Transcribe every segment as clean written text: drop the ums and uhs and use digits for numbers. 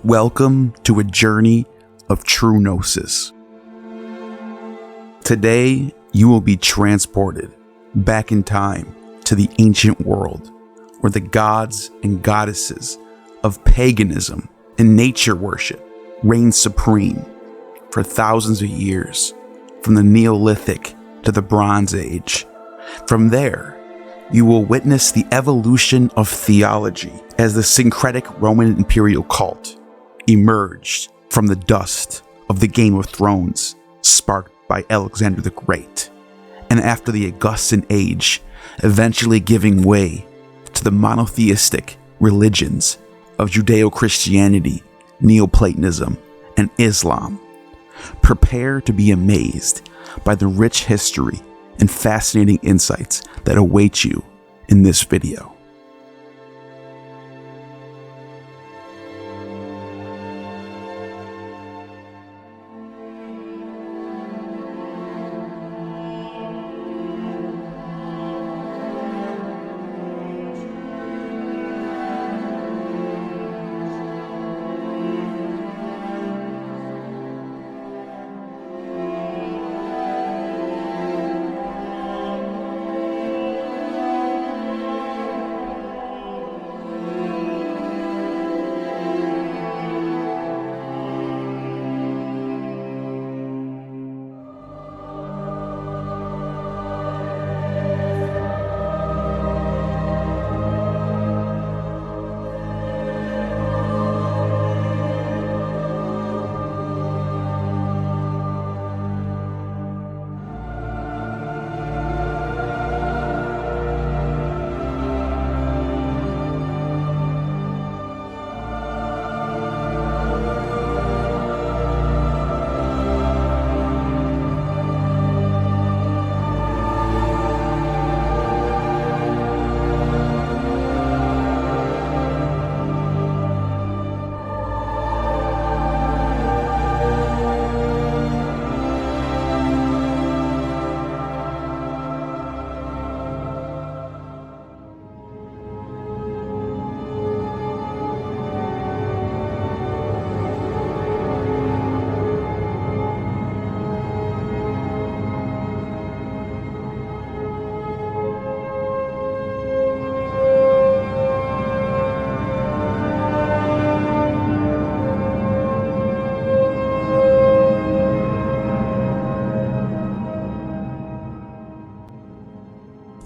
Welcome to a journey of true gnosis. Today, you will be transported back in time to the ancient world, where the gods and goddesses of paganism and nature worship reigned supreme for thousands of years, from the Neolithic to the Bronze Age. From there, you will witness the evolution of theology as the Syncretic Roman Imperial cult emerged from the dust of the Game of Thrones sparked by Alexander the Great, and after the Augustan Age, eventually giving way to the monotheistic religions of Judeo-Christianity, Neo-Platonism, and Islam. Prepare to be amazed by the rich history and fascinating insights that await you in this video.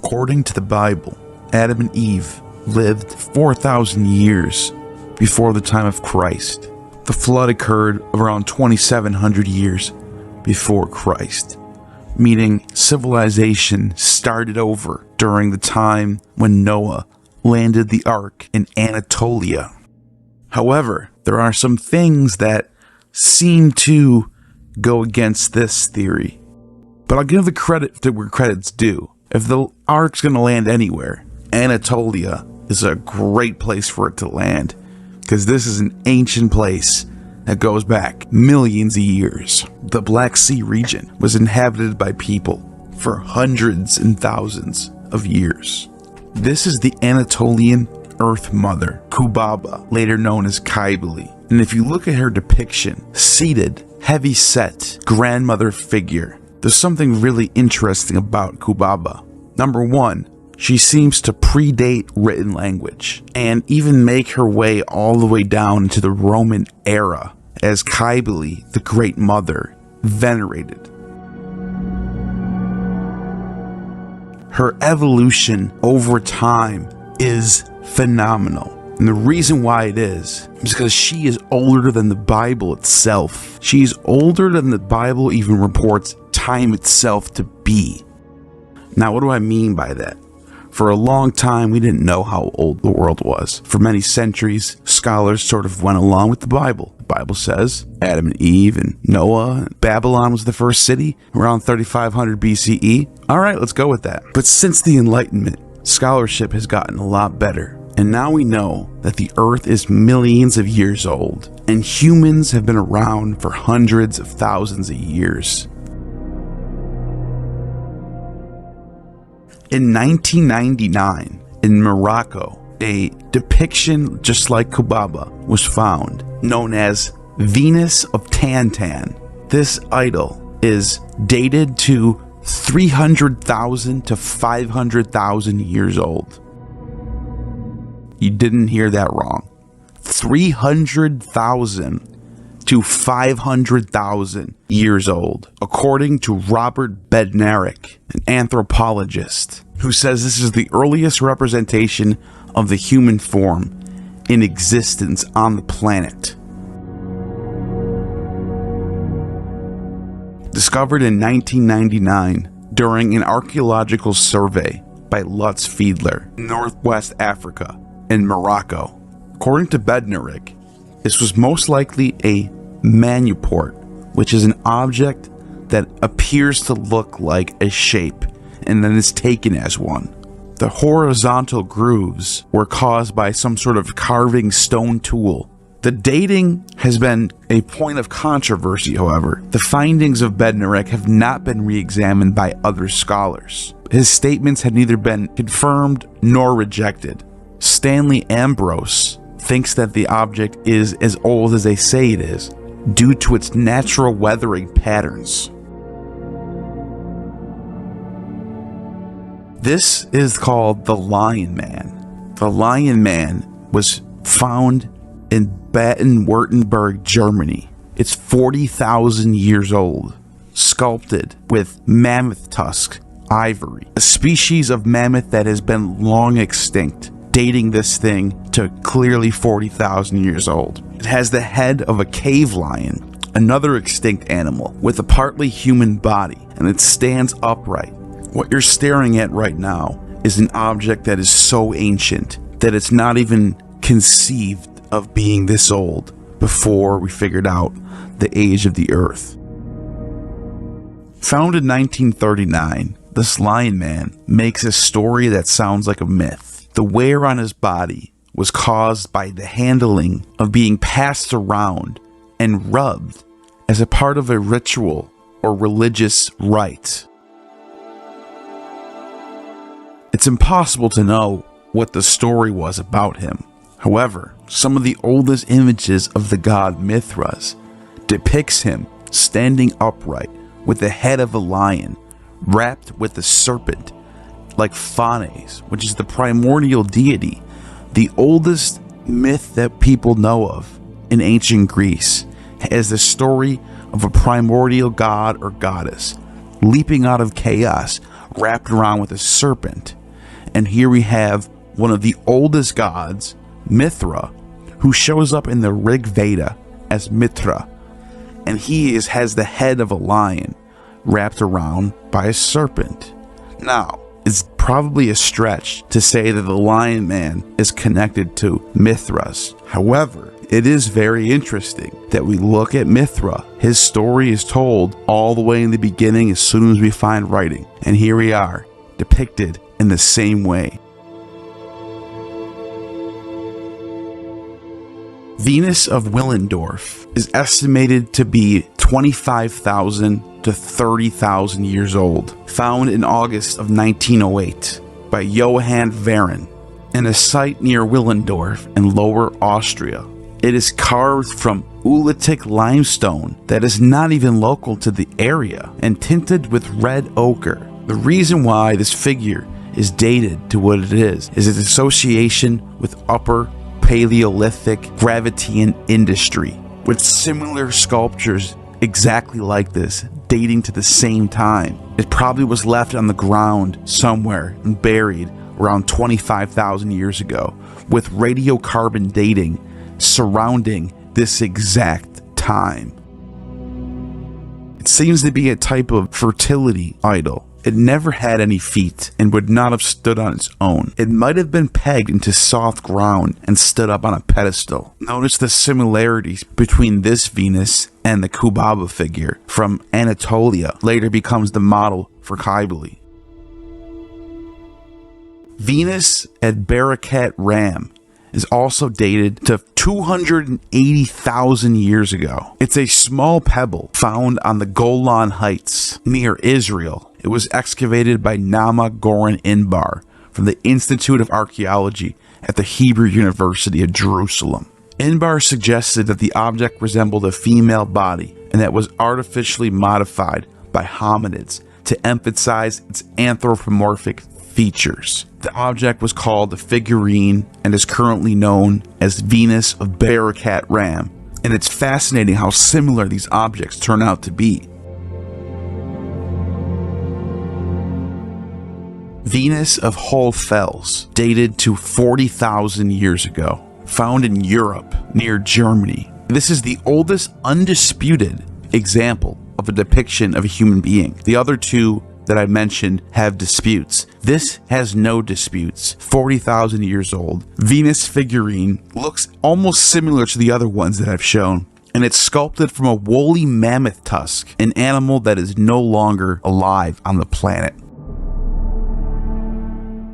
According to the Bible, Adam and Eve lived 4,000 years before the time of Christ. The flood occurred around 2,700 years before Christ, meaning civilization started over during the time when Noah landed the ark in Anatolia. However, there are some things that seem to go against this theory, but I'll give the credit to where credit's due. If the ark's going to land anywhere, Anatolia is a great place for it to land, because this is an ancient place that goes back millions of years. The Black Sea region was inhabited by people for hundreds and thousands of years. This is the Anatolian Earth Mother, Kubaba, later known as Kybele. And if you look at her depiction, seated, heavy-set, grandmother figure, there's something really interesting about Kubaba. Number one, she seems to predate written language and even make her way all the way down into the Roman era as Kybele, the Great Mother, venerated. Her evolution over time is phenomenal. And the reason why it is because she is older than the Bible itself. She's older than the Bible even reports time itself to be. Now, what do I mean by that? For a long time, we didn't know how old the world was. For many centuries, scholars sort of went along with the Bible. The Bible says Adam and Eve and Noah, Babylon was the first city around 3500 BCE. All right, let's go with that. But since the Enlightenment, scholarship has gotten a lot better. And now we know that the Earth is millions of years old, and humans have been around for hundreds of thousands of years. In 1999, in Morocco, a depiction just like Kubaba was found, known as Venus of Tantan. This idol is dated to 300,000 to 500,000 years old. You didn't hear that wrong. 300,000 to 500,000 years old, according to Robert Bednarik, an anthropologist, who says this is the earliest representation of the human form in existence on the planet. Discovered in 1999 during an archaeological survey by Lutz Fiedler, Northwest Africa and Morocco. According to Bednarik, this was most likely a manuport, which is an object that appears to look like a shape and then is taken as one. The horizontal grooves were caused by some sort of carving stone tool. The dating has been a point of controversy, however. The findings of Bednarik have not been re-examined by other scholars. His statements had neither been confirmed nor rejected. Stanley Ambrose thinks that the object is as old as they say it is, due to its natural weathering patterns. This is called the Lion Man. The Lion Man was found in Baden-Württemberg, Germany. It's 40,000 years old, sculpted with mammoth tusk ivory, a species of mammoth that has been long extinct, dating this thing to clearly 40,000 years old. It has the head of a cave lion, another extinct animal, with a partly human body, and it stands upright. What you're staring at right now is an object that is so ancient that it's not even conceived of being this old before we figured out the age of the earth. Found in 1939, this Lion Man makes a story that sounds like a myth. The wear on his body was caused by the handling of being passed around and rubbed as a part of a ritual or religious rite. It's impossible to know what the story was about him. However, some of the oldest images of the god Mithras depicts him standing upright with the head of a lion wrapped with a serpent, like Phanes, which is the primordial deity, the oldest myth that people know of in ancient Greece, as the story of a primordial god or goddess leaping out of chaos wrapped around with a serpent. And here we have one of the oldest gods, Mithra, who shows up in the Rig Veda as Mitra, and he has the head of a lion wrapped around by a serpent. Now, it's probably a stretch to say that the Lion Man is connected to Mithras. However, it is very interesting that we look at Mithra. His story is told all the way in the beginning as soon as we find writing, and here we are, depicted in the same way. Venus of Willendorf is estimated to be 25,000 to 30,000 years old, found in August of 1908 by Johann Varen in a site near Willendorf in Lower Austria. It is carved from Ulitic limestone that is not even local to the area and tinted with red ochre. The reason why this figure is dated to what it is its association with Upper Paleolithic Gravettian industry, with similar sculptures exactly like this dating to the same time. It probably was left on the ground somewhere and buried around 25,000 years ago, with radiocarbon dating surrounding this exact time. It seems to be a type of fertility idol. It never had any feet and would not have stood on its own. It might have been pegged into soft ground and stood up on a pedestal. Notice the similarities between this Venus and the Kubaba figure from Anatolia, later becomes the model for Kybele. Venus at Barakat Ram is also dated to 280,000 years ago. It's a small pebble found on the Golan Heights near Israel. It was excavated by Nama Goran Inbar from the Institute of Archaeology at the Hebrew University of Jerusalem. Inbar suggested that the object resembled a female body and that was artificially modified by hominids to emphasize its anthropomorphic features. The object was called a figurine and is currently known as Venus of Barakat Ram, and it's fascinating how similar these objects turn out to be. Venus of Hohlfels, dated to 40,000 years ago, found in Europe near Germany. This is the oldest undisputed example of a depiction of a human being. The other two that I mentioned have disputes. This has no disputes. 40,000 years old. Venus figurine looks almost similar to the other ones that I've shown, and it's sculpted from a woolly mammoth tusk, an animal that is no longer alive on the planet.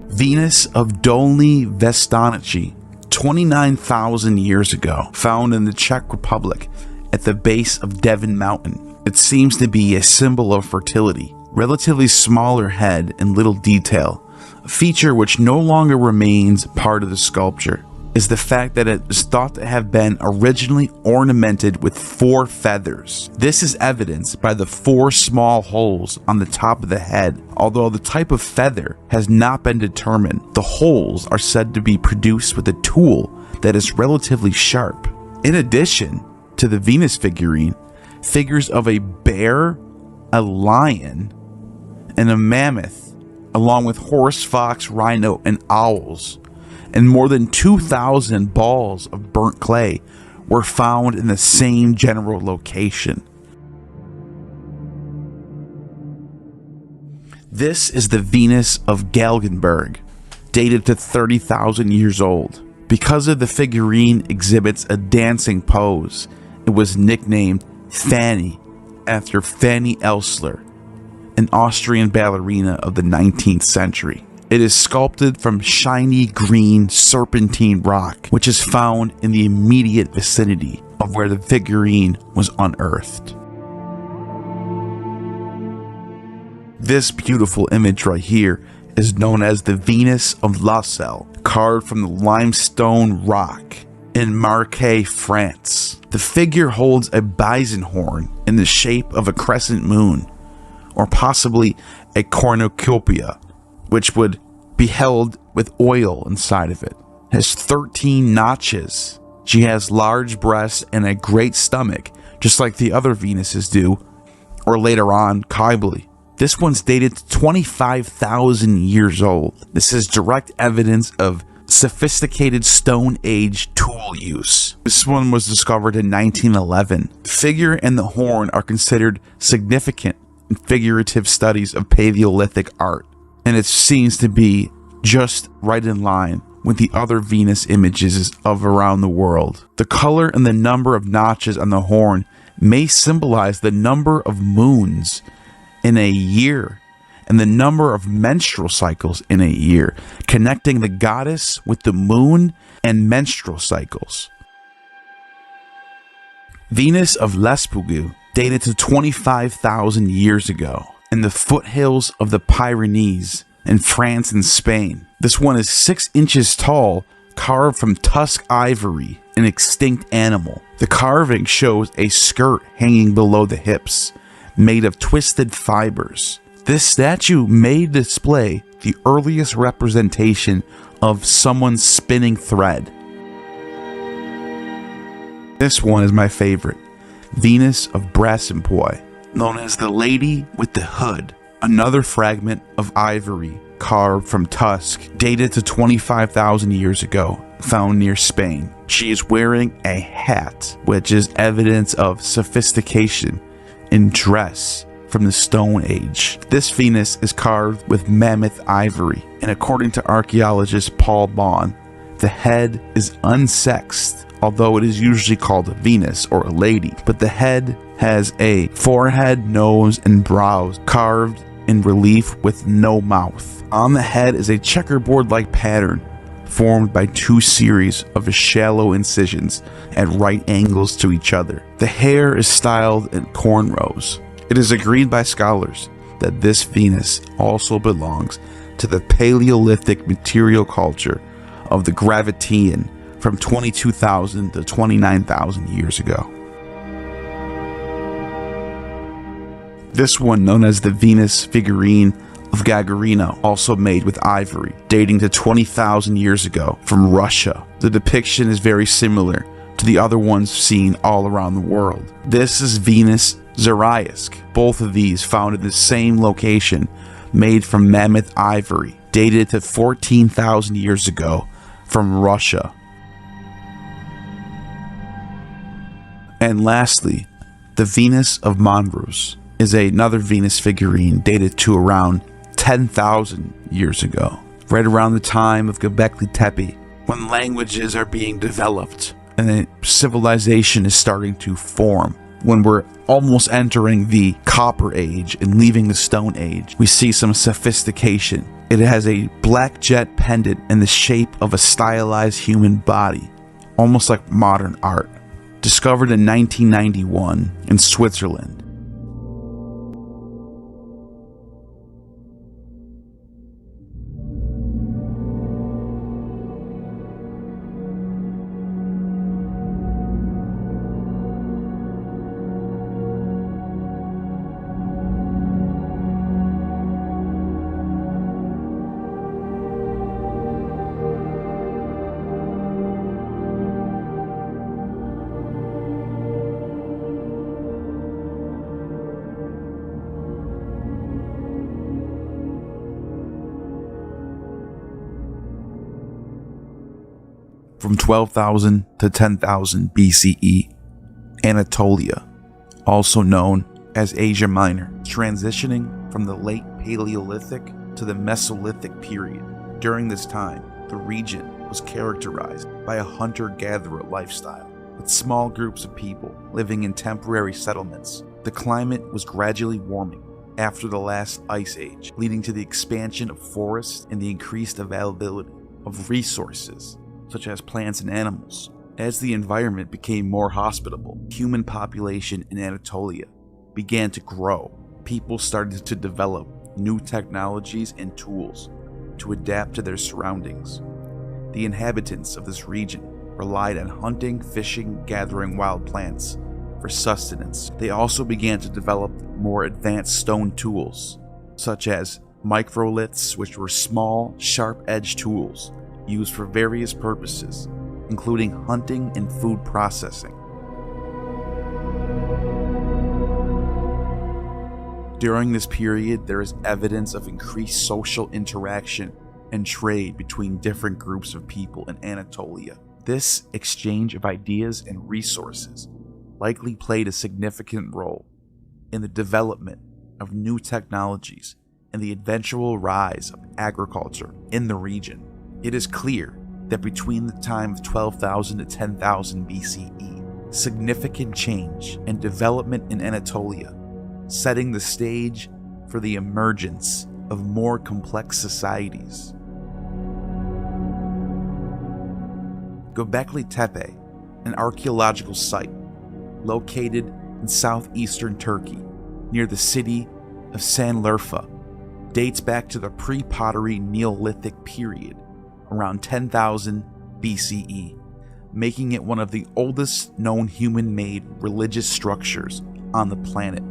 Venus of Dolní Věstonice, 29,000 years ago, found in the Czech Republic at the base of Devon Mountain. It seems to be a symbol of fertility. Relatively smaller head and little detail. A feature which no longer remains part of the sculpture is the fact that it is thought to have been originally ornamented with 4 feathers. This is evidenced by the 4 small holes on the top of the head. Although the type of feather has not been determined, the holes are said to be produced with a tool that is relatively sharp. In addition to the Venus figurine, figures of a bear, a lion, and a mammoth, along with horse, fox, rhino, and owls, and more than 2,000 balls of burnt clay were found in the same general location. This is the Venus of Galgenberg, dated to 30,000 years old. Because of the figurine exhibits a dancing pose, it was nicknamed Fanny after Fanny Elsler, an Austrian ballerina of the 19th century. It is sculpted from shiny green serpentine rock, which is found in the immediate vicinity of where the figurine was unearthed. This beautiful image right here is known as the Venus of Lassel, carved from the limestone rock in Marseille, France. The figure holds a bison horn in the shape of a crescent moon, or possibly a cornucopia, which would be held with oil inside of it. It has 13 notches. She has large breasts and a great stomach, just like the other Venuses do, or later on, Kybele. This one's dated to 25,000 years old. This is direct evidence of sophisticated Stone Age tool use. This one was discovered in 1911. The figure and the horn are considered significant in figurative studies of Paleolithic art, and it seems to be just right in line with the other Venus images of around the world. The color and the number of notches on the horn may symbolize the number of moons in a year and the number of menstrual cycles in a year, connecting the goddess with the moon and menstrual cycles. Venus of Lespugu, dated to 25,000 years ago, in the foothills of the Pyrenees in France and Spain. This one is 6 inches tall, carved from tusk ivory, an extinct animal. The carving shows a skirt hanging below the hips, made of twisted fibers. This statue may display the earliest representation of someone spinning thread. This one is my favorite. Venus of Brasempoi, known as the Lady with the Hood, another fragment of ivory carved from tusk, dated to 25,000 years ago, found near Spain. She is wearing a hat, which is evidence of sophistication in dress from the Stone Age. This Venus is carved with mammoth ivory, and according to archaeologist Paul Bond, the head is unsexed, although it is usually called a Venus or a lady, but the head has a forehead, nose, and brows carved in relief with no mouth. On the head is a checkerboard-like pattern formed by 2 series of shallow incisions at right angles to each other. The hair is styled in cornrows. It is agreed by scholars that this Venus also belongs to the Paleolithic material culture of the Gravettian from 22,000 to 29,000 years ago. This one, known as the Venus figurine of Gagarina, also made with ivory, dating to 20,000 years ago from Russia. The depiction is very similar to the other ones seen all around the world. This is Venus Zoroastric. Both of these found in the same location, made from mammoth ivory, dated to 14,000 years ago from Russia. And lastly, the Venus of Monrose is another Venus figurine dated to around 10,000 years ago, right around the time of Göbekli Tepe, when languages are being developed and a civilization is starting to form. When we're almost entering the Copper Age and leaving the Stone Age, we see some sophistication. It has a black jet pendant in the shape of a stylized human body, almost like modern art. Discovered in 1991 in Switzerland. From 12,000 to 10,000 BCE, Anatolia, also known as Asia Minor, transitioning from the late Paleolithic to the Mesolithic period. During this time, the region was characterized by a hunter-gatherer lifestyle, with small groups of people living in temporary settlements. The climate was gradually warming after the last ice age, leading to the expansion of forests and the increased availability of resources such as plants and animals. As the environment became more hospitable, human population in Anatolia began to grow. People started to develop new technologies and tools to adapt to their surroundings. The inhabitants of this region relied on hunting, fishing, gathering wild plants for sustenance. They also began to develop more advanced stone tools, such as microliths, which were small, sharp-edged tools used for various purposes, including hunting and food processing. During this period, there is evidence of increased social interaction and trade between different groups of people in Anatolia. This exchange of ideas and resources likely played a significant role in the development of new technologies and the eventual rise of agriculture in the region. It is clear that between the time of 12,000 to 10,000 BCE, significant change and development in Anatolia, setting the stage for the emergence of more complex societies. Göbekli Tepe, an archaeological site located in southeastern Turkey near the city of Sanliurfa, dates back to the pre-pottery Neolithic period, around 10,000 BCE, making it one of the oldest known human-made religious structures on the planet.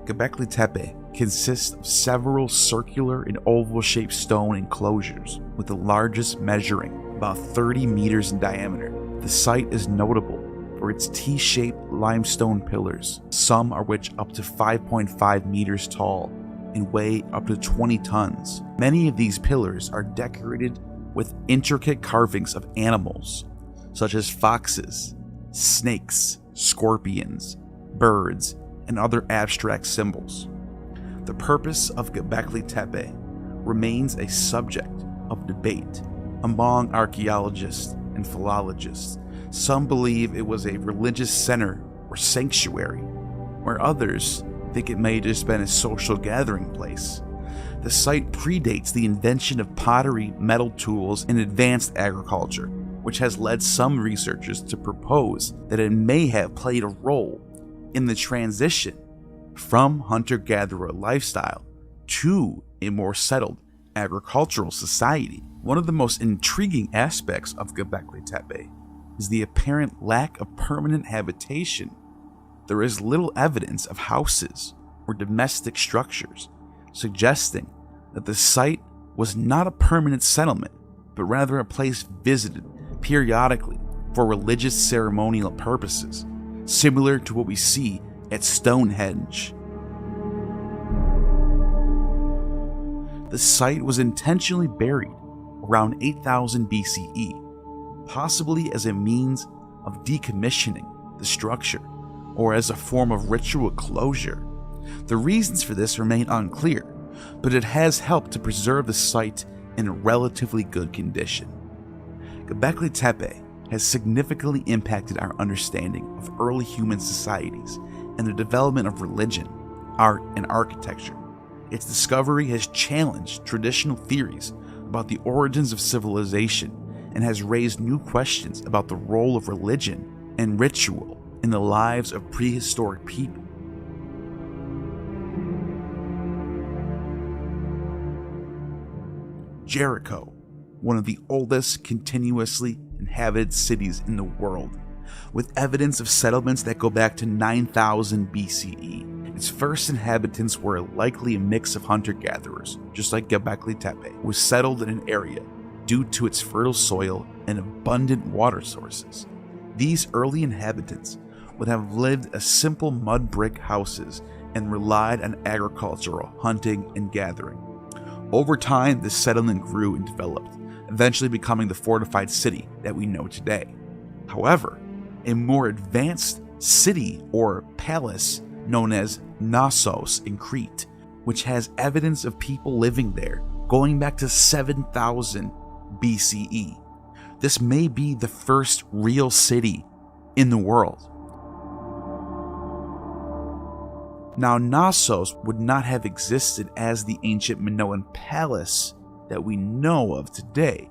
Göbekli Tepe consists of several circular and oval-shaped stone enclosures, with the largest measuring about 30 meters in diameter. The site is notable for its T-shaped limestone pillars, some are which up to 5.5 meters tall and weigh up to 20 tons. Many of these pillars are decorated with intricate carvings of animals, such as foxes, snakes, scorpions, birds, and other abstract symbols. The purpose of Göbekli Tepe remains a subject of debate among archaeologists and philologists. Some believe it was a religious center or sanctuary, where others think it may have just been a social gathering place. The site predates the invention of pottery, metal tools, and advanced agriculture, which has led some researchers to propose that it may have played a role in the transition from hunter-gatherer lifestyle to a more settled agricultural society. One of the most intriguing aspects of Göbekli Tepe is the apparent lack of permanent habitation. There is little evidence of houses or domestic structures, suggesting that the site was not a permanent settlement, but rather a place visited periodically for religious ceremonial purposes, similar to what we see at Stonehenge. The site was intentionally buried around 8000 BCE, possibly as a means of decommissioning the structure or as a form of ritual closure. The reasons for this remain unclear, but it has helped to preserve the site in relatively good condition. Göbekli Tepe has significantly impacted our understanding of early human societies and the development of religion, art, and architecture. Its discovery has challenged traditional theories about the origins of civilization and has raised new questions about the role of religion and ritual in the lives of prehistoric people. Jericho, one of the oldest continuously inhabited cities in the world, with evidence of settlements that go back to 9000 BCE. Its first inhabitants were likely a mix of hunter-gatherers, just like Göbekli Tepe, was settled in an area due to its fertile soil and abundant water sources. These early inhabitants would have lived as simple mud brick houses and relied on agricultural hunting and gathering. Over time, this settlement grew and developed, eventually becoming the fortified city that we know today. However, a more advanced city or palace known as Knossos in Crete, which has evidence of people living there going back to 7000 BCE. This may be the first real city in the world. Now, Knossos would not have existed as the ancient Minoan palace that we know of today.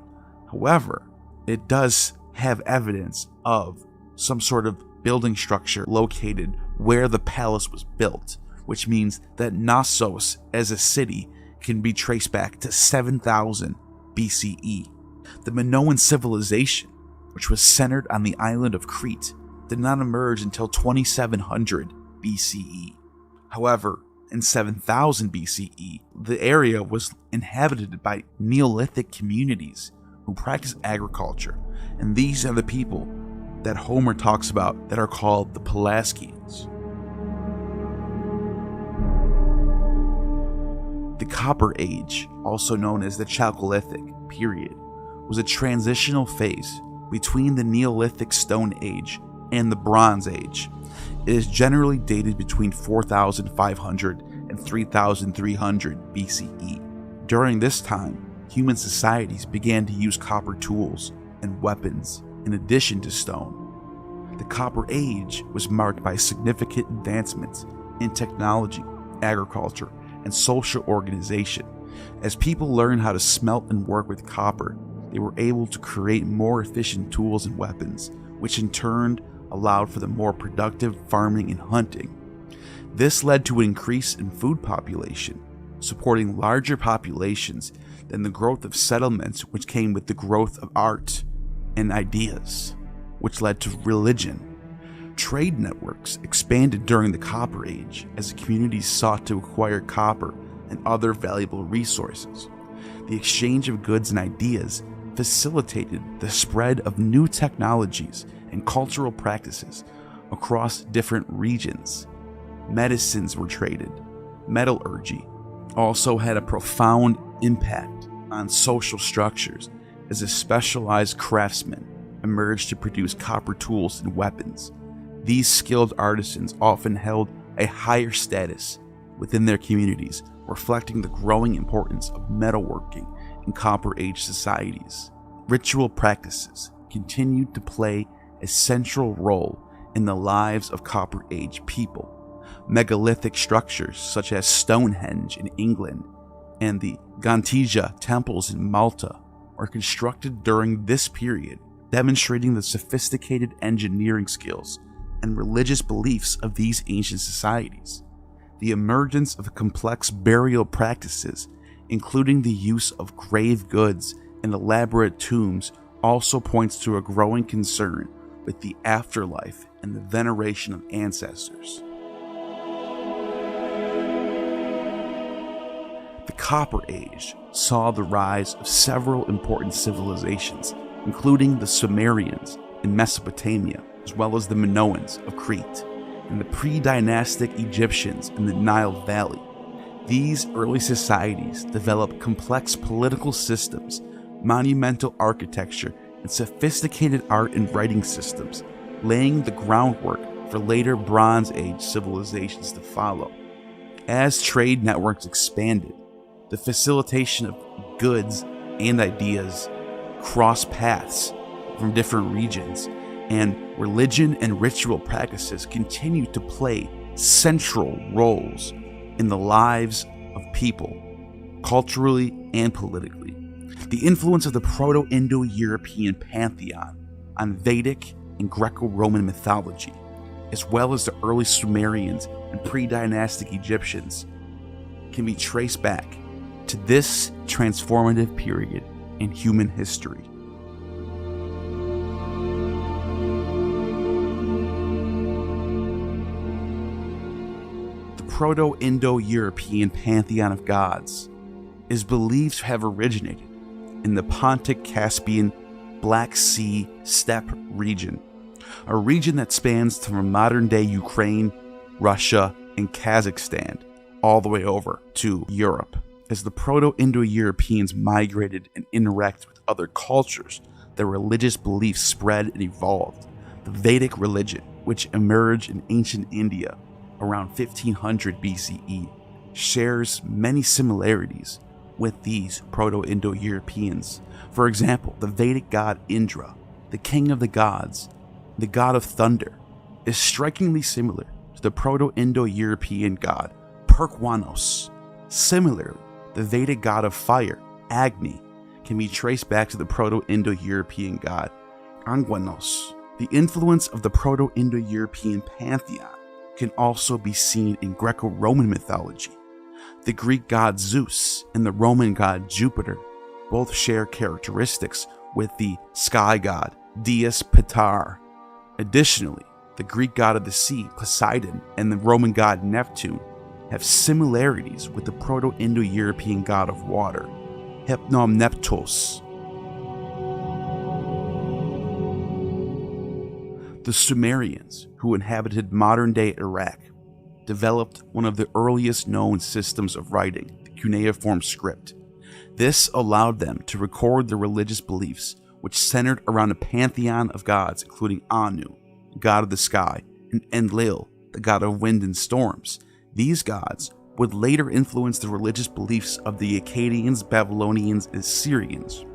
However, it does have evidence of some sort of building structure located where the palace was built, which means that Knossos as a city can be traced back to 7000 BCE. The Minoan civilization, which was centered on the island of Crete, did not emerge until 2700 BCE. However, in 7000 BCE, the area was inhabited by Neolithic communities who practiced agriculture, and these are the people that Homer talks about that are called the Pelasgians. The Copper Age, also known as the Chalcolithic period, was a transitional phase between the Neolithic Stone Age and the Bronze Age. It is generally dated between 4500 and 3300 BCE. During this time, human societies began to use copper tools and weapons in addition to stone. The Copper Age was marked by significant advancements in technology, agriculture, and social organization. As people learned how to smelt and work with copper, they were able to create more efficient tools and weapons, which in turn allowed for the more productive farming and hunting. This led to an increase in food population, supporting larger populations than the growth of settlements, which came with the growth of art and ideas, which led to religion. Trade networks expanded during the Copper Age as the communities sought to acquire copper and other valuable resources. The exchange of goods and ideas facilitated the spread of new technologies and cultural practices across different regions. Medicines were traded. Metallurgy also had a profound impact on social structures as a specialized craftsmen emerged to produce copper tools and weapons. These skilled artisans often held a higher status within their communities, reflecting the growing importance of metalworking in Copper Age societies. Ritual practices continued to play a central role in the lives of Copper Age people. Megalithic structures such as Stonehenge in England and the Gantija temples in Malta are constructed during this period, demonstrating the sophisticated engineering skills and religious beliefs of these ancient societies. The emergence of complex burial practices, including the use of grave goods and elaborate tombs, also points to a growing concern with the afterlife and the veneration of ancestors. The Copper Age saw the rise of several important civilizations, including the Sumerians in Mesopotamia, as well as the Minoans of Crete, and the pre-dynastic Egyptians in the Nile Valley. These early societies developed complex political systems, monumental architecture, and sophisticated art and writing systems, laying the groundwork for later Bronze Age civilizations to follow. As trade networks expanded, the facilitation of goods and ideas crossed paths from different regions, and religion and ritual practices continued to play central roles in the lives of people, culturally and politically. The influence of the Proto-Indo-European pantheon on Vedic and Greco-Roman mythology, as well as the early Sumerians and pre-dynastic Egyptians, can be traced back to this transformative period in human history. The Proto-Indo-European pantheon of gods is believed to have originated in the Pontic-Caspian Black Sea steppe region, a region that spans from modern-day Ukraine, Russia, and Kazakhstan, all the way over to Europe. As the Proto-Indo-Europeans migrated and interacted with other cultures, their religious beliefs spread and evolved. The Vedic religion, which emerged in ancient India around 1500 BCE, shares many similarities with these Proto-Indo-Europeans. For example, the Vedic god Indra, the king of the gods, the god of thunder, is strikingly similar to the Proto-Indo-European god Perkwanos. Similarly, the Vedic god of fire, Agni, can be traced back to the Proto-Indo-European god Angwanos. The influence of the Proto-Indo-European pantheon can also be seen in Greco-Roman mythology. The Greek god Zeus and the Roman god Jupiter both share characteristics with the sky god Dies Pater. Additionally, the Greek god of the sea, Poseidon, and the Roman god Neptune have similarities with the Proto-Indo-European god of water, Hypnomneptos. The Sumerians, who inhabited modern-day Iraq, developed one of the earliest known systems of writing, the cuneiform script. This allowed them to record their religious beliefs, which centered around a pantheon of gods, including Anu, the god of the sky, and Enlil, the god of wind and storms. These gods would later influence the religious beliefs of the Akkadians, Babylonians, and Assyrians.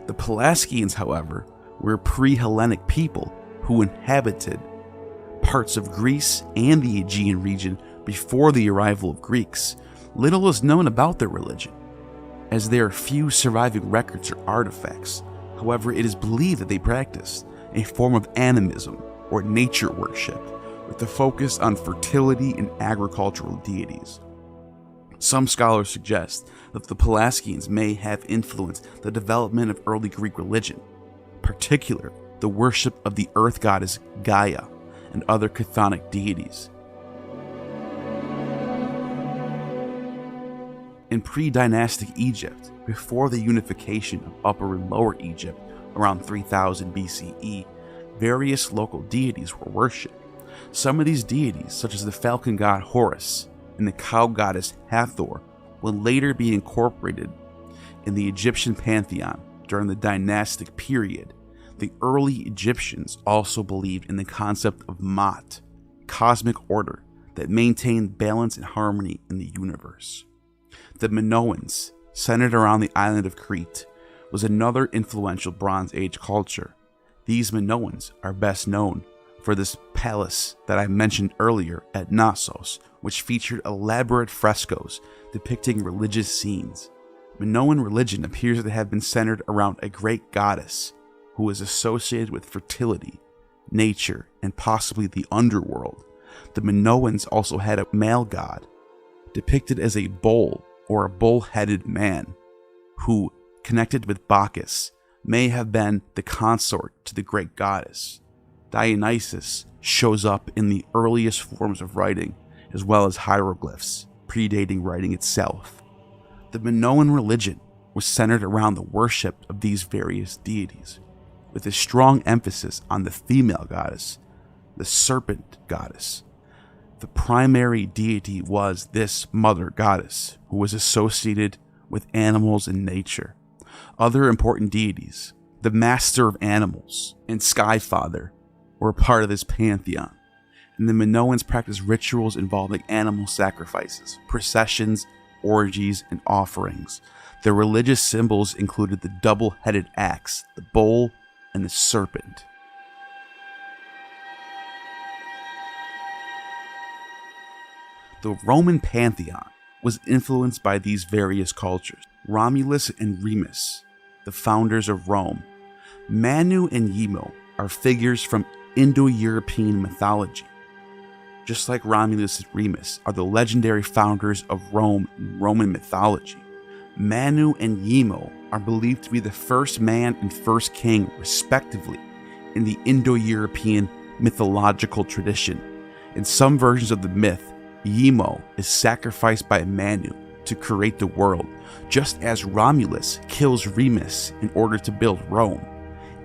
The Pelasgians, however, were pre-Hellenic people who inhabited parts of Greece and the Aegean region before the arrival of Greeks. Little is known about their religion, as there are few surviving records or artifacts. However, it is believed that they practiced a form of animism, or nature worship, with a focus on fertility and agricultural deities. Some scholars suggest that the Pelasgians may have influenced the development of early Greek religion, particularly the worship of the earth goddess Gaia and other chthonic deities. In pre-dynastic Egypt, before the unification of Upper and Lower Egypt around 3000 BCE, various local deities were worshipped. Some of these deities, such as the falcon god Horus and the cow goddess Hathor, will later be incorporated in the Egyptian pantheon during the dynastic period. The early Egyptians also believed in the concept of Maat, cosmic order that maintained balance and harmony in the universe. The Minoans, centered around the island of Crete, was another influential Bronze Age culture. These Minoans are best known for this palace that I mentioned earlier at Knossos, which featured elaborate frescoes depicting religious scenes. Minoan religion appears to have been centered around a great goddess who is associated with fertility, nature, and possibly the underworld. The Minoans also had a male god, depicted as a bull or a bull-headed man, who, connected with Bacchus, may have been the consort to the great goddess. Dionysus shows up in the earliest forms of writing, as well as hieroglyphs, predating writing itself. The Minoan religion was centered around the worship of these various deities, with a strong emphasis on the female goddess, the serpent goddess. The primary deity was this mother goddess, who was associated with animals and nature. Other important deities, the master of animals and sky father, were part of this pantheon, and the Minoans practiced rituals involving animal sacrifices, processions, orgies, and offerings. Their religious symbols included the double-headed axe, the bull, and the serpent. The Roman pantheon was influenced by these various cultures. Romulus and Remus, the founders of Rome. Manu and Yimo are figures from Indo-European mythology. Just like Romulus and Remus are the legendary founders of Rome in Roman mythology. Manu and Yimo are believed to be the first man and first king, respectively, in the Indo-European mythological tradition. In some versions of the myth, Yimo is sacrificed by Manu to create the world, just as Romulus kills Remus in order to build Rome.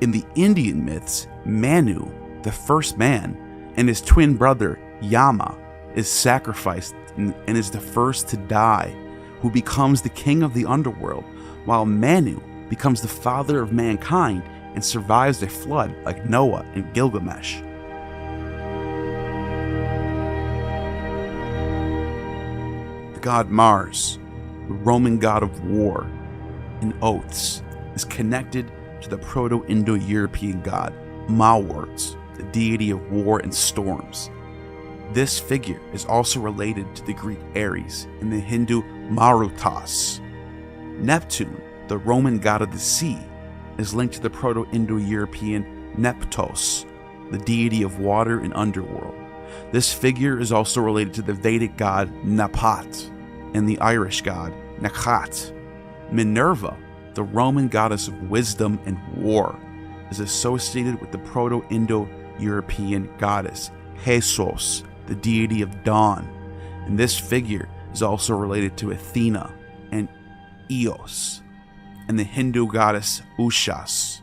In the Indian myths, Manu, the first man, and his twin brother Yama is sacrificed and is the first to die, who becomes the king of the underworld, while Manu becomes the father of mankind and survives the flood like Noah and Gilgamesh. The god Mars, the Roman god of war and oaths, is connected to the Proto-Indo-European god Mawars, the deity of war and storms. This figure is also related to the Greek Ares and the Hindu Marutas. Neptune, the Roman god of the sea, is linked to the Proto-Indo-European Neptos, the deity of water and underworld. This figure is also related to the Vedic god Napat and the Irish god Nakhat. Minerva, the Roman goddess of wisdom and war, is associated with the Proto-Indo-European goddess Jesus, the deity of dawn, and this figure is also related to Athena and Eos, and the Hindu goddess Ushas.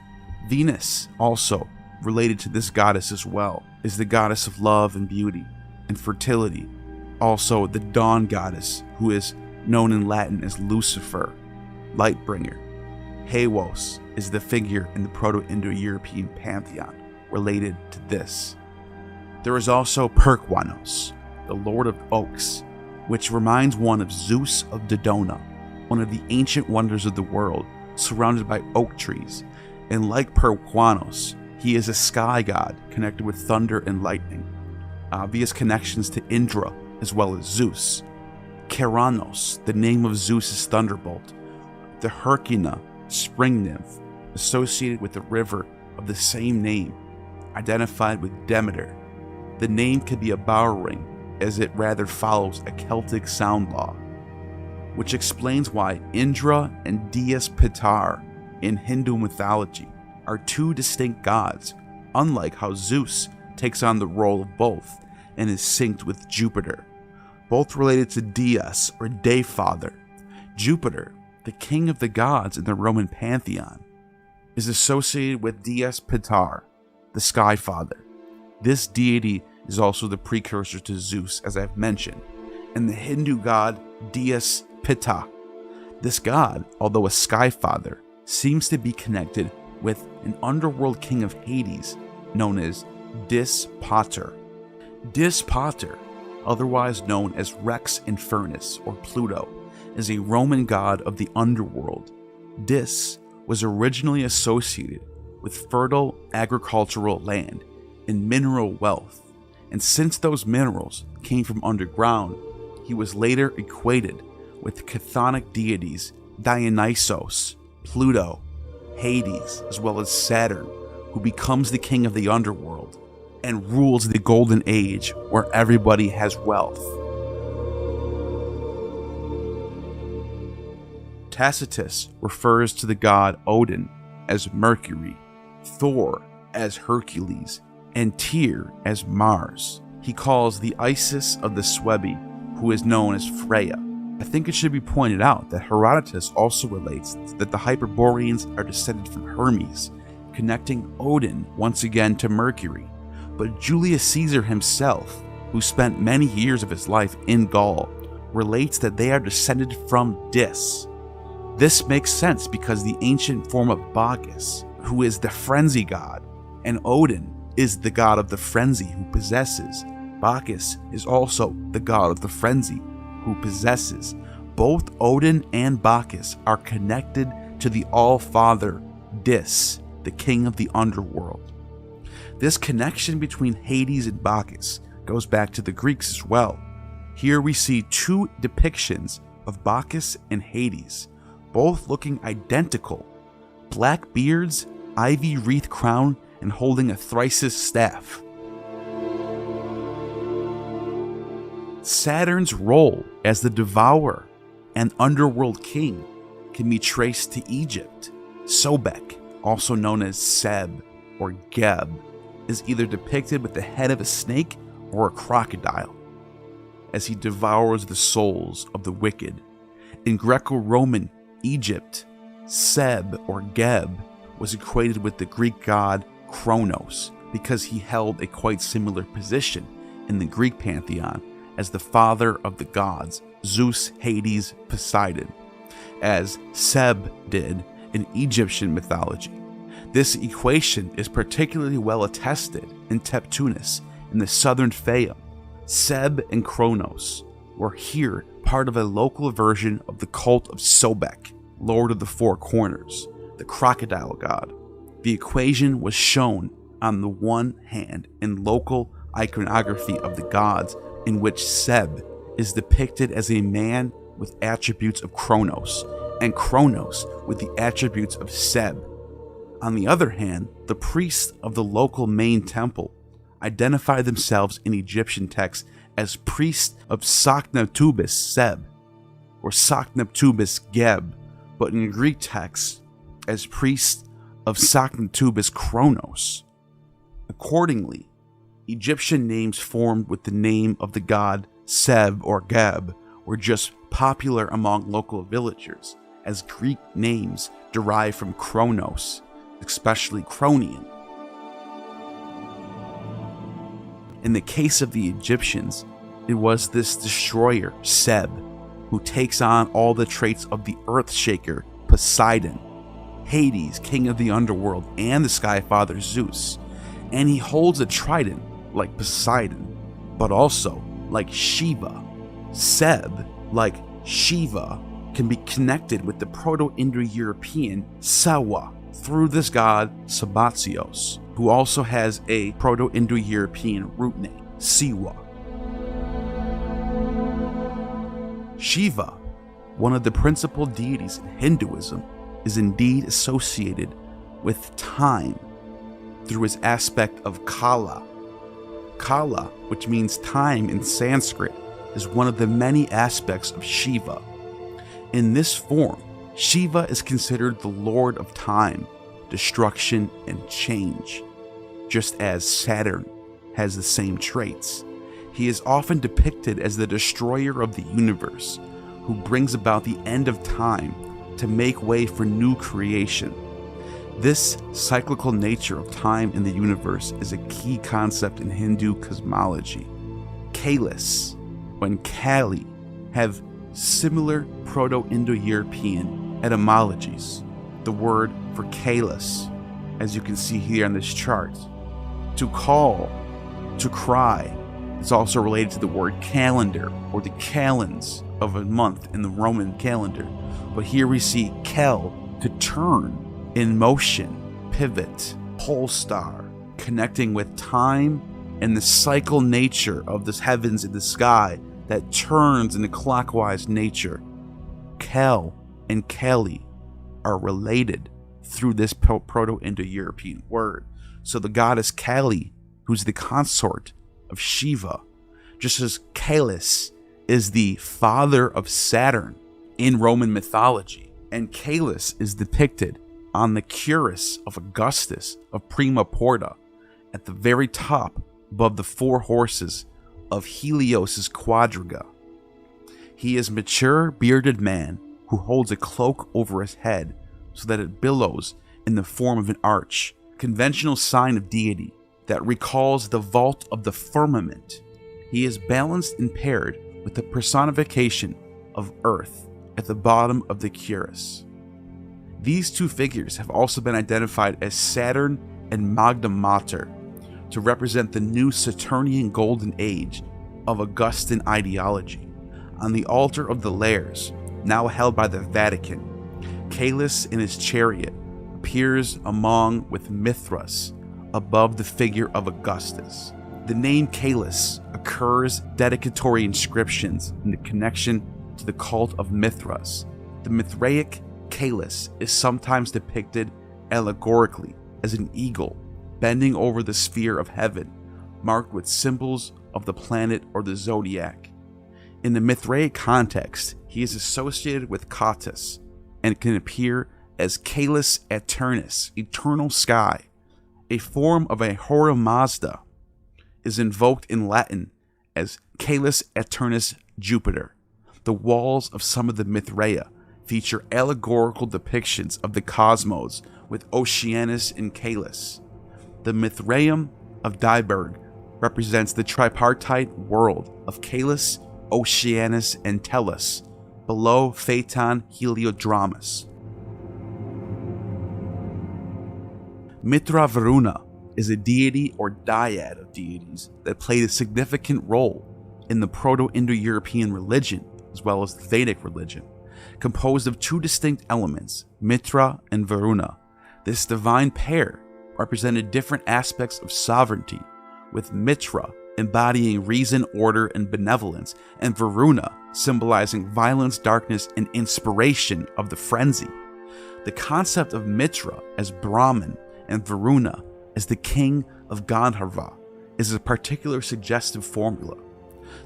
Venus, also related to this goddess as well, is the goddess of love and beauty and fertility, also the dawn goddess, who is known in Latin as Lucifer, Lightbringer. Halos is the figure in the Proto-Indo-European pantheon related to this. There is also Perquanos, the Lord of Oaks, which reminds one of Zeus of Dodona, one of the ancient wonders of the world, surrounded by oak trees, and like Perquanos, he is a sky god connected with thunder and lightning. Obvious connections to Indra as well as Zeus. Keranos, the name of Zeus's thunderbolt. The Herkina, spring nymph, associated with the river of the same name, identified with Demeter. The name could be a borrowing, as it rather follows a Celtic sound law, which explains why Indra and Dies Pitar in Hindu mythology are two distinct gods, unlike how Zeus takes on the role of both and is synced with Jupiter. Both related to Dies, or Day Father. Jupiter, the king of the gods in the Roman pantheon, is associated with Dies Pitar, the Sky Father. This deity is also the precursor to Zeus, as I've mentioned, and the Hindu god Dies Pitta. This god, although a Sky Father, seems to be connected with an underworld king of Hades known as Dis Pater. Dis Pater, otherwise known as Rex Infernus or Pluto, is a Roman god of the underworld. Dis was originally associated with fertile agricultural land and mineral wealth, and since those minerals came from underground, he was later equated with chthonic deities Dionysos, Pluto, Hades, as well as Saturn, who becomes the king of the underworld. and rules the golden age where everybody has wealth. Tacitus refers to the god Odin as Mercury, Thor as Hercules, and Tyr as Mars. He calls the Isis of the Suebi, who is known as Freya. I think it should be pointed out that Herodotus also relates that the Hyperboreans are descended from Hermes, connecting Odin once again to Mercury. But Julius Caesar himself, who spent many years of his life in Gaul, relates that they are descended from Dis. This makes sense because the ancient form of Bacchus, who is the frenzy god, and Odin is the god of the frenzy who possesses. Bacchus is also the god of the frenzy who possesses. Both Odin and Bacchus are connected to the All-Father Dis, the king of the underworld. This connection between Hades and Bacchus goes back to the Greeks as well. Here we see two depictions of Bacchus and Hades, both looking identical. Black beards, ivy wreath crown, and holding a thyrsus staff. Saturn's role as the devourer and underworld king can be traced to Egypt. Sobek, also known as Seb or Geb, is either depicted with the head of a snake or a crocodile, as he devours the souls of the wicked. In Greco-Roman Egypt, Seb or Geb was equated with the Greek god Kronos because he held a quite similar position in the Greek pantheon as the father of the gods, Zeus, Hades, Poseidon, as Seb did in Egyptian mythology. This equation is particularly well attested in Teptunis in the southern Fayum. Seb and Kronos were here part of a local version of the cult of Sobek, Lord of the Four Corners, the crocodile god. The equation was shown on the one hand in local iconography of the gods, in which Seb is depicted as a man with attributes of Kronos, and Kronos with the attributes of Seb. On the other hand, the priests of the local main temple identify themselves in Egyptian texts as priests of Saknaptubis Seb, or Saknaptubis Geb, but in Greek texts as priests of Saknaptubis Kronos. Accordingly, Egyptian names formed with the name of the god Seb or Geb were just popular among local villagers, as Greek names derive from Kronos, especially Cronian. In the case of the Egyptians, it was this destroyer, Seb, who takes on all the traits of the Earthshaker, Poseidon, Hades, king of the underworld, and the Skyfather, Zeus. And he holds a trident like Poseidon, but also like Shiva. Seb, like Shiva, can be connected with the Proto-Indo-European Sewa through this god Sabazios, who also has a Proto-Indo-European root name, Siwa. Shiva, one of the principal deities in Hinduism, is indeed associated with time through his aspect of Kala. Kala, which means time in Sanskrit, is one of the many aspects of Shiva. In this form, Shiva is considered the lord of time, destruction, and change, just as Saturn has the same traits. He is often depicted as the destroyer of the universe, who brings about the end of time to make way for new creation. This cyclical nature of time in the universe is a key concept in Hindu cosmology. Kalis and Kali have similar Proto-Indo-European etymologies. The word for Kalis, as you can see here on this chart, to call, to cry, is also related to the word calendar, or the calends of a month in the Roman calendar. But here we see kel, to turn, in motion, pivot, pole star, connecting with time and the cycle nature of the heavens in the sky that turns in a clockwise nature. Kel and Kali are related through this Proto-Indo-European word. So the goddess Kali who's the consort of Shiva, just as Caelus is the father of Saturn in Roman mythology, and Caelus is depicted on the cuirass of Augustus of Prima Porta, at the very top above the four horses of Helios's quadriga. He is a mature, bearded man who holds a cloak over his head so that it billows in the form of an arch, conventional sign of deity that recalls the vault of the firmament. He is balanced and paired with the personification of Earth at the bottom of the cuirass. These two figures have also been identified as Saturn and Magna Mater to represent the new Saturnian golden age of Augustan ideology. On the altar of the Lares, now held by the Vatican, Caelus in his chariot appears among with Mithras above the figure of Augustus. The name Caelus occurs dedicatory inscriptions in the connection to the cult of Mithras. The Mithraic Caelus is sometimes depicted allegorically as an eagle bending over the sphere of heaven, marked with symbols of the planet or the zodiac. In the Mithraic context, he is associated with Cottus and can appear as Caelus Aeternus, eternal sky. A form of Ahura Mazda is invoked in Latin as Caelus Aeternus Jupiter. The walls of some of the Mithraea feature allegorical depictions of the cosmos with Oceanus and Caelus. The Mithraeum of Dieburg represents the tripartite world of Caelus, Oceanus, and Tellus, below Phaeton Heliodramus. Mithra Varuna is a deity or dyad of deities that played a significant role in the Proto-Indo-European religion as well as the Vedic religion. Composed of two distinct elements, Mithra and Varuna, this divine pair represented different aspects of sovereignty, with Mithra embodying reason, order, and benevolence, and Varuna symbolizing violence, darkness, and inspiration of the frenzy. The concept of Mithra as Brahman and Varuna as the king of Gandharva is a particular suggestive formula.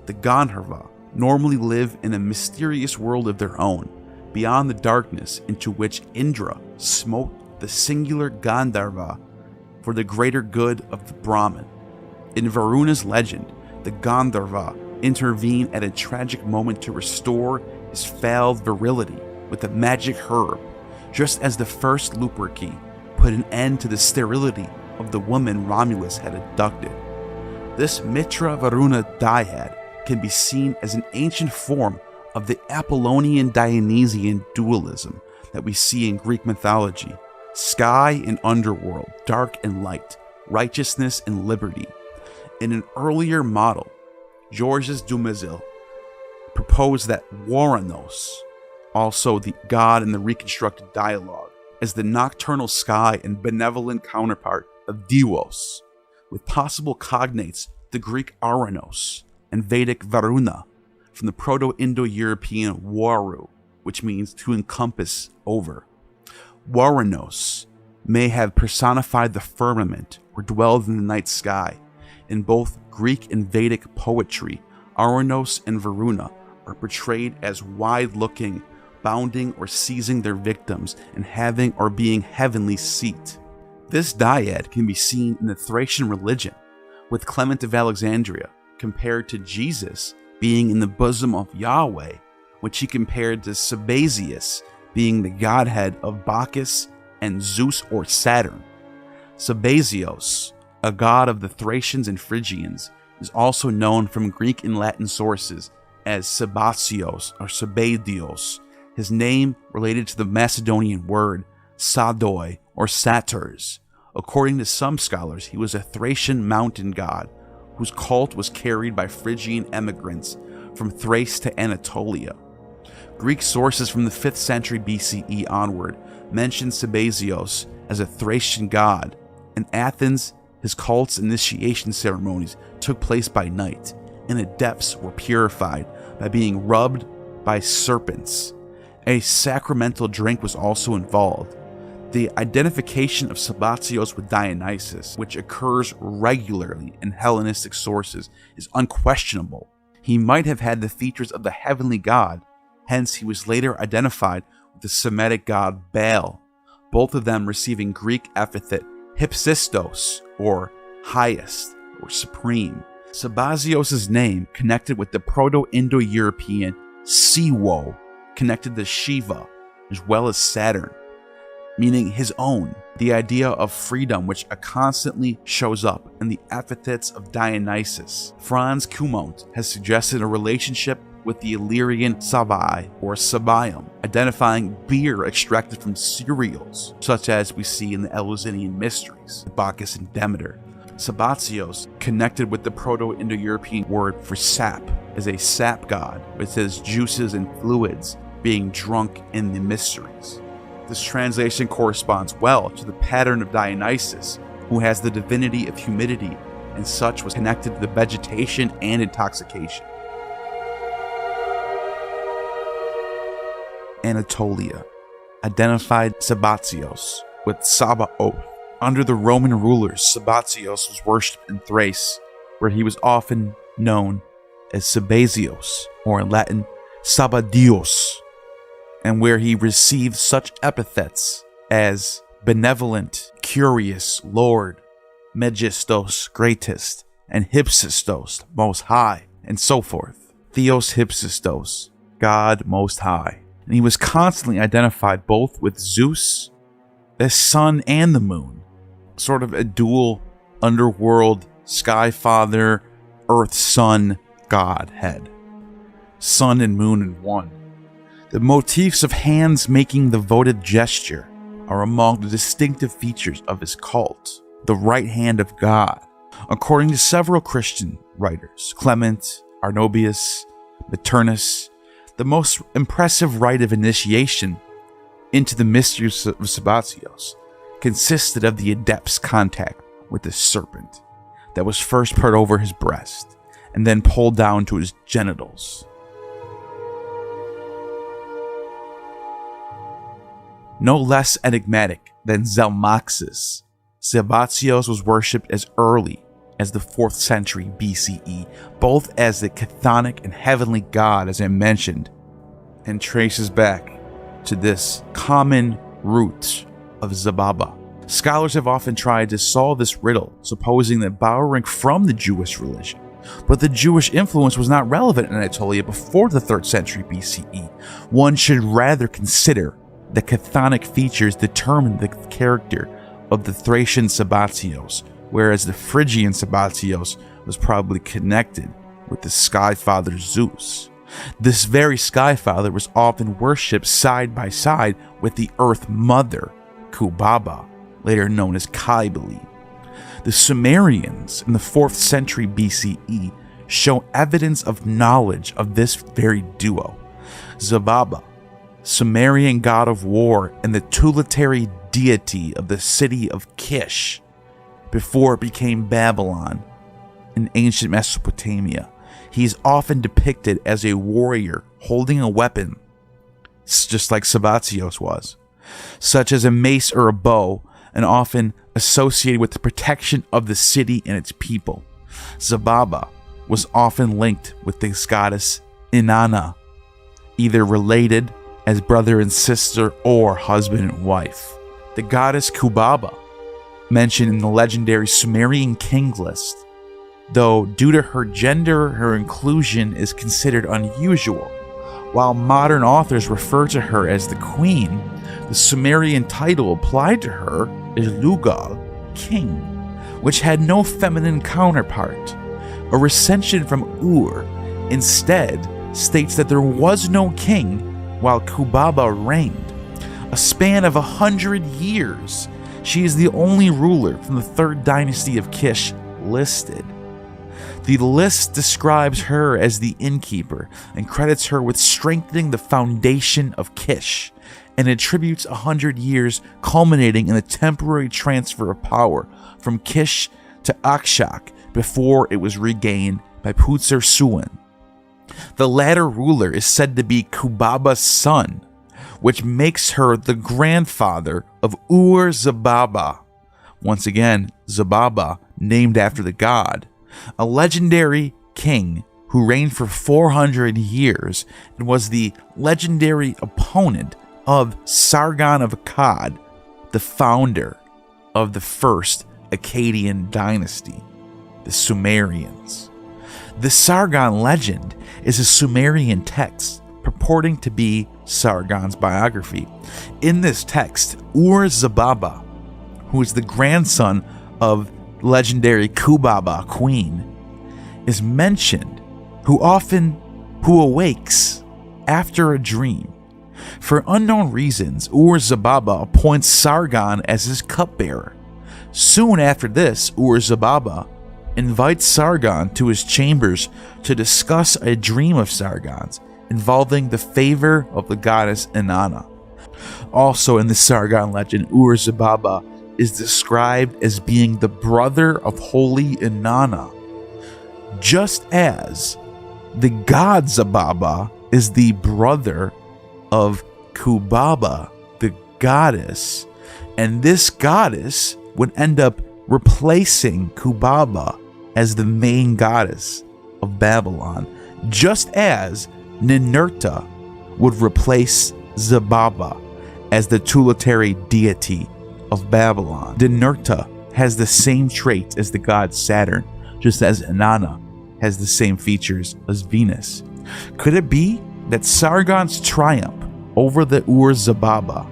The Gandharva normally live in a mysterious world of their own, beyond the darkness into which Indra smote the singular Gandharva for the greater good of the Brahman. In Varuna's legend, the Gandharva intervene at a tragic moment to restore his failed virility with a magic herb, just as the first Luperci put an end to the sterility of the woman Romulus had abducted. This Mithra Varuna dyad can be seen as an ancient form of the Apollonian Dionysian dualism that we see in Greek mythology: sky and underworld, dark and light, righteousness and liberty. In an earlier model, Georges Dumézil proposed that Waranos, also the god in the reconstructed dialogue, as the nocturnal sky and benevolent counterpart of Dios, with possible cognates the Greek Aranos and Vedic Varuna from the Proto-Indo-European Waru, which means to encompass over. Waranos may have personified the firmament or dwelled in the night sky. In both Greek and Vedic poetry, Aranos and Varuna are portrayed as wide-looking, bounding or seizing their victims, and having or being heavenly seat. This dyad can be seen in the Thracian religion, with Clement of Alexandria compared to Jesus being in the bosom of Yahweh, which he compared to Sabazius being the godhead of Bacchus and Zeus or Saturn. Sabazios, a god of the Thracians and Phrygians, is also known from Greek and Latin sources as Sabasios or Sabadios, his name related to the Macedonian word Sadoi or Satyrs. According to some scholars, he was a Thracian mountain god whose cult was carried by Phrygian emigrants from Thrace to Anatolia. Greek sources from the 5th century BCE onward mention Sabazios as a Thracian god. In Athens, his cult's initiation ceremonies took place by night, and the depths were purified by being rubbed by serpents. A sacramental drink was also involved. The identification of Sabazios with Dionysus, which occurs regularly in Hellenistic sources, is unquestionable. He might have had the features of the heavenly god, hence he was later identified with the Semitic god Baal, both of them receiving Greek epithet hypsistos, or highest, or supreme. Sabazios' name connected with the Proto-Indo-European Siwo, connected to Shiva, as well as Saturn, meaning his own, the idea of freedom which constantly shows up in the epithets of Dionysus. Franz Cumont has suggested a relationship with the Illyrian Sabai or Sabaeum, identifying beer extracted from cereals, such as we see in the Eleusinian Mysteries, Bacchus and Demeter. Sabazios connected with the Proto-Indo-European word for sap as a sap god, which says juices and fluids being drunk in the mysteries. This translation corresponds well to the pattern of Dionysus, who has the divinity of humidity and such was connected to the vegetation and intoxication. Anatolia identified Sabazios with Sabaoth. Under the Roman rulers, Sabazios was worshipped in Thrace, where he was often known as Sabazios, or in Latin, Sabadios, and where he received such epithets as benevolent, curious, Lord, Megistos, greatest, and Hypsistos, most high, and so forth. Theos Hypsistos, God most high. And he was constantly identified both with Zeus, the sun and the moon, sort of a dual underworld sky father, earth sun godhead. Sun and moon in one. The motifs of hands making the votive gesture are among the distinctive features of his cult, the right hand of God. According to several Christian writers, Clement, Arnobius, Maternus, the most impressive rite of initiation into the mysteries of Sabazios consisted of the adept's contact with the serpent that was first put over his breast and then pulled down to his genitals. No less enigmatic than Zalmoxis, Sabazios was worshipped as early as the 4th century BCE, both as the chthonic and heavenly god, as I mentioned, and traces back to this common root of Zababa. Scholars have often tried to solve this riddle, supposing that borrowing from the Jewish religion, but the Jewish influence was not relevant in Anatolia before the 3rd century BCE. One should rather consider the chthonic features determine the character of the Thracian Sabazios, whereas the Phrygian Sabazios was probably connected with the sky father Zeus. This very sky father was often worshipped side by side with the earth mother, Kubaba, later known as Cybele. The Sumerians in the 4th century BCE show evidence of knowledge of this very duo. Zababa, Sumerian god of war and the tutelary deity of the city of Kish, before it became Babylon in ancient Mesopotamia. He is often depicted as a warrior holding a weapon, just like Sabazios was, such as a mace or a bow, and often associated with the protection of the city and its people. Zababa was often linked with this goddess Inanna, either related as brother and sister or husband and wife. The goddess Kubaba, mentioned in the legendary Sumerian king list, though due to her gender, her inclusion is considered unusual. While modern authors refer to her as the queen, the Sumerian title applied to her is Lugal, king, which had no feminine counterpart. A recension from Ur instead states that there was no king while Kubaba reigned. A span of 100 years, she is the only ruler from the 3rd dynasty of Kish listed. The list describes her as the innkeeper and credits her with strengthening the foundation of Kish, and attributes 100 years culminating in the temporary transfer of power from Kish to Akshak before it was regained by Putzer Suan. The latter ruler is said to be Kubaba's son, which makes her the grandfather of Ur-Zababa. Once again, Zababa, named after the god, a legendary king who reigned for 400 years and was the legendary opponent of Sargon of Akkad, the founder of the first Akkadian dynasty, the Sumerians. The Sargon legend is a Sumerian text purporting to be Sargon's biography. In this text, Ur-Zababa, who is the grandson of legendary Kubaba queen, is mentioned, who awakes after a dream. For unknown reasons, Ur-Zababa appoints Sargon as his cupbearer. Soon after this, Ur-Zababa invites Sargon to his chambers to discuss a dream of Sargon's involving the favor of the goddess Inanna. Also in the Sargon legend, Ur-Zababa is described as being the brother of holy Inanna, just as the god Zababa is the brother of Kubaba, the goddess, and this goddess would end up replacing Kubaba as the main goddess of Babylon, just as Ninurta would replace Zababa as the tutelary deity of Babylon. Ninurta has the same traits as the god Saturn, just as Inanna has the same features as Venus. Could it be that Sargon's triumph over the Ur-Zababa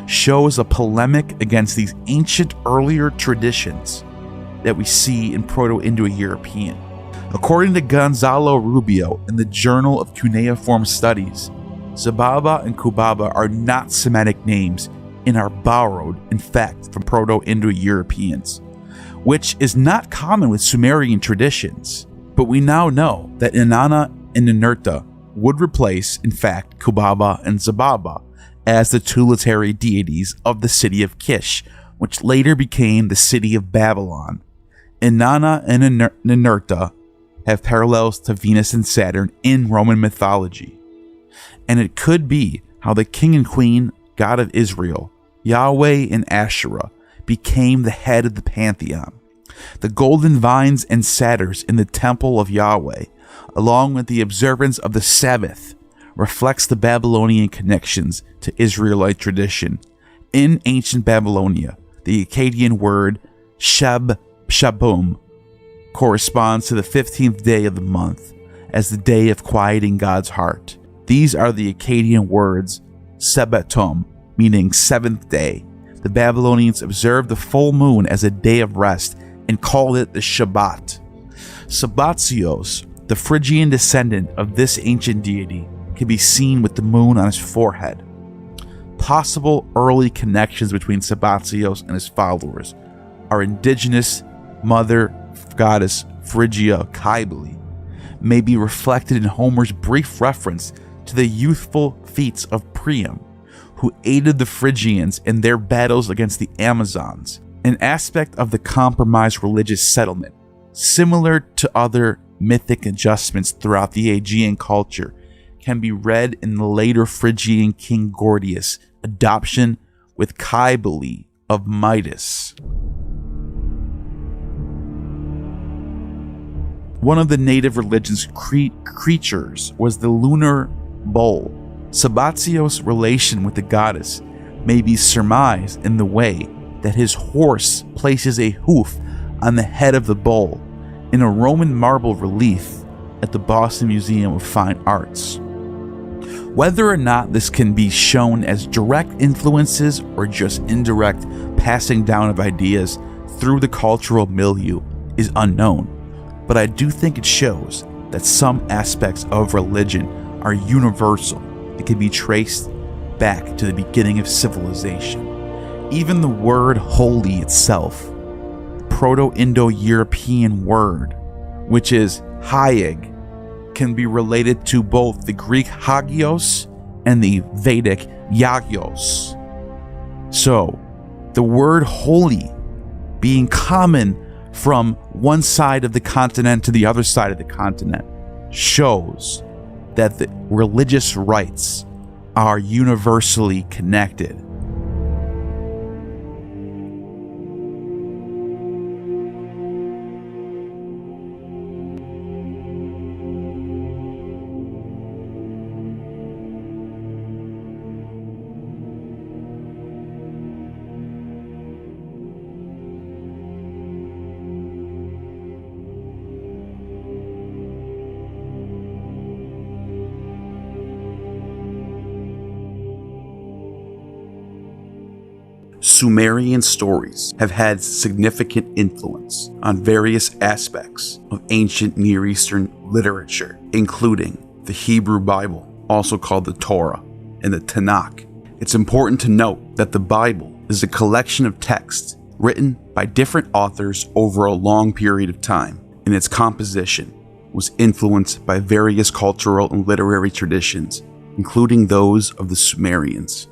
shows a polemic against these ancient earlier traditions that we see in Proto-Indo-European? According to Gonzalo Rubio in the Journal of Cuneiform Studies, Zababa and Kubaba are not Semitic names and are borrowed, in fact, from Proto-Indo-Europeans, which is not common with Sumerian traditions. But we now know that Inanna and Ninurta would replace, in fact, Kubaba and Zababa as the tutelary deities of the city of Kish, which later became the city of Babylon. Inanna and Ninurta have parallels to Venus and Saturn in Roman mythology. And it could be how the king and queen, god of Israel, Yahweh and Asherah, became the head of the pantheon. The golden vines and satyrs in the temple of Yahweh, along with the observance of the Sabbath, reflects the Babylonian connections to Israelite tradition. In ancient Babylonia, the Akkadian word Shabum corresponds to the 15th day of the month as the day of quieting God's heart. These are the Akkadian words Sebbatum, meaning seventh day. The Babylonians observed the full moon as a day of rest and called it the Shabbat. Sabbatios, the Phrygian descendant of this ancient deity, can be seen with the moon on his forehead. Possible early connections between Sabbatios and his followers are indigenous mother goddess Phrygia Cybele, may be reflected in Homer's brief reference to the youthful feats of Priam, who aided the Phrygians in their battles against the Amazons, an aspect of the compromised religious settlement, similar to other mythic adjustments throughout the Aegean culture, can be read in the later Phrygian king Gordius' adoption with Cybele of Midas. One of the native religion's creatures was the lunar bull. Sabbatios' relation with the goddess may be surmised in the way that his horse places a hoof on the head of the bull in a Roman marble relief at the Boston Museum of Fine Arts. Whether or not this can be shown as direct influences or just indirect passing down of ideas through the cultural milieu is unknown, but I do think it shows that some aspects of religion are universal and can be traced back to the beginning of civilization. Even the word holy itself, Proto-Indo-European word, which is Hayeg, can be related to both the Greek hagios and the Vedic yagios. So, the word holy being common from one side of the continent to the other side of the continent shows that the religious rites are universally connected. Sumerian stories have had significant influence on various aspects of ancient Near Eastern literature, including the Hebrew Bible, also called the Torah, and the Tanakh. It's important to note that the Bible is a collection of texts written by different authors over a long period of time, and its composition was influenced by various cultural and literary traditions, including those of the Sumerians.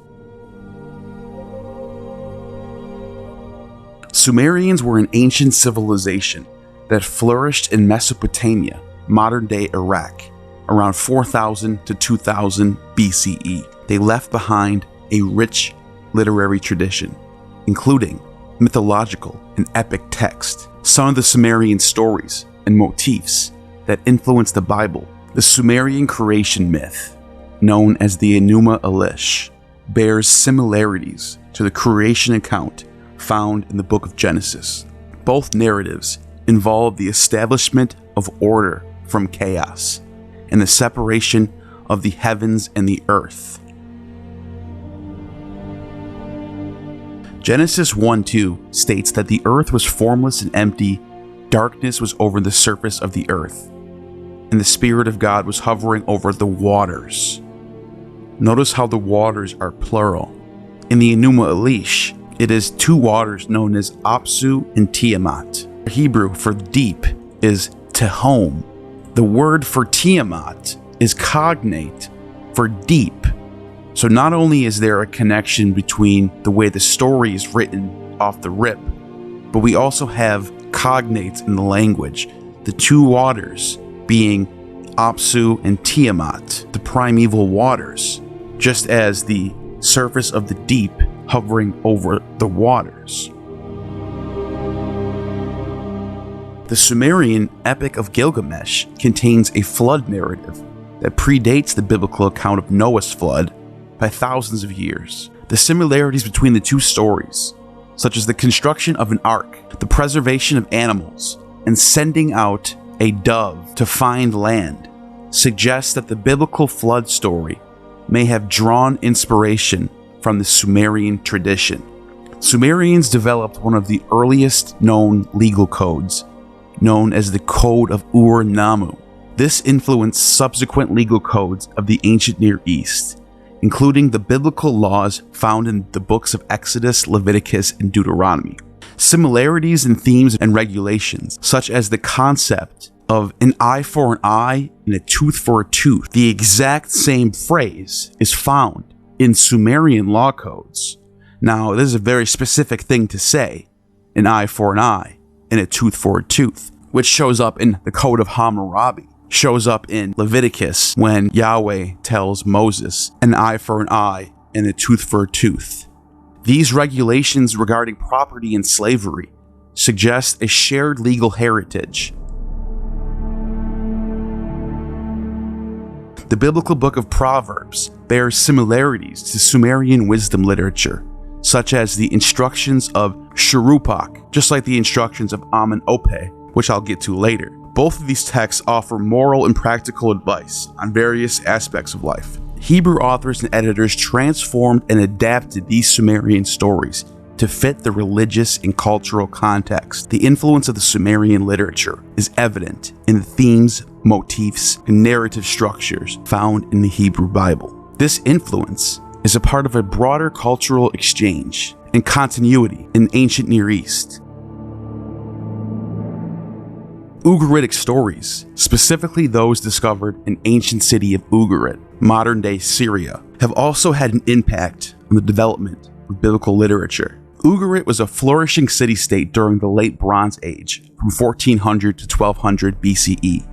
Sumerians were an ancient civilization that flourished in Mesopotamia, modern-day Iraq, around 4000 to 2000 BCE. They left behind a rich literary tradition, including mythological and epic texts. Some of the Sumerian stories and motifs that influenced the Bible, the Sumerian creation myth, known as the Enuma Elish, bears similarities to the creation account found in the book of Genesis. Both narratives involve the establishment of order from chaos and the separation of the heavens and the earth. Genesis 1:2 states that the earth was formless and empty, darkness was over the surface of the earth, and the Spirit of God was hovering over the waters. Notice how the waters are plural. In the Enuma Elish, it is two waters known as Apsu and Tiamat. Hebrew for deep is Tehom. The word for Tiamat is cognate for deep. So not only is there a connection between the way the story is written off the rip, but we also have cognates in the language, the two waters being Apsu and Tiamat, the primeval waters, just as the surface of the deep hovering over the waters. The Sumerian Epic of Gilgamesh contains a flood narrative that predates the biblical account of Noah's flood by thousands of years. The similarities between the two stories, such as the construction of an ark, the preservation of animals, and sending out a dove to find land, suggest that the biblical flood story may have drawn inspiration from the Sumerian tradition. Sumerians developed one of the earliest known legal codes, known as the Code of Ur-Nammu. This influenced subsequent legal codes of the ancient Near East, including the biblical laws found in the books of Exodus, Leviticus, and Deuteronomy. Similarities in themes and regulations, such as the concept of an eye for an eye and a tooth for a tooth, the exact same phrase is found in Sumerian law codes. Now, this is a very specific thing to say, an eye for an eye and a tooth for a tooth, which shows up in the Code of Hammurabi, shows up in Leviticus when Yahweh tells Moses, an eye for an eye and a tooth for a tooth. These regulations regarding property and slavery suggest a shared legal heritage. The biblical book of Proverbs bears similarities to Sumerian wisdom literature, such as the instructions of Shuruppak, just like the instructions of Amun-Ope, which I'll get to later. Both of these texts offer moral and practical advice on various aspects of life. Hebrew authors and editors transformed and adapted these Sumerian stories to fit the religious and cultural context. The influence of the Sumerian literature is evident in the themes, motifs, and narrative structures found in the Hebrew Bible. This influence is a part of a broader cultural exchange and continuity in the ancient Near East. Ugaritic stories, specifically those discovered in ancient city of Ugarit, modern-day Syria, have also had an impact on the development of biblical literature. Ugarit was a flourishing city-state during the Late Bronze Age, from 1400 to 1200 BCE,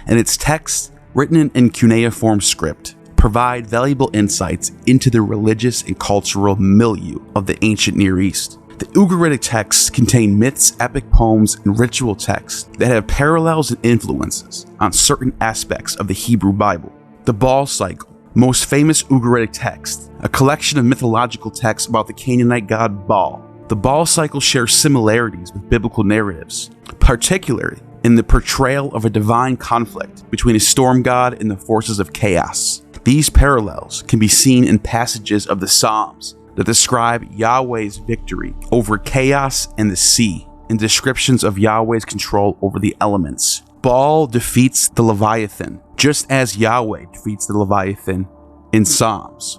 and its texts, written in cuneiform script, provide valuable insights into the religious and cultural milieu of the ancient Near East. The Ugaritic texts contain myths, epic poems, and ritual texts that have parallels and influences on certain aspects of the Hebrew Bible. The Baal cycle, most famous Ugaritic text, a collection of mythological texts about the Canaanite god Baal. The Baal cycle shares similarities with biblical narratives, particularly in the portrayal of a divine conflict between a storm god and the forces of chaos. These parallels can be seen in passages of the Psalms that describe Yahweh's victory over chaos and the sea, and descriptions of Yahweh's control over the elements. Baal defeats the Leviathan, just as Yahweh defeats the Leviathan in Psalms.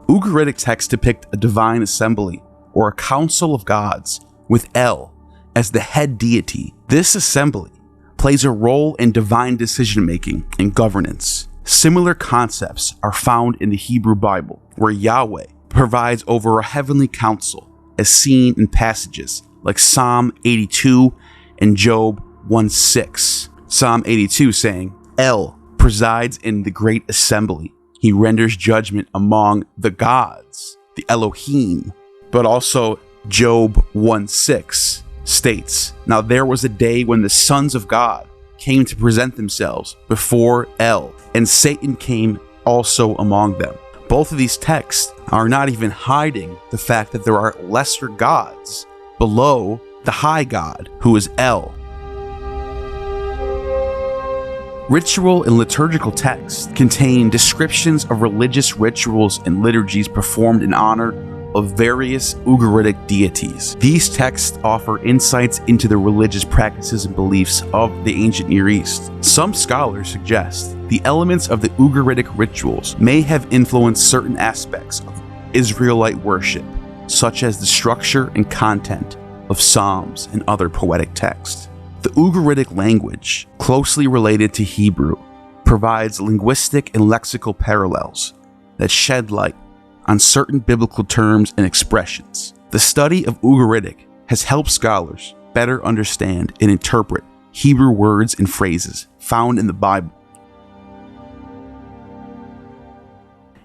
Ugaritic texts depict a divine assembly, or a council of gods, with El as the head deity. This assembly plays a role in divine decision-making and governance. Similar concepts are found in the Hebrew Bible, where Yahweh provides over a heavenly council, as seen in passages like Psalm 82 and Job 1:6. Psalm 82 saying, El presides in the great assembly. He renders judgment among the gods, the Elohim. But also Job 1:6 states, Now there was a day when the sons of God came to present themselves before El, and Satan came also among them. Both of these texts are not even hiding the fact that there are lesser gods below the high god, who is El. Ritual and liturgical texts contain descriptions of religious rituals and liturgies performed in honor of various Ugaritic deities. These texts offer insights into the religious practices and beliefs of the ancient Near East. Some scholars suggest the elements of the Ugaritic rituals may have influenced certain aspects of Israelite worship, such as the structure and content of psalms and other poetic texts. The Ugaritic language, closely related to Hebrew, provides linguistic and lexical parallels that shed light on certain biblical terms and expressions. The study of Ugaritic has helped scholars better understand and interpret Hebrew words and phrases found in the Bible.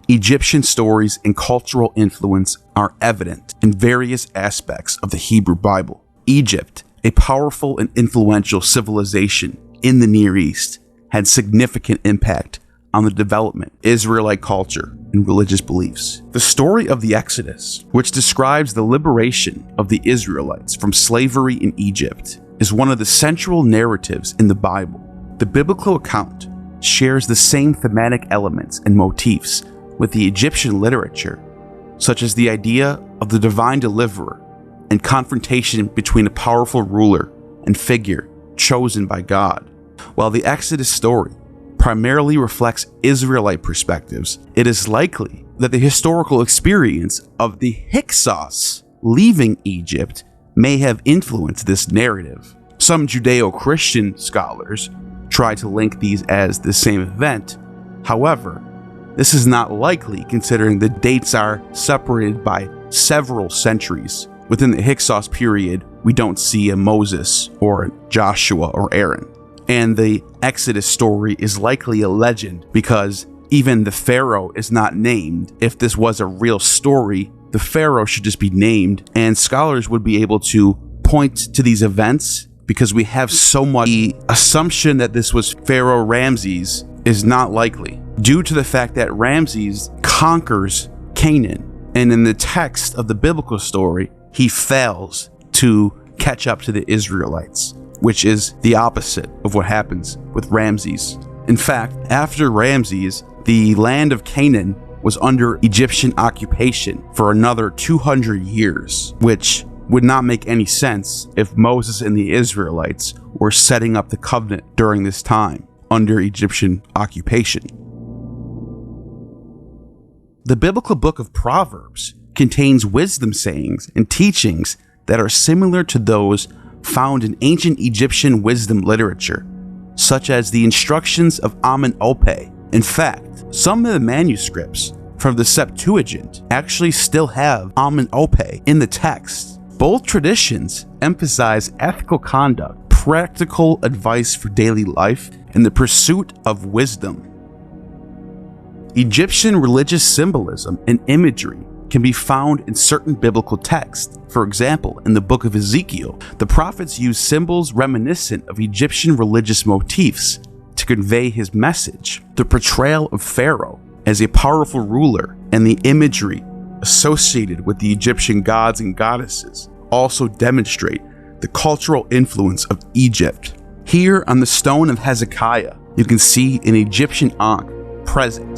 Egyptian stories and cultural influence are evident in various aspects of the Hebrew Bible. Egypt, a powerful and influential civilization in the Near East, had significant impact on the development of Israelite culture and religious beliefs. The story of the Exodus, which describes the liberation of the Israelites from slavery in Egypt, is one of the central narratives in the Bible. The biblical account shares the same thematic elements and motifs with the Egyptian literature, such as the idea of the divine deliverer and confrontation between a powerful ruler and figure chosen by God. While the Exodus story primarily reflects Israelite perspectives, it is likely that the historical experience of the Hyksos leaving Egypt may have influenced this narrative. Some Judeo-Christian scholars try to link these as the same event. However, this is not likely considering the dates are separated by several centuries. Within the Hyksos period, we don't see a Moses or a Joshua or Aaron. And the Exodus story is likely a legend because even the Pharaoh is not named. If this was a real story, the Pharaoh should just be named, and scholars would be able to point to these events because we have so much. The assumption that this was Pharaoh Ramses is not likely, due to the fact that Ramses conquers Canaan, and in the text of the biblical story, he fails to catch up to the Israelites, which is the opposite of what happens with Ramses. In fact, after Ramses, the land of Canaan was under Egyptian occupation for another 200 years, which would not make any sense if Moses and the Israelites were setting up the covenant during this time under Egyptian occupation. The biblical book of Proverbs contains wisdom sayings and teachings that are similar to those found in ancient Egyptian wisdom literature, such as the instructions of Amen-Ope. In fact, some of the manuscripts from the Septuagint actually still have Amen-Ope in the text. Both traditions emphasize ethical conduct, practical advice for daily life, in the pursuit of wisdom. Egyptian religious symbolism and imagery can be found in certain biblical texts. For example, in the book of Ezekiel, the prophets use symbols reminiscent of Egyptian religious motifs to convey his message. The portrayal of Pharaoh as a powerful ruler and the imagery associated with the Egyptian gods and goddesses also demonstrate the cultural influence of Egypt. Here on the stone of Hezekiah, you can see an Egyptian ankh present.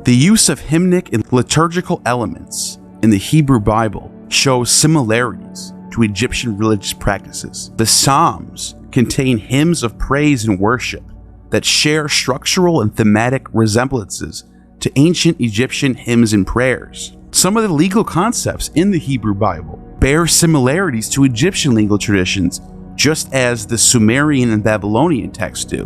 The use of hymnic and liturgical elements in the Hebrew Bible shows similarities to Egyptian religious practices. The Psalms contain hymns of praise and worship that share structural and thematic resemblances to ancient Egyptian hymns and prayers. Some of the legal concepts in the Hebrew Bible bear similarities to Egyptian legal traditions, just as the Sumerian and Babylonian texts do.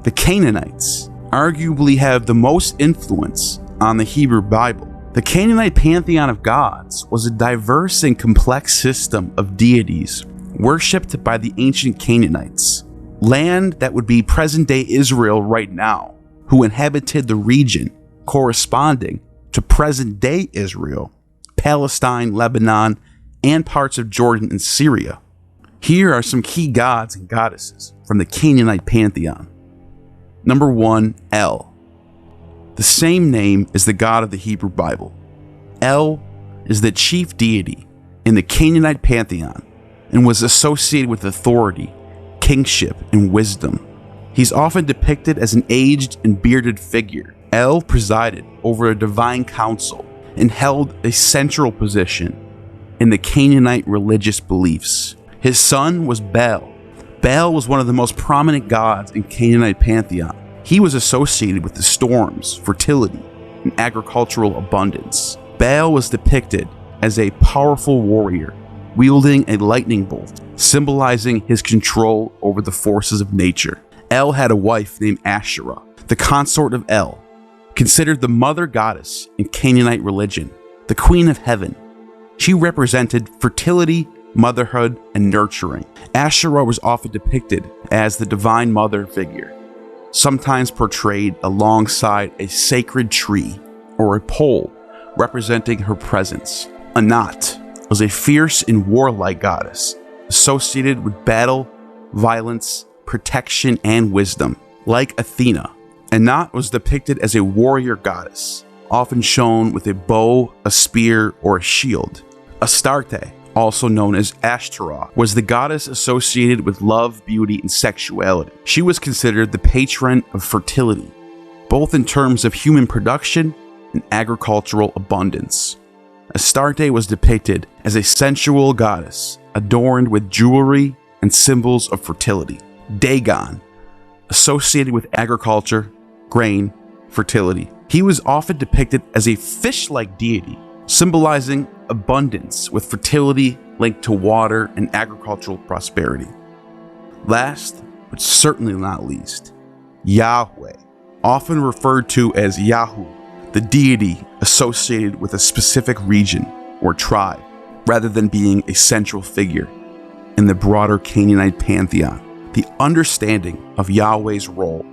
The Canaanites arguably have the most influence on the Hebrew Bible. The Canaanite pantheon of gods was a diverse and complex system of deities worshipped by the ancient Canaanites, land that would be present-day Israel right now, who inhabited the region corresponding to present-day Israel, Palestine, Lebanon, and parts of Jordan and Syria. Here are some key gods and goddesses from the Canaanite pantheon. Number 1, El. The same name as the god of the Hebrew Bible. El is the chief deity in the Canaanite pantheon and was associated with authority, kingship, and wisdom. He's often depicted as an aged and bearded figure. El presided over a divine council and held a central position in the Canaanite religious beliefs. His son was Baal. Baal was one of the most prominent gods in Canaanite pantheon. He was associated with the storms, fertility, and agricultural abundance. Baal was depicted as a powerful warrior wielding a lightning bolt, symbolizing his control over the forces of nature. El had a wife named Asherah, the consort of El, considered the mother goddess in Canaanite religion, the queen of heaven. She represented fertility, motherhood, and nurturing. Asherah was often depicted as the divine mother figure, sometimes portrayed alongside a sacred tree or a pole representing her presence. Anat was a fierce and warlike goddess associated with battle, violence, protection, and wisdom. Like Athena, Anat was depicted as a warrior goddess, often shown with a bow, a spear, or a shield. Astarte, also known as Ashtaroth, was the goddess associated with love, beauty, and sexuality. She was considered the patron of fertility, both in terms of human production and agricultural abundance. Astarte was depicted as a sensual goddess, adorned with jewelry and symbols of fertility. Dagon, associated with agriculture, grain, fertility. He was often depicted as a fish-like deity, symbolizing abundance with fertility linked to water and agricultural prosperity. Last, but certainly not least, Yahweh, often referred to as Yahu, the deity associated with a specific region or tribe, rather than being a central figure in the broader Canaanite pantheon. The understanding of Yahweh's role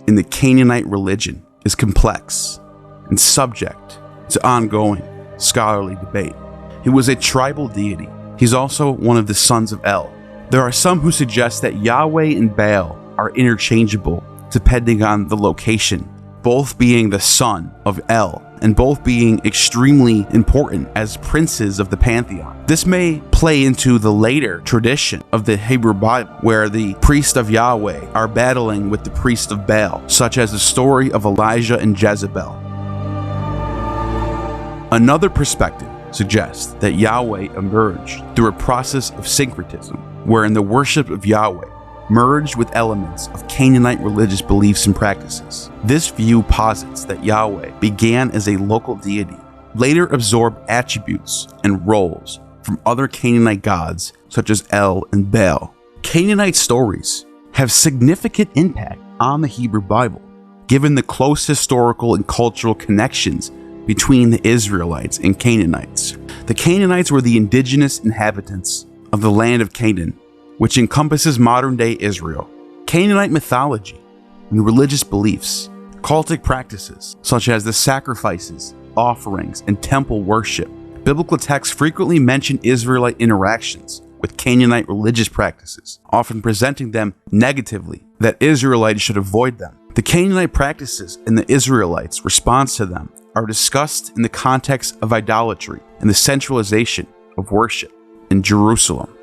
in the Canaanite religion is complex and subject to ongoing scholarly debate. He was a tribal deity. He's also one of the sons of El. There are some who suggest that Yahweh and Baal are interchangeable depending on the location, both being the son of El and both being extremely important as princes of the pantheon. This may play into the later tradition of the Hebrew Bible, where the priests of Yahweh are battling with the priests of Baal, such as the story of Elijah and Jezebel. Another perspective suggests that Yahweh emerged through a process of syncretism, wherein the worship of Yahweh merged with elements of Canaanite religious beliefs and practices. This view posits that Yahweh began as a local deity, later absorbed attributes and roles from other Canaanite gods such as El and Baal. Canaanite stories have significant impact on the Hebrew Bible, given the close historical and cultural connections between the Israelites and Canaanites. The Canaanites were the indigenous inhabitants of the land of Canaan, which encompasses modern-day Israel. Canaanite mythology and religious beliefs, cultic practices such as the sacrifices, offerings, and temple worship. Biblical texts frequently mention Israelite interactions with Canaanite religious practices, often presenting them negatively, that Israelites should avoid them. The Canaanite practices and the Israelites' response to them are discussed in the context of idolatry and the centralization of worship in Jerusalem.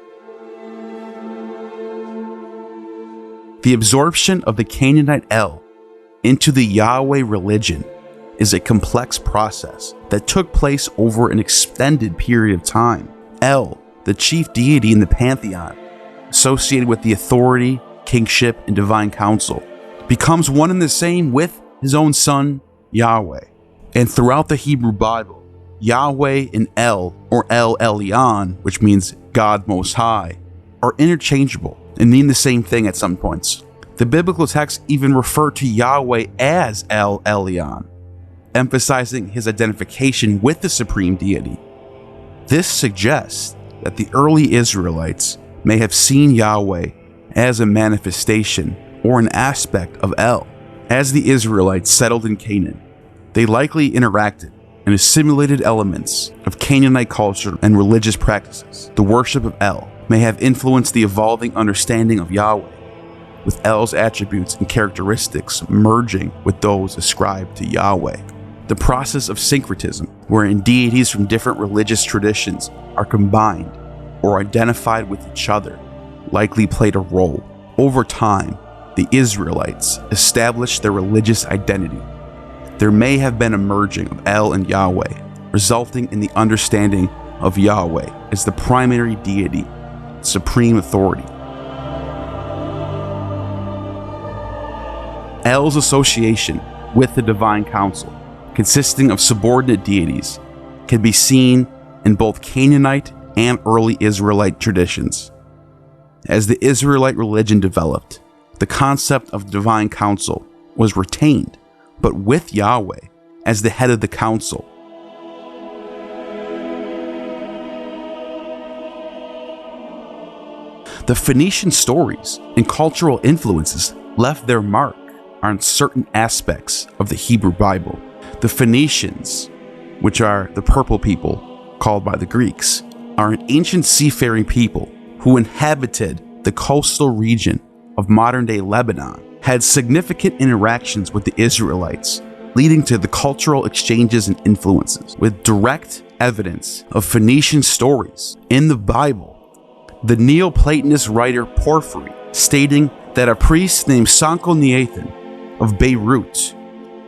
The absorption of the Canaanite El into the Yahweh religion is a complex process that took place over an extended period of time. El, the chief deity in the pantheon, associated with the authority, kingship, and divine counsel, becomes one and the same with his own son, Yahweh. And throughout the Hebrew Bible, Yahweh and El, or El Elyon, which means God Most High, are interchangeable and mean the same thing at some points. The biblical texts even refer to Yahweh as El Elyon, emphasizing his identification with the supreme deity. This suggests that the early Israelites may have seen Yahweh as a manifestation or an aspect of El. As the Israelites settled in Canaan, they likely interacted and assimilated elements of Canaanite culture and religious practices. The worship of El may have influenced the evolving understanding of Yahweh, with El's attributes and characteristics merging with those ascribed to Yahweh. The process of syncretism, wherein deities from different religious traditions are combined or identified with each other, likely played a role. Over time, the Israelites established their religious identity. There may have been a merging of El and Yahweh, resulting in the understanding of Yahweh as the primary deity, supreme authority. El's association with the divine council, consisting of subordinate deities, can be seen in both Canaanite and early Israelite traditions. As the Israelite religion developed, the concept of divine council was retained, but with Yahweh as the head of the council. The Phoenician stories and cultural influences left their mark on certain aspects of the Hebrew Bible. The Phoenicians, which are the purple people called by the Greeks, are an ancient seafaring people who inhabited the coastal region of modern-day Lebanon, had significant interactions with the Israelites, leading to the cultural exchanges and influences. With direct evidence of Phoenician stories in the Bible, the Neo-Platonist writer Porphyry, stating that a priest named Sanchoniathon of Beirut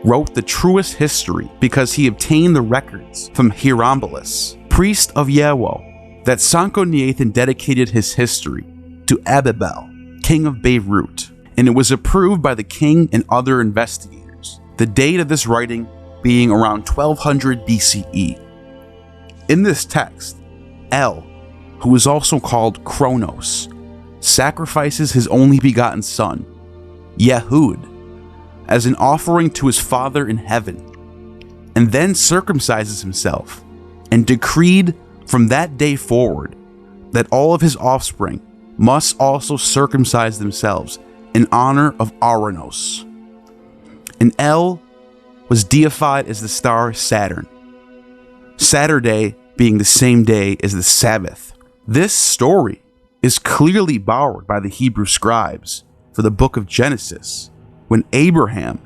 wrote the truest history because he obtained the records from Heliopolis, priest of Yahweh, that Sanchoniathon dedicated his history to Ababel, king of Beirut, and it was approved by the king and other investigators, the date of this writing being around 1200 BCE. In this text, El, who is also called Kronos, sacrifices his only begotten son, Yehud, as an offering to his Father in heaven, and then circumcises himself, and decreed from that day forward that all of his offspring must also circumcise themselves in honor of Aranos. And El was deified as the star Saturn, Saturday being the same day as the Sabbath. This story is clearly borrowed by the Hebrew scribes for the book of Genesis, when Abraham,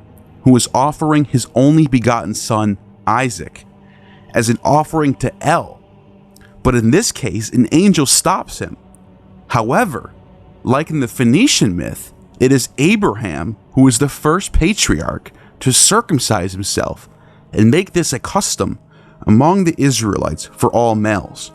who was offering his only begotten son Isaac as an offering to El, but in this case an angel stops him. However, like in the Phoenician myth, it is Abraham who is the first patriarch to circumcise himself and make this a custom among the Israelites for all males.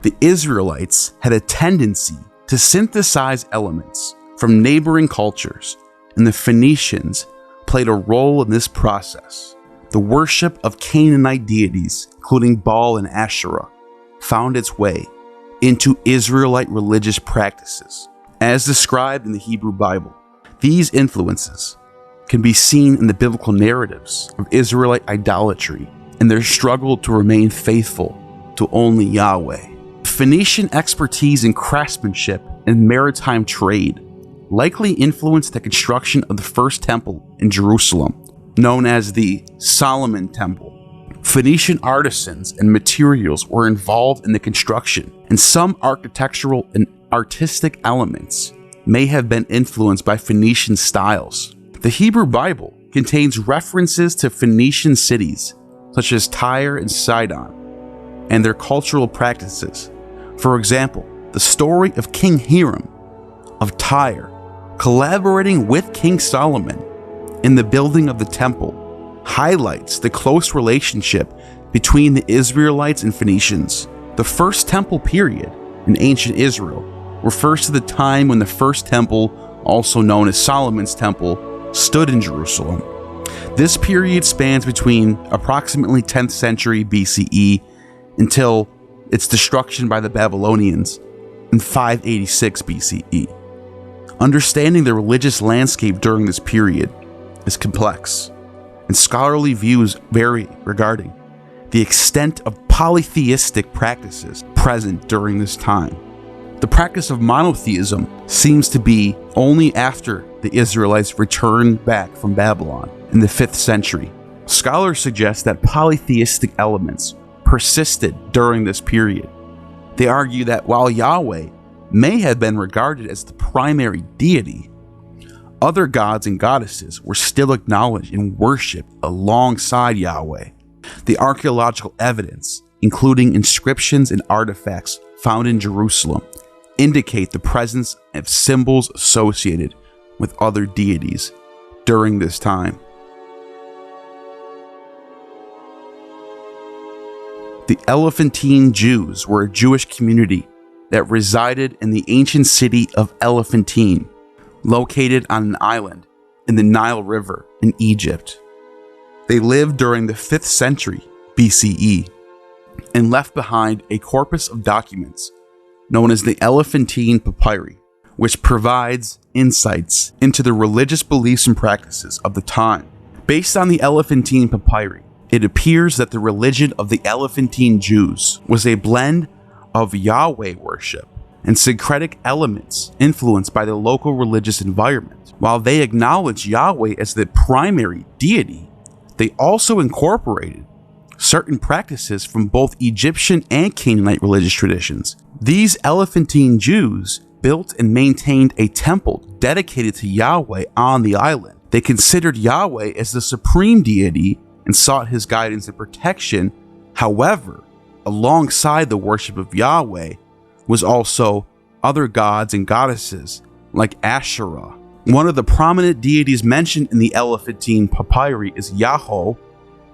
The Israelites had a tendency to synthesize elements from neighboring cultures, and the Phoenicians played a role in this process. The worship of Canaanite deities, including Baal and Asherah, found its way into Israelite religious practices. As described in the Hebrew Bible, these influences can be seen in the biblical narratives of Israelite idolatry and their struggle to remain faithful to only Yahweh. Phoenician expertise in craftsmanship and maritime trade likely influenced the construction of the first temple in Jerusalem, known as the Solomon Temple. Phoenician artisans and materials were involved in the construction, and some architectural and artistic elements may have been influenced by Phoenician styles. The Hebrew Bible contains references to Phoenician cities such as Tyre and Sidon and their cultural practices. For example, the story of King Hiram of Tyre collaborating with King Solomon in the building of the temple highlights the close relationship between the Israelites and Phoenicians. The First Temple period in ancient Israel refers to the time when the first temple, also known as Solomon's Temple, stood in Jerusalem. This period spans between approximately 10th century BCE until its destruction by the Babylonians in 586 BCE. Understanding the religious landscape during this period is complex, and scholarly views vary regarding the extent of polytheistic practices present during this time. The practice of monotheism seems to be only after the Israelites returned back from Babylon in the 5th century. Scholars suggest that polytheistic elements persisted during this period. They argue that while Yahweh may have been regarded as the primary deity, other gods and goddesses were still acknowledged and worshipped alongside Yahweh. The archaeological evidence, including inscriptions and artifacts found in Jerusalem, indicate the presence of symbols associated with other deities during this time. The Elephantine Jews were a Jewish community that resided in the ancient city of Elephantine, located on an island in the Nile River in Egypt. They lived during the 5th century BCE and left behind a corpus of documents known as the Elephantine Papyrus, which provides insights into the religious beliefs and practices of the time. Based on the Elephantine Papyrus, it appears that the religion of the Elephantine Jews was a blend of Yahweh worship and syncretic elements influenced by the local religious environment. While they acknowledged Yahweh as the primary deity, they also incorporated certain practices from both Egyptian and Canaanite religious traditions. These Elephantine Jews built and maintained a temple dedicated to Yahweh on the island. They considered Yahweh as the supreme deity and sought his guidance and protection. However, alongside the worship of Yahweh was also other gods and goddesses like Asherah. One of the prominent deities mentioned in the Elephantine Papyrus is Yahweh,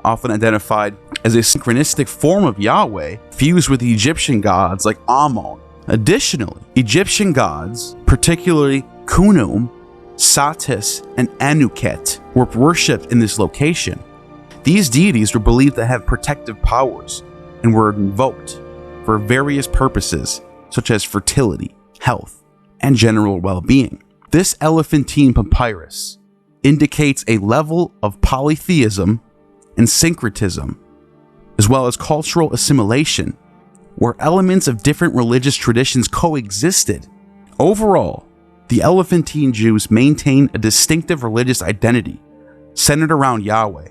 often identified as a synchronistic form of Yahweh fused with Egyptian gods like Ammon. Additionally, Egyptian gods, particularly Khnum, Satis, and Anuket, were worshipped in this location. These deities were believed to have protective powers and were invoked for various purposes such as fertility, health, and general well-being. This Elephantine Papyrus indicates a level of polytheism and syncretism, as well as cultural assimilation, where elements of different religious traditions coexisted. Overall, the Elephantine Jews maintained a distinctive religious identity centered around Yahweh,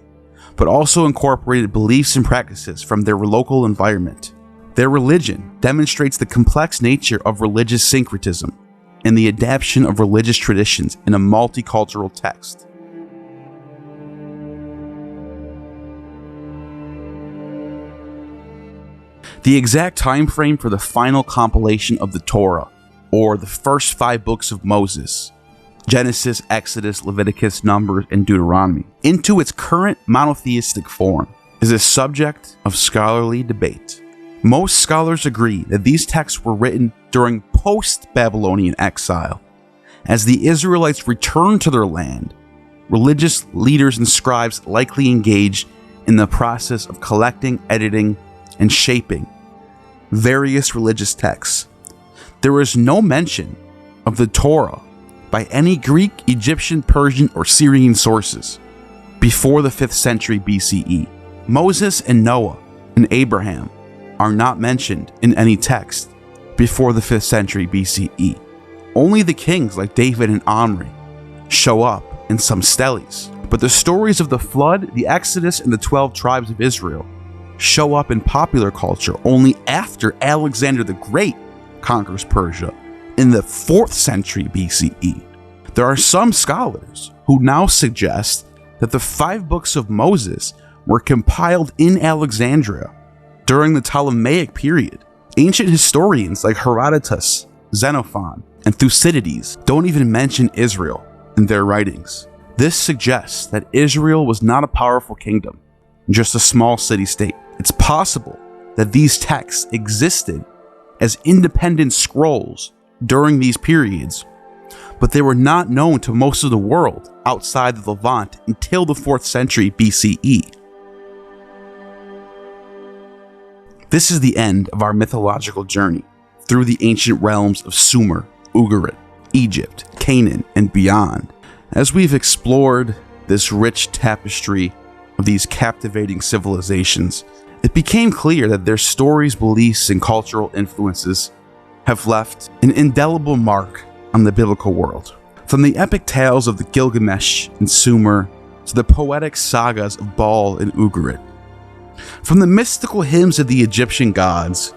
but also incorporated beliefs and practices from their local environment. Their religion demonstrates the complex nature of religious syncretism and the adaptation of religious traditions in a multicultural text. The exact time frame for the final compilation of the Torah, or the first 5 books of Moses, Genesis, Exodus, Leviticus, Numbers, and Deuteronomy, into its current monotheistic form, is a subject of scholarly debate. Most scholars agree that these texts were written during post-Babylonian exile. As the Israelites returned to their land, religious leaders and scribes likely engaged in the process of collecting, editing, and shaping various religious texts. There is no mention of the Torah by any Greek, Egyptian, Persian, or Syrian sources before the 5th century BCE. Moses and Noah and Abraham are not mentioned in any text before the 5th century BCE. Only the kings like David and Omri show up in some steles. But the stories of the flood, the Exodus, and the 12 tribes of Israel show up in popular culture only after Alexander the Great conquers Persia in the 4th century BCE. There are some scholars who now suggest that the 5 books of Moses were compiled in Alexandria during the Ptolemaic period. Ancient historians like Herodotus, Xenophon, and Thucydides don't even mention Israel in their writings. This suggests that Israel was not a powerful kingdom, just a small city-state. It's possible that these texts existed as independent scrolls during these periods, but they were not known to most of the world outside the Levant until the 4th century BCE. This is the end of our mythological journey through the ancient realms of Sumer, Ugarit, Egypt, Canaan, and beyond. As we've explored this rich tapestry of these captivating civilizations, it became clear that their stories, beliefs, and cultural influences have left an indelible mark on the biblical world. From the epic tales of the Gilgamesh and Sumer to the poetic sagas of Baal and Ugarit, from the mystical hymns of the Egyptian gods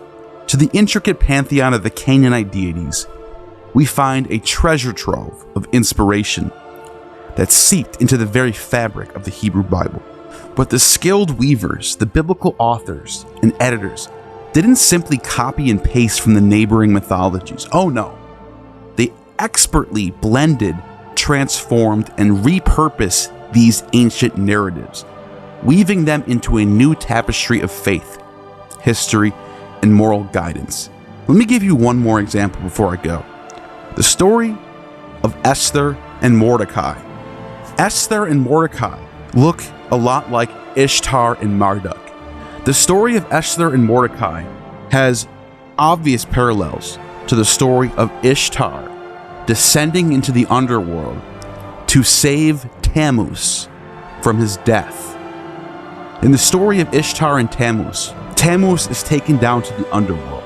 to the intricate pantheon of the Canaanite deities, we find a treasure trove of inspiration that seeped into the very fabric of the Hebrew Bible. But the skilled weavers, the biblical authors, and editors didn't simply copy and paste from the neighboring mythologies. Oh no. They expertly blended, transformed, and repurposed these ancient narratives, weaving them into a new tapestry of faith, history, and moral guidance. Let me give you one more example before I go. The story of Esther and Mordecai. Esther and Mordecai look a lot like Ishtar and Marduk. The story of Esther and Mordecai has obvious parallels to the story of Ishtar descending into the underworld to save Tammuz from his death. In the story of Ishtar and Tammuz, Tammuz is taken down to the underworld,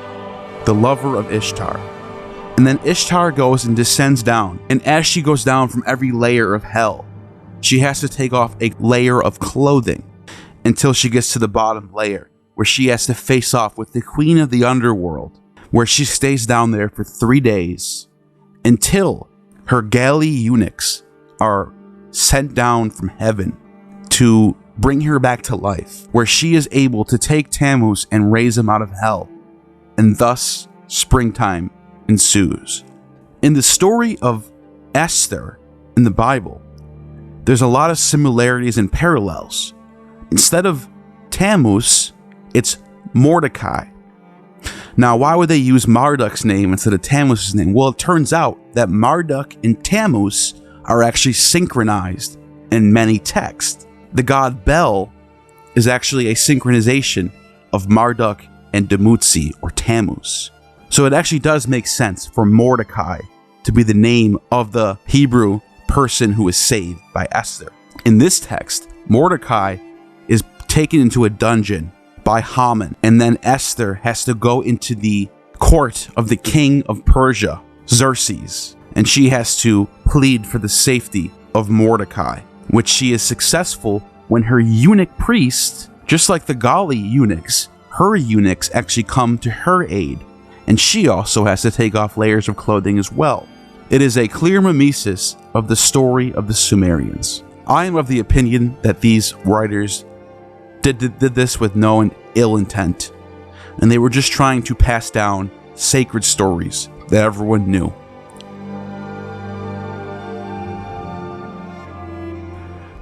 the lover of Ishtar. And then Ishtar goes and descends down, and as she goes down from every layer of hell, she has to take off a layer of clothing until she gets to the bottom layer, where she has to face off with the queen of the underworld, where she stays down there for 3 days until her galley eunuchs are sent down from heaven to bring her back to life, where she is able to take Tammuz and raise him out of hell, and thus springtime ensues. In the story of Esther in the Bible, there's a lot of similarities and parallels. Instead of Tammuz, it's Mordecai. Now, why would they use Marduk's name instead of Tammuz's name? Well, it turns out that Marduk and Tammuz are actually synchronized in many texts. The god Bel is actually a synchronization of Marduk and Dumuzi, or Tammuz. So it actually does make sense for Mordecai to be the name of the Hebrew person who is saved by Esther. In this text, Mordecai is taken into a dungeon by Haman, and then Esther has to go into the court of the king of Persia, Xerxes, and she has to plead for the safety of Mordecai, which she is successful when her eunuch priest, just like the Gali eunuchs, her eunuchs actually come to her aid, and she also has to take off layers of clothing as well. It is a clear mimesis of the story of the Sumerians. I am of the opinion that these writers did this with no ill intent, and they were just trying to pass down sacred stories that everyone knew.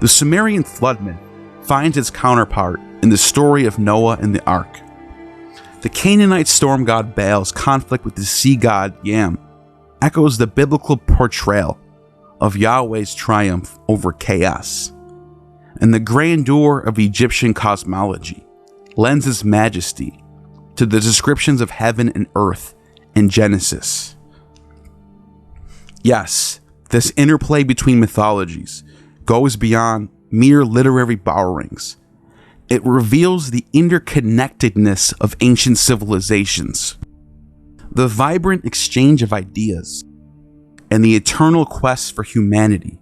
The Sumerian flood myth finds its counterpart in the story of Noah and the Ark. The Canaanite storm god Baal's conflict with the sea god Yam echoes the biblical portrayal of Yahweh's triumph over chaos, and the grandeur of Egyptian cosmology lends its majesty to the descriptions of heaven and earth in Genesis. Yes, this interplay between mythologies goes beyond mere literary borrowings. It reveals the interconnectedness of ancient civilizations, the vibrant exchange of ideas, and the eternal quest for humanity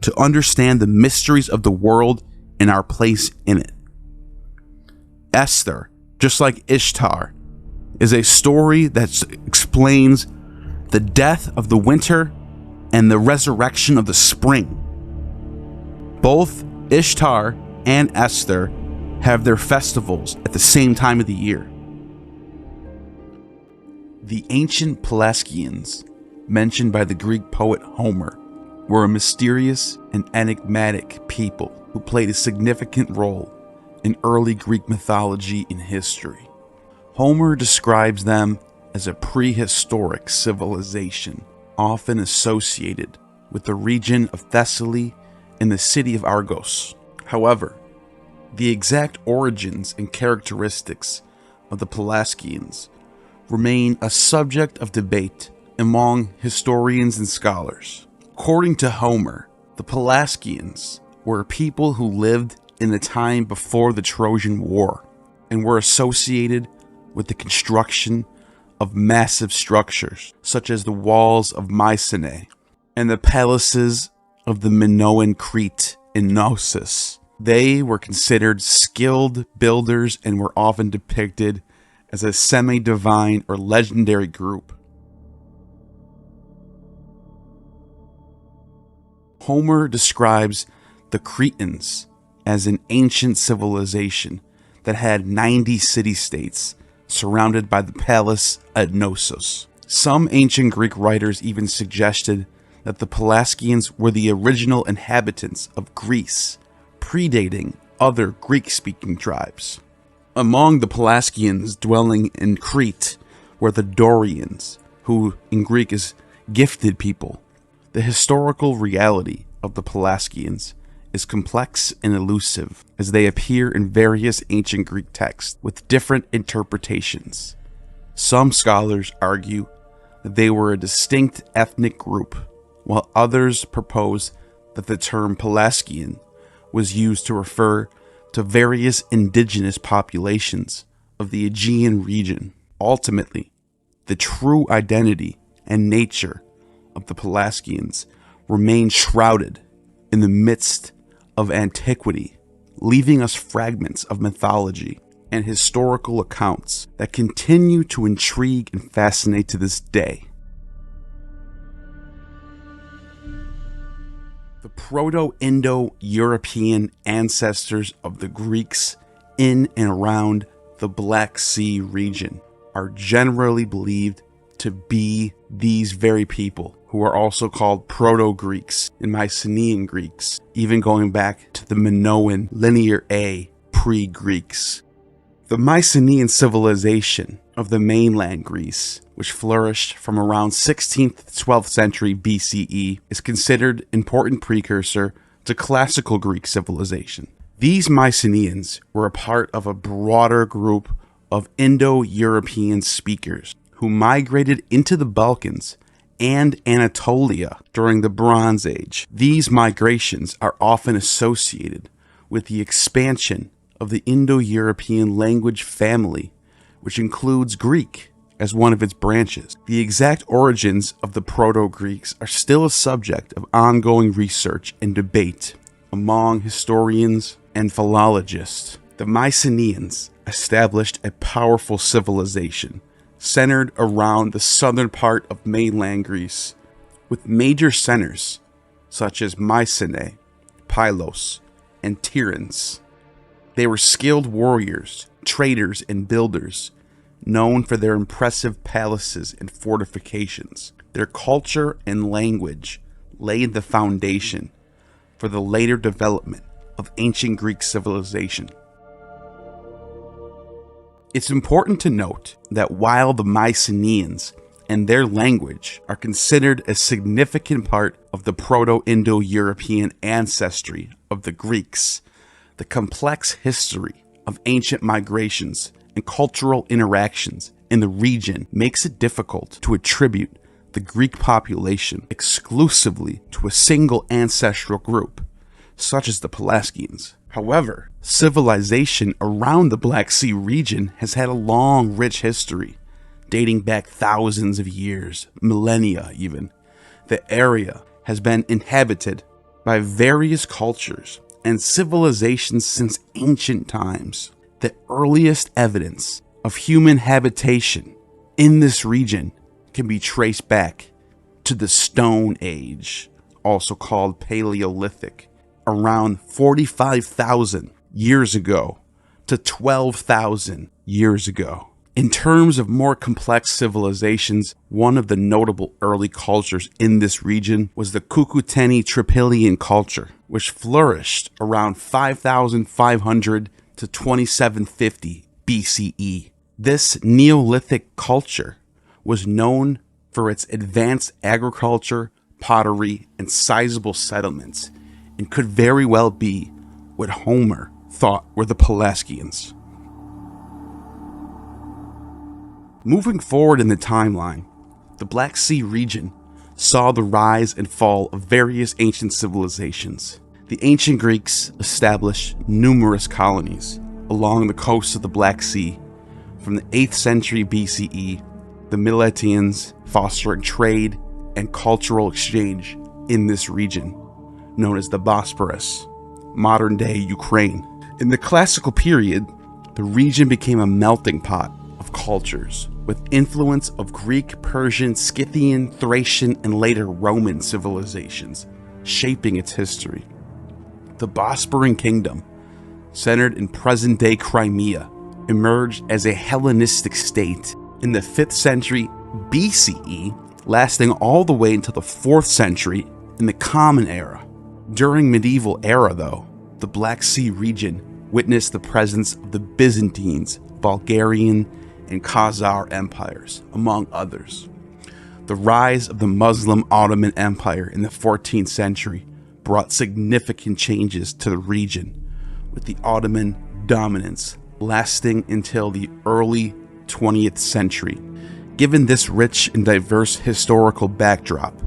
to understand the mysteries of the world and our place in it. Esther, just like Ishtar, is a story that explains the death of the winter and the resurrection of the spring. Both Ishtar and Esther have their festivals at the same time of the year. The ancient Pelasgians, mentioned by the Greek poet Homer, were a mysterious and enigmatic people who played a significant role in early Greek mythology and history. Homer describes them as a prehistoric civilization, often associated with the region of Thessaly and the city of Argos. However, the exact origins and characteristics of the Pelasgians remain a subject of debate among historians and scholars. According to Homer, the Pelasgians were a people who lived in the time before the Trojan War and were associated with the construction of massive structures such as the walls of Mycenae and the palaces of the Minoan Crete in Knossos. They were considered skilled builders and were often depicted as a semi-divine or legendary group. Homer describes the Cretans as an ancient civilization that had 90 city-states surrounded by the palace at Knossos. Some ancient Greek writers even suggested that the Pelasgians were the original inhabitants of Greece, predating other Greek-speaking tribes. Among the Pelasgians dwelling in Crete were the Dorians, who in Greek is gifted people. The historical reality of the Pelasgians is complex and elusive, as they appear in various ancient Greek texts with different interpretations. Some scholars argue that they were a distinct ethnic group, while others propose that the term Pelasgian was used to refer to various indigenous populations of the Aegean region. Ultimately, the true identity and nature of the Pelasgians remain shrouded in the midst of antiquity, leaving us fragments of mythology and historical accounts that continue to intrigue and fascinate to this day. The Proto-Indo-European ancestors of the Greeks in and around the Black Sea region are generally believed to be these very people, who are also called Proto-Greeks and Mycenaean Greeks, even going back to the Minoan Linear A pre-Greeks. The Mycenaean civilization of the mainland Greece, which flourished from around 16th to 12th century BCE, is considered an important precursor to classical Greek civilization. These Mycenaeans were a part of a broader group of Indo-European speakers who migrated into the Balkans and Anatolia during the Bronze Age. These migrations are often associated with the expansion of the Indo-European language family, which includes Greek as one of its branches. The exact origins of the Proto-Greeks are still a subject of ongoing research and debate among historians and philologists. The Mycenaeans established a powerful civilization centered around the southern part of mainland Greece, with major centers such as Mycenae, Pylos, and Tiryns. They were skilled warriors, traders, and builders, known for their impressive palaces and fortifications. Their culture and language laid the foundation for the later development of ancient Greek civilization. It's important to note that while the Mycenaeans and their language are considered a significant part of the Proto-Indo-European ancestry of the Greeks, the complex history of ancient migrations and cultural interactions in the region makes it difficult to attribute the Greek population exclusively to a single ancestral group, such as the Pelasgians. However, civilization around the Black Sea region has had a long, rich history, dating back thousands of years, millennia even. The area has been inhabited by various cultures and civilizations since ancient times. The earliest evidence of human habitation in this region can be traced back to the Stone Age, also called Paleolithic, around 45,000 years ago to 12,000 years ago. In terms of more complex civilizations, one of the notable early cultures in this region was the Cucuteni-Tripolian culture, which flourished around 5,500 to 2750 BCE. This Neolithic culture was known for its advanced agriculture, pottery, and sizable settlements, and could very well be what Homer thought were the Pelasgians. Moving forward in the timeline, the Black Sea region saw the rise and fall of various ancient civilizations. The ancient Greeks established numerous colonies along the coast of the Black Sea. From the 8th century BCE, the Miletians fostered trade and cultural exchange in this region, known as the Bosporus, modern-day Ukraine. In the classical period, the region became a melting pot of cultures, with influence of Greek, Persian, Scythian, Thracian, and later Roman civilizations shaping its history. The Bosporan Kingdom, centered in present-day Crimea, emerged as a Hellenistic state in the 5th century BCE, lasting all the way until the 4th century in the Common Era. During medieval era, though, the Black Sea region witnessed the presence of the Byzantines, Bulgarian, and Khazar empires, among others. The rise of the Muslim Ottoman Empire in the 14th century brought significant changes to the region, with the Ottoman dominance lasting until the early 20th century. Given this rich and diverse historical backdrop,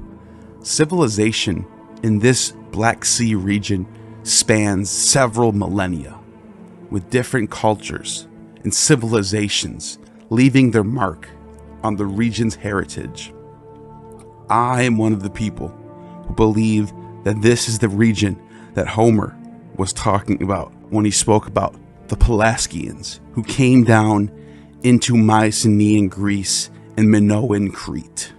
civilization in this Black Sea region spans several millennia, with different cultures and civilizations leaving their mark on the region's heritage. I am one of the people who believe that this is the region that Homer was talking about when he spoke about the Pelasgians, who came down into Mycenaean Greece and Minoan Crete.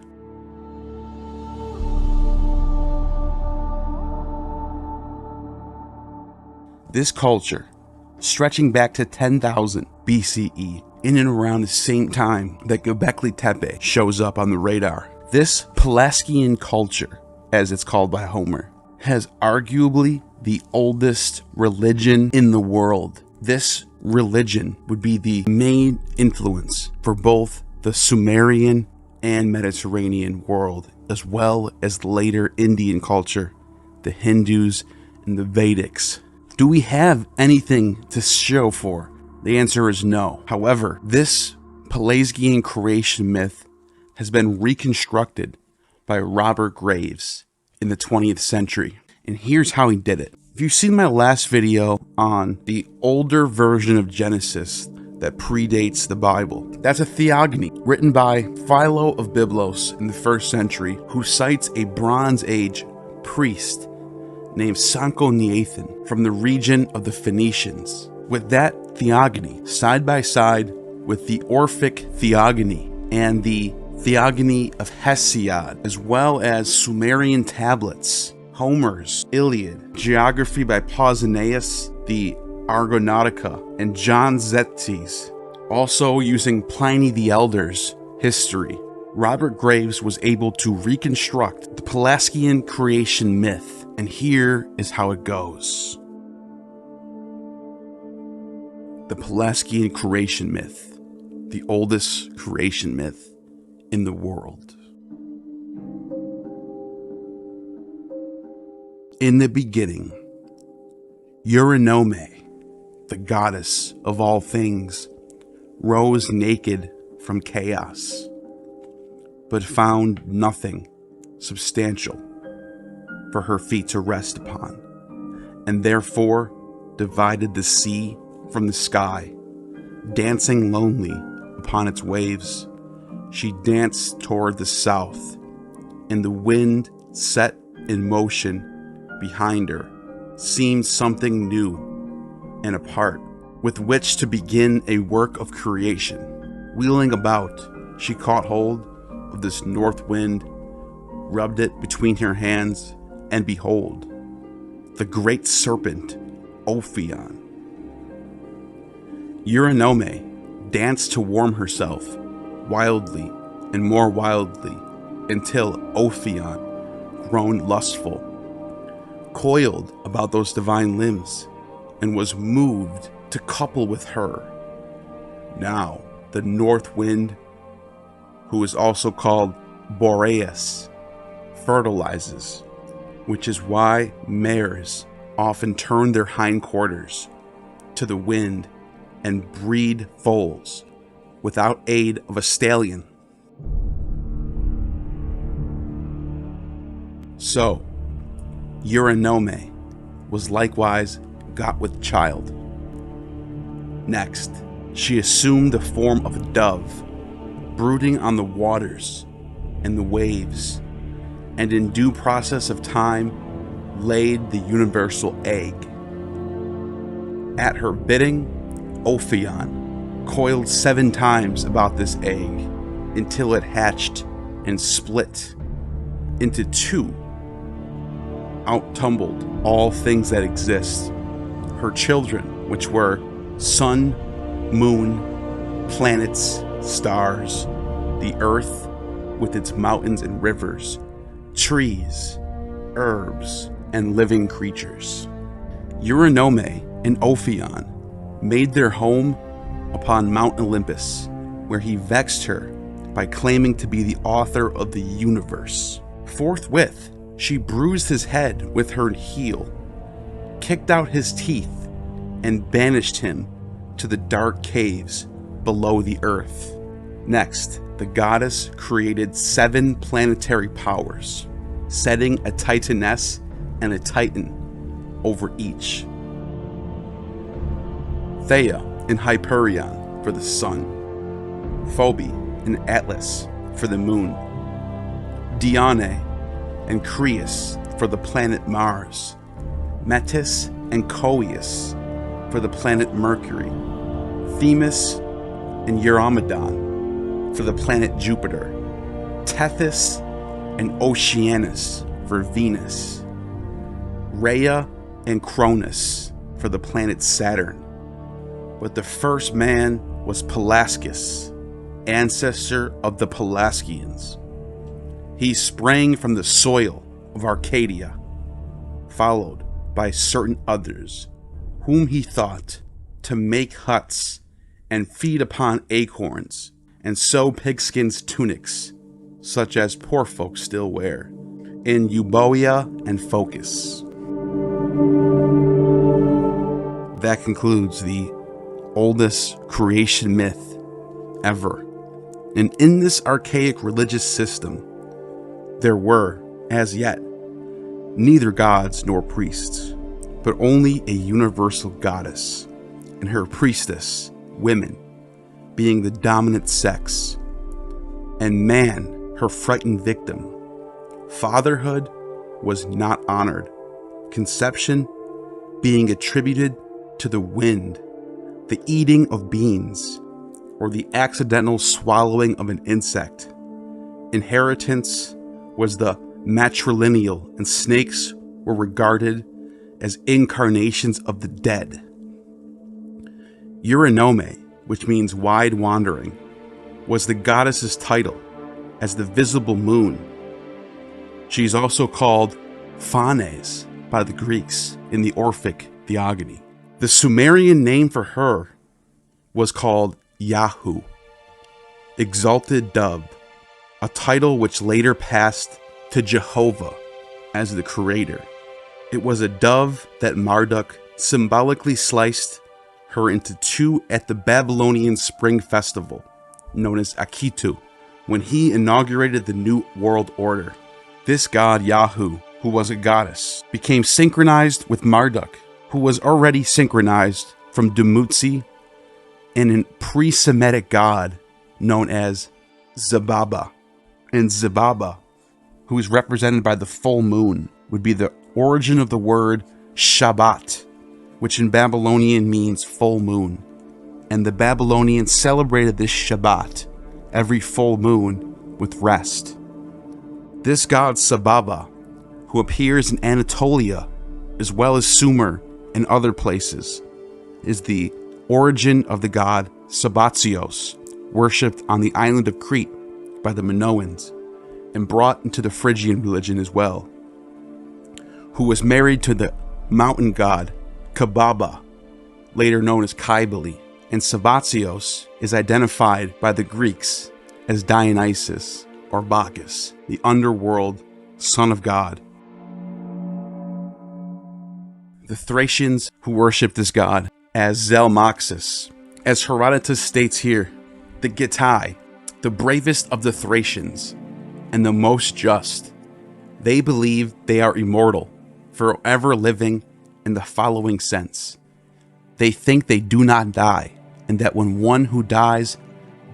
This culture, stretching back to 10,000 BCE, in and around the same time that Göbekli Tepe shows up on the radar. This Pelasgian culture, as it's called by Homer, has arguably the oldest religion in the world. This religion would be the main influence for both the Sumerian and Mediterranean world, as well as the later Indian culture, the Hindus, and the Vedics. Do we have anything to show for? The answer is no. However, this Pelasgian creation myth has been reconstructed by Robert Graves in the 20th century. And here's how he did it. If you've seen my last video on the older version of Genesis that predates the Bible, that's a theogony written by Philo of Byblos in the 1st century, who cites a Bronze Age priest named Sanchoniathon from the region of the Phoenicians. With that theogony side by side with the Orphic theogony and the theogony of Hesiod, as well as Sumerian tablets, Homer's Iliad, geography by Pausanias, the Argonautica, and John Zetes, also using Pliny the Elder's history, Robert Graves was able to reconstruct the Pelasgian creation myth, and here is how it goes. The Pelasgian creation myth, the oldest creation myth in the world. In the beginning, Eurynome, the goddess of all things, rose naked from chaos, but found nothing substantial for her feet to rest upon, and therefore divided the sea from the sky, dancing lonely upon its waves. She danced toward the south, and the wind set in motion behind her seemed something new and apart, with which to begin a work of creation. Wheeling about, she caught hold of this north wind, rubbed it between her hands, and behold, the great serpent, Ophion. Eurynome danced to warm herself, wildly and more wildly, until Ophion, grown lustful, coiled about those divine limbs, and was moved to couple with her. Now the north wind, who is also called Boreas, fertilizes, which is why mares often turn their hindquarters to the wind and breed foals without aid of a stallion. So, Eurynome was likewise got with child. Next, she assumed the form of a dove, brooding on the waters and the waves, and in due process of time laid the universal egg. At her bidding, Ophion coiled 7 times about this egg until it hatched and split into 2. Out tumbled all things that exist, her children, which were sun, moon, planets, stars, the earth with its mountains and rivers, trees, herbs, and living creatures. Eurynome and Ophion made their home upon Mount Olympus, where he vexed her by claiming to be the author of the universe. Forthwith, she bruised his head with her heel, kicked out his teeth, and banished him to the dark caves below the earth. Next, the goddess created 7 planetary powers, setting a titaness and a titan over each. Theia and Hyperion for the sun, Phoebe and Atlas for the moon, Dione and Creus for the planet Mars, Metis and Coeus for the planet Mercury, Themis and Eurymedon for the planet Jupiter, Tethys and Oceanus for Venus, Rhea and Cronus for the planet Saturn. But the first man was Pelasgus, ancestor of the Pelasgians. He sprang from the soil of Arcadia, followed by certain others, whom he thought to make huts and feed upon acorns and sew pigskins tunics, such as poor folks still wear, in Euboea and Phocis. That concludes the oldest creation myth ever. And in this archaic religious system, there were, as yet, neither gods nor priests, but only a universal goddess, and her priestess, women, being the dominant sex, and man, her frightened victim. Fatherhood was not honored, conception being attributed to the wind, the eating of beans, or the accidental swallowing of an insect. Inheritance was the matrilineal, and snakes were regarded as incarnations of the dead. Eurynome, which means wide wandering, was the goddess's title as the visible moon. She is also called Phanes by the Greeks in the Orphic Theogony. The Sumerian name for her was called Yahu, exalted dove, a title which later passed to Jehovah as the creator. It was a dove that Marduk symbolically sliced her into 2 at the Babylonian Spring Festival, known as Akitu, when he inaugurated the New World Order. This god Yahu, who was a goddess, became synchronized with Marduk, who was already synchronized from Dumuzi and a pre-Semitic god known as Zababa. And Zababa, who is represented by the full moon, would be the origin of the word Shabbat, which in Babylonian means full moon. And the Babylonians celebrated this Shabbat every full moon with rest. This god Sababa, who appears in Anatolia as well as Sumer and other places, is the origin of the god Sabatsios, worshipped on the island of Crete by the Minoans and brought into the Phrygian religion as well, who was married to the mountain god Kababa, later known as Kybele. And Sabatsios is identified by the Greeks as Dionysus or Bacchus, the underworld son of God. The Thracians who worship this god as Zelmaxis. As Herodotus states here, the Gitai, the bravest of the Thracians and the most just, they believe they are immortal, forever living in the following sense. They think they do not die, and that when one who dies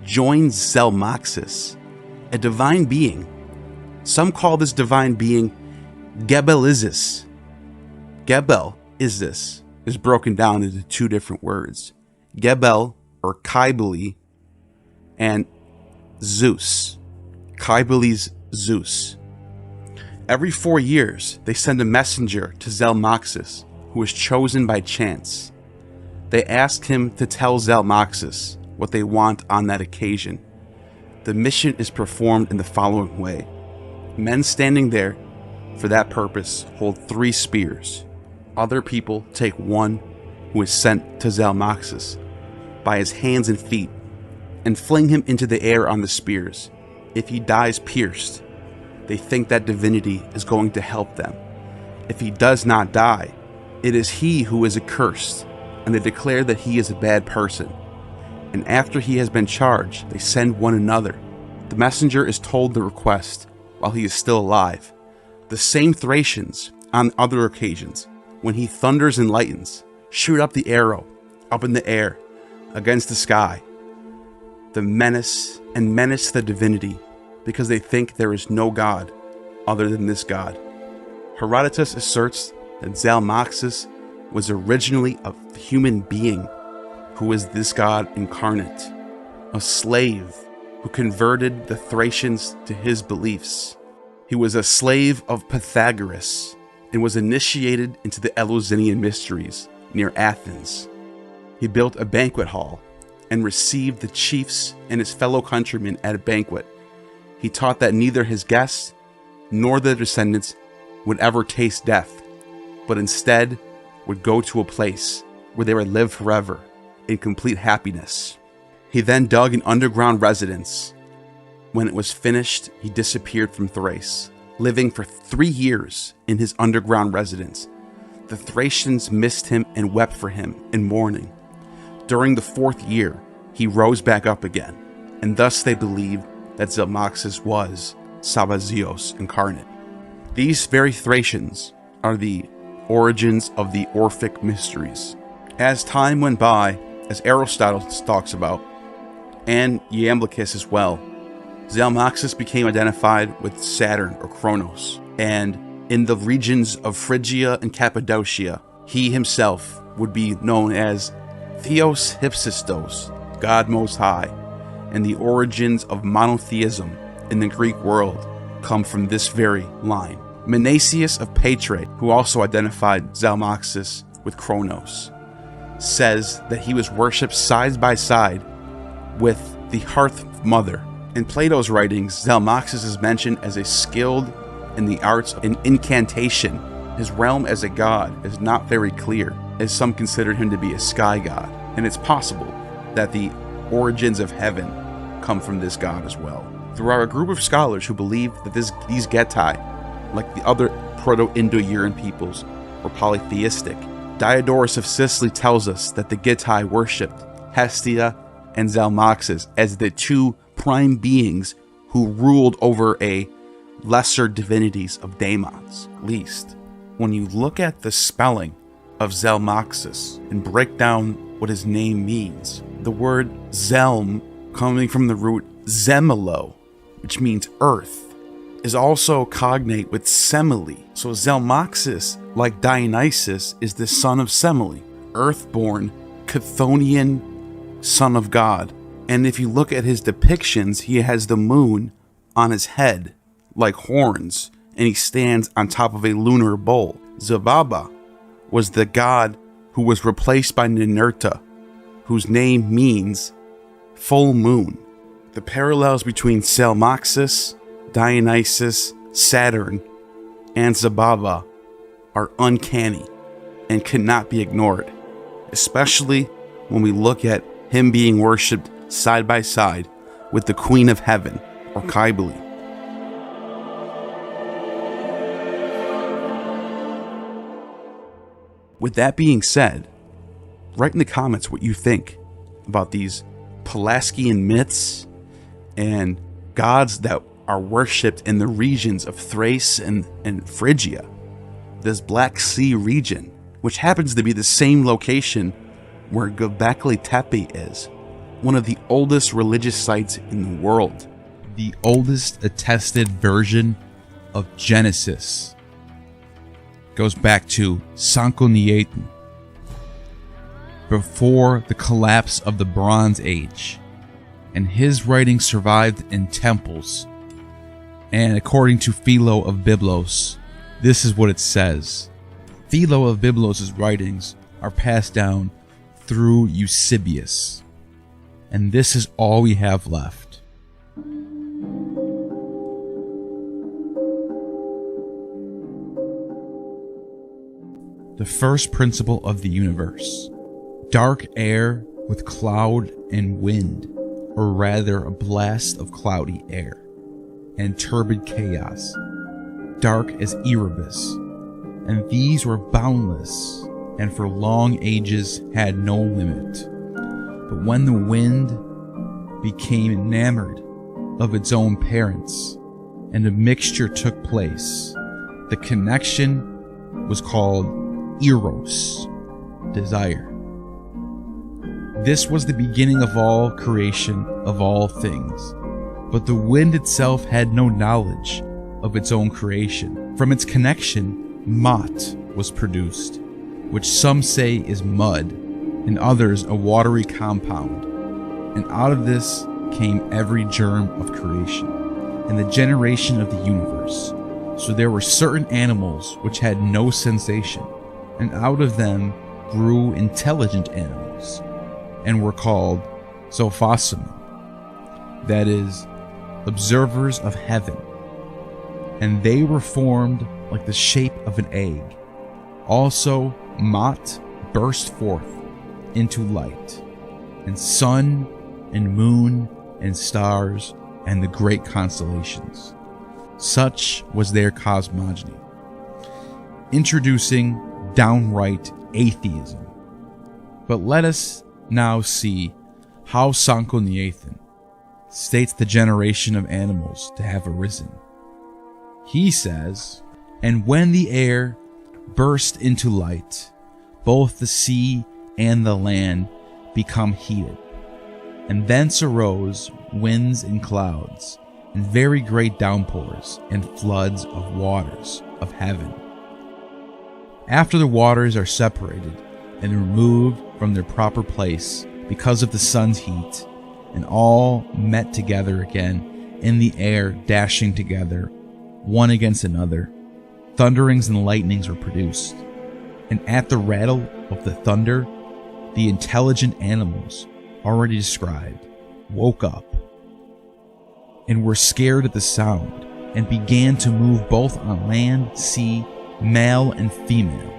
joins Zelmaxis, a divine being, some call this divine being Gebel-Isis. Gebel-Isis is broken down into two different words, Gebel or Kybele and Zeus, Kybele's Zeus. Every 4 years, they send a messenger to Zelmaxis, who is chosen by chance. They ask him to tell Zelmaxis what they want on that occasion. The mission is performed in the following way. Men standing there for that purpose hold 3 spears. Other people take one who is sent to Zelmaxis by his hands and feet and fling him into the air on the spears. If he dies pierced, they think that divinity is going to help them. If he does not die, it is he who is accursed, and they declare that he is a bad person. And after he has been charged, they send one another. The messenger is told the request while he is still alive. The same Thracians, on other occasions, when he thunders and lightens, shoot up the arrow, up in the air, against the sky, the menace the divinity, because they think there is no god other than this god. Herodotus asserts that Zelmaxis was originally a human being who was this god incarnate, a slave who converted the Thracians to his beliefs. He was a slave of Pythagoras and was initiated into the Eleusinian Mysteries near Athens. He built a banquet hall and received the chiefs and his fellow countrymen at a banquet. He taught that neither his guests nor their descendants would ever taste death, but instead would go to a place where they would live forever in complete happiness. He then dug an underground residence. When it was finished, he disappeared from Thrace, living for 3 years in his underground residence. The Thracians missed him and wept for him in mourning. During the 4th year, he rose back up again, and thus they believed that Zelmaxis was Sabazios incarnate. These very Thracians are the origins of the Orphic Mysteries. As time went by, as Aristotle talks about, and Iamblichus as well, Zelmaxis became identified with Saturn or Kronos, and in the regions of Phrygia and Cappadocia, he himself would be known as Theos Hypsistos, God Most High, and the origins of monotheism in the Greek world come from this very line. Menasius of Patrae, who also identified Zelmaxis with Kronos, says that he was worshipped side by side with the Hearth Mother. In Plato's writings, Zelmaxis is mentioned as a skilled in the arts of incantation. His realm as a god is not very clear, as some consider him to be a sky god, and it's possible that the origins of heaven come from this god as well. There are a group of scholars who believe that these Getae, like the other Proto-Indo-European peoples, were polytheistic. Diodorus of Sicily tells us that the Getae worshipped Hestia and Zelmaxis as the 2 prime beings who ruled over a lesser divinities of daemons, least. When you look at the spelling of Zelmaxis and break down what his name means. The word Zelm, coming from the root Zemelo, which means earth, is also cognate with Semele. So Zelmaxis, like Dionysus, is the son of Semele, earthborn, Chthonian son of God. And if you look at his depictions, he has the moon on his head, like horns, and he stands on top of a lunar bowl. Zababa was the god who was replaced by Ninurta, whose name means full moon. The parallels between Zelmaxis, Dionysus, Saturn, and Zababa are uncanny and cannot be ignored, especially when we look at him being worshipped side by side with the Queen of Heaven, or Cybele. With that being said, write in the comments what you think about these Pelasgian myths and gods that are worshipped in the regions of Thrace and Phrygia, this Black Sea region, which happens to be the same location where Göbekli Tepe is, one of the oldest religious sites in the world. The oldest attested version of Genesis goes back to Sanchoniathon, before the collapse of the Bronze Age, and his writings survived in temples. And according to Philo of Byblos, this is what it says. Philo of Byblos' writings are passed down through Eusebius, and this is all we have left. The first principle of the universe: dark air with cloud and wind, or rather a blast of cloudy air, and turbid chaos, dark as Erebus, and these were boundless, and for long ages had no limit. But when the wind became enamored of its own parents, and a mixture took place, the connection was called Eros, desire. This was the beginning of all creation of all things, but the wind itself had no knowledge of its own creation. From its connection, Mot was produced, which some say is mud, and others a watery compound. And out of this came every germ of creation, and the generation of the universe. So there were certain animals which had no sensation, and out of them grew intelligent animals, and were called Zophosimim, that is, observers of heaven. And they were formed like the shape of an egg. Also, Mot burst forth into light, and sun and moon and stars and the great constellations. Such was their cosmogony, introducing downright atheism. But let us now see how Sanchoniathon states the generation of animals to have arisen. He says, "And when the air burst into light, both the sea and the land become heated, and thence arose winds and clouds, and very great downpours and floods of waters of heaven. After the waters are separated and removed from their proper place because of the sun's heat, and all met together again in the air, dashing together one against another, thunderings and lightnings were produced. And at the rattle of the thunder, the intelligent animals already described woke up and were scared at the sound, and began to move both on land, sea, male and female.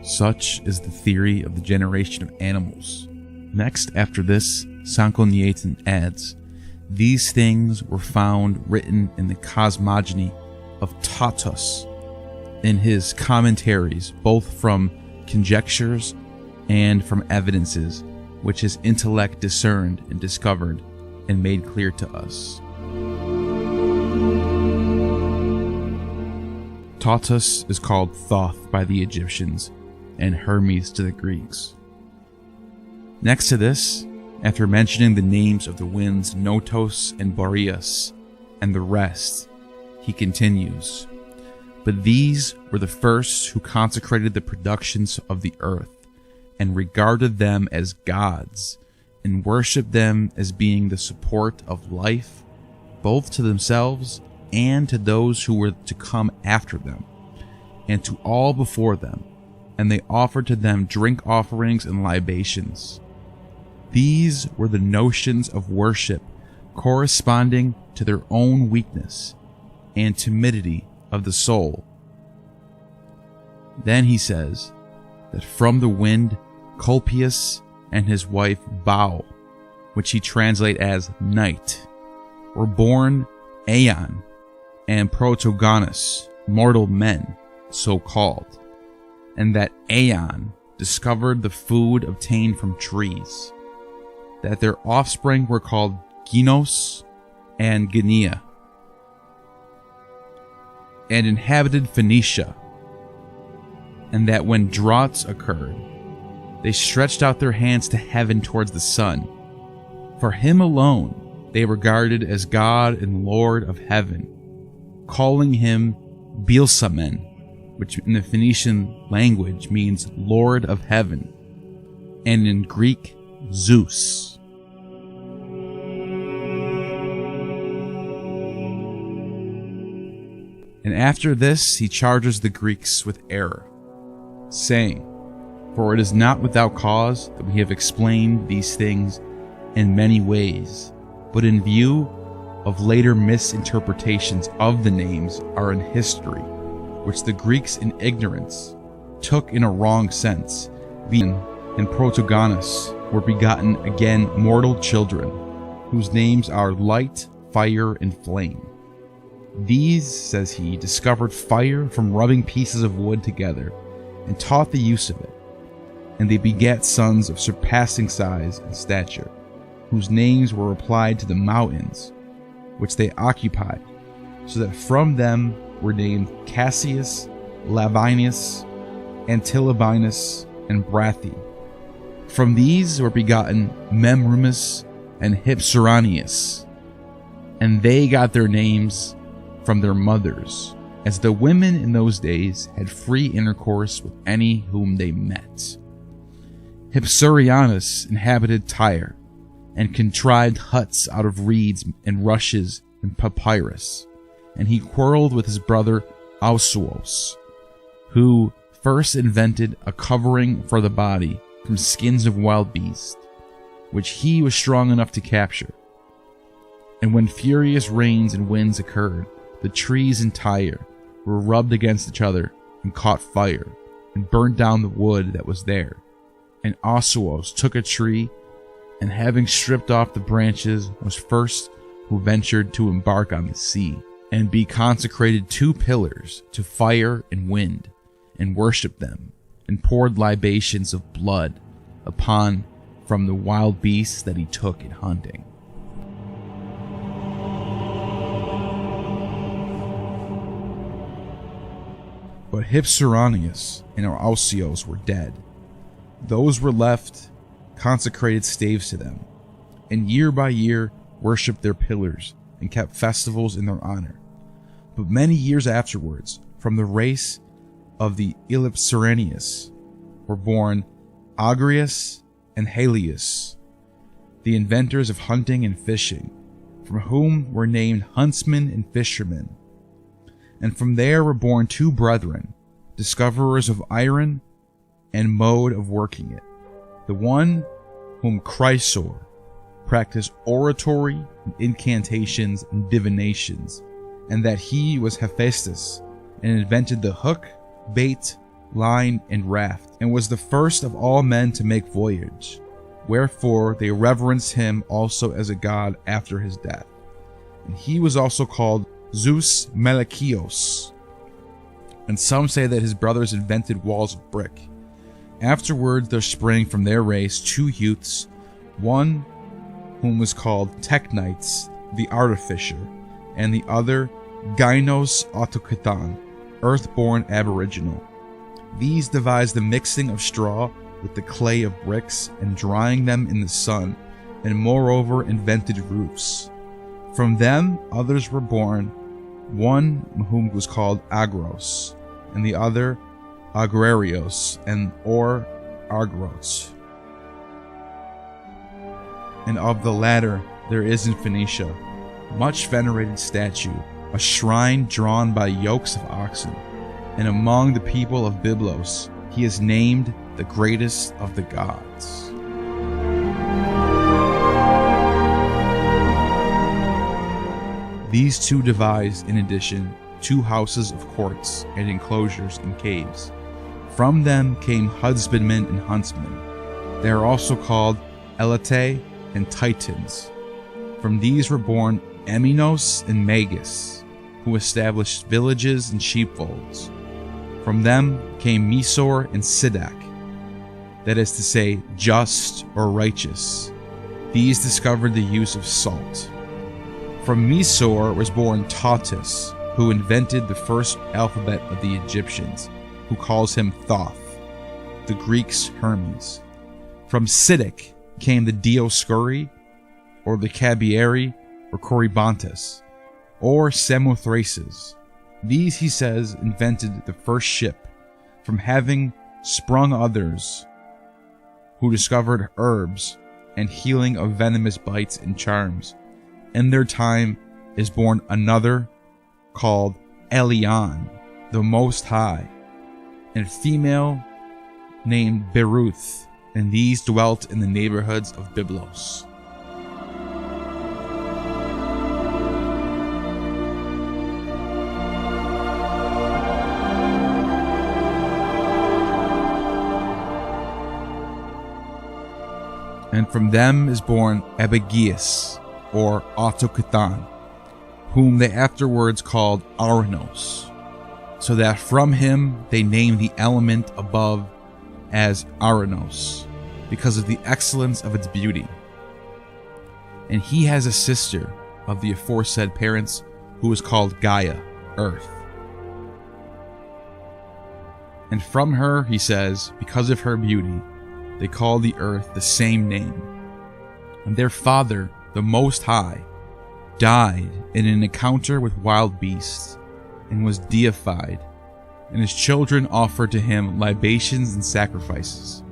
Such is the theory of the generation of animals. Next, after this, Sanchoniathon adds, these things were found written in the cosmogony of Tatus in his commentaries, both from conjectures and from evidences which his intellect discerned and discovered and made clear to us. Tautus is called Thoth by the Egyptians, and Hermes to the Greeks. Next to this, after mentioning the names of the winds Notos and Boreas, and the rest, he continues, "But these were the first who consecrated the productions of the earth, and regarded them as gods, and worshipped them as being the support of life, both to themselves and to those who were to come after them, and to all before them, and they offered to them drink offerings and libations. These were the notions of worship corresponding to their own weakness and timidity of the soul." Then he says that from the wind, Colpius and his wife Bao, which he translates as night, were born Aeon and Protogonus, mortal men, so called, and that Aeon discovered the food obtained from trees, that their offspring were called Ginos and Genea, and inhabited Phoenicia, and that when droughts occurred, they stretched out their hands to heaven towards the sun. For him alone they regarded as God and Lord of heaven, calling him Bilsamen, which in the Phoenician language means Lord of heaven, and in Greek, Zeus. And after this he charges the Greeks with error, saying, "For it is not without cause that we have explained these things in many ways, but in view of later misinterpretations of the names are in history, which the Greeks in ignorance took in a wrong sense, being in Protogonus were begotten again mortal children, whose names are light, fire, and flame. These, says he, discovered fire from rubbing pieces of wood together, and taught the use of it. And they begat sons of surpassing size and stature, whose names were applied to the mountains which they occupied, so that from them were named Cassius, Lavinus, Antilobinus, and Brathi. From these were begotten Memrumus and Hypsiranius, and they got their names from their mothers, as the women in those days had free intercourse with any whom they met. Hypsirianus inhabited Tyre, and contrived huts out of reeds and rushes and papyrus, and he quarreled with his brother Ausuos, who first invented a covering for the body from skins of wild beasts, which he was strong enough to capture. And when furious rains and winds occurred, the trees in Tyre were rubbed against each other and caught fire, and burnt down the wood that was there. And Ausuos took a tree, and having stripped off the branches, was first who ventured to embark on the sea, and be consecrated 2 pillars to fire and wind, and worshipped them, and poured libations of blood upon from the wild beasts that he took in hunting. But Hypsiranius and Ausios were dead. Those were left consecrated staves to them, and year by year worshipped their pillars and kept festivals in their honor. But many years afterwards, from the race of the Elipsiranius were born Agrius and Helios, the inventors of hunting and fishing, from whom were named huntsmen and fishermen. And from there were born 2 brethren, discoverers of iron and mode of working it. The one whom Chrysor practiced oratory and incantations and divinations, and that he was Hephaestus, and invented the hook, bait, line, and raft, and was the first of all men to make voyage. Wherefore they reverenced him also as a god after his death. And he was also called Zeus Melikios. And some say that his brothers invented walls of brick. Afterwards there sprang from their race 2 youths, one whom was called Technites the artificer, and the other Gynos Autochthon, earth-born aboriginal. These devised the mixing of straw with the clay of bricks and drying them in the sun, and moreover invented roofs. From them others were born, one whom was called Agros, and the other Agrarios, or Argros. And of the latter there is in Phoenicia much venerated statue, a shrine drawn by yokes of oxen, and among the people of Byblos he is named the greatest of the gods. These two devised, in addition, 2 houses of courts and enclosures and caves. From them came husbandmen and huntsmen. They are also called Elatae and Titans. From these were born Eminos and Magus, who established villages and sheepfolds. From them came Misor and Sidak, that is to say, just or righteous. These discovered the use of salt. From Misor was born Tautus, who invented the first alphabet of the Egyptians, who calls him Thoth, the Greeks Hermes. From Sidak came the Dioscuri, or the Cabieri, or Corybantes, or Samothraces. These, he says, invented the first ship, from having sprung others, who discovered herbs and healing of venomous bites and charms. In their time is born another called Elion, the Most High, and a female named Beruth, and these dwelt in the neighborhoods of Byblos. And from them is born Abigeus, or Autochthon, whom they afterwards called Aranos, so that from him they named the element above as Aranos, because of the excellence of its beauty. And he has a sister of the aforesaid parents, who is called Gaia, Earth. And from her, he says, because of her beauty, they call the earth the same name. And their father, the Most High, died in an encounter with wild beasts, and was deified, and his children offered to him libations and sacrifices.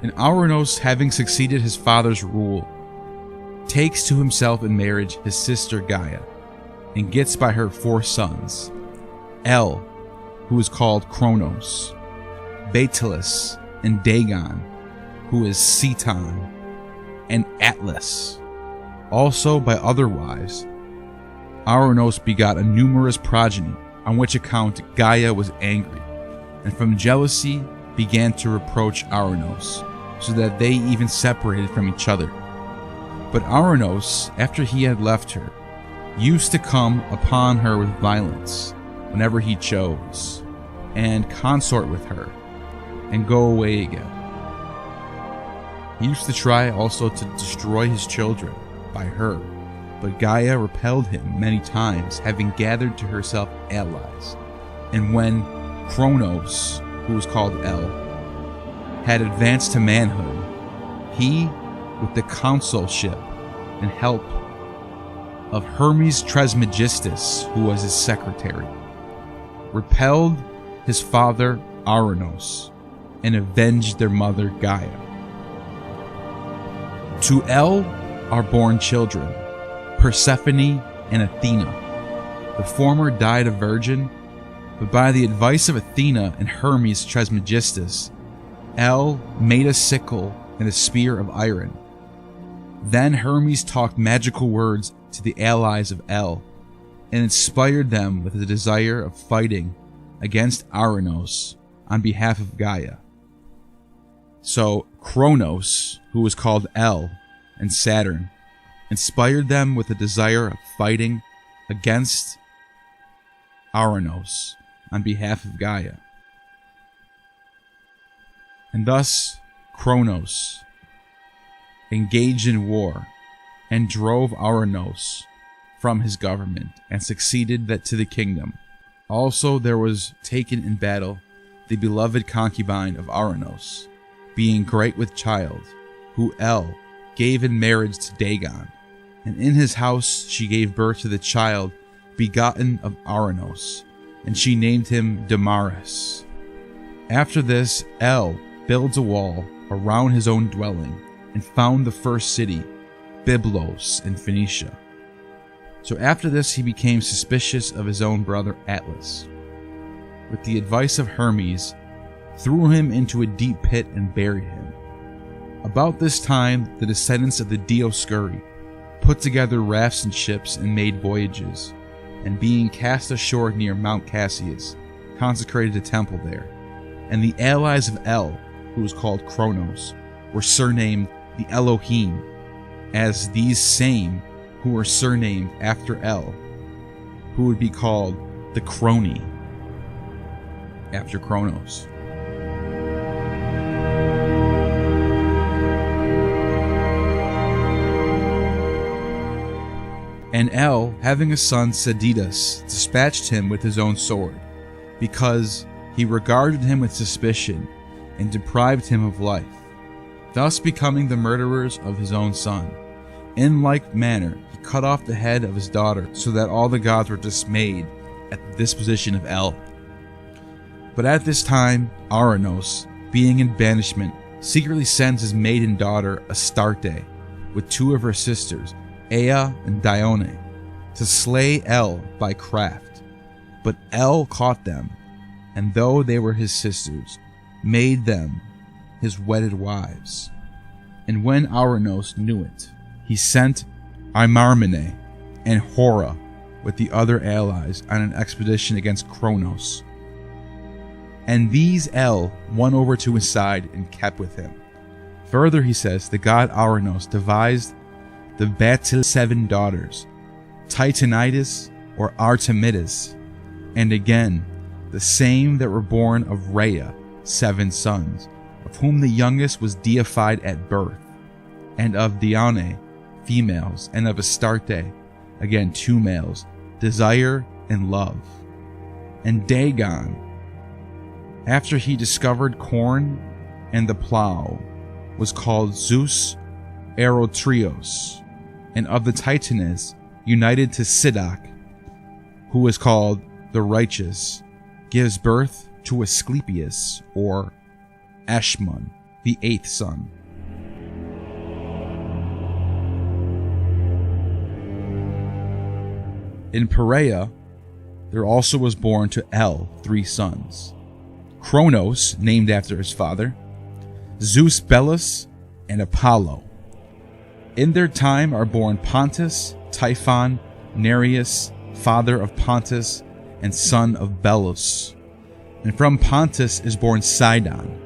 And Aranos, having succeeded his father's rule, takes to himself in marriage his sister Gaia, and gets by her 4 sons: El, who is called Kronos, Baetalus, and Dagon, who is Ceton, and Atlas. Also by other wives, Aranos begot a numerous progeny, on which account Gaia was angry, and from jealousy began to reproach Aranos, so that they even separated from each other. But Aranos, after he had left her, used to come upon her with violence whenever he chose, and consort with her, and go away again. He used to try also to destroy his children by her, but Gaia repelled him many times, having gathered to herself allies. And when Kronos, who was called El, had advanced to manhood, he, with the consulship and help of Hermes Trismegistus, who was his secretary, repelled his father Aranos, and avenged their mother Gaia. To El are born children, Persephone and Athena. The former died a virgin, but by the advice of Athena and Hermes Trismegistus, El made a sickle and a spear of iron. Then Hermes talked magical words to the allies of El, and inspired them with the desire of fighting against Aranos on behalf of Gaia. So Kronos, who was called El, and Saturn, inspired them with the desire of fighting against Aranos on behalf of Gaia. And thus Kronos engaged in war and drove Aranos from his government, and succeeded that to the kingdom, Also there was taken in battle the beloved concubine of Ouranos, being great with child, who El gave in marriage to Dagon, and in his house she gave birth to the child begotten of Ouranos, and she named him Damaris. After this, El builds a wall around his own dwelling, and found the first city, Byblos in Phoenicia. So after this he became suspicious of his own brother Atlas. With the advice of Hermes, threw him into a deep pit and buried him. About this time, the descendants of the Dioscuri put together rafts and ships and made voyages, and being cast ashore near Mount Cassius, consecrated a temple there. And the allies of El, who was called Kronos, were surnamed the Elohim, as these same who were surnamed after El, who would be called the Chroni, after Kronos. And El, having a son Sedidas, dispatched him with his own sword, because he regarded him with suspicion and deprived him of life, thus becoming the murderers of his own son. In like manner, he cut off the head of his daughter, so that all the gods were dismayed at the disposition of El. But at this time, Ouranos, being in banishment, secretly sends his maiden daughter Astarte, with two of her sisters, Ea and Dione, to slay El by craft. But El caught them, and though they were his sisters, made them his wedded wives. And when Ouranos knew it, he sent Imarmene and Hora with the other allies on an expedition against Kronos. And these El won over to his side and kept with him. Further, he says, the god Ouranos devised the Batil 7 daughters, Titanides or Artemides, and again the same that were born of Rhea, 7 sons, of whom the youngest was deified at birth, and of Dione, females, and of Astarte, again 2 males, Desire and Love. And Dagon, after he discovered corn and the plow, was called Zeus Aerotrios, and of the Titans, united to Sidak, who was called the Righteous, gives birth to Asclepius, or Ashmun, the 8th son. In Perea, there also was born to El 3 sons, Kronos, named after his father, Zeus Belus, and Apollo. In their time are born Pontus, Typhon, Nereus, father of Pontus, and son of Belus. And from Pontus is born Sidon,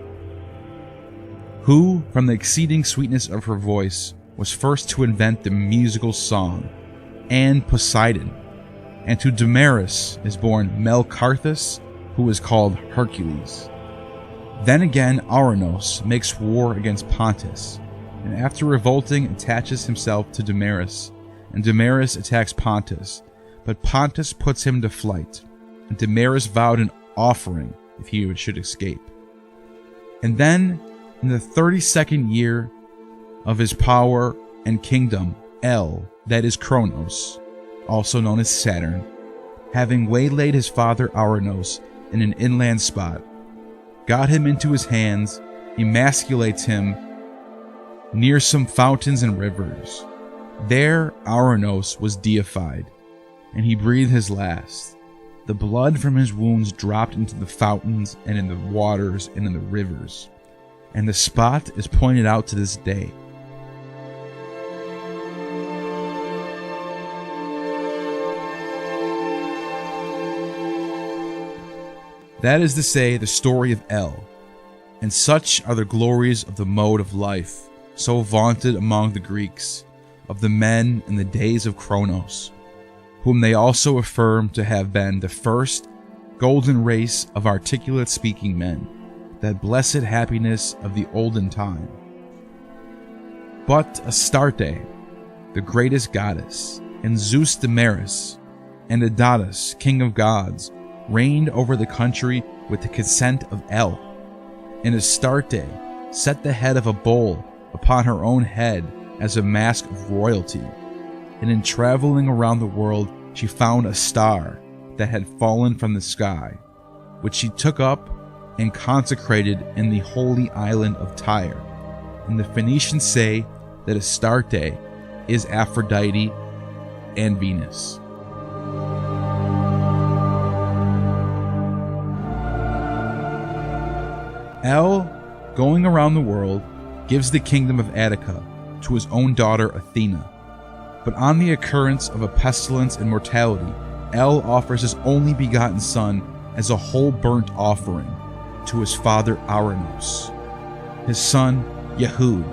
who, from the exceeding sweetness of her voice, was first to invent the musical song, and Poseidon. And to Damaris is born Melcarthus, who is called Hercules. Then again Ouranos makes war against Pontus, and after revolting attaches himself to Damaris, and Damaris attacks Pontus, but Pontus puts him to flight, and Damaris vowed an offering if he should escape. And then, in the 32nd year of his power and kingdom, El, that is Kronos, also known as Saturn, having waylaid his father Ouranos in an inland spot, got him into his hands, emasculates him near some fountains and rivers. There Ouranos was deified, and he breathed his last. The blood from his wounds dropped into the fountains and in the waters and in the rivers, and the spot is pointed out to this day. That is to say, the story of El, and such are the glories of the mode of life, so vaunted among the Greeks, of the men in the days of Kronos, whom they also affirm to have been the first golden race of articulate speaking men, that blessed happiness of the olden time. But Astarte, the greatest goddess, and Zeus Damaris, and Adonis, king of gods, reigned over the country with the consent of El. And Astarte set the head of a bull upon her own head as a mask of royalty. And in traveling around the world, she found a star that had fallen from the sky, which she took up and consecrated in the holy island of Tyre. And the Phoenicians say that Astarte is Aphrodite and Venus. El, going around the world, gives the kingdom of Attica to his own daughter Athena. But on the occurrence of a pestilence and mortality, El offers his only begotten son as a whole burnt offering to his father Aranos, his son Yehud.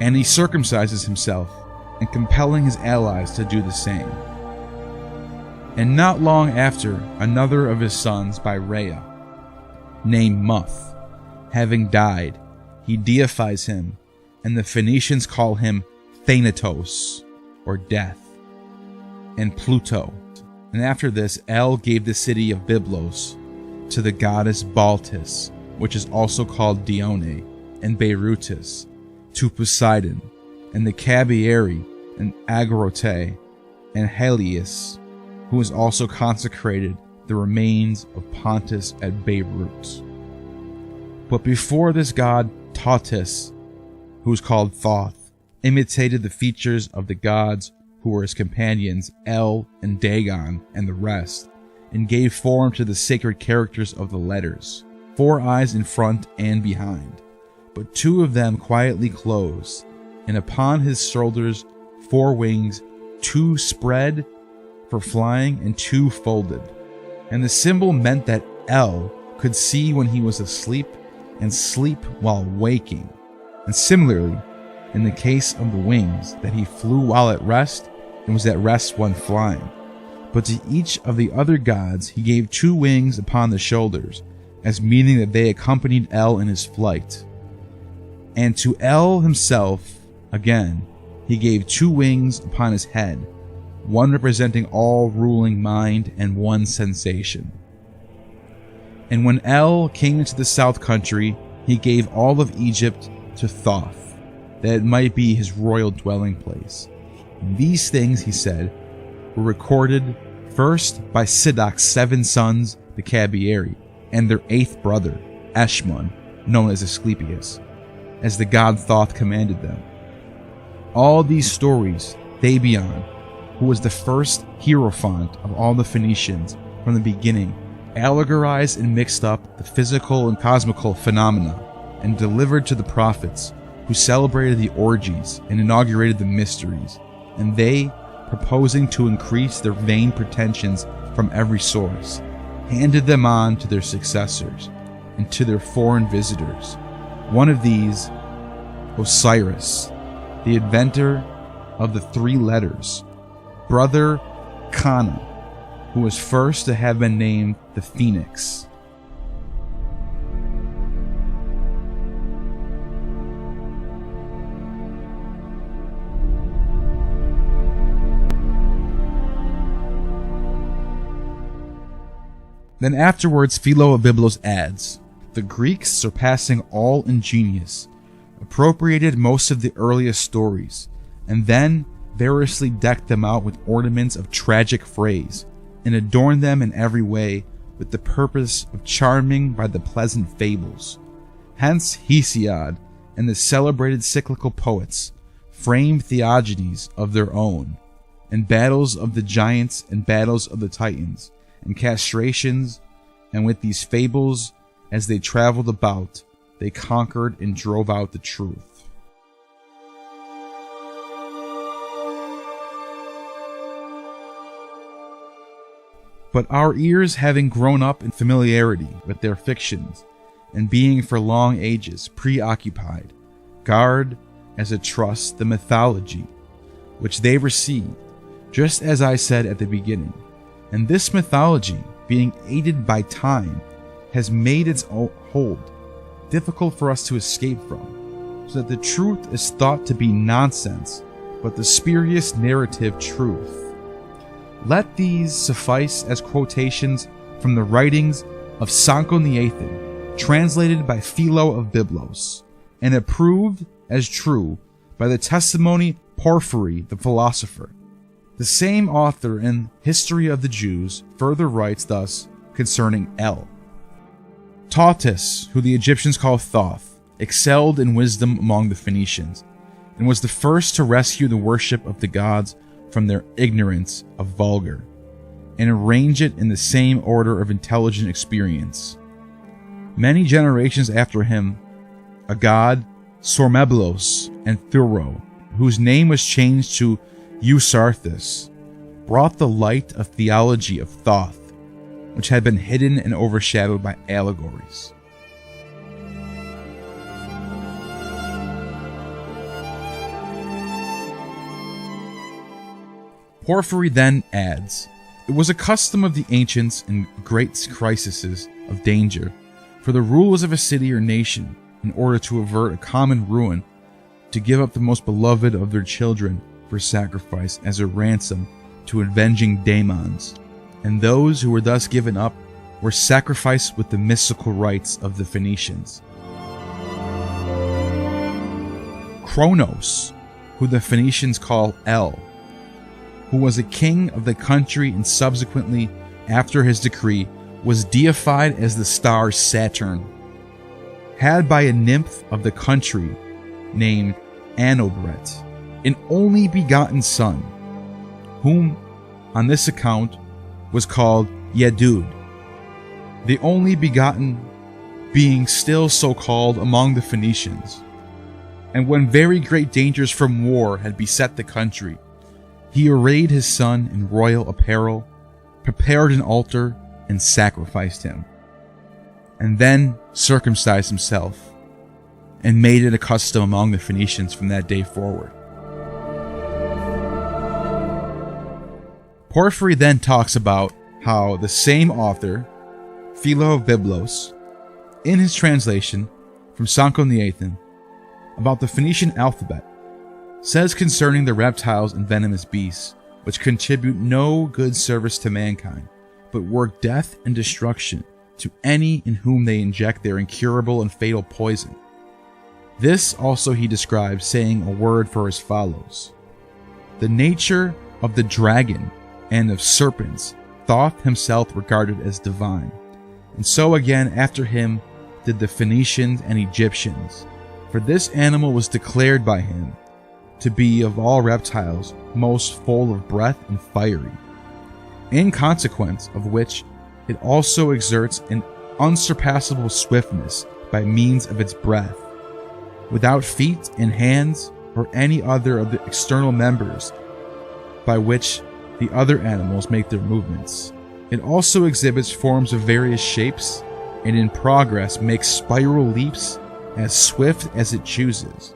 And he circumcises himself, and compelling his allies to do the same. And not long after, another of his sons by Rhea, named Muth, having died, he deifies him, and the Phoenicians call him Thanatos, or death, and Pluto. And after this, El gave the city of Byblos to the goddess Baltis, which is also called Dione, and Beirutis, to Poseidon, and the Cabiri, and Agrote, and Helios, who is also consecrated the remains of Pontus at Beirut. But before this god, Tautis, who is called Thoth, imitated the features of the gods who were his companions, El and Dagon and the rest, and gave form to the sacred characters of the letters, 4 eyes in front and behind, but 2 of them quietly closed, and upon his shoulders 4 wings, 2 spread for flying and 2 folded. And the symbol meant that El could see when he was asleep and sleep while waking. And similarly, in the case of the wings, that he flew while at rest and was at rest when flying. But to each of the other gods he gave 2 wings upon the shoulders, as meaning that they accompanied El in his flight. And to El himself, again, he gave 2 wings upon his head, one representing all ruling mind and one sensation. And when El came into the south country, he gave all of Egypt to Thoth, that it might be his royal dwelling place. And these things, he said, were recorded first by Sidoc's 7 sons, the Cabiri, and their 8th brother, Eshmun, known as Asclepius, as the god Thoth commanded them. All these stories, Thebion, who was the first hierophant of all the Phoenicians from the beginning, allegorized and mixed up the physical and cosmical phenomena, and delivered to the prophets, who celebrated the orgies and inaugurated the mysteries, and they, proposing to increase their vain pretensions from every source, handed them on to their successors and to their foreign visitors. One of these, Osiris, the inventor of the 3 letters, brother Kana, who was first to have been named the Phoenix. Then afterwards Philo of Byblos adds, the Greeks, surpassing all in genius, appropriated most of the earliest stories, and then variously decked them out with ornaments of tragic phrase, and adorned them in every way with the purpose of charming by the pleasant fables. Hence Hesiod and the celebrated cyclical poets framed theogonies of their own, and battles of the giants and battles of the titans, and castrations, and with these fables, as they traveled about, they conquered and drove out the truth. But our ears, having grown up in familiarity with their fictions, and being for long ages preoccupied, guard as a trust the mythology which they receive, just as I said at the beginning. And this mythology, being aided by time, has made its hold difficult for us to escape from, so that the truth is thought to be nonsense, but the spurious narrative truth. Let these suffice as quotations from the writings of Sancho VIII, translated by Philo of Byblos, and approved as true by the testimony Porphyry the philosopher. The same author in History of the Jews further writes thus concerning El. Tautus, who the Egyptians call Thoth, excelled in wisdom among the Phoenicians, and was the first to rescue the worship of the gods from their ignorance of vulgar, and arrange it in the same order of intelligent experience. Many generations after him, a god, Sormeblos and Thuro, whose name was changed to Eusarthus, brought the light of theology of Thoth, which had been hidden and overshadowed by allegories. Porphyry then adds, "It was a custom of the ancients in great crises of danger for the rulers of a city or nation, in order to avert a common ruin, to give up the most beloved of their children for sacrifice as a ransom to avenging daemons, and those who were thus given up were sacrificed with the mystical rites of the Phoenicians." Kronos, who the Phoenicians call El, who was a king of the country and subsequently, after his decree, was deified as the star Saturn, had by a nymph of the country named Anobret an only begotten son, whom on this account was called Yedud, the only begotten being still so called among the Phoenicians. And when very great dangers from war had beset the country, he arrayed his son in royal apparel, prepared an altar, and sacrificed him, and then circumcised himself, and made it a custom among the Phoenicians from that day forward. Porphyry then talks about how the same author, Philo of Byblos, in his translation from Sancho VIII about the Phoenician alphabet, says concerning the reptiles and venomous beasts, which contribute no good service to mankind, but work death and destruction to any in whom they inject their incurable and fatal poison. This also he describes, saying a word for as follows: "The nature of the dragon and of serpents Thoth himself regarded as divine, and so again after him did the Phoenicians and Egyptians, for this animal was declared by him to be of all reptiles most full of breath and fiery, in consequence of which it also exerts an unsurpassable swiftness by means of its breath, without feet and hands or any other of the external members by which the other animals make their movements. It also exhibits forms of various shapes, and in progress makes spiral leaps as swift as it chooses.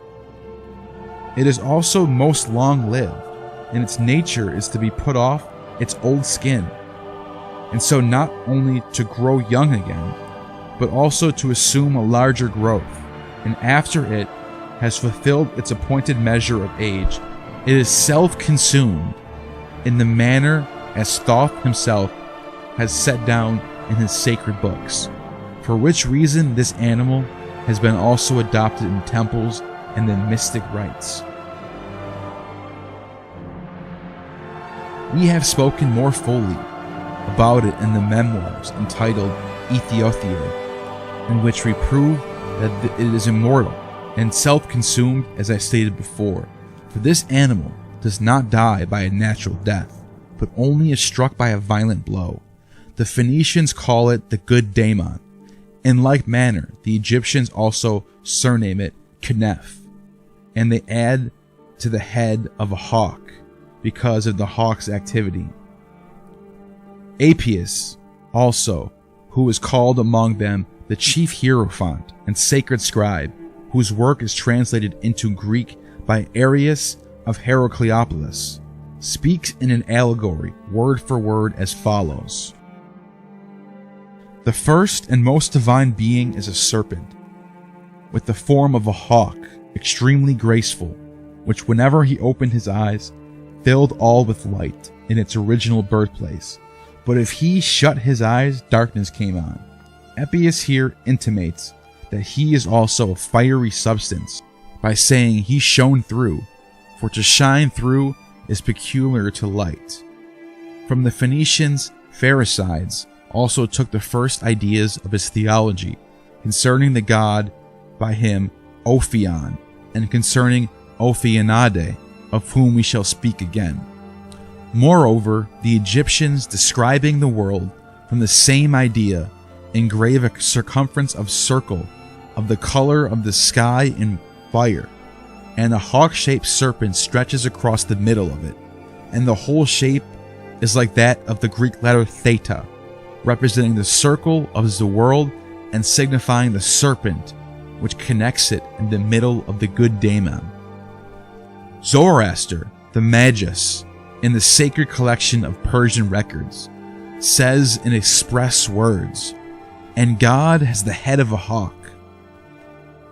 It is also most long-lived, and its nature is to be put off its old skin, and so not only to grow young again, but also to assume a larger growth, and after it has fulfilled its appointed measure of age, it is self-consumed in the manner as Thoth himself has set down in his sacred books, for which reason this animal has been also adopted in temples and in mystic rites. We have spoken more fully about it in the memoirs entitled Ethiopia, in which we prove that it is immortal and self-consumed, as I stated before, for this animal does not die by a natural death, but only is struck by a violent blow. The Phoenicians call it the good daemon. In like manner, the Egyptians also surname it Kneph, and they add to the head of a hawk because of the hawk's activity. Appease also, who is called among them the chief hierophant and sacred scribe, whose work is translated into Greek by Arius of Heliopolis, speaks in an allegory, word for word, as follows: "The first and most divine being is a serpent, with the form of a hawk, extremely graceful, which whenever he opened his eyes, filled all with light, in its original birthplace. But if he shut his eyes, darkness came on. Appius here intimates that he is also a fiery substance by saying he shone through, for to shine through is peculiar to light. From the Phoenicians, Pherecydes also took the first ideas of his theology concerning the god by him Ophion, and concerning Ophionade, of whom we shall speak again. Moreover, the Egyptians, describing the world from the same idea, engrave a circumference of circle of the color of the sky in fire, and a hawk-shaped serpent stretches across the middle of it, and the whole shape is like that of the Greek letter theta, representing the circle of the world and signifying the serpent which connects it in the middle of the good daemon. Zoroaster, the Magus, in the sacred collection of Persian records, says in express words, "And God has the head of a hawk.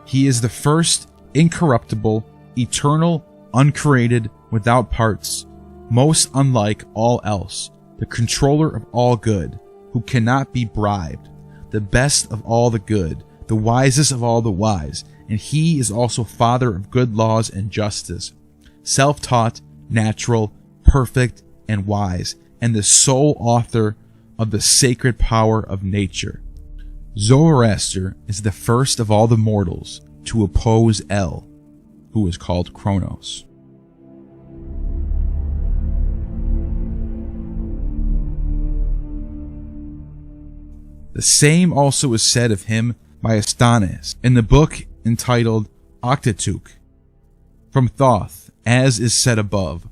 He is the first, incorruptible, eternal, uncreated, without parts, most unlike all else, the controller of all good, who cannot be bribed, the best of all the good, the wisest of all the wise, and he is also father of good laws and justice, self-taught, natural, perfect, and wise, and the sole author of the sacred power of nature." Zoroaster is the first of all the mortals to oppose El, who is called Kronos. The same also is said of him by Astanes in the book entitled Octateuch. From Thoth, as is said above,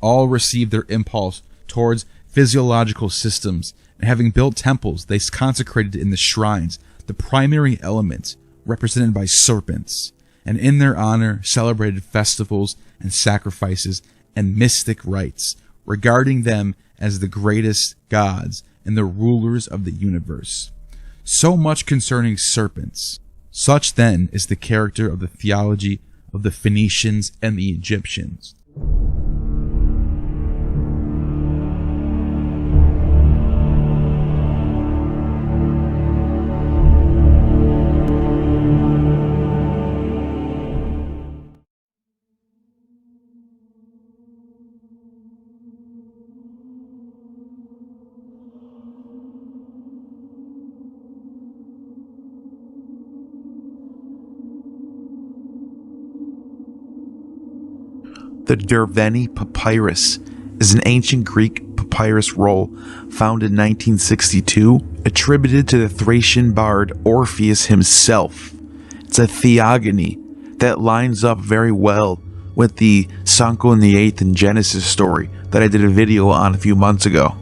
all received their impulse towards physiological systems, and having built temples, they consecrated in the shrines the primary elements represented by serpents, and in their honor celebrated festivals and sacrifices and mystic rites, regarding them as the greatest gods and the rulers of the universe. So much concerning serpents. Such then is the character of the theology of the Phoenicians and the Egyptians. The Dervani Papyrus is an ancient Greek papyrus roll found in 1962, attributed to the Thracian bard Orpheus himself. It's a theogony that lines up very well with the Sancho and the Eighth in Genesis story that I did a video on a few months ago.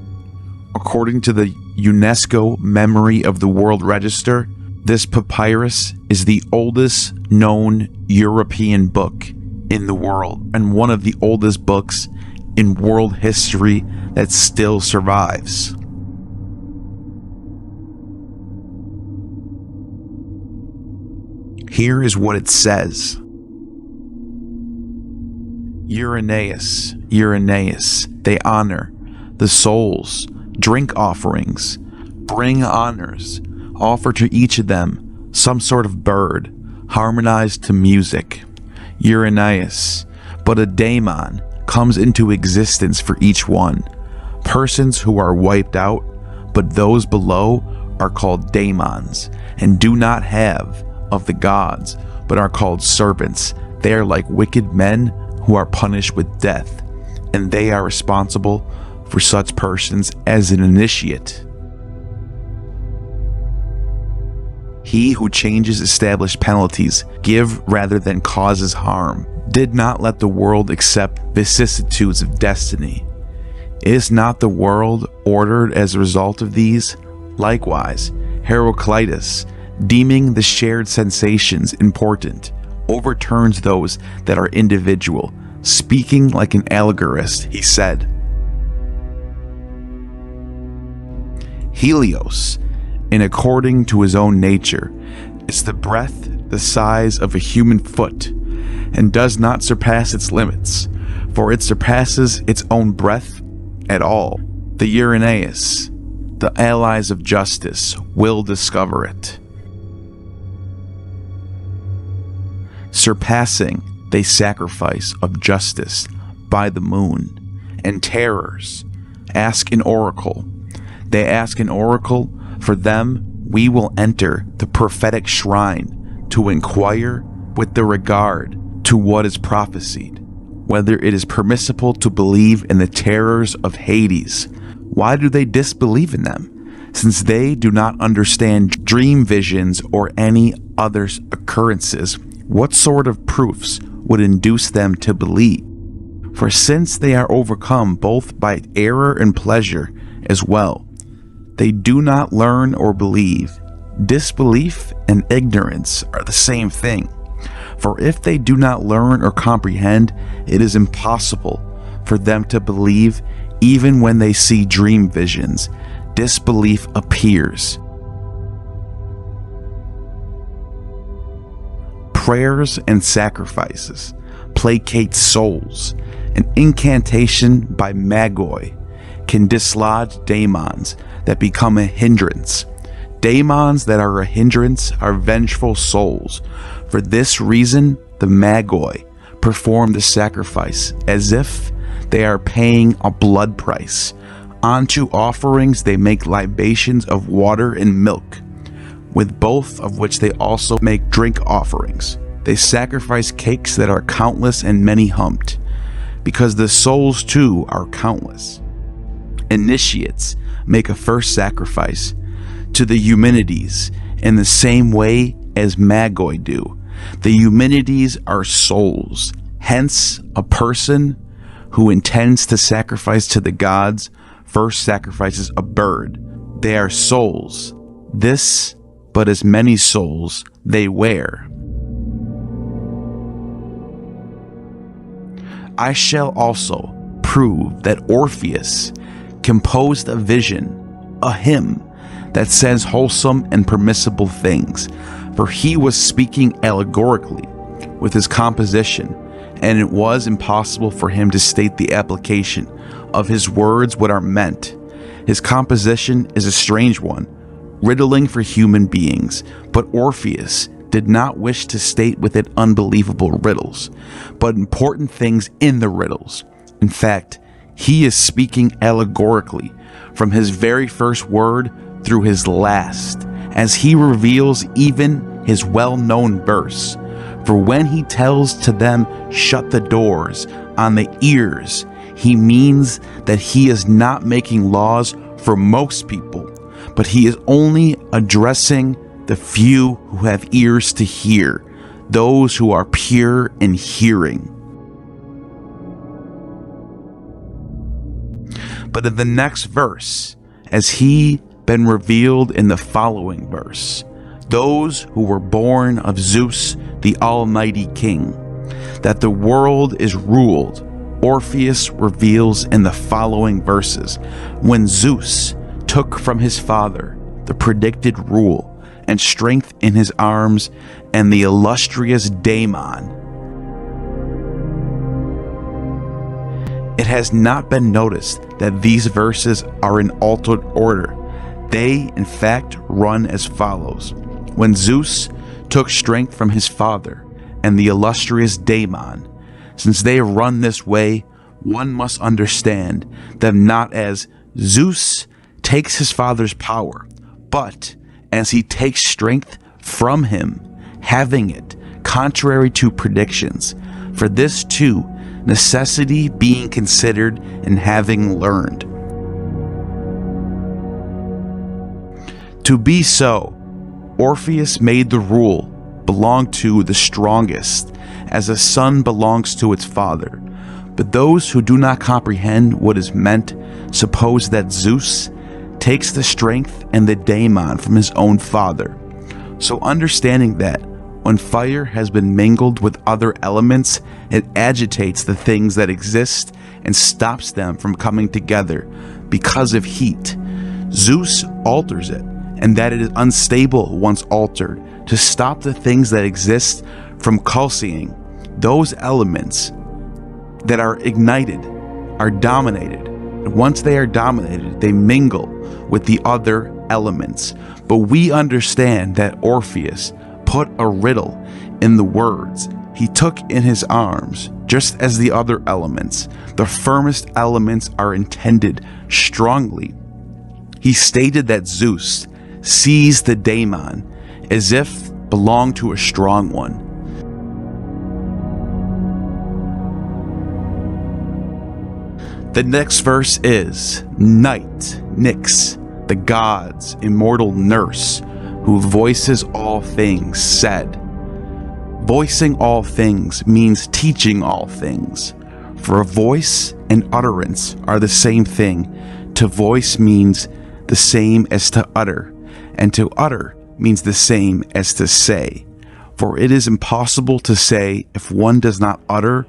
According to the UNESCO Memory of the World Register, this papyrus is the oldest known European book in the world, and one of the oldest books in world history that still survives. Here is what it says. Irenaeus, Irenaeus, they honor the souls, drink offerings, bring honors, offer to each of them some sort of bird, harmonized to music. Irenaeus, but a daemon comes into existence for each one. Persons who are wiped out, but those below are called daemons, and do not have of the gods, but are called serpents. They are like wicked men who are punished with death, and they are responsible for such persons as an initiate. He who changes established penalties, give rather than causes harm, did not let the world accept vicissitudes of destiny. Is not the world ordered as a result of these? Likewise, Heraclitus, deeming the shared sensations important, overturns those that are individual. Speaking like an allegorist, he said, Helios, in according to his own nature, is the breadth the size of a human foot, and does not surpass its limits, for it surpasses its own breadth at all. The Uranus, the allies of justice, will discover it. Surpassing they sacrifice of justice by the moon, and terrors ask an oracle. They ask an oracle, for them we will enter the prophetic shrine to inquire with the regard to what is prophesied, whether it is permissible to believe in the terrors of Hades. Why do they disbelieve in them? Since they do not understand dream visions or any other occurrences, what sort of proofs would induce them to believe? For since they are overcome both by error and pleasure as well, they do not learn or believe. Disbelief and ignorance are the same thing. For if they do not learn or comprehend, it is impossible for them to believe even when they see dream visions. Disbelief appears. Prayers and sacrifices placate souls. An incantation by Magoi can dislodge daemons that become a hindrance. Daemons that are a hindrance are vengeful souls. For this reason, the Magoi perform the sacrifice as if they are paying a blood price. Onto offerings they make libations of water and milk, with both of which they also make drink offerings. They sacrifice cakes that are countless and many-humped, because the souls too are countless. Initiates make a first sacrifice to the Eumenides in the same way as Magoi do. The Eumenides are souls, hence a person who intends to sacrifice to the gods first sacrifices a bird. They are souls, this but as many souls they wear. I shall also prove that Orpheus composed a vision, a hymn, that says wholesome and permissible things, for he was speaking allegorically with his composition, and it was impossible for him to state the application of his words what are meant. His composition is a strange one, riddling for human beings, but Orpheus did not wish to state with it unbelievable riddles, but important things in the riddles. In fact, he is speaking allegorically from his very first word through his last, as he reveals even his well-known verse. For when he tells to them, shut the doors on the ears, he means that he is not making laws for most people, but he is only addressing the few who have ears to hear, those who are pure in hearing. But in the next verse, as he been revealed in the following verse, those who were born of Zeus, the Almighty King, that the world is ruled, Orpheus reveals in the following verses, when Zeus took from his father the predicted rule and strength in his arms, and the illustrious daemon. It has not been noticed that these verses are in altered order. They, in fact, run as follows. When Zeus took strength from his father and the illustrious daemon, since they run this way, one must understand them not as Zeus takes his father's power, but as he takes strength from him, having it, contrary to predictions. For this too, necessity being considered and having learned. To be so, Orpheus made the rule belong to the strongest, as a son belongs to its father. But those who do not comprehend what is meant suppose that Zeus takes the strength and the daemon from his own father. So understanding that when fire has been mingled with other elements, it agitates the things that exist and stops them from coming together because of heat. Zeus alters it, and that it is unstable once altered, to stop the things that exist from calcining. Those elements that are ignited are dominated once they are dominated, they mingle with the other elements. But we understand that Orpheus put a riddle in the words he took in his arms, just as the other elements. The firmest elements are intended strongly. He stated that Zeus sees the daemon as if belonged to a strong one. The next verse is Night, Nyx, the gods' immortal nurse, who voices all things, said. Voicing all things means teaching all things. For a voice and utterance are the same thing. To voice means the same as to utter, and to utter means the same as to say. For it is impossible to say if one does not utter.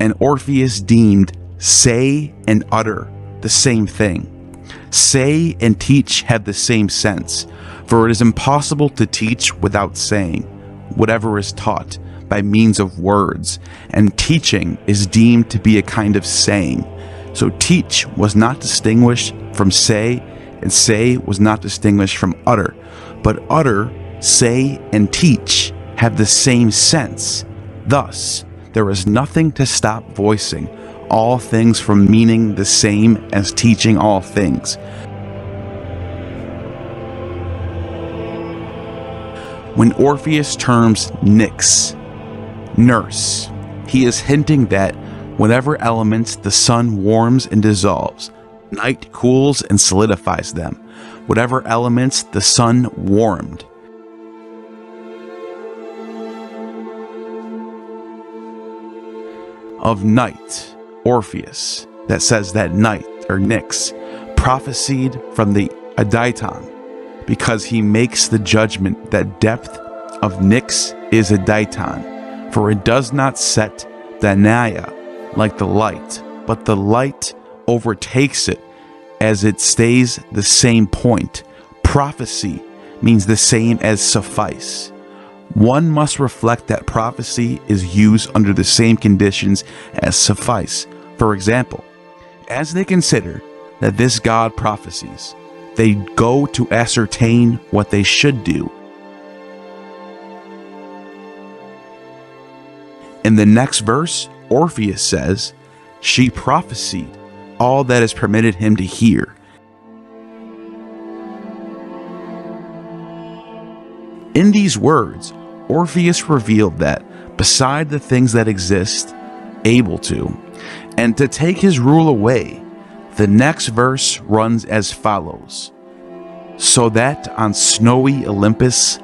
And Orpheus deemed say and utter the same thing. Say and teach have the same sense, for it is impossible to teach without saying whatever is taught by means of words, and teaching is deemed to be a kind of saying. So teach was not distinguished from say, and say was not distinguished from utter, but utter, say, and teach have the same sense. Thus, there is nothing to stop voicing all things from meaning the same as teaching all things. When Orpheus terms Nyx, nurse, he is hinting that whatever elements the sun warms and dissolves, night cools and solidifies them. Whatever elements the sun warmed. Of night, Orpheus, that says that night, or Nyx, prophesied from the Adaiton, because he makes the judgment that depth of Nyx is Adaiton, for it does not set Danaia like the light, but the light overtakes it as it stays the same point. Prophecy means the same as suffice. One must reflect that prophecy is used under the same conditions as suffice. For example, as they consider that this god prophesies, they go to ascertain what they should do. In the next verse, Orpheus says, she prophesied all that is permitted him to hear. In these words, Orpheus revealed that, beside the things that exist, able to, and to take his rule away, the next verse runs as follows. So that on snowy Olympus,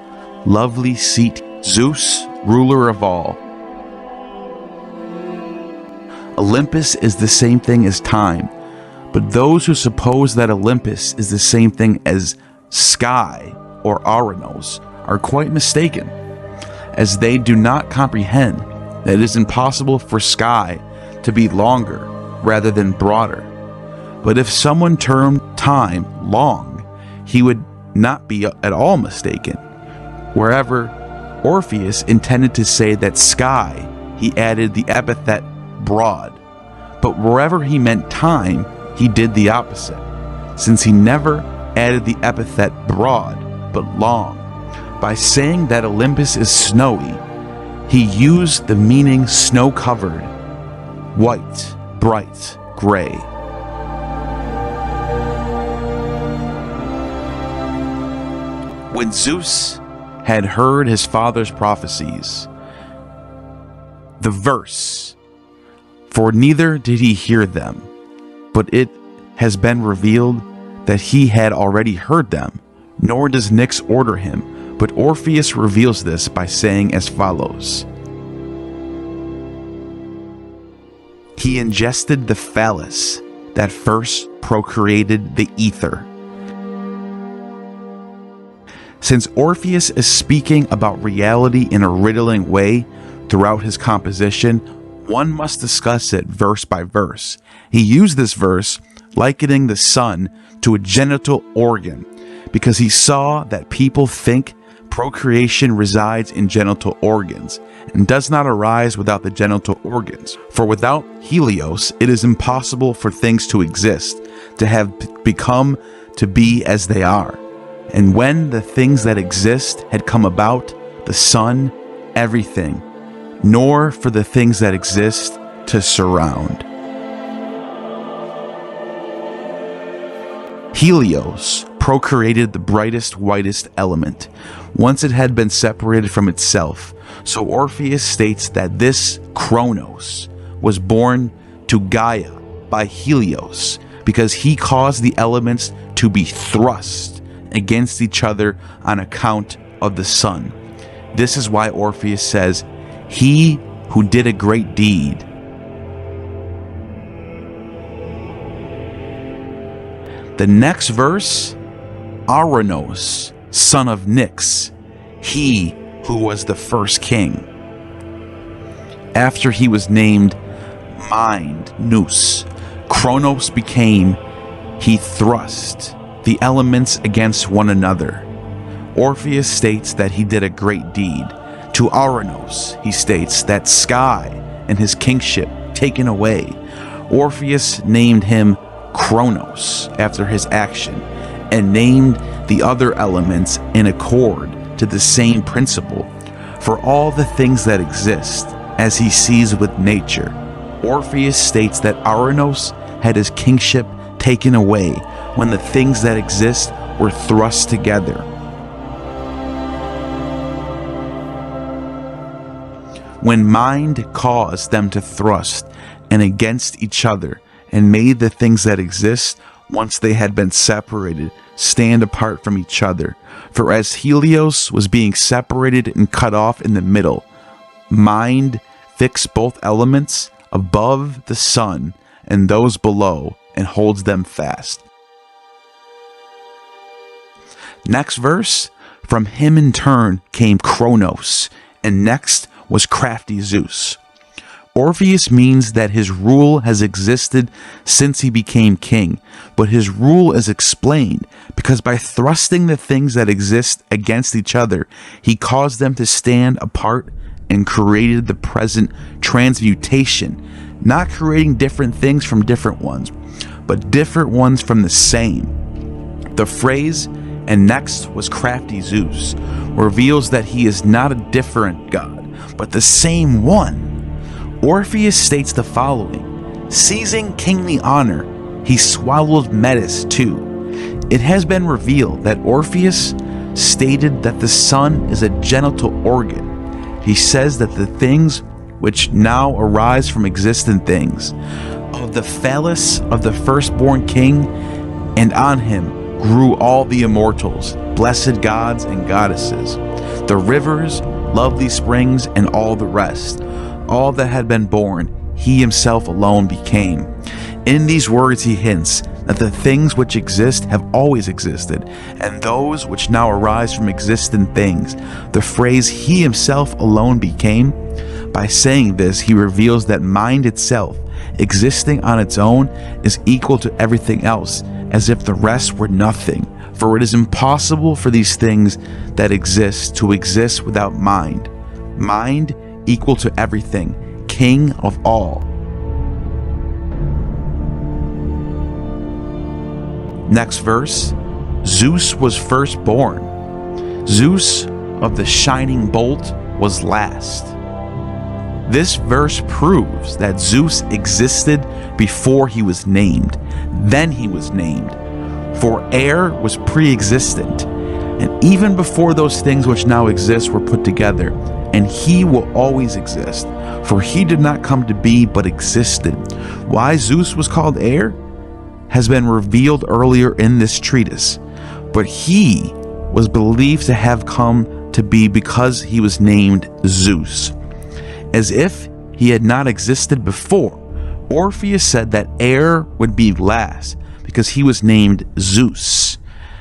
lovely seat Zeus, ruler of all. Olympus is the same thing as time, but those who suppose that Olympus is the same thing as sky or Aranos are quite mistaken, as they do not comprehend that it is impossible for sky to be longer rather than broader. But if someone termed time long, he would not be at all mistaken. Wherever Orpheus intended to say that sky, he added the epithet broad. But wherever he meant time, he did the opposite, since he never added the epithet broad, but long. By saying that Olympus is snowy, he used the meaning snow-covered, white, bright, gray. When Zeus had heard his father's prophecies, the verse, for neither did he hear them, but it has been revealed that he had already heard them, nor does Nyx order him, but Orpheus reveals this by saying as follows. He ingested the phallus that first procreated the ether. Since Orpheus is speaking about reality in a riddling way throughout his composition, one must discuss it verse by verse. He used this verse likening the sun to a genital organ, because he saw that people think Procreation resides in genital organs and does not arise without the genital organs. For without Helios, it is impossible for things to exist, to have become to be as they are. And when the things that exist had come about, the sun, everything, nor for the things that exist to surround. Helios procreated the brightest, whitest element, once it had been separated from itself. So Orpheus states that this Kronos was born to Gaia by Helios, because he caused the elements to be thrust against each other on account of the sun. This is why Orpheus says, "He who did a great deed." The next verse, Ouranos, son of Nyx, he who was the first king. After he was named Mind, Nous, Kronos became, he thrust the elements against one another. Orpheus states that he did a great deed. To Ouranos, he states that sky and his kingship taken away. Orpheus named him Kronos after his action, and named the other elements in accord to the same principle for all the things that exist, as he sees with nature. Orpheus states that Ouranos had his kingship taken away when the things that exist were thrust together. When mind caused them to thrust and against each other, and made the things that exist, once they had been separated, stand apart from each other. For as Helios was being separated and cut off in the middle, mind fixed both elements above the sun and those below, and holds them fast. Next verse, from him in turn came Kronos, and next was crafty Zeus. Orpheus means that his rule has existed since he became king, but his rule is explained because by thrusting the things that exist against each other, he caused them to stand apart and created the present transmutation, not creating different things from different ones, but different ones from the same. The phrase, "and next was crafty Zeus," reveals that he is not a different god, but the same one. Orpheus states the following: seizing kingly honor, he swallowed Metis too. It has been revealed that Orpheus stated that the sun is a genital organ. He says that the things which now arise from existent things, of the phallus of the firstborn king, and on him grew all the immortals, blessed gods and goddesses, the rivers, lovely springs, and all the rest. All that had been born, he himself alone became. In these words he hints that the things which exist have always existed, and those which now arise from existent things. The phrase "he himself alone became," by saying this, he reveals that mind itself, existing on its own, is equal to everything else, as if the rest were nothing. For it is impossible for these things that exist to exist without mind. Mind equal to everything, king of all. Next verse, Zeus was firstborn. Zeus of the shining bolt was last. This verse proves that Zeus existed before he was named. Then he was named. For air was pre-existent, and even before those things which now exist were put together, and he will always exist, for he did not come to be but existed. Why Zeus was called air has been revealed earlier in this treatise, but he was believed to have come to be because he was named Zeus. As if he had not existed before, Orpheus said that air would be last because he was named Zeus.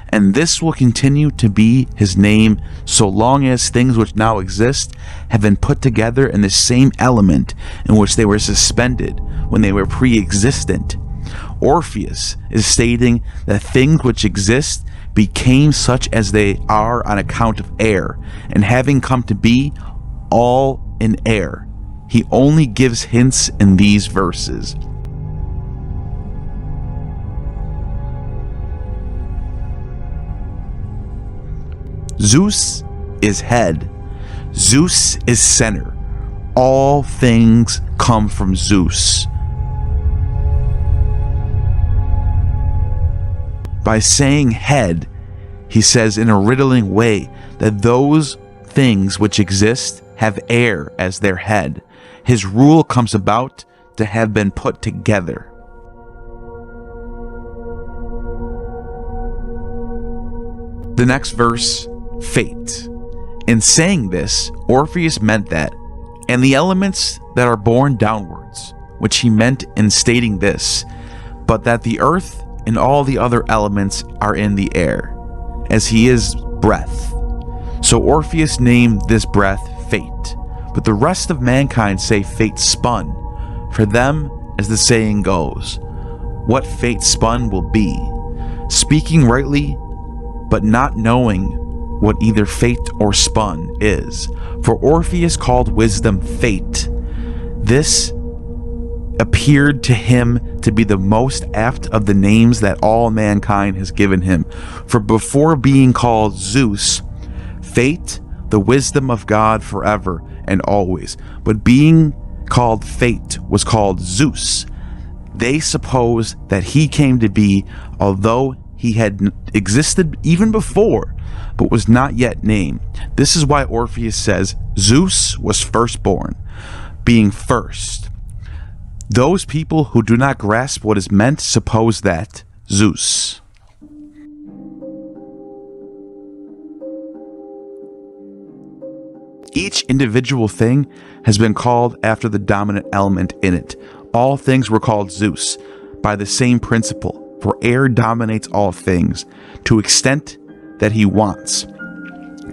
And this will continue to be his name so long as things which now exist have been put together in the same element in which they were suspended when they were pre-existent. Orpheus is stating that things which exist became such as they are on account of air, and having come to be all in air. He only gives hints in these verses. Zeus is head. Zeus is center. All things come from Zeus. By saying head, he says in a riddling way that those things which exist have air as their head. His rule comes about to have been put together. The next verse, fate. In saying this, Orpheus meant that, and the elements that are borne downwards, which he meant in stating this, but that the earth and all the other elements are in the air, as he is breath. So Orpheus named this breath fate, but the rest of mankind say fate spun. For them, as the saying goes, what fate spun will be, speaking rightly, but not knowing what either fate or spun is. For Orpheus called wisdom fate. This appeared to him to be the most apt of the names that all mankind has given him. For before being called Zeus, fate, the wisdom of God forever and always, but being called fate was called Zeus. They suppose that he came to be, although he had existed even before, but was not yet named. This is why Orpheus says Zeus was firstborn, being first. Those people who do not grasp what is meant suppose that Zeus. Each individual thing has been called after the dominant element in it. All things were called Zeus by the same principle, for air dominates all things to extent that he wants.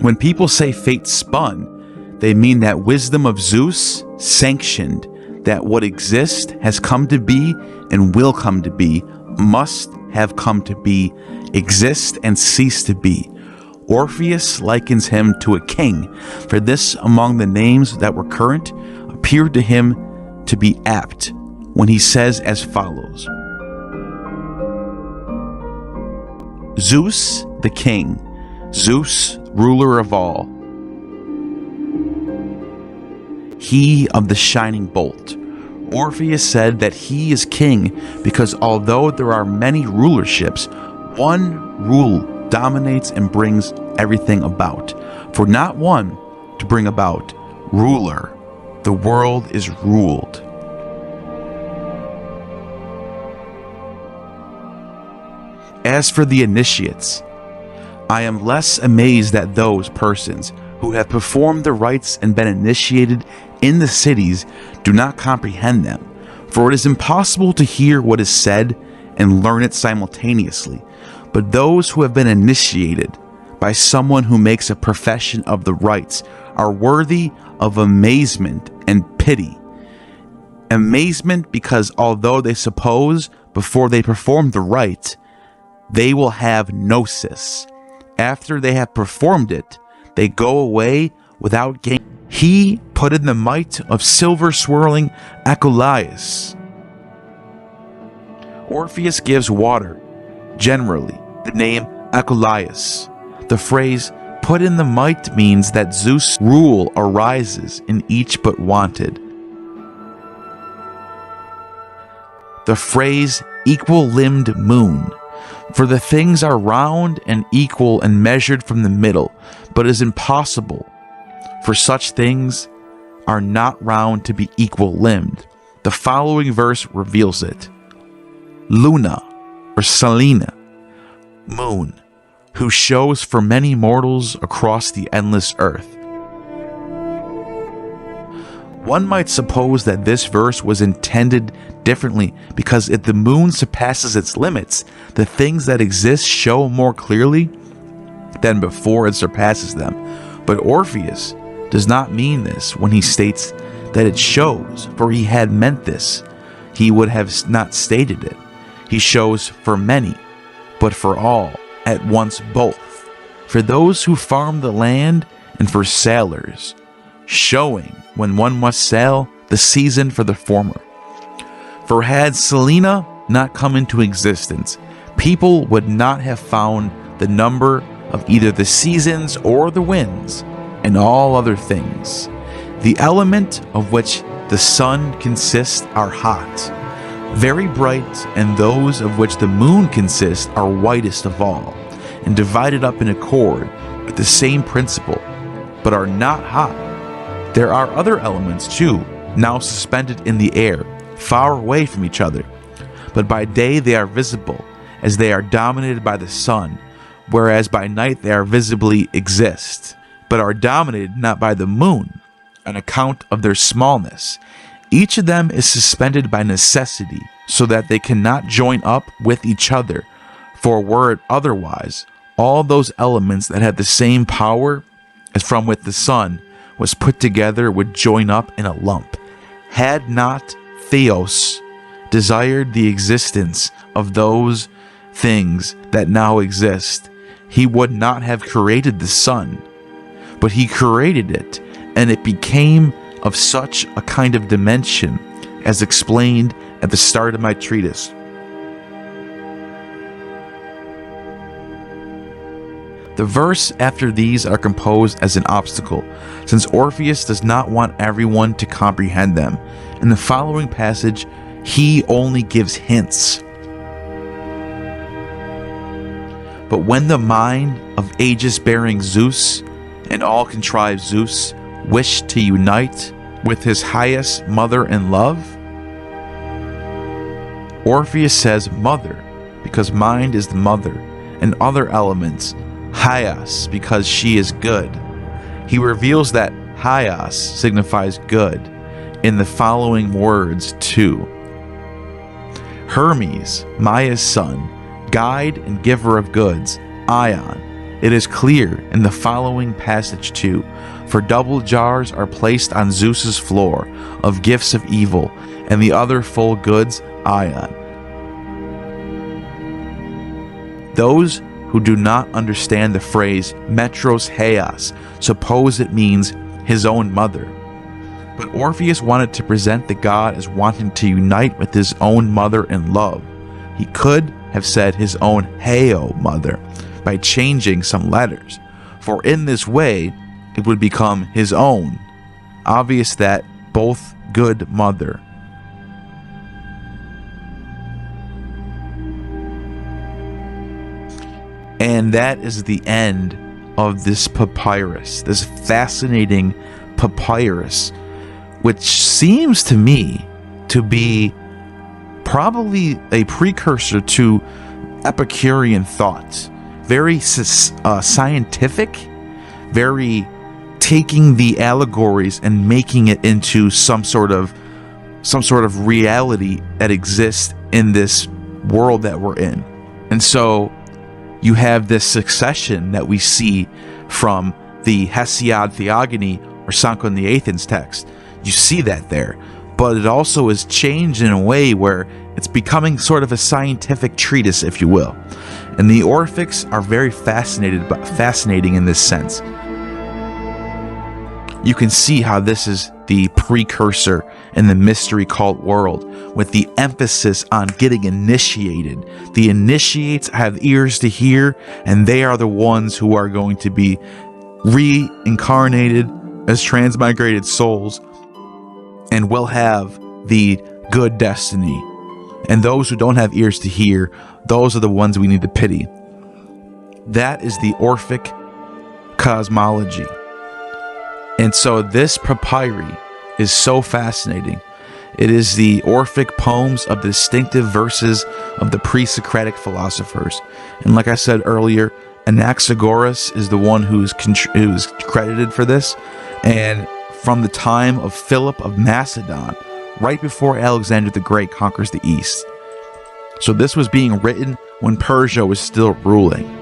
When people say fate spun, they mean that wisdom of Zeus sanctioned that what exists has come to be and will come to be, must have come to be, exist and cease to be. Orpheus likens him to a king, for this among the names that were current appeared to him to be apt when he says as follows: Zeus the king, Zeus ruler of all, he of the shining bolt. Orpheus said that he is king because although there are many rulerships, one rule dominates and brings everything about. For not one to bring about, ruler, the world is ruled. As for the initiates, I am less amazed at those persons who have performed the rites and been initiated in the cities do not comprehend them, for it is impossible to hear what is said and learn it simultaneously. But those who have been initiated by someone who makes a profession of the rites are worthy of amazement and pity. Amazement because although they suppose before they perform the rite they will have gnosis, after they have performed it they go away without gain. He put in the might of silver swirling Eleusis. Orpheus gives water generally the name Eleusis. The phrase put in the might means that Zeus' rule arises in each but wanted. The phrase equal-limbed moon, for the things are round and equal and measured from the middle, but it is impossible for such things are not round to be equal-limbed. The following verse reveals it. Luna, or Selena, moon, who shows for many mortals across the endless earth. One might suppose that this verse was intended differently because if the moon surpasses its limits, the things that exist show more clearly than before it surpasses them. But Orpheus does not mean this when he states that it shows, for he had meant this, he would have not stated it. He shows for many, but for all, at once both, for those who farm the land and for sailors, showing when one must sail the season for the former. For had Selene not come into existence, people would not have found the number of either the seasons or the winds, and all other things. The element of which the sun consists are hot, very bright, and those of which the moon consists are whitest of all, and divided up in accord with the same principle, but are not hot. There are other elements too, now suspended in the air, far away from each other, but by day they are visible, as they are dominated by the sun, whereas by night they are visibly exist, but are dominated not by the moon, on account of their smallness. Each of them is suspended by necessity, so that they cannot join up with each other, for were it otherwise, all those elements that had the same power as from which the sun was put together would join up in a lump. Had not Theos desired the existence of those things that now exist, he would not have created the sun, but he created it, and it became of such a kind of dimension as explained at the start of my treatise. The verse after these are composed as an obstacle, since Orpheus does not want everyone to comprehend them. In the following passage, he only gives hints. But when the mind of aegis-bearing Zeus and all-contrived Zeus wished to unite with his highest mother in love, Orpheus says mother, because mind is the mother, and other elements, Hyas, because she is good. He reveals that Hyas signifies good in the following words too. Hermes, Maia's son, guide and giver of goods, Ion. It is clear in the following passage too, for double jars are placed on Zeus's floor of gifts of evil, and the other full goods, Ion. Those who do not understand the phrase metros heias suppose it means his own mother. But Orpheus wanted to present the god as wanting to unite with his own mother in love. He could have said his own Heo mother by changing some letters, for in this way it would become his own. Obvious that both good mother. And that is the end of this papyrus, this fascinating papyrus, which seems to me to be probably a precursor to Epicurean thought. Very scientific, very taking the allegories and making it into some sort of reality that exists in this world that we're in. And so you have this succession that we see from the Hesiod Theogony or Sancho and the Athens text. You see that there, but it also is changed in a way where it's becoming sort of a scientific treatise, if you will. And the Orphics are very fascinating in this sense. You can see how this is the precursor in the mystery cult world, with the emphasis on getting initiated. The initiates have ears to hear, and they are the ones who are going to be reincarnated as transmigrated souls and will have the good destiny. And those who don't have ears to hear, those are the ones we need to pity. That is the Orphic cosmology. And so this papyri is so fascinating. It is the Orphic poems of the distinctive verses of the pre-Syncretic philosophers. And like I said earlier, Anaxagoras is the one who's credited for this. And from the time of Philip of Macedon, right before Alexander the Great conquers the East. So this was being written when Persia was still ruling.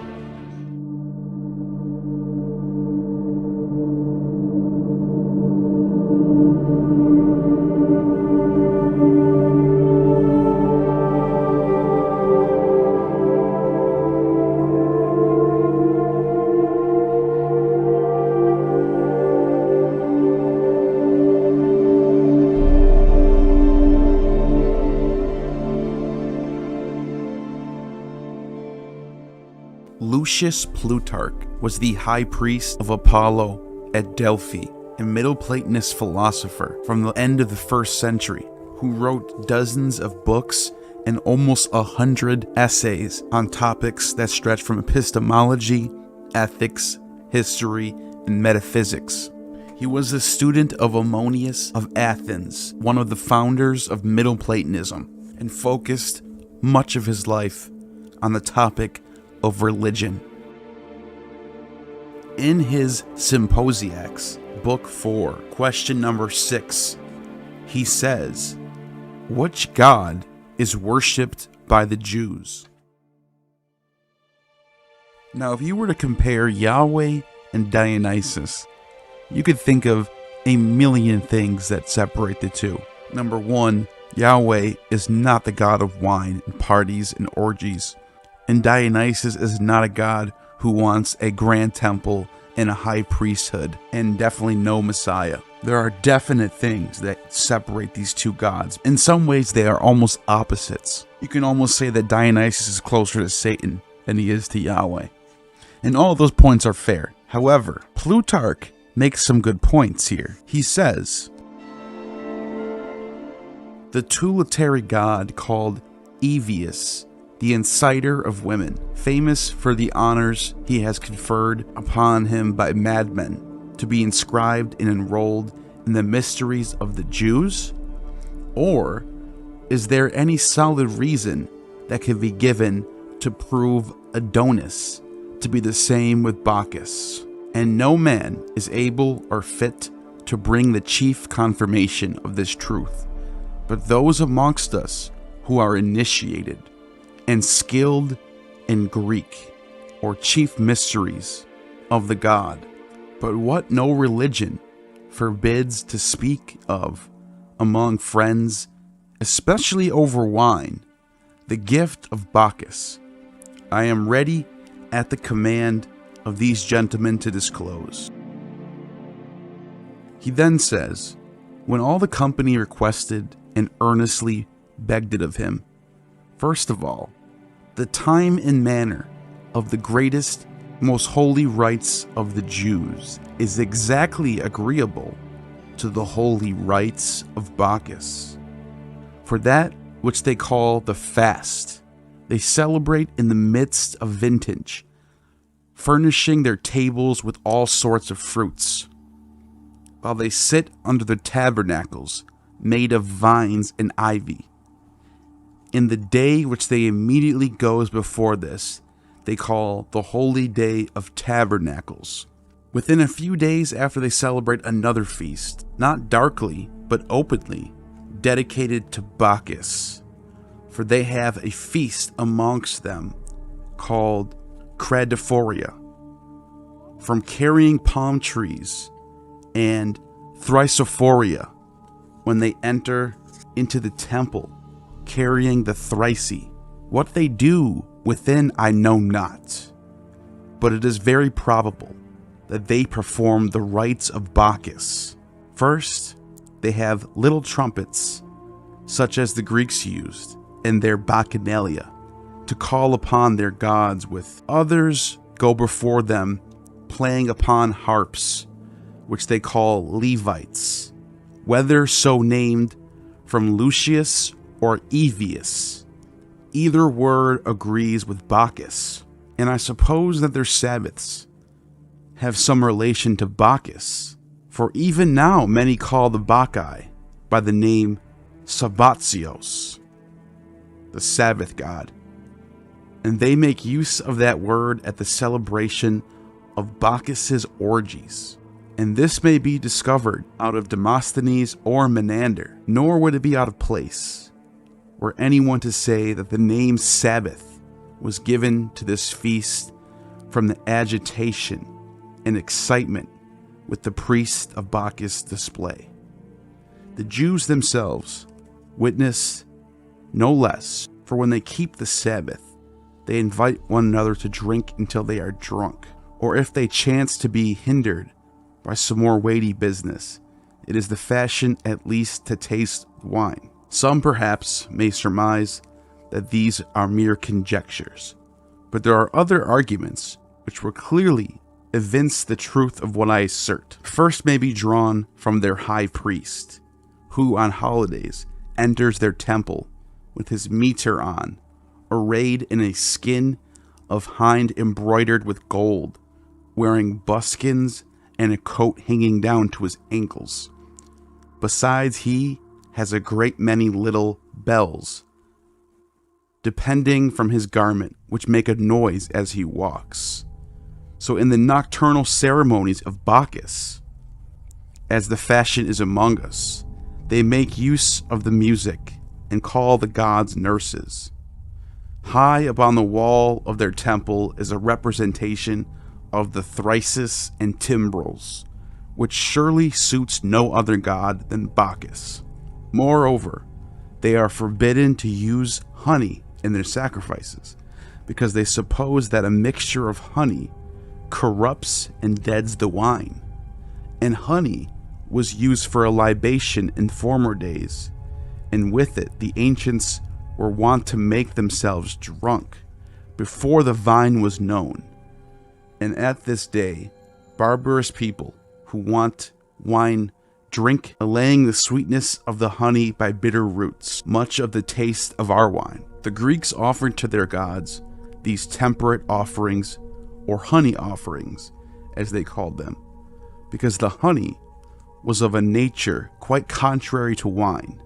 Lucius Plutarch was the high priest of Apollo at Delphi, a Middle Platonist philosopher from the end of the 1st century, who wrote dozens of books and almost 100 essays on topics that stretch from epistemology, ethics, history, and metaphysics. He was a student of Ammonius of Athens, one of the founders of Middle Platonism, and focused much of his life on the topic of religion. In his Symposiacs, Book 4, question number 6, he says, "Which god is worshipped by the Jews?" Now, if you were to compare Yahweh and Dionysus, you could think of a million things that separate the two. Number 1, Yahweh is not the god of wine and parties and orgies, and Dionysus is not a god who wants a grand temple and a high priesthood, and definitely no Messiah. There are definite things that separate these two gods. In some ways, they are almost opposites. You can almost say that Dionysus is closer to Satan than he is to Yahweh. And all of those points are fair. However, Plutarch makes some good points here. He says, the tutelary god called Evius, the inciter of women, famous for the honors he has conferred upon him by madmen, to be inscribed and enrolled in the mysteries of the Jews? Or is there any solid reason that can be given to prove Adonis to be the same with Bacchus? And no man is able or fit to bring the chief confirmation of this truth, but those amongst us who are initiated and skilled in Greek or chief mysteries of the god. But what no religion forbids to speak of among friends, especially over wine, the gift of Bacchus, I am ready at the command of these gentlemen to disclose. He then says, when all the company requested and earnestly begged it of him, first of all, the time and manner of the greatest, most holy rites of the Jews is exactly agreeable to the holy rites of Bacchus. For that which they call the fast, they celebrate in the midst of vintage, furnishing their tables with all sorts of fruits, while they sit under the tabernacles made of vines and ivy. In the day which they immediately goes before this, they call the Holy Day of Tabernacles. Within a few days after, they celebrate another feast, not darkly, but openly, dedicated to Bacchus. For they have a feast amongst them called Cradiphoria, from carrying palm trees, and Thrysophoria, when they enter into the temple, carrying the thrice. What they do within I know not, but it is very probable that they perform the rites of Bacchus. First, they have little trumpets, such as the Greeks used in their bacchanalia, to call upon their gods with. Others go before them, playing upon harps, which they call Levites, whether so named from Lucius or Evius. Either word agrees with Bacchus, and I suppose that their Sabbaths have some relation to Bacchus, for even now many call the Bacchae by the name Sabbatios, the Sabbath god, and they make use of that word at the celebration of Bacchus's orgies. And this may be discovered out of Demosthenes or Menander, nor would it be out of place were anyone to say that the name Sabbath was given to this feast from the agitation and excitement with the priest of Bacchus display. The Jews themselves witness no less, for when they keep the Sabbath, they invite one another to drink until they are drunk, or if they chance to be hindered by some more weighty business, it is the fashion at least to taste wine. Some perhaps may surmise that these are mere conjectures, But there are other arguments which will clearly evince the truth of what I assert. First may be drawn from their high priest, who on holidays enters their temple with his mitre on, arrayed in a skin of hind embroidered with gold, wearing buskins and a coat hanging down to his ankles. Besides, he has a great many little bells, depending from his garment, which make a noise as he walks. So in the nocturnal ceremonies of Bacchus, as the fashion is among us, they make use of the music and call the gods nurses. High upon the wall of their temple is a representation of the thyrsus and timbrels, which surely suits no other god than Bacchus. Moreover, they are forbidden to use honey in their sacrifices, because they suppose that a mixture of honey corrupts and deads the wine, and honey was used for a libation in former days, and with it the ancients were wont to make themselves drunk before the vine was known. And at this day, barbarous people who want wine drink, allaying the sweetness of the honey by bitter roots, much of the taste of our wine. The Greeks offered to their gods these temperate offerings, or honey offerings, as they called them, because the honey was of a nature quite contrary to wine.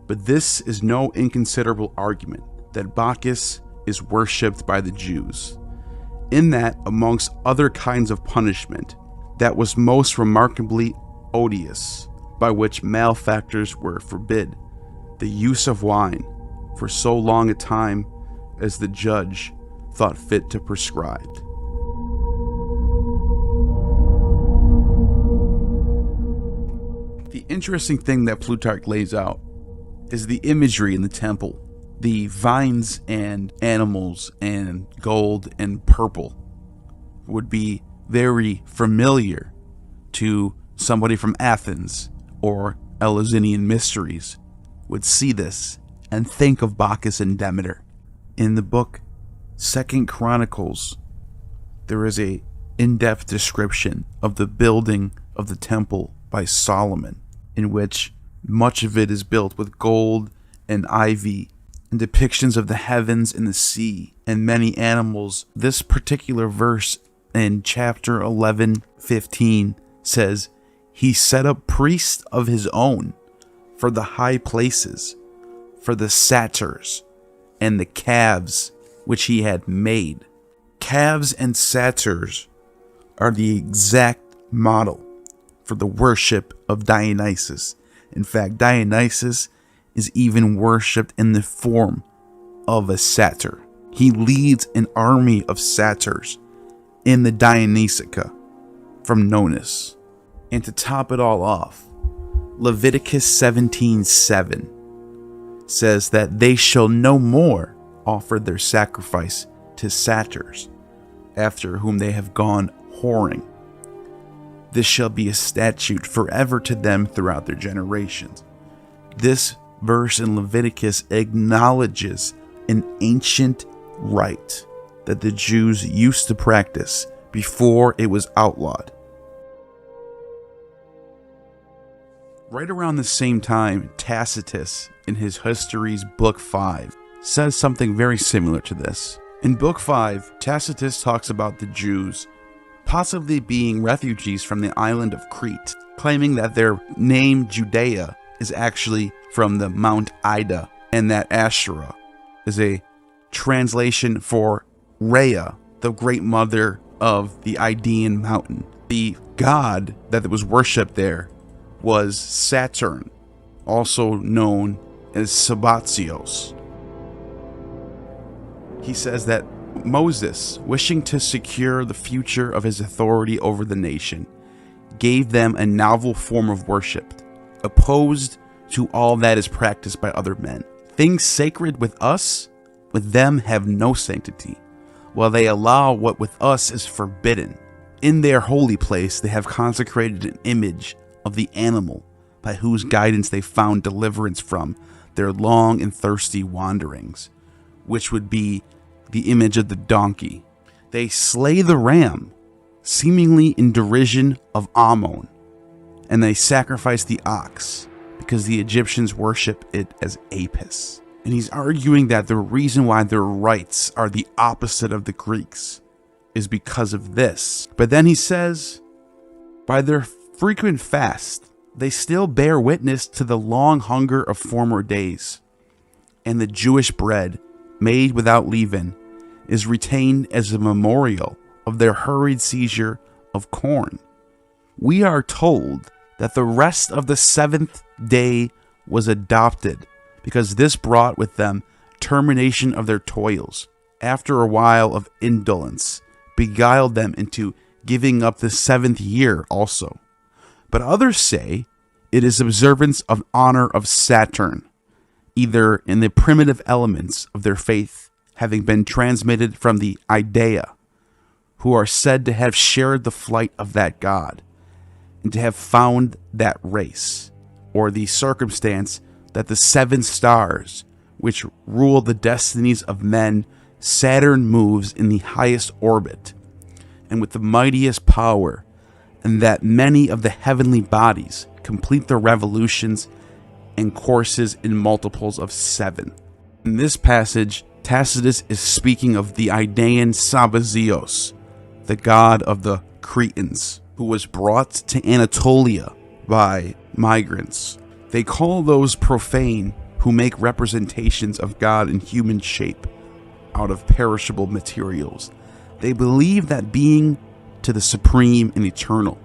But this is no inconsiderable argument that Bacchus is worshipped by the Jews, in that, amongst other kinds of punishment, that was most remarkably odious, by which malefactors were forbid the use of wine for so long a time as the judge thought fit to prescribe. The interesting thing that Plutarch lays out is the imagery in the temple. The vines and animals and gold and purple would be very familiar to somebody from Athens or Eleusinian Mysteries would see this and think of Bacchus and Demeter. In the book 2 Chronicles, there is a in-depth description of the building of the temple by Solomon, in which much of it is built with gold and ivy and depictions of the heavens and the sea and many animals. This particular verse in chapter 11:15 says, "He set up priests of his own for the high places, for the satyrs and the calves which he had made." Calves and satyrs are the exact model for the worship of Dionysus. In fact, Dionysus is even worshipped in the form of a satyr. He leads an army of satyrs in the Dionysica from Nonus. And to top it all off, Leviticus 17:7 says that they shall no more offer their sacrifice to satyrs, after whom they have gone whoring. This shall be a statute forever to them throughout their generations. This verse in Leviticus acknowledges an ancient rite that the Jews used to practice before it was outlawed. Right around the same time, Tacitus, in his Histories, Book 5, says something very similar to this. In Book 5, Tacitus talks about the Jews possibly being refugees from the island of Crete, claiming that their name Judea is actually from the Mount Ida, and that Asherah is a translation for Rhea, the great mother of the Idaean mountain. The god that was worshipped there was Saturn, also known as Sabazios. He says that Moses, wishing to secure the future of his authority over the nation, gave them a novel form of worship, opposed to all that is practiced by other men. Things sacred with us, with them have no sanctity, while they allow what with us is forbidden. In their holy place they have consecrated an image of the animal, by whose guidance they found deliverance from their long and thirsty wanderings, which would be the image of the donkey. They slay the ram, seemingly in derision of Ammon, and they sacrifice the ox because the Egyptians worship it as Apis. And he's arguing that the reason why their rites are the opposite of the Greeks is because of this. But then he says, by their frequent fast, they still bear witness to the long hunger of former days, and the Jewish bread, made without leaven, is retained as a memorial of their hurried seizure of corn. We are told that the rest of the seventh day was adopted, because this brought with them termination of their toils, after a while of indolence, beguiled them into giving up the seventh year also. But others say it is observance of honor of Saturn, either in the primitive elements of their faith having been transmitted from the Idea, who are said to have shared the flight of that god, and to have found that race, or the circumstance that the 7 stars, which rule the destinies of men, Saturn moves in the highest orbit, and with the mightiest power, and that many of the heavenly bodies complete their revolutions and courses in multiples of 7. In this passage, Tacitus is speaking of the Idaean Sabazios, the god of the Cretans, who was brought to Anatolia by migrants. They call those profane who make representations of God in human shape out of perishable materials. They believe that being to the supreme and eternal,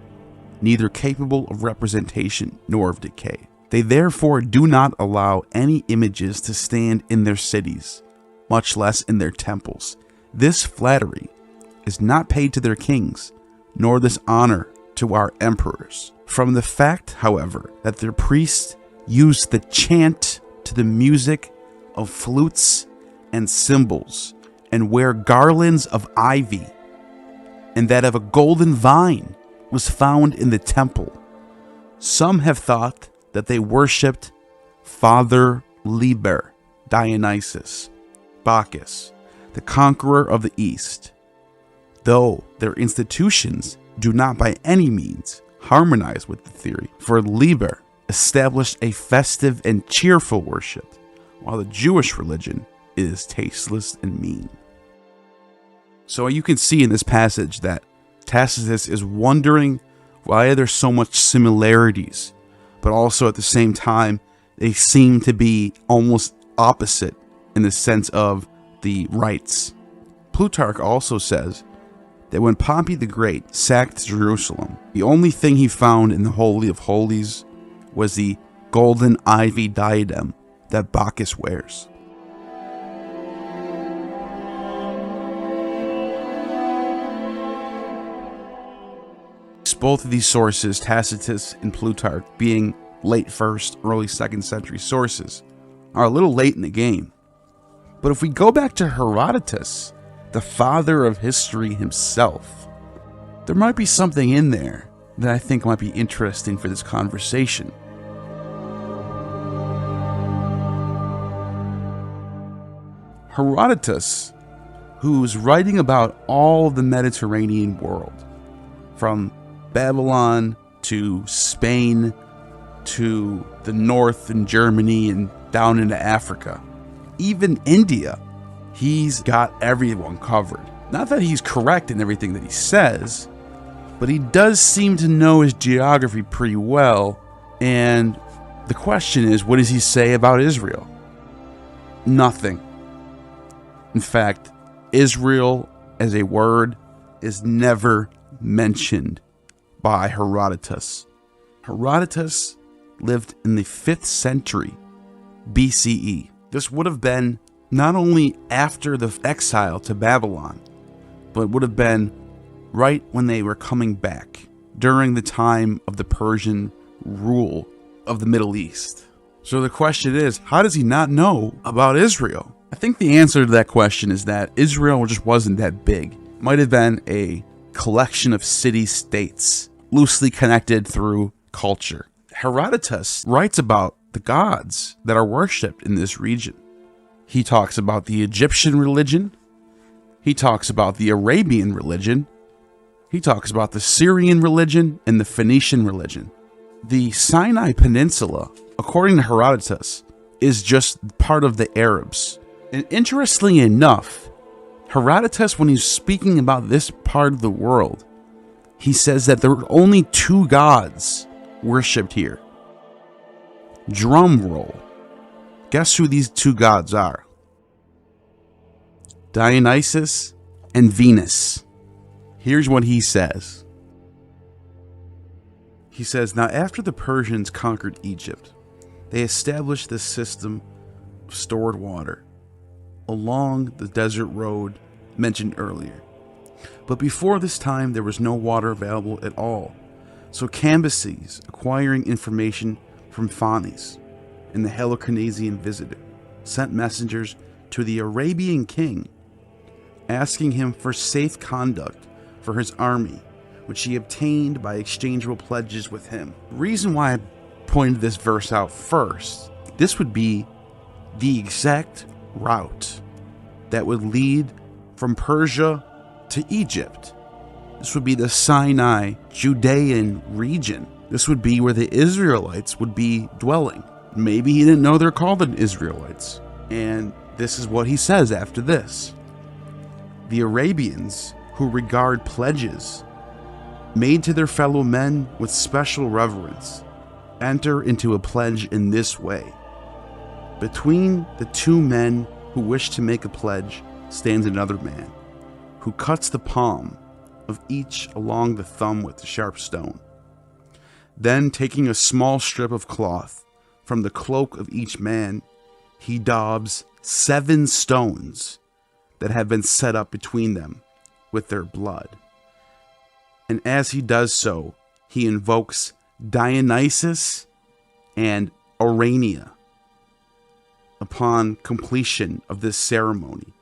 neither capable of representation nor of decay. They therefore do not allow any images to stand in their cities, much less in their temples. This flattery is not paid to their kings, nor this honor to our emperors. From the fact, however, that their priests use the chant to the music of flutes and cymbals, and wear garlands of ivy, and that of a golden vine was found in the temple, some have thought that they worshipped Father Liber Dionysus, Bacchus, the conqueror of the East, though their institutions do not by any means harmonize with the theory, for Liber established a festive and cheerful worship, while the Jewish religion is tasteless and mean. So you can see in this passage that Tacitus is wondering why there's so much similarities, but also at the same time, they seem to be almost opposite in the sense of the rites. Plutarch also says that when Pompey the Great sacked Jerusalem, the only thing he found in the Holy of Holies was the golden ivy diadem that Bacchus wears. Both of these sources, Tacitus and Plutarch, being late 1st, early 2nd century sources, are a little late in the game. But if we go back to Herodotus, the father of history himself, there might be something in there that I think might be interesting for this conversation. Herodotus, who's writing about all of the Mediterranean world, from Babylon to Spain to the north in Germany and down into Africa, even India, he's got everyone covered. Not that he's correct in everything that he says, but he does seem to know his geography pretty well. And the question is, what does he say about Israel? Nothing. In fact, Israel as a word is never mentioned by Herodotus. Herodotus lived in the 5th century BCE. This would have been not only after the exile to Babylon, but would have been right when they were coming back, during the time of the Persian rule of the Middle East. So the question is, how does he not know about Israel? I think the answer to that question is that Israel just wasn't that big. It might have been a collection of city-states, loosely connected through culture. Herodotus writes about the gods that are worshipped in this region. He talks about the Egyptian religion, He talks about the Arabian religion. He talks about the Syrian religion and the Phoenician religion. The Sinai Peninsula, according to Herodotus, is just part of the Arabs. And interestingly enough, Herodotus, when he's speaking about this part of the world, he says that there are only two gods worshipped here. Drum roll. Guess who these two gods are? Dionysus and Venus. Here's what he says. He says, now after the Persians conquered Egypt, they established this system of stored water along the desert road mentioned earlier. But before this time, there was no water available at all. So Cambyses, acquiring information from Phanes and the Helicarnassian visitor, sent messengers to the Arabian king, asking him for safe conduct for his army, which he obtained by exchangeable pledges with him. The reason why I pointed this verse out first, this would be the exact route that would lead from Persia to Egypt. This would be the Sinai Judean region. This would be where the Israelites would be dwelling. Maybe he didn't know they're called the Israelites. And this is what he says after this. The Arabians, who regard pledges made to their fellow men with special reverence, enter into a pledge in this way. Between the two men who wish to make a pledge stands another man, who cuts the palm of each along the thumb with a sharp stone. Then, taking a small strip of cloth from the cloak of each man, he daubs 7 stones that have been set up between them with their blood. And as he does so, he invokes Dionysus and Urania. Upon completion of this ceremony,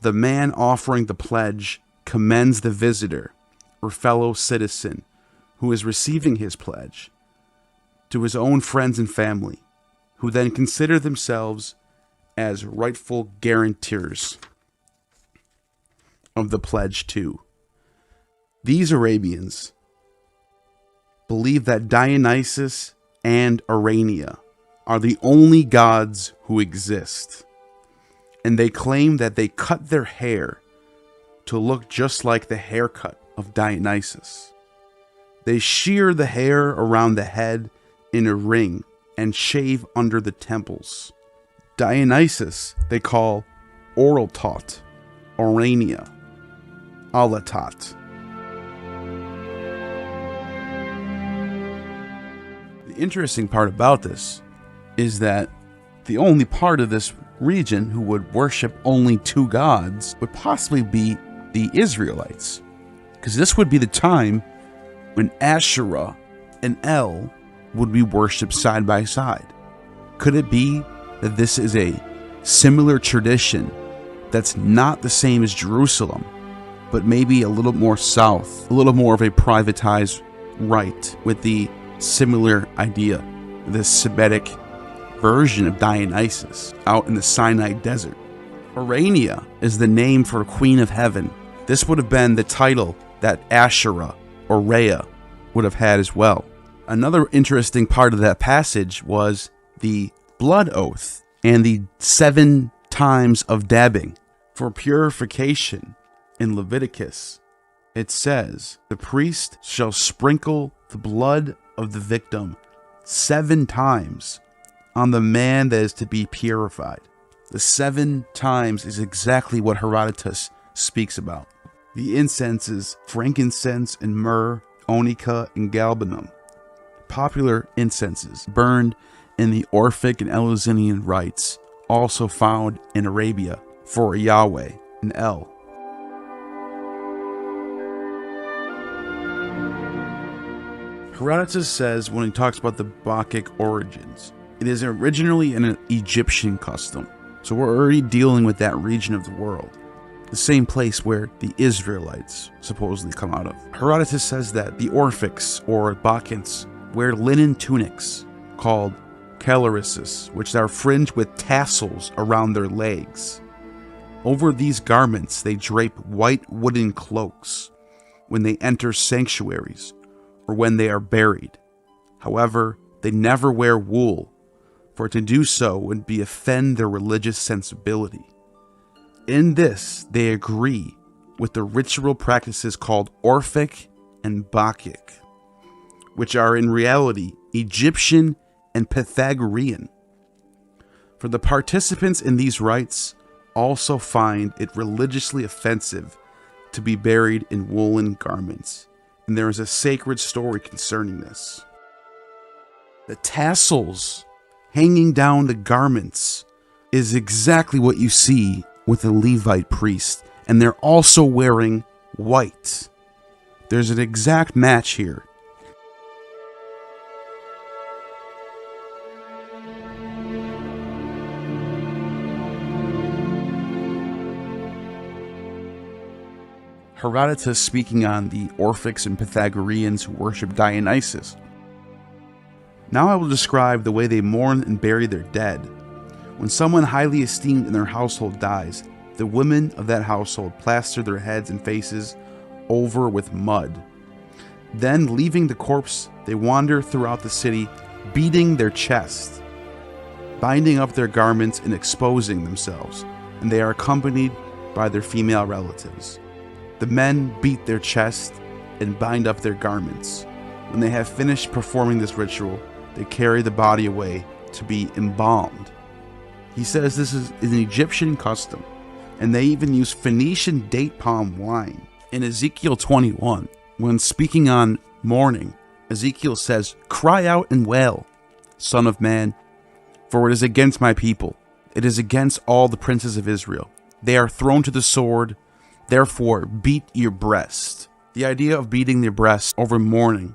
the man offering the pledge commends the visitor or fellow citizen who is receiving his pledge to his own friends and family, who then consider themselves as rightful guarantors of the pledge too. These Arabians believe that Dionysus and Urania are the only gods who exist, and they claim that they cut their hair to look just like the haircut of Dionysus. They shear the hair around the head in a ring and shave under the temples. Dionysus they call Oraltot, Urania, Alatot. The interesting part about this is that the only part of this region who would worship only two gods would possibly be the Israelites, because this would be the time when Asherah and El would be worshipped side by side. Could it be that this is a similar tradition that's not the same as Jerusalem, but maybe a little more south, a little more of a privatized rite with the similar idea, the Semitic version of Dionysus out in the Sinai desert? Urania is the name for Queen of Heaven. This would have been the title that Asherah or Rhea would have had as well. Another interesting part of that passage was the blood oath and the 7 times of dabbing. For purification in Leviticus, it says, the priest shall sprinkle the blood of the victim 7 times on the man that is to be purified. The 7 times is exactly what Herodotus speaks about. The incenses, frankincense and myrrh, onycha and galbanum, popular incenses burned in the Orphic and Eleusinian rites, also found in Arabia for Yahweh and El. Herodotus says when he talks about the Bacchic origins, it is originally an Egyptian custom. So we're already dealing with that region of the world, the same place where the Israelites supposedly come out of. Herodotus says that the Orphics or Bacchants wear linen tunics called calarisis, which are fringed with tassels around their legs. Over these garments they drape white wooden cloaks when they enter sanctuaries or when they are buried. However, they never wear wool, for to do so would be offend their religious sensibility. In this, they agree with the ritual practices called Orphic and Bacchic, which are in reality Egyptian and Pythagorean. For the participants in these rites also find it religiously offensive to be buried in woolen garments, and there is a sacred story concerning this. The tassels hanging down the garments is exactly what you see with the Levite priest, and they're also wearing white. There's an exact match here. Herodotus speaking on the Orphics and Pythagoreans who worship Dionysus. Now I will describe the way they mourn and bury their dead. When someone highly esteemed in their household dies, the women of that household plaster their heads and faces over with mud. Then, leaving the corpse, they wander throughout the city, beating their chest, binding up their garments and exposing themselves, and they are accompanied by their female relatives. The men beat their chest and bind up their garments. When they have finished performing this ritual, they carry the body away to be embalmed. He says this is an Egyptian custom, and they even use Phoenician date palm wine. In Ezekiel 21, when speaking on mourning, Ezekiel says, "Cry out and wail, Son of man, for it is against my people. It is against all the princes of Israel. They are thrown to the sword. Therefore, beat your breast." The idea of beating your breast over mourning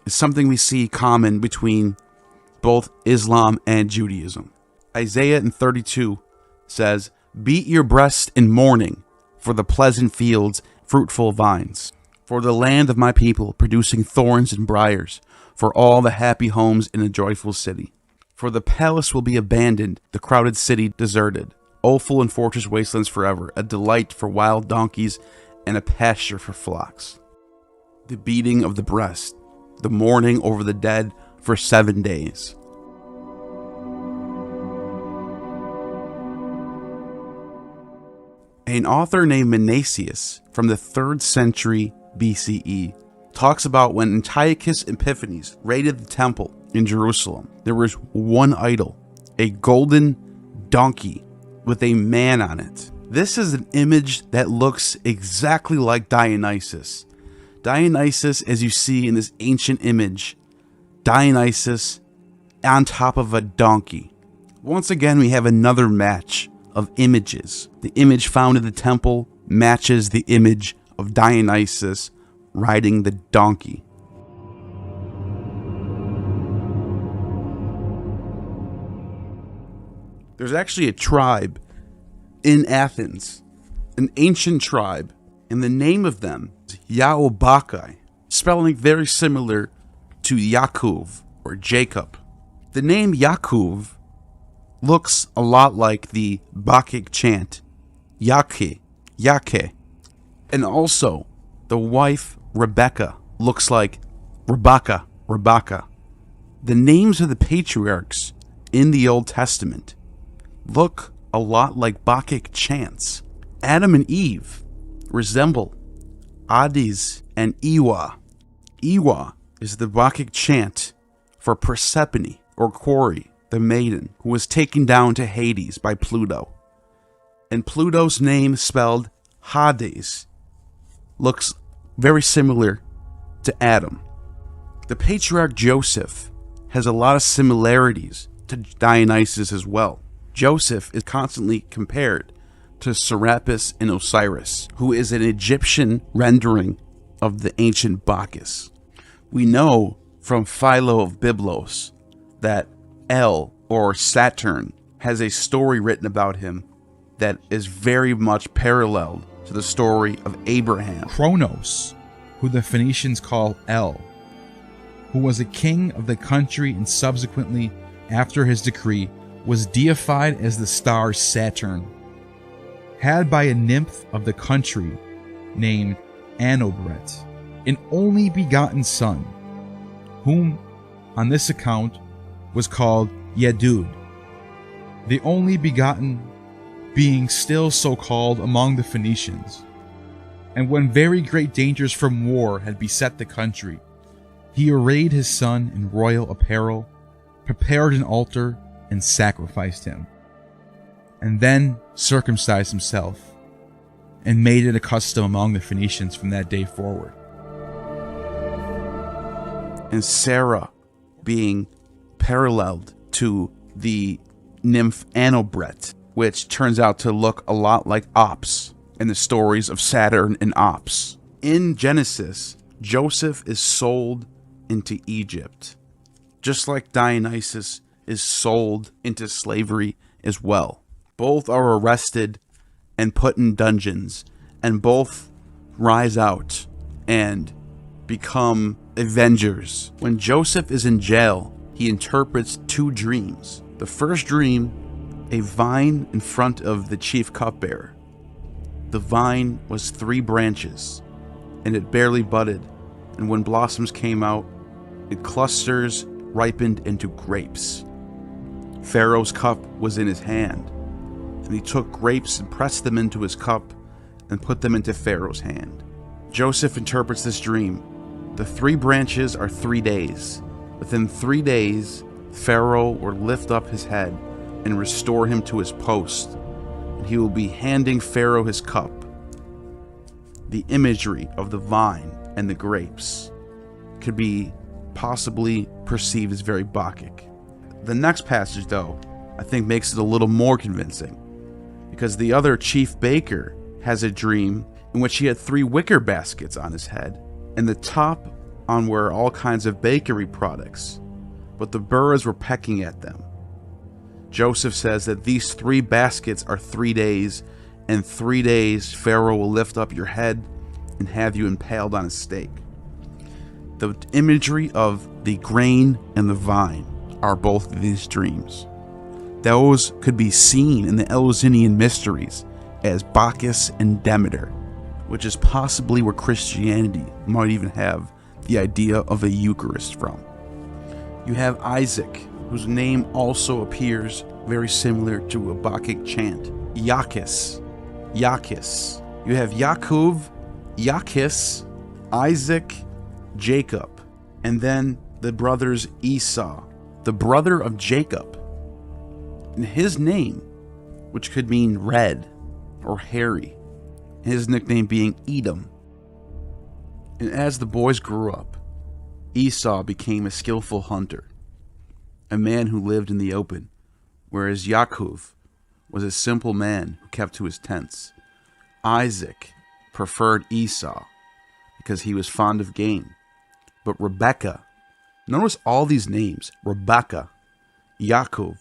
is something we see common between both Islam and Judaism. Isaiah in 32 says, "Beat your breast in mourning for the pleasant fields, fruitful vines, for the land of my people producing thorns and briars, for all the happy homes in a joyful city. For the palace will be abandoned, the crowded city deserted. Offal and fortress wastelands forever, a delight for wild donkeys and a pasture for flocks." The beating of the breast, the mourning over the dead for 7 days. An author named Menaceus from the 3rd century BCE talks about when Antiochus Epiphanes raided the temple in Jerusalem. There was one idol, a golden donkey with a man on it. This is an image that looks exactly like Dionysus. Dionysus, as you see in this ancient image, Dionysus on top of a donkey. Once again, we have another match of images. The image found in the temple matches the image of Dionysus riding the donkey. There's actually a tribe in Athens, an ancient tribe, and the name of them is Yaobakai, spelling very similar to Yaakov or Jacob. The name Yaakov looks a lot like the Bacchic chant, Yake, Yake. And also, the wife Rebecca looks like Rebecca, Rebecca. The names of the patriarchs in the Old Testament look a lot like Bacchic chants. Adam and Eve resemble Hades and Iwa. Iwa is the Bacchic chant for Persephone or Quarry, the maiden who was taken down to Hades by Pluto. And Pluto's name, spelled Hades, looks very similar to Adam. The patriarch Joseph has a lot of similarities to Dionysus as well. Joseph is constantly compared to Serapis and Osiris, who is an Egyptian rendering of the ancient Bacchus. We know from Philo of Byblos that El, or Saturn, has a story written about him that is very much paralleled to the story of Abraham. Kronos, who the Phoenicians call El, who was a king of the country and subsequently, after his decree, was deified as the star Saturn. had by a nymph of the country named Anobret, an only begotten son, whom on this account was called Yedud, the only begotten being still so called among the Phoenicians. And when very great dangers from war had beset the country, he arrayed his son in royal apparel, prepared an altar, and sacrificed him, and then circumcised himself, and made it a custom among the Phoenicians from that day forward. And Sarah being paralleled to the nymph Anobret, which turns out to look a lot like Ops in the stories of Saturn and Ops. In Genesis, Joseph is sold into Egypt, just like Dionysus is sold into slavery as well. Both are arrested and put in dungeons, and both rise out and become avengers. When Joseph is in jail, he interprets two dreams. The first dream, a vine in front of the chief cupbearer. The vine was 3 branches, and it barely budded, and when blossoms came out, it clusters ripened into grapes. Pharaoh's cup was in his hand, and he took grapes and pressed them into his cup and put them into Pharaoh's hand. Joseph interprets this dream. The 3 branches are 3 days. Within 3 days, Pharaoh will lift up his head and restore him to his post, and he will be handing Pharaoh his cup. The imagery of the vine and the grapes could be possibly perceived as very Bacchic. The next passage, though, I think makes it a little more convincing, because the other chief baker has a dream in which he had 3 wicker baskets on his head, and the top on were all kinds of bakery products, but the birds were pecking at them. Joseph says that these 3 baskets are 3 days, and 3 days Pharaoh will lift up your head and have you impaled on a stake. The imagery of the grain and the vine are both of these dreams. Those could be seen in the Eleusinian mysteries as Bacchus and Demeter, which is possibly where Christianity might even have the idea of a Eucharist from. You have Isaac, whose name also appears very similar to a Bacchic chant. Iachus. You have Yaakov, Iachus, Isaac, Jacob, and then the brothers Esau, the brother of Jacob. And his name, which could mean red or hairy, his nickname being Edom. And as the boys grew up, Esau became a skillful hunter, a man who lived in the open, whereas Yaakov was a simple man who kept to his tents. Isaac preferred Esau because he was fond of game. But Rebekah, notice all these names, Rebekah, Yaakov,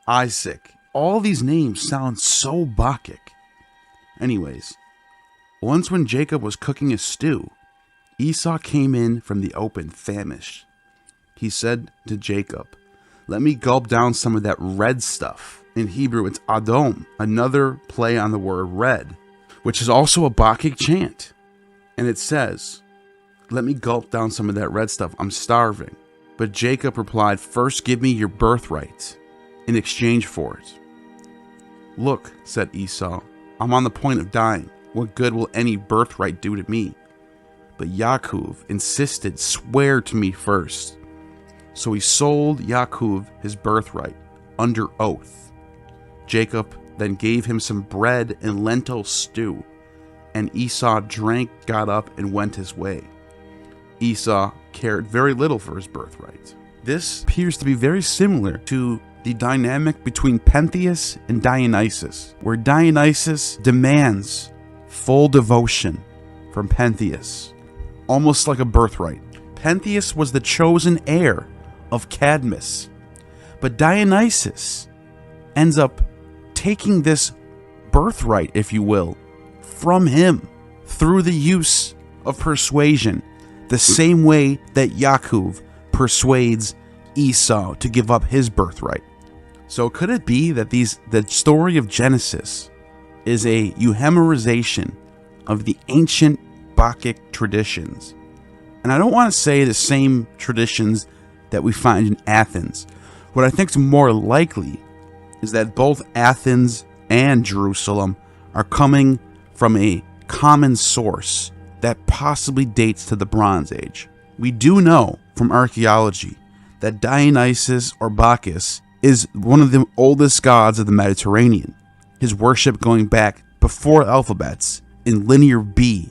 Isaac, all these names sound so Bacchic. Anyways, once when Jacob was cooking a stew, Esau came in from the open famished. He said to Jacob, "Let me gulp down some of that red stuff." In Hebrew, it's Adom, another play on the word red, which is also a Bacchic chant. And it says, "Let me gulp down some of that red stuff. I'm starving." But Jacob replied, "First give me your birthright in exchange for it." "Look," said Esau, "I'm on the point of dying. What good will any birthright do to me?" But Yaakov insisted, "Swear to me first." So he sold Yaakov his birthright under oath. Jacob then gave him some bread and lentil stew, and Esau drank, got up, and went his way. Esau cared very little for his birthright. This appears to be very similar to the dynamic between Pentheus and Dionysus, where Dionysus demands full devotion from Pentheus, almost like a birthright. Pentheus was the chosen heir of Cadmus, but Dionysus ends up taking this birthright, if you will, from him through the use of persuasion, the same way that Yaakov persuades Esau to give up his birthright. So could it be that the story of Genesis is a euhemerization of the ancient Bacchic traditions. And I don't want to say the same traditions that we find in Athens. What I think is more likely is that both Athens and Jerusalem are coming from a common source that possibly dates to the Bronze Age. We do know from archaeology that Dionysus or Bacchus is one of the oldest gods of the Mediterranean, his worship going back before alphabets in Linear B.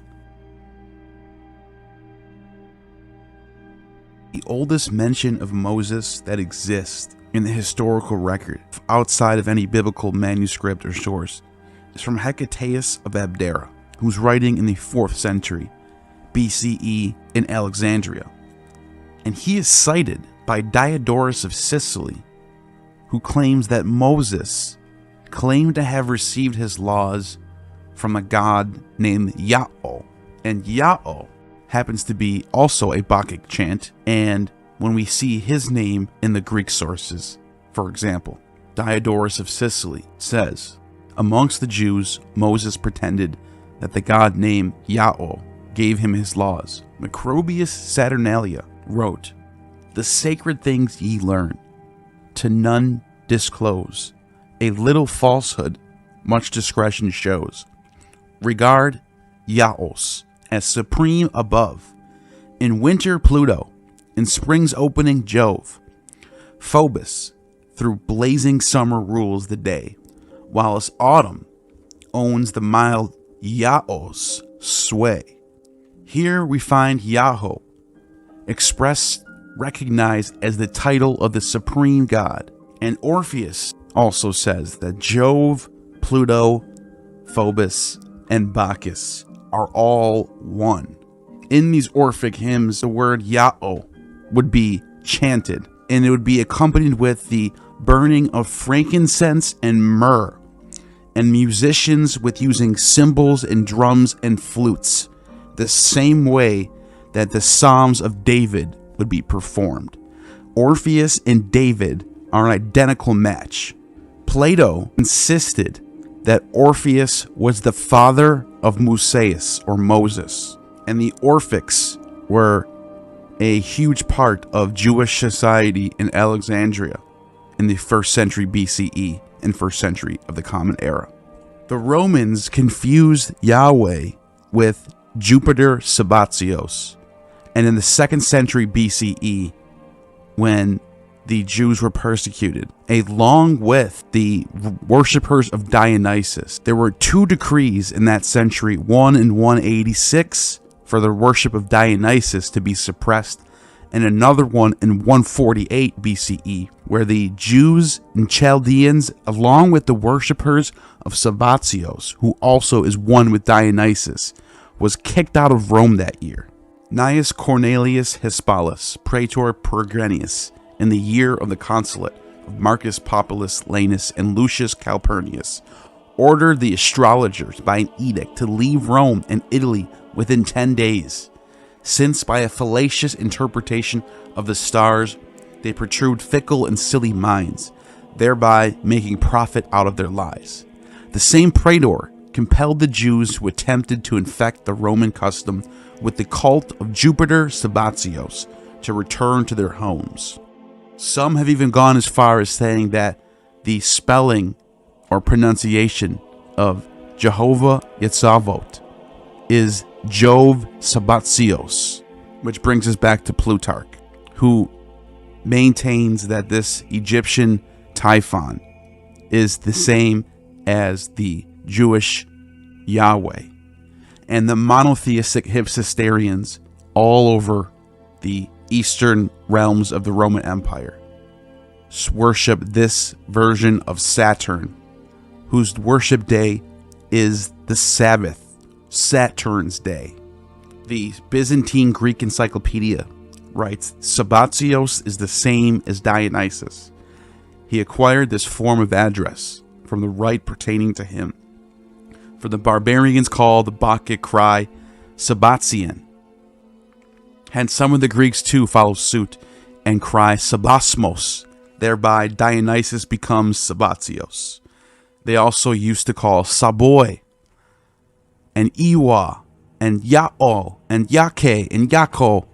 The oldest mention of Moses that exists in the historical record, outside of any biblical manuscript or source, is from Hecataeus of Abdera, who's writing in the 4th century BCE in Alexandria. And he is cited by Diodorus of Sicily, who claims that Moses claimed to have received his laws from a god named Ya'o. And Ya'o happens to be also a Bacchic chant, and when we see his name in the Greek sources, for example, Diodorus of Sicily says, amongst the Jews, Moses pretended that the god named Ya'o gave him his laws. Macrobius Saturnalia wrote, the sacred things ye learn, to none disclose. A little falsehood, much discretion shows. Regard Yaos as supreme above. In winter Pluto, in spring's opening Jove. Phobos, through blazing summer rules the day, whilst autumn owns the mild Yaos sway. Here we find Yahoo expressed, recognized as the title of the supreme god. And Orpheus also says that Jove, Pluto, Phobos, and Bacchus are all one. In these Orphic hymns, the word Ya'o would be chanted, and it would be accompanied with the burning of frankincense and myrrh, and musicians with using cymbals and drums and flutes, the same way that the Psalms of David would be performed. Orpheus and David are an identical match. Plato insisted that Orpheus was the father of Musaeus or Moses, and the Orphics were a huge part of Jewish society in Alexandria in the 1st century BCE and 1st century of the Common Era. The Romans confused Yahweh with Jupiter Sabazios, and in the 2nd century BCE, when the Jews were persecuted, along with the worshippers of Dionysus, there were 2 decrees in that century, one in 186 for the worship of Dionysus to be suppressed, and another one in 148 BCE, where the Jews and Chaldeans, along with the worshippers of Sabazios, who also is one with Dionysus, was kicked out of Rome that year. Gnaeus Cornelius Hispalis, Praetor Peregrinus, in the year of the consulate of Marcus Populus Lanus and Lucius Calpurnius, ordered the astrologers by an edict to leave Rome and Italy within 10 days, since by a fallacious interpretation of the stars they protrude fickle and silly minds, thereby making profit out of their lives. The same praetor compelled the Jews who attempted to infect the Roman custom with the cult of Jupiter Sabazios to return to their homes. Some have even gone as far as saying that the spelling or pronunciation of Jehovah Yetzavot is Jove Sabazios, which brings us back to Plutarch, who maintains that this Egyptian Typhon is the same as the Jewish Yahweh, and the monotheistic Hypsisterians all over the eastern realms of the Roman Empire worship this version of Saturn, whose worship day is the Sabbath, Saturn's day. The Byzantine Greek Encyclopedia writes, Sabazios is the same as Dionysus. He acquired this form of address from the rite pertaining to him. For the barbarians call the Bacchic cry Sabazian. Hence some of the Greeks too follow suit and cry Sabasmos. Thereby Dionysus becomes Sabazios. They also used to call Saboy and Iwa and Ya'o and Yake and Yako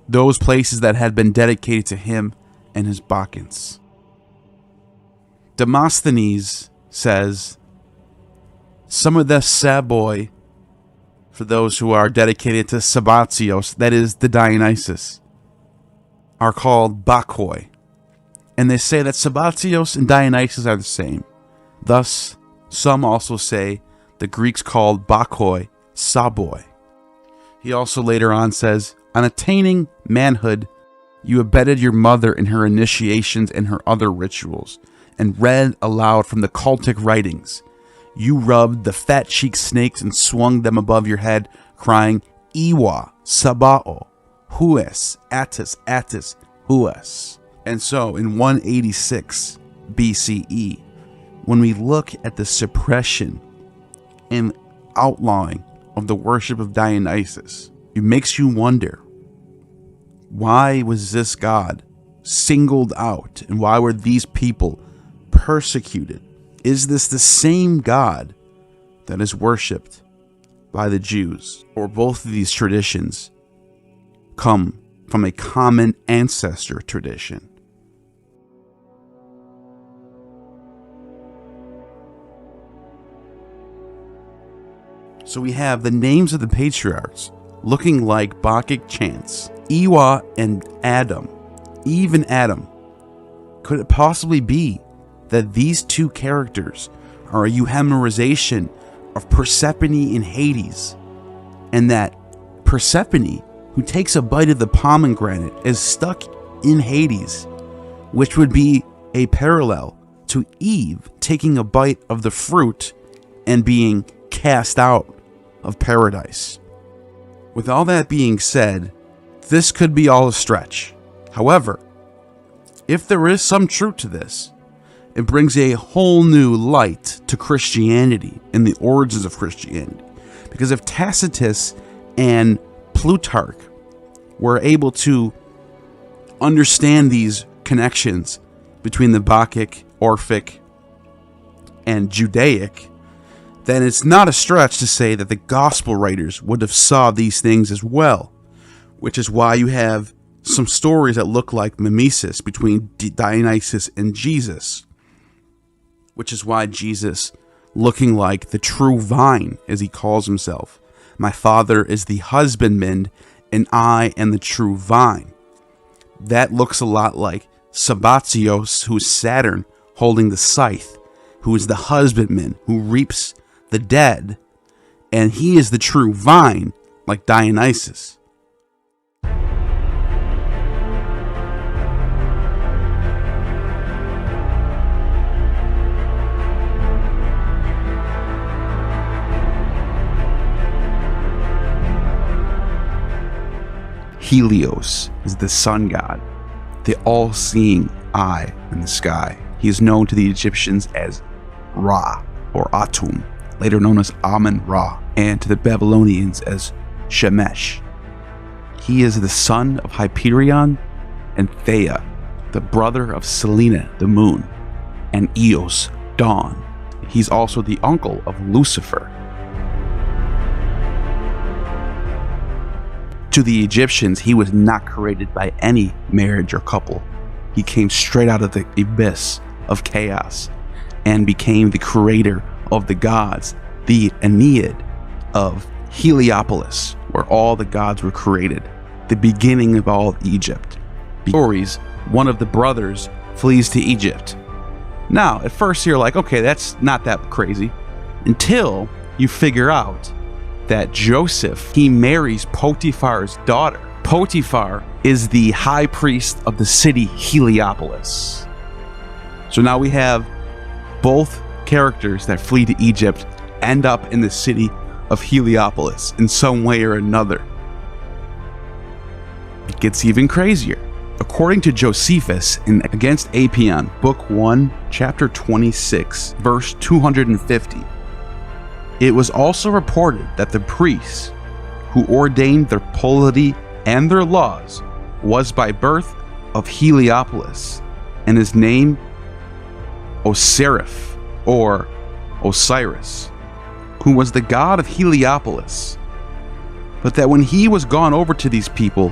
those places that had been dedicated to him and his Bacchants. Demosthenes says some of the Saboy, for those who are dedicated to Sabbatios, that is the Dionysus, are called Bacchoi. And they say that Sabbatios and Dionysus are the same. Thus, some also say the Greeks called Bacchoi Saboi. He also later on says, on attaining manhood, you abetted your mother in her initiations and her other rituals, and read aloud from the cultic writings. You rubbed the fat-cheeked snakes and swung them above your head, crying, Iwa, Sabao, Hues, Attis, Hues. And so, in 186 BCE, when we look at the suppression and outlawing of the worship of Dionysus, it makes you wonder, why was this god singled out, and why were these people persecuted? Is this the same God that is worshipped by the Jews? Or both of these traditions come from a common ancestor tradition? So we have the names of the patriarchs looking like Bacchic chants. Iwa and Adam, Eve and Adam. Could it possibly be that these two characters are a euhemerization of Persephone in Hades, and that Persephone, who takes a bite of the pomegranate, is stuck in Hades, which would be a parallel to Eve taking a bite of the fruit and being cast out of paradise? With all that being said, this could be all a stretch. However, if there is some truth to this, it brings a whole new light to Christianity and the origins of Christianity. Because if Tacitus and Plutarch were able to understand these connections between the Bacchic, Orphic, and Judaic, then it's not a stretch to say that the gospel writers would have saw these things as well. Which is why you have some stories that look like mimesis between Dionysus and Jesus. Which is why Jesus, looking like the true vine, as he calls himself, my Father is the husbandman, and I am the true vine. That looks a lot like Sabbatios, who's Saturn, holding the scythe, who is the husbandman, who reaps the dead, and he is the true vine, like Dionysus. Helios is the sun god, the all-seeing eye in the sky. He is known to the Egyptians as Ra, or Atum, later known as Amun-Ra, and to the Babylonians as Shemesh. He is the son of Hyperion and Thea, the brother of Selene, the moon, and Eos, dawn. He's also the uncle of Lucifer. To the Egyptians, he was not created by any marriage or couple. He came straight out of the abyss of chaos and became the creator of the gods, the Aeneid of Heliopolis, where all the gods were created, the beginning of all Egypt. Stories, one of the brothers flees to Egypt. Now, at first you're like, okay, that's not that crazy, until you figure out that Joseph, he marries Potiphar's daughter. Potiphar is the high priest of the city Heliopolis. So now we have both characters that flee to Egypt end up in the city of Heliopolis in some way or another. It gets even crazier. According to Josephus in Against Apion, Book 1, Chapter 26, verse 250, it was also reported that the priests who ordained their polity and their laws was by birth of Heliopolis, and his name Osiris, or Osiris, who was the god of Heliopolis, but that when he was gone over to these people,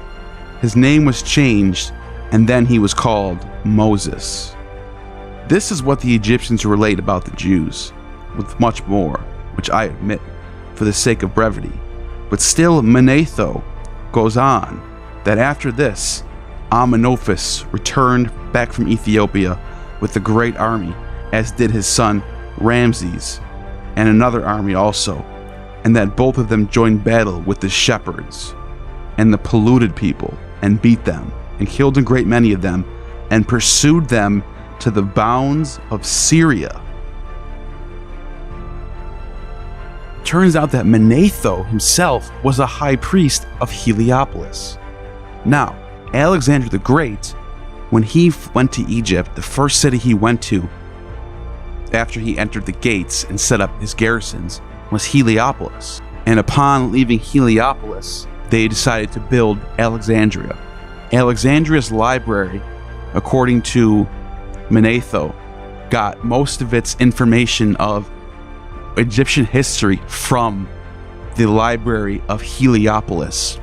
his name was changed, and then he was called Moses. This is what the Egyptians relate about the Jews, with much more, which I admit for the sake of brevity. But still, Manetho goes on that after this, Amenophis returned back from Ethiopia with a great army, as did his son Ramses, and another army also, and that both of them joined battle with the shepherds and the polluted people, and beat them, and killed a great many of them, and pursued them to the bounds of Syria. Turns out that Manetho himself was a high priest of Heliopolis. Now, Alexander the Great, when he went to Egypt, the first city he went to after he entered the gates and set up his garrisons was Heliopolis. And upon leaving Heliopolis, they decided to build Alexandria. Alexandria's library, according to Manetho, got most of its information of Egyptian history from the library of Heliopolis.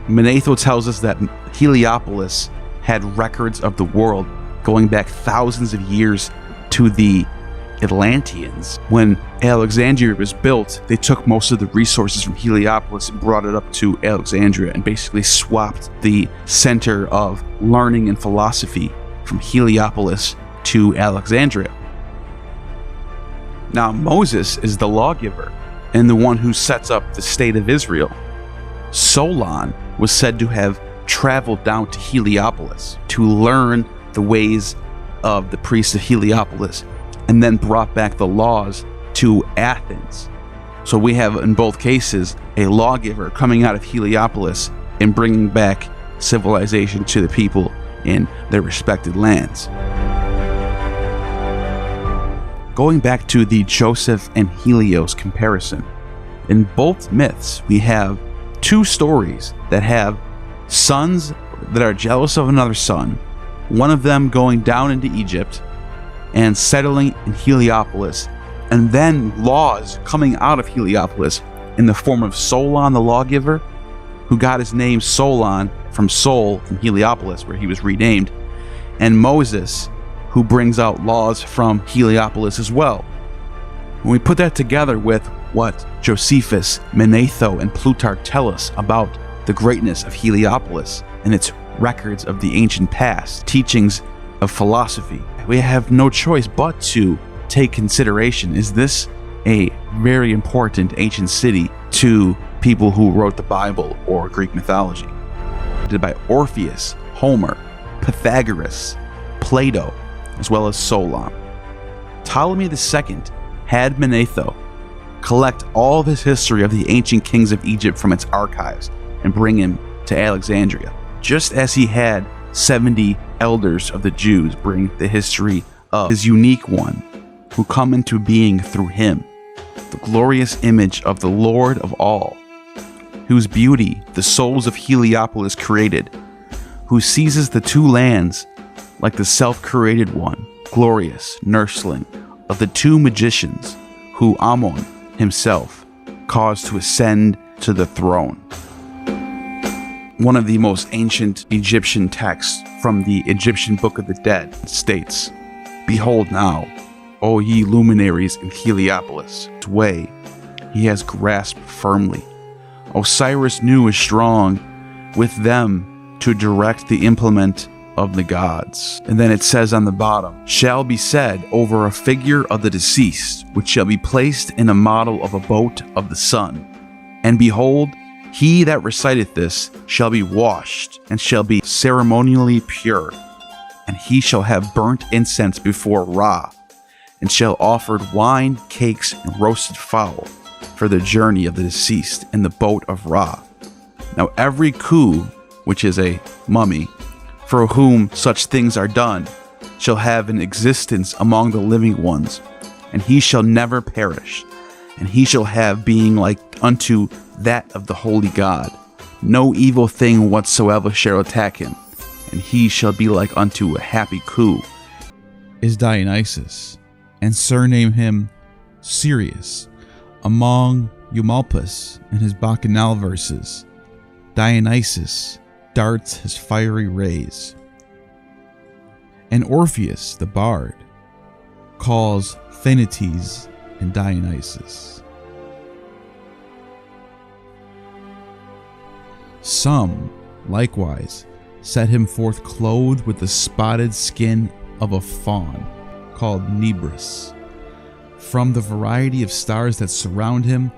Manetho tells us that Heliopolis had records of the world going back thousands of years to the Atlanteans. When Alexandria was built, they took most of the resources from Heliopolis and brought it up to Alexandria and basically swapped the center of learning and philosophy from Heliopolis to Alexandria. Now, Moses is the lawgiver and the one who sets up the state of Israel. Solon was said to have traveled down to Heliopolis to learn the ways of the priests of Heliopolis and then brought back the laws to Athens. So we have, in both cases, a lawgiver coming out of Heliopolis and bringing back civilization to the people in their respected lands. Going back to the Joseph and Helios comparison, in both myths we have two stories that have sons that are jealous of another son, one of them going down into Egypt and settling in Heliopolis, and then laws coming out of Heliopolis in the form of Solon the lawgiver, who got his name Solon from Sol from Heliopolis, where he was renamed, and Moses, who brings out laws from Heliopolis as well. When we put that together with what Josephus, Manetho, and Plutarch tell us about the greatness of Heliopolis and its records of the ancient past, teachings of philosophy, we have no choice but to take consideration, is this a very important ancient city to people who wrote the Bible or Greek mythology? Did by Orpheus, Homer, Pythagoras, Plato, as well as Solon. Ptolemy II had Manetho collect all of his history of the ancient kings of Egypt from its archives and bring him to Alexandria, just as he had 70 elders of the Jews bring the history of his unique one, who come into being through him, the glorious image of the Lord of all, whose beauty the souls of Heliopolis created, who seizes the two lands like the self-created one, glorious nursling of the two magicians who Ammon himself caused to ascend to the throne. One of the most ancient Egyptian texts from the Egyptian Book of the Dead states, "Behold now, O ye luminaries in Heliopolis, its way he has grasped firmly. Osiris new is strong with them to direct the implement of the gods." And then it says on the bottom, "Shall be said over a figure of the deceased, which shall be placed in a model of a boat of the sun. And behold, he that reciteth this shall be washed, and shall be ceremonially pure. And he shall have burnt incense before Ra, and shall offer wine, cakes, and roasted fowl for the journey of the deceased in the boat of Ra. Now every Khu, which is a mummy, for whom such things are done, shall have an existence among the living ones, and he shall never perish, and he shall have being like unto that of the holy God. No evil thing whatsoever shall attack him, and he shall be like unto a happy Khu." Is Dionysus, and surname him Sirius among Eumolpus in his Bacchanal verses. Dionysus darts his fiery rays, and Orpheus the bard calls Phaenates and Dionysus. Some, likewise, set him forth clothed with the spotted skin of a fawn, called Nebris. From the variety of stars that surround him,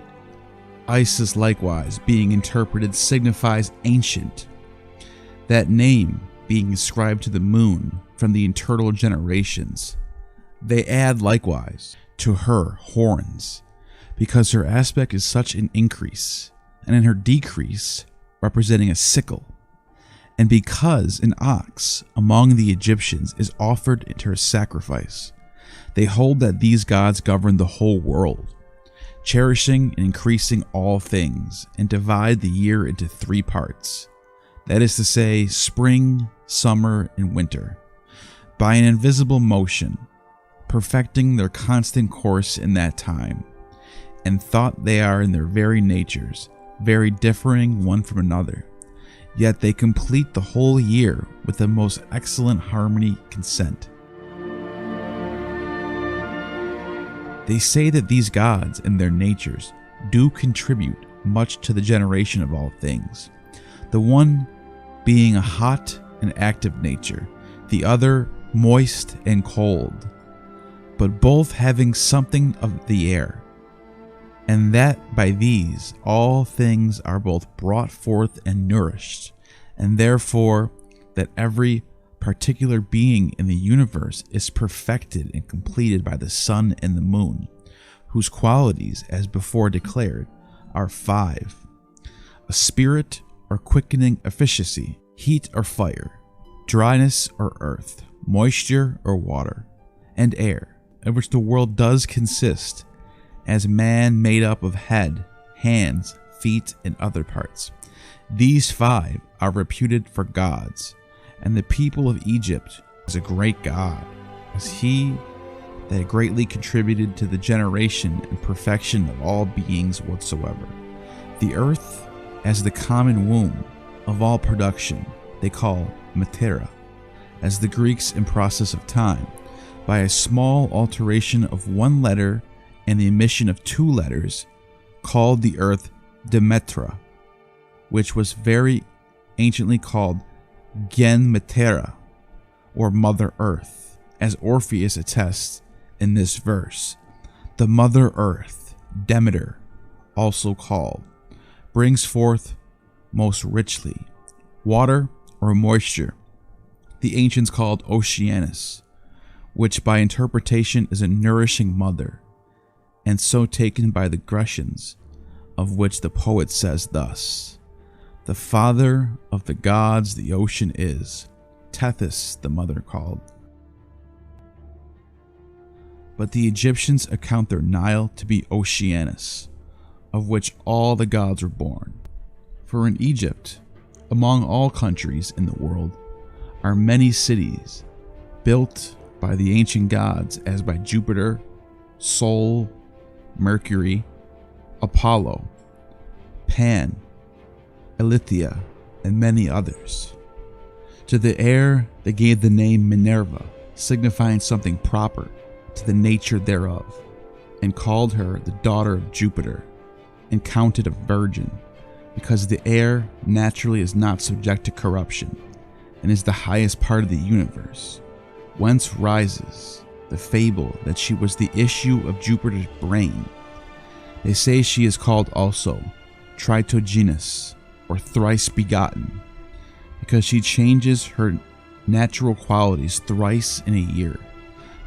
Isis likewise, being interpreted, signifies ancient. That name being ascribed to the moon from the eternal generations. They add likewise to her horns, because her aspect is such an increase, and in her decrease representing a sickle, and because an ox among the Egyptians is offered into her sacrifice. They hold that these gods govern the whole world, cherishing and increasing all things, and divide the year into 3 parts, that is to say, spring, summer, and winter, by an invisible motion, perfecting their constant course in that time, and thought they are in their very natures, very differing one from another, yet they complete the whole year with the most excellent harmony consent. They say that these gods and their natures do contribute much to the generation of all things, the one being a hot and active nature, the other moist and cold, but both having something of the air, and that by these all things are both brought forth and nourished, and therefore that every particular being in the universe is perfected and completed by the sun and the moon, whose qualities, as before declared, are 5: a spirit or quickening efficacy, heat or fire, dryness or earth, moisture or water, and air, of which the world does consist, as man made up of head, hands, feet, and other parts. These 5 are reputed for gods, and the people of Egypt is a great god, as he that greatly contributed to the generation and perfection of all beings whatsoever. The earth, as the common womb of all production, they call Matera, as the Greeks in process of time, by a small alteration of 1 letter and the omission of 2 letters, called the earth Demetra, which was very anciently called Gen Matera, or Mother Earth, as Orpheus attests in this verse. The Mother Earth, Demeter, also called, brings forth most richly water or moisture, the ancients called Oceanus, which by interpretation is a nourishing mother, and so taken by the Grecians, of which the poet says thus: the father of the gods the ocean is, Tethys the mother called. But the Egyptians account their Nile to be Oceanus, of which all the gods were born. For in Egypt, among all countries in the world, are many cities, built by the ancient gods as by Jupiter, Sol, Mercury, Apollo, Pan, Elithia, and many others. To the air they gave the name Minerva, signifying something proper to the nature thereof, and called her the daughter of Jupiter, and counted a virgin, because the air naturally is not subject to corruption, and is the highest part of the universe, whence rises the fable that she was the issue of Jupiter's brain. They say she is called also Tritogenous, or thrice begotten, because she changes her natural qualities thrice in a year,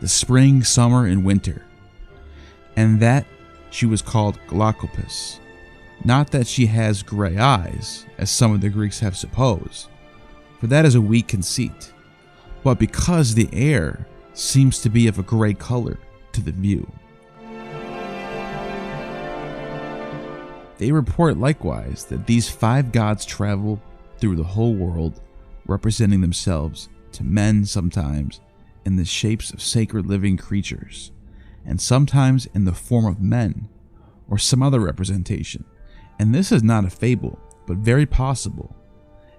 the spring, summer, and winter, and that she was called Glaucopis, not that she has gray eyes, as some of the Greeks have supposed, for that is a weak conceit, but because the air seems to be of a gray color to the view. They report likewise that these 5 gods travel through the whole world, representing themselves to men sometimes in the shapes of sacred living creatures, and sometimes in the form of men or some other representation. And this is not a fable, but very possible,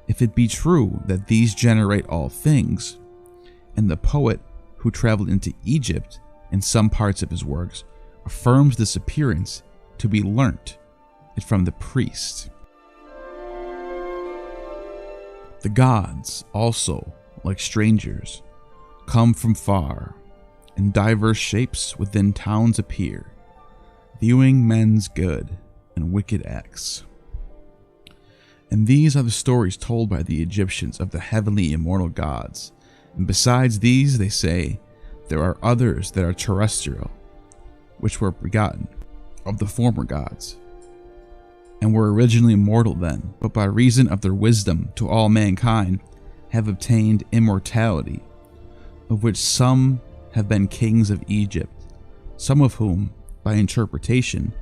if it be true that these generate all things. And the poet who traveled into Egypt in some parts of his works affirms this appearance to be learnt it from the priest. The gods also, like strangers, come from far, in diverse shapes within towns appear, viewing men's good and wicked acts. And these are the stories told by the Egyptians of the heavenly immortal gods. And besides these, they say, there are others that are terrestrial, which were begotten of the former gods, and were originally mortal then, but by reason of their wisdom to all mankind have obtained immortality, of which some have been kings of Egypt, some of whom, by interpretation,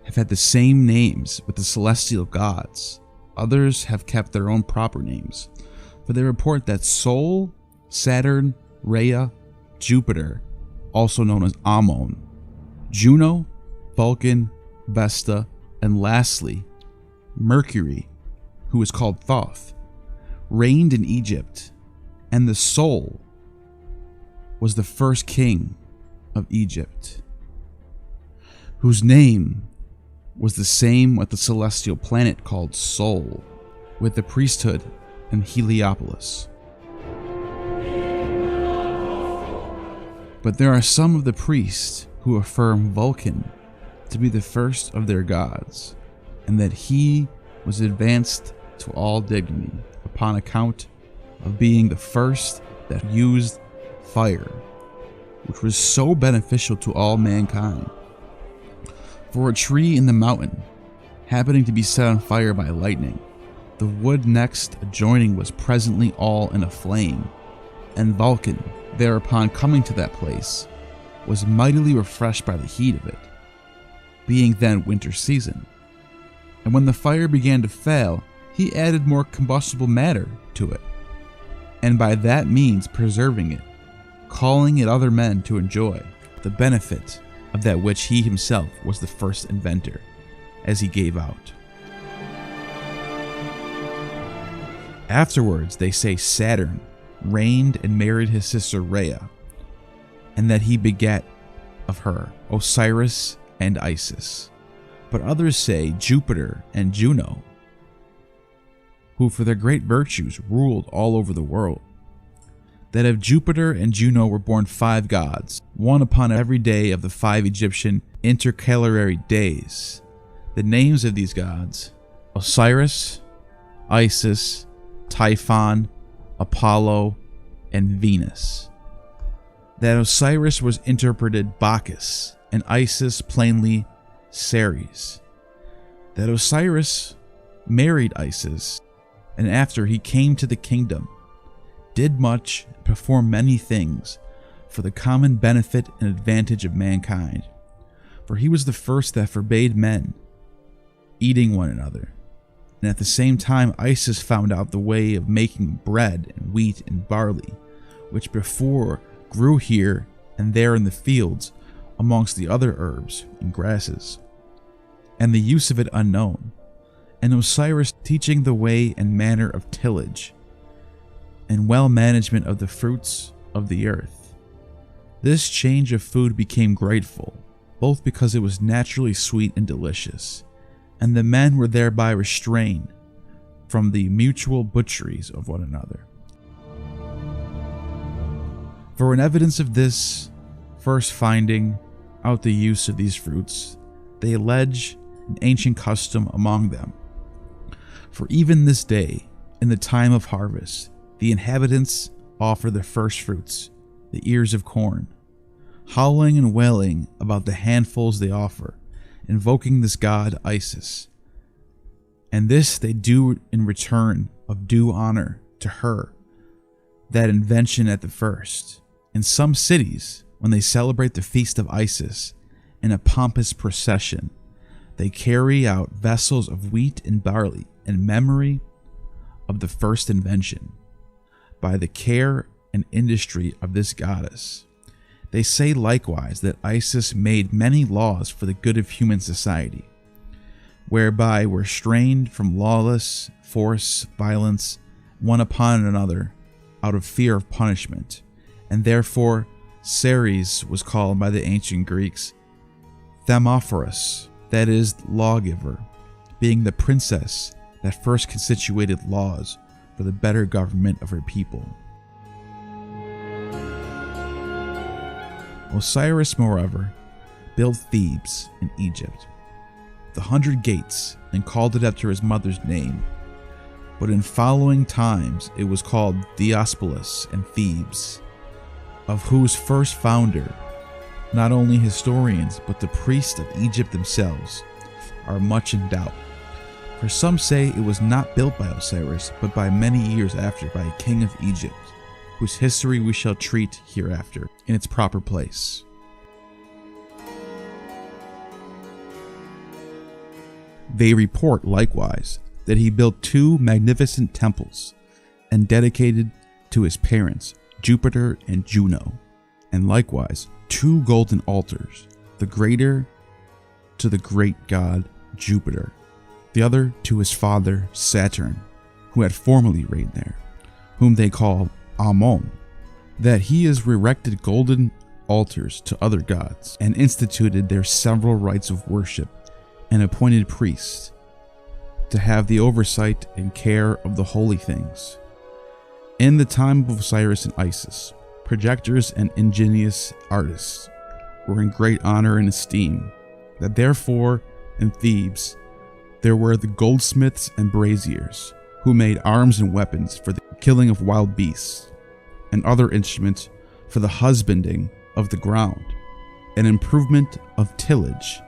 have had the same names with the celestial gods. Others have kept their own proper names, for they report that Sol, Saturn, Rhea, Jupiter, also known as Ammon, Juno, Vulcan, Vesta, and lastly, Mercury, who is called Thoth, reigned in Egypt, and the Sol was the first king of Egypt, whose name was the same with the celestial planet called Sol, with the priesthood and Heliopolis. But there are some of the priests who affirm Vulcan to be the first of their gods, and that he was advanced to all dignity upon account of being the first that used fire, which was so beneficial to all mankind. For a tree in the mountain, happening to be set on fire by lightning, the wood next adjoining was presently all in a flame, and Vulcan, thereupon coming to that place, was mightily refreshed by the heat of it, being then winter season. And when the fire began to fail, he added more combustible matter to it, and by that means preserving it, calling it other men to enjoy the benefit of that which he himself was the first inventor, as he gave out. Afterwards, they say Saturn reigned and married his sister Rhea, and that he begat of her Osiris and Isis. But others say Jupiter and Juno, who for their great virtues ruled all over the world. That of Jupiter and Juno were born 5 gods, one upon every day of the 5 Egyptian intercalary days. The names of these gods: Osiris, Isis, Typhon, Apollo, and Venus. That Osiris was interpreted Bacchus, and Isis plainly Ceres. That Osiris married Isis, and after he came to the kingdom, did much and performed many things for the common benefit and advantage of mankind. For he was the first that forbade men eating one another. And at the same time Isis found out the way of making bread and wheat and barley, which before grew here and there in the fields amongst the other herbs and grasses, and the use of it unknown, and Osiris teaching the way and manner of tillage, and well management of the fruits of the earth. This change of food became grateful, both because it was naturally sweet and delicious, and the men were thereby restrained from the mutual butcheries of one another. For an evidence of this, first finding out the use of these fruits, they allege an ancient custom among them. For even this day, in the time of harvest, the inhabitants offer the first fruits, the ears of corn, howling and wailing about the handfuls they offer, invoking this god Isis. And this they do in return of due honor to her, that invention at the first. In some cities, when they celebrate the feast of Isis in a pompous procession, they carry out vessels of wheat and barley in memory of the first invention. By the care and industry of this goddess, They say likewise that Isis made many laws for the good of human society, whereby were strained from lawless force, violence, one upon another, out of fear of punishment, and therefore Ceres was called by the ancient Greeks Themophorus, that is, lawgiver, being the princess that first constituted laws for the better government of her people. Osiris, moreover, built Thebes in Egypt, the 100 gates, and called it after his mother's name. But in following times it was called Diospolis and Thebes, of whose first founder, not only historians but the priests of Egypt themselves are much in doubt. For some say it was not built by Osiris, but by many years after by a king of Egypt, whose history we shall treat hereafter in its proper place. They report likewise that he built 2 magnificent temples and dedicated to his parents Jupiter and Juno, and likewise 2 golden altars, the greater to the great god Jupiter, the other to his father Saturn, who had formerly reigned there, whom they call Ammon, that he has erected golden altars to other gods, and instituted their several rites of worship, and appointed priests to have the oversight and care of the holy things. In the time of Osiris and Isis, projectors and ingenious artists were in great honor and esteem, that therefore in Thebes there were the goldsmiths and braziers, who made arms and weapons for the killing of wild beasts, and other instruments for the husbanding of the ground, and improvement of tillage.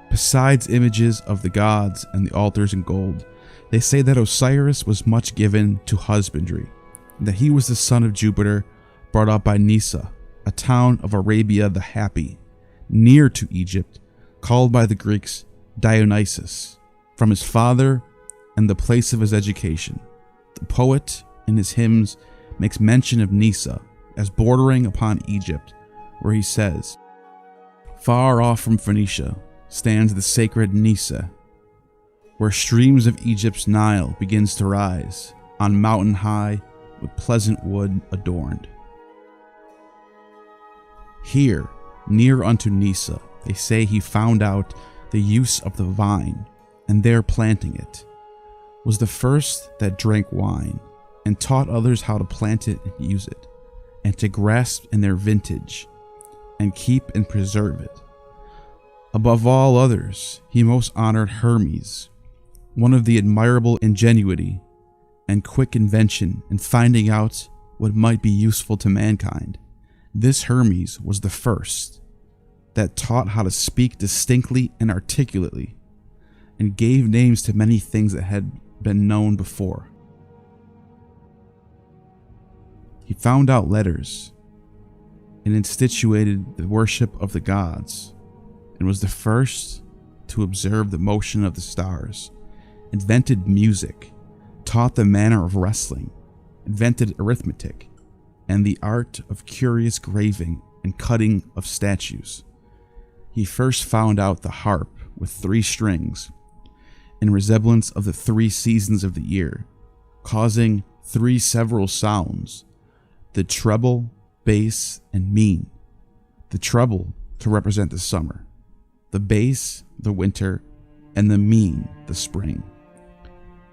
Besides images of the gods and the altars in gold, they say that Osiris was much given to husbandry, and that he was the son of Jupiter, brought up by Nisa, a town of Arabia the Happy, near to Egypt, called by the Greeks Dionysus, from his father and the place of his education. The poet, in his hymns, makes mention of Nisa as bordering upon Egypt, where he says, "Far off from Phoenicia stands the sacred Nisa, where streams of Egypt's Nile begins to rise, on mountain high, with pleasant wood adorned." Here, near unto Nisa, they say he found out the use of the vine, and there planting it, was the first that drank wine, and taught others how to plant it and use it, and to grasp in their vintage, and keep and preserve it. Above all others, he most honored Hermes, one of the admirable ingenuity and quick invention in finding out what might be useful to mankind. This Hermes was the first that taught how to speak distinctly and articulately, and gave names to many things that had been known before. He found out letters, and instituted the worship of the gods, and was the first to observe the motion of the stars, invented music, taught the manner of wrestling, invented arithmetic, and the art of curious graving and cutting of statues. He first found out the harp with 3 strings, in resemblance of the 3 seasons of the year, causing 3 several sounds, the treble, bass, and mean. The treble to represent the summer, the bass the winter, and the mean the spring.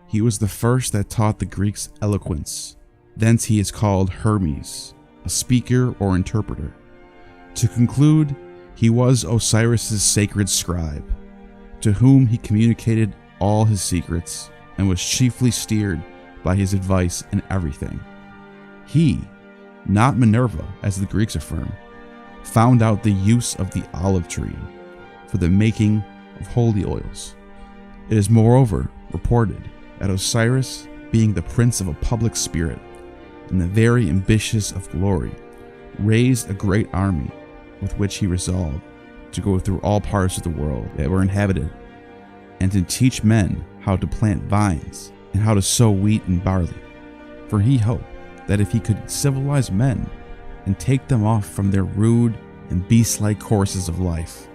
He was the first that taught the Greeks eloquence. Thence he is called Hermes, a speaker or interpreter. To conclude, he was Osiris's sacred scribe, to whom he communicated all his secrets, and was chiefly steered by his advice in everything. He, not Minerva as the Greeks affirm, found out the use of the olive tree for the making of holy oils. It is moreover reported that Osiris, being the prince of a public spirit and the very ambitious of glory, raised a great army with which he resolved to go through all parts of the world that were inhabited, and to teach men how to plant vines and how to sow wheat and barley. For he hoped that if he could civilize men and take them off from their rude and beast-like courses of life.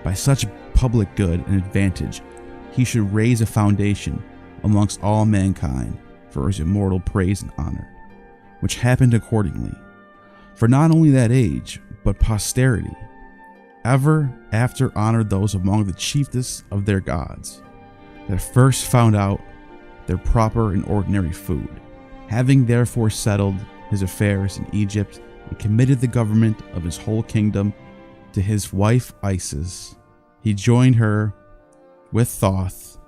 By such public good and advantage, he should raise a foundation amongst all mankind for his immortal praise and honor, which happened accordingly. For not only that age, but posterity, ever after honored those among the chiefest of their gods, that first found out their proper and ordinary food. Having therefore settled his affairs in Egypt and committed the government of his whole kingdom to his wife Isis, he joined her with Thoth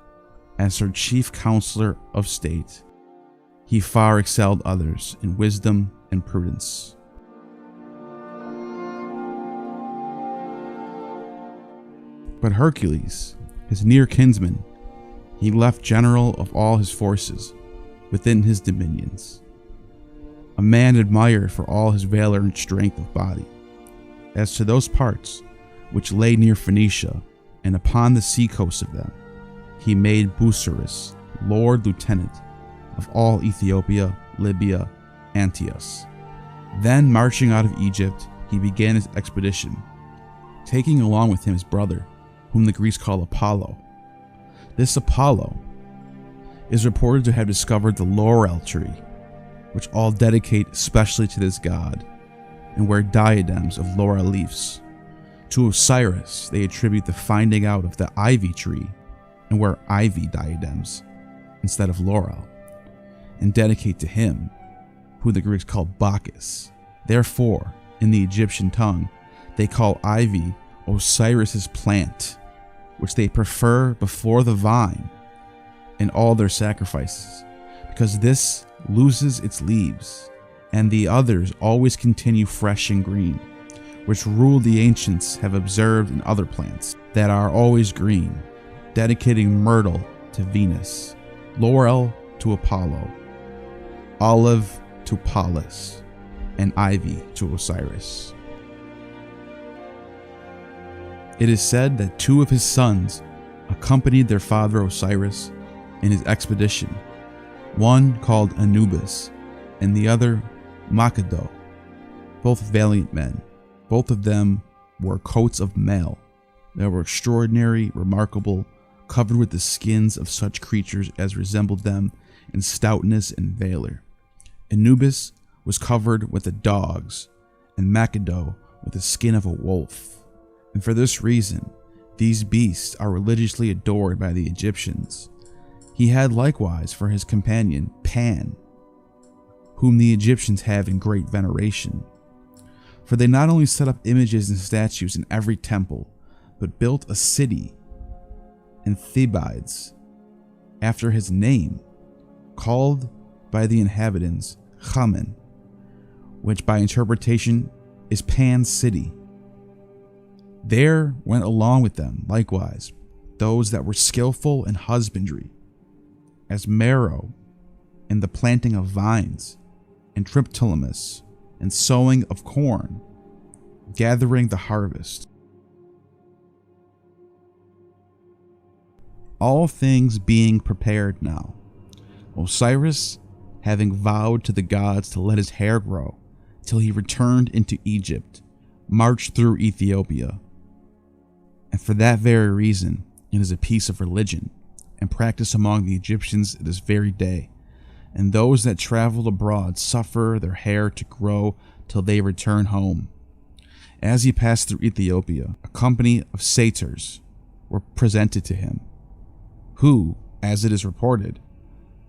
as her chief counselor of state. He far excelled others in wisdom and prudence. But Hercules, his near kinsman, he left general of all his forces within his dominions, a man admired for all his valor and strength of body. As to those parts which lay near Phoenicia and upon the sea coast of them, he made Busiris Lord Lieutenant of all Ethiopia, Libya, Antiochus. Then, marching out of Egypt, he began his expedition, taking along with him his brother, whom the Greeks call Apollo. This Apollo is reported to have discovered the laurel tree, which all dedicate especially to this god, and wear diadems of laurel leaves. To Osiris they attribute the finding out of the ivy tree, and wear ivy diadems instead of laurel, and dedicate to him, who the Greeks call Bacchus. Therefore, in the Egyptian tongue, they call ivy Osiris's plant, which they prefer before the vine in all their sacrifices, because this loses its leaves, and the others always continue fresh and green, which rule the ancients have observed in other plants that are always green, dedicating myrtle to Venus, laurel to Apollo, olive to Pallas, and ivy to Osiris. It is said that two of his sons accompanied their father Osiris in his expedition, one called Anubis and the other Makado, both valiant men. Both of them wore coats of mail that were extraordinary, remarkable, covered with the skins of such creatures as resembled them in stoutness and valor. Anubis was covered with the dogs, and Makado with the skin of a wolf. And for this reason, these beasts are religiously adored by the Egyptians. He had likewise for his companion Pan, whom the Egyptians have in great veneration. For they not only set up images and statues in every temple, but built a city in Thebes after his name, called by the inhabitants Khamen, which by interpretation is Pan's city. There went along with them likewise those that were skillful in husbandry, as Mero in the planting of vines, and Triptolemus in sowing of corn, gathering the harvest. All things being prepared now, Osiris, having vowed to the gods to let his hair grow till he returned into Egypt, marched through Ethiopia. And for that very reason, it is a piece of religion and practice among the Egyptians this very day. And those that travel abroad suffer their hair to grow till they return home. As he passed through Ethiopia, a company of satyrs were presented to him, who, as it is reported,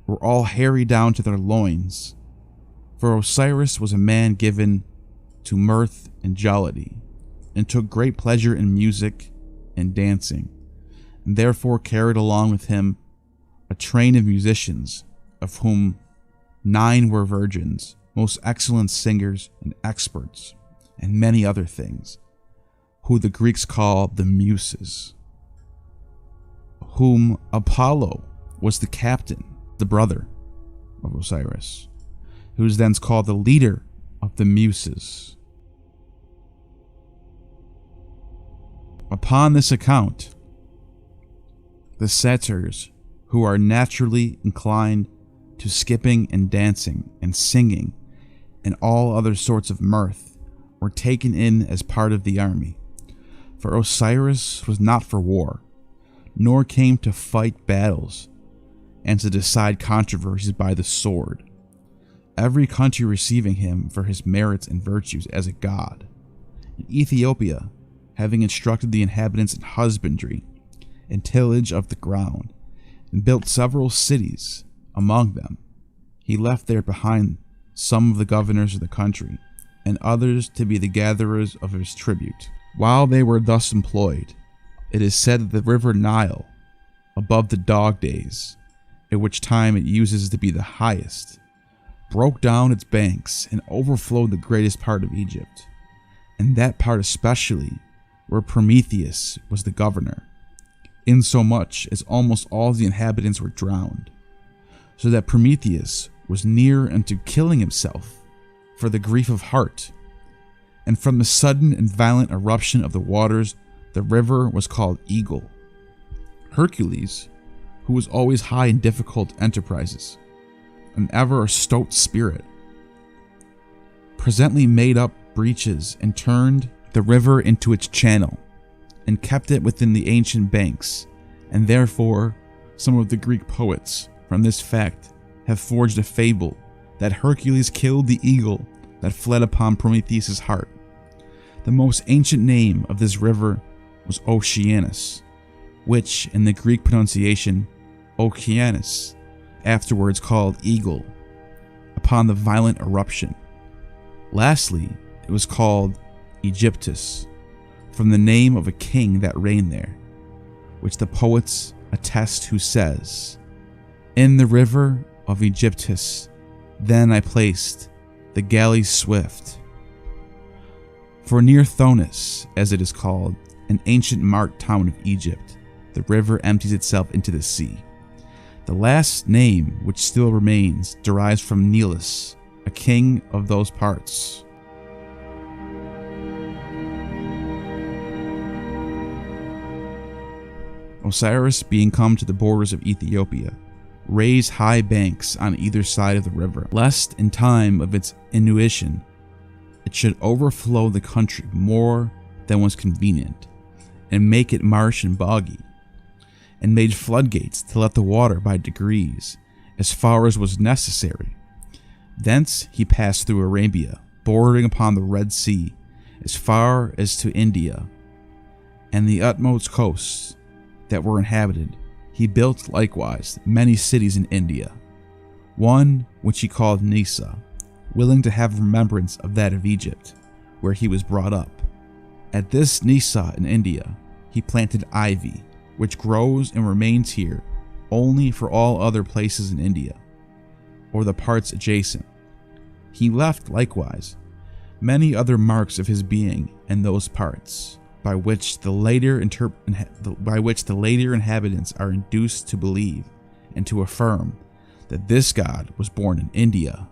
were all hairy down to their loins. For Osiris was a man given to mirth and jollity, and took great pleasure in music and dancing, and therefore carried along with him a train of musicians, of whom 9 were virgins, most excellent singers and experts, and many other things, who the Greeks call the Muses, whom Apollo was the captain, the brother of Osiris, who is thence called the leader of the Muses. Upon this account, the satyrs, who are naturally inclined to skipping and dancing and singing and all other sorts of mirth, were taken in as part of the army. For Osiris was not for war, nor came to fight battles and to decide controversies by the sword, every country receiving him for his merits and virtues as a god. In Ethiopia, having instructed the inhabitants in husbandry and tillage of the ground, and built several cities among them, he left there behind some of the governors of the country, and others to be the gatherers of his tribute. While they were thus employed, it is said that the river Nile, above the dog days, at which time it uses to be the highest, broke down its banks and overflowed the greatest part of Egypt, and that part especially where Prometheus was the governor, insomuch as almost all the inhabitants were drowned, so that Prometheus was near unto killing himself for the grief of heart. And from the sudden and violent eruption of the waters, the river was called Eagle. Hercules, who was always high in difficult enterprises, and ever a stout spirit, presently made up breaches and turned the river into its channel, and kept it within the ancient banks, and therefore some of the Greek poets, from this fact, have forged a fable that Hercules killed the eagle that fled upon Prometheus' heart. The most ancient name of this river was Oceanus, which in the Greek pronunciation Okeanos, afterwards called Eagle, upon the violent eruption. Lastly, it was called Aegyptus, from the name of a king that reigned there, which the poets attest, who says, "In the river of Aegyptus, then I placed the galley swift." For near Thonis, as it is called, an ancient mart town of Egypt, the river empties itself into the sea. The last name, which still remains, derives from Nilus, a king of those parts. Osiris, being come to the borders of Ethiopia, raised high banks on either side of the river, lest in time of its inundation it should overflow the country more than was convenient, and make it marsh and boggy, and made floodgates to let the water by degrees, as far as was necessary. Thence he passed through Arabia, bordering upon the Red Sea, as far as to India, and the utmost coasts that were inhabited. He built likewise many cities in India, one which he called Nisa, willing to have remembrance of that of Egypt, where he was brought up. At this Nisa in India, he planted ivy, which grows and remains here only for all other places in India, or the parts adjacent. He left likewise many other marks of his being in those parts, by which the later inhabitants are induced to believe and to affirm that this god was born in India.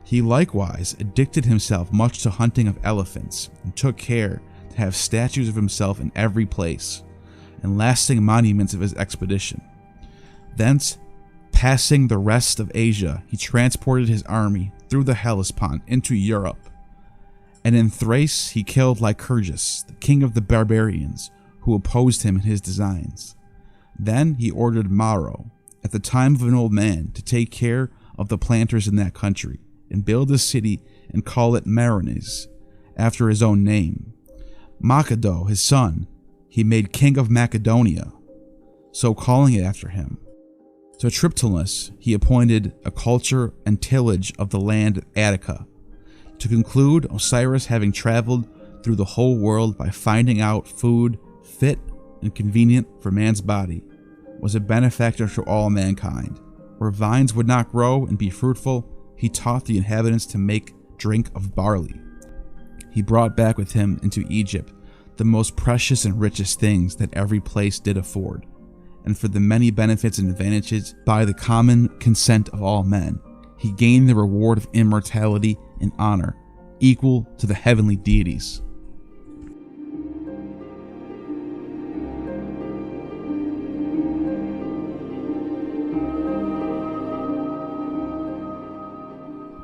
He likewise addicted himself much to hunting of elephants, and took care to have statues of himself in every place, and lasting monuments of his expedition. Thence, passing the rest of Asia, he transported his army through the Hellespont into Europe, and in Thrace he killed Lycurgus, the king of the barbarians, who opposed him in his designs. Then he ordered Maro, at the time of an old man, to take care of the planters in that country, and build a city and call it Marones, after his own name. Macado, his son, he made king of Macedonia, so calling it after him. To Triptolemus he appointed a culture and tillage of the land of Attica. To conclude, Osiris, having traveled through the whole world by finding out food fit and convenient for man's body, was a benefactor to all mankind. Where vines would not grow and be fruitful, he taught the inhabitants to make drink of barley. He brought back with him into Egypt the most precious and richest things that every place did afford, and for the many benefits and advantages by the common consent of all men, he gained the reward of immortality and honor equal to the heavenly deities.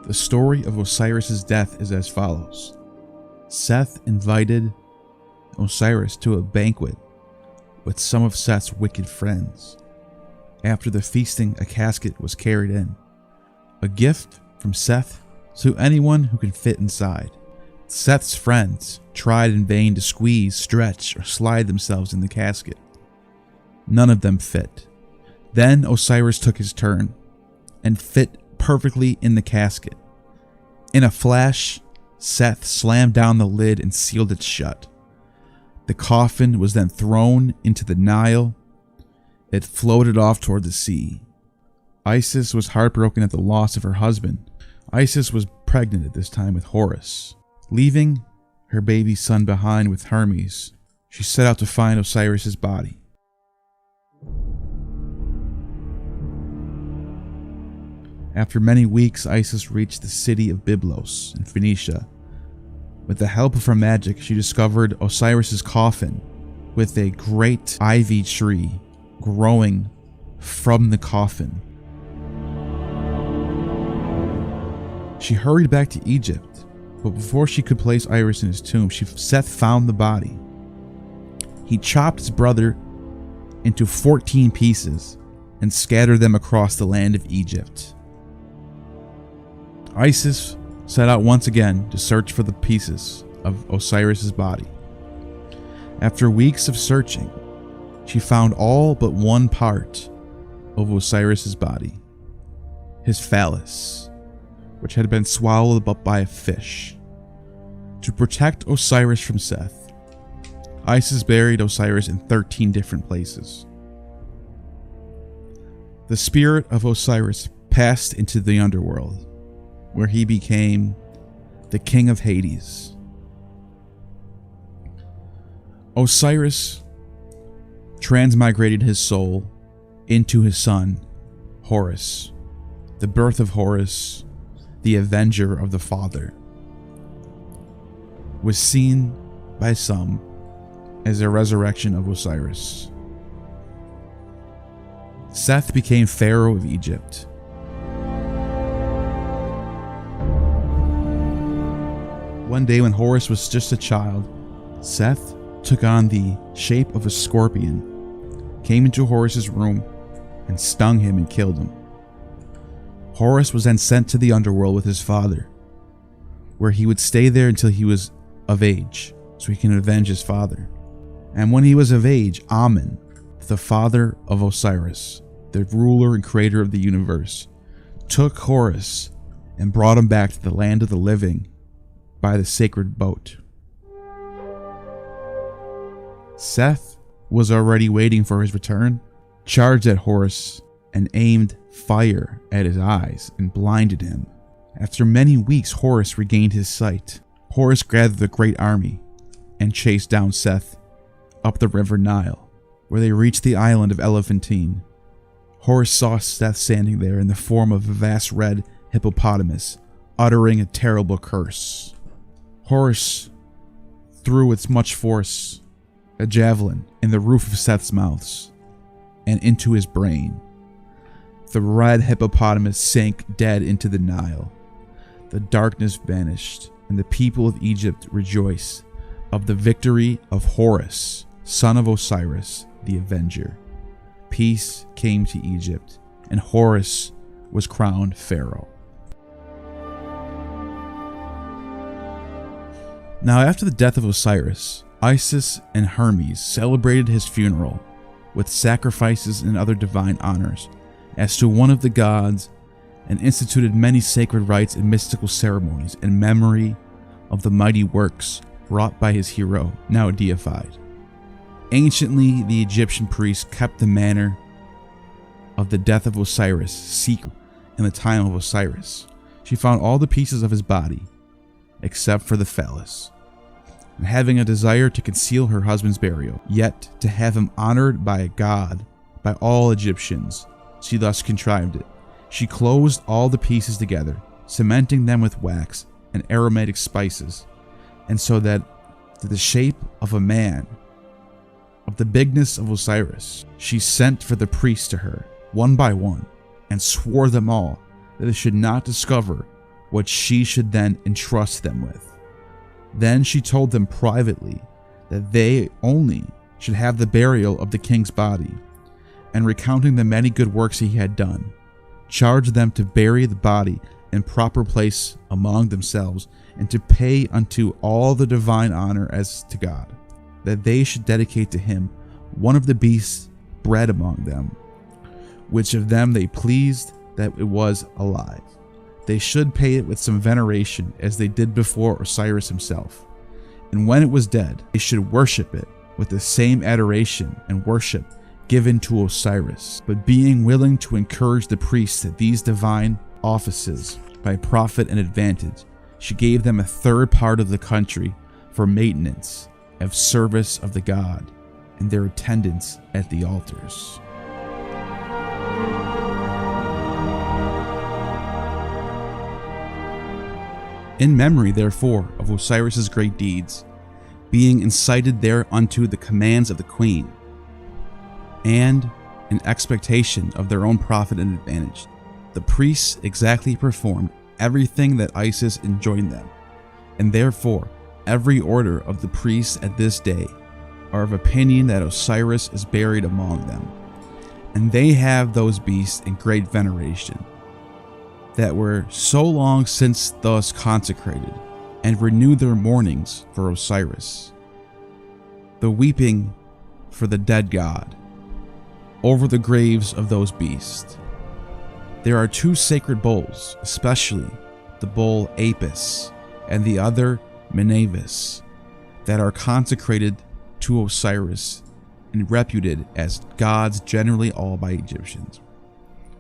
The story of Osiris's death is as follows. Seth invited Osiris to a banquet with some of Seth's wicked friends. After the feasting, a casket was carried in, a gift from Seth to anyone who could fit inside. Seth's friends tried in vain to squeeze, stretch, or slide themselves in the casket. None of them fit. Then Osiris took his turn and fit perfectly in the casket. In a flash, Seth slammed down the lid and sealed it shut. The coffin was then thrown into the Nile. It floated off toward the sea. Isis was heartbroken at the loss of her husband. Isis was pregnant at this time with Horus. Leaving her baby son behind with Hermes, she set out to find Osiris's body. After many weeks, Isis reached the city of Byblos in Phoenicia. With the help of her magic, she discovered Osiris's coffin with a great ivy tree growing from the coffin. She hurried back to Egypt, but before she could place Iris in his tomb, Seth found the body. He chopped his brother into 14 pieces and scattered them across the land of Egypt. Isis set out once again to search for the pieces of Osiris's body. After weeks of searching, she found all but one part of Osiris's body, his phallus, which had been swallowed up by a fish. To protect Osiris from Seth, Isis buried Osiris in 13 different places. The spirit of Osiris passed into the underworld, where he became the king of Hades. Osiris transmigrated his soul into his son, Horus. The birth of Horus, the avenger of the father, was seen by some as a resurrection of Osiris. Seth became pharaoh of Egypt. One day when Horus was just a child, Seth took on the shape of a scorpion, came into Horus's room, and stung him and killed him. Horus was then sent to the underworld with his father, where he would stay there until he was of age, so he can avenge his father. And when he was of age, Amun, the father of Osiris, the ruler and creator of the universe, took Horus and brought him back to the land of the living by the sacred boat. Seth was already waiting for his return, charged at Horus, and aimed fire at his eyes and blinded him. After many weeks, Horus regained his sight. Horus gathered a great army and chased down Seth up the river Nile, where they reached the island of Elephantine. Horus saw Seth standing there in the form of a vast red hippopotamus, uttering a terrible curse. Horus threw with much force a javelin in the roof of Seth's mouth and into his brain. The red hippopotamus sank dead into the Nile. The darkness vanished, and the people of Egypt rejoiced of the victory of Horus, son of Osiris, the Avenger. Peace came to Egypt, and Horus was crowned pharaoh. Now, after the death of Osiris, Isis and Hermes celebrated his funeral with sacrifices and other divine honors as to one of the gods, and instituted many sacred rites and mystical ceremonies in memory of the mighty works wrought by his hero, now deified. Anciently, the Egyptian priests kept the manner of the death of Osiris secret. In the time of Osiris, she found all the pieces of his body, except for the phallus. And having a desire to conceal her husband's burial, yet to have him honored by a god, by all Egyptians, she thus contrived it. She closed all the pieces together, cementing them with wax and aromatic spices, and so that the shape of a man, of the bigness of Osiris, she sent for the priests to her, one by one, and swore them all that they should not discover what she should then entrust them with. Then she told them privately that they only should have the burial of the king's body, and recounting the many good works he had done, charged them to bury the body in proper place among themselves, and to pay unto all the divine honor as to God, that they should dedicate to him one of the beasts bred among them, which of them they pleased that it was alive. They should pay it with some veneration, as they did before Osiris himself. And when it was dead, they should worship it with the same adoration and worship given to Osiris, but being willing to encourage the priests at these divine offices by profit and advantage, she gave them a third part of the country for maintenance of service of the god and their attendance at the altars. In memory, therefore, of Osiris's great deeds, being incited thereunto the commands of the queen, and in expectation of their own profit and advantage, the priests exactly performed everything that Isis enjoined them, and therefore every order of the priests at this day are of opinion that Osiris is buried among them, and they have those beasts in great veneration, that were so long since thus consecrated, and renew their mournings for Osiris, the weeping for the dead god, over the graves of those beasts. There are two sacred bulls, especially the bull Apis and the other Menavis, that are consecrated to Osiris and reputed as gods generally all by Egyptians.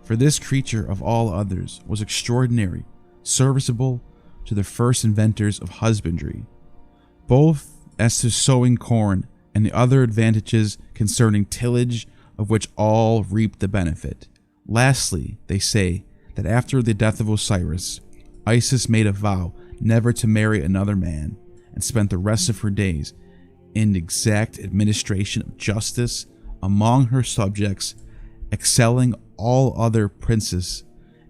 For this creature of all others was extraordinary, serviceable to the first inventors of husbandry, both as to sowing corn and the other advantages concerning tillage, of which all reaped the benefit. Lastly, they say that after the death of Osiris, Isis made a vow never to marry another man, and spent the rest of her days in exact administration of justice among her subjects, excelling all other princes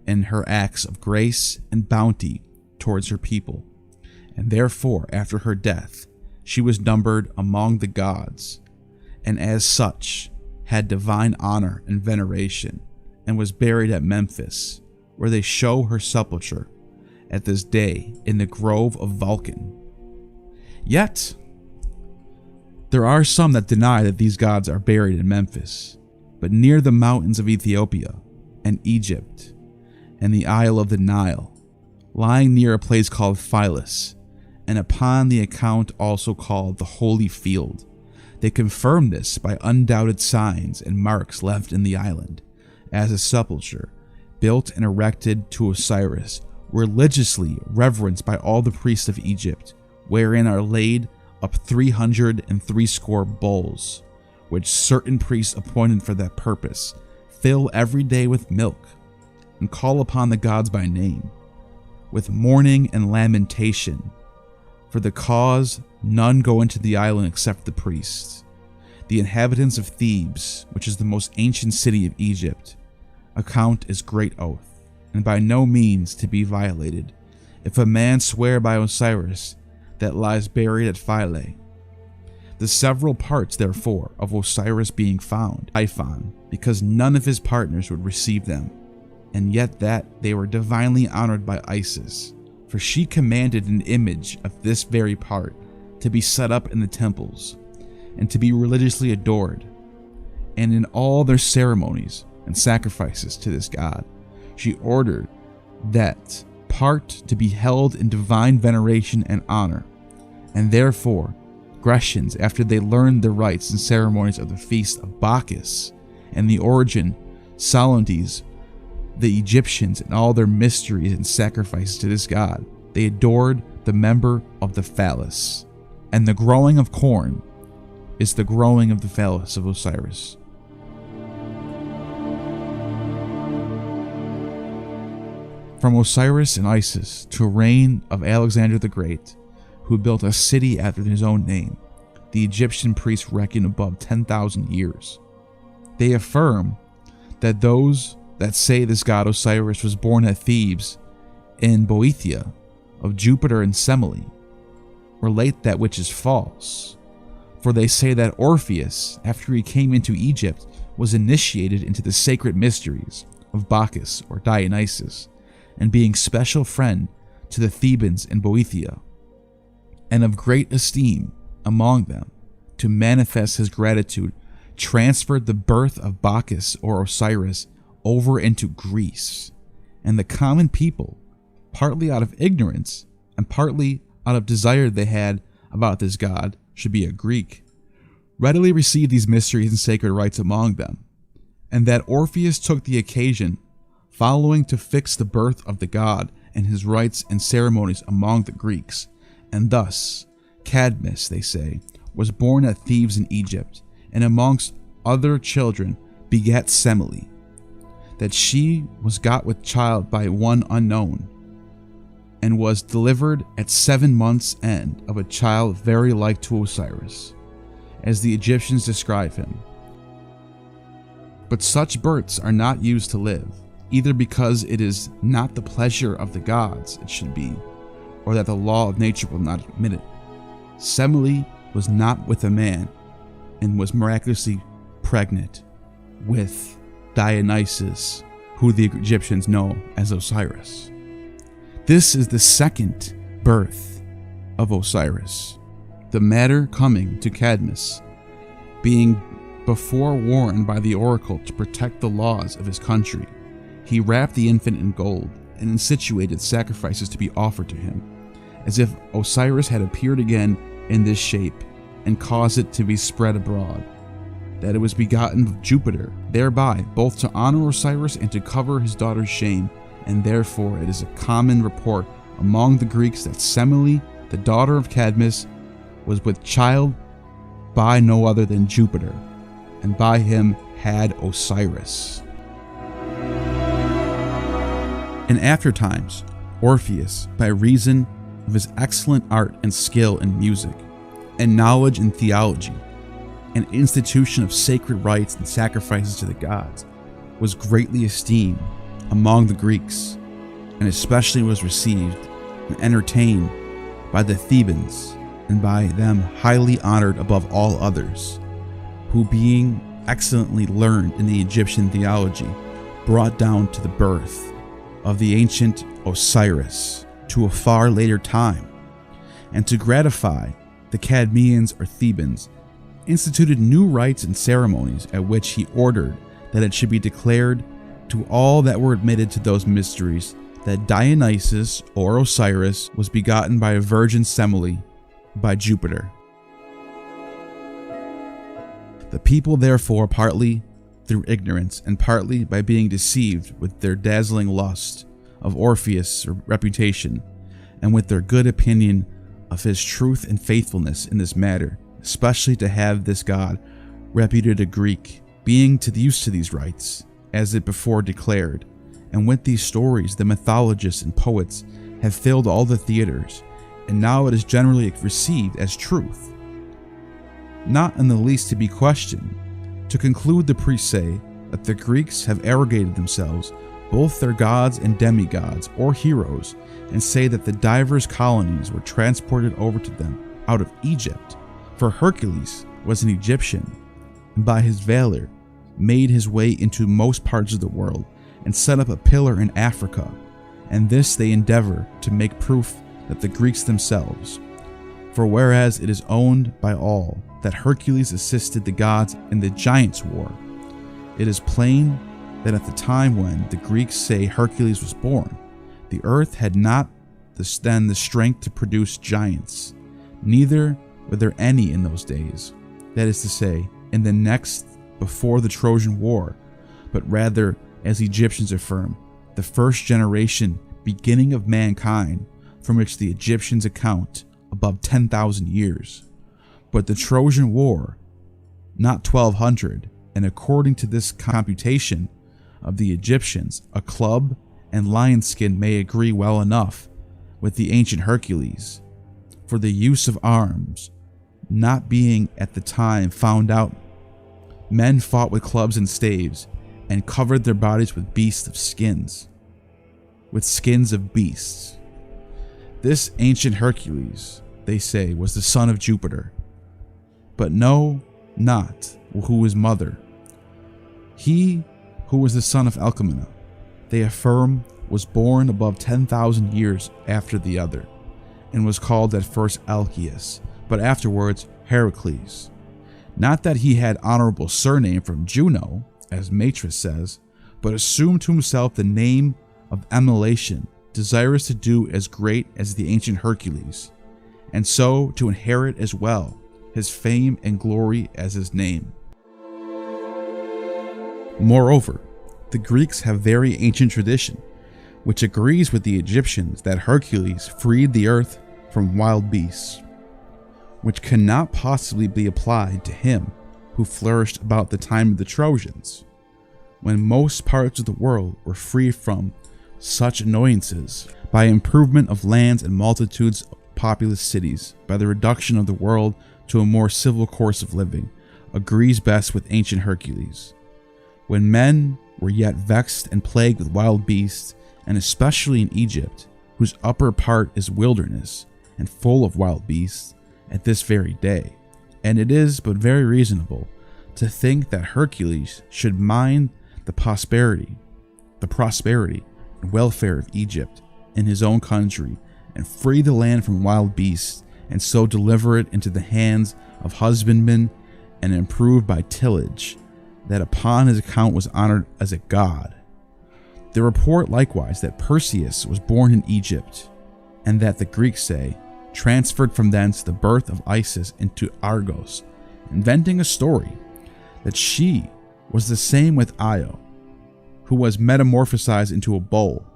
in her acts of grace and bounty towards her people. And therefore, after her death, she was numbered among the gods, and as such had divine honor and veneration, and was buried at Memphis, where they show her sepulchre at this day in the grove of Vulcan. Yet, there are some that deny that these gods are buried in Memphis, but near the mountains of Ethiopia and Egypt and the Isle of the Nile, lying near a place called Phyllis, and upon the account also called the Holy Field. They confirm this by undoubted signs and marks left in the island, as a sepulchre, built and erected to Osiris, religiously reverenced by all the priests of Egypt, wherein are laid up 360 bulls, which certain priests appointed for that purpose fill every day with milk, and call upon the gods by name, with mourning and lamentation. For the cause, none go into the island except the priests. The inhabitants of Thebes, which is the most ancient city of Egypt, account as great oath, and by no means to be violated, if a man swear by Osiris that lies buried at Philae. The several parts, therefore, of Osiris being found, Typhon, because none of his partners would receive them, and yet that they were divinely honored by Isis, for she commanded an image of this very part to be set up in the temples, and to be religiously adored, and in all their ceremonies and sacrifices to this god, she ordered that part to be held in divine veneration and honor, and therefore Grecians, after they learned the rites and ceremonies of the feast of Bacchus and the origin, solemnities, the Egyptians and all their mysteries and sacrifices to this god, they adored the member of the phallus, and the growing of corn is the growing of the phallus of Osiris. From Osiris and Isis to reign of Alexander the Great, who built a city after his own name, the Egyptian priests reckon above 10,000 years. They affirm that those that say this god Osiris was born at Thebes in Boeotia of Jupiter and Semele, relate that which is false. For they say that Orpheus, after he came into Egypt, was initiated into the sacred mysteries of Bacchus or Dionysus, and being special friend to the Thebans in Boeotia, and of great esteem among them, to manifest his gratitude, transferred the birth of Bacchus or Osiris over into Greece, and the common people, partly out of ignorance and partly out of desire they had about this god should be a Greek, readily received these mysteries and sacred rites among them, and that Orpheus took the occasion following to fix the birth of the god and his rites and ceremonies among the Greeks, and thus Cadmus, they say, was born at Thebes in Egypt, and amongst other children begat Semele, that she was got with child by one unknown, and was delivered at 7 months' end of a child very like to Osiris, as the Egyptians describe him. But such births are not used to live, either because it is not the pleasure of the gods it should be, or that the law of nature will not admit it. Semele was not with a man, and was miraculously pregnant with Dionysus, who the Egyptians know as Osiris. This is the second birth of Osiris, the matter coming to Cadmus, being before warned by the oracle to protect the laws of his country. He wrapped the infant in gold and instituted sacrifices to be offered to him, as if Osiris had appeared again in this shape, and caused it to be spread abroad, that it was begotten of Jupiter, thereby both to honor Osiris and to cover his daughter's shame, and therefore it is a common report among the Greeks that Semele, the daughter of Cadmus, was with child by no other than Jupiter, and by him had Osiris. In after times, Orpheus, by reason of his excellent art and skill in music, and knowledge in theology, and institution of sacred rites and sacrifices to the gods, was greatly esteemed among the Greeks, and especially was received and entertained by the Thebans, and by them highly honored above all others, who being excellently learned in the Egyptian theology, brought down to the birth of the ancient Osiris to a far later time, and to gratify the Cadmeans or Thebans, instituted new rites and ceremonies, at which he ordered that it should be declared to all that were admitted to those mysteries that Dionysus or Osiris was begotten by a virgin Semele by Jupiter. The people therefore, partly through ignorance and partly by being deceived with their dazzling lust of Orpheus' reputation, and with their good opinion of his truth and faithfulness in this matter, especially to have this god reputed a Greek, being used to these rites, as it before declared, and with these stories the mythologists and poets have filled all the theaters, and now it is generally received as truth, not in the least to be questioned. To conclude, the priests say that the Greeks have arrogated themselves both their gods and demigods or heroes, and say that the divers colonies were transported over to them out of Egypt, for Hercules was an Egyptian, and by his valor made his way into most parts of the world, and set up a pillar in Africa, and this they endeavor to make proof that the Greeks themselves. For whereas it is owned by all that Hercules assisted the gods in the Giants' War, it is plain that at the time when the Greeks say Hercules was born, the earth had not then the strength to produce giants, neither were there any in those days, that is to say, in the next before the Trojan War, but rather, as the Egyptians affirm, the first generation beginning of mankind, from which the Egyptians account above 10,000 years. But the Trojan War, not 1200, and according to this computation of the Egyptians, a club and lion skin may agree well enough with the ancient Hercules, for the use of arms not being at the time found out. Men fought with clubs and staves, and covered their bodies with skins of beasts. This ancient Hercules they say, was the son of Jupiter, but know not who his mother. He who was the son of Alcmena, they affirm, was born above 10,000 years after the other, and was called at first Alceus, but afterwards Heracles. Not that he had honorable surname from Juno, as Matris says, but assumed to himself the name of emulation, desirous to do as great as the ancient Hercules, and so to inherit as well his fame and glory as his name. Moreover, the Greeks have very ancient tradition, which agrees with the Egyptians that Hercules freed the earth from wild beasts, which cannot possibly be applied to him who flourished about the time of the Trojans, when most parts of the world were free from such annoyances, by improvement of lands and multitudes of populous cities, by the reduction of the world to a more civil course of living, agrees best with ancient Hercules. When men were yet vexed and plagued with wild beasts, and especially in Egypt, whose upper part is wilderness and full of wild beasts, at this very day, and it is but very reasonable to think that Hercules should mind the prosperity and welfare of Egypt in his own country, and free the land from wild beasts, and so deliver it into the hands of husbandmen, and improve by tillage, that upon his account was honored as a god. They report likewise that Perseus was born in Egypt, and that the Greeks say, transferred from thence the birth of Isis into Argos, inventing a story that she was the same with Io, who was metamorphosized into a bull.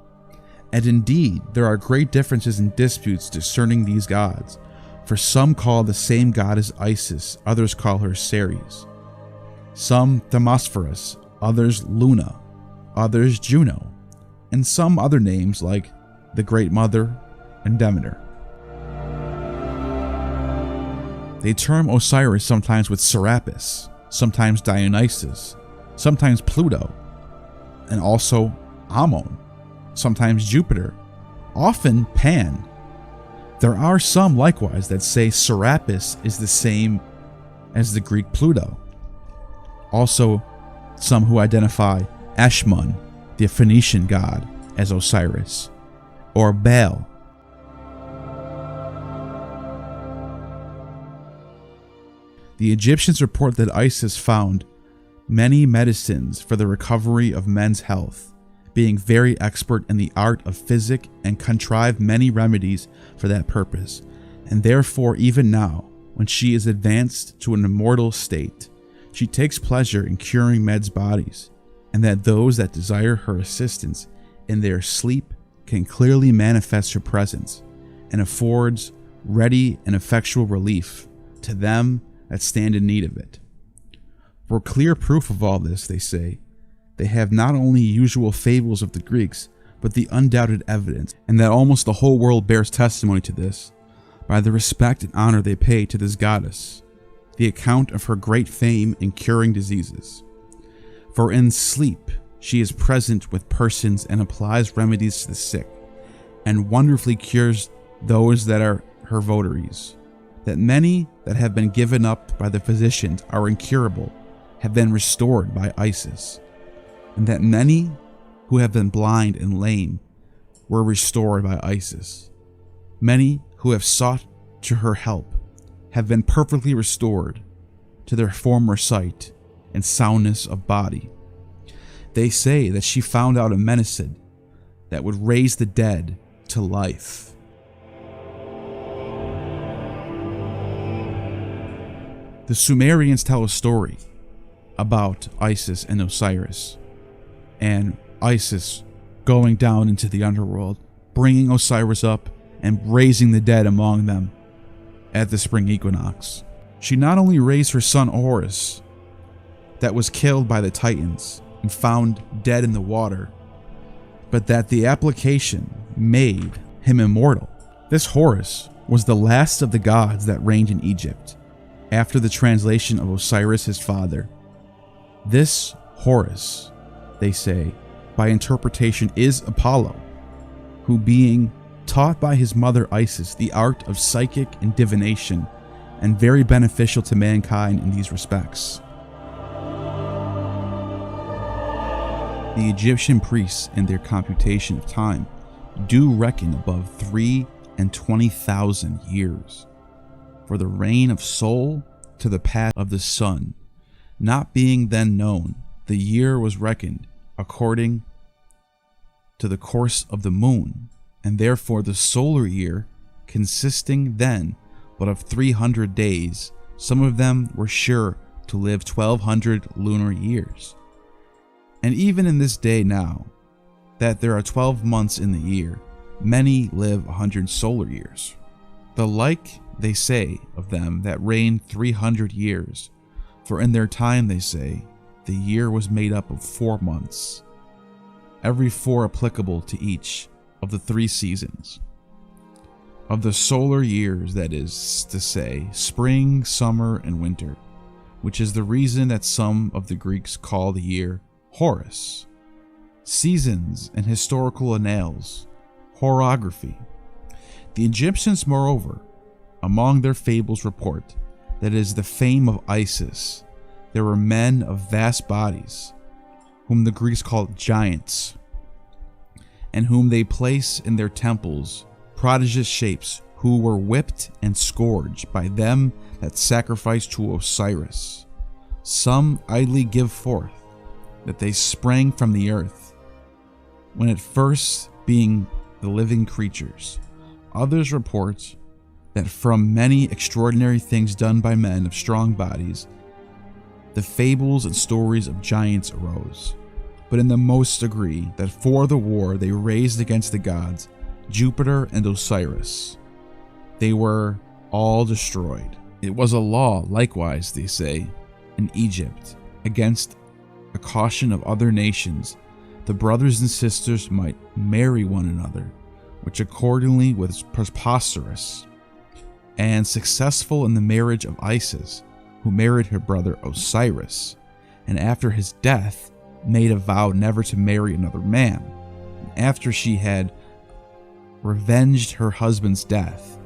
And indeed, there are great differences in disputes discerning these gods, for some call the same goddess Isis, others call her Ceres, some Themosphorus, others Luna, others Juno, and some other names like the Great Mother and Demeter. They term Osiris sometimes with Serapis, sometimes Dionysus, sometimes Pluto, and also Ammon, sometimes Jupiter, often Pan. There are some likewise that say Serapis is the same as the Greek Pluto. Also, some who identify Ashmun, the Phoenician god, as Osiris, or Baal. The Egyptians report that Isis found many medicines for the recovery of men's health, being very expert in the art of physic, and contrived many remedies for that purpose, and therefore even now, when she is advanced to an immortal state, she takes pleasure in curing men's bodies, and that those that desire her assistance in their sleep can clearly manifest her presence, and affords ready and effectual relief to them that stand in need of it. For clear proof of all this, they say, they have not only usual fables of the Greeks, but the undoubted evidence, and that almost the whole world bears testimony to this, by the respect and honor they pay to this goddess, the account of her great fame in curing diseases. For in sleep she is present with persons and applies remedies to the sick, and wonderfully cures those that are her votaries, that many that have been given up by the physicians are incurable, have been restored by Isis, and that many who have been blind and lame were restored by Isis. Many who have sought to her help have been perfectly restored to their former sight and soundness of body. They say that she found out a medicine that would raise the dead to life. The Sumerians tell a story about Isis and Osiris, and Isis going down into the underworld, bringing Osiris up and raising the dead among them at the spring equinox. She not only raised her son Horus, that was killed by the Titans and found dead in the water, but that the application made him immortal. This Horus was the last of the gods that reigned in Egypt, after the translation of Osiris his father. This Horus, they say, by interpretation is Apollo, who being taught by his mother Isis the art of psychic and divination, and very beneficial to mankind in these respects. The Egyptian priests, in their computation of time, do reckon above 320,000 years. For the reign of Sol to the path of the sun, not being then known, the year was reckoned according to the course of the moon, and therefore the solar year, consisting then but of 300 days, some of them were sure to live 1,200 lunar years. And even in this day now, that there are 12 months in the year, many live 100 solar years. The like they say of them that reigned 300 years, for in their time, they say, the year was made up of 4 months, every 4 applicable to each of the 3 seasons. Of the solar years, that is to say, spring, summer, and winter, which is the reason that some of the Greeks call the year Horus. Seasons and historical annals, horography. The Egyptians, moreover, among their fables report that it is the fame of Isis. There were men of vast bodies, whom the Greeks called giants, and whom they place in their temples prodigious shapes, who were whipped and scourged by them that sacrificed to Osiris. Some idly give forth that they sprang from the earth, when at first being the living creatures. Others report that from many extraordinary things done by men of strong bodies, the fables and stories of giants arose. But in the most agree that for the war they raised against the gods, Jupiter and Osiris, they were all destroyed. It was a law, likewise, they say, in Egypt, against a caution of other nations, the brothers and sisters might marry one another, which accordingly was preposterous, and successful in the marriage of Isis, who married her brother Osiris, and after his death made a vow never to marry another man. After she had revenged her husband's death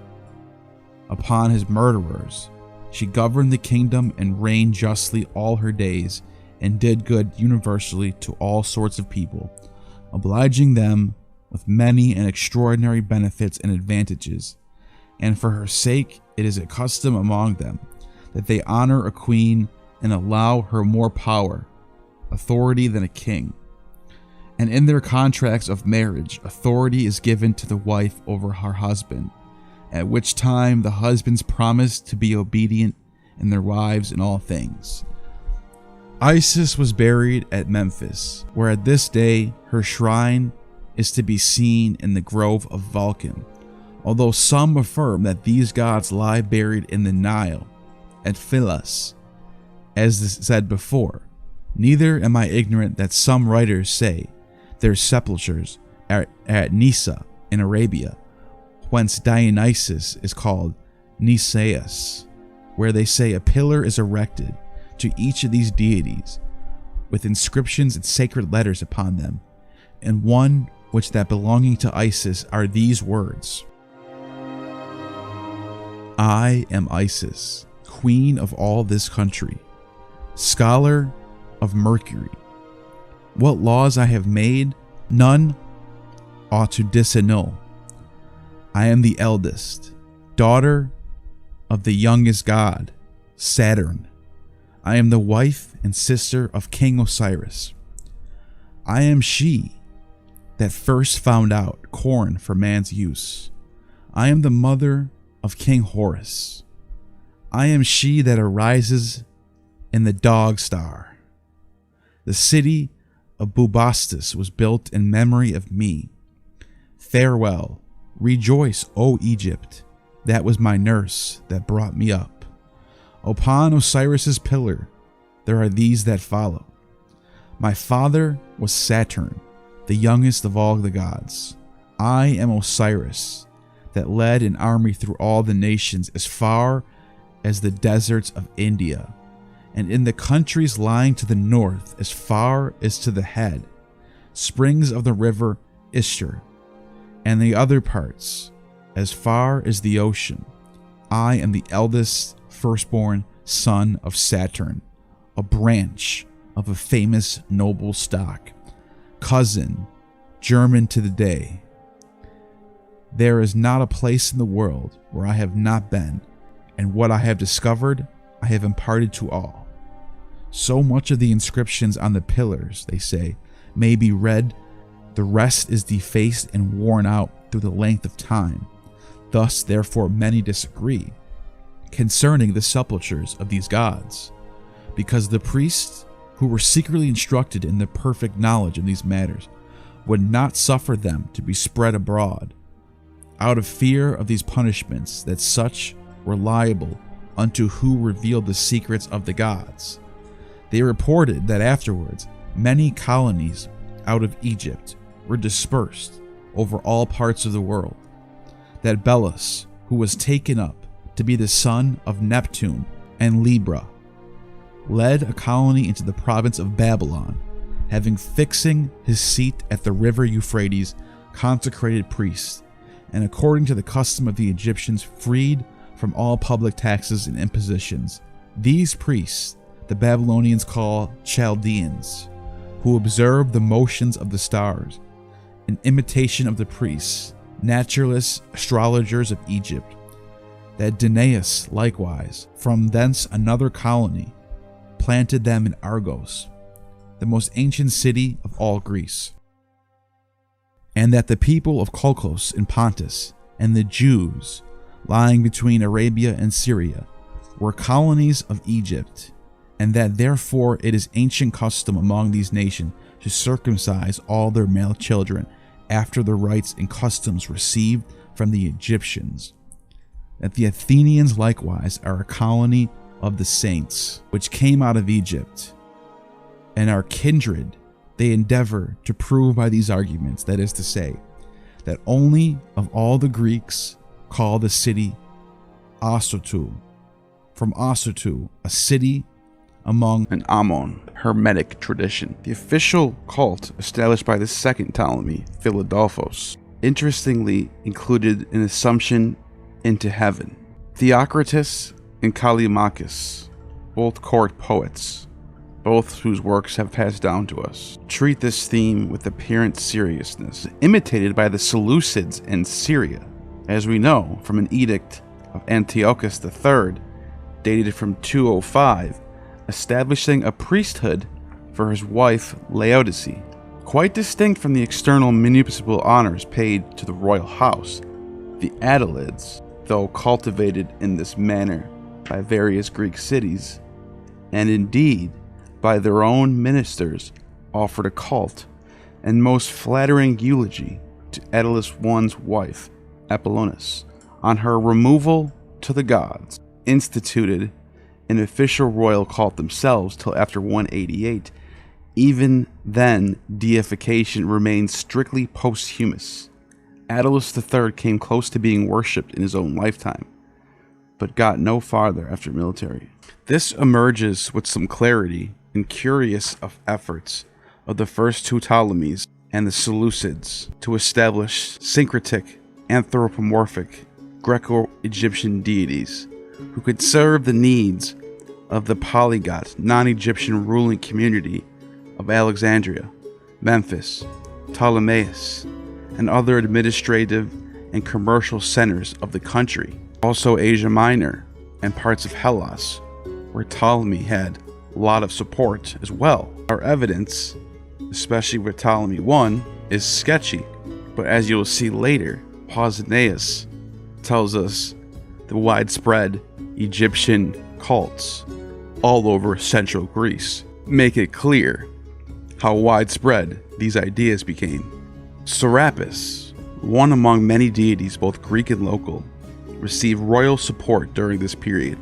upon his murderers, she governed the kingdom and reigned justly all her days, and did good universally to all sorts of people, obliging them with many and extraordinary benefits and advantages. And for her sake it is a custom among them that they honor a queen and allow her more power, authority than a king. And in their contracts of marriage, authority is given to the wife over her husband, at which time the husbands promise to be obedient in their wives in all things. Isis was buried at Memphis, where at this day her shrine is to be seen in the grove of Vulcan, although some affirm that these gods lie buried in the Nile at Philas, as said before. Neither am I ignorant that some writers say their sepulchres are at Nisa in Arabia, whence Dionysus is called Nisaeus, where they say a pillar is erected to each of these deities, with inscriptions and sacred letters upon them, and one which that belonging to Isis are these words: I am Isis, queen of all this country, scholar of Mercury. What laws I have made, none ought to disannul. I am the eldest, daughter of the youngest god, Saturn. I am the wife and sister of King Osiris. I am she that first found out corn for man's use. I am the mother of King Horus. I am she that arises in the dog star. The city of Bubastis was built in memory of me. Farewell, rejoice, O Egypt, that was my nurse that brought me up. Upon Osiris's pillar there are these that follow. My father was Saturn, the youngest of all the gods. I am Osiris, that led an army through all the nations as far as the deserts of India, and in the countries lying to the north as far as to the head, springs of the river Ishtar, and the other parts, as far as the ocean. I am the eldest firstborn son of Saturn, a branch of a famous noble stock, cousin, German to the day. There is not a place in the world where I have not been, and what I have discovered, I have imparted to all. So much of the inscriptions on the pillars, they say, may be read, the rest is defaced and worn out through the length of time. Thus, therefore, many disagree concerning the sepultures of these gods, because the priests who were secretly instructed in the perfect knowledge of these matters would not suffer them to be spread abroad, out of fear of these punishments, that such were liable unto who revealed the secrets of the gods. They reported that afterwards many colonies out of Egypt were dispersed over all parts of the world, that Belus, who was taken up to be the son of Neptune and Libra, led a colony into the province of Babylon, having fixing his seat at the river Euphrates consecrated priests, and according to the custom of the Egyptians, freed from all public taxes and impositions. These priests the Babylonians call Chaldeans, who observe the motions of the stars, in imitation of the priests, naturalists, astrologers of Egypt. That Danaus likewise, from thence another colony, planted them in Argos, the most ancient city of all Greece. And that the people of Colchos in Pontus, and the Jews, lying between Arabia and Syria, were colonies of Egypt, and that therefore it is ancient custom among these nations to circumcise all their male children after the rites and customs received from the Egyptians. That the Athenians likewise are a colony of the saints, which came out of Egypt, and are kindred. They endeavor to prove by these arguments, that is to say, that only of all the Greeks call the city Osotu, from Osotu, a city among an Ammon Hermetic tradition, the official cult established by the second Ptolemy, Philadelphos, interestingly included an assumption into heaven. Theocritus and Callimachus, both court poets, both whose works have passed down to us, treat this theme with apparent seriousness, imitated by the Seleucids in Syria, as we know from an edict of Antiochus III, dated from 205, establishing a priesthood for his wife Laodice, quite distinct from the external municipal honors paid to the royal house. The Attalids, though cultivated in this manner by various Greek cities, and indeed by their own ministers, offered a cult and most flattering eulogy to Attalus I's wife, Apollonius, on her removal to the gods, instituted an official royal cult themselves till after 188. Even then, deification remained strictly posthumous. Attalus III came close to being worshipped in his own lifetime, but got no farther after military. This emerges with some clarity in curious efforts of the first two Ptolemies and the Seleucids to establish syncretic, anthropomorphic, Greco-Egyptian deities who could serve the needs of the polyglot, non-Egyptian ruling community of Alexandria, Memphis, Ptolemais, and other administrative and commercial centers of the country. Also Asia Minor and parts of Hellas, where Ptolemy had a lot of support as well. Our evidence, especially with Ptolemy I, is sketchy, but as you'll see later, Pausanias tells us the widespread Egyptian cults all over central Greece make it clear how widespread these ideas became. Serapis, one among many deities, both Greek and local, received royal support during this period.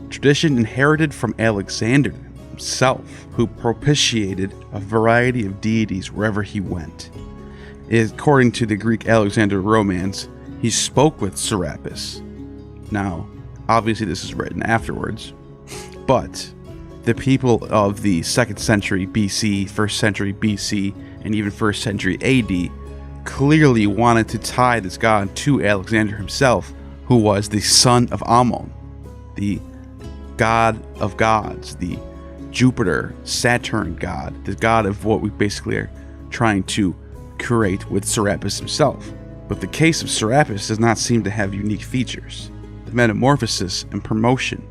Tradition inherited from Alexander himself, who propitiated a variety of deities wherever he went. According to the Greek Alexander romance, he spoke with Serapis. Now, obviously this is written afterwards, but the people of the 2nd century BC, 1st century BC, and even 1st century AD clearly wanted to tie this god to Alexander himself, who was the son of Ammon, the god of gods, the Jupiter, Saturn god, the god of what we basically are trying to create with Serapis himself. But the case of Serapis does not seem to have unique features. The metamorphosis and promotion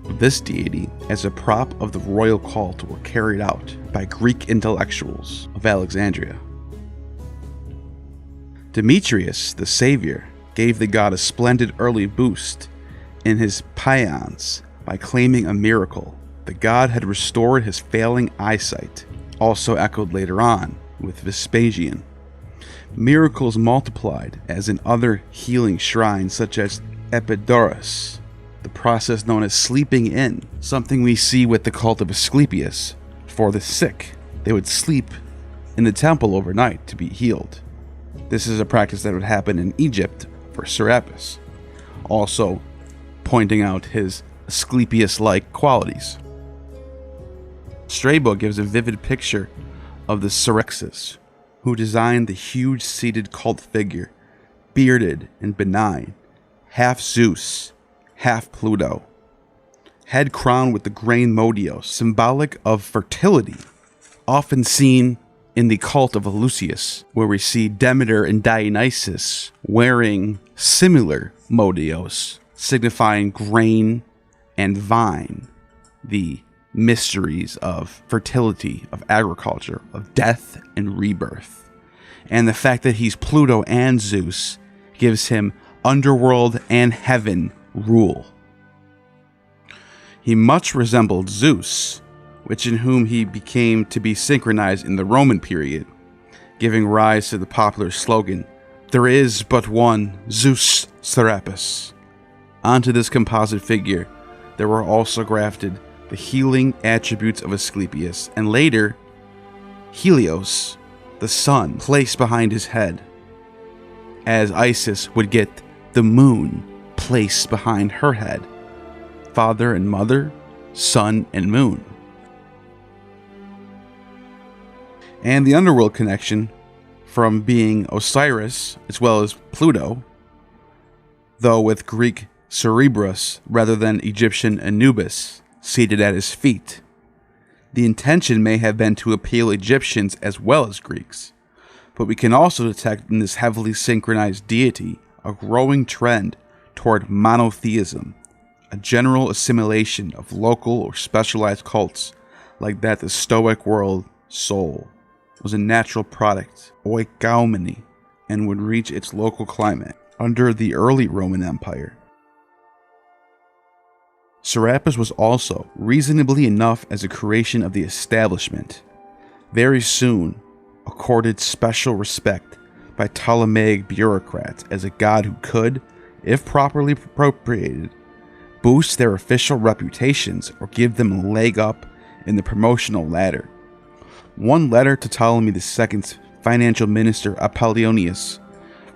of this deity as a prop of the royal cult were carried out by Greek intellectuals of Alexandria. Demetrius, the savior, gave the god a splendid early boost in his paeans by claiming a miracle. The god had restored his failing eyesight, also echoed later on with Vespasian. Miracles multiplied as in other healing shrines such as Epidaurus, the process known as sleeping in, something we see with the cult of Asclepius. For the sick, they would sleep in the temple overnight to be healed. This is a practice that would happen in Egypt for Serapis, also pointing out his Asclepius-like qualities. Strabo gives a vivid picture of the Serexes, who designed the huge seated cult figure, bearded and benign, half Zeus, half Pluto, head crowned with the grain modios, symbolic of fertility, often seen in the cult of Eleusis, where we see Demeter and Dionysus wearing similar modios, signifying grain and vine, the mysteries of fertility, of agriculture, of death and rebirth. And the fact that he's Pluto and Zeus gives him underworld and heaven rule. He much resembled Zeus, which in whom he became to be synchronized in the Roman period, giving rise to the popular slogan, "There is but one Zeus Serapis." Onto this composite figure, there were also grafted the healing attributes of Asclepius, and later, Helios, the sun, placed behind his head, as Isis would get the moon placed behind her head. Father and mother, sun and moon. And the underworld connection from being Osiris as well as Pluto, though with Greek Cerberus rather than Egyptian Anubis seated at his feet. The intention may have been to appeal Egyptians as well as Greeks, but we can also detect in this heavily synchronized deity a growing trend toward monotheism, a general assimilation of local or specialized cults like that the Stoic world soul was a natural product, oikoumene, and would reach its local climate under the early Roman Empire. Serapis was also, reasonably enough, as a creation of the establishment, very soon accorded special respect by Ptolemaic bureaucrats as a god who could, if properly appropriated, boost their official reputations or give them a leg up in the promotional ladder. One letter to Ptolemy II's financial minister Apollonius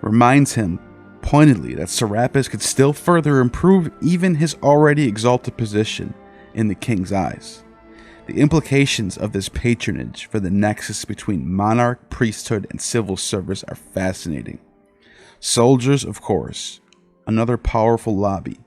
reminds him pointedly that Serapis could still further improve even his already exalted position in the king's eyes. The implications of this patronage for the nexus between monarch, priesthood, and civil service are fascinating. Soldiers, of course, another powerful lobby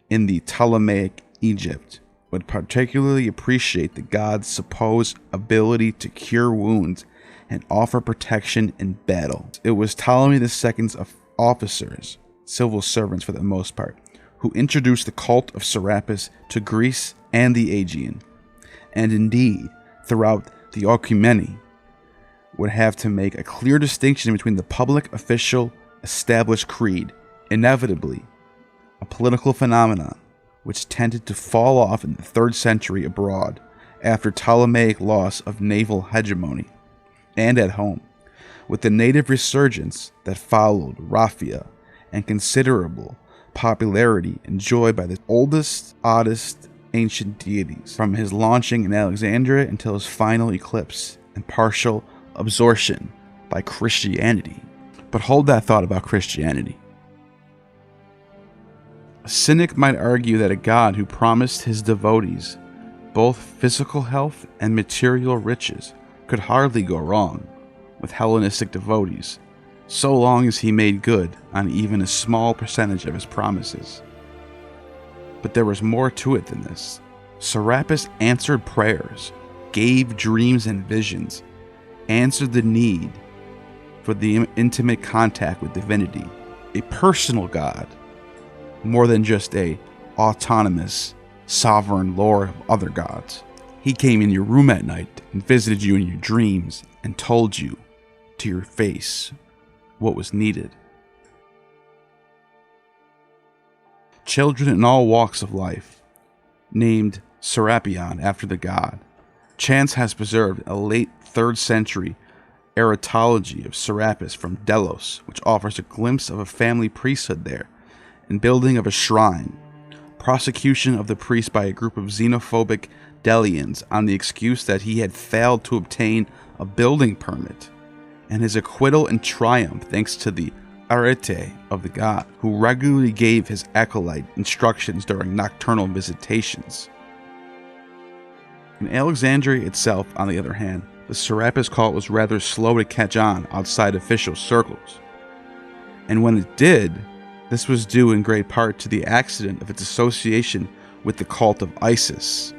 in the Ptolemaic Egypt, would particularly appreciate the god's supposed ability to cure wounds and offer protection in battle. It was Ptolemy II's officers, civil servants for the most part, who introduced the cult of Serapis to Greece and the Aegean, and indeed, throughout the oikoumene, would have to make a clear distinction between the public, official, established creed, inevitably a political phenomenon which tended to fall off in the 3rd century abroad after Ptolemaic loss of naval hegemony, and at home, with the native resurgence that followed Raphia and considerable popularity enjoyed by the oldest, oddest ancient deities, from his launching in Alexandria until his final eclipse and partial absorption by Christianity. But hold that thought about Christianity. A cynic might argue that a god who promised his devotees both physical health and material riches could hardly go wrong with Hellenistic devotees, so long as he made good on even a small percentage of his promises. But there was more to it than this. Serapis answered prayers, gave dreams and visions, answered the need for the intimate contact with divinity, a personal god, more than just a autonomous, sovereign lord of other gods. He came in your room at night and visited you in your dreams and told you to your face what was needed. Children in all walks of life, named Serapion after the god. Chance has preserved a late 3rd century erotology of Serapis from Delos, which offers a glimpse of a family priesthood there, and building of a shrine, prosecution of the priest by a group of xenophobic Delians on the excuse that he had failed to obtain a building permit, and his acquittal and triumph thanks to the arete of the god, who regularly gave his acolyte instructions during nocturnal visitations. In Alexandria itself, on the other hand, the Serapis cult was rather slow to catch on outside official circles. And when it did, this was due in great part to the accident of its association with the cult of Isis,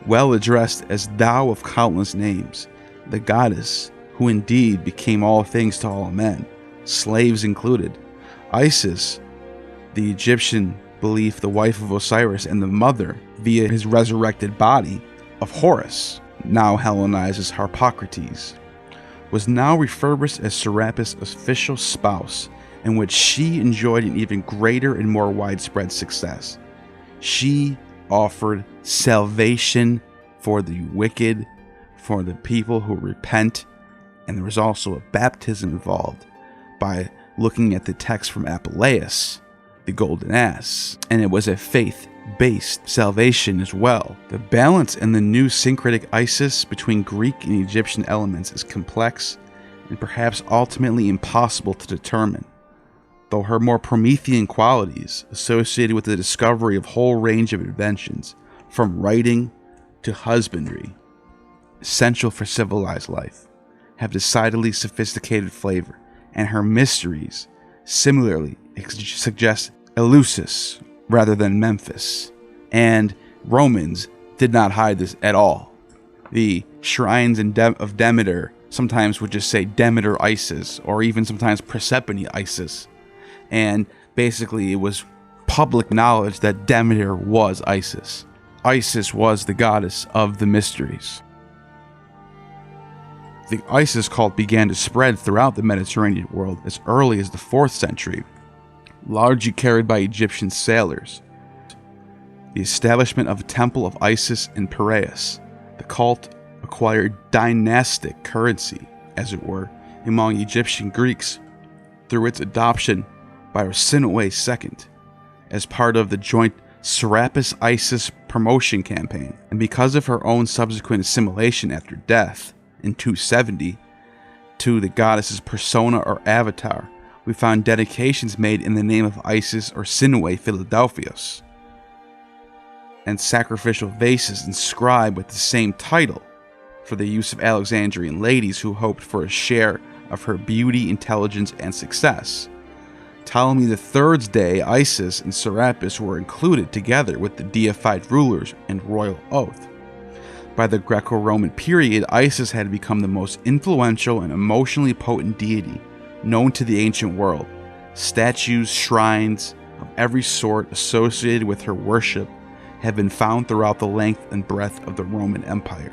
well addressed as Thou of countless names, the goddess who indeed became all things to all men, slaves included. Isis, the Egyptian belief, the wife of Osiris and the mother, via his resurrected body, of Horus, now Hellenized as Harpocrates, was now refurbished as Serapis' official spouse, in which she enjoyed an even greater and more widespread success. She offered salvation for the wicked, for the people who repent, and there was also a baptism involved by looking at the text from Apuleius, the Golden Ass, and it was a faith-based salvation as well. The balance in the new syncretic Isis between Greek and Egyptian elements is complex and perhaps ultimately impossible to determine, though her more Promethean qualities, associated with the discovery of a whole range of inventions, from writing to husbandry, essential for civilized life, have decidedly sophisticated flavor, and her mysteries similarly suggest Eleusis rather than Memphis, and Romans did not hide this at all. The shrines of Demeter sometimes would just say Demeter Isis, or even sometimes Persephone Isis, and basically it was public knowledge that Demeter was Isis. Isis was the goddess of the mysteries. The Isis cult began to spread throughout the Mediterranean world as early as the 4th century, largely carried by Egyptian sailors. The establishment of a temple of Isis in Piraeus, the cult acquired dynastic currency, as it were, among Egyptian Greeks through its adoption by Arsinoe II as part of the joint Serapis-Isis promotion campaign, and because of her own subsequent assimilation after death in 270 to the goddess's persona or avatar, we found dedications made in the name of Isis or Sinuae Philadelphios, and sacrificial vases inscribed with the same title for the use of Alexandrian ladies who hoped for a share of her beauty, intelligence, and success. Ptolemy III's day, Isis and Serapis were included together with the deified rulers and royal oath. By the Greco-Roman period, Isis had become the most influential and emotionally potent deity known to the ancient world. Statues, shrines of every sort associated with her worship have been found throughout the length and breadth of the Roman Empire.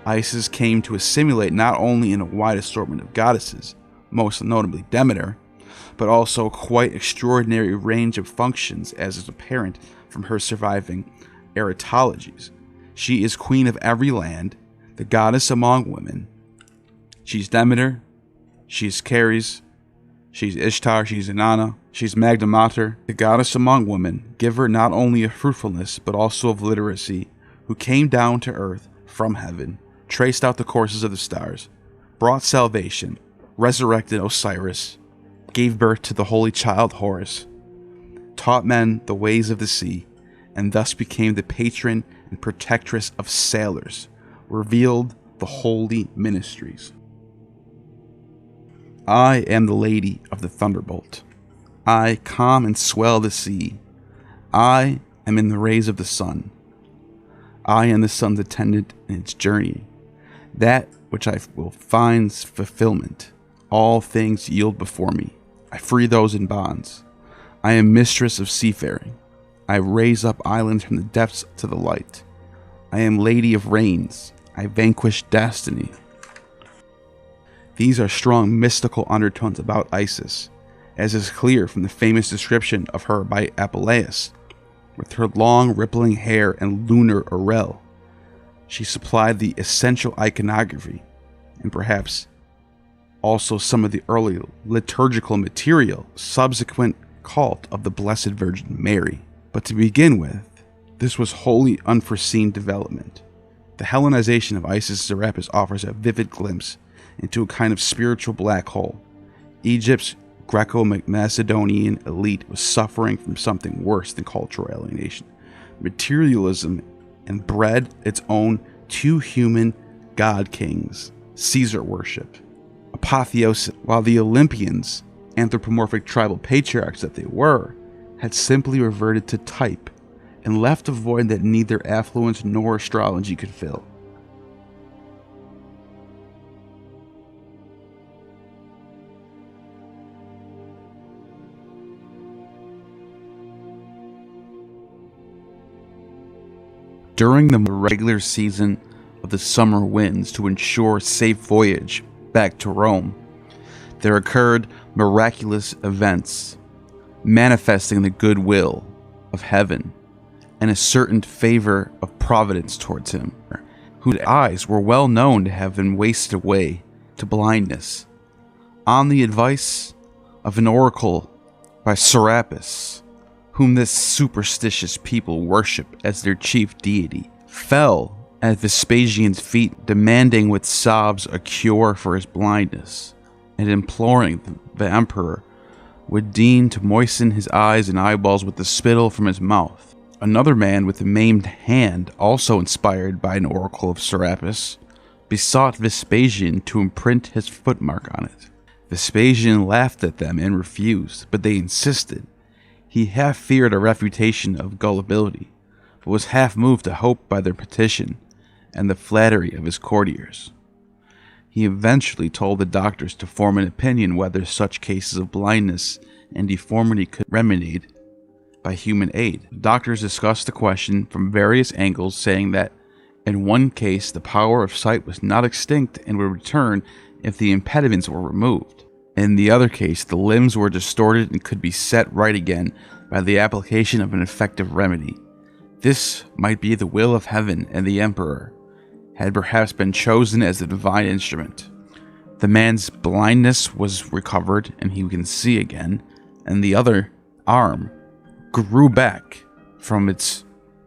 Isis came to assimilate not only in a wide assortment of goddesses, most notably Demeter, but also a quite extraordinary range of functions, as is apparent from her surviving erotologies. She is queen of every land, the goddess among women. She's Demeter, she's Ceres, she's Ishtar, she's Inanna, she's Magna Mater, the goddess among women, giver not only of fruitfulness but also of literacy, who came down to earth from heaven, traced out the courses of the stars, brought salvation, resurrected Osiris, gave birth to the holy child Horus, taught men the ways of the sea, and thus became the patron and protectress of sailors, revealed the holy ministries. I am the lady of the thunderbolt. I calm and swell the sea. I am in the rays of the sun. I am the sun's attendant in its journey. That which I will finds fulfillment. All things yield before me. I free those in bonds. I am mistress of seafaring. I raise up islands from the depths to the light. I am lady of rains. I vanquish destiny. These are strong mystical undertones about Isis, as is clear from the famous description of her by Apuleius. With her long rippling hair and lunar aureole, she supplied the essential iconography, and perhaps also some of the early liturgical material, subsequent cult of the Blessed Virgin Mary. But to begin with, this was wholly unforeseen development. The Hellenization of Isis Serapis offers a vivid glimpse into a kind of spiritual black hole. Egypt's Greco-Macedonian elite was suffering from something worse than cultural alienation, materialism, and bred its own two human god kings, Caesar worship, apotheosis, while the Olympians, anthropomorphic tribal patriarchs that they were, had simply reverted to type and left a void that neither affluence nor astrology could fill. During the regular season of the summer winds to ensure safe voyage back to Rome, there occurred miraculous events manifesting the goodwill of heaven and a certain favor of providence towards him, whose eyes were well known to have been wasted away to blindness. On the advice of an oracle by Serapis, whom this superstitious people worship as their chief deity, fell at Vespasian's feet, demanding with sobs a cure for his blindness, and imploring the emperor would deign to moisten his eyes and eyeballs with the spittle from his mouth. Another man with a maimed hand, also inspired by an oracle of Serapis, besought Vespasian to imprint his footmark on it. Vespasian laughed at them and refused, but they insisted. He half feared a refutation of gullibility, but was half moved to hope by their petition and the flattery of his courtiers. He eventually told the doctors to form an opinion whether such cases of blindness and deformity could be remedied by human aid. The doctors discussed the question from various angles, saying that in one case the power of sight was not extinct and would return if the impediments were removed. In the other case, the limbs were distorted and could be set right again by the application of an effective remedy. This might be the will of heaven, and the emperor had perhaps been chosen as the divine instrument. The man's blindness was recovered, and he can see again, and the other arm grew back from its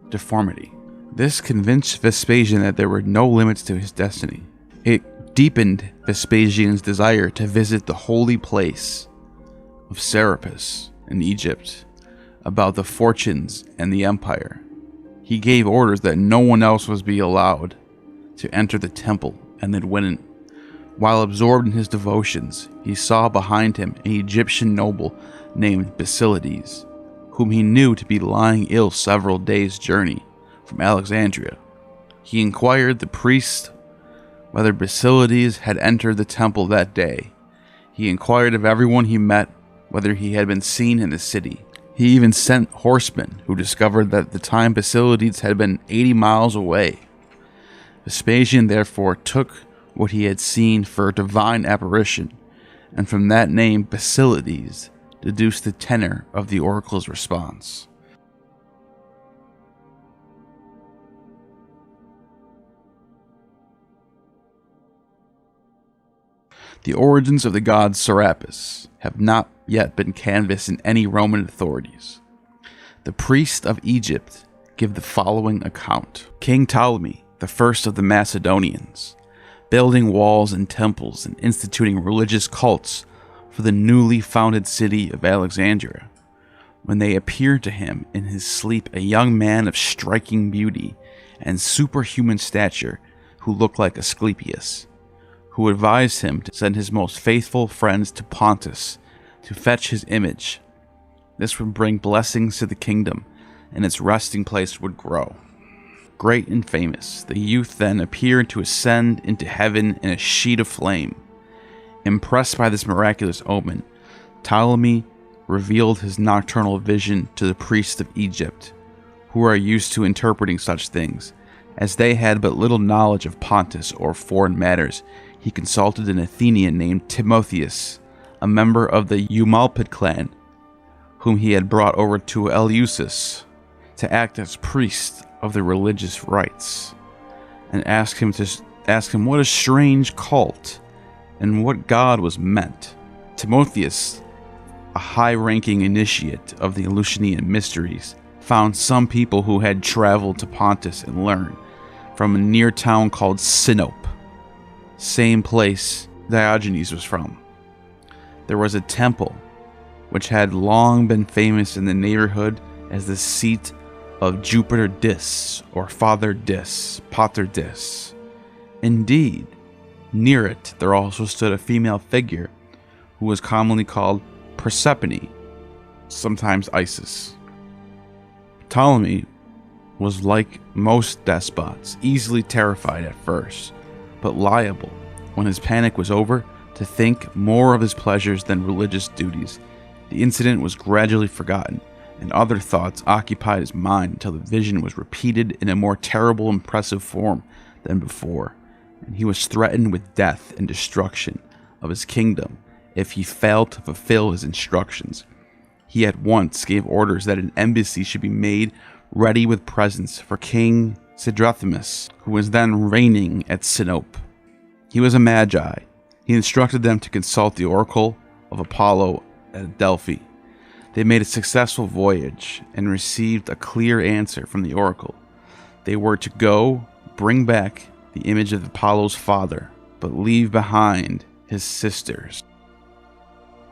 deformity. This convinced Vespasian that there were no limits to his destiny. It deepened Vespasian's desire to visit the holy place of Serapis in Egypt, about the fortunes and the empire. He gave orders that no one else was be allowed to enter the temple, and that when, while absorbed in his devotions, he saw behind him an Egyptian noble named Basilides, whom he knew to be lying ill several days' journey from Alexandria. He inquired the priest whether Basilides had entered the temple that day. He inquired of everyone he met whether he had been seen in the city. He even sent horsemen, who discovered that at the time Basilides had been 80 miles away. Vespasian therefore took what he had seen for a divine apparition, and from that name Basilides deduced the tenor of the oracle's response. The origins of the god Serapis have not yet been canvassed in any Roman authorities. The priests of Egypt give the following account. King Ptolemy, the first of the Macedonians, building walls and temples and instituting religious cults for the newly founded city of Alexandria, when they appeared to him in his sleep a young man of striking beauty and superhuman stature who looked like Asclepius, who advised him to send his most faithful friends to Pontus to fetch his image. This would bring blessings to the kingdom, and its resting place would grow. Great and famous, the youth then appeared to ascend into heaven in a sheet of flame. Impressed by this miraculous omen, Ptolemy revealed his nocturnal vision to the priests of Egypt, who are used to interpreting such things. As they had but little knowledge of Pontus or foreign matters, he consulted an Athenian named Timotheus, a member of the Eumolpid clan, whom he had brought over to Eleusis to act as priest of the religious rites, and asked him what a strange cult and what god was meant. Timotheus, a high-ranking initiate of the Eleusinian Mysteries, found some people who had traveled to Pontus and learned from a near town called Sinope, same place Diogenes was from. There was a temple which had long been famous in the neighborhood as the seat of Jupiter Dis, or Father Dis, Pater Dis. Indeed, near it there also stood a female figure who was commonly called Persephone, sometimes Isis. Ptolemy was like most despots, easily terrified at first, but liable, when his panic was over, to think more of his pleasures than religious duties. The incident was gradually forgotten, and other thoughts occupied his mind until the vision was repeated in a more terrible, impressive form than before, and he was threatened with death and destruction of his kingdom if he failed to fulfill his instructions. He at once gave orders that an embassy should be made ready with presents for King Sidrathimus, who was then reigning at Sinope. He was a magi. He instructed them to consult the oracle of Apollo at Delphi. They made a successful voyage and received a clear answer from the oracle. They were to go bring back the image of Apollo's father, but leave behind his sisters.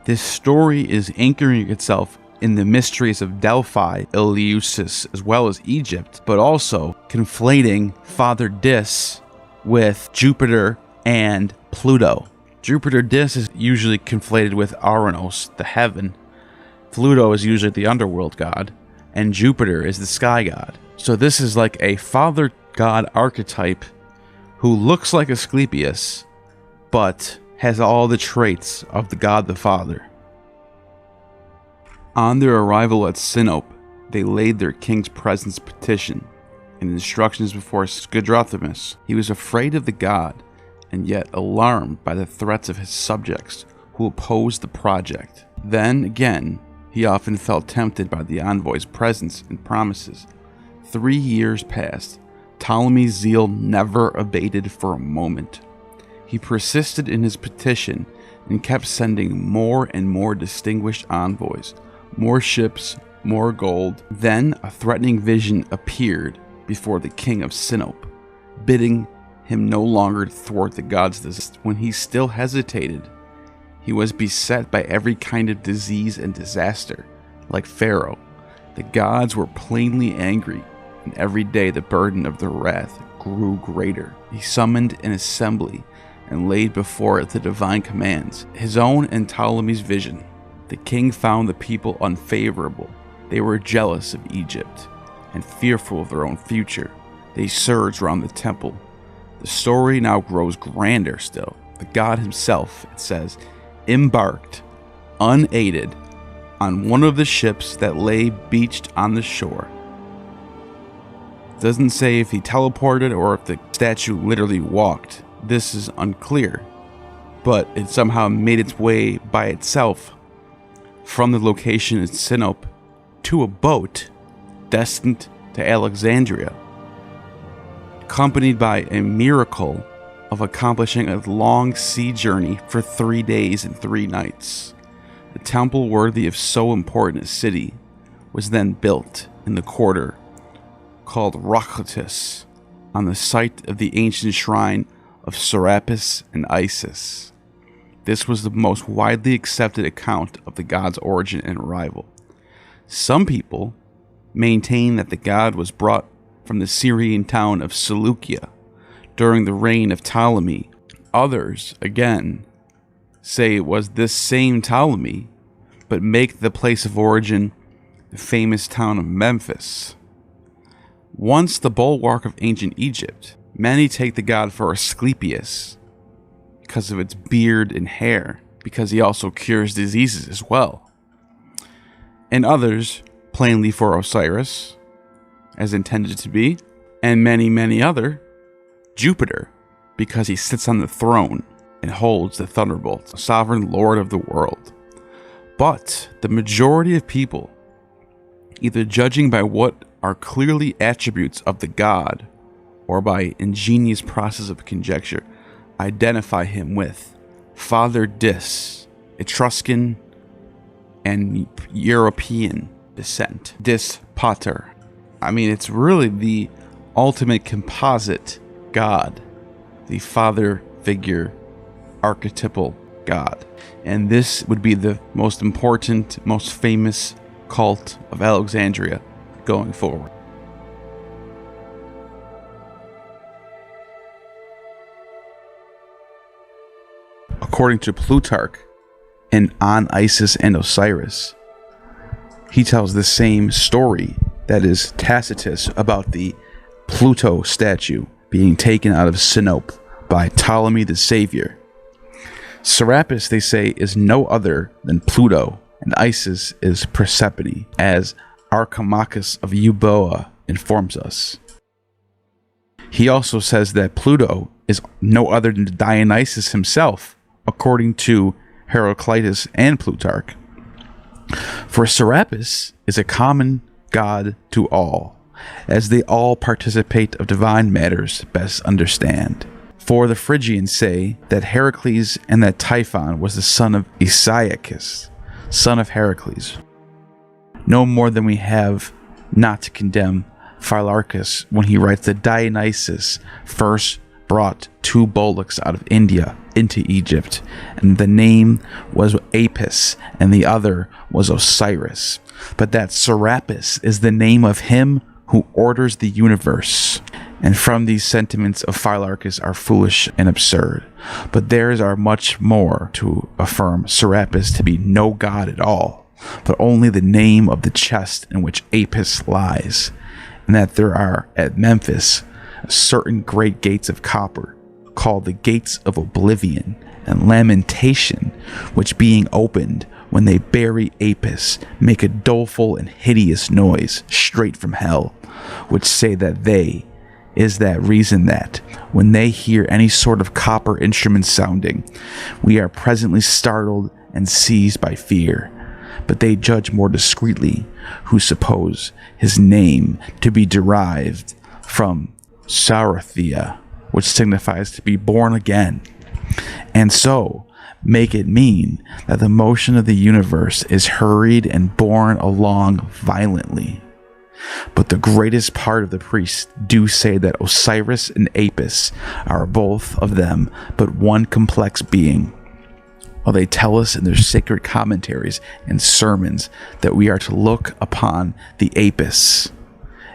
This story is anchoring itself in the mysteries of Delphi, Eleusis, as well as Egypt, but also conflating Father Dis with Jupiter and Pluto. Jupiter Dis is usually conflated with Uranus, the heaven. Pluto is usually the underworld god, and Jupiter is the sky god. So this is like a father god archetype who looks like Asclepius, but has all the traits of the god the father. On their arrival at Sinope, they laid their king's presence petition and instructions before Sidrathimus. He was afraid of the god, and yet alarmed by the threats of his subjects who opposed the project. Then again, he often felt tempted by the envoy's presence and promises. 3 years passed. Ptolemy's zeal never abated for a moment. He persisted in his petition and kept sending more and more distinguished envoys, more ships, more gold. Then a threatening vision appeared before the king of Sinope, bidding him no longer thwart the gods' desires. When he still hesitated, he was beset by every kind of disease and disaster. Like Pharaoh, the gods were plainly angry, and every day the burden of their wrath grew greater. He summoned an assembly and laid before it the divine commands, his own and Ptolemy's vision. The king found the people unfavorable. They were jealous of Egypt and fearful of their own future. They surged around the temple. The story now grows grander still. The god himself, it says, embarked, unaided, on one of the ships that lay beached on the shore. It doesn't say if he teleported or if the statue literally walked. This is unclear, but it somehow made its way by itself from the location in Sinope to a boat destined to Alexandria, accompanied by a miracle of accomplishing a long sea journey for 3 days and 3 nights. The temple worthy of so important a city was then built in the quarter called Rhakotis, on the site of the ancient shrine of Serapis and Isis. This was the most widely accepted account of the god's origin and arrival. Some people maintain that the god was brought from the Syrian town of Seleucia during the reign of Ptolemy. Others, again, say it was this same Ptolemy, but make the place of origin the famous town of Memphis. Once the bulwark of ancient Egypt, many take the god for Asclepius because of its beard and hair, because he also cures diseases as well. And others plainly for Osiris, as intended to be, and many other, Jupiter, because he sits on the throne and holds the thunderbolt, sovereign lord of the world. But the majority of people, either judging by what are clearly attributes of the god, or by ingenious process of conjecture, identify him with Father Dis, Etruscan and European descent. Dis Pater. I mean, it's really the ultimate composite god, the father figure, archetypal god. And this would be the most important, most famous cult of Alexandria going forward. According to Plutarch, in On Isis and Osiris, he tells the same story that is Tacitus about the Pluto statue being taken out of Sinope by Ptolemy the Savior. Serapis, they say, is no other than Pluto, and Isis is Persephone, as Archimachus of Euboea informs us. He also says that Pluto is no other than Dionysus himself, according to Heraclitus and Plutarch. For Serapis is a common god to all, as they all participate of divine matters best understand. For the Phrygians say that Heracles and that Typhon was the son of Asiacus, son of Heracles. No more than we have not to condemn Phylarchus when he writes that Dionysus first brought 2 bullocks out of India into Egypt, and the name was Apis and the other was Osiris, but that Serapis is the name of him who orders the universe. And from these sentiments of Phylarchus are foolish and absurd, but theirs are much more to affirm Serapis to be no god at all, but only the name of the chest in which Apis lies, and that there are at Memphis certain great gates of copper, called the Gates of Oblivion and Lamentation, which being opened when they bury Apis, make a doleful and hideous noise straight from hell, which say that they is that reason that, when they hear any sort of copper instrument sounding, we are presently startled and seized by fear. But they judge more discreetly, who suppose his name to be derived from Sarathea, which signifies to be born again, and so make it mean that the motion of the universe is hurried and borne along violently. But the greatest part of the priests do say that Osiris and Apis are both of them but one complex being, while they tell us in their sacred commentaries and sermons that we are to look upon the Apis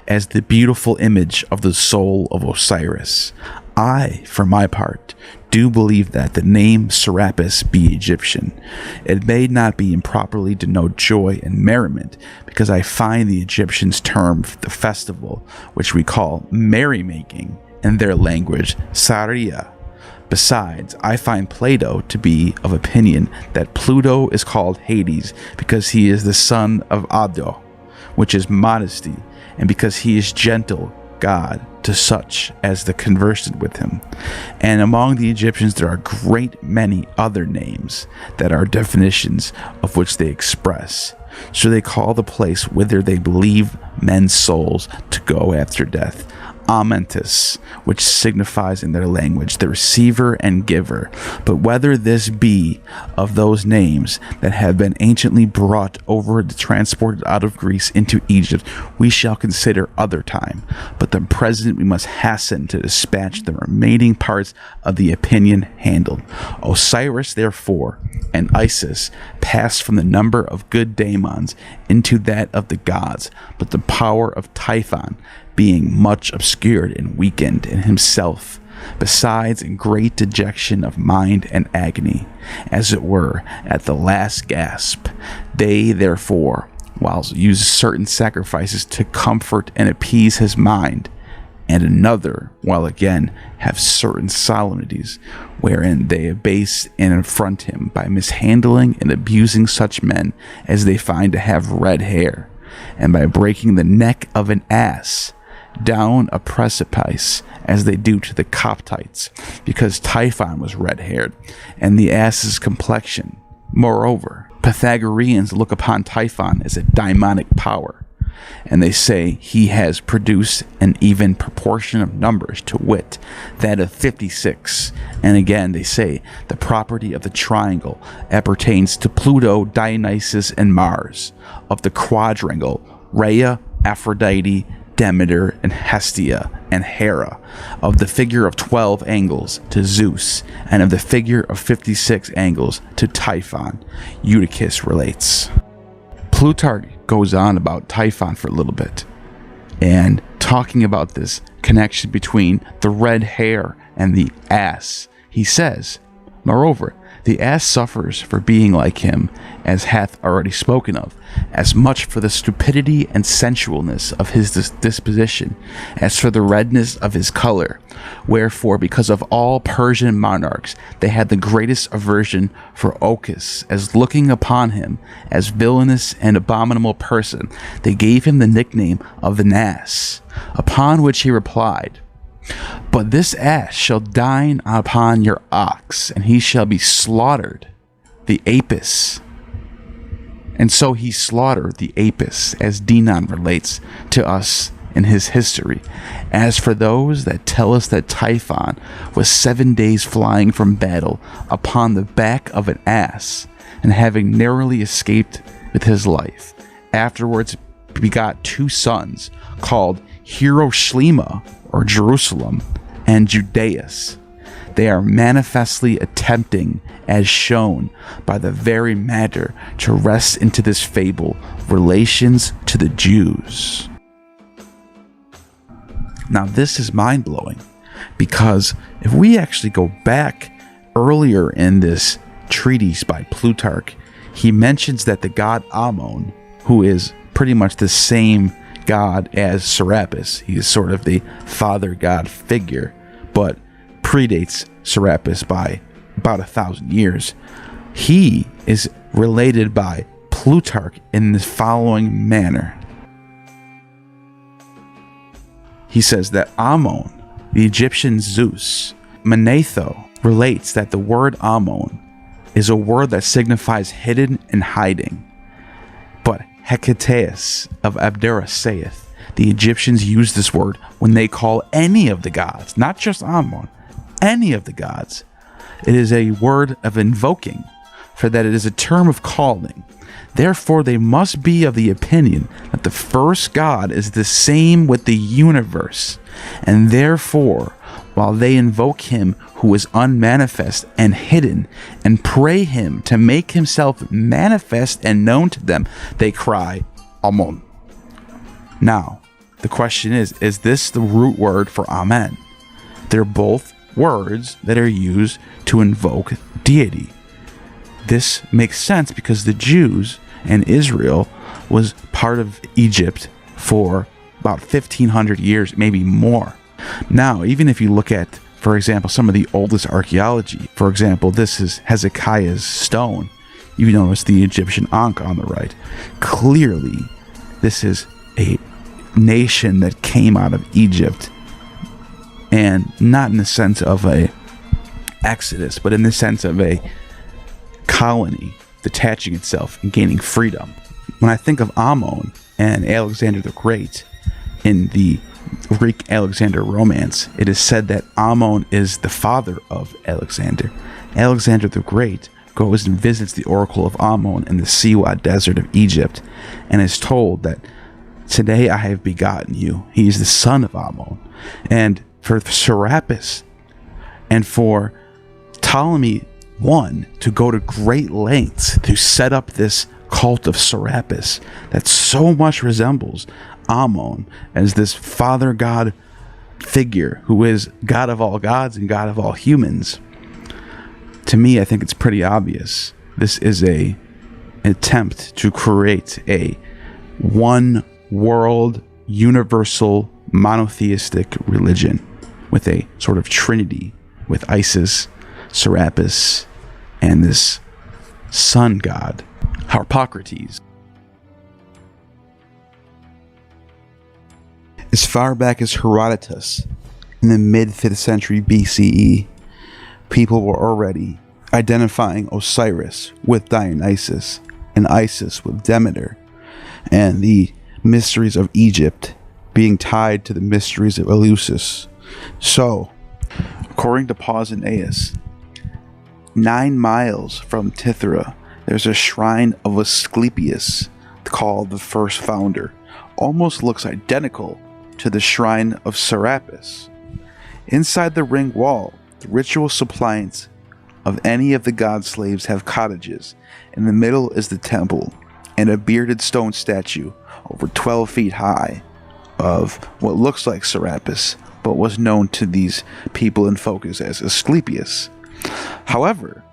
as the beautiful image of the soul of Osiris. I, for my part, do believe that the name Serapis be Egyptian. It may not be improperly denote joy and merriment, because I find the Egyptians term the festival, which we call merrymaking, in their language, Saria. Besides, I find Plato to be of opinion that Pluto is called Hades because he is the son of Ado, which is modesty, and because he is gentle God to such as the conversant with him. And among the Egyptians there are a great many other names that are definitions of which they express. So they call the place whither they believe men's souls to go after death Amentus, which signifies in their language the receiver and giver. But whether this be of those names that have been anciently brought over and transported out of Greece into Egypt, we shall consider other time. But the present we must hasten to dispatch the remaining parts of the opinion handled. Osiris, therefore, and Isis passed from the number of good daemons into that of the gods, but the power of Typhon being much obscured and weakened in himself besides in great dejection of mind and agony, as it were, at the last gasp. They, therefore, whilst use certain sacrifices to comfort and appease his mind, and another, while again have certain solemnities, wherein they abase and affront him by mishandling and abusing such men as they find to have red hair, and by breaking the neck of an ass down a precipice, as they do to the Coptites, because Typhon was red-haired, and the ass's complexion. Moreover, Pythagoreans look upon Typhon as a daimonic power, and they say he has produced an even proportion of numbers, to wit, that of 56. And again, they say the property of the triangle appertains to Pluto, Dionysus, and Mars, of the quadrangle, Rhea, Aphrodite, Demeter, and Hestia, and Hera, of the figure of 12 angles to Zeus, and of the figure of 56 angles to Typhon, Eutychus relates. Plutarch goes on about Typhon for a little bit, and talking about this connection between the red hair and the ass. He says, moreover, the ass suffers for being like him, as hath already spoken of, as much for the stupidity and sensualness of his disposition, as for the redness of his color. Wherefore, because of all Persian monarchs, they had the greatest aversion for Ochus, as looking upon him as villainous and abominable person, they gave him the nickname of an ass. Upon which he replied, but this ass shall dine upon your ox, and he shall be slaughtered, the apis. And so he slaughtered the apis, as Dinon relates to us in his history. As for those that tell us that Typhon was 7 days flying from battle upon the back of an ass, and having narrowly escaped with his life, afterwards begot 2 sons, called Hiroshima, or Jerusalem, and Judaeus. They are manifestly attempting, as shown by the very matter, to wrest into this fable relations to the Jews. Now this is mind-blowing, because if we actually go back earlier in this treatise by Plutarch, he mentions that the god Ammon, who is pretty much the same god as Serapis, he is sort of the father god figure, but predates Serapis by about 1,000 years. He is related by Plutarch in the following manner. He says that Ammon, the Egyptian Zeus, Manetho, relates that the word Ammon is a word that signifies hidden and hiding. But Hecataeus of Abdera saith, the Egyptians use this word when they call any of the gods, not just Ammon, any of the gods. It is a word of invoking, for that it is a term of calling. Therefore, they must be of the opinion that the first God is the same with the universe, and therefore, while they invoke him who is unmanifest and hidden, and pray him to make himself manifest and known to them, they cry, Ammon. Now, the question is this the root word for Amen? They're both words that are used to invoke deity. This makes sense because the Jews and Israel was part of Egypt for about 1,500 years, maybe more. Now, even if you look at, for example, some of the oldest archaeology, for example, this is Hezekiah's stone. You notice the Egyptian Ankh on the right. Clearly, this is a nation that came out of Egypt, and not in the sense of a exodus, but in the sense of a colony detaching itself and gaining freedom. When I think of Ammon and Alexander the Great in the Greek Alexander romance, it is said that Ammon is the father of Alexander. Alexander the Great goes and visits the oracle of Ammon in the Siwa desert of Egypt and is told that today I have begotten you. He is the son of Ammon. And for Serapis and for Ptolemy I to go to great lengths to set up this cult of Serapis that so much resembles Ammon as this father god figure who is God of all gods and God of all humans, to me, I think it's pretty obvious. This is an attempt to create a one world, universal, monotheistic religion with a sort of trinity with Isis, Serapis, and this sun god, Harpocrates. As far back as Herodotus, in the mid-5th century BCE, people were already identifying Osiris with Dionysus and Isis with Demeter, and the mysteries of Egypt being tied to the mysteries of Eleusis. So, according to Pausanias, 9 miles from Tithra, there's a shrine of Asclepius called the first founder. Almost looks identical to the shrine of Serapis. Inside the ring wall, the ritual suppliants of any of the god slaves have cottages. In the middle is the temple, and a bearded stone statue over 12 feet high of what looks like Serapis, but was known to these people in focus as Asclepius. However,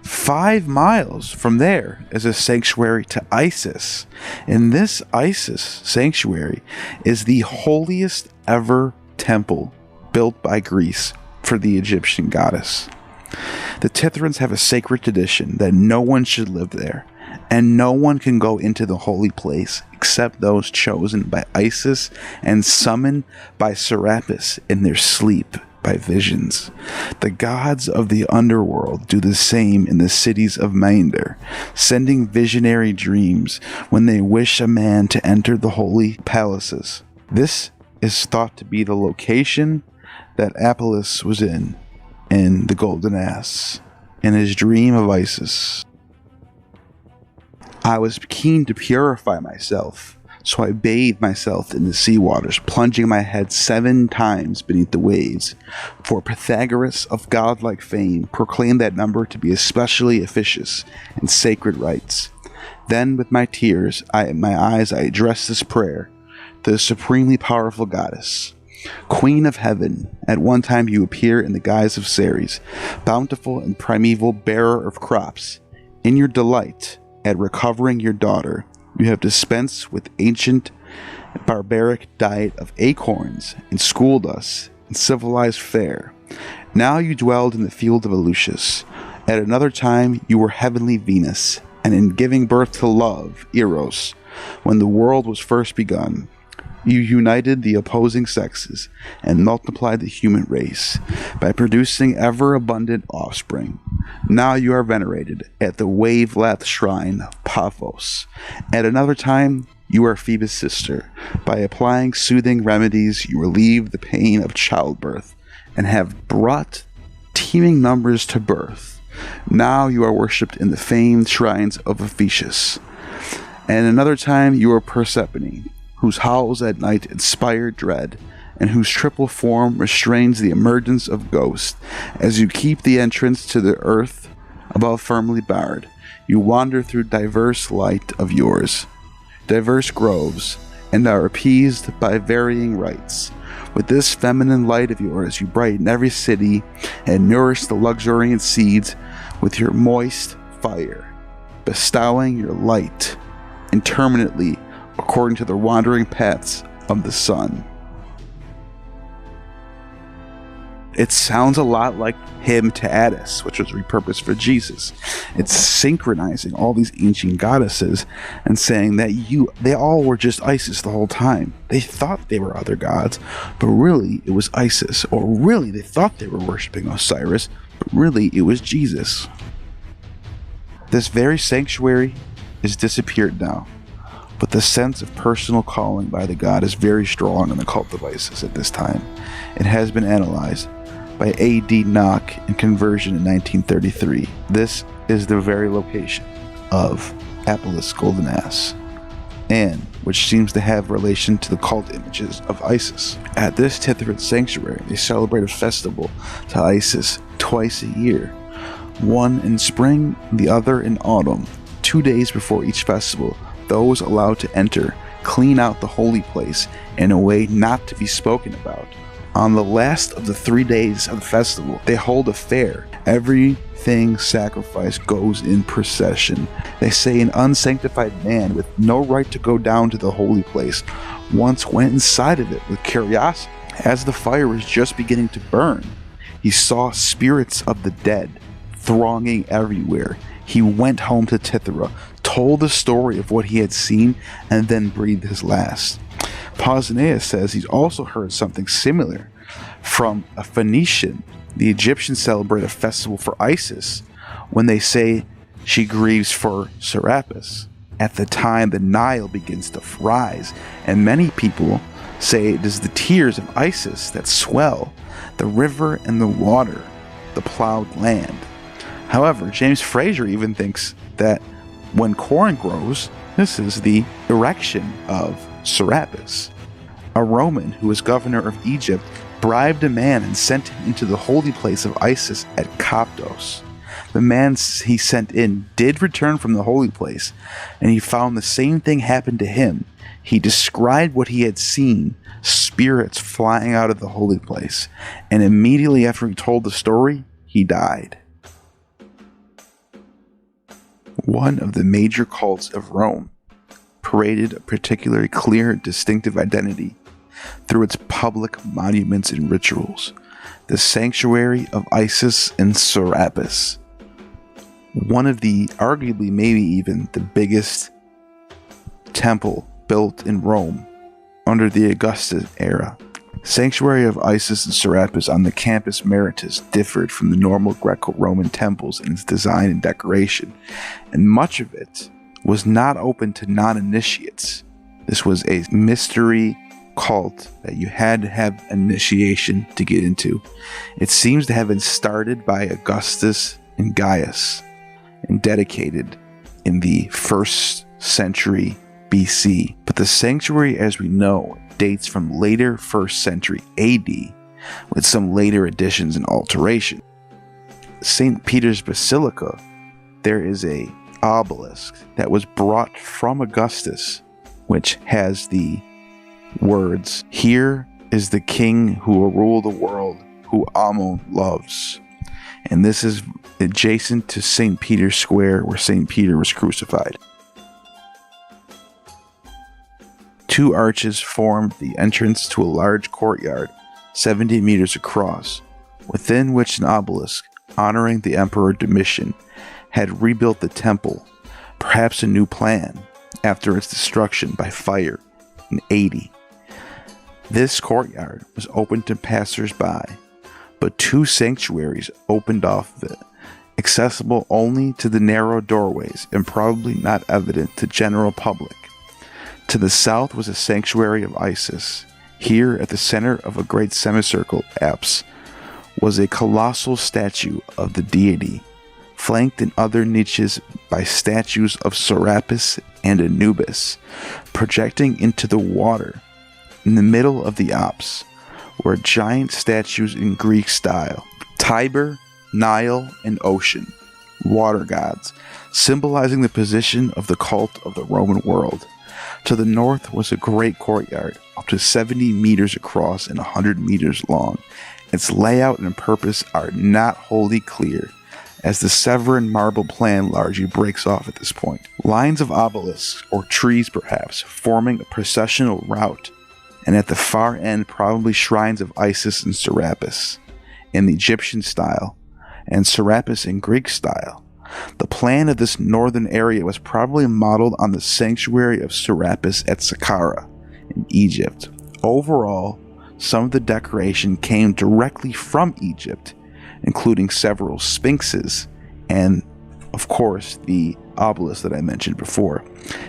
5 miles from there is a sanctuary to Isis, and this Isis sanctuary is the holiest ever temple built by Greece for the Egyptian goddess. The Tithrans have a sacred tradition that no one should live there, and no one can go into the holy place except those chosen by Isis and summoned by Serapis in their sleep by visions. The gods of the underworld do the same in the cities of Minder, sending visionary dreams when they wish a man to enter the holy palaces. This is thought to be the location that Apollos was in the Golden Ass, in his dream of Isis. I was keen to purify myself, so I bathed myself in the sea waters, plunging my head 7 times beneath the waves. For Pythagoras, of godlike fame, proclaimed that number to be especially efficacious in sacred rites. Then, with my tears, in my eyes, I addressed this prayer to the supremely powerful goddess. Queen of heaven, at one time you appear in the guise of Ceres, bountiful and primeval bearer of crops. In your delight at recovering your daughter, you have dispensed with ancient barbaric diet of acorns and schooled us in civilized fare. Now you dwelled in the field of Eleusis. At another time you were heavenly Venus, and in giving birth to love, Eros, when the world was first begun, you united the opposing sexes and multiplied the human race by producing ever-abundant offspring. Now you are venerated at the wave-lapped shrine of Paphos. At another time, you are Phoebus' sister. By applying soothing remedies, you relieve the pain of childbirth and have brought teeming numbers to birth. Now you are worshipped in the famed shrines of Ephesus. And another time, you are Persephone, whose howls at night inspire dread, and whose triple form restrains the emergence of ghosts. As you keep the entrance to the earth above firmly barred, you wander through diverse light of yours, diverse groves, and are appeased by varying rites. With this feminine light of yours, you brighten every city and nourish the luxuriant seeds with your moist fire, bestowing your light interminably according to the wandering paths of the sun. It sounds a lot like hymn to Attis, which was repurposed for Jesus. It's synchronizing all these ancient goddesses and saying that they all were just Isis the whole time. They thought they were other gods, but really it was Isis. Or really they thought they were worshiping Osiris, but really it was Jesus. This very sanctuary is disappeared now, but the sense of personal calling by the god is very strong in the cult of Isis at this time. It has been analyzed by A.D. Nock in Conversion in 1933. This is the very location of Apollos' golden ass, and which seems to have relation to the cult images of Isis. At this Tithrid sanctuary, they celebrate a festival to Isis twice a year, one in spring, the other in autumn. 2 days before each festival, those allowed to enter clean out the holy place in a way not to be spoken about On the last of the 3 days of the festival, they hold a fair. Everything sacrificed goes in procession. They say an unsanctified man with no right to go down to the holy place once went inside of it with curiosity. As the fire was just beginning to burn, he saw spirits of the dead thronging everywhere. He went home to Tithra, told the story of what he had seen, and then breathed his last. Pausanias says he's also heard something similar from a Phoenician. The Egyptians celebrate a festival for Isis when they say she grieves for Serapis. At the time, the Nile begins to rise, and many people say it is the tears of Isis that swell the river and the water, the plowed land. However, James Fraser even thinks that when corn grows, this is the erection of Serapis. A Roman who was governor of Egypt bribed a man and sent him into the holy place of Isis at Coptos. The man he sent in did return from the holy place, and he found the same thing happened to him. He described what he had seen, spirits flying out of the holy place, and immediately after he told the story, he died. One of the major cults of Rome paraded a particularly clear, distinctive identity through its public monuments and rituals, the sanctuary of Isis and Serapis. One of the, arguably maybe even the biggest temple built in Rome under the Augustan era. Sanctuary of Isis and Serapis on the Campus Martius differed from the normal Greco-Roman temples in its design and decoration, and much of it was not open to non-initiates. This was a mystery cult that you had to have initiation to get into. It seems to have been started by Augustus and Gaius and dedicated in the 1st century BC. But the sanctuary, as we know, dates from later 1st century AD with some later additions and alteration. St. Peter's Basilica, there is a obelisk that was brought from Augustus, which has the words, "Here is the king who will rule the world, who Ammon loves." And this is adjacent to St. Peter's Square, where St. Peter was crucified. 2 arches formed the entrance to a large courtyard, 70 meters across, within which an obelisk, honoring the Emperor Domitian, had rebuilt the temple, perhaps a new plan, after its destruction by fire in 80. This courtyard was open to passers-by, but 2 sanctuaries opened off of it, accessible only to the narrow doorways and probably not evident to general public. To the south was a sanctuary of Isis. Here, at the center of a great semicircle apse, was a colossal statue of the deity, flanked in other niches by statues of Serapis and Anubis, projecting into the water. In the middle of the apse were giant statues in Greek style, Tiber, Nile, and Ocean, water gods, symbolizing the position of the cult of the Roman world. To the north was a great courtyard, up to 70 meters across and 100 meters long. Its layout and purpose are not wholly clear, as the Severan marble plan largely breaks off at this point. Lines of obelisks, or trees perhaps, forming a processional route, and at the far end probably shrines of Isis and Serapis, in the Egyptian style, and Serapis in Greek style. The plan of this northern area was probably modeled on the sanctuary of Serapis at Saqqara in Egypt. Overall, some of the decoration came directly from Egypt, including several sphinxes and, of course, the obelisk that I mentioned before,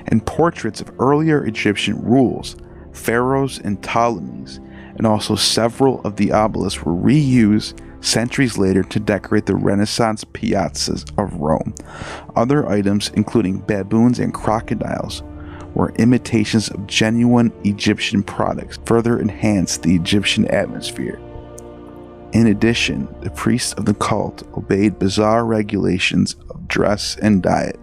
and portraits of earlier Egyptian rules, pharaohs and Ptolemies, and also several of the obelisks were reused centuries later to decorate the Renaissance piazzas of Rome. Other items, including baboons and crocodiles, were imitations of genuine Egyptian products, further enhanced the Egyptian atmosphere. In addition, the priests of the cult obeyed bizarre regulations of dress and diet,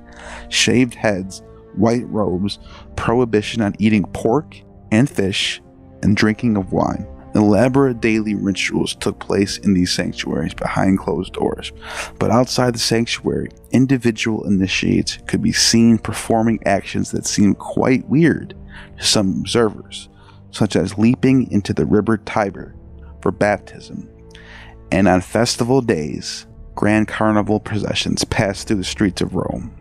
shaved heads, white robes, prohibition on eating pork and fish, and drinking of wine. Elaborate daily rituals took place in these sanctuaries behind closed doors, but outside the sanctuary, individual initiates could be seen performing actions that seemed quite weird to some observers, such as leaping into the river Tiber for baptism, and on festival days, grand carnival processions passed through the streets of Rome.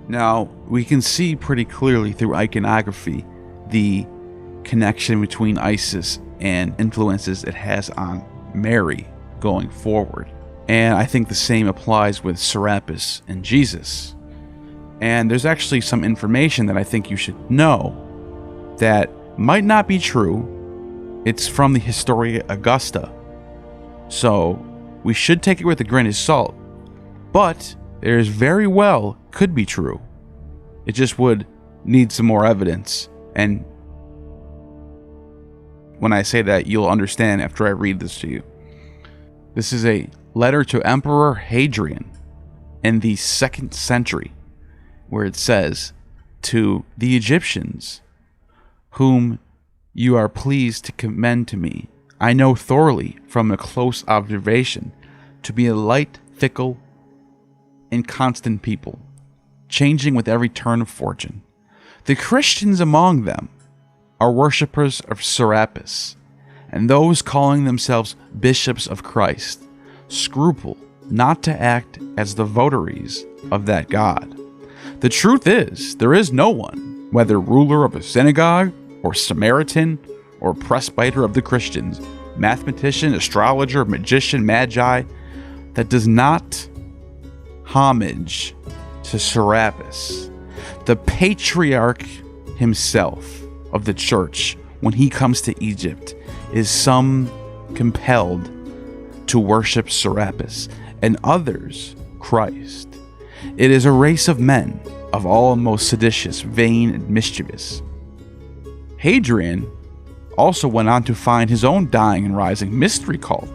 Now, we can see pretty clearly through iconography the connection between Isis and influences it has on Mary going forward. And I think the same applies with Serapis and Jesus. And there's actually some information that I think you should know that might not be true. It's from the Historia Augusta. So we should take it with a grain of salt. But there's very well could be true. It just would need some more evidence. And when I say that, you'll understand after I read this to you. This is a letter to Emperor Hadrian in the 2nd century, where it says, "To the Egyptians, whom you are pleased to commend to me, I know thoroughly from a close observation to be a light, fickle, inconstant people, changing with every turn of fortune. The Christians among them are worshippers of Serapis, and those calling themselves bishops of Christ scruple not to act as the votaries of that God. The truth is, there is no one, whether ruler of a synagogue, or Samaritan, or presbyter of the Christians, mathematician, astrologer, magician, magi, that does not homage to Serapis, the patriarch himself of the church. When he comes to Egypt, is some compelled to worship Serapis, and others Christ. It is a race of men, of all most seditious, vain, and mischievous." Hadrian also went on to find his own dying and rising mystery cult,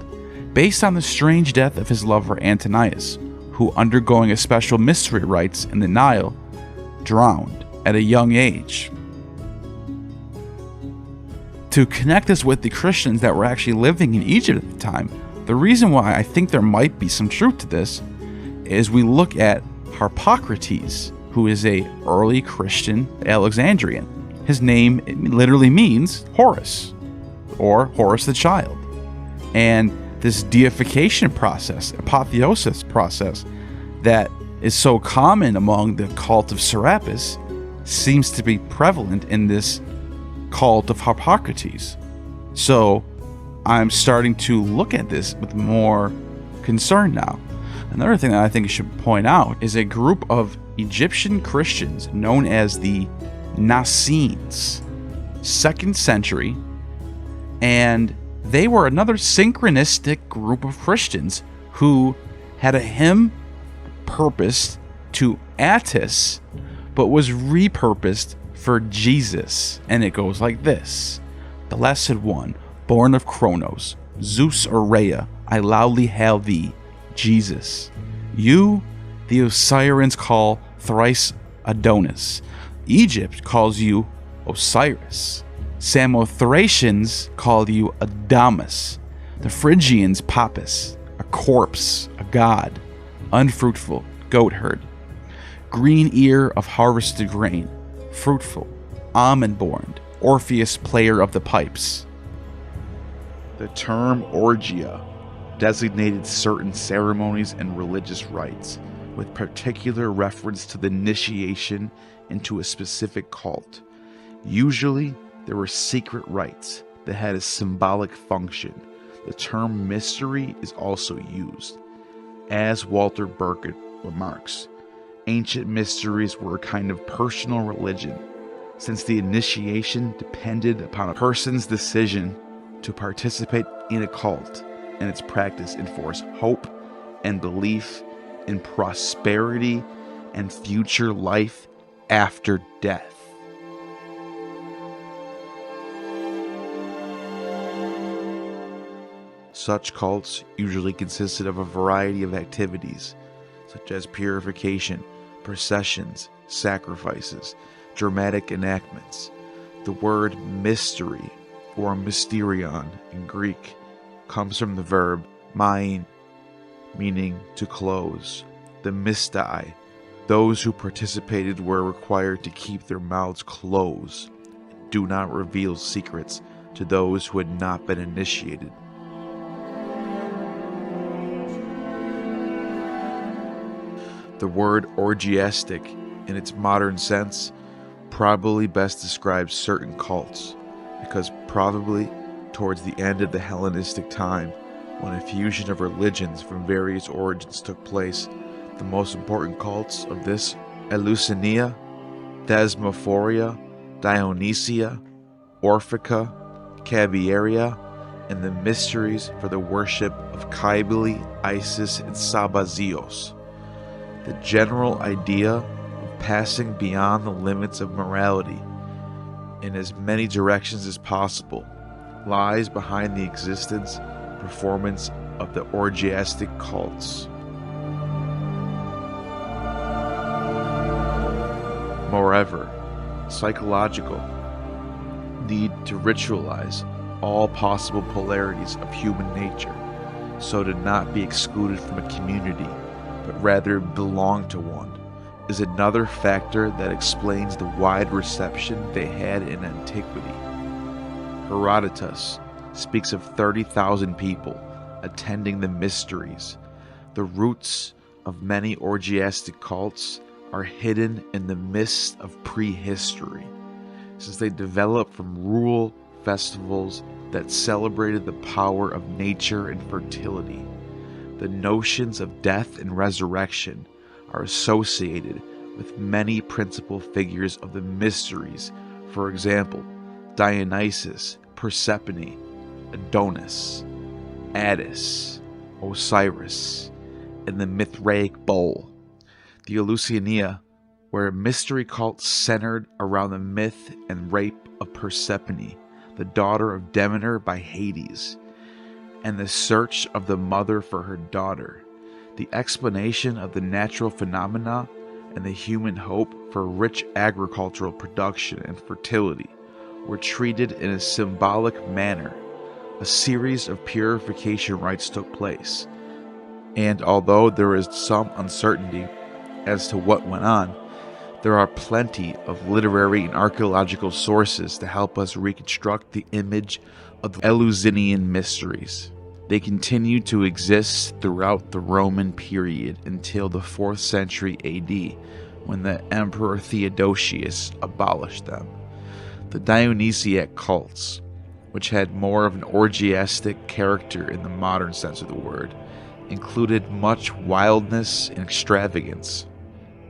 based on the strange death of his lover Antonius, who, undergoing a special mystery rites in the Nile, drowned at a young age. To connect us with the Christians that were actually living in Egypt at the time, the reason why I think there might be some truth to this is we look at Harpocrates, who is a early Christian Alexandrian. His name literally means Horus, or Horus the Child. And this deification process, apotheosis process, that is so common among the cult of Serapis seems to be prevalent in this cult of Harpocrates. So I'm starting to look at this with more concern now. Another thing that I think I should point out is a group of Egyptian Christians known as the Nassenes, 2nd century, and they were another synchronistic group of Christians who had a hymn purposed to Attis, but was repurposed for Jesus. And it goes like this: "The Blessed One, born of Kronos, Zeus or Rhea, I loudly hail thee, Jesus. You, the Osirians call thrice Adonis. Egypt calls you Osiris. Samothracians call you Adamus. The Phrygians Papus, a corpse, a god, unfruitful, goatherd. Green ear of harvested grain, fruitful, almond-born, Orpheus player of the pipes." The term orgia designated certain ceremonies and religious rites, with particular reference to the initiation into a specific cult. Usually, there were secret rites that had a symbolic function. The term mystery is also used. As Walter Burkett remarks, ancient mysteries were a kind of personal religion, since the initiation depended upon a person's decision to participate in a cult, and its practice enforced hope and belief in prosperity and future life after death. Such cults usually consisted of a variety of activities, such as purification, processions, sacrifices, dramatic enactments. The word mystery, or mysterion in Greek, comes from the verb mein, meaning to close. The mystai, those who participated were required to keep their mouths closed, and do not reveal secrets to those who had not been initiated. The word orgiastic, in its modern sense, probably best describes certain cults, because probably towards the end of the Hellenistic time, when a fusion of religions from various origins took place, the most important cults of this Eleusinian, Thesmophoria, Dionysia, Orphica, Cabiaria, and the mysteries for the worship of Cybele, Isis, and Sabazios. The general idea of passing beyond the limits of morality in as many directions as possible lies behind the existence and performance of the orgiastic cults. Moreover, psychological need to ritualize all possible polarities of human nature, so to not be excluded from a community, but rather belong to one, is another factor that explains the wide reception they had in antiquity. Herodotus speaks of 30,000 people attending the mysteries. The roots of many orgiastic cults are hidden in the mist of prehistory, since they developed from rural festivals that celebrated the power of nature and fertility. The notions of death and resurrection are associated with many principal figures of the mysteries, for example, Dionysus, Persephone, Adonis, Attis, Osiris, and the Mithraic bowl. The Eleusinian were a mystery cult centered around the myth and rape of Persephone, the daughter of Demeter by Hades, and the search of the mother for her daughter. The explanation of the natural phenomena and the human hope for rich agricultural production and fertility were treated in a symbolic manner. A series of purification rites took place, and although there is some uncertainty as to what went on, there are plenty of literary and archaeological sources to help us reconstruct the image of the Eleusinian mysteries. They continued to exist throughout the Roman period until the 4th century AD, when the Emperor Theodosius abolished them. The Dionysiac cults, which had more of an orgiastic character in the modern sense of the word, included much wildness and extravagance.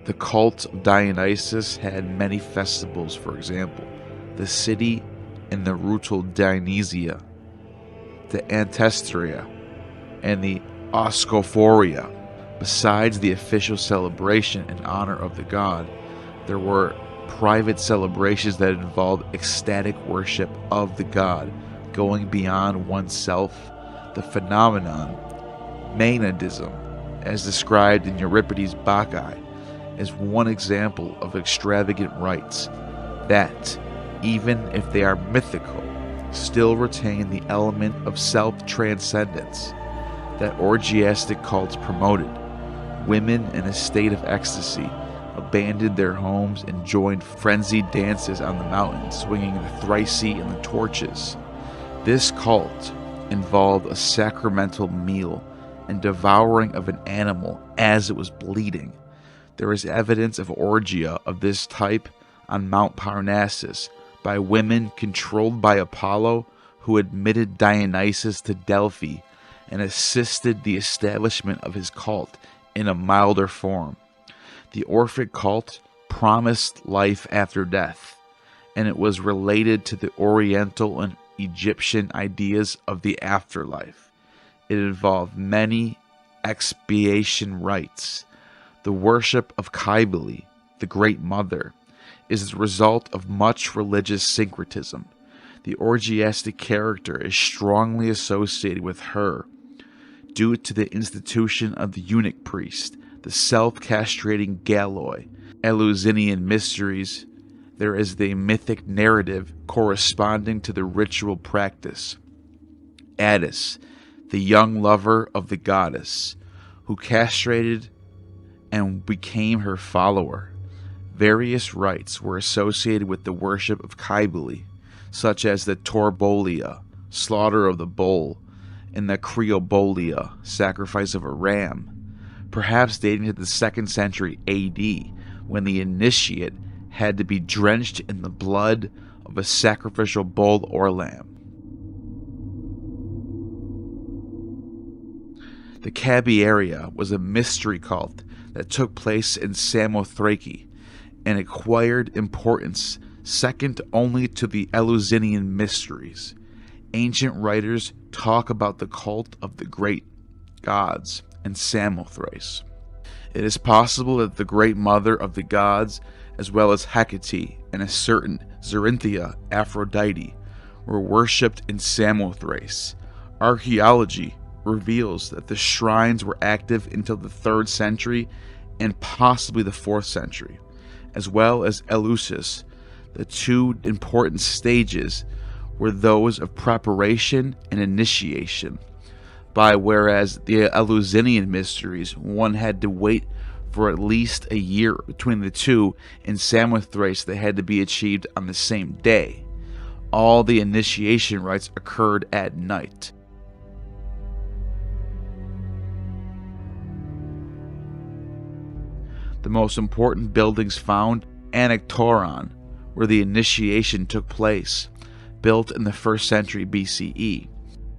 The cult of Dionysus had many festivals, for example, the city and the Rutal Dionysia, the Antesteria, and the Oscophoria. Besides the official celebration in honor of the god, there were private celebrations that involved ecstatic worship of the god, going beyond oneself. The phenomenon, Maenadism, as described in Euripides' Bacchae, is one example of extravagant rites that, even if they are mythical, still retain the element of self-transcendence that orgiastic cults promoted. Women in a state of ecstasy abandoned their homes and joined frenzied dances on the mountains, swinging the thrysi and the torches. This cult involved a sacramental meal and devouring of an animal as it was bleeding. There is evidence of orgia of this type on Mount Parnassus by women controlled by Apollo, who admitted Dionysus to Delphi and assisted the establishment of his cult in a milder form. The Orphic cult promised life after death, and it was related to the Oriental and Egyptian ideas of the afterlife. It involved many expiation rites. The worship of Cybele, the Great Mother, is the result of much religious syncretism. The orgiastic character is strongly associated with her due to the institution of the eunuch priest, the self-castrating Galloi. Eleusinian mysteries there is the mythic narrative corresponding to the ritual practice. Attis, the young lover of the goddess, who castrated and became her follower. Various rites were associated with the worship of Cybele, such as the Torbolia, slaughter of the bull, and the Creobolia, sacrifice of a ram, perhaps dating to the 2nd century AD, when the initiate had to be drenched in the blood of a sacrificial bull or lamb. The Cabiaria was a mystery cult that took place in Samothraki and acquired importance second only to the Eleusinian mysteries. Ancient writers talk about the cult of the great gods in Samothrace. It is possible that the great mother of the gods, as well as Hecate and a certain Zerinthia Aphrodite, were worshipped in Samothrace. Archaeology reveals that the shrines were active until the 3rd century and possibly the 4th century, as well as Eleusis. The two important stages were those of preparation and initiation. Whereas the Eleusinian mysteries, one had to wait for at least a year between the two. In Samothrace, they had to be achieved on the same day. All the initiation rites occurred at night. The most important buildings found, Anactoron, where the initiation took place, built in the 1st century BCE.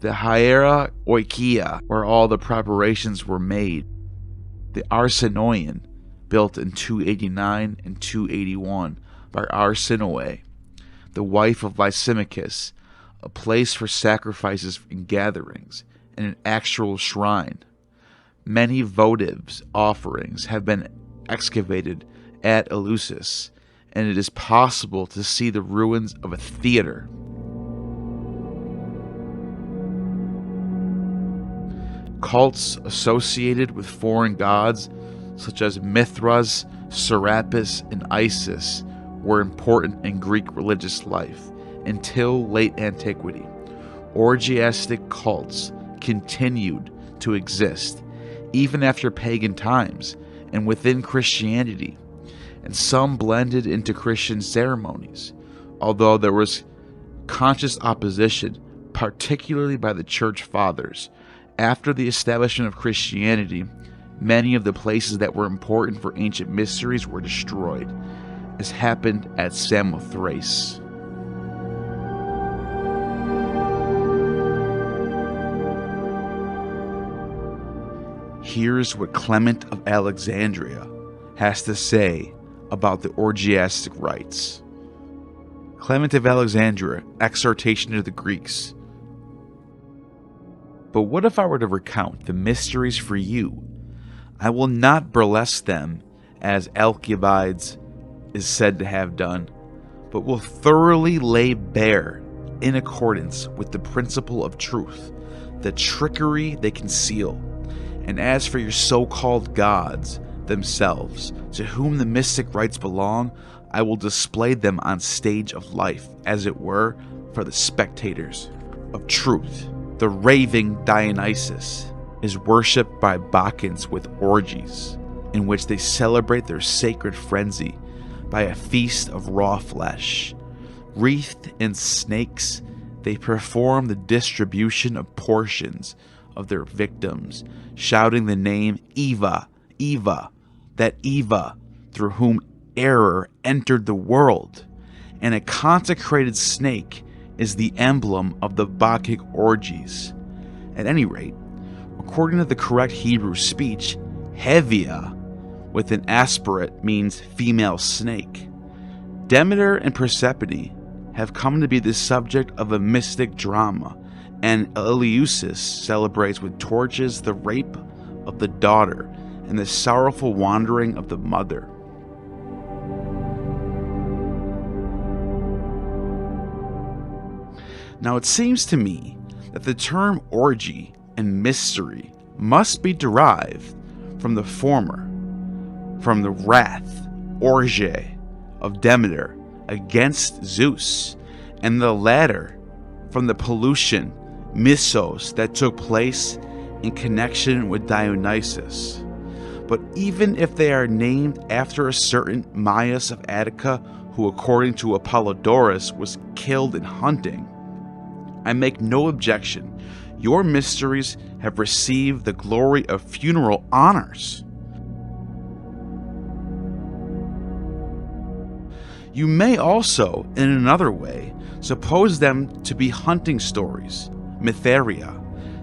The Hiera Oikia, where all the preparations were made. The Arsinoian, built in 289 and 281 by Arsinoe, the wife of Lysimachus, a place for sacrifices and gatherings, and an actual shrine. Many votives offerings have been excavated at Eleusis, and it is possible to see the ruins of a theater. Cults associated with foreign gods, such as Mithras, Serapis, and Isis, were important in Greek religious life until late antiquity. Orgiastic cults continued to exist even after pagan times and within Christianity, and some blended into Christian ceremonies, although there was conscious opposition, particularly by the Church Fathers. After the establishment of Christianity, many of the places that were important for ancient mysteries were destroyed, as happened at Samothrace. Here's what Clement of Alexandria has to say about the orgiastic rites. Clement of Alexandria, Exhortation to the Greeks. But what if I were to recount the mysteries for you? I will not burlesque them as Alcibiades is said to have done, but will thoroughly lay bare, in accordance with the principle of truth, the trickery they conceal. And as for your so-called gods themselves, to whom the mystic rites belong, I will display them on stage of life, as it were, for the spectators of truth. The raving Dionysus is worshipped by Bacchants with orgies, in which they celebrate their sacred frenzy by a feast of raw flesh. Wreathed in snakes, they perform the distribution of portions of their victims, shouting the name Eva, Eva, that Eva through whom error entered the world. And a consecrated snake is the emblem of the Bacchic orgies. At any rate, according to the correct Hebrew speech, Hevia, with an aspirate, means female snake. Demeter and Persephone have come to be the subject of a mystic drama, and Eleusis celebrates with torches the rape of the daughter and the sorrowful wandering of the mother. Now it seems to me that the term orgy and mystery must be derived from the former, from the wrath, orge, of Demeter, against Zeus, and the latter from the pollution, mythos, that took place in connection with Dionysus. But even if they are named after a certain Maius of Attica, who according to Apollodorus was killed in hunting, I make no objection. Your mysteries have received the glory of funeral honors. You may also, in another way, suppose them to be hunting stories, mytheria,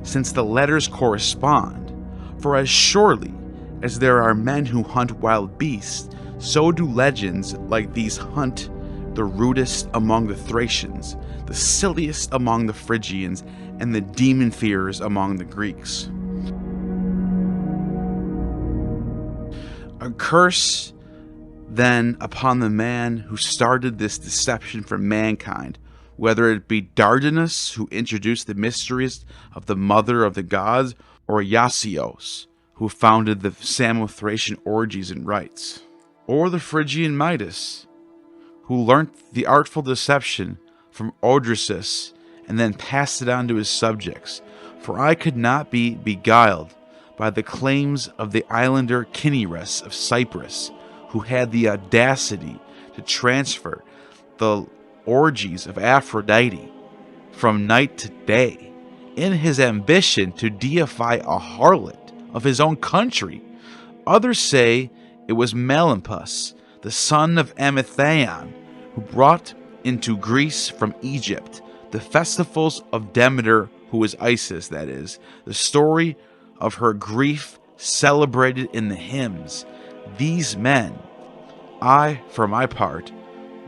since the letters correspond. For as surely as there are men who hunt wild beasts, so do legends like these hunt the rudest among the Thracians, the silliest among the Phrygians, and the demon-fearers among the Greeks. A curse, then, upon the man who started this deception for mankind, whether it be Dardanus, who introduced the mysteries of the mother of the gods, or Iasios, who founded the Samothracian orgies and rites, or the Phrygian Midas, who learnt the artful deception from Orgiastic and then passed it on to his subjects. For I could not be beguiled by the claims of the islander Cinyras of Cyprus, who had the audacity to transfer the orgies of Aphrodite from night to day, in his ambition to deify a harlot of his own country. Others say it was Melampus, the son of Amithaon, who brought into Greece from Egypt the festivals of Demeter, who is Isis, that is, the story of her grief celebrated in the hymns. These men, I, for my part,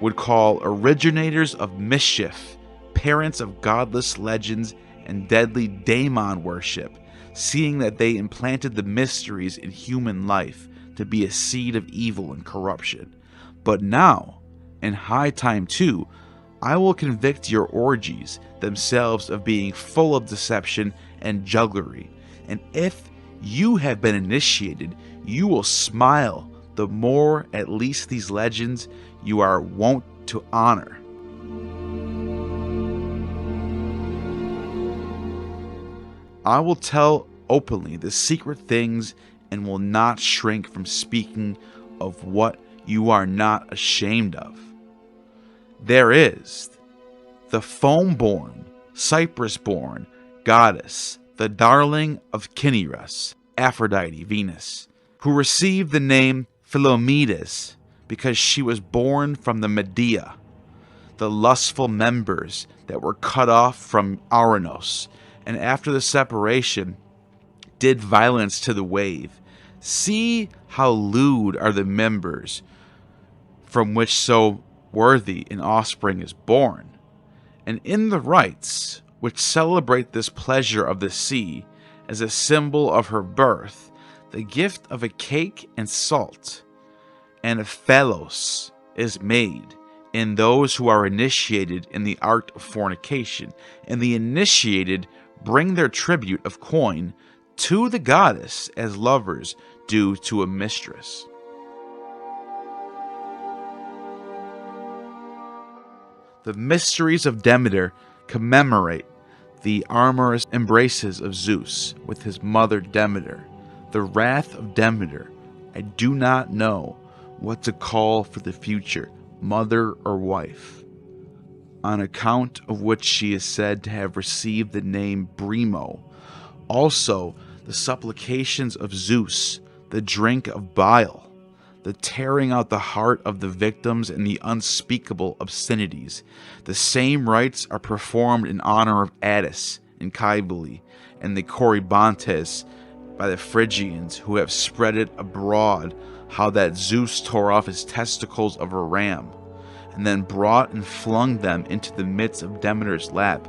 would call originators of mischief, parents of godless legends and deadly daemon worship, seeing that they implanted the mysteries in human life to be a seed of evil and corruption. But now, in high time too, I will convict your orgies themselves of being full of deception and jugglery, and if you have been initiated, you will smile the more at least these legends you are wont to honor. I will tell openly the secret things and will not shrink from speaking of what you are not ashamed of. There is the foam-born, Cyprus-born goddess, the darling of Cinyras, Aphrodite, Venus, who received the name Philomedes because she was born from the Medea, the lustful members that were cut off from Aranos, and after the separation did violence to the wave. See how lewd are the members from which so worthy an offspring is born. And in the rites which celebrate this pleasure of the sea as a symbol of her birth, the gift of a cake and salt and a phalos is made in those who are initiated in the art of fornication, and the initiated bring their tribute of coin to the goddess as lovers do to a mistress. The mysteries of Demeter commemorate the amorous embraces of Zeus with his mother Demeter. The wrath of Demeter, I do not know what to call for the future, mother or wife, on account of which she is said to have received the name Brimo. Also, the supplications of Zeus, the drink of bile, the tearing out the heart of the victims, and the unspeakable obscenities. The same rites are performed in honor of Attis and Cybele and the Corybantes by the Phrygians, who have spread it abroad how that Zeus tore off his testicles of a ram, and then brought and flung them into the midst of Demeter's lap,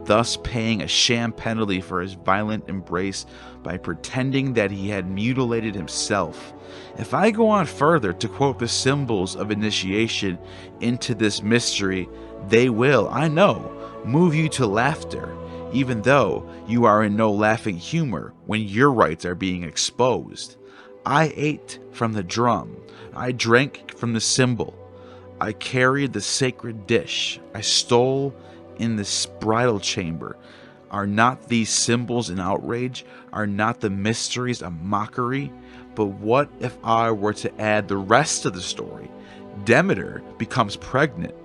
thus paying a sham penalty for his violent embrace by pretending that he had mutilated himself. If I go on further to quote the symbols of initiation into this mystery, they will, I know, move you to laughter, even though you are in no laughing humor when your rites are being exposed. I ate from the drum, I drank from the cymbal, I carried the sacred dish I stole in this bridal chamber. Are not these symbols an outrage? Are not the mysteries a mockery? But what if I were to add the rest of the story? Demeter becomes pregnant.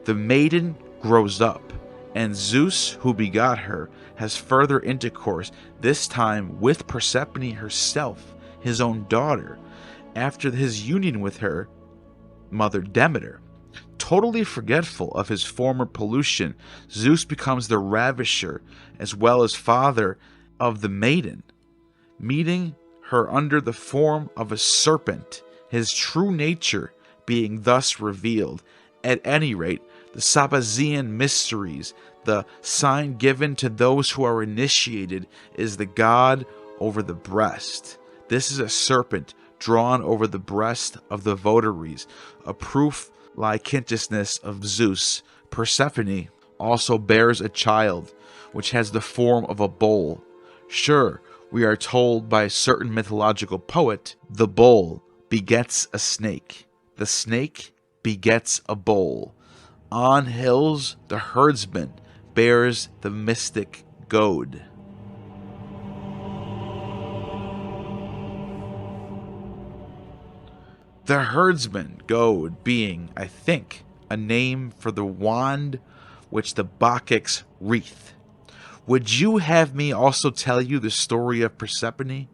The maiden grows up, and Zeus, who begot her, has further intercourse, this time with Persephone herself, his own daughter, after his union with her mother Demeter. Totally forgetful of his former pollution, Zeus becomes the ravisher as well as father of the maiden, meeting her under the form of a serpent, his true nature being thus revealed. At any rate, the Sumerian Mysteries, the sign given to those who are initiated, is the god over the breast. This is a serpent drawn over the breast of the votaries, a proof licentiousness of Zeus. Persephone also bears a child, which has the form of a bull. Sure, we are told by a certain mythological poet, the bull begets a snake. The snake begets a bull. On hills, the herdsman bears the mystic goad. The herdsman goad being, I think, a name for the wand which the Bacchics wreath. Would you have me also tell you the story of Persephone,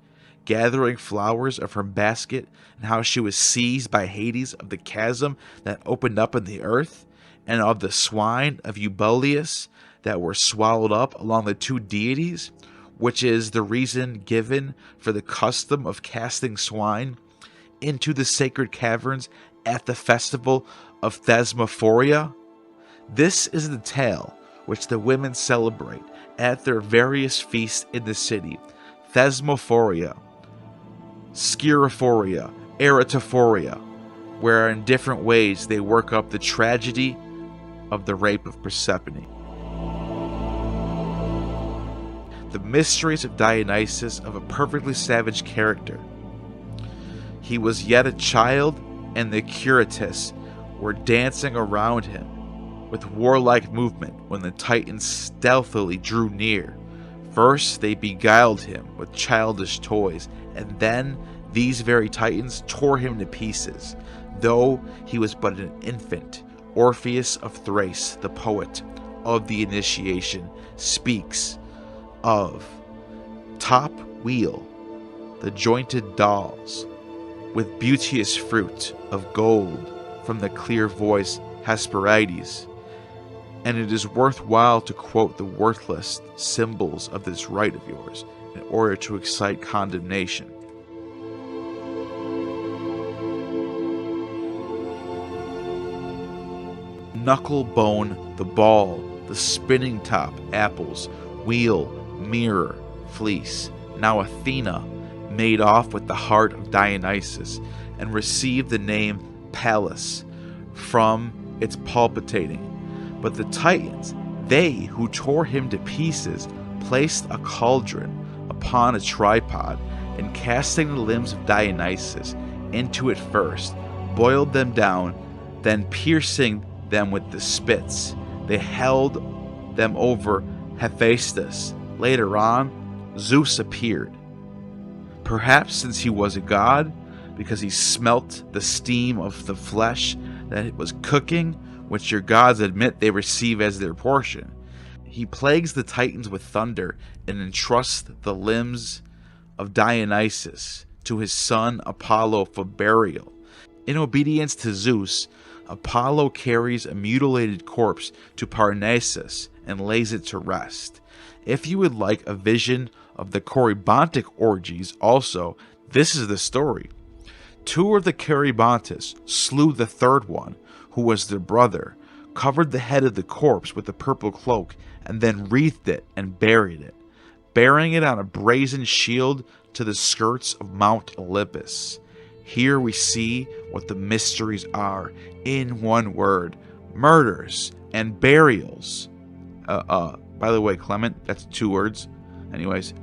gathering flowers of her basket, and how she was seized by Hades of the chasm that opened up in the earth, and of the swine of Euboleus that were swallowed up along the two deities, which is the reason given for the custom of casting swine into the sacred caverns at the festival of Thesmophoria? This is the tale which the women celebrate at their various feasts in the city: Thesmophoria, Scirophoria, Eratophoria, where in different ways they work up the tragedy of the rape of Persephone. The mysteries of Dionysus, of a perfectly savage character. He was yet a child, and the Curites were dancing around him with warlike movement when the Titans stealthily drew near. First they beguiled him with childish toys, and then these very Titans tore him to pieces, though he was but an infant. Orpheus of Thrace, the poet of the initiation, speaks of top wheel, the jointed dolls, with beauteous fruit of gold from the clear voice Hesperides, and it is worthwhile to quote the worthless symbols of this rite of yours in order to excite condemnation. Knuckle bone, the ball, the spinning top, apples, wheel, mirror, fleece. Now Athena made off with the heart of Dionysus and received the name Pallas from its palpitating. But the Titans, they who tore him to pieces, placed a cauldron upon a tripod, and casting the limbs of Dionysus into it first, boiled them down, then piercing them with the spits, they held them over Hephaestus. Later on, Zeus appeared. Perhaps since he was a god, because he smelt the steam of the flesh that it was cooking, which your gods admit they receive as their portion. He plagues the Titans with thunder and entrusts the limbs of Dionysus to his son Apollo for burial. In obedience to Zeus, Apollo carries a mutilated corpse to Parnassus and lays it to rest. If you would like a vision of the Corybontic orgies also, this is the story. Two of the Corybontes slew the third one, who was their brother, covered the head of the corpse with a purple cloak, and then wreathed it and buried it, bearing it on a brazen shield to the skirts of Mount Olympus. Here we see what the mysteries are, in one word: murders and burials. By the way, Clement, that's 2 words. Anyways,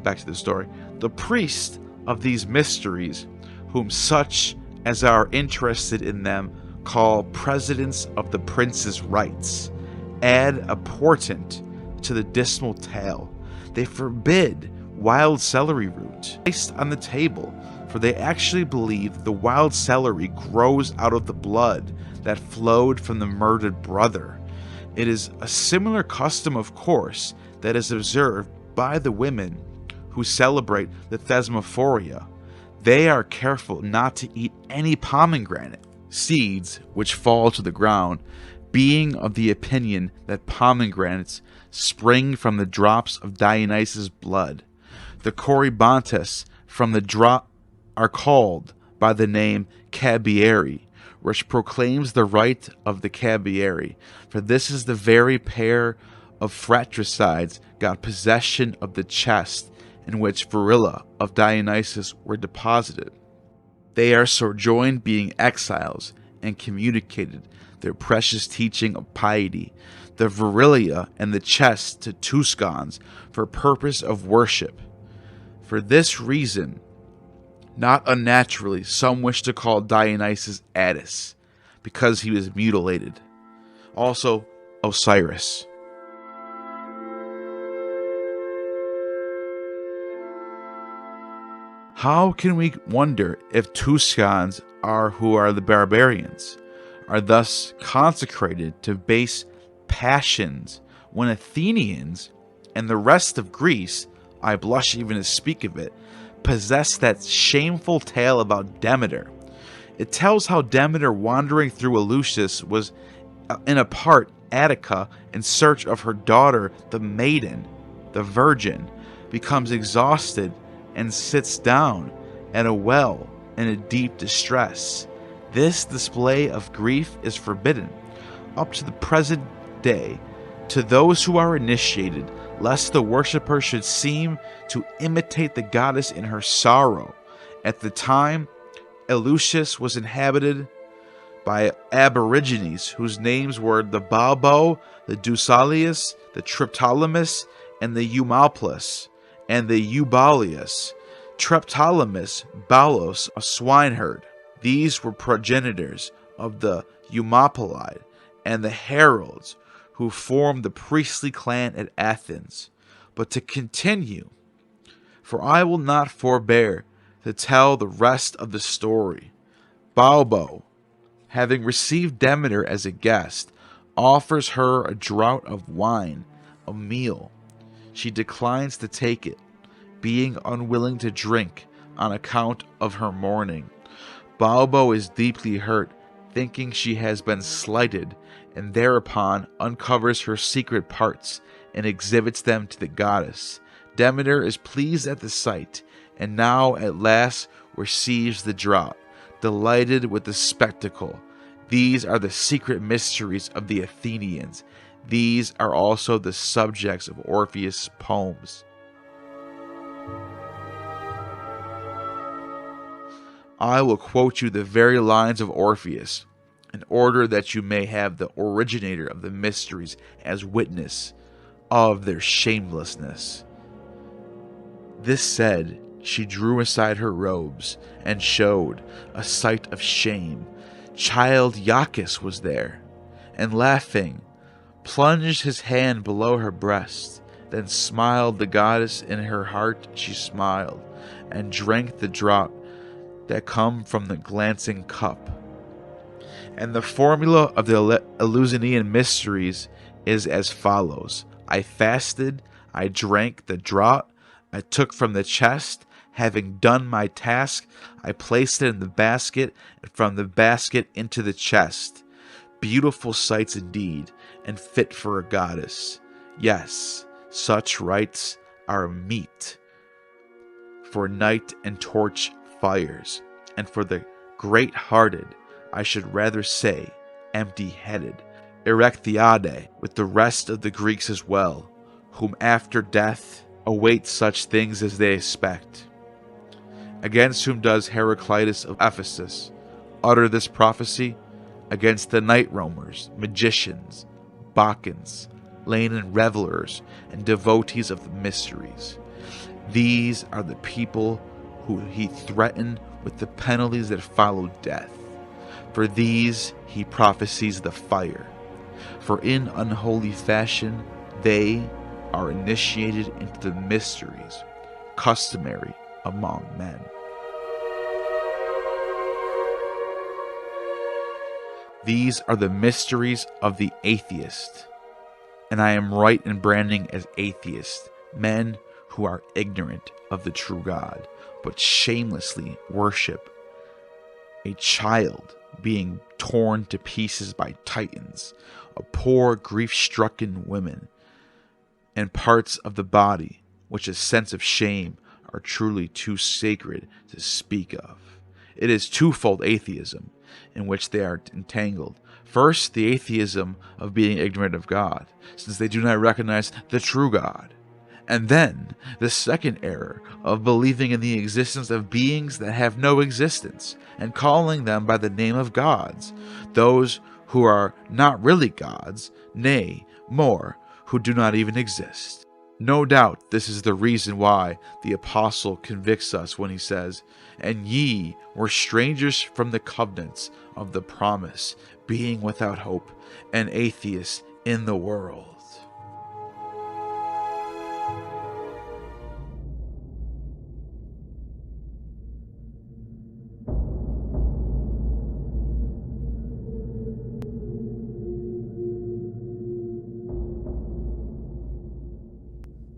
back to the story. The priest of these mysteries, whom such as are interested in them called presidents of the prince's rites, add a portent to the dismal tale. They forbid wild celery root placed on the table, for they actually believe the wild celery grows out of the blood that flowed from the murdered brother. It is a similar custom, of course, that is observed by the women who celebrate the Thesmophoria. They are careful not to eat any pomegranate seeds which fall to the ground, being of the opinion that pomegranates spring from the drops of Dionysus' blood. The Corybantes from the drop are called by the name Cabieri, which proclaims the right of the Cabieri, for this is the very pair of fratricides got possession of the chest in which virilla of Dionysus were deposited. They are sojourned being exiles, and communicated their precious teaching of piety, the virilia and the chest to Tuscans for purpose of worship. For this reason, not unnaturally, some wish to call Dionysus Attis, because he was mutilated. Also, Osiris. How can we wonder if Tuscans are who are the barbarians, are thus consecrated to base passions, when Athenians and the rest of Greece, I blush even to speak of it, possess that shameful tale about Demeter. It tells how Demeter, wandering through Eleusis, was in a part Attica in search of her daughter, the maiden, the virgin, becomes exhausted and sits down at a well in a deep distress. This display of grief is forbidden up to the present day to those who are initiated, lest the worshipper should seem to imitate the goddess in her sorrow. At the time, Eleusis was inhabited by aborigines whose names were the Balbo, the Dusalius, the Triptolemus, and the Eumalpus, and the Eubalius. Triptolemus, Balos, a swineherd. These were progenitors of the Eumalpili and the heralds who formed the priestly clan at Athens. But to continue, for I will not forbear to tell the rest of the story. Balbo, having received Demeter as a guest, offers her a draught of wine, a meal. She declines to take it, being unwilling to drink on account of her mourning. Balbo is deeply hurt, thinking she has been slighted, and thereupon uncovers her secret parts and exhibits them to the goddess. Demeter is pleased at the sight, and now at last receives the draught, delighted with the spectacle. These are the secret mysteries of the Athenians. These are also the subjects of Orpheus' poems. I will quote you the very lines of Orpheus, in order that you may have the originator of the mysteries as witness of their shamelessness. This said, she drew aside her robes, and showed a sight of shame. Child Iacchus was there, and laughing, plunged his hand below her breast. Then smiled the goddess in her heart, she smiled, and drank the draught that come from the glancing cup. And the formula of the Eleusinian mysteries is as follows. I fasted, I drank the draught, I took from the chest. Having done my task, I placed it in the basket, and from the basket into the chest. Beautiful sights indeed, and fit for a goddess. Yes, such rites are meet for night and torch fires, and for the great-hearted, I should rather say empty-headed, Erectiade, with the rest of the Greeks as well, whom after death await such things as they expect. Against whom does Heraclitus of Ephesus utter this prophecy? Against the night roamers, magicians, Bacchants, Lenaean revelers, and devotees of the mysteries. These are the people who he threatened with the penalties that follow death. For these he prophesies the fire, for in unholy fashion they are initiated into the mysteries customary among men. These are the mysteries of the atheist, and I am right in branding as atheists men who are ignorant of the true God, but shamelessly worship a child being torn to pieces by titans, a poor grief-stricken woman, and parts of the body which a sense of shame are truly too sacred to speak of. It is twofold atheism in which they are entangled. First, the atheism of being ignorant of God, since they do not recognize the true God. And then, the second error of believing in the existence of beings that have no existence, and calling them by the name of gods, those who are not really gods, nay, more, who do not even exist. No doubt this is the reason why the apostle convicts us when he says, "And ye were strangers from the covenants of the promise, being without hope, and atheists in the world."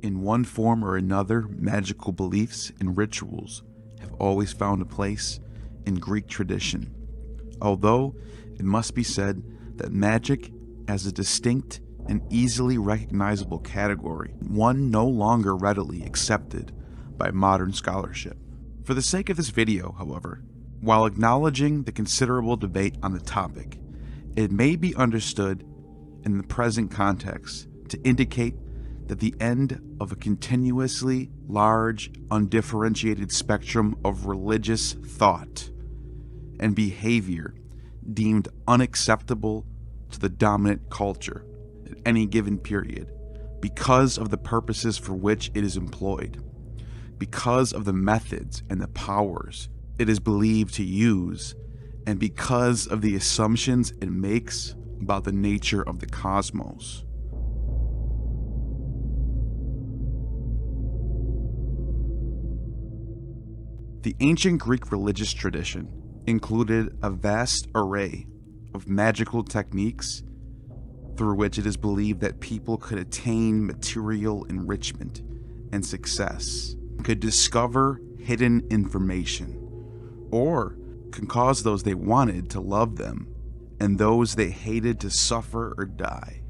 In one form or another, magical beliefs and rituals have always found a place in Greek tradition, although it must be said that magic as a distinct and easily recognizable category, one no longer readily accepted by modern scholarship. For the sake of this video, however, while acknowledging the considerable debate on the topic, it may be understood in the present context to indicate that the end of a continuously large, undifferentiated spectrum of religious thought and behavior deemed unacceptable to the dominant culture at any given period because of the purposes for which it is employed, because of the methods and the powers it is believed to use, and because of the assumptions it makes about the nature of the cosmos. The ancient Greek religious tradition included a vast array of magical techniques through which it is believed that people could attain material enrichment and success, could discover hidden information, or can cause those they wanted to love them and those they hated to suffer or die.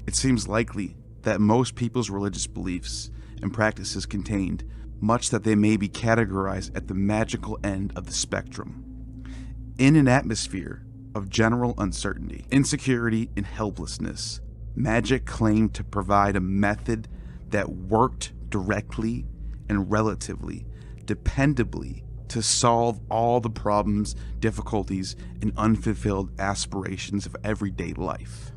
It seems likely that most people's religious beliefs and practices contained much that they may be categorized at the magical end of the spectrum. In an atmosphere of general uncertainty, insecurity, and helplessness, magic claimed to provide a method that worked directly and relatively, dependably, to solve all the problems, difficulties, and unfulfilled aspirations of everyday life.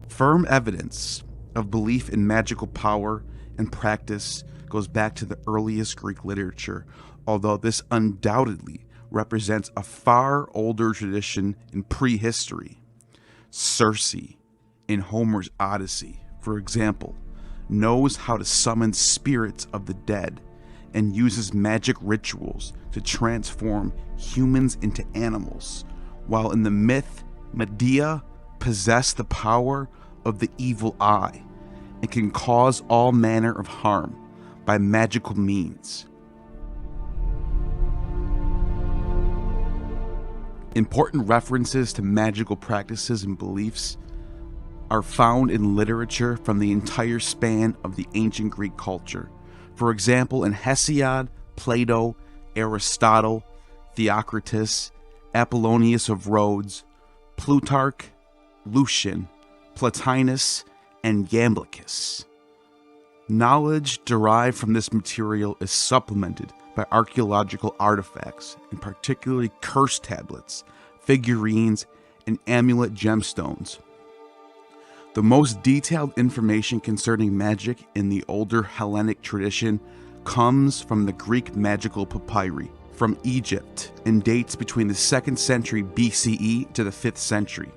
Firm evidence of belief in magical power and practice goes back to the earliest Greek literature, although this undoubtedly represents a far older tradition in prehistory. Circe, in Homer's Odyssey, for example, knows how to summon spirits of the dead and uses magic rituals to transform humans into animals, while in the myth, Medea possessed the power of the evil eye and can cause all manner of harm by magical means. Important references to magical practices and beliefs are found in literature from the entire span of the ancient Greek culture. For example, in Hesiod, Plato, Aristotle, Theocritus, Apollonius of Rhodes, Plutarch, Lucian, Plotinus, and Iamblichus. Knowledge derived from this material is supplemented by archaeological artifacts, and particularly curse tablets, figurines, and amulet gemstones. The most detailed information concerning magic in the older Hellenic tradition comes from the Greek magical papyri from Egypt and dates between the 2nd century BCE to the 5th century.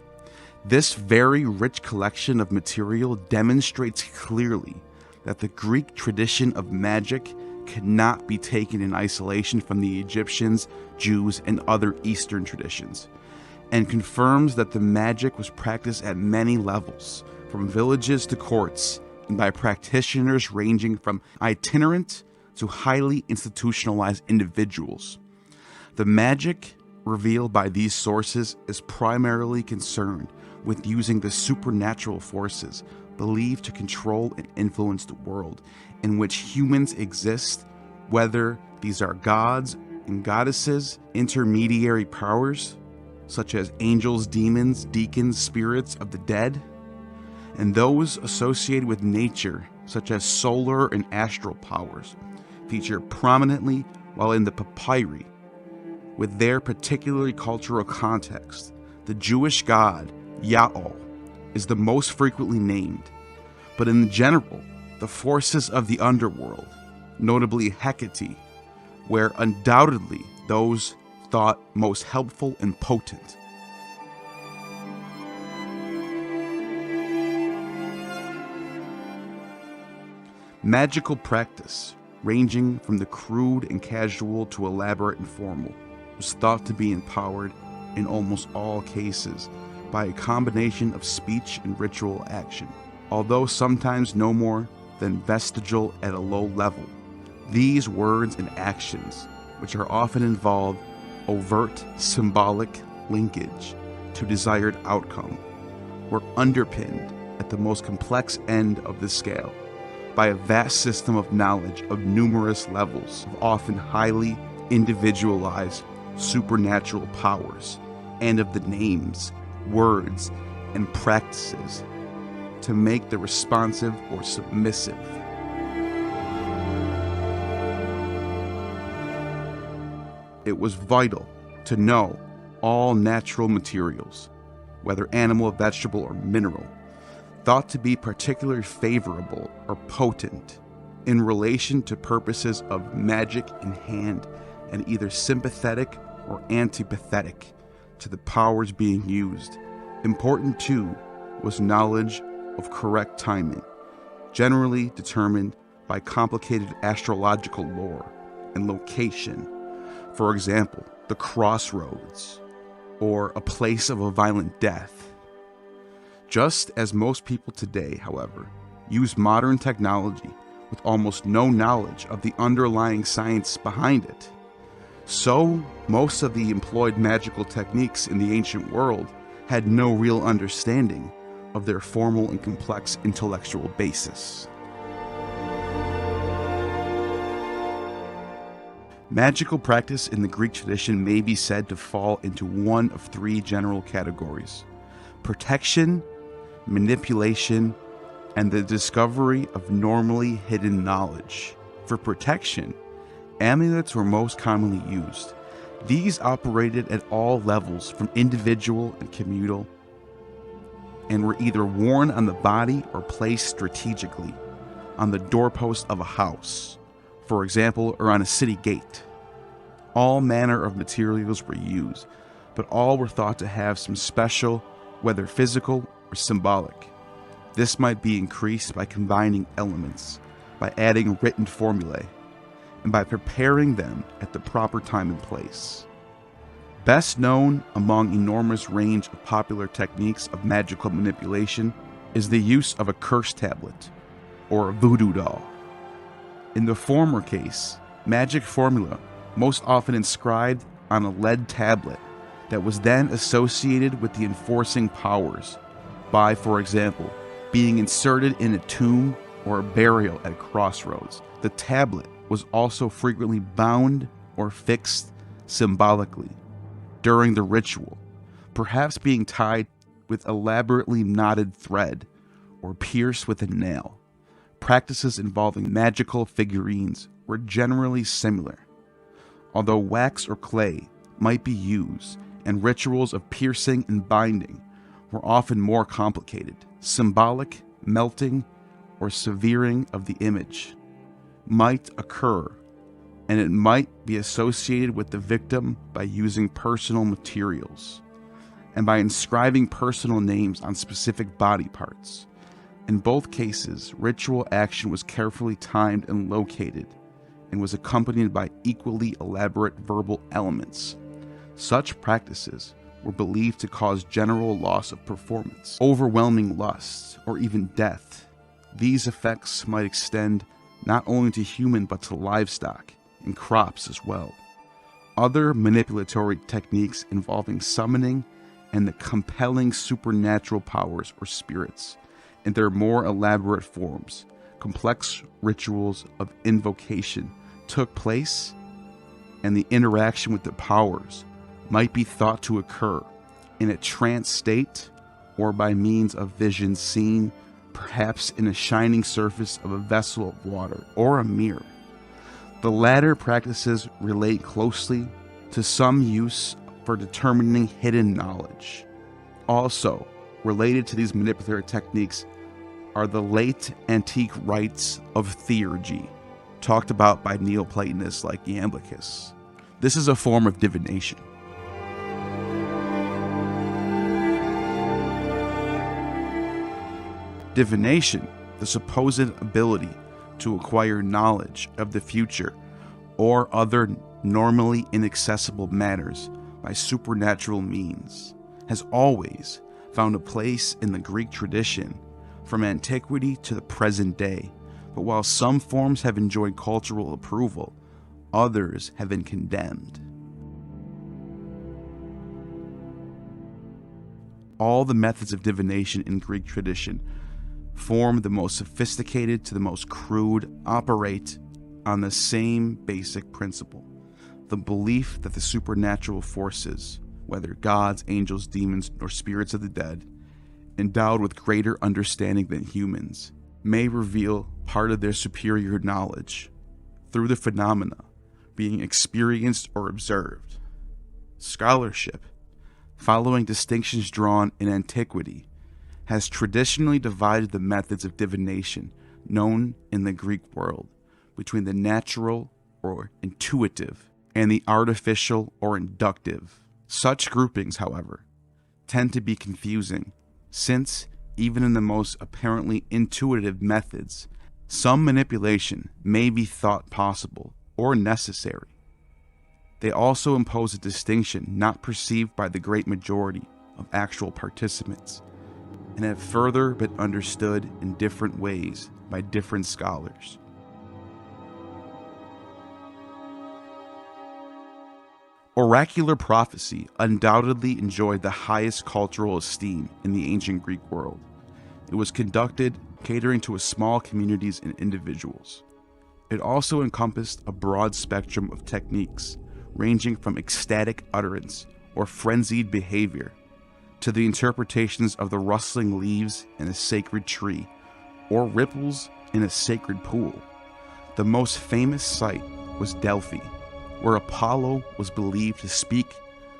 This very rich collection of material demonstrates clearly that the Greek tradition of magic cannot be taken in isolation from the Egyptians, Jews, and other Eastern traditions, and confirms that the magic was practiced at many levels, from villages to courts, and by practitioners ranging from itinerant to highly institutionalized individuals. The magic revealed by these sources is primarily concerned with using the supernatural forces believed to control and influence the world in which humans exist, whether these are gods and goddesses, intermediary powers, such as angels, demons, deacons, spirits of the dead, and those associated with nature, such as solar and astral powers, feature prominently while in the papyri. With their particular cultural context, the Jewish god Ya'al is the most frequently named, but in general, the forces of the underworld, notably Hecate, were undoubtedly those thought most helpful and potent. Magical practice, ranging from the crude and casual to elaborate and formal, was thought to be empowered in almost all cases by a combination of speech and ritual action, although sometimes no more than vestigial at a low level. These words and actions, which are often involved overt symbolic linkage to desired outcome, were underpinned at the most complex end of the scale by a vast system of knowledge of numerous levels of often highly individualized supernatural powers, and of the names, words, and practices to make the responsive or submissive. It was vital to know all natural materials, whether animal, vegetable, or mineral, thought to be particularly favorable or potent in relation to purposes of magic in hand and either sympathetic or antipathetic to the powers being used. Important too was knowledge of correct timing, generally determined by complicated astrological lore and location. For example, the crossroads, or a place of a violent death. Just as most people today, however, use modern technology with almost no knowledge of the underlying science behind it, so most of the employed magical techniques in the ancient world had no real understanding of their formal and complex intellectual basis. Magical practice in the Greek tradition may be said to fall into one of three general categories: protection, manipulation, and the discovery of normally hidden knowledge. For protection, amulets were most commonly used. These operated at all levels, from individual and communal, and were either worn on the body or placed strategically on the doorpost of a house, for example, or on a city gate. All manner of materials were used, but all were thought to have some special, whether physical or symbolic. This might be increased by combining elements, by adding written formulae, and by preparing them at the proper time and place. Best known among enormous range of popular techniques of magical manipulation is the use of a curse tablet, or a voodoo doll. In the former case, magic formula most often inscribed on a lead tablet that was then associated with the enforcing powers by, for example, being inserted in a tomb or a burial at crossroads. The tablet was also frequently bound or fixed symbolically during the ritual, perhaps being tied with elaborately knotted thread or pierced with a nail. Practices involving magical figurines were generally similar, although wax or clay might be used, and rituals of piercing and binding were often more complicated, symbolic melting or severing of the image might occur, and it might be associated with the victim by using personal materials and by inscribing personal names on specific body parts. In both cases, ritual action was carefully timed and located, and was accompanied by equally elaborate verbal elements. Such practices were believed to cause general loss of performance, overwhelming lust, or even death. These effects might extend not only to human but to livestock and crops as well. Other manipulatory techniques involving summoning and the compelling supernatural powers or spirits in their more elaborate forms, complex rituals of invocation took place, and the interaction with the powers might be thought to occur in a trance state or by means of visions seen, perhaps in a shining surface of a vessel of water or a mirror. The latter practices relate closely to some use for determining hidden knowledge. Also, related to these manipulatory techniques are the late antique rites of theurgy, talked about by Neo-Platonists like Iamblichus. This is a form of divination. Divination, the supposed ability to acquire knowledge of the future or other normally inaccessible matters by supernatural means, has always found a place in the Greek tradition from antiquity to the present day. But while some forms have enjoyed cultural approval, others have been condemned. All the methods of divination in Greek tradition, from the most sophisticated to the most crude, operate on the same basic principle: the belief that the supernatural forces, whether gods, angels, demons, or spirits of the dead, endowed with greater understanding than humans, may reveal part of their superior knowledge through the phenomena being experienced or observed. Scholarship, following distinctions drawn in antiquity, has traditionally divided the methods of divination known in the Greek world between the natural or intuitive and the artificial or inductive. Such groupings, however, tend to be confusing, since even in the most apparently intuitive methods, some manipulation may be thought possible or necessary. They also impose a distinction not perceived by the great majority of actual participants, and have further been understood in different ways by different scholars. Oracular prophecy undoubtedly enjoyed the highest cultural esteem in the ancient Greek world. It was conducted catering to a small communities and individuals. It also encompassed a broad spectrum of techniques, ranging from ecstatic utterance or frenzied behavior to the interpretations of the rustling leaves in a sacred tree or ripples in a sacred pool. The most famous site was Delphi, where Apollo was believed to speak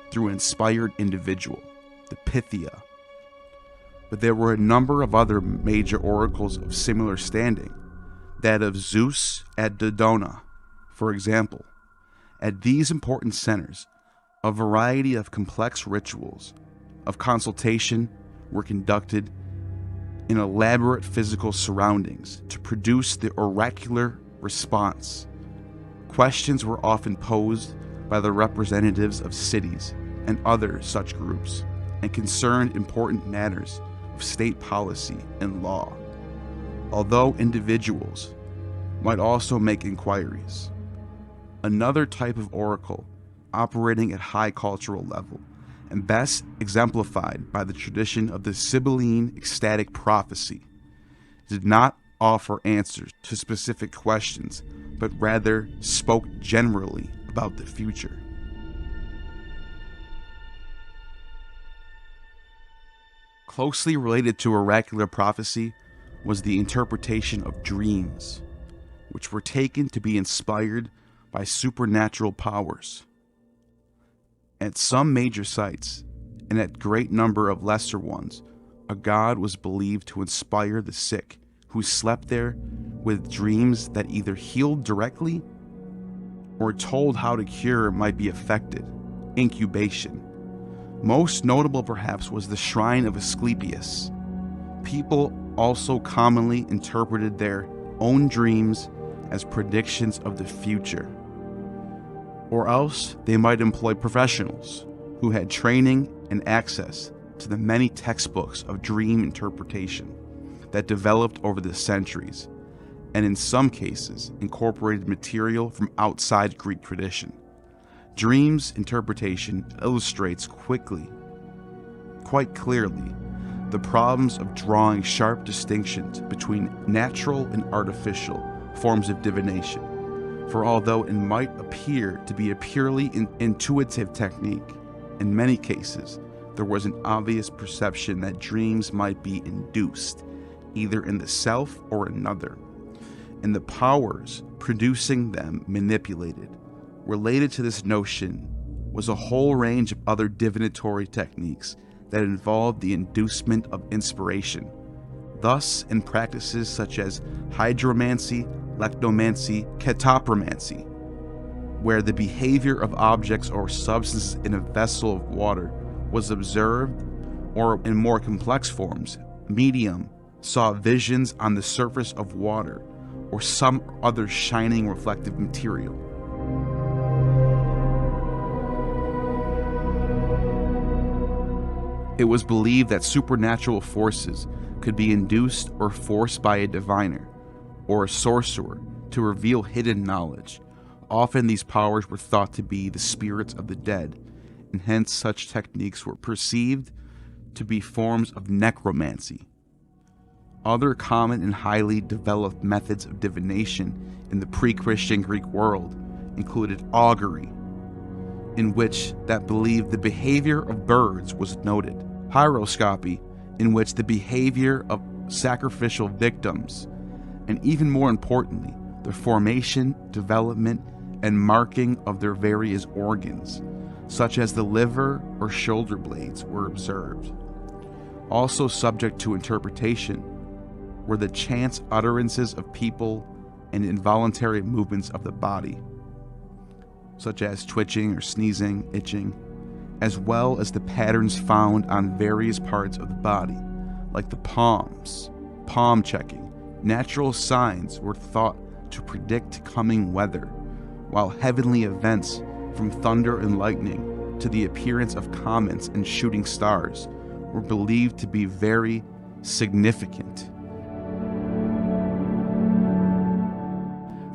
through an inspired individual, the Pythia. But there were a number of other major oracles of similar standing, that of Zeus at Dodona, for example. At these important centers, a variety of complex rituals of consultation were conducted in elaborate physical surroundings to produce the oracular response. Questions were often posed by the representatives of cities and other such groups, and concerned important matters of state policy and law, although individuals might also make inquiries. Another type of oracle operating at high cultural level, and best exemplified by the tradition of the Sibylline ecstatic prophecy, did not offer answers to specific questions, but rather spoke generally about the future. Closely related to oracular prophecy was the interpretation of dreams, which were taken to be inspired by supernatural powers. At some major sites, and at great number of lesser ones, a god was believed to inspire the sick who slept there with dreams that either healed directly or told how to cure might be affected, incubation. Most notable perhaps was the shrine of Asclepius. People also commonly interpreted their own dreams as predictions of the future. Or else they might employ professionals who had training and access to the many textbooks of dream interpretation that developed over the centuries, and in some cases incorporated material from outside Greek tradition. Dreams interpretation illustrates quite clearly, the problems of drawing sharp distinctions between natural and artificial forms of divination. For although it might appear to be a purely intuitive technique, in many cases there was an obvious perception that dreams might be induced, either in the self or another, and the powers producing them manipulated. Related to this notion was a whole range of other divinatory techniques that involved the inducement of inspiration. Thus, in practices such as hydromancy, lectomancy, ketopromancy, where the behavior of objects or substances in a vessel of water was observed, or in more complex forms, medium saw visions on the surface of water or some other shining reflective material. It was believed that supernatural forces could be induced or forced by a diviner or a sorcerer to reveal hidden knowledge. Often these powers were thought to be the spirits of the dead, and hence such techniques were perceived to be forms of necromancy. Other common and highly developed methods of divination in the pre-Christian Greek world included augury, in which that believed the behavior of birds was noted, hieroscopy, in which the behavior of sacrificial victims, and even more importantly, the formation, development, and marking of their various organs, such as the liver or shoulder blades, were observed. Also subject to interpretation were the chance utterances of people and involuntary movements of the body, such as twitching or sneezing, itching, as well as the patterns found on various parts of the body, like the palms, palm checking. Natural signs were thought to predict coming weather, while heavenly events from thunder and lightning to the appearance of comets and shooting stars were believed to be very significant.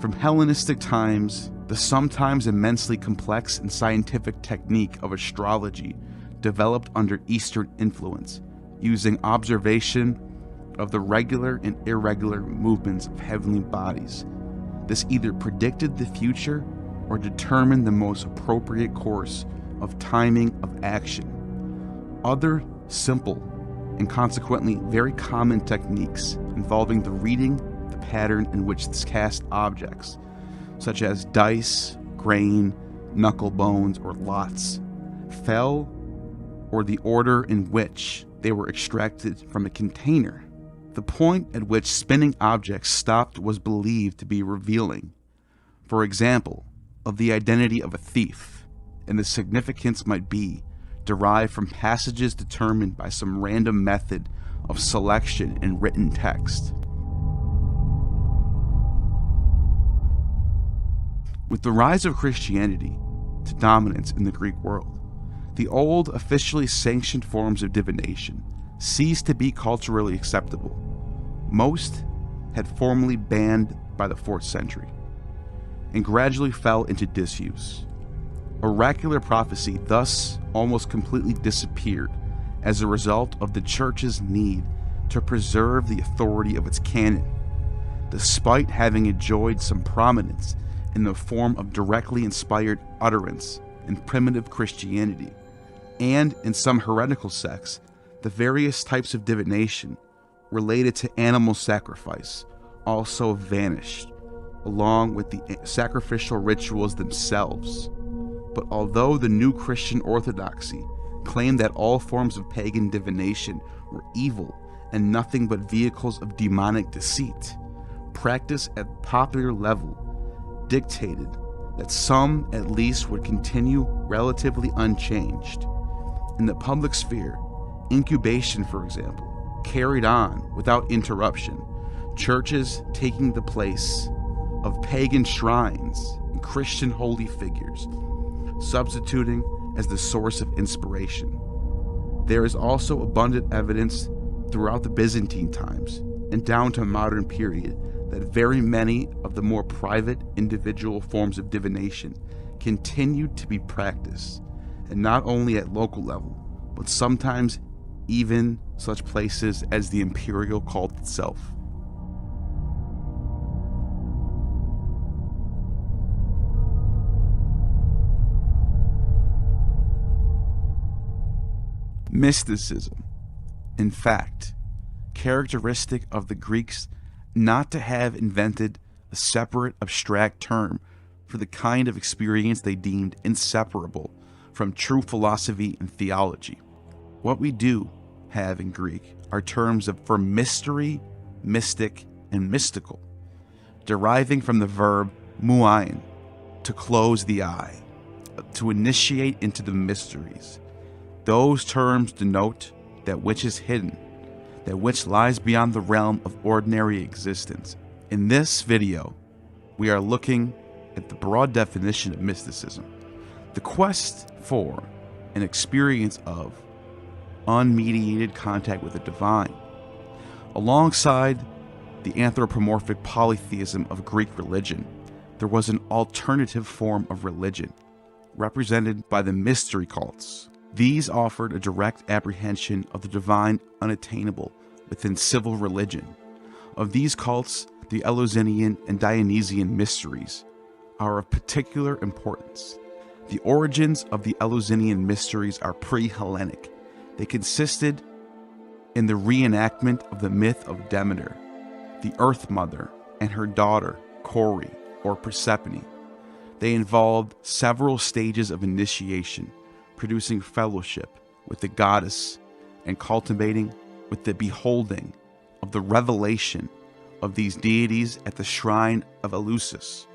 From Hellenistic times, the sometimes immensely complex and scientific technique of astrology developed under Eastern influence, using observation of the regular and irregular movements of heavenly bodies. This either predicted the future or determined the most appropriate course of timing of action. Other simple and consequently very common techniques involving the reading the pattern in which to cast objects, such as dice, grain, knuckle bones, or lots, fell, or the order in which they were extracted from a container. The point at which spinning objects stopped was believed to be revealing, for example, of the identity of a thief, and the significance might be derived from passages determined by some random method of selection in written text. With the rise of Christianity to dominance in the Greek world, the old officially sanctioned forms of divination ceased to be culturally acceptable. Most had formally banned by the 4th century, and gradually fell into disuse. Oracular prophecy thus almost completely disappeared as a result of the Church's need to preserve the authority of its canon, despite having enjoyed some prominence in the form of directly inspired utterance in primitive Christianity, and in some heretical sects, the various types of divination related to animal sacrifice also vanished, along with the sacrificial rituals themselves. But although the new Christian orthodoxy claimed that all forms of pagan divination were evil and nothing but vehicles of demonic deceit. Practice at popular level dictated that some at least would continue relatively unchanged. In the public sphere, incubation, for example, carried on without interruption, churches taking the place of pagan shrines and Christian holy figures, substituting as the source of inspiration. There is also abundant evidence throughout the Byzantine times and down to modern period that very many of the more private individual forms of divination continued to be practiced, and not only at local level, but sometimes even such places as the Imperial cult itself. Mysticism, in fact, characteristic of the Greeks not to have invented a separate abstract term for the kind of experience they deemed inseparable from true philosophy and theology. What we do have in Greek are terms for mystery, mystic, and mystical, deriving from the verb muain, to close the eye, to initiate into the mysteries. Those terms denote that which is hidden, that which lies beyond the realm of ordinary existence. In this video, we are looking at the broad definition of mysticism, the quest for an experience of unmediated contact with the divine, alongside the anthropomorphic polytheism of Greek religion. There was an alternative form of religion, represented by the mystery cults. These offered a direct apprehension of the divine unattainable within civil religion. Of these cults, the Eleusinian and Dionysian mysteries are of particular importance. The origins of the Eleusinian mysteries are pre-Hellenic. They consisted in the reenactment of the myth of Demeter, the Earth Mother, and her daughter, Kore, or Persephone. They involved several stages of initiation, producing fellowship with the goddess and culminating with the beholding of the revelation of these deities at the shrine of Eleusis.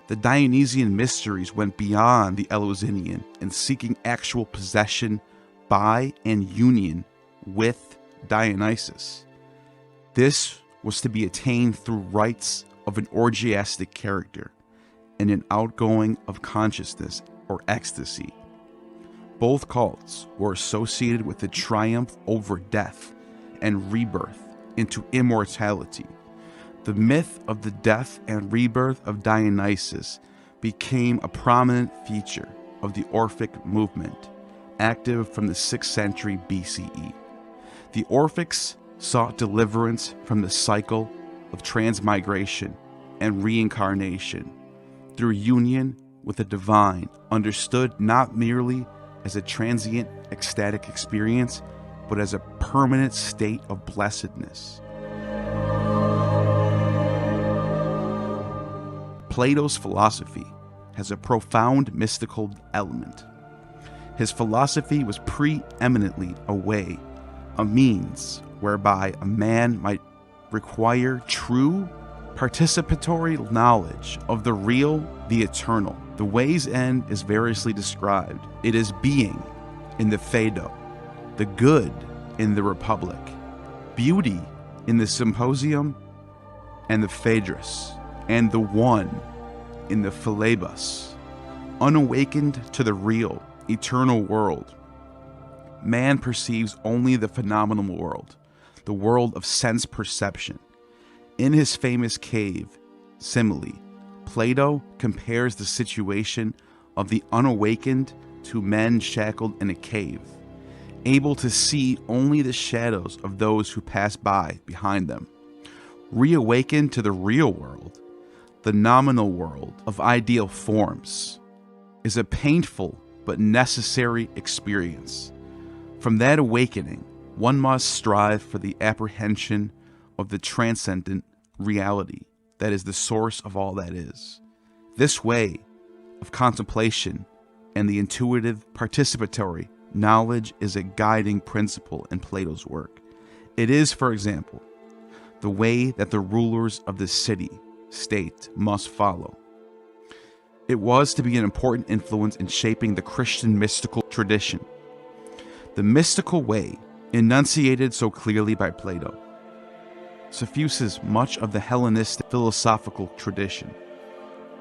The Dionysian mysteries went beyond the Eleusinian in seeking actual possession by and union with Dionysus. This was to be attained through rites of an orgiastic character and an outgoing of consciousness or ecstasy. Both cults were associated with the triumph over death and rebirth into immortality. The myth of the death and rebirth of Dionysus became a prominent feature of the Orphic movement, active from the 6th century BCE. The Orphics sought deliverance from the cycle of transmigration and reincarnation through union with the divine, understood not merely as a transient ecstatic experience, but as a permanent state of blessedness. Plato's philosophy has a profound mystical element. His philosophy was preeminently a way, a means whereby a man might require true participatory knowledge of the real, the eternal. The way's end is variously described. It is being in the Phaedo, the good in the Republic, beauty in the Symposium and the Phaedrus, and the one in the Philebus. Unawakened to the real, eternal world, man perceives only the phenomenal world, the world of sense perception. In his famous cave simile, Plato compares the situation of the unawakened to men shackled in a cave, able to see only the shadows of those who pass by behind them. Reawakened to the real world, the nominal world of ideal forms, is a painful but necessary experience. From that awakening, one must strive for the apprehension of the transcendent reality that is the source of all that is. This way of contemplation and the intuitive participatory knowledge is a guiding principle in Plato's work. It is, for example, the way that the rulers of the city-state must follow. It was to be an important influence in shaping the Christian mystical tradition. The mystical way, enunciated so clearly by Plato, suffuses much of the Hellenistic philosophical tradition.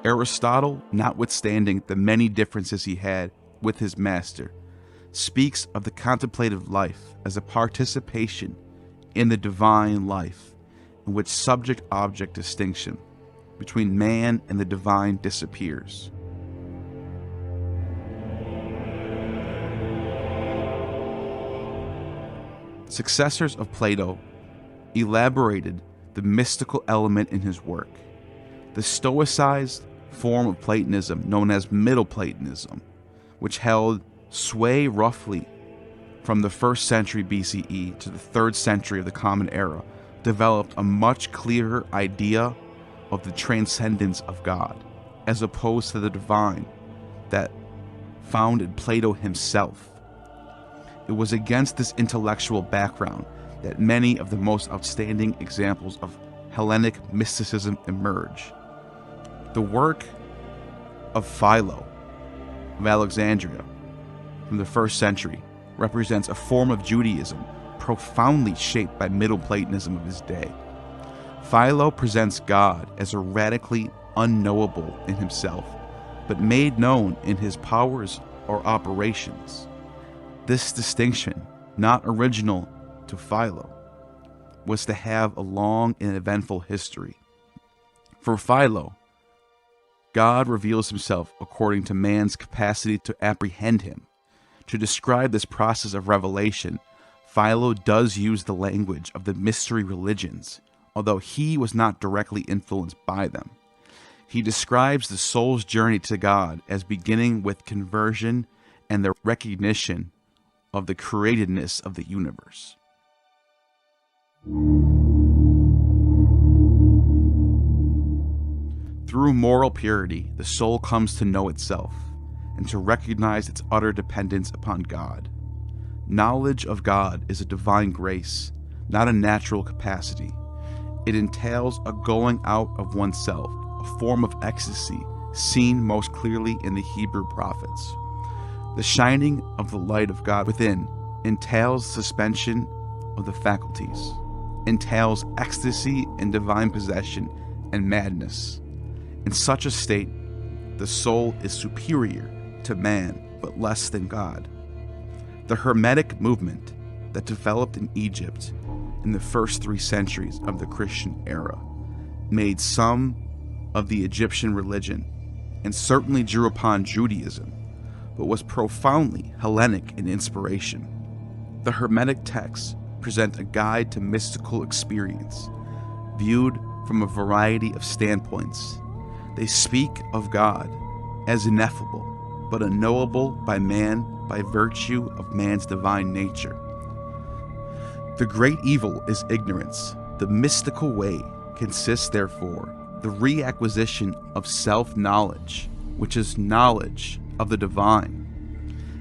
Aristotle, notwithstanding the many differences he had with his master, speaks of the contemplative life as a participation in the divine life, in which subject-object distinction between man and the divine disappears. Successors of Plato elaborated the mystical element in his work. The Stoicized form of Platonism, known as Middle Platonism, which held sway roughly from the 1st century BCE to the 3rd century of the Common Era, developed a much clearer idea of the transcendence of God, as opposed to the divine that founded Plato himself. It was against this intellectual background that many of the most outstanding examples of Hellenic mysticism emerge. The work of Philo of Alexandria from the 1st century represents a form of Judaism profoundly shaped by Middle Platonism of his day. Philo presents God as a radically unknowable in himself, but made known in his powers or operations. This distinction, not original to Philo, was to have a long and eventful history. For Philo, God reveals himself according to man's capacity to apprehend him. To describe this process of revelation, Philo does use the language of the mystery religions, although he was not directly influenced by them. He describes the soul's journey to God as beginning with conversion and the recognition of the createdness of the universe. Through moral purity, the soul comes to know itself and to recognize its utter dependence upon God. Knowledge of God is a divine grace, not a natural capacity. It entails a going out of oneself, a form of ecstasy seen most clearly in the Hebrew prophets. The shining of the light of God within entails suspension of the faculties, entails ecstasy and divine possession and madness. In such a state, the soul is superior to man, but less than God. The Hermetic movement that developed in Egypt in the first 3 centuries of the Christian era made some of the Egyptian religion and certainly drew upon Judaism, but was profoundly Hellenic in inspiration. The Hermetic texts present a guide to mystical experience, viewed from a variety of standpoints. They speak of God as ineffable, but unknowable by man by virtue of man's divine nature. The great evil is ignorance. The mystical way consists, therefore, the reacquisition of self-knowledge, which is knowledge of the divine,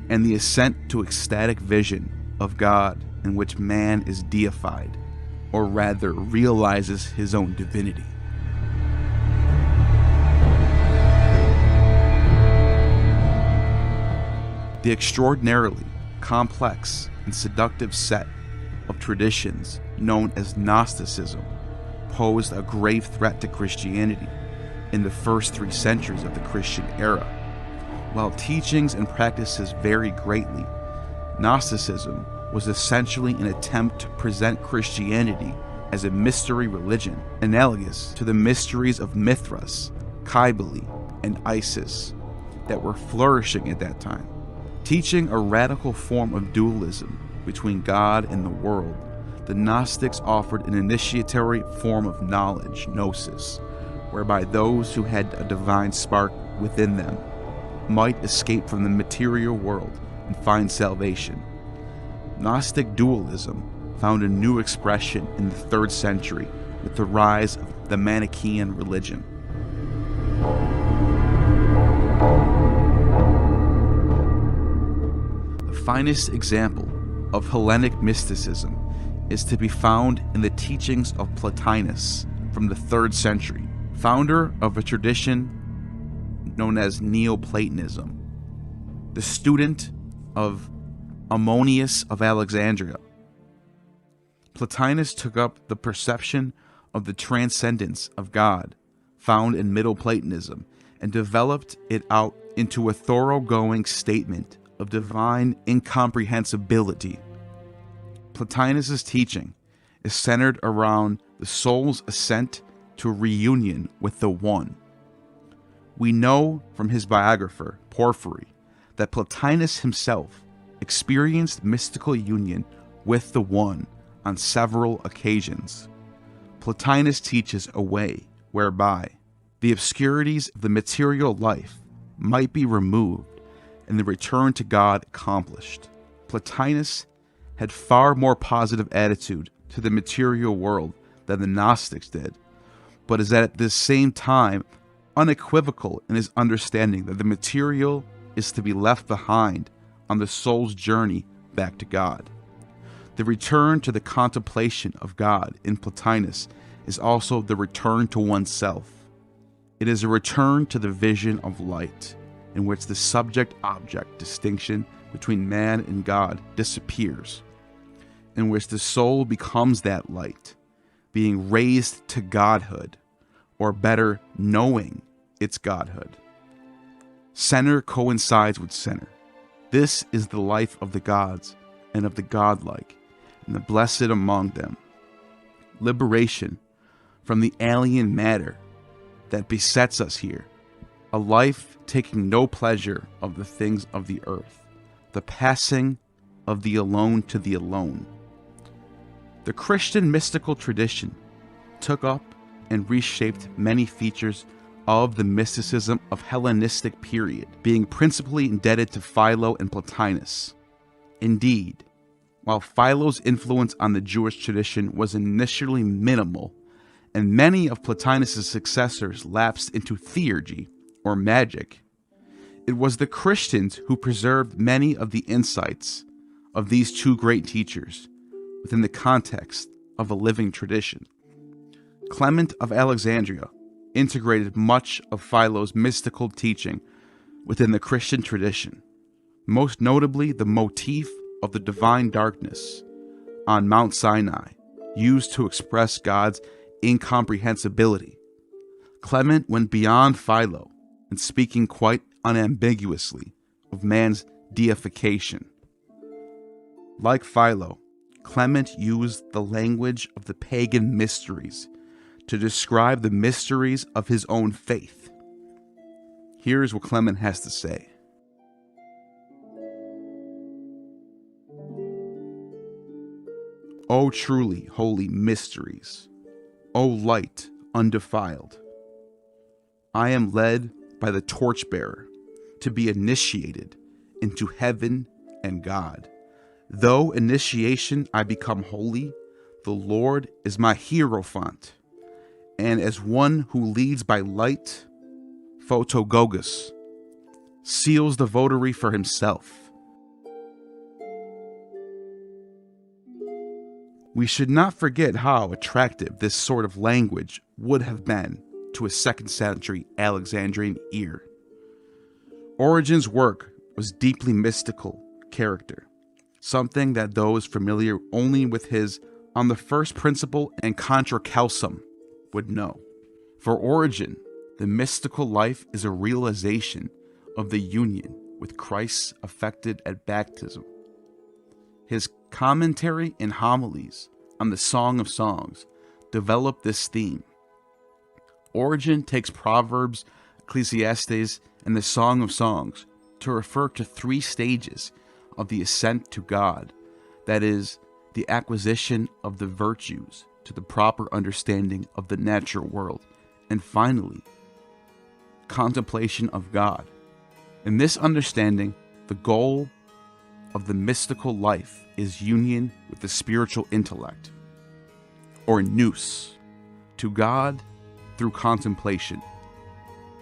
and the ascent to ecstatic vision of God in which man is deified, or rather realizes his own divinity. The extraordinarily complex and seductive set of traditions known as Gnosticism posed a grave threat to Christianity in the first 3 centuries of the Christian era. While teachings and practices vary greatly, Gnosticism was essentially an attempt to present Christianity as a mystery religion, analogous to the mysteries of Mithras, Cybele, and Isis that were flourishing at that time. Teaching a radical form of dualism between God and the world, the Gnostics offered an initiatory form of knowledge, gnosis, whereby those who had a divine spark within them might escape from the material world and find salvation. Gnostic dualism found a new expression in the 3rd century with the rise of the Manichaean religion. finest example of Hellenic mysticism is to be found in the teachings of Plotinus from the 3rd century, founder of a tradition known as Neo-Platonism, the student of Ammonius of Alexandria. Plotinus took up the perception of the transcendence of God found in Middle Platonism and developed it out into a thoroughgoing statement of divine incomprehensibility. Plotinus's teaching is centered around the soul's ascent to reunion with the One. We know from his biographer, Porphyry, that Plotinus himself experienced mystical union with the One on several occasions. Plotinus teaches a way whereby the obscurities of the material life might be removed and the return to God accomplished. Plotinus had far more positive attitude to the material world than the Gnostics did, but is at the same time unequivocal in his understanding that the material is to be left behind on the soul's journey back to God. The return to the contemplation of God in Plotinus is also the return to oneself. It is a return to the vision of light, in which the subject-object distinction between man and God disappears, in which the soul becomes that light, being raised to godhood, or better, knowing its godhood. Center coincides with center. This is the life of the gods and of the godlike, and the blessed among them. Liberation from the alien matter that besets us here. A life taking no pleasure of the things of the earth. The passing of the alone to the alone. The Christian mystical tradition took up and reshaped many features of the mysticism of Hellenistic period, being principally indebted to Philo and Plotinus. Indeed, while Philo's influence on the Jewish tradition was initially minimal, and many of Plotinus' successors lapsed into theurgy, or magic, it was the Christians who preserved many of the insights of these two great teachers within the context of a living tradition. Clement of Alexandria integrated much of Philo's mystical teaching within the Christian tradition, most notably the motif of the divine darkness on Mount Sinai, used to express God's incomprehensibility. Clement went beyond Philo in speaking quite unambiguously of man's deification. Like Philo, Clement used the language of the pagan mysteries to describe the mysteries of his own faith. Here's what Clement has to say. O truly holy mysteries, O light undefiled, I am led by the torchbearer to be initiated into heaven and God. Though initiation I become holy, the Lord is my hierophant, and as one who leads by light, photogogus, seals the votary for himself. We should not forget how attractive this sort of language would have been to a 2nd century Alexandrian ear. Origen's work was deeply mystical character, something that those familiar only with his On the First Principle and Contra Calcem would know. For Origen, the mystical life is a realization of the union with Christ effected at baptism. His commentary and homilies on the Song of Songs develop this theme. Origen takes Proverbs, Ecclesiastes, and the Song of Songs to refer to 3 stages of the ascent to God, that is, the acquisition of the virtues to the proper understanding of the natural world, and finally, contemplation of God. In this understanding, the goal of the mystical life is union with the spiritual intellect, or nous, to God through contemplation.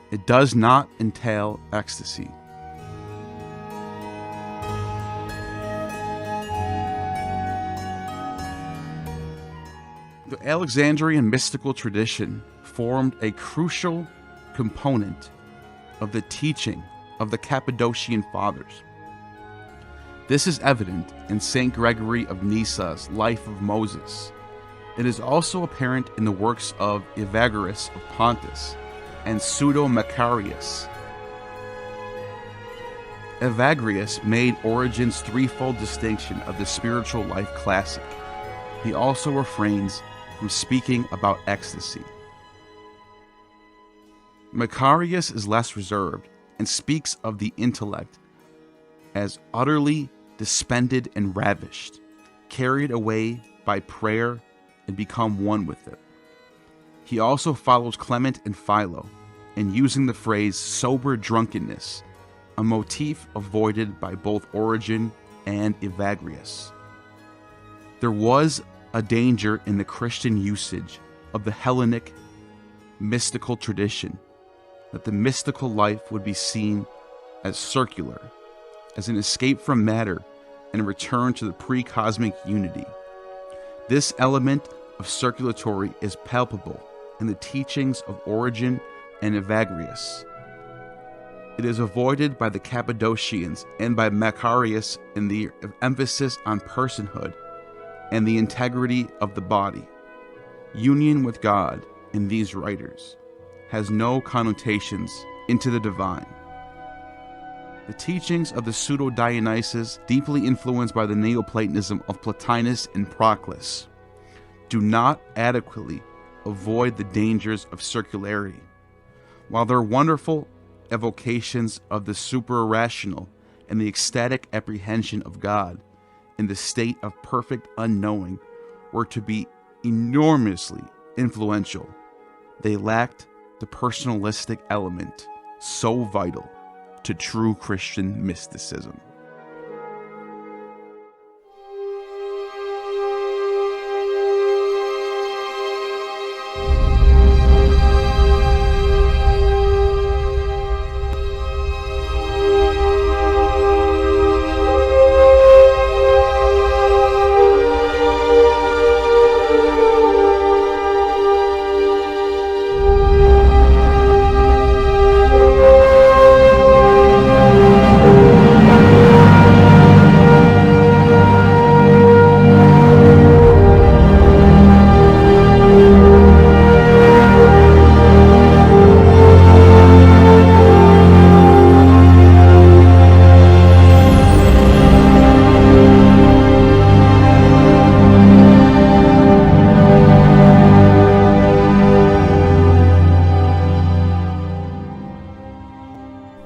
It does not entail ecstasy. The Alexandrian mystical tradition formed a crucial component of the teaching of the Cappadocian Fathers. This is evident in St. Gregory of Nyssa's Life of Moses. It is also apparent in the works of Evagrius of Pontus and Pseudo-Macarius. Evagrius made Origen's threefold distinction of the spiritual life classic. He also refrains from speaking about ecstasy. Macarius is less reserved and speaks of the intellect as utterly dispended and ravished, carried away by prayer and become one with it. He also follows Clement and Philo in using the phrase sober drunkenness, a motif avoided by both Origen and Evagrius. There was a danger in the Christian usage of the Hellenic mystical tradition that the mystical life would be seen as circular, as an escape from matter and a return to the pre-cosmic unity. This element of circulatory is palpable in the teachings of Origen and Evagrius. It is avoided by the Cappadocians and by Macarius in the emphasis on personhood and the integrity of the body. Union with God in these writers has no connotations into the divine. The teachings of the Pseudo-Dionysus, deeply influenced by the Neo-Platonism of Plotinus and Proclus, do not adequately avoid the dangers of circularity. While their wonderful evocations of the super-irrational and the ecstatic apprehension of God in the state of perfect unknowing were to be enormously influential, they lacked the personalistic element so vital to true Christian mysticism.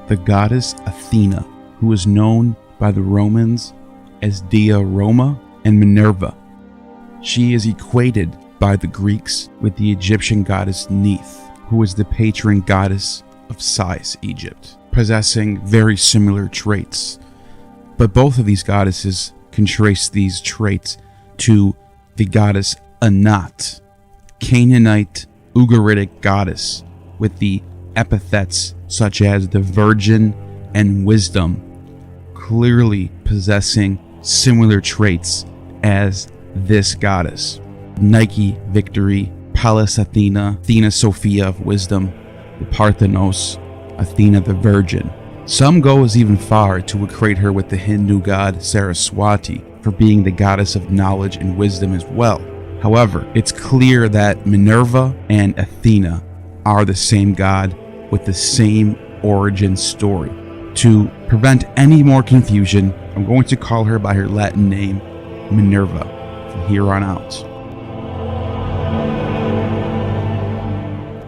The goddess Athena, who was known by the Romans as Dea Roma and Minerva. She is equated by the Greeks with the Egyptian goddess Neith, who is the patron goddess of Sais, Egypt, possessing very similar traits. But both of these goddesses can trace these traits to the goddess Anat, Canaanite Ugaritic goddess, with the epithets such as the Virgin and Wisdom, clearly possessing similar traits as this goddess. Nike Victory, Pallas Athena, Athena Sophia of Wisdom, the Parthenos, Athena the Virgin. Some go as even far to equate her with the Hindu god Saraswati for being the goddess of knowledge and wisdom as well. However, it's clear that Minerva and Athena are the same god with the same origin story. To prevent any more confusion, I'm going to call her by her Latin name, Minerva, from here on out.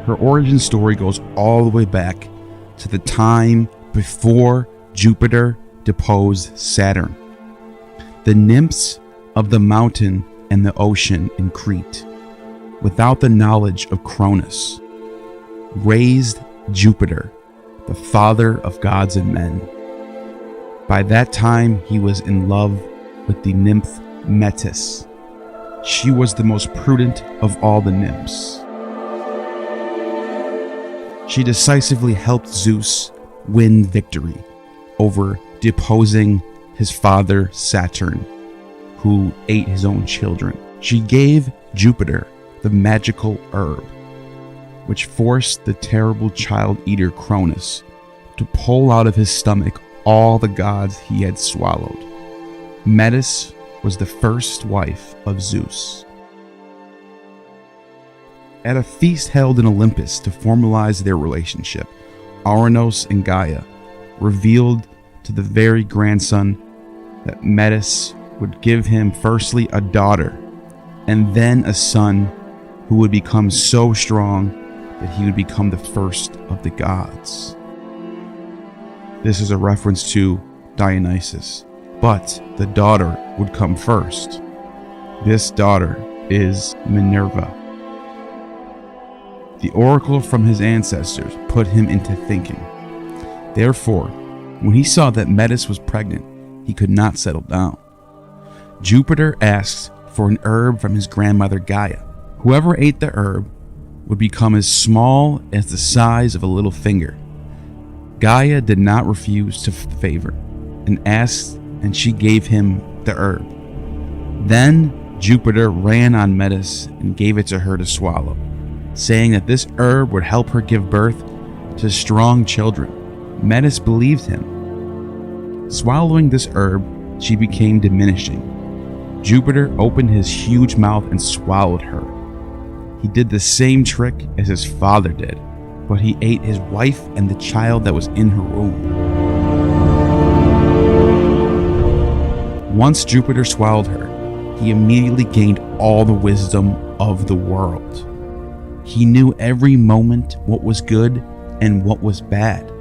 Her origin story goes all the way back to the time before Jupiter deposed Saturn. The nymphs of the mountain and the ocean in Crete, without the knowledge of Cronus, raised Jupiter, the father of gods and men. By that time, he was in love with the nymph Metis. She was the most prudent of all the nymphs. She decisively helped Zeus win victory over deposing his father Saturn, who ate his own children. She gave Jupiter the magical herb, which forced the terrible child-eater Cronus to pull out of his stomach all the gods he had swallowed. Metis was the first wife of Zeus. At a feast held in Olympus to formalize their relationship, Ouranos and Gaia revealed to the very grandson that Metis would give him firstly a daughter and then a son who would become so strong that he would become the first of the gods. This is a reference to Dionysus, but the daughter would come first. This daughter is Minerva. The oracle from his ancestors put him into thinking. Therefore, when he saw that Metis was pregnant, he could not settle down. Jupiter asked for an herb from his grandmother Gaia. Whoever ate the herb would become as small as the size of a little finger. Gaia did not refuse to favor, and asked, and she gave him the herb. Then Jupiter ran on Metis and gave it to her to swallow, saying that this herb would help her give birth to strong children. Metis believed him. Swallowing this herb, she became diminishing. Jupiter opened his huge mouth and swallowed her. He did the same trick as his father did, but he ate his wife and the child that was in her womb. Once Jupiter swallowed her, he immediately gained all the wisdom of the world. He knew every moment what was good and what was bad.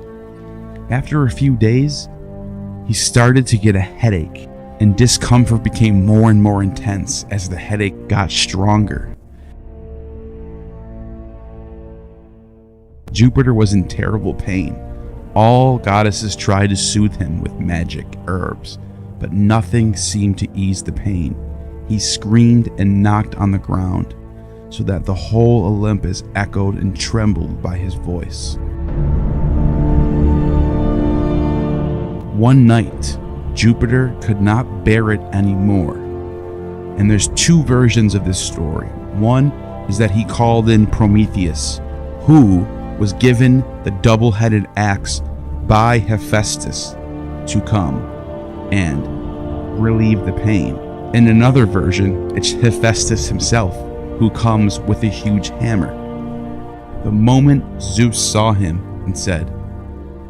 After a few days, he started to get a headache, and discomfort became more and more intense as the headache got stronger. Jupiter was in terrible pain. All goddesses tried to soothe him with magic herbs, but nothing seemed to ease the pain. He screamed and knocked on the ground, so that the whole Olympus echoed and trembled by his voice. One night, Jupiter could not bear it anymore. And there's two versions of this story. One is that he called in Prometheus, who was given the double-headed axe by Hephaestus to come and relieve the pain. In another version, it's Hephaestus himself who comes with a huge hammer. The moment Zeus saw him and said,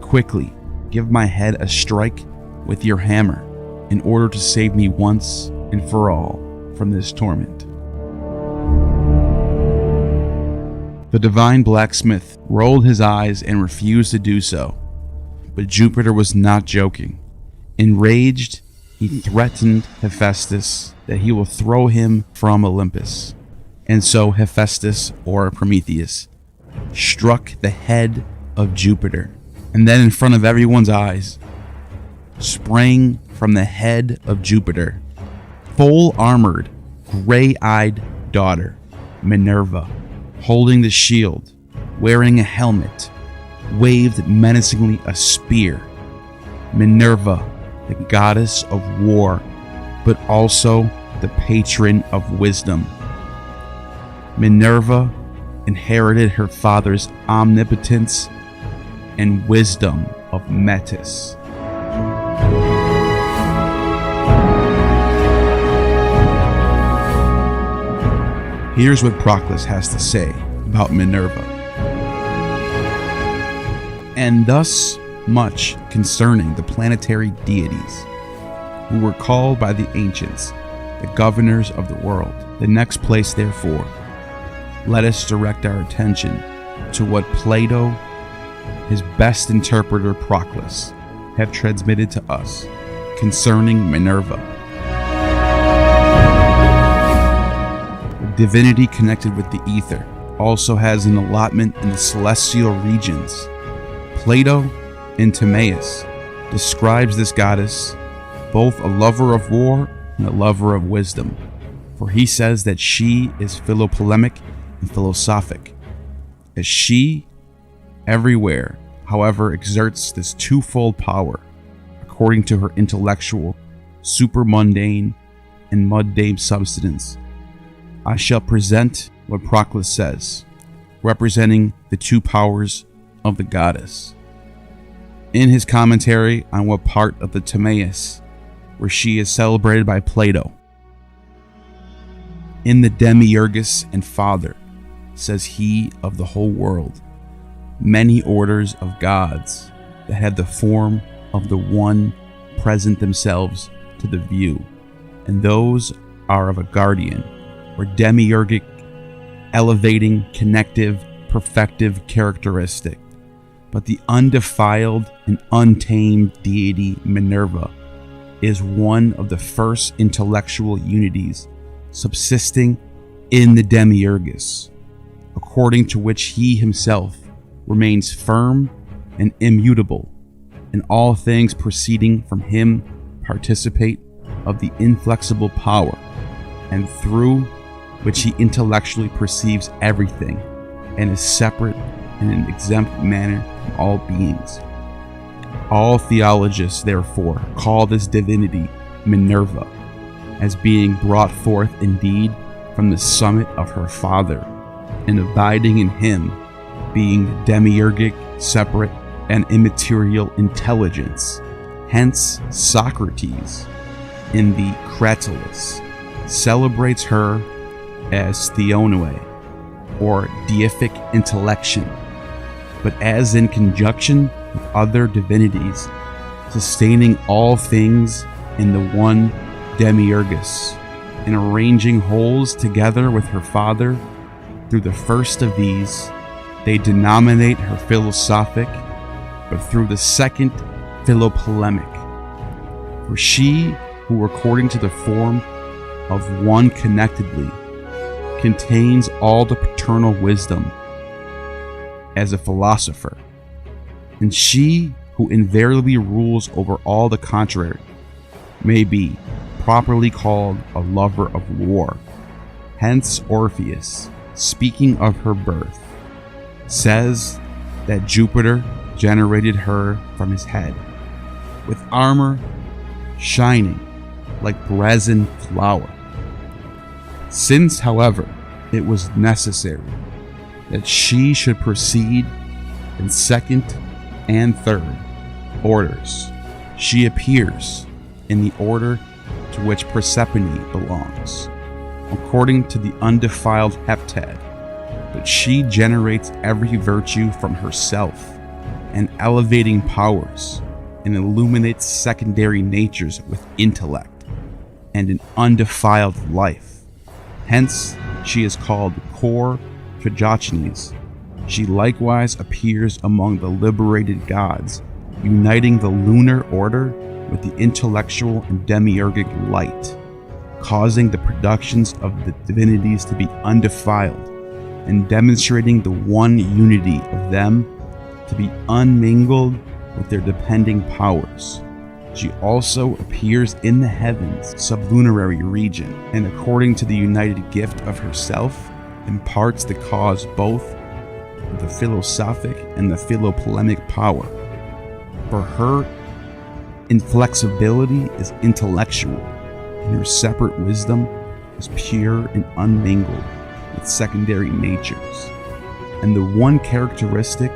"Quickly, give my head a strike with your hammer in order to save me once and for all from this torment." The divine blacksmith rolled his eyes and refused to do so, but Jupiter was not joking. Enraged, he threatened Hephaestus that he will throw him from Olympus. And so Hephaestus, or Prometheus, struck the head of Jupiter, and then in front of everyone's eyes, sprang from the head of Jupiter, full-armored, gray-eyed daughter, Minerva, holding the shield, wearing a helmet, waved menacingly a spear. Minerva, the goddess of war, but also the patron of wisdom. Minerva inherited her father's omnipotence and wisdom of Metis. Here's what Proclus has to say about Minerva. And thus much concerning the planetary deities, who were called by the ancients the governors of the world. The next place, therefore, let us direct our attention to what Plato, his best interpreter Proclus, have transmitted to us concerning Minerva. The divinity connected with the ether also has an allotment in the celestial regions. Plato in Timaeus describes this goddess both a lover of war and a lover of wisdom, for he says that she is philopolemic and philosophic, as she everywhere, however, exerts this twofold power according to her intellectual, supermundane, and mundane substance. I shall present what Proclus says, representing the two powers of the goddess. In his commentary on what part of the Timaeus where she is celebrated by Plato, in the Demiurgus and Father, says he of the whole world, many orders of gods that had the form of the one present themselves to the view, and those are of a guardian, or demiurgic, elevating, connective, perfective characteristic. But the undefiled and untamed deity Minerva is one of the first intellectual unities subsisting in the Demiurgus, according to which he himself remains firm and immutable, and all things proceeding from him participate of the inflexible power, and through which he intellectually perceives everything, and is separate in an exempt manner from all beings. All theologists, therefore, call this divinity Minerva, as being brought forth indeed from the summit of her father, and abiding in him, being demiurgic, separate, and immaterial intelligence. Hence Socrates, in the Cratylus, celebrates her as Theonoe, or deific intellection, but as in conjunction with other divinities, sustaining all things in the one Demiurgus, and arranging wholes together with her father. Through the first of these, they denominate her philosophic, but through the second, philopolemic. For she, who according to the form of one connectedly, contains all the paternal wisdom as a philosopher, and she who invariably rules over all the contrary, may be properly called a lover of war. Hence Orpheus, speaking of her birth, says that Jupiter generated her from his head, with armor shining like brazen flower. Since, however, it was necessary that she should proceed in second and third orders, she appears in the order to which Persephone belongs, according to the undefiled heptad, but she generates every virtue from herself, and elevating powers, and illuminates secondary natures with intellect, and an undefiled life. Hence she is called Cor Trajacenes. She likewise appears among the liberated gods, uniting the lunar order with the intellectual and demiurgic light, causing the productions of the divinities to be undefiled, and demonstrating the one unity of them to be unmingled with their depending powers. She also appears in the heavens, sublunary region, and according to the united gift of herself, imparts the cause both of the philosophic and the philopolemic power. For her inflexibility is intellectual, and her separate wisdom is pure and unmingled with secondary natures. And the one characteristic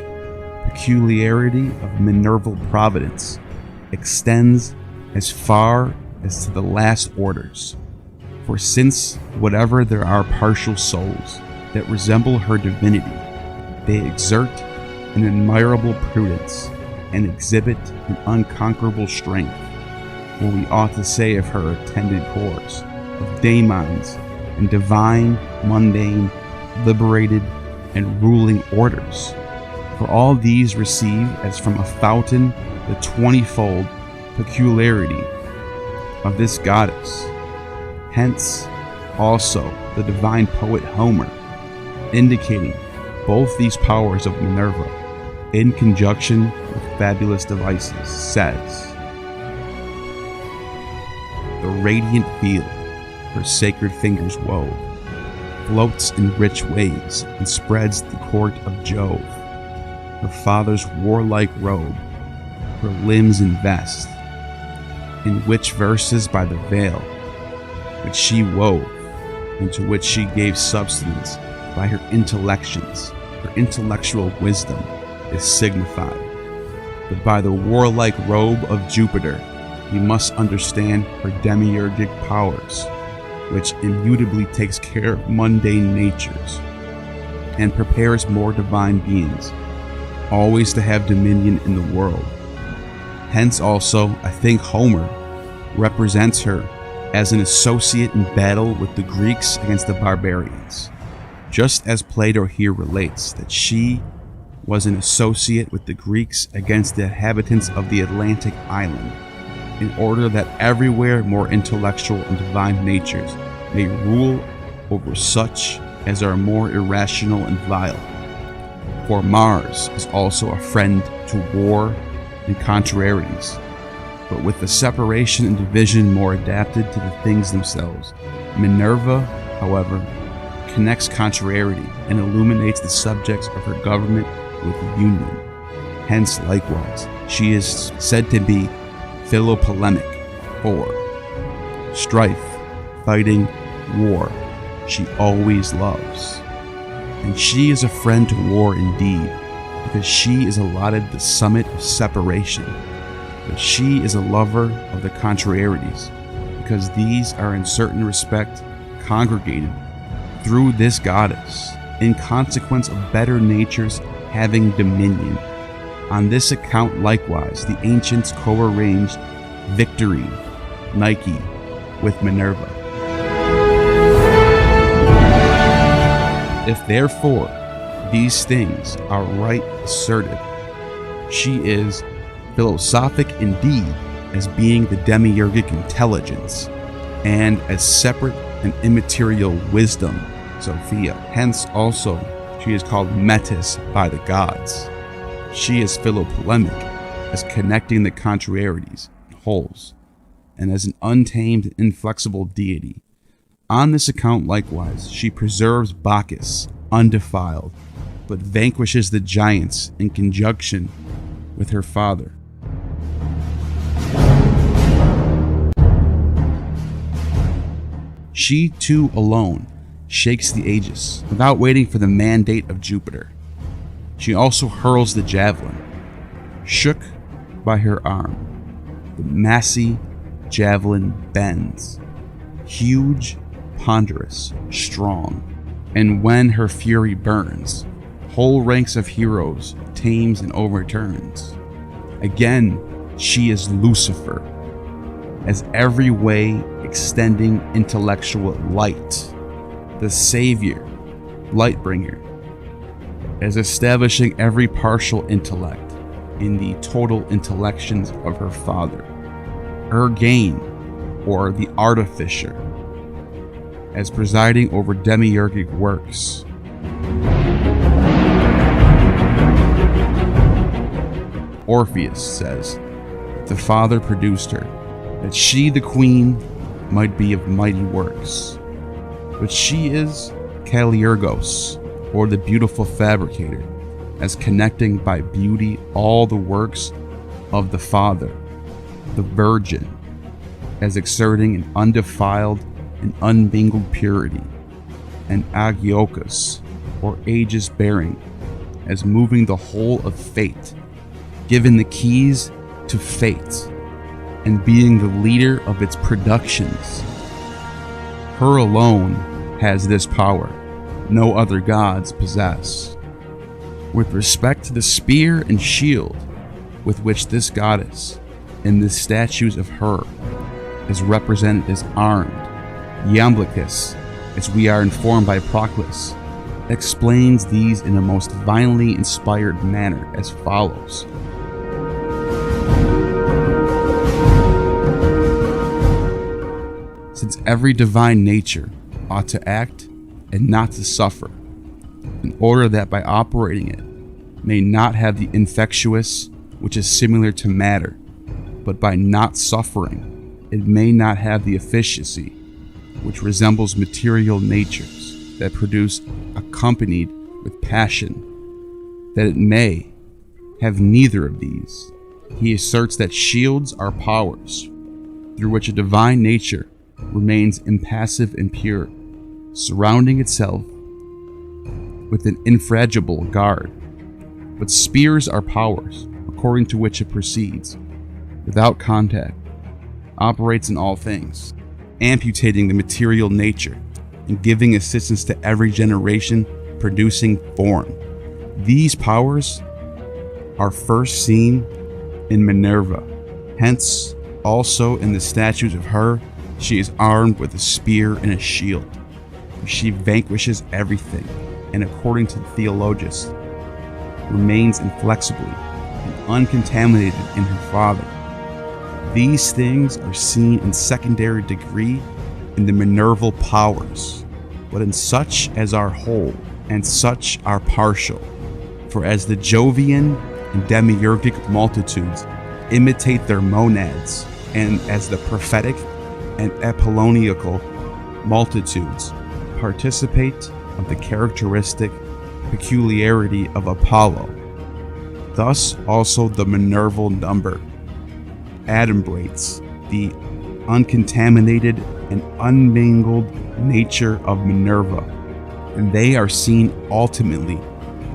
peculiarity of Minerval providence extends as far as to the last orders. For since whatever there are partial souls that resemble her divinity, they exert an admirable prudence and exhibit an unconquerable strength, what we ought to say of her attendant corps of daemons and divine, mundane, liberated, and ruling orders. For all these receive as from a fountain the 20-fold peculiarity of this goddess. Hence also the divine poet Homer, indicating both these powers of Minerva in conjunction with fabulous devices, says, "The radiant field her sacred fingers wove floats in rich waves and spreads the court of Jove. Her father's warlike robe her limbs invest, in which verses by the veil which she wove, and to which she gave substance, by her intellections. Her intellectual wisdom is signified. But by the warlike robe of Jupiter, we must understand her demiurgic powers, which immutably takes care of mundane natures and prepares more divine beings, always to have dominion in the world. Hence also, I think Homer represents her as an associate in battle with the Greeks against the barbarians, just as Plato here relates that she was an associate with the Greeks against the inhabitants of the Atlantic island, in order that everywhere more intellectual and divine natures may rule over such as are more irrational and vile. For Mars is also a friend to war and contrarieties, but with the separation and division more adapted to the things themselves. Minerva, however, connects contrariety and illuminates the subjects of her government with union. Hence, likewise, she is said to be philopolemic, or strife, fighting, war, she always loves. And she is a friend to war indeed, because she is allotted the summit of separation. But she is a lover of the contrarieties, because these are in certain respect congregated through this goddess, in consequence of better natures having dominion. On this account likewise the ancients co-arranged victory, Nike, with Minerva. If therefore these things are right asserted, she is philosophic indeed as being the demiurgic intelligence, and as separate and immaterial wisdom, Sophia. Hence also she is called Metis by the gods. She is philopolemic as connecting the contrarieties, wholes, and as an untamed, inflexible deity. On this account likewise she preserves Bacchus undefiled, but vanquishes the giants in conjunction with her father. She too alone shakes the aegis without waiting for the mandate of Jupiter. She also hurls the javelin. Shook by her arm, the massy javelin bends, huge, ponderous, strong, and when her fury burns, whole ranks of heroes tames and overturns. Again, she is Lucifer, as every way extending intellectual light, the savior, lightbringer, as establishing every partial intellect in the total intellections of her father, Ergain, or the artificer, as presiding over demiurgic works. Orpheus says the father produced her, that she, the queen, might be of mighty works. But she is Caliurgos, or the beautiful fabricator, as connecting by beauty all the works of the Father, the Virgin, as exerting an undefiled and unmingled purity, and Agiochus, or aegis bearing, as moving the whole of fate, given the keys to fate, and being the leader of its productions. Her alone has this power, no other gods possess. With respect to the spear and shield with which this goddess, in the statues of her, is represented as armed, Iamblichus, as we are informed by Proclus, explains these in a most divinely inspired manner as follows. Since every divine nature ought to act and not to suffer, in order that by operating it may not have the infectious which is similar to matter, but by not suffering it may not have the efficacy which resembles material natures that produce accompanied with passion, that it may have neither of these. He asserts that shields are powers through which a divine nature remains impassive and pure, surrounding itself with an infrangible guard. But spears are powers, according to which it proceeds, without contact, operates in all things, amputating the material nature, and giving assistance to every generation, producing form. These powers are first seen in Minerva. Hence, also in the statues of her, she is armed with a spear and a shield. She vanquishes everything, and according to the theologians, remains inflexibly and uncontaminated in her Father. These things are seen in secondary degree in the Minerval powers, but in such as are whole, and such are partial. For as the Jovian and demiurgic multitudes imitate their monads, and as the prophetic and Apolloniacal multitudes participate of the characteristic peculiarity of Apollo, thus also the Minerval number adumbrates the uncontaminated and unmingled nature of Minerva, and they are seen ultimately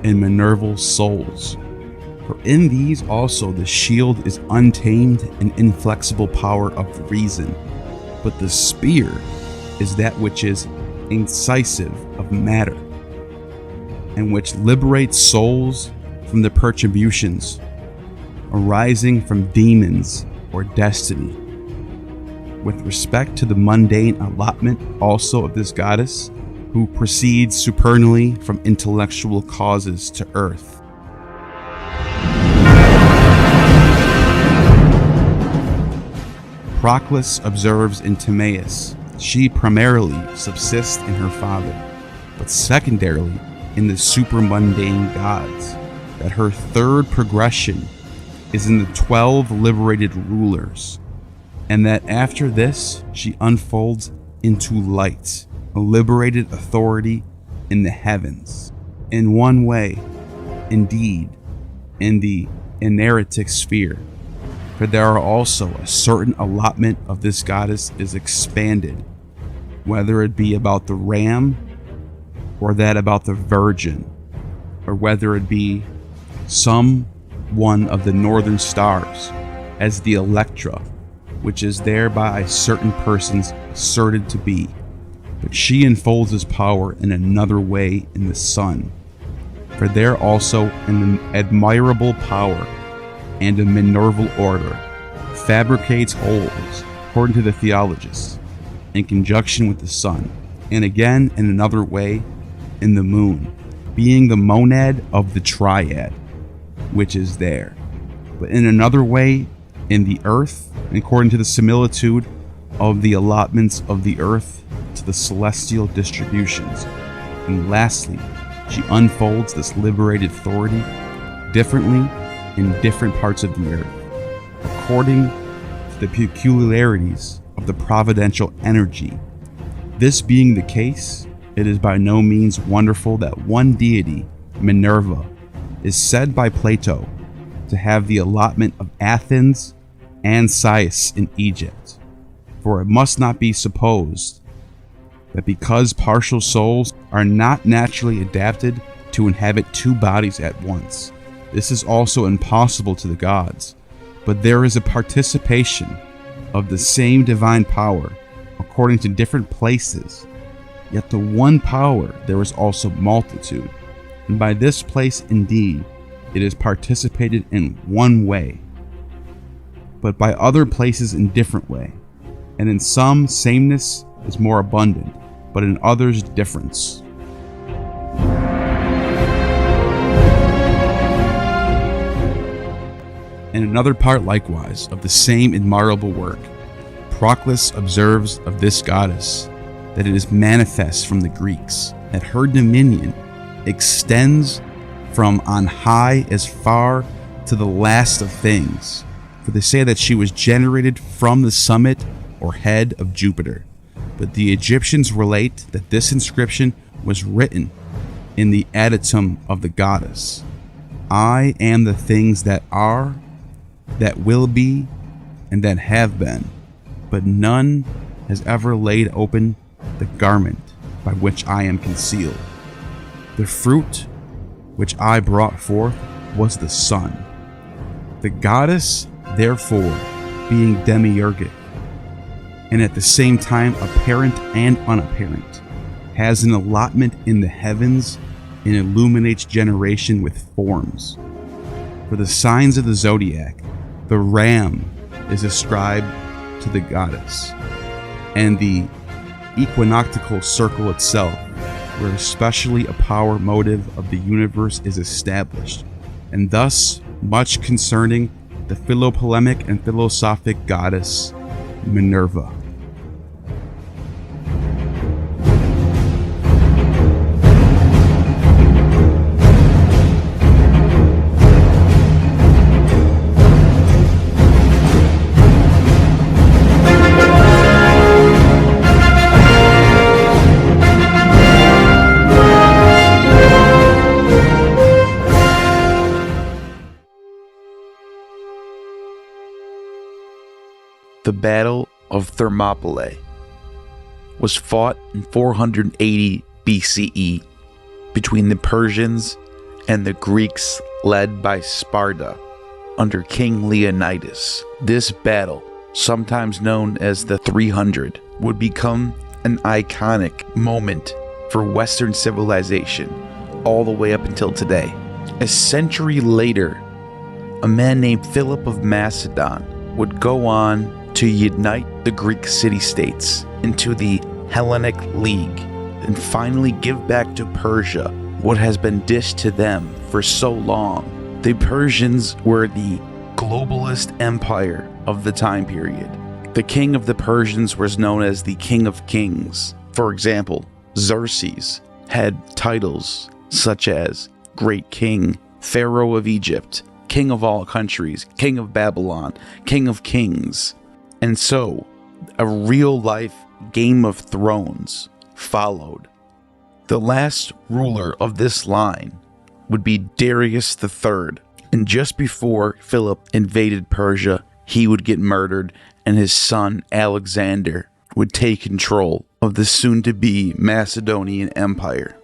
in Minerval souls. For in these also the shield is untamed and inflexible power of reason, but the spear is that which is incisive of matter, and which liberates souls from the perturbations arising from demons or destiny. With respect to the mundane allotment also of this goddess, who proceeds supernally from intellectual causes to earth. Proclus observes in Timaeus, she primarily subsists in her father, but secondarily in the supramundane gods, that her third progression is in the 12 liberated rulers, and that after this she unfolds into light, a liberated authority in the heavens. In one way, indeed, in the Eneritic sphere, for there are also a certain allotment of this goddess is expanded, whether it be about the ram, or that about the virgin, or whether it be some one of the northern stars, as the Electra, which is thereby certain persons asserted to be, but she unfolds his power in another way in the sun. For there also an admirable power and a Minerval order fabricates holes, according to the theologists, in conjunction with the sun, and again in another way in the moon, being the monad of the triad, which is there, but in another way in the earth, according to the similitude of the allotments of the earth to the celestial distributions. And lastly, she unfolds this liberated authority differently in different parts of the earth, according to the peculiarities of the providential energy. This being the case, it is by no means wonderful that one deity, Minerva, is said by Plato to have the allotment of Athens and Sais in Egypt. For it must not be supposed that because partial souls are not naturally adapted to inhabit two bodies at once, this is also impossible to the gods, but there is a participation of the same divine power according to different places, yet the one power there is also multitude, and by this place indeed it is participated in one way, but by other places in different way, and in some sameness is more abundant, but in others difference. In another part likewise of the same admirable work, Proclus observes of this goddess that it is manifest from the Greeks that her dominion extends from on high as far to the last of things, for they say that she was generated from the summit or head of Jupiter. But the Egyptians relate that this inscription was written in the adytum of the goddess. I am the things that are, that will be, and that have been, but none has ever laid open the garment by which I am concealed. The fruit which I brought forth was the sun. The goddess, therefore, being demiurgic, and at the same time apparent and unapparent, has an allotment in the heavens and illuminates generation with forms. For the signs of the zodiac, the ram is ascribed to the goddess, and the equinoctial circle itself, where especially a power motive of the universe is established, and thus much concerning the philopolemic and philosophic goddess Minerva. The Battle of Thermopylae was fought in 480 BCE between the Persians and the Greeks led by Sparta under King Leonidas. This battle, sometimes known as the 300, would become an iconic moment for Western civilization all the way up until today. A century later, a man named Philip of Macedon would go on to unite the Greek city-states into the Hellenic League and finally give back to Persia what has been dished to them for so long. The Persians were the globalist empire of the time period. The king of the Persians was known as the King of Kings. For example, Xerxes had titles such as Great King, Pharaoh of Egypt, King of all countries, King of Babylon, King of Kings. And so, a real-life Game of Thrones followed. The last ruler of this line would be Darius III, and just before Philip invaded Persia, he would get murdered, and his son Alexander would take control of the soon-to-be Macedonian Empire.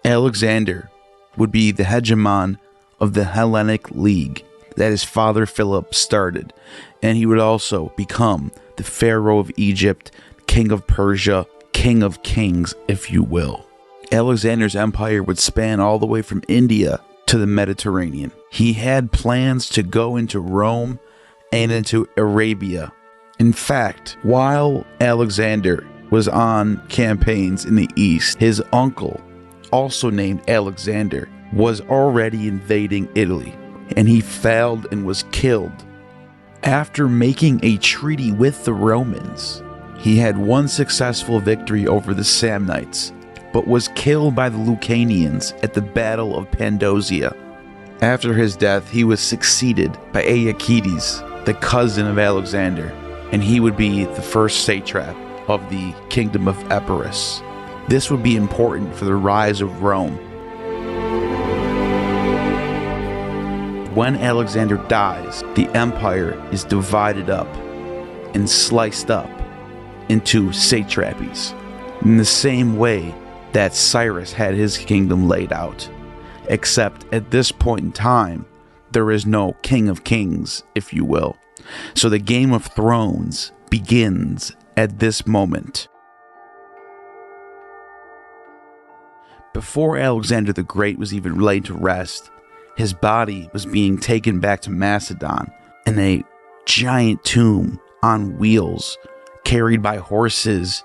Alexander would be the hegemon of the Hellenic League that his father Philip started, and he would also become the Pharaoh of Egypt, King of Persia, King of Kings, if you will. Alexander's empire would span all the way from India to the Mediterranean. He had plans to go into Rome and into Arabia. In fact, while Alexander was on campaigns in the east, his uncle, also named Alexander, was already invading Italy, and he failed and was killed. After making a treaty with the Romans, he had one successful victory over the Samnites, but was killed by the Lucanians at the Battle of Pandosia. After his death, he was succeeded by Aeacides, the cousin of Alexander, and he would be the first satrap of the kingdom of Epirus. This would be important for the rise of Rome. When Alexander dies, the empire is divided up and sliced up into satrapies, in the same way that Cyrus had his kingdom laid out. Except at this point in time, there is no King of Kings, if you will. So the Game of Thrones begins at this moment. Before Alexander the Great was even laid to rest, his body was being taken back to Macedon in a giant tomb on wheels, carried by horses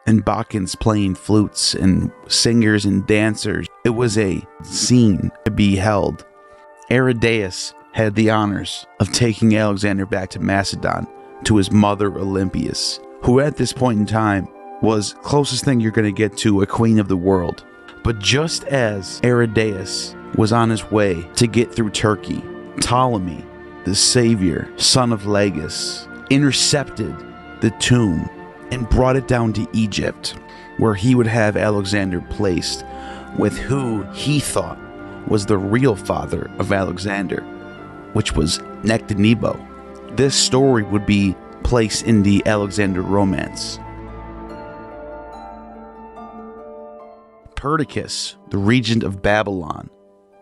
and Bacchanals playing flutes and singers and dancers. It was a scene to be held. Aridaeus had the honors of taking Alexander back to Macedon to his mother Olympias, who at this point in time was closest thing you're going to get to a queen of the world. But just as Aridaeus was on his way to get through Turkey, Ptolemy, the savior, son of Lagus, intercepted the tomb and brought it down to Egypt, where he would have Alexander placed with who he thought was the real father of Alexander, which was Nectanebo. This story would be placed in the Alexander romance. Perdiccas, the regent of Babylon,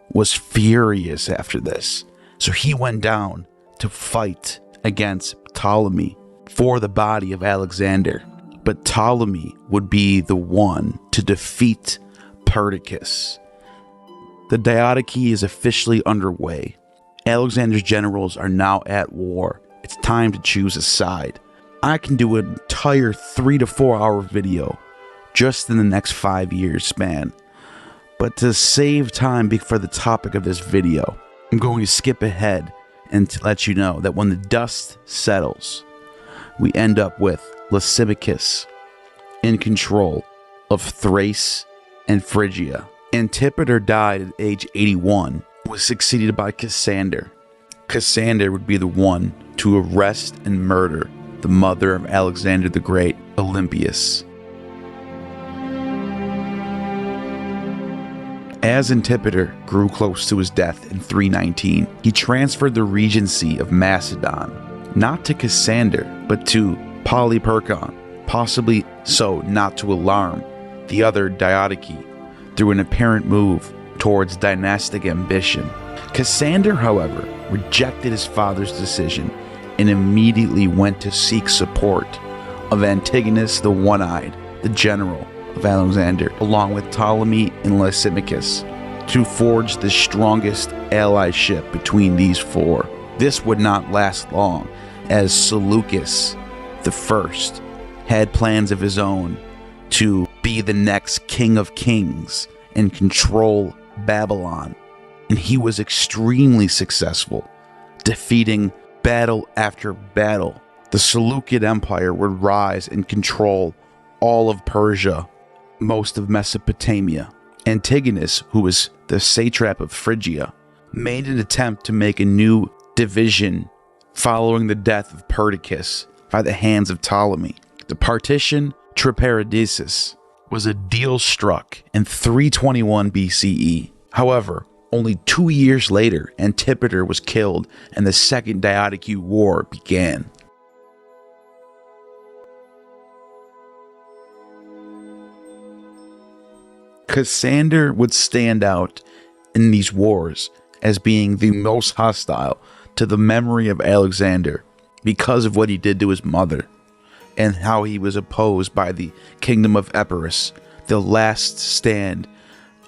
was furious after this, so he went down to fight against Ptolemy for the body of Alexander. But Ptolemy would be the one to defeat Perdiccas. The Diadochi is officially underway. Alexander's generals are now at war. It's time to choose a side. I can do an entire 3 to 4 hour video just in the next 5 years span. But to save time for the topic of this video, I'm going to skip ahead and to let you know that when the dust settles, we end up with Lysimachus in control of Thrace and Phrygia. Antipater died at age 81, was succeeded by Cassander. Cassander would be the one to arrest and murder the mother of Alexander the Great, Olympias. As Antipater grew close to his death in 319, he transferred the regency of Macedon, not to Cassander, but to Polyperchon, possibly so not to alarm the other Diadochi through an apparent move towards dynastic ambition. Cassander, however, rejected his father's decision and immediately went to seek support of Antigonus the One-Eyed, the general of Alexander, along with Ptolemy and Lysimachus, to forge the strongest allyship between these four. This would not last long, as Seleucus I had plans of his own to be the next king of kings and control Babylon, and he was extremely successful, defeating battle after battle. The Seleucid Empire would rise and control all of Persia, most of Mesopotamia. Antigonus, who was the satrap of Phrygia, made an attempt to make a new division following the death of Perdiccas by the hands of Ptolemy. The partition Triparadisus was a deal struck in 321 BCE. However, only 2 years later, Antipater was killed and the Second Diadochi War began. Cassander would stand out in these wars as being the most hostile to the memory of Alexander because of what he did to his mother and how he was opposed by the kingdom of Epirus, the last stand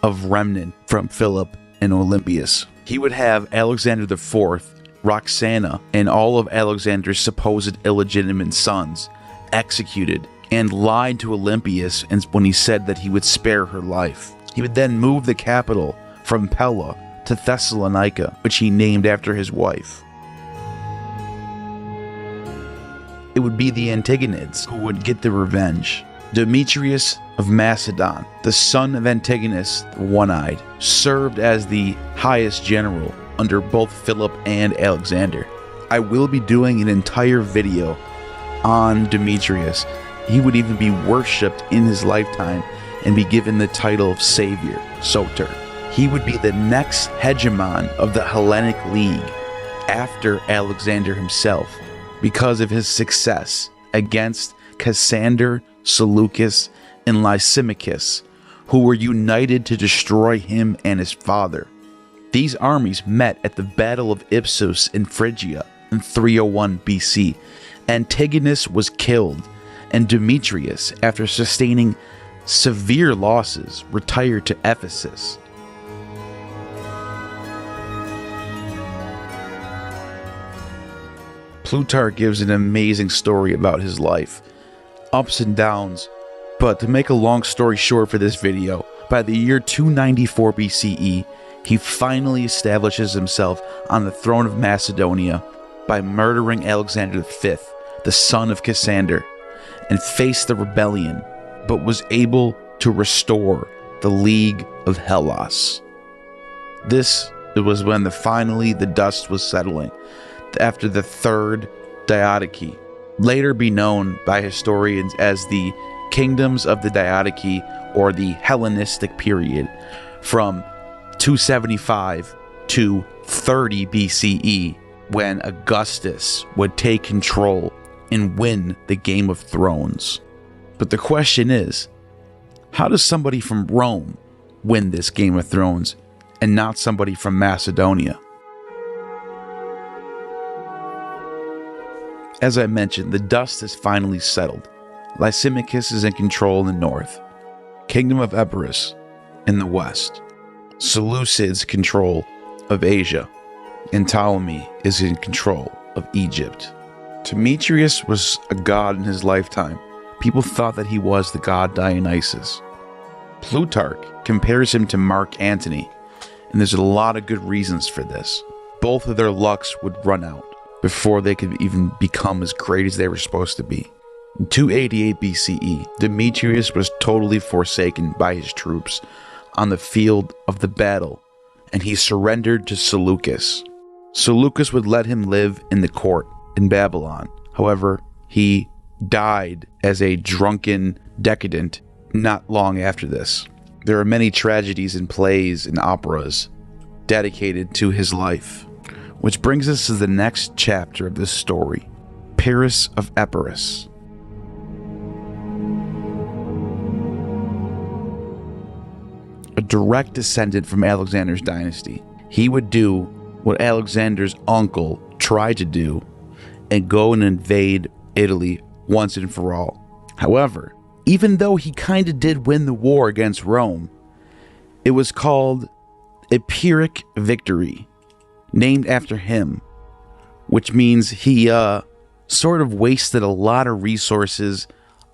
of remnant from Philip and Olympias. He would have Alexander IV, Roxana, and all of Alexander's supposed illegitimate sons executed, and lied to Olympias when he said that he would spare her life. He would then move the capital from Pella to Thessalonica, which he named after his wife. It would be the Antagonids who would get the revenge. Demetrius of Macedon, the son of Antigonus the One-Eyed, served as the highest general under both Philip and Alexander. I will be doing an entire video on Demetrius. He would even be worshipped in his lifetime and be given the title of Savior, Soter. He would be the next hegemon of the Hellenic League after Alexander himself because of his success against Cassander, Seleucus, and Lysimachus, who were united to destroy him and his father. These armies met at the Battle of Ipsus in Phrygia in 301 BC. Antigonus was killed, and Demetrius, after sustaining severe losses, retired to Ephesus. Plutarch gives an amazing story about his life, ups and downs, but to make a long story short for this video, by the year 294 BCE, he finally establishes himself on the throne of Macedonia by murdering Alexander V, the son of Cassander, and faced the rebellion, but was able to restore the League of Hellas. This was when finally the dust was settling, after the Third Diadochi, later be known by historians as the Kingdoms of the Diadochi or the Hellenistic period, from 275 to 30 BCE, when Augustus would take control and win the Game of Thrones. But the question is, how does somebody from Rome win this Game of Thrones and not somebody from Macedonia. As I mentioned, the dust has finally settled. Lysimachus is in control in the north, Kingdom of Epirus in the west, Seleucid's control of Asia, and Ptolemy is in control of Egypt. Demetrius was a god in his lifetime. People thought that he was the god Dionysus. Plutarch compares him to Mark Antony, and there's a lot of good reasons for this. Both of their lucks would run out before they could even become as great as they were supposed to be. In 288 BCE, Demetrius was totally forsaken by his troops on the field of the battle, and he surrendered to Seleucus. Seleucus would let him live in the court in Babylon. However, he died as a drunken decadent not long after this. There are many tragedies and plays and operas dedicated to his life. Which brings us to the next chapter of this story, Pyrrhus of Epirus. A direct descendant from Alexander's dynasty, he would do what Alexander's uncle tried to do and go and invade Italy once and for all. However, even though he kind of did win the war against Rome, it was called a Pyrrhic victory, named after him, which means he sort of wasted a lot of resources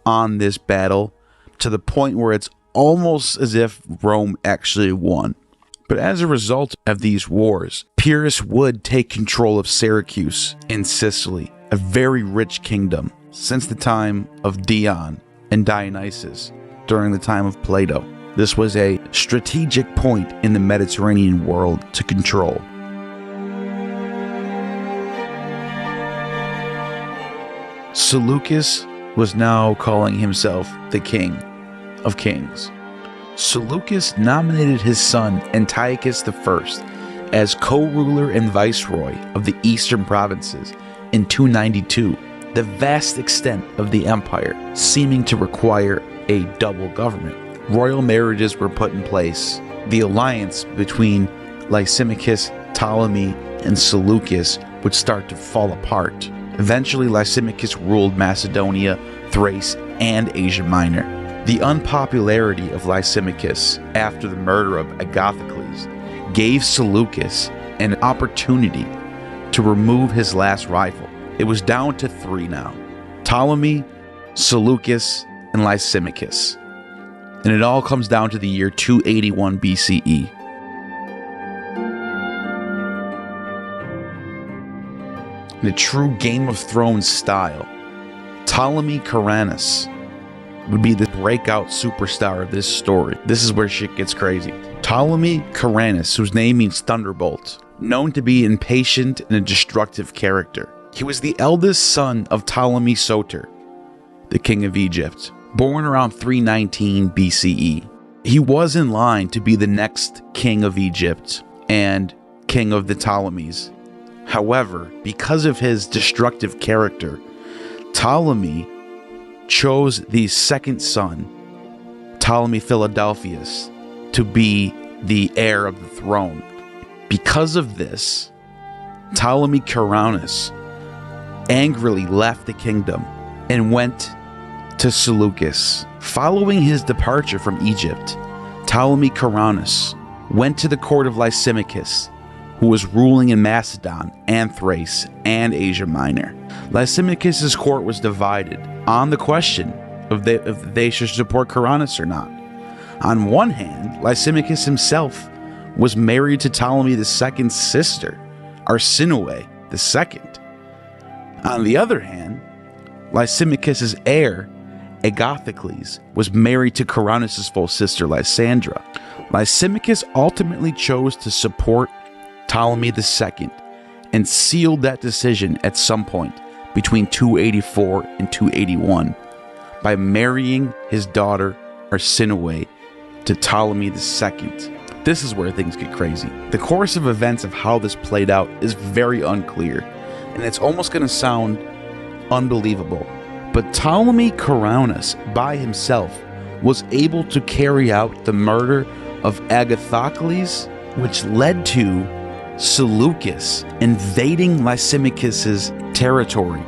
on this battle to the point where it's almost as if Rome actually won. But as a result of these wars, Pyrrhus would take control of Syracuse in Sicily, a very rich kingdom since the time of Dion and Dionysus during the time of Plato. This was a strategic point in the Mediterranean world to control. Seleucus was now calling himself the King of Kings. Seleucus nominated his son Antiochus I as co-ruler and viceroy of the eastern provinces in 292, the vast extent of the empire seeming to require a double government. Royal marriages were put in place. The alliance between Lysimachus, Ptolemy, and Seleucus would start to fall apart. Eventually, Lysimachus ruled Macedonia, Thrace, and Asia Minor. The unpopularity of Lysimachus after the murder of Agathocles gave Seleucus an opportunity to remove his last rival. It was down to three now: Ptolemy, Seleucus, and Lysimachus. And it all comes down to the year 281 BCE. In a true Game of Thrones style, Ptolemy Caranus would be the breakout superstar of this story. This is where shit gets crazy. Ptolemy Caranus, whose name means thunderbolt, known to be impatient and a destructive character. He was the eldest son of Ptolemy Soter, the king of Egypt, born around 319 BCE. He was in line to be the next king of Egypt and king of the Ptolemies. However, because of his destructive character, Ptolemy chose the second son, Ptolemy Philadelphus, to be the heir of the throne. Because of this, Ptolemy Caranus angrily left the kingdom and went to Seleucus. Following his departure from Egypt, Ptolemy Caranus went to the court of Lysimachus, who was ruling in Macedon and Thrace and Asia Minor. Lysimachus's court was divided on the question of if they should support Caranus or not. On one hand, Lysimachus himself was married to Ptolemy II's sister, Arsinoe II. On the other hand, Lysimachus's heir, Agathocles, was married to Caranus's full sister, Lysandra. Lysimachus ultimately chose to support Ptolemy II and sealed that decision at some point between 284 and 281 by marrying his daughter Arsinoe to Ptolemy II. This is where things get crazy. The course of events of how this played out is very unclear, and it's almost going to sound unbelievable, but Ptolemy Caranus by himself was able to carry out the murder of Agathocles, which led to Seleucus invading Lysimachus's territory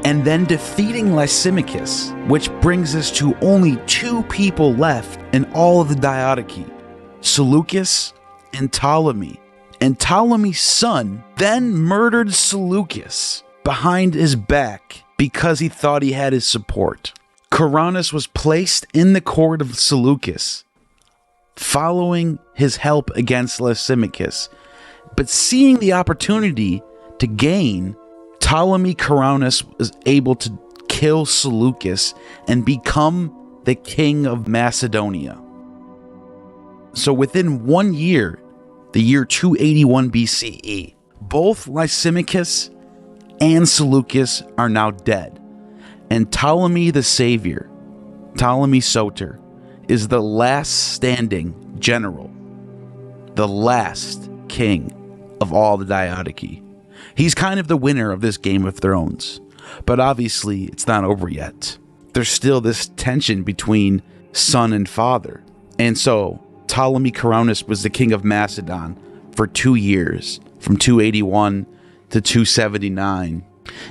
and then defeating Lysimachus, which brings us to only two people left in all of the Diadochi, Seleucus and Ptolemy. And Ptolemy's son then murdered Seleucus behind his back because he thought he had his support. Coronis was placed in the court of Seleucus following his help against Lysimachus, but seeing the opportunity to gain, Ptolemy Coronis was able to kill Seleucus and become the king of Macedonia. So within 1 year, the year 281 BCE, both Lysimachus and Seleucus are now dead, and Ptolemy the Savior, Ptolemy Soter, is the last standing general, the last king of all the Diadochi. He's kind of the winner of this Game of Thrones, but obviously it's not over yet. There's still this tension between son and father, and so Ptolemy Coronis was the king of Macedon for 2 years, from 281 to 279.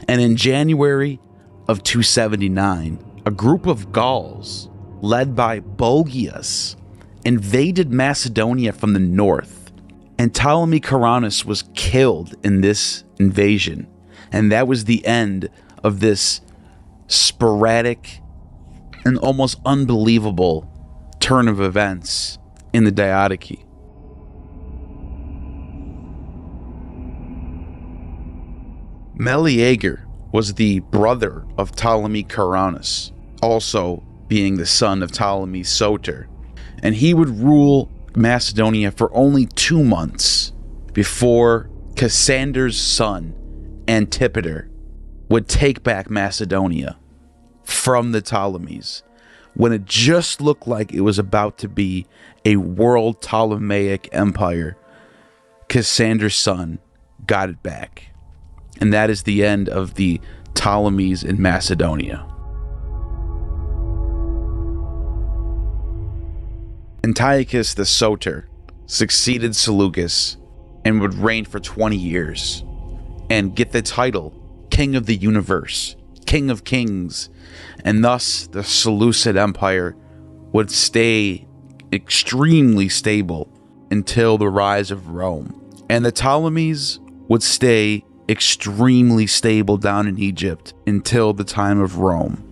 And in January of 279, a group of Gauls, led by Bulgius, invaded Macedonia from the north, and Ptolemy Coronis was killed in this invasion. And that was the end of this sporadic and almost unbelievable turn of events in the Diadochi. Meleager was the brother of Ptolemy Coronis, also being the son of Ptolemy Soter, and he would rule Macedonia for only 2 months before Cassander's son, Antipater, would take back Macedonia from the Ptolemies, when it just looked like it was about to be a world Ptolemaic empire. Cassander's son got it back. And that is the end of the Ptolemies in Macedonia. Antiochus the Soter succeeded Seleucus and would reign for 20 years and get the title King of the Universe, King of Kings, and thus the Seleucid Empire would stay extremely stable until the rise of Rome. And the Ptolemies would stay extremely stable down in Egypt until the time of Rome.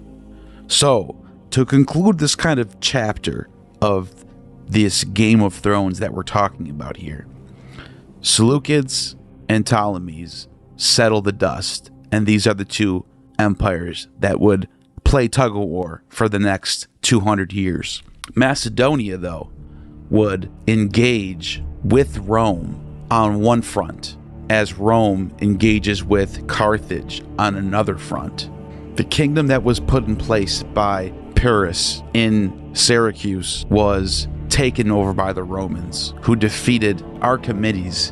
So, to conclude this kind of chapter of this Game of Thrones that we're talking about here, Seleucids and Ptolemies settle the dust, and these are the two empires that would play tug-of-war for the next 200 years. Macedonia, though, would engage with Rome on one front, as Rome engages with Carthage on another front. The kingdom that was put in place by Pyrrhus in Syracuse was taken over by the Romans, who defeated Archimedes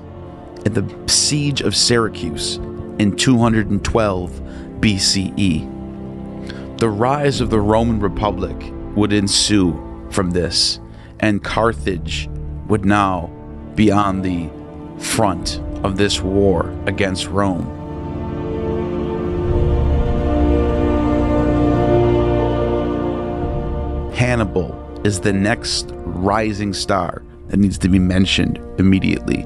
at the siege of Syracuse in 212 BCE. The rise of the Roman Republic would ensue from this, and Carthage would now be on the front of this war against Rome. Hannibal is the next rising star that needs to be mentioned immediately.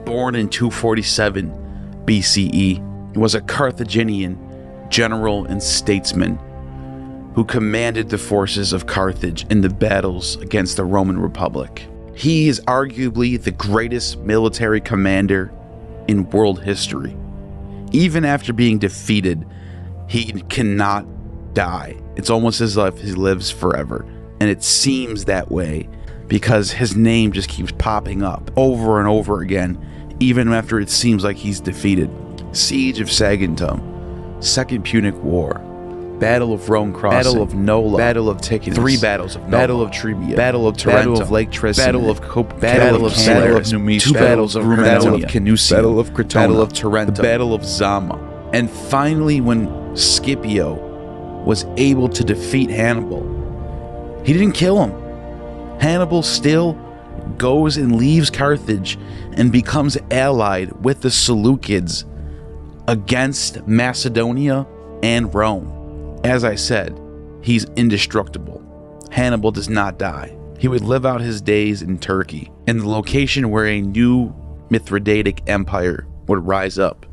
Born in 247 BCE, he was a Carthaginian general and statesman who commanded the forces of Carthage in the battles against the Roman Republic. He is arguably the greatest military commander in world history. Even after being defeated, he cannot die. It's almost as if he lives forever. And it seems that way because his name just keeps popping up over and over again, even after it seems like he's defeated. Siege of Saguntum, Second Punic War, Battle of Rome Crossing, Battle of Nola, Battle of Ticinus, 3 battles of Nola, Battle of Trebia, Battle of Tarentum, Battle of Lake Tricina, Battle of Cope, Battle of Numidia, 2 battles of Battle of Canusia, Battle of Crotona, Battle of Tarentum, the Battle of Zama. And finally, when Scipio was able to defeat Hannibal, he didn't kill him. Hannibal still goes and leaves Carthage and becomes allied with the Seleucids against Macedonia and Rome. As I said, he's indestructible. Hannibal does not die. He would live out his days in Turkey, in the location where a new Mithridatic empire would rise up.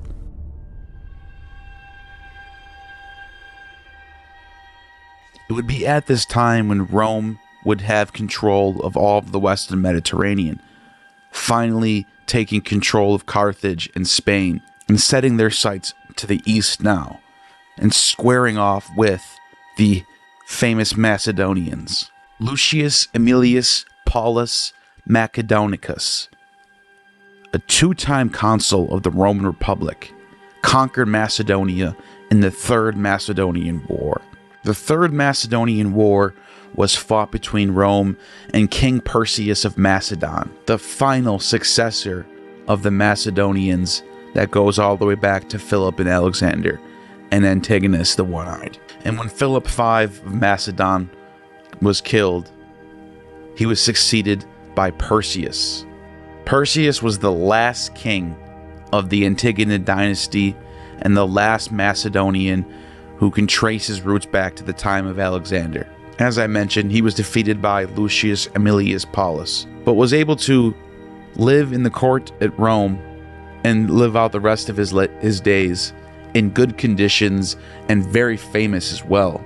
It would be at this time when Rome would have control of all of the Western Mediterranean, finally taking control of Carthage and Spain and setting their sights to the east now and squaring off with the famous Macedonians. Lucius Aemilius Paulus Macedonicus, a two-time consul of the Roman Republic, conquered Macedonia in the Third Macedonian War. The Third Macedonian War was fought between Rome and King Perseus of Macedon, the final successor of the Macedonians that goes all the way back to Philip and Alexander and Antigonus the One-Eyed. And when Philip V of Macedon was killed, he was succeeded by Perseus. Perseus was the last king of the Antigonid dynasty and the last Macedonian who can trace his roots back to the time of Alexander. As I mentioned, he was defeated by Lucius Aemilius Paulus, but was able to live in the court at Rome and live out the rest of his days in good conditions and very famous as well.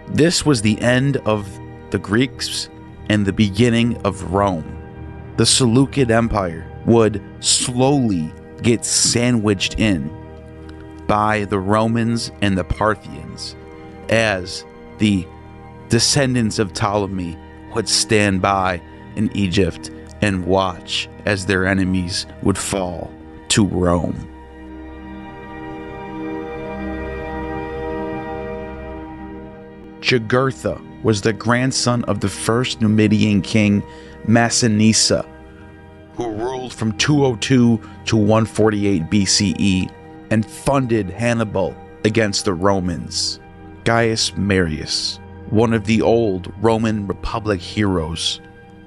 This was the end of the Greeks and the beginning of Rome. The Seleucid Empire would slowly get sandwiched in by the Romans and the Parthians, as the descendants of Ptolemy would stand by in Egypt and watch as their enemies would fall to Rome. Jugurtha was the grandson of the first Numidian king Massinissa, who ruled from 202 to 148 BCE and funded Hannibal against the Romans. Gaius Marius, one of the old Roman Republic heroes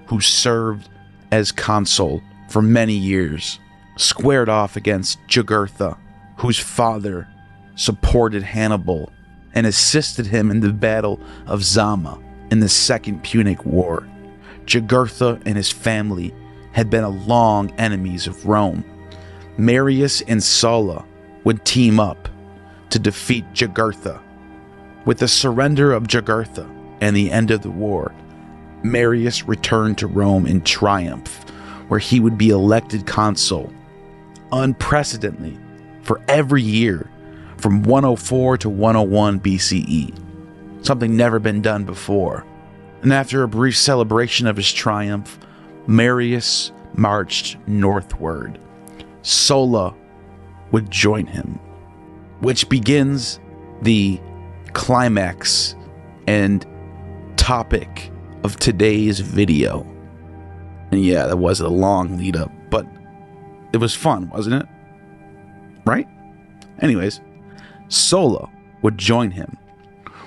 who served as consul for many years, squared off against Jugurtha, whose father supported Hannibal and assisted him in the Battle of Zama in the Second Punic War. Jugurtha and his family had been long enemies of Rome. Marius and Sulla would team up to defeat Jugurtha. With the surrender of Jugurtha and the end of the war, Marius returned to Rome in triumph, where he would be elected consul, unprecedentedly, for every year from 104 to 101 BCE, something never been done before. And after a brief celebration of his triumph, Marius marched northward. Sulla would join him, which begins the climax and topic of today's video. And yeah, that was a long lead up, but it was fun, wasn't it? Right? Anyways, Sulla would join him,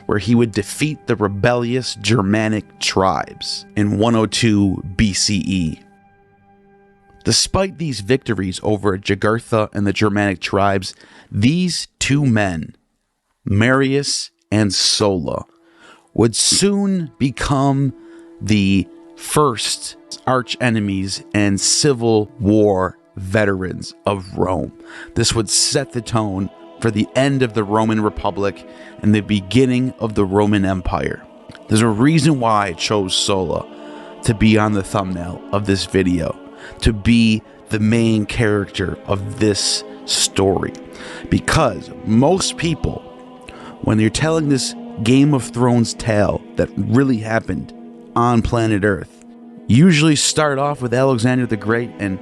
where he would defeat the rebellious Germanic tribes in 102 BCE. Despite these victories over Jugurtha and the Germanic tribes, these two men, Marius and Sulla, would soon become the first archenemies and civil war veterans of Rome. This would set the tone for the end of the Roman Republic and the beginning of the Roman Empire. There's a reason why I chose Sulla to be on the thumbnail of this video, to be the main character of this story. Because most people, when they're telling this Game of Thrones tale that really happened on planet Earth, usually start off with Alexander the Great and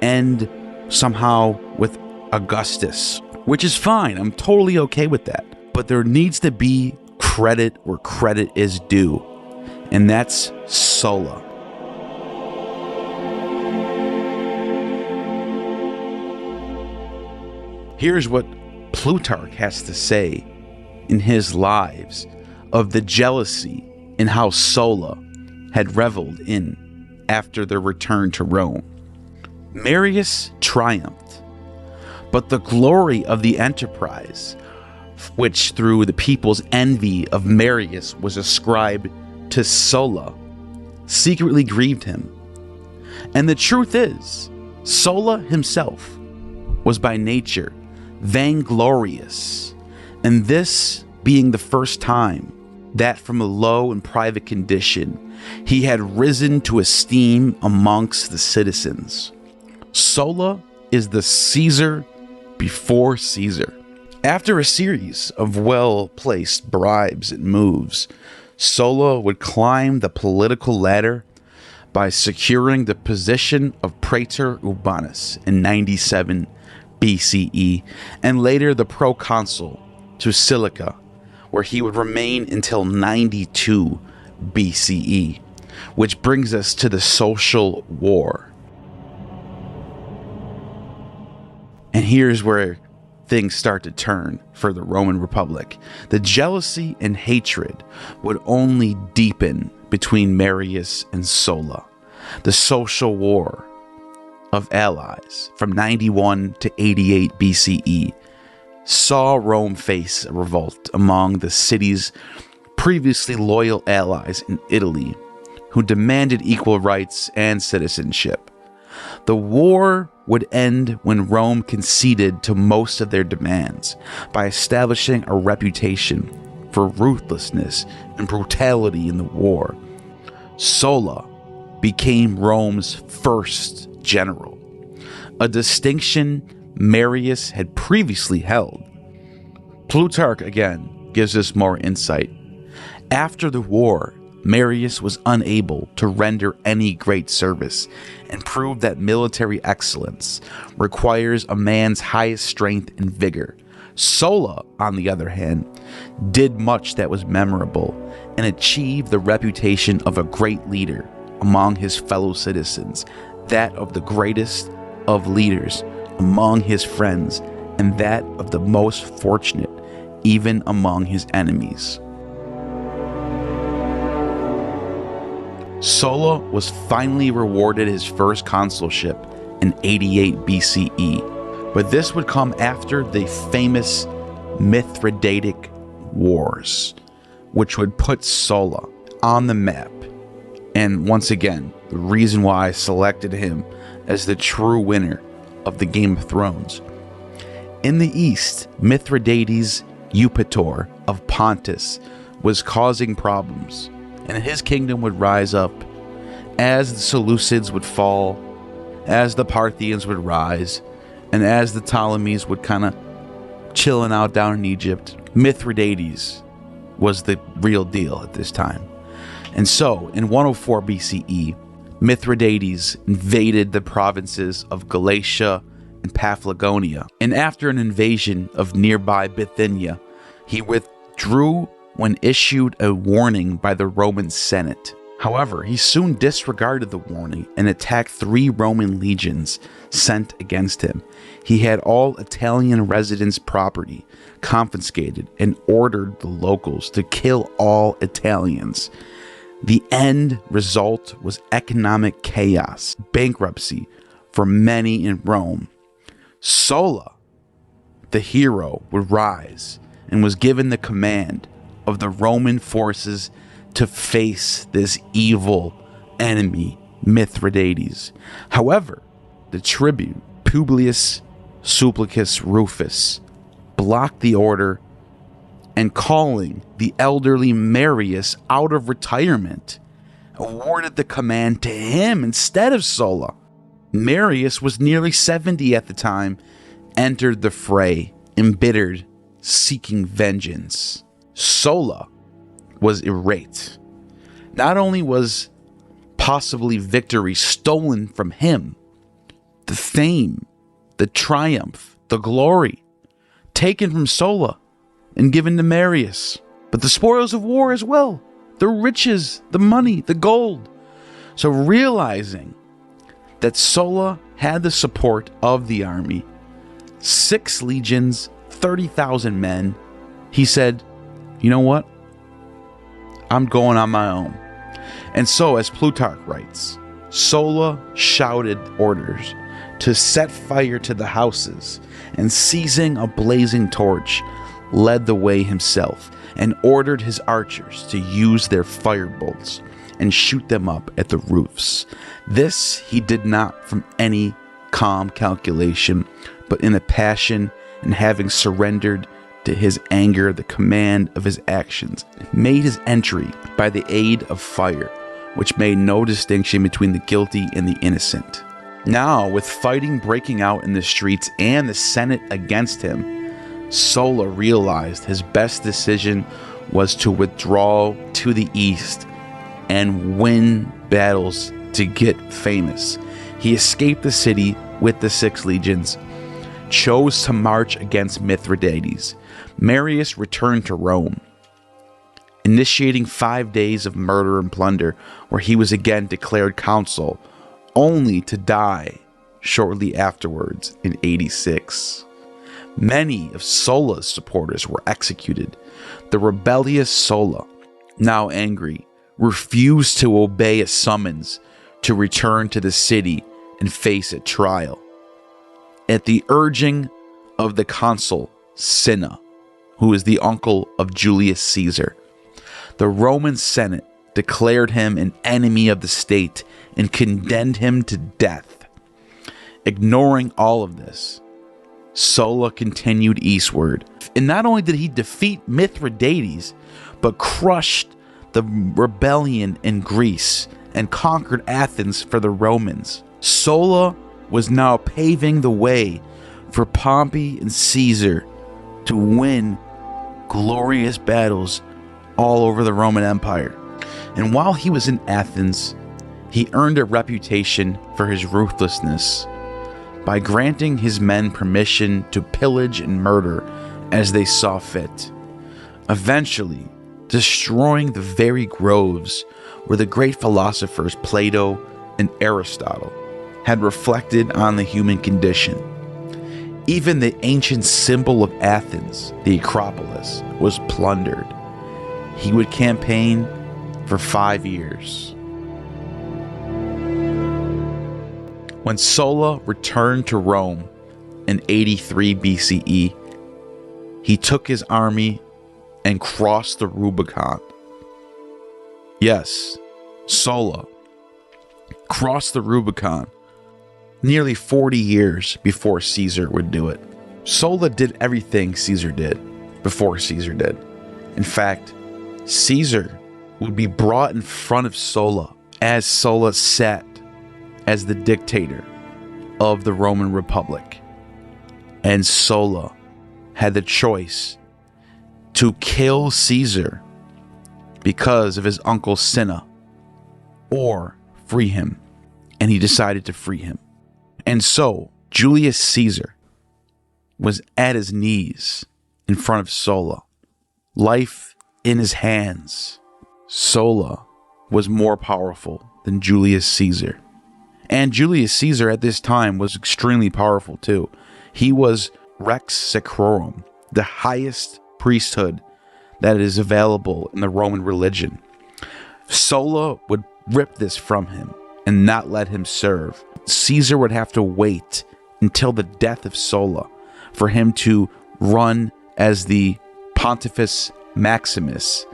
end somehow with Augustus, which is fine. I'm totally okay with that. But there needs to be credit where credit is due, and that's Sulla. Here's what Plutarch has to say in his Lives of the jealousy and how Sulla had reveled in after their return to Rome. Marius triumphed, but the glory of the enterprise, which through the people's envy of Marius was ascribed to Sulla, secretly grieved him. And the truth is, Sulla himself was by nature vainglorious, and this being the first time that from a low and private condition he had risen to esteem amongst the citizens. Sulla is the Caesar before Caesar. After a series of well-placed bribes and moves, Sulla would climb the political ladder by securing the position of Praetor Urbanus in 97 BCE, and later the proconsul to Cilicia, where he would remain until 92 BCE, which brings us to the Social War. And here's where things start to turn for the Roman Republic. The jealousy and hatred would only deepen between Marius and Sulla. The Social War of Allies from 91 to 88 BCE saw Rome face a revolt among the city's previously loyal allies in Italy, who demanded equal rights and citizenship. The war would end when Rome conceded to most of their demands by establishing a reputation for ruthlessness and brutality in the war. Sulla became Rome's first general, a distinction Marius had previously held. Plutarch again gives us more insight. After the war, Marius was unable to render any great service and proved that military excellence requires a man's highest strength and vigor. Sulla, on the other hand, did much that was memorable and achieved the reputation of a great leader among his fellow citizens, that of the greatest of leaders among his friends, and that of the most fortunate even among his enemies. Sulla was finally rewarded his first consulship in 88 BCE, but this would come after the famous Mithridatic Wars, which would put Sulla on the map. And once again, the reason why I selected him as the true winner of the Game of Thrones. In the east, Mithridates Eupator of Pontus was causing problems, and his kingdom would rise up as the Seleucids would fall, as the Parthians would rise, and as the Ptolemies would kind of chilling out down in Egypt. Mithridates was the real deal at this time. And so, in 104 BCE, Mithridates invaded the provinces of Galatia and Paphlagonia, and after an invasion of nearby Bithynia, he withdrew when issued a warning by the Roman Senate. However, he soon disregarded the warning and attacked 3 Roman legions sent against him. He had all Italian residents' property confiscated and ordered the locals to kill all Italians. The end result was economic chaos, bankruptcy for many in Rome. Sulla, the hero, would rise and was given the command of the Roman forces to face this evil enemy, Mithridates. However, the tribune, Publius Sulpicius Rufus, blocked the order and, calling the elderly Marius out of retirement, awarded the command to him instead of Sulla. Marius was nearly 70 at the time, entered the fray, embittered, seeking vengeance. Sulla was irate. Not only was possibly victory stolen from him, the fame, the triumph, the glory taken from Sulla and given to Marius, but the spoils of war as well, the riches, the money, the gold. So realizing that Sulla had the support of the army, 6 legions, 30,000 men, he said, you know what? I'm going on my own. And so, as Plutarch writes, Sulla shouted orders to set fire to the houses, and seizing a blazing torch, led the way himself and ordered his archers to use their firebolts and shoot them up at the roofs. This he did not from any calm calculation, but in a passion, and having surrendered to his anger the command of his actions, made his entry by the aid of fire, which made no distinction between the guilty and the innocent. Now, with fighting breaking out in the streets and the Senate against him, Sulla realized his best decision was to withdraw to the east and win battles to get famous. He escaped the city with the 6 legions, chose to march against Mithridates. Marius returned to Rome, initiating 5 days of murder and plunder, where he was again declared consul, only to die shortly afterwards in 86. Many of Sulla's supporters were executed. The rebellious Sulla, now angry, refused to obey a summons to return to the city and face a trial. At the urging of the consul Cinna, who is the uncle of Julius Caesar, the Roman Senate declared him an enemy of the state and condemned him to death. Ignoring all of this, Sulla continued eastward, and not only did he defeat Mithridates, but crushed the rebellion in Greece and conquered Athens for the Romans. Sulla was now paving the way for Pompey and Caesar to win glorious battles all over the Roman Empire. And while he was in Athens, he earned a reputation for his ruthlessness by granting his men permission to pillage and murder as they saw fit, eventually destroying the very groves where the great philosophers Plato and Aristotle had reflected on the human condition. Even the ancient symbol of Athens, the Acropolis, was plundered. He would campaign for 5 years. When Sulla returned to Rome in 83 BCE, he took his army and crossed the Rubicon. Yes, Sulla crossed the Rubicon nearly 40 years before Caesar would do it. Sulla did everything Caesar did before Caesar did. In fact, Caesar would be brought in front of Sulla as Sulla sat as the dictator of the Roman Republic. And Sulla had the choice to kill Caesar because of his uncle Cinna, or free him. And he decided to free him. And so Julius Caesar was at his knees in front of Sulla, life in his hands. Sulla was more powerful than Julius Caesar. And Julius Caesar at this time was extremely powerful too. He was Rex Sacrorum, the highest priesthood that is available in the Roman religion. Sulla would rip this from him and not let him serve. Caesar would have to wait until the death of Sulla for him to run as the Pontifex Maximus,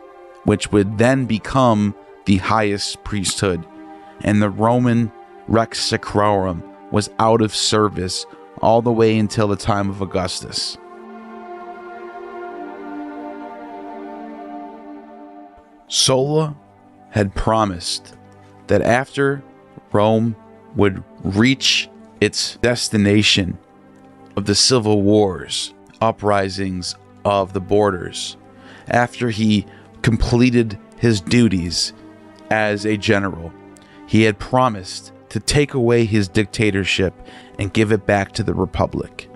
which would then become the highest priesthood. And the Roman Rex Sacrorum was out of service all the way until the time of Augustus. Sulla had promised that after Rome would reach its destination of the civil wars, uprisings of the borders, after he completed his duties as a general, he had promised to take away his dictatorship and give it back to the Republic.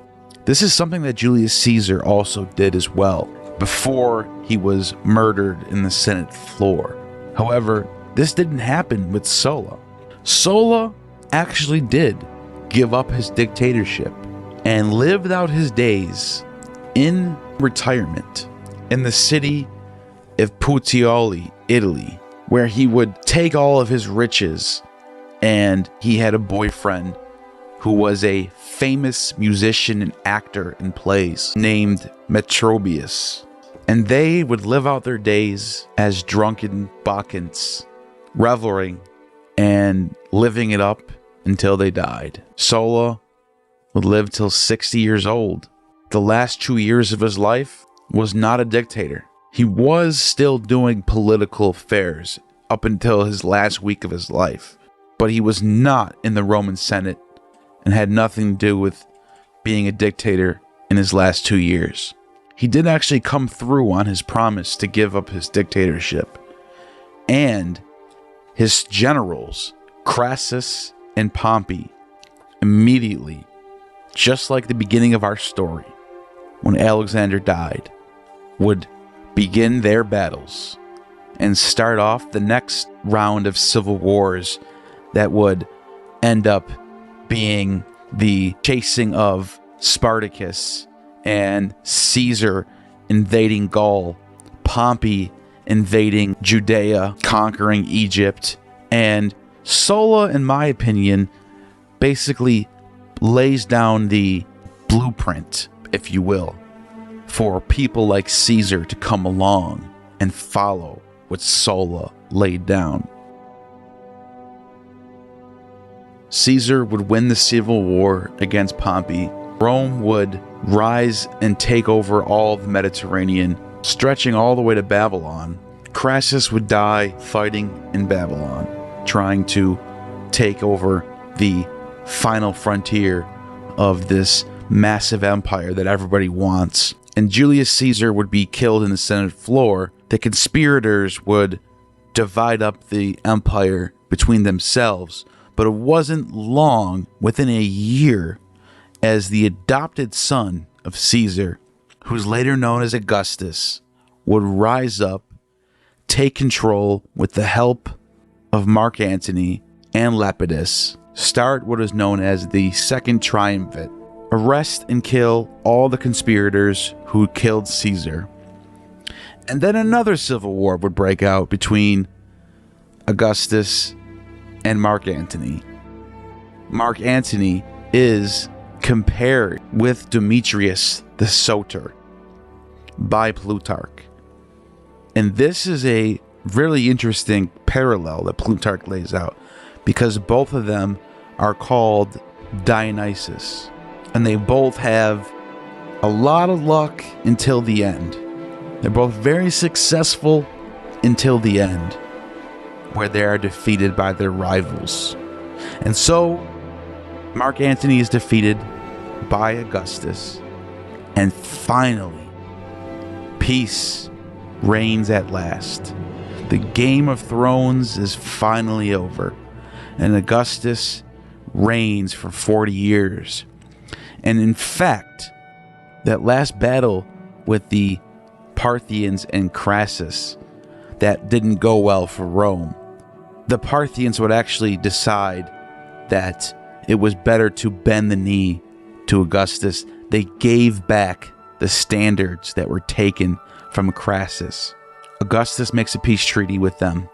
This is something that Julius Caesar also did as well, before he was murdered in the Senate floor. However, this didn't happen with Sulla. Sulla actually did give up his dictatorship and lived out his days in retirement in the city of Puteoli, Italy, where he would take all of his riches and he had a boyfriend who was a famous musician and actor in plays named Metrobius. And they would live out their days as drunken Bacchants, reveling and living it up until they died. Sola would live till 60 years old. The last 2 years of his life was not a dictator. He was still doing political affairs up until his last week of his life, but he was not in the Roman Senate and had nothing to do with being a dictator in his last 2 years. He did actually come through on his promise to give up his dictatorship, and his generals, Crassus and Pompey, immediately, just like the beginning of our story, when Alexander died, would begin their battles and start off the next round of civil wars that would end up being the chasing of Spartacus and Caesar invading Gaul, Pompey invading Judea, conquering Egypt, and Sola, in my opinion, basically lays down the blueprint, if you will, for people like Caesar to come along and follow what Sola laid down. Caesar would win the civil war against Pompey. Rome would rise and take over all the Mediterranean, stretching all the way to Babylon. Crassus would die fighting in Babylon, trying to take over the final frontier of this massive empire that everybody wants. And Julius Caesar would be killed in the Senate floor. The conspirators would divide up the empire between themselves, but it wasn't long, within a year, as the adopted son of Caesar, who's later known as Augustus, would rise up, take control with the help of Mark Antony and Lepidus, start what is known as the Second Triumvirate, arrest and kill all the conspirators who killed Caesar. And then another civil war would break out between Augustus and Mark Antony. Mark Antony is compared with Demetrius the Soter by Plutarch. And this is a really interesting parallel that Plutarch lays out, because both of them are called Dionysus, and they both have a lot of luck until the end. They're both very successful until the end, where they are defeated by their rivals. And so Mark Antony is defeated by Augustus, and finally peace reigns at last. The Game of Thrones is finally over, and Augustus reigns for 40 years. And in fact, that last battle with the Parthians and Crassus, that didn't go well for Rome. The Parthians would actually decide that it was better to bend the knee to Augustus. They gave back the standards that were taken from Crassus. Augustus makes a peace treaty with them.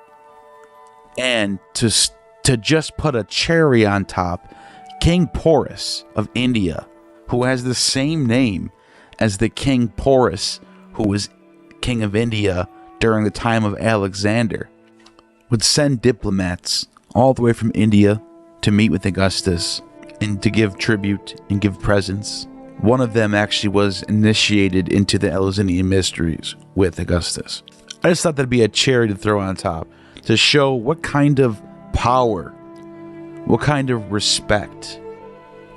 And to just put a cherry on top, King Porus of India, who has the same name as the King Porus who was king of India during the time of Alexander, would send diplomats all the way from India to meet with Augustus and to give tribute and give presents. One of them actually was initiated into the Eleusinian Mysteries with Augustus. I just thought that'd be a cherry to throw on top to show what kind of power, what kind of respect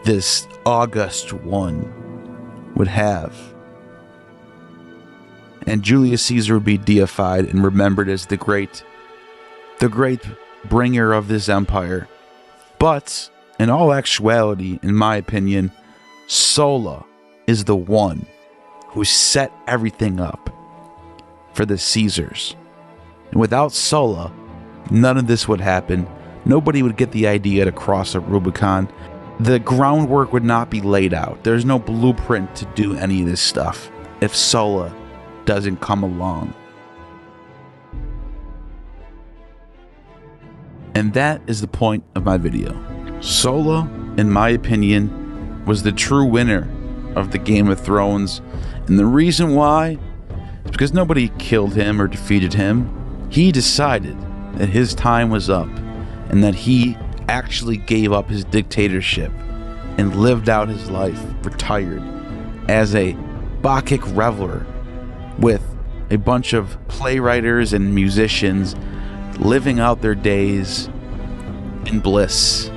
this August one would have. And Julius Caesar would be deified and remembered as the great bringer of this empire. But in all actuality, in my opinion, Sola is the one who set everything up for the Caesars. And without Sola, none of this would happen. Nobody would get the idea to cross a Rubicon. The groundwork would not be laid out. There's no blueprint to do any of this stuff if Sola doesn't come along. And that is the point of my video. Sulla, in my opinion, was the true winner of the Game of Thrones. And the reason why is because nobody killed him or defeated him. He decided that his time was up and that he actually gave up his dictatorship and lived out his life retired as a Bacchic reveler with a bunch of playwriters and musicians living out their days in bliss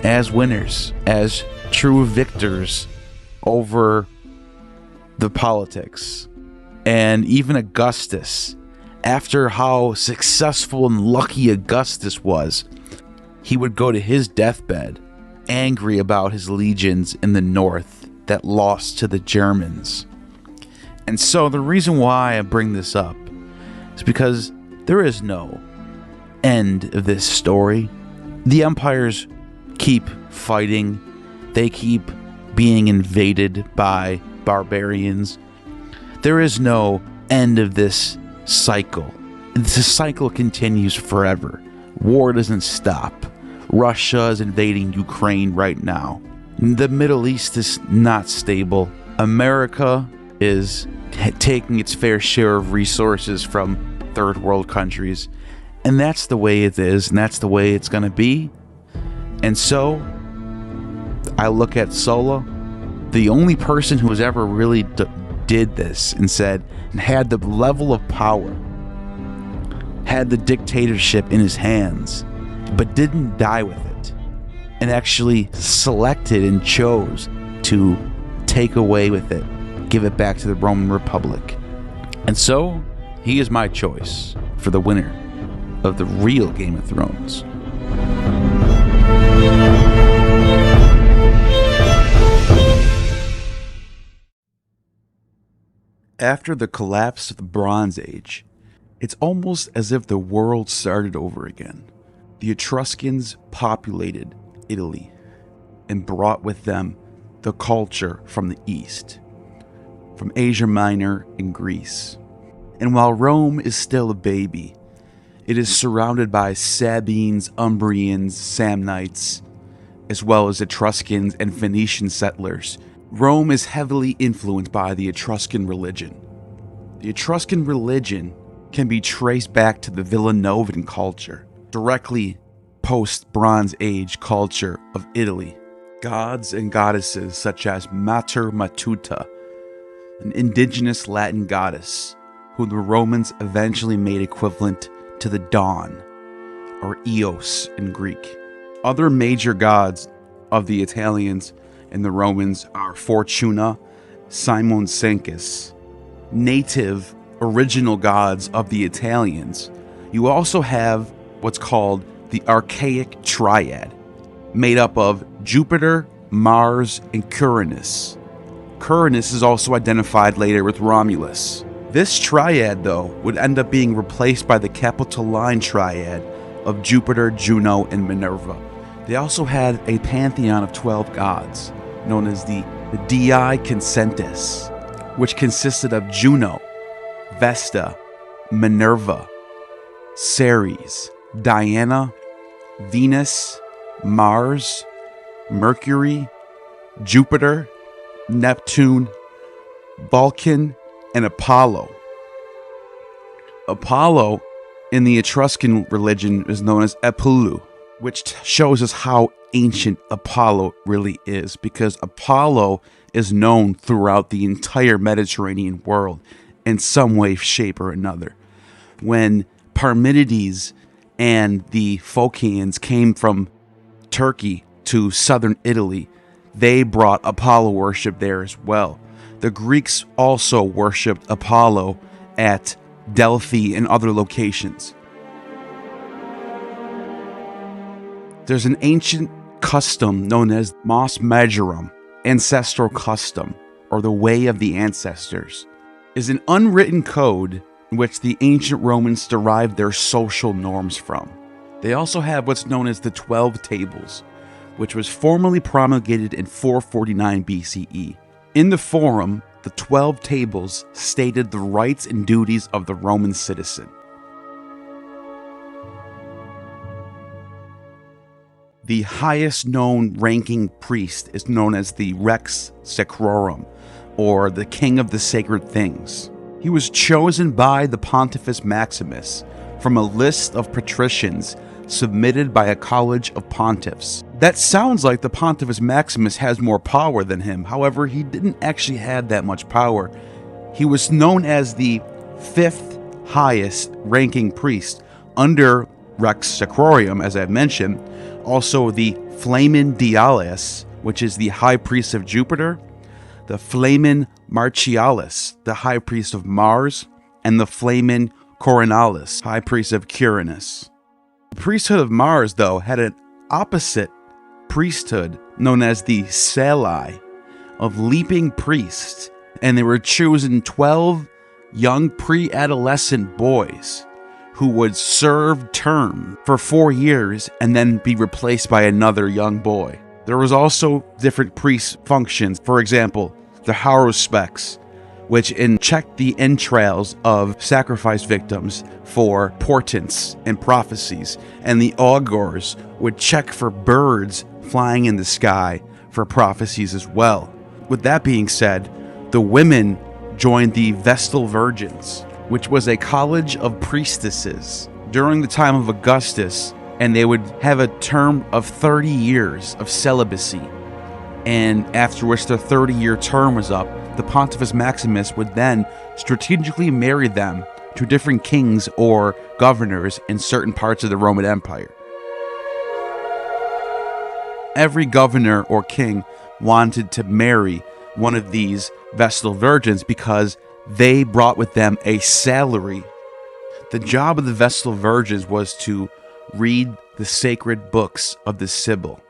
as winners, as true victors over the politics. And even Augustus, after how successful and lucky Augustus was, he would go to his deathbed angry about his legions in the north that lost to the Germans. And so the reason why I bring this up is because there is no end of this story. The empires keep fighting. They keep being invaded by barbarians. There is no end of this cycle. This cycle continues forever. War doesn't stop. Russia is invading Ukraine right now. The Middle East is not stable. America is taking its fair share of resources from third world countries. And that's the way it is, and that's the way it's going to be. And so, I look at Sulla, the only person who has ever really did this and said, and had the level of power, had the dictatorship in his hands, but didn't die with it, and actually selected and chose to take away with it, give it back to the Roman Republic. And so, he is my choice for the winner of the real Game of Thrones. After the collapse of the Bronze Age, it's almost as if the world started over again. The Etruscans populated Italy and brought with them the culture from the East, from Asia Minor and Greece. And while Rome is still a baby, it is surrounded by Sabines, Umbrians, Samnites, as well as Etruscans and Phoenician settlers. Rome is heavily influenced by the Etruscan religion. The Etruscan religion can be traced back to the Villanovan culture, directly post-Bronze Age culture of Italy. Gods and goddesses such as Mater Matuta, an indigenous Latin goddess who the Romans eventually made equivalent to the dawn, or Eos in Greek. Other major gods of the Italians and the Romans are Fortuna, Simon Sancus. Native original gods of the Italians, you also have what's called the Archaic Triad, made up of Jupiter, Mars, and Quirinus. Quirinus is also identified later with Romulus. This triad, though, would end up being replaced by the Capitoline Triad of Jupiter, Juno, and Minerva. They also had a pantheon of 12 gods, known as the Dii Consentis, which consisted of Juno, Vesta, Minerva, Ceres, Diana, Venus, Mars, Mercury, Jupiter, Neptune, Vulcan, and Apollo. Apollo in the Etruscan religion is known as Epulu, which shows us how ancient Apollo really is, because Apollo is known throughout the entire Mediterranean world in some way, shape, or another. When Parmenides and the Phocians came from Turkey to southern Italy, they brought Apollo worship there as well. The Greeks also worshipped Apollo at Delphi and other locations. There's an ancient custom known as Mos Majorum, ancestral custom, or the way of the ancestors, is an unwritten code in which the ancient Romans derived their social norms from. They also have what's known as the 12 Tables, which was formally promulgated in 449 BCE. In the Forum, the 12 Tables stated the rights and duties of the Roman citizen. The highest known ranking priest is known as the Rex Sacrorum, or the King of the Sacred Things. He was chosen by the Pontifex Maximus from a list of patricians submitted by a college of pontiffs. That sounds like the Pontifex Maximus has more power than him. However, he didn't actually have that much power. He was known as the 5th highest ranking priest under Rex Sacrorum, as I've mentioned. Also the Flamen Dialis, which is the high priest of Jupiter, the Flamen Martialis, the high priest of Mars, and the Flamen Coronalis, high priest of Uranus. The priesthood of Mars, though, had an opposite priesthood known as the Salii of leaping priests, and they were chosen 12 young pre-adolescent boys who would serve term for 4 years and then be replaced by another young boy. There was also different priest functions. For example, the Haruspex, which checked the entrails of sacrifice victims for portents and prophecies, and the Augurs would check for birds flying in the sky for prophecies as well. With that being said, the women joined the Vestal Virgins, which was a college of priestesses during the time of Augustus, and they would have a term of 30 years of celibacy. And after which their 30-year term was up, the Pontifex Maximus would then strategically marry them to different kings or governors in certain parts of the Roman Empire. Every governor or king wanted to marry one of these Vestal Virgins because they brought with them a salary. The job of the Vestal Virgins was to read the sacred books of the Sibyl.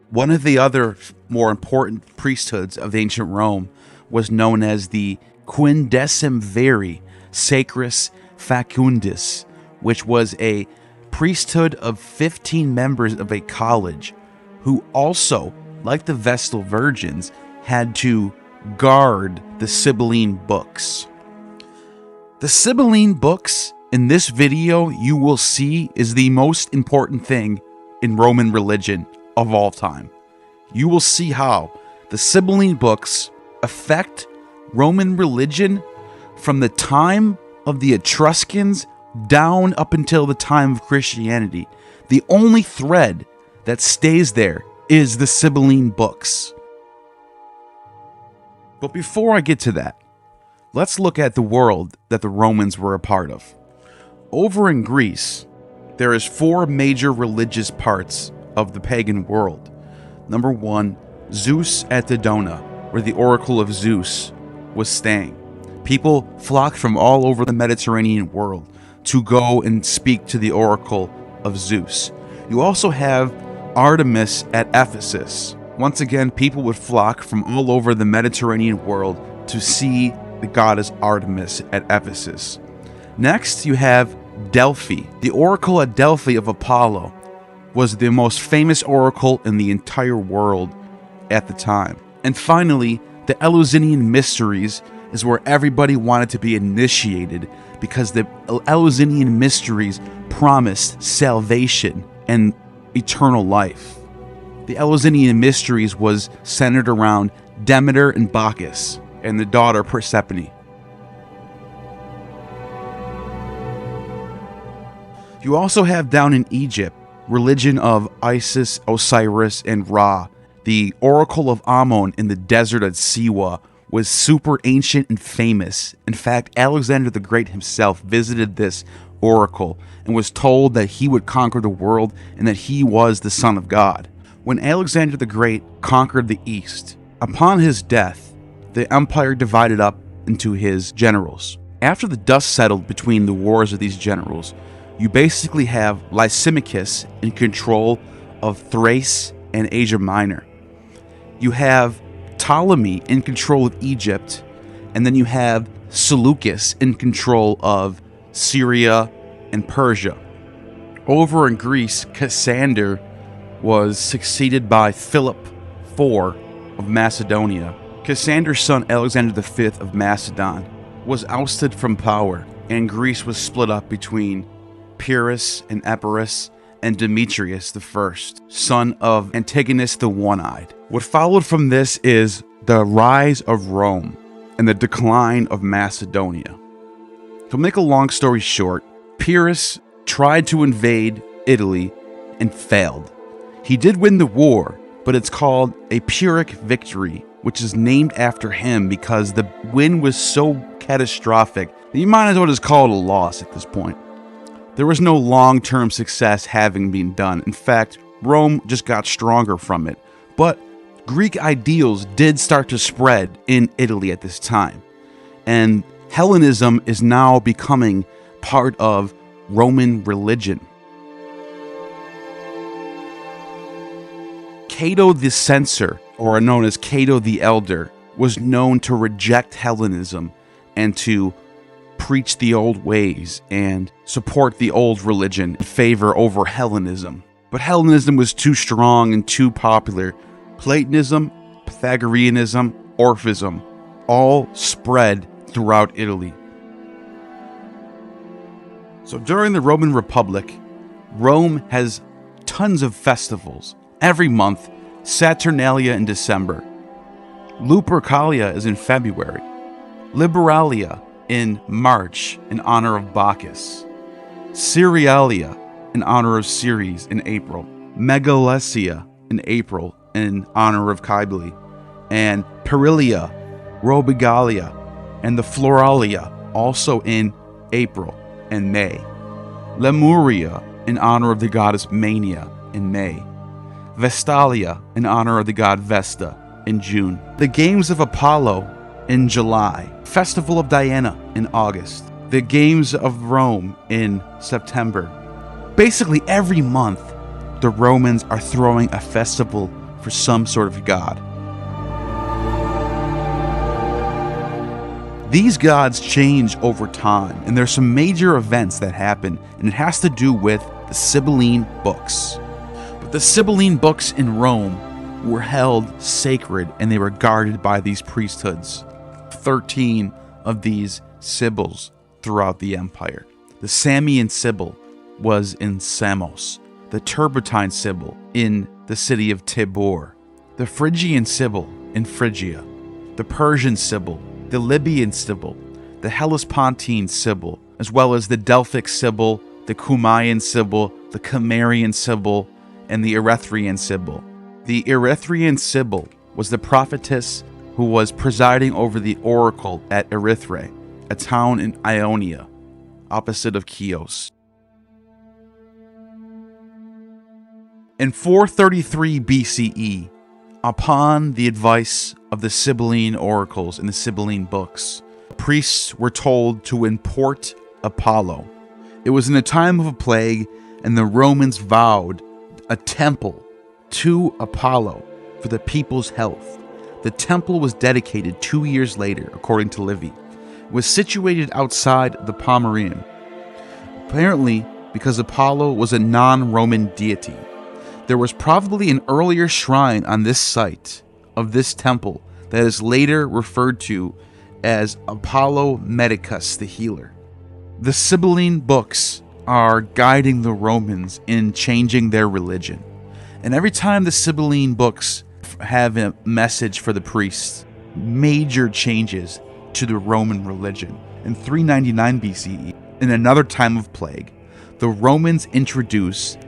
One of the other more important priesthoods of ancient Rome was known as the Quindecimviri Sacris Facundis, which was a priesthood of 15 members of a college who also, like the Vestal Virgins, had to guard the Sibylline books. The Sibylline books in this video you will see is the most important thing in Roman religion of all time. You will see how the Sibylline books affect Roman religion from the time of the Etruscans down up until the time of Christianity. The only thread that stays there is the Sibylline books. But before I get to that, let's look at the world that the Romans were a part of. Over in Greece, there is 4 major religious parts of the pagan world. Number 1, Zeus at Dodona, where the oracle of Zeus was staying. People flocked from all over the Mediterranean world to go and speak to the oracle of Zeus. You also have Artemis at Ephesus. Once again, people would flock from all over the Mediterranean world to see the goddess Artemis at Ephesus. Next, you have Delphi. The oracle at Delphi of Apollo was the most famous oracle in the entire world at the time. And finally, the Eleusinian Mysteries is where everybody wanted to be initiated because the Eleusinian Mysteries promised salvation and eternal life. The Eleusinian Mysteries was centered around Demeter and Bacchus and the daughter Persephone. You also have down in Egypt religion of Isis, Osiris, and Ra. The oracle of Ammon in the desert at Siwa was super ancient and famous. In fact, Alexander the Great himself visited this oracle and was told that he would conquer the world and that he was the Son of God. When Alexander the Great conquered the East, upon his death, the empire divided up into his generals. After the dust settled between the wars of these generals, you basically have Lysimachus in control of Thrace and Asia Minor. You have Ptolemy in control of Egypt, and then you have Seleucus in control of Syria and Persia. Over in Greece, Cassander was succeeded by Philip IV of Macedonia. Cassander's son Alexander V of Macedon was ousted from power, and Greece was split up between Pyrrhus and Epirus and Demetrius I, son of Antigonus the One-Eyed. What followed from this is the rise of Rome and the decline of Macedonia. To make a long story short, Pyrrhus tried to invade Italy and failed. He did win the war, but it's called a Pyrrhic victory, which is named after him because the win was so catastrophic that you might as well just call it a loss at this point. There was no long-term success having been done. In fact, Rome just got stronger from it. But Greek ideals did start to spread in Italy at this time. And Hellenism is now becoming part of Roman religion. Cato the Censor, or known as Cato the Elder, was known to reject Hellenism and to preach the old ways and support the old religion in favor over Hellenism. But Hellenism was too strong and too popular. Platonism, Pythagoreanism, Orphism all spread throughout Italy. So during the Roman Republic, Rome has tons of festivals. Every month, Saturnalia in December, Lupercalia is in February, Liberalia in March in honor of Bacchus, Cerealia in honor of Ceres in April, Megalesia in April in honor of Cybele, and Perilia, Robigalia, and the Floralia also in April and May, Lemuria in honor of the goddess Mania in May, Vestalia in honor of the god Vesta in June, the Games of Apollo in July, Festival of Diana in August, the Games of Rome in September. Basically every month, the Romans are throwing a festival for some sort of god. These gods change over time, and there's some major events that happen, and it has to do with the Sibylline books. But the Sibylline books in Rome were held sacred, and they were guarded by these priesthoods. 13 of these Sibyls throughout the empire. The Samian Sibyl was in Samos, the Turbotine Sibyl in the city of Tibur, the Phrygian Sibyl in Phrygia, the Persian Sibyl, the Libyan Sibyl, the Hellespontine Sibyl, as well as the Delphic Sibyl, the Cumaean Sibyl, the Cimmerian Sibyl, and the Erythraean Sibyl. The Erythraean Sibyl was the prophetess who was presiding over the oracle at Erythrae, a town in Ionia, opposite of Chios. In 433 BCE, upon the advice of the Sibylline oracles and the Sibylline books, priests were told to import Apollo. It was in a time of a plague, and the Romans vowed a temple to Apollo for the people's health. The temple was dedicated 2 years later, according to Livy. It was situated outside the Pomerium, apparently because Apollo was a non-Roman deity. There was probably an earlier shrine on this site of this temple that is later referred to as Apollo Medicus the Healer. The Sibylline books are guiding the Romans in changing their religion. And every time the Sibylline books have a message for the priests, major changes to the Roman religion. In 399 BCE, in another time of plague, the Romans introduced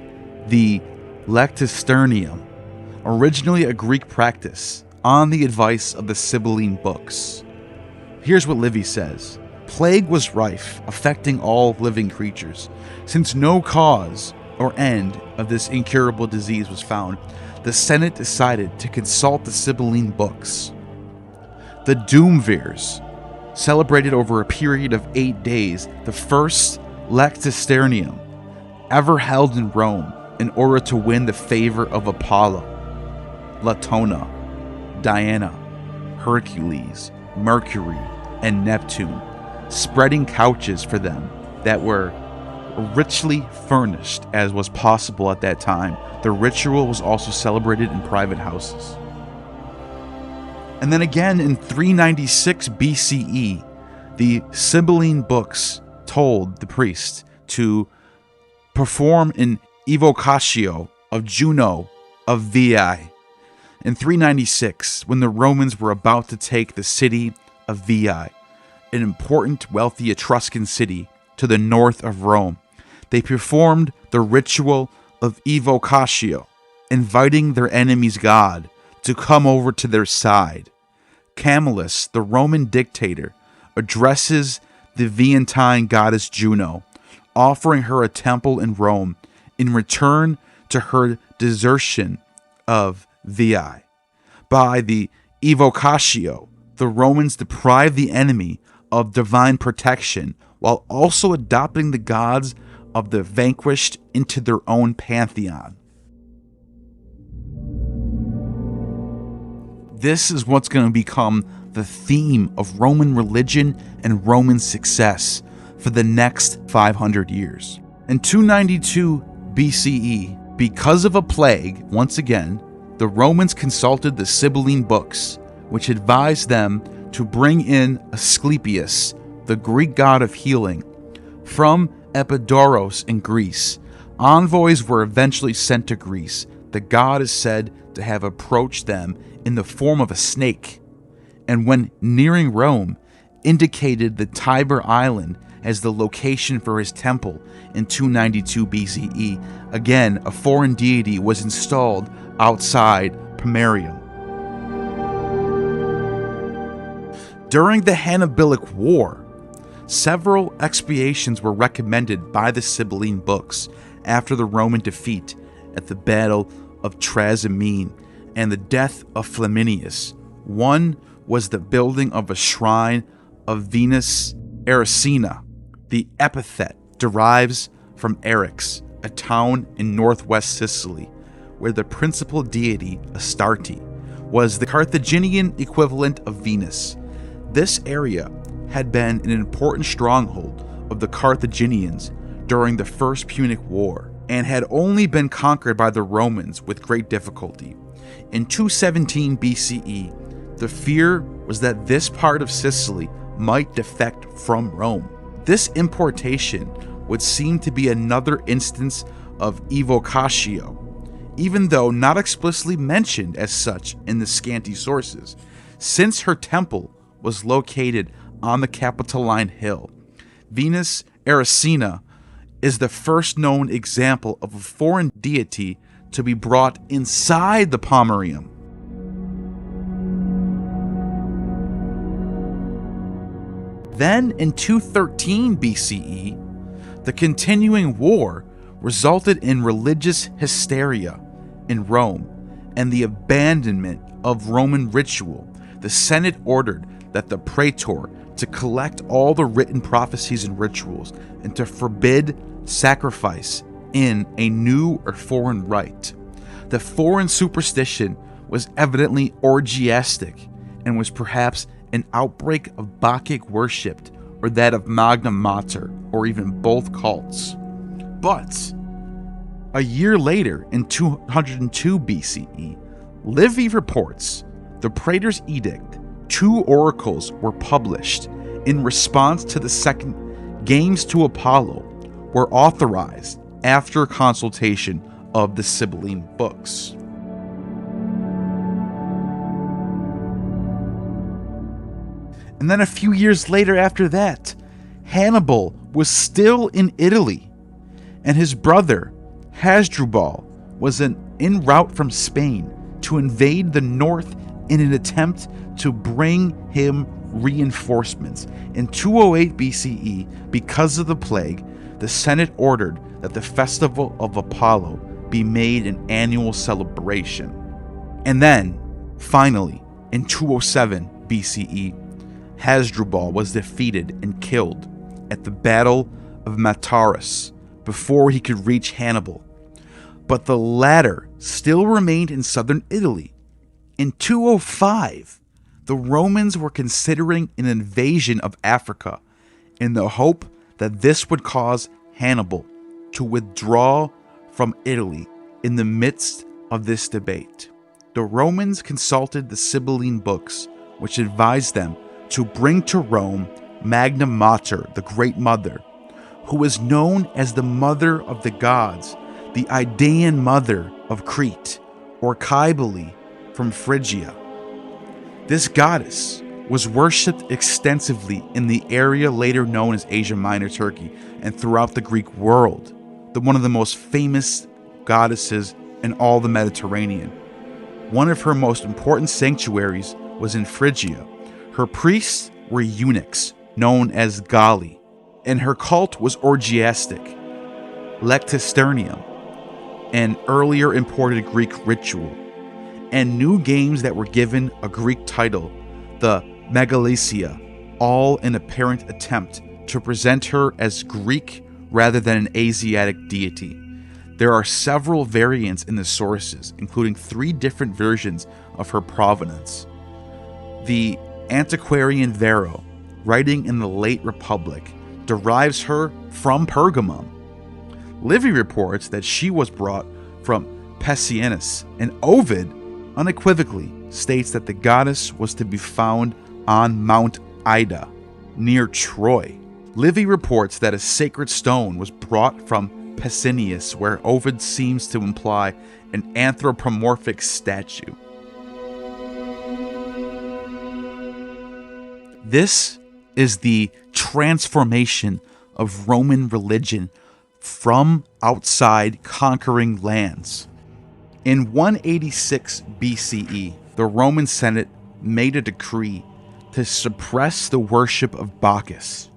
the Lectisternium, originally a Greek practice, on the advice of the Sibylline books. Here's what Livy says. Plague was rife, affecting all living creatures. Since no cause or end of this incurable disease was found, the Senate decided to consult the Sibylline books. The Doomvirs celebrated over a period of 8 days the first Lectisternium ever held in Rome in order to win the favor of Apollo, Latona, Diana, Hercules, Mercury, and Neptune, spreading couches for them that were richly furnished as was possible at that time. The ritual was also celebrated in private houses. And then again in 396 BCE, The Sibylline books told the priest to perform an evocatio of Juno of Veii. In 396, when the Romans were about to take the city of Veii, an important, wealthy Etruscan city to the north of Rome, they performed the ritual of evocatio, inviting their enemy's god to come over to their side. Camillus, the Roman dictator, addresses the Veientine goddess Juno, offering her a temple in Rome in return to her desertion of Veii. By the evocatio, the Romans deprived the enemy of divine protection while also adopting the gods of the vanquished into their own pantheon. This is what's going to become the theme of Roman religion and Roman success for the next 500 years. In 292 BCE, because of a plague, once again, the Romans consulted the Sibylline books, which advised them to bring in Asclepius, the Greek god of healing, from Epidaurus in Greece. Envoys were eventually sent to Greece. The god is said to have approached them in the form of a snake, and when nearing Rome, indicated the Tiber Island as the location for his temple in 292 BCE. Again, a foreign deity was installed outside Pomerium. During the Hannibalic War, several expiations were recommended by the Sibylline books after the Roman defeat at the Battle of Trasimene and the death of Flaminius. One was the building of a shrine of Venus Erycina. The epithet derives from Eryx, a town in northwest Sicily, where the principal deity, Astarte, was the Carthaginian equivalent of Venus. This area had been an important stronghold of the Carthaginians during the First Punic War, and had only been conquered by the Romans with great difficulty. In 217 BCE, the fear was that this part of Sicily might defect from Rome. This importation would seem to be another instance of evocatio, even though not explicitly mentioned as such in the scanty sources, since her temple was located on the Capitoline Hill. Venus Erycina is the first known example of a foreign deity to be brought inside the Pomerium. Then in 213 BCE, the continuing war resulted in religious hysteria in Rome and the abandonment of Roman ritual. The Senate ordered that the praetor to collect all the written prophecies and rituals and to forbid sacrifice in a new or foreign rite. The foreign superstition was evidently orgiastic and was perhaps an outbreak of Bacchic worship or that of Magna Mater, or even both cults. But a year later, in 202 BCE, Livy reports the praetor's edict. 2 oracles were published in response to the second games to Apollo were authorized after consultation of the Sibylline books. And then a few years later after that, Hannibal was still in Italy, and his brother Hasdrubal was en route from Spain to invade the north in an attempt to bring him reinforcements. In 208 BCE, because of the plague, the Senate ordered that the festival of Apollo be made an annual celebration. And then, finally, in 207 BCE, Hasdrubal was defeated and killed at the Battle of Mataras before he could reach Hannibal. But the latter still remained in southern Italy. In 205, the Romans were considering an invasion of Africa in the hope that this would cause Hannibal to withdraw from Italy. In the midst of this debate, the Romans consulted the Sibylline books, which advised them to bring to Rome Magna Mater, the Great Mother, who was known as the Mother of the Gods, the Idaean Mother of Crete, or Cybele from Phrygia. This goddess was worshipped extensively in the area later known as Asia Minor Turkey and throughout the Greek world, one of the most famous goddesses in all the Mediterranean. One of her most important sanctuaries was in Phrygia. Her priests were eunuchs, known as Galli, and her cult was Orgiastic, Lectisternium, an earlier imported Greek ritual, and new games that were given a Greek title, the Megalesia, all in apparent attempt to present her as Greek rather than an Asiatic deity. There are several variants in the sources, including 3 different versions of her provenance. The antiquarian Varro, writing in the late Republic, derives her from Pergamum. Livy reports that she was brought from Pessinus, and Ovid unequivocally states that the goddess was to be found on Mount Ida, near Troy. Livy reports that a sacred stone was brought from Pessinus, where Ovid seems to imply an anthropomorphic statue. This is the transformation of Roman religion from outside conquering lands. In 186 BCE, the Roman Senate made a decree to suppress the worship of Bacchus.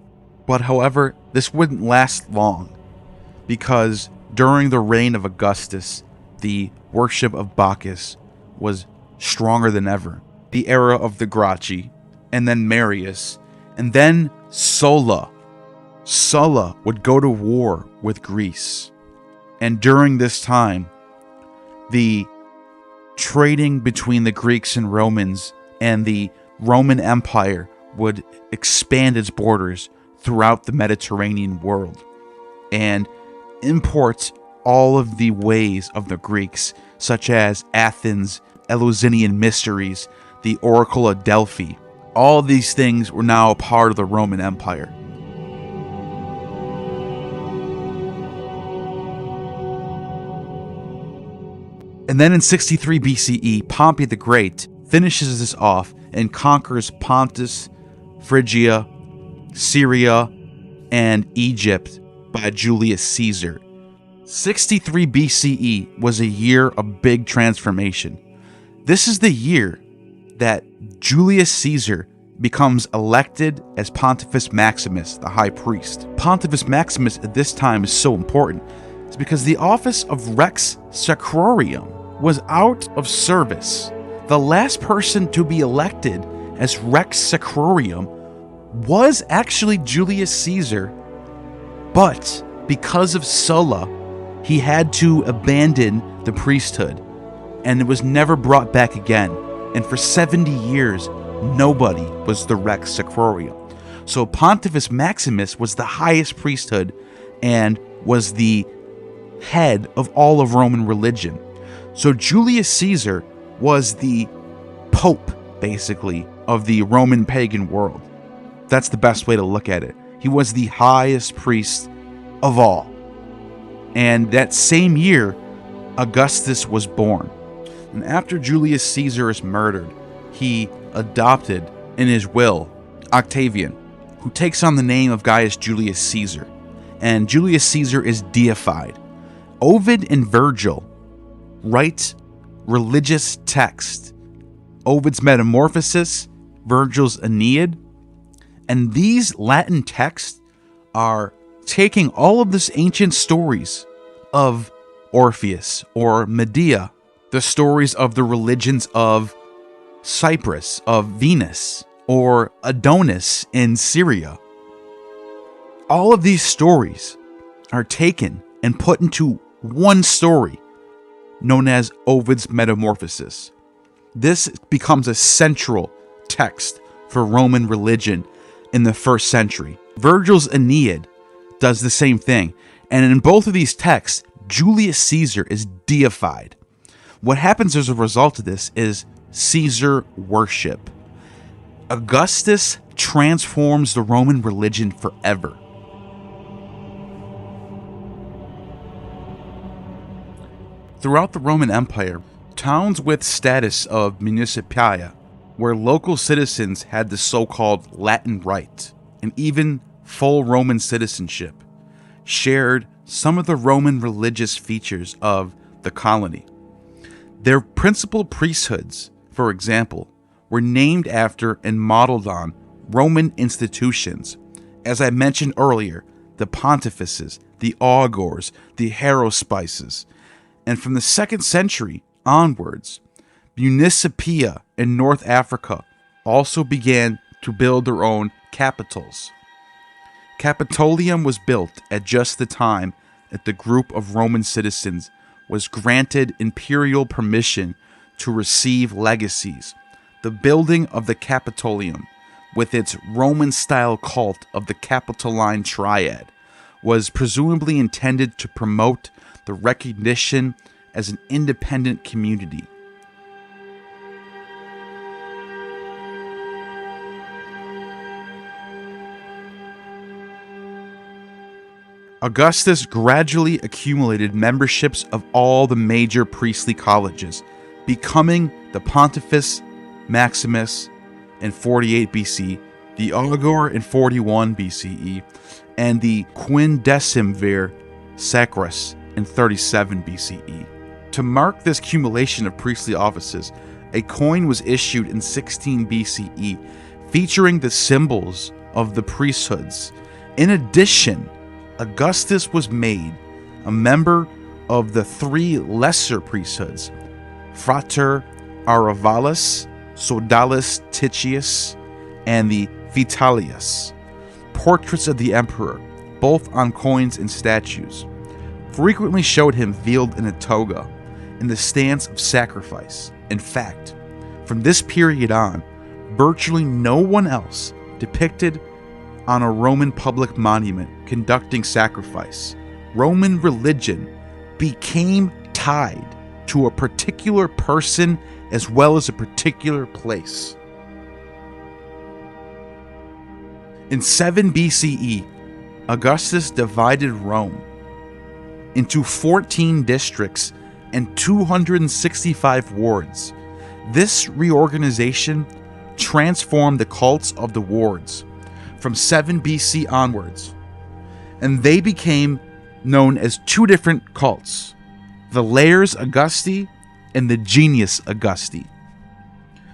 But however, this wouldn't last long, because during the reign of Augustus, the worship of Bacchus was stronger than ever. The era of the Gracchi, and then Marius, and then Sulla. Sulla would go to war with Greece. And during this time, the trading between the Greeks and Romans and the Roman Empire would expand its borders throughout the Mediterranean world and import all of the ways of the Greeks, such as Athens, Eleusinian mysteries, the Oracle of Delphi. All of these things were now a part of the Roman Empire. And then in 63 BCE, Pompey the Great finishes this off and conquers Pontus, Phrygia, Syria, and Egypt by Julius Caesar. 63 BCE was a year of big transformation. This is the year that Julius Caesar becomes elected as Pontifex Maximus, the high priest. Pontifex Maximus at this time is so important. It's because the office of Rex Sacrorum was out of service. The last person to be elected as Rex Sacrorum was actually Julius Caesar, but because of Sulla, he had to abandon the priesthood, and it was never brought back again. And for 70 years, nobody was the Rex Sacrorum. So Pontifex Maximus was the highest priesthood and was the head of all of Roman religion. So Julius Caesar was the pope, basically, of the Roman pagan world. That's the best way to look at it. He was the highest priest of all. And that same year, Augustus was born. And after Julius Caesar is murdered, he adopted in his will Octavian, who takes on the name of Gaius Julius Caesar. And Julius Caesar is deified. Ovid and Virgil write religious text. Ovid's Metamorphoses, Virgil's Aeneid. And these Latin texts are taking all of this ancient stories of Orpheus or Medea, the stories of the religions of Cyprus, of Venus, or Adonis in Syria. All of these stories are taken and put into one story known as Ovid's Metamorphoses. This becomes a central text for Roman religion in the first century. Virgil's Aeneid does the same thing, and in both of these texts, Julius Caesar is deified. What happens as a result of this is Caesar worship. Augustus transforms the Roman religion forever. Throughout the Roman Empire, towns with status of municipiia, where local citizens had the so-called Latin right, and even full Roman citizenship, shared some of the Roman religious features of the colony. Their principal priesthoods, for example, were named after and modeled on Roman institutions. As I mentioned earlier, the pontifices, the augurs, the haruspices, and from the 2nd century onwards, municipia in North Africa also began to build their own capitals. Capitolium was built at just the time that the group of Roman citizens was granted imperial permission to receive legacies. The building of the Capitolium, with its Roman-style cult of the Capitoline Triad, was presumably intended to promote the recognition as an independent community. Augustus gradually accumulated memberships of all the major priestly colleges, becoming the Pontifex Maximus in 48 BC, the Augur in 41 BCE, and the Quindecimvir Sacris in 37 BCE. To mark this accumulation of priestly offices, a coin was issued in 16 BCE featuring the symbols of the priesthoods. In addition, Augustus was made a member of the 3 lesser priesthoods, Frater Aravalis, Sodalis Titius, and the Vitalius, portraits of the emperor, both on coins and statues, frequently showed him veiled in a toga, in the stance of sacrifice. In fact, from this period on, virtually no one else depicted on a Roman public monument conducting sacrifice. Roman religion became tied to a particular person as well as a particular place. In 7 BCE, Augustus divided Rome into 14 districts and 265 wards. This reorganization transformed the cults of the wards from 7 BC onwards, and they became known as 2 different cults, the Lares Augusti and the Genius Augusti.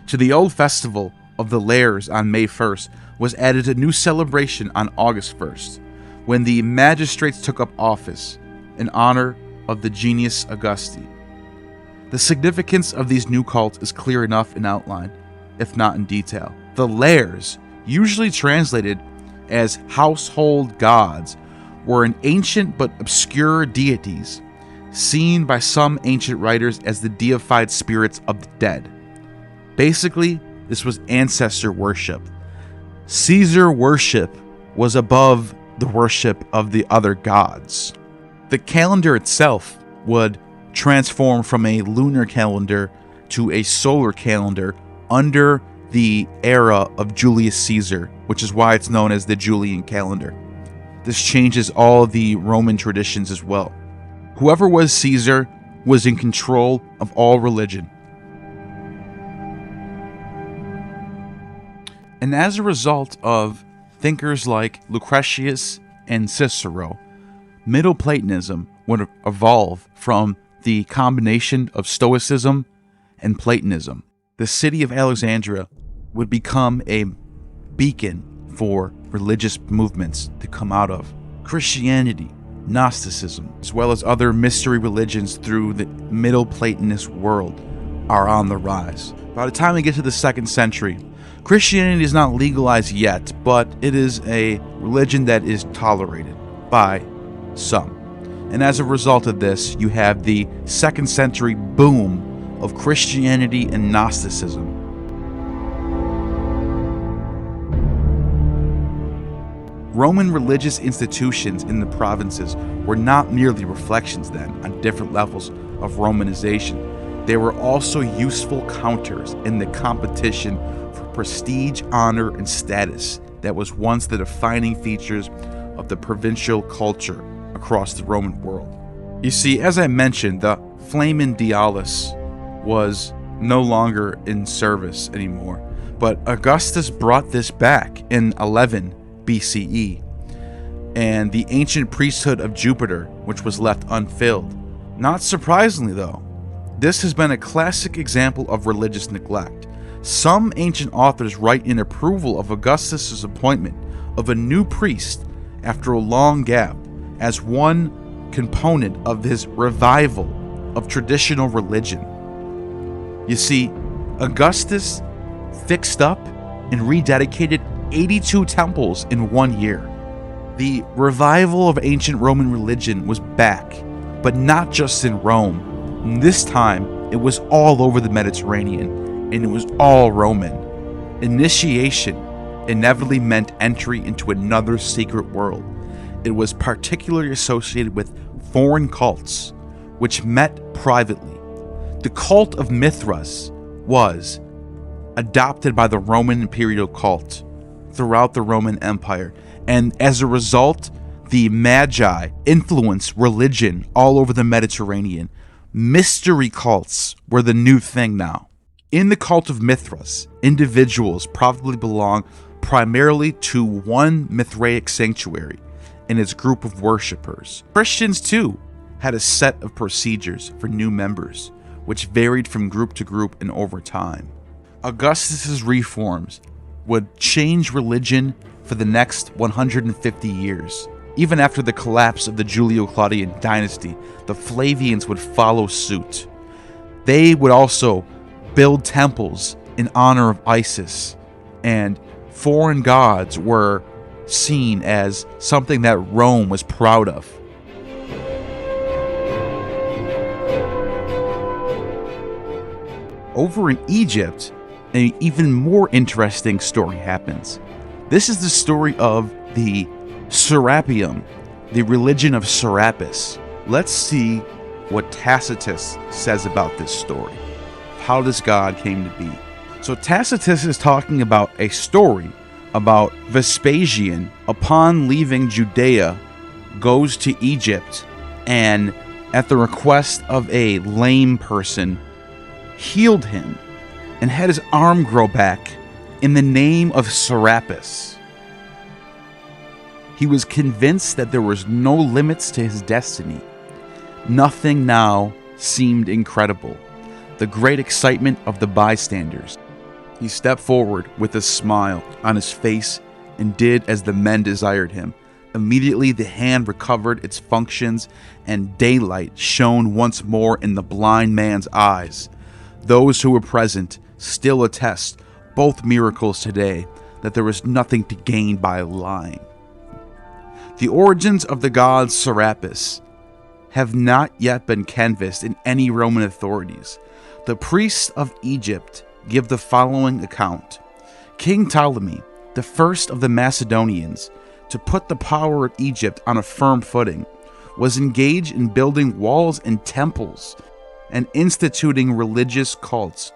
To the old festival of the Lares on May 1st was added a new celebration on August 1st, when the magistrates took up office in honor of the Genius Augusti. The significance of these new cults is clear enough in outline, if not in detail. The Lares, usually translated as household gods, were an ancient but obscure deities, seen by some ancient writers as the deified spirits of the dead. Basically, this was ancestor worship. Caesar worship was above the worship of the other gods. The calendar itself would transform from a lunar calendar to a solar calendar under the era of Julius Caesar, which is why it's known as the Julian calendar. This changes all the Roman traditions as well. Whoever was Caesar was in control of all religion. And as a result of thinkers like Lucretius and Cicero, Middle Platonism would evolve from the combination of Stoicism and Platonism. The city of Alexandria would become a beacon for religious movements to come out of. Christianity, Gnosticism, as well as other mystery religions through the Middle Platonist world are on the rise. By the time we get to the 2nd century, Christianity is not legalized yet, but it is a religion that is tolerated by some. And as a result of this, you have the 2nd century boom of Christianity and Gnosticism. Roman religious institutions in the provinces were not merely reflections then on different levels of Romanization. They were also useful counters in the competition for prestige, honor, and status that was once the defining features of the provincial culture across the Roman world. You see, as I mentioned, the Flamen Dialis was no longer in service anymore, but Augustus brought this back in 11 BCE, and the ancient priesthood of Jupiter, which was left unfilled. Not surprisingly, though, this has been a classic example of religious neglect. Some ancient authors write in approval of Augustus's appointment of a new priest after a long gap as one component of his revival of traditional religion. You see, Augustus fixed up and rededicated 82 temples in 1 year. The revival of ancient Roman religion was back, but not just in Rome. This time, it was all over the Mediterranean, and it was all Roman. Initiation inevitably meant entry into another secret world. It was particularly associated with foreign cults, which met privately. The cult of Mithras was adopted by the Roman imperial cult throughout the Roman Empire, and as a result, the Magi influenced religion all over the Mediterranean. Mystery cults were the new thing now. In the cult of Mithras, individuals probably belong primarily to one Mithraic sanctuary and its group of worshippers. Christians, too, had a set of procedures for new members, which varied from group to group and over time. Augustus's reforms would change religion for the next 150 years. Even after the collapse of the Julio-Claudian dynasty, the Flavians would follow suit. They would also build temples in honor of Isis, and foreign gods were seen as something that Rome was proud of. Over in Egypt, an even more interesting story happens. This is the story of the Serapeum, the religion of Serapis. Let's see what Tacitus says about this story. How this god came to be. So Tacitus is talking about a story about Vespasian, upon leaving Judea, goes to Egypt and, at the request of a lame person, healed him and had his arm grow back in the name of Serapis. He was convinced that there was no limits to his destiny. Nothing now seemed incredible. The great excitement of the bystanders. He stepped forward with a smile on his face and did as the men desired him. Immediately the hand recovered its functions and daylight shone once more in the blind man's eyes. Those who were present still attest, both miracles today, that there was nothing to gain by lying. The origins of the god Serapis have not yet been canvassed in any Roman authorities. The priests of Egypt give the following account. King Ptolemy, the first of the Macedonians, to put the power of Egypt on a firm footing, was engaged in building walls and temples and instituting religious cults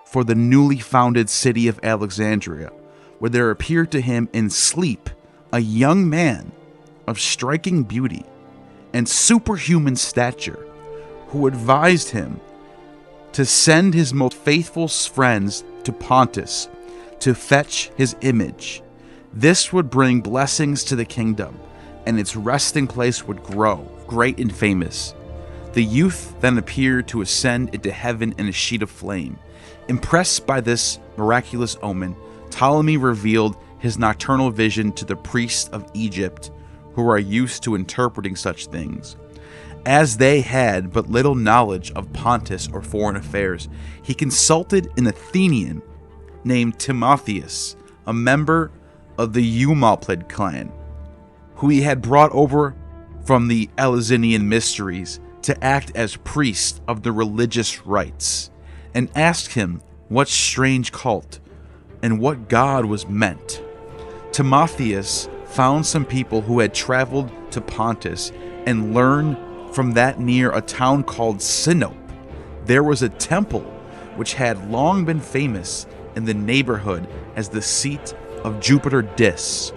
for the newly founded city of Alexandria, where there appeared to him in sleep a young man of striking beauty and superhuman stature, who advised him to send his most faithful friends to Pontus to fetch his image. This would bring blessings to the kingdom, and its resting place would grow, great and famous. The youth then appeared to ascend into heaven in a sheet of flame. Impressed by this miraculous omen, Ptolemy revealed his nocturnal vision to the priests of Egypt, who are used to interpreting such things. As they had but little knowledge of Pontus or foreign affairs, he consulted an Athenian named Timotheus, a member of the Eumolpid clan, who he had brought over from the Eleusinian Mysteries to act as priest of the religious rites, and asked him what strange cult and what god was meant. Timotheus found some people who had traveled to Pontus and learned from that near a town called Sinope there was a temple which had long been famous in the neighborhood as the seat of Jupiter Dis.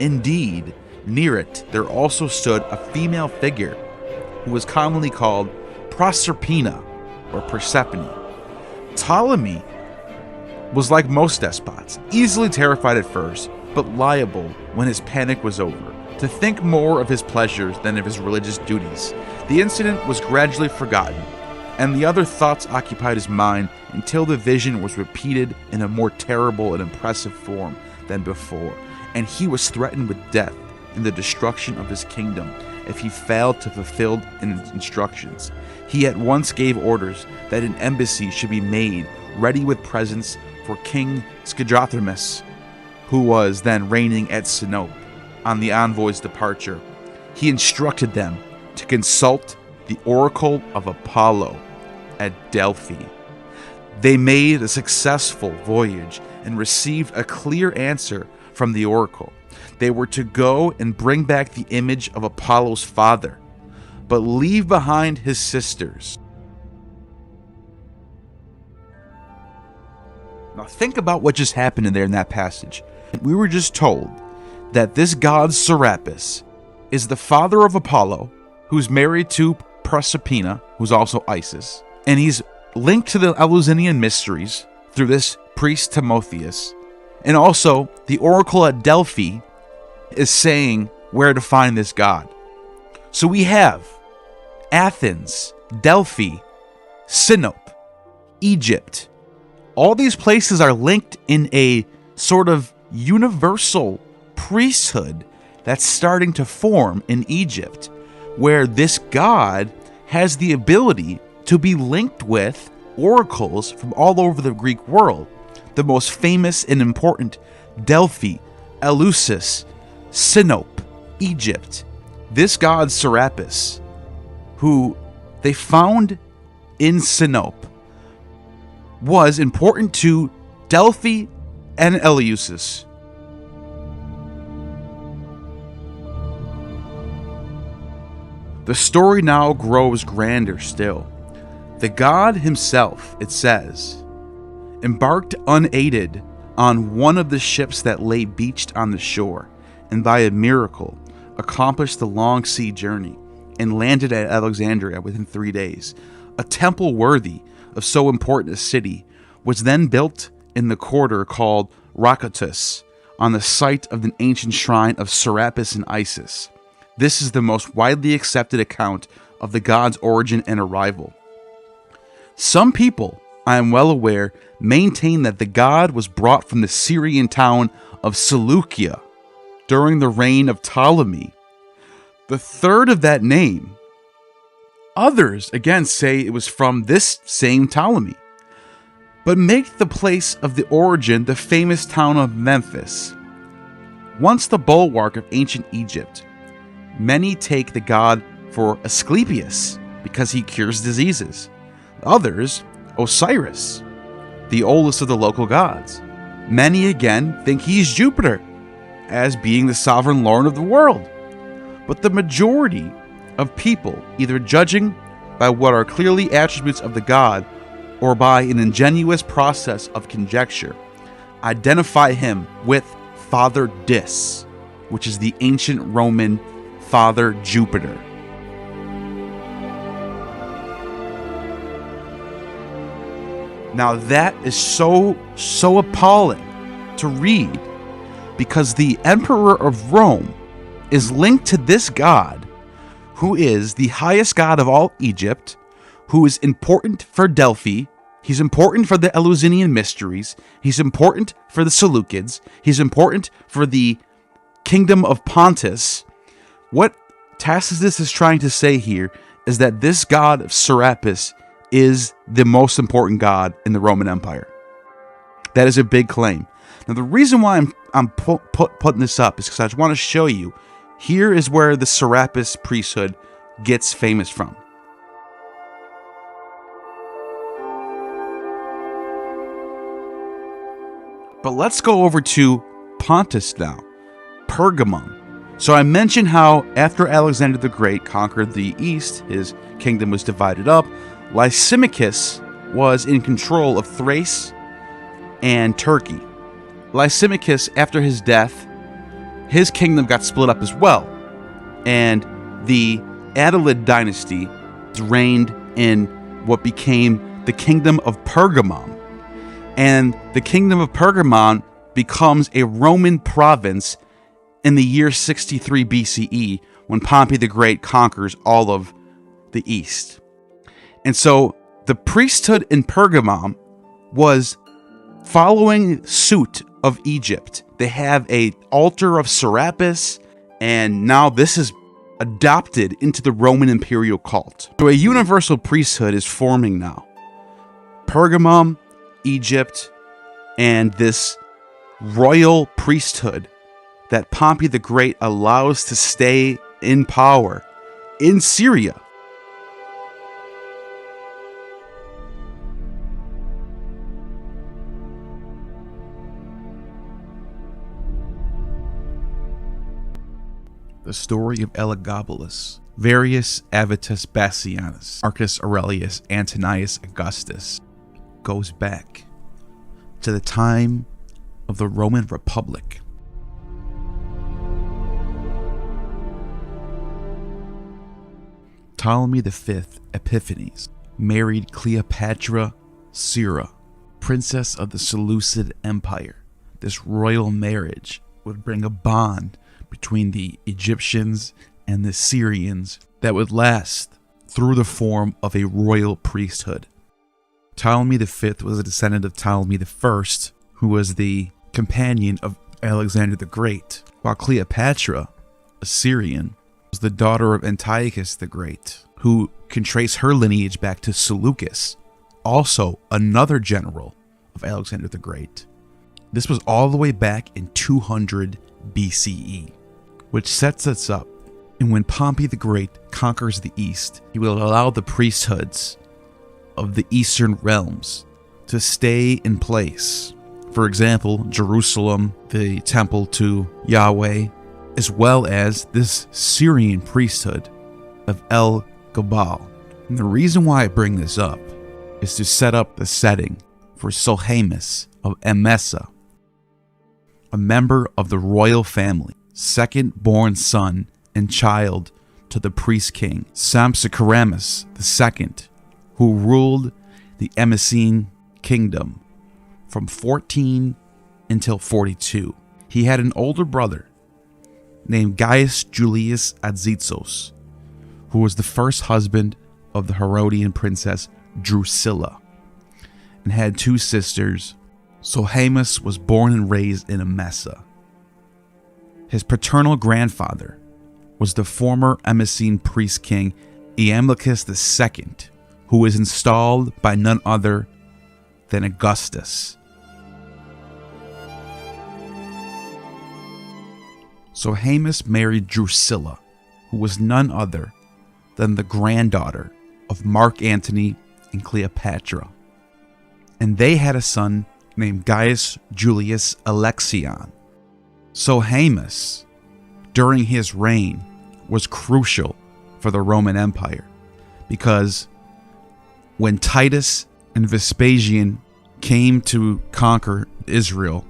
Indeed, near it there also stood a female figure who was commonly called Proserpina or Persephone. Ptolemy was like most despots, easily terrified at first, but liable, when his panic was over, to think more of his pleasures than of his religious duties. The incident was gradually forgotten, and the other thoughts occupied his mind until the vision was repeated in a more terrible and impressive form than before, and he was threatened with death and the destruction of his kingdom if he failed to fulfill his instructions. He at once gave orders that an embassy should be made ready with presents for King Scyldrothrimus, who was then reigning at Sinope. On the envoy's departure, he instructed them to consult the oracle of Apollo at Delphi. They made a successful voyage and received a clear answer from the oracle. They were to go and bring back the image of Apollo's father, but leave behind his sisters. Now think about what just happened in there in that passage. We were just told that this god Serapis is the father of Apollo, who's married to Proserpina, who's also Isis, and he's linked to the Eleusinian Mysteries through this priest Timotheus, and also the oracle at Delphi is saying where to find this god. So we have Athens, Delphi, Sinope, Egypt. All these places are linked in a sort of universal priesthood that's starting to form in Egypt, where this god has the ability to be linked with oracles from all over the Greek world. The most famous and important: Delphi, Eleusis, Sinope, Egypt. This god Serapis, who they found in Sinope, was important to Delphi and Eleusis. The story now grows grander still. The god himself, it says, embarked unaided on one of the ships that lay beached on the shore, and by a miracle accomplished the long sea journey, and landed at Alexandria within 3 days. A temple worthy of so important a city was then built in the quarter called Rhakotis, on the site of an ancient shrine of Serapis and Isis. This is the most widely accepted account of the god's origin and arrival. Some people, I am well aware, maintain that the god was brought from the Syrian town of Seleucia during the reign of Ptolemy, the third of that name. Others again say it was from this same Ptolemy, but make the place of the origin the famous town of Memphis. Once the bulwark of ancient Egypt, many take the god for Asclepius because he cures diseases. Others, Osiris, the oldest of the local gods. Many again think he's Jupiter, as being the sovereign lord of the world. But the majority of people, either judging by what are clearly attributes of the god or by an ingenious process of conjecture, identify him with Father Dis, which is the ancient Roman Father Jupiter. Now that is so appalling to read, because the Emperor of Rome is linked to this god, who is the highest god of all Egypt, who is important for Delphi. He's important for the Eleusinian Mysteries. He's important for the Seleucids. He's important for the kingdom of Pontus. What Tacitus is trying to say here is that this god of Serapis is the most important god in the Roman Empire. That is a big claim. Now, the reason why I'm putting this up is because I just want to show you, here is where the Serapis priesthood gets famous from. But let's go over to Pontus now, Pergamum. So I mentioned how after Alexander the Great conquered the east, his kingdom was divided up. Lysimachus was in control of Thrace and Turkey. Lysimachus, after his death, his kingdom got split up as well. And the Attalid dynasty reigned in what became the kingdom of Pergamon. And the kingdom of Pergamon becomes a Roman province in the year 63 BCE, when Pompey the Great conquers all of the East. And so the priesthood in Pergamon was following suit of Egypt. They have an altar of Serapis, and now this is adopted into the Roman imperial cult. So a universal priesthood is forming now. Pergamum, Egypt, and this royal priesthood that Pompey the Great allows to stay in power in Syria. The story of Elagabalus, Varius Avitus Bassianus, Marcus Aurelius Antonius Augustus, goes back to the time of the Roman Republic. Ptolemy V Epiphanes married Cleopatra Syra, princess of the Seleucid Empire. This royal marriage would bring a bond between the Egyptians and the Syrians that would last through the form of a royal priesthood. Ptolemy V was a descendant of Ptolemy I, who was the companion of Alexander the Great, while Cleopatra, a Syrian, was the daughter of Antiochus the Great, who can trace her lineage back to Seleucus, also another general of Alexander the Great. This was all the way back in 200 BCE, which sets us up. And when Pompey the Great conquers the East, he will allow the priesthoods of the Eastern realms to stay in place. For example, Jerusalem, the temple to Yahweh, as well as this Syrian priesthood of El-Gabal. And the reason why I bring this up is to set up the setting for Sohamus of Emesa, a member of the royal family, second-born son and child to the priest king Sampsicaramus II, who ruled the Emesene kingdom from 14 until 42. He had an older brother named Gaius Julius Adzitzos, who was the first husband of the Herodian princess Drusilla, and had two sisters. Sohamus was born and raised in Emesa. His paternal grandfather was the former Emesene priest king Iamblichus II, who was installed by none other than Augustus. Sohamus married Drusilla, who was none other than the granddaughter of Mark Antony and Cleopatra. And they had a son named Gaius Julius Alexion. Sohamus, during his reign, was crucial for the Roman Empire, because when Titus and Vespasian came to conquer Israel,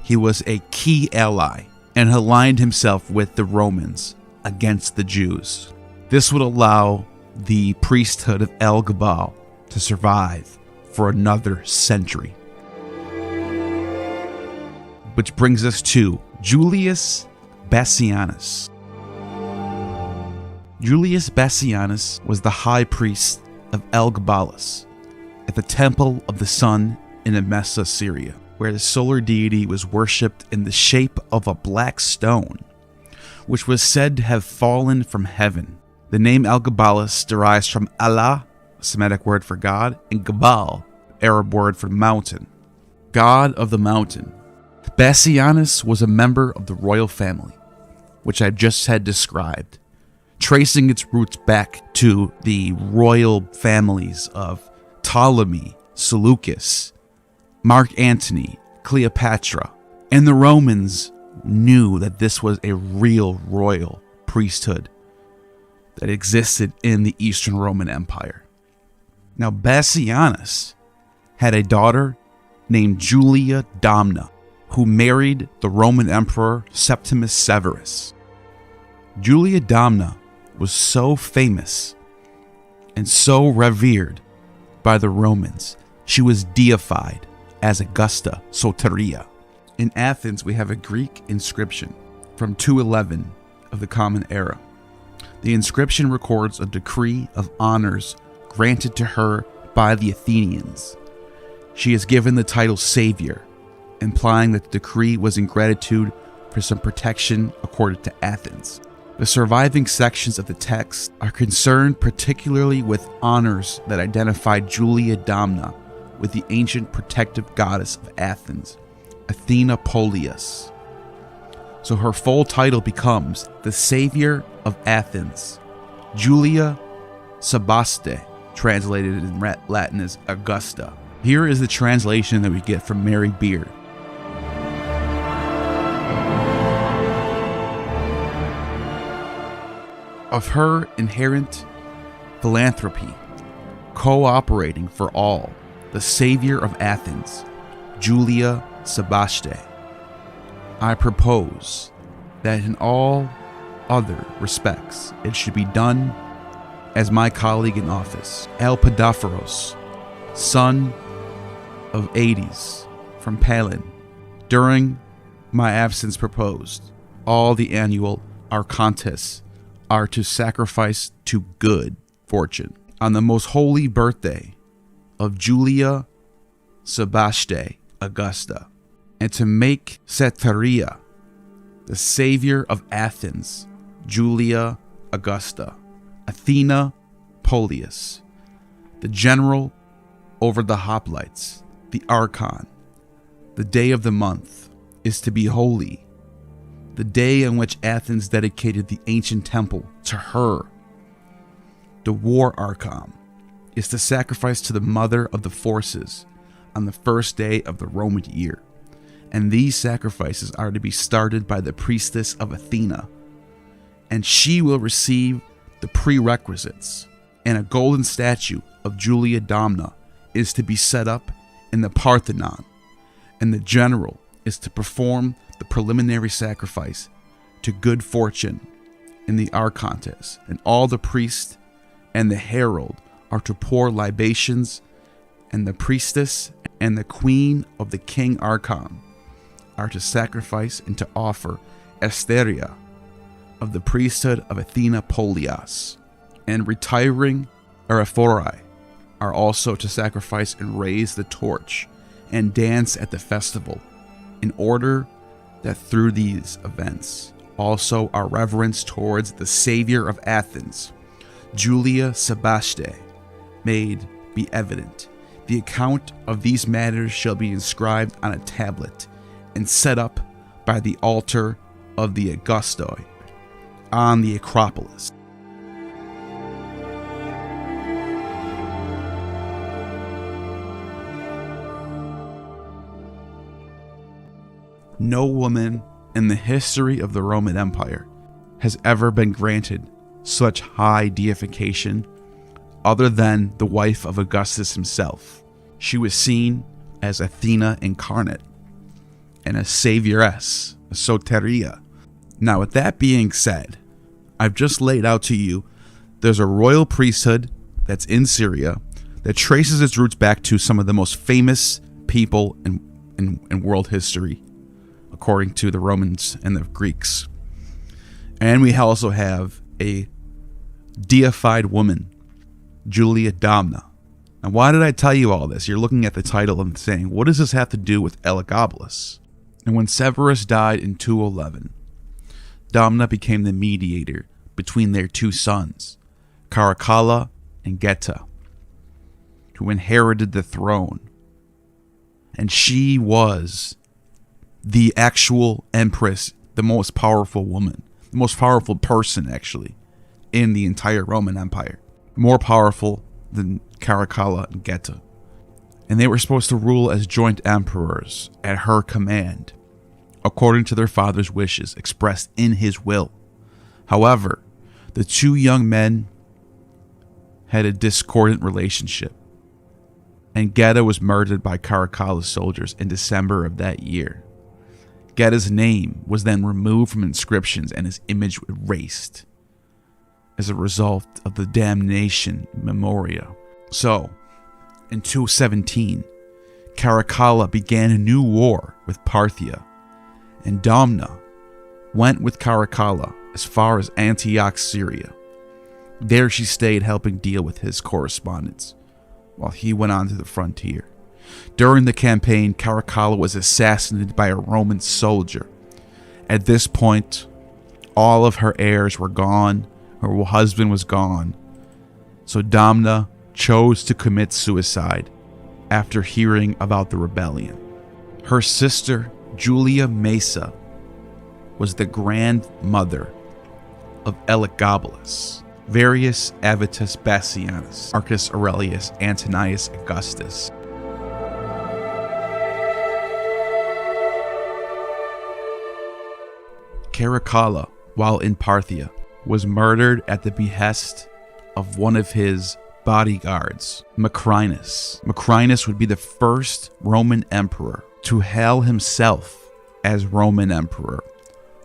he was a key ally and aligned himself with the Romans against the Jews. This would allow the priesthood of El-Gabal to survive for another century. Which brings us to Julius Bassianus. Julius Bassianus was the high priest of Elagabalus at the Temple of the Sun in Emesa, Syria, where the solar deity was worshipped in the shape of a black stone, which was said to have fallen from heaven. The name Elagabalus derives from Allah, a Semitic word for God, and Gabal, Arab word for mountain, God of the mountain. Bassianus was a member of the royal family, which I just had described, tracing its roots back to the royal families of Ptolemy, Seleucus, Mark Antony, Cleopatra, and the Romans knew that this was a real royal priesthood that existed in the Eastern Roman Empire. Now, Bassianus had a daughter named Julia Domna, who married the Roman Emperor Septimus Severus. Julia Domna was so famous and so revered by the Romans, she was deified as Augusta Soteria. In Athens, we have a Greek inscription from 211 of the Common Era. The inscription records a decree of honors granted to her by the Athenians. She is given the title Savior, implying that the decree was in gratitude for some protection accorded to Athens. The surviving sections of the text are concerned particularly with honors that identified Julia Domna with the ancient protective goddess of Athens, Athena Polias. So her full title becomes the Savior of Athens, Julia Sebaste, translated in Latin as Augusta. Here is the translation that we get from Mary Beard. Of her inherent philanthropy, cooperating for all, the Savior of Athens, Julia Sebaste, I propose that in all other respects it should be done as my colleague in office, Elagabalus, son of Hades from Palin, during my absence proposed, all the annual archontes are to sacrifice to good fortune on the most holy birthday of Julia Sebaste Augusta, and to make Soteria, the Savior of Athens, Julia Augusta, Athena Polias, the general over the hoplites, the archon. The day of the month is to be holy, the day on which Athens dedicated the ancient temple to her. The war archon is to sacrifice to the mother of the forces on the first day of the Roman year, and these sacrifices are to be started by the priestess of Athena, and she will receive the prerequisites, and a golden statue of Julia Domna is to be set up in the Parthenon, and the general is to perform the preliminary sacrifice to good fortune in the archontes, and all the priest and the herald are to pour libations, and the priestess and the queen of the king archon are to sacrifice and to offer Asteria of the priesthood of Athena Polias, and retiring Erephori are also to sacrifice and raise the torch and dance at the festival, in order that through these events also our reverence towards the Savior of Athens, Julia Sebaste, made be evident. The account of these matters shall be inscribed on a tablet and set up by the altar of the Augustoi on the Acropolis. No woman in the history of the Roman Empire has ever been granted such high deification other than the wife of Augustus himself. She was seen as Athena incarnate and a savioress, a soteria. Now, with that being said, I've just laid out to you there's a royal priesthood that's in Syria that traces its roots back to some of the most famous people in world history, according to the Romans and the Greeks. And we also have a deified woman, Julia Domna. Now, why did I tell you all this? You're looking at the title and saying, what does this have to do with Elagabalus? And when Severus died in 211, Domna became the mediator between their two sons, Caracalla and Geta, who inherited the throne. And she was the actual empress, the most powerful woman, the most powerful person, actually, in the entire Roman Empire. More powerful than Caracalla and Geta. And they were supposed to rule as joint emperors at her command, according to their father's wishes expressed in his will. However, the two young men had a discordant relationship, and Geta was murdered by Caracalla's soldiers in December of that year. Geta's name was then removed from inscriptions and his image erased as a result of the damnation memoria. So, in 217, Caracalla began a new war with Parthia, and Domna went with Caracalla as far as Antioch, Syria. There she stayed helping deal with his correspondence, while he went on to the frontier. During the campaign, Caracalla was assassinated by a Roman soldier. At this point, all of her heirs were gone, her husband was gone, so Domna chose to commit suicide after hearing about the rebellion. Her sister, Julia Mesa, was the grandmother of Elagabalus, Varius Avitus Bassianus, Marcus Aurelius Antonius Augustus. Caracalla, while in Parthia, was murdered at the behest of one of his bodyguards, Macrinus. Macrinus would be the first Roman emperor to hail himself as Roman emperor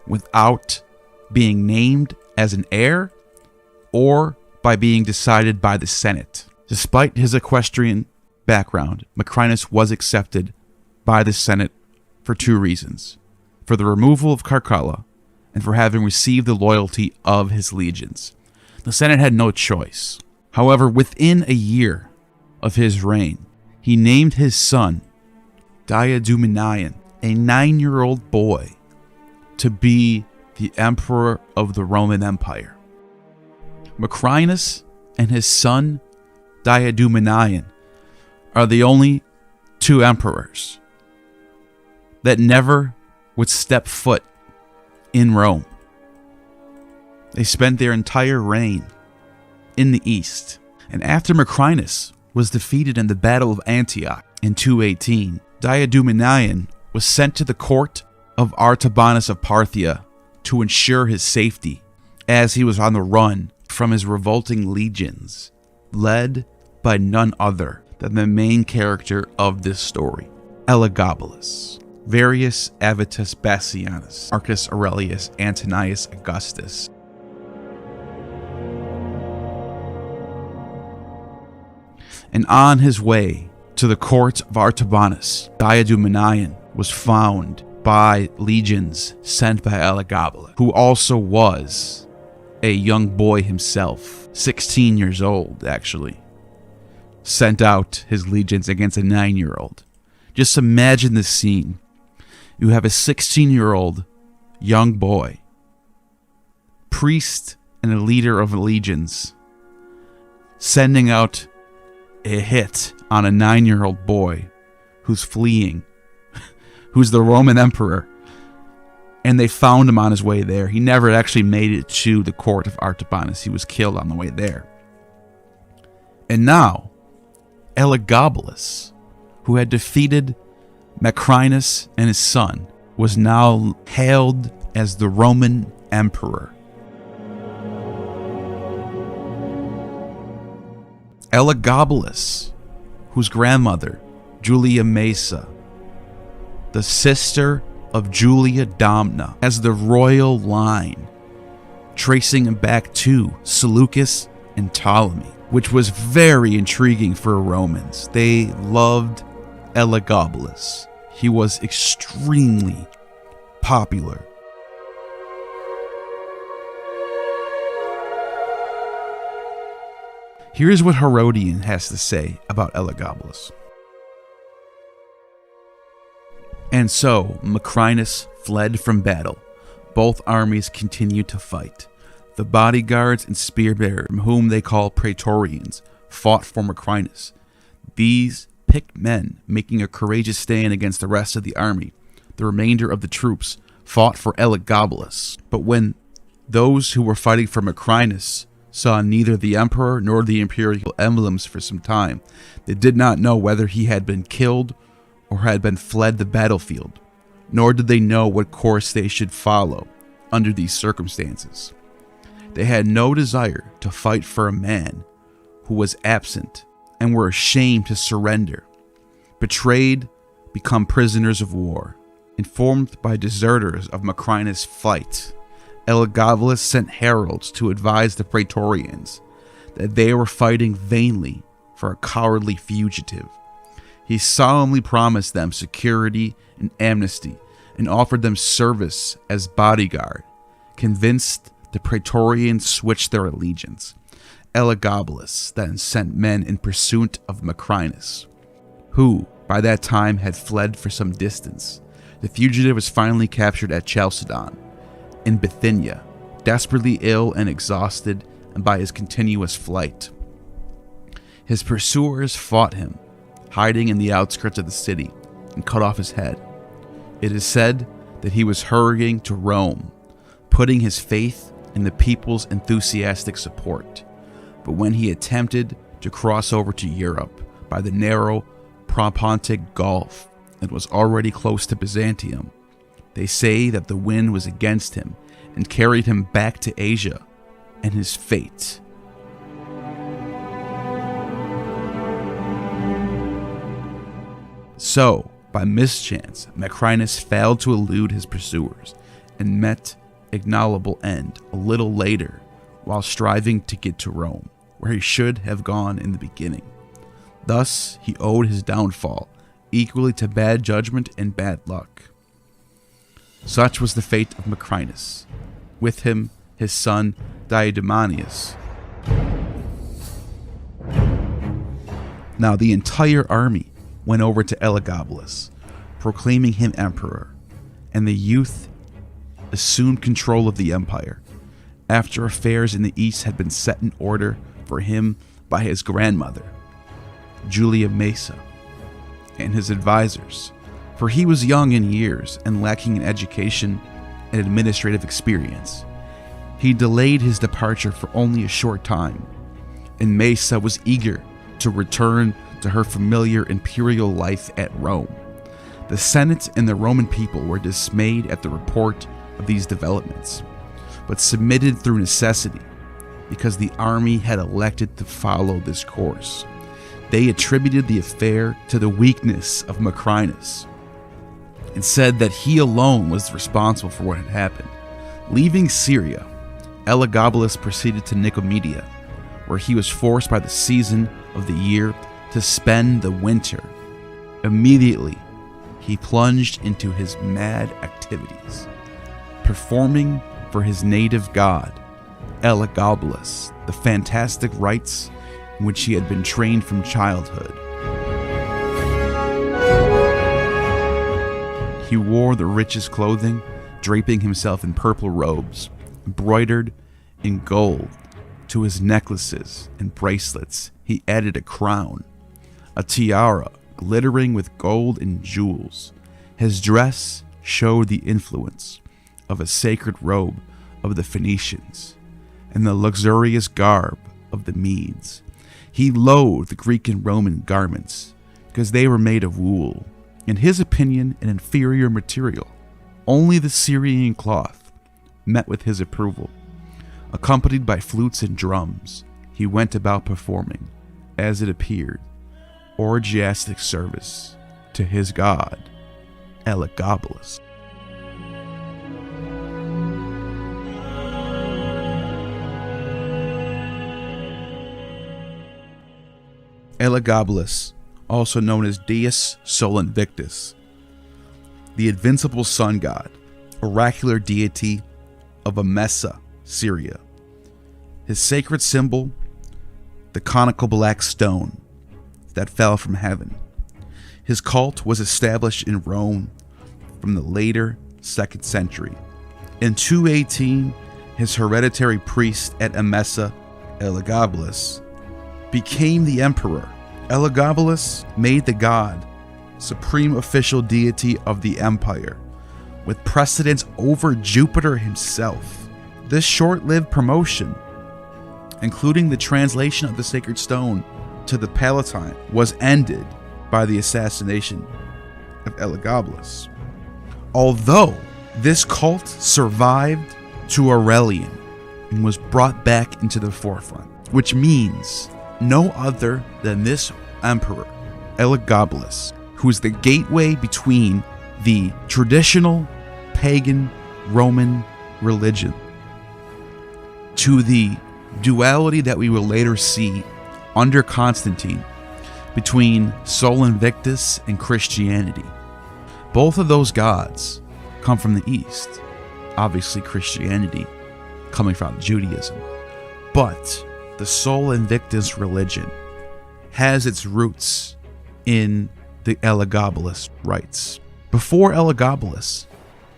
without being named as an heir or by being decided by the Senate. Despite his equestrian background, Macrinus was accepted by the Senate for two reasons: for the removal of Caracalla and for having received the loyalty of his legions. The Senate had no choice. However, within a year of his reign, he named his son, Diadumenian, a 9-year-old boy, to be the emperor of the Roman Empire. Macrinus and his son, Diadumenian, are the only two emperors that never would step foot in Rome. They spent their entire reign in the east. And after Macrinus was defeated in the Battle of Antioch in 218, Diadumenian was sent to the court of Artabanus of Parthia to ensure his safety as he was on the run from his revolting legions, led by none other than the main character of this story, Elagabalus, Varius Avitus Bassianus, Marcus Aurelius Antonius Augustus. And on his way to the court of Artabanus, Diadumenian was found by legions sent by Elagabalus, who also was a young boy himself, 16 years old actually, sent out his legions against a 9-year-old. Just imagine this scene. You have a 16-year-old young boy, priest and a leader of legions, sending out a hit on a 9-year-old boy who's fleeing, who's the Roman emperor. And they found him on his way there. He never actually made it to the court of Artabanus. He was killed on the way there. And now, Elagabalus, who had defeated Macrinus and his son, was now hailed as the Roman emperor. Elagabalus, whose grandmother, Julia Mesa, the sister of Julia Domna, has the royal line, tracing him back to Seleucus and Ptolemy, which was very intriguing for Romans. They loved Elagabalus. He was extremely popular. Here's what Herodian has to say about Elagabalus. And so Macrinus fled from battle. Both armies continued to fight. The bodyguards and spearbearers, whom they call Praetorians, fought for Macrinus. These picked men making a courageous stand against the rest of the army. The remainder of the troops fought for Elagabalus. But when those who were fighting for Macrinus saw neither the emperor nor the imperial emblems for some time, they did not know whether he had been killed or had been fled the battlefield, nor did they know what course they should follow under these circumstances. They had no desire to fight for a man who was absent and were ashamed to surrender. Betrayed, become prisoners of war, Informed by deserters of Macrinus' flight, Elagabalus sent heralds to advise the Praetorians that they were fighting vainly for a cowardly fugitive. He solemnly promised them security and amnesty and offered them service as bodyguard. Convinced, the Praetorians switched their allegiance. Elagabalus then sent men in pursuit of Macrinus, who by that time had fled for some distance. The fugitive was finally captured at Chalcedon, in Bithynia, desperately ill and exhausted by his continuous flight. His pursuers fought him, hiding in the outskirts of the city, and cut off his head. It is said that he was hurrying to Rome, putting his faith in the people's enthusiastic support. But when he attempted to cross over to Europe by the narrow Propontic Gulf and was already close to Byzantium, they say that the wind was against him and carried him back to Asia and his fate. So, by mischance, Macrinus failed to elude his pursuers and met ignoble end a little later while striving to get to Rome, where he should have gone in the beginning. Thus, he owed his downfall equally to bad judgment and bad luck. Such was the fate of Macrinus. With him, his son Diademanius. Now the entire army went over to Elagabalus, proclaiming him emperor, and the youth assumed control of the empire, after affairs in the east had been set in order for him by his grandmother, Julia Mesa, and his advisors, for he was young in years and lacking in education and administrative experience. He delayed his departure for only a short time, and Mesa was eager to return to her familiar imperial life at Rome. The Senate and the Roman people were dismayed at the report of these developments, but submitted through necessity because the army had elected to follow this course. They attributed the affair to the weakness of Macrinus and said that he alone was responsible for what had happened. Leaving Syria, Elagabalus proceeded to Nicomedia, where he was forced by the season of the year to spend the winter. Immediately, he plunged into his mad activities, performing for his native god, Elagabalus, the fantastic rites in which he had been trained from childhood. He wore the richest clothing, draping himself in purple robes, embroidered in gold. To his necklaces and bracelets, he added a crown, a tiara glittering with gold and jewels. His dress showed the influence of a sacred robe of the Phoenicians and the luxurious garb of the Medes. He loathed the Greek and Roman garments because they were made of wool, in his opinion an inferior material. Only the Syrian cloth met with his approval. Accompanied by flutes and drums, he went about performing, as it appeared, orgiastic service to his god, Elagabalus. Elagabalus, also known as Deus Sol Invictus, the invincible sun god, oracular deity of Emesa, Syria. His sacred symbol, the conical black stone that fell from heaven. His cult was established in Rome from the later 2nd century. In 218, his hereditary priest at Emesa, Elagabalus, became the emperor. Elagabalus made the god supreme official deity of the empire, with precedence over Jupiter himself. This short-lived promotion, including the translation of the sacred stone to the Palatine, was ended by the assassination of Elagabalus. Although this cult survived to Aurelian and was brought back into the forefront, which means no other than this emperor, Elagabalus, who is the gateway between the traditional pagan Roman religion to the duality that we will later see under Constantine between Sol Invictus and Christianity. Both of those gods come from the East. Obviously, Christianity coming from Judaism. But the Sol Invictus religion has its roots in the Elagabalus rites. Before Elagabalus,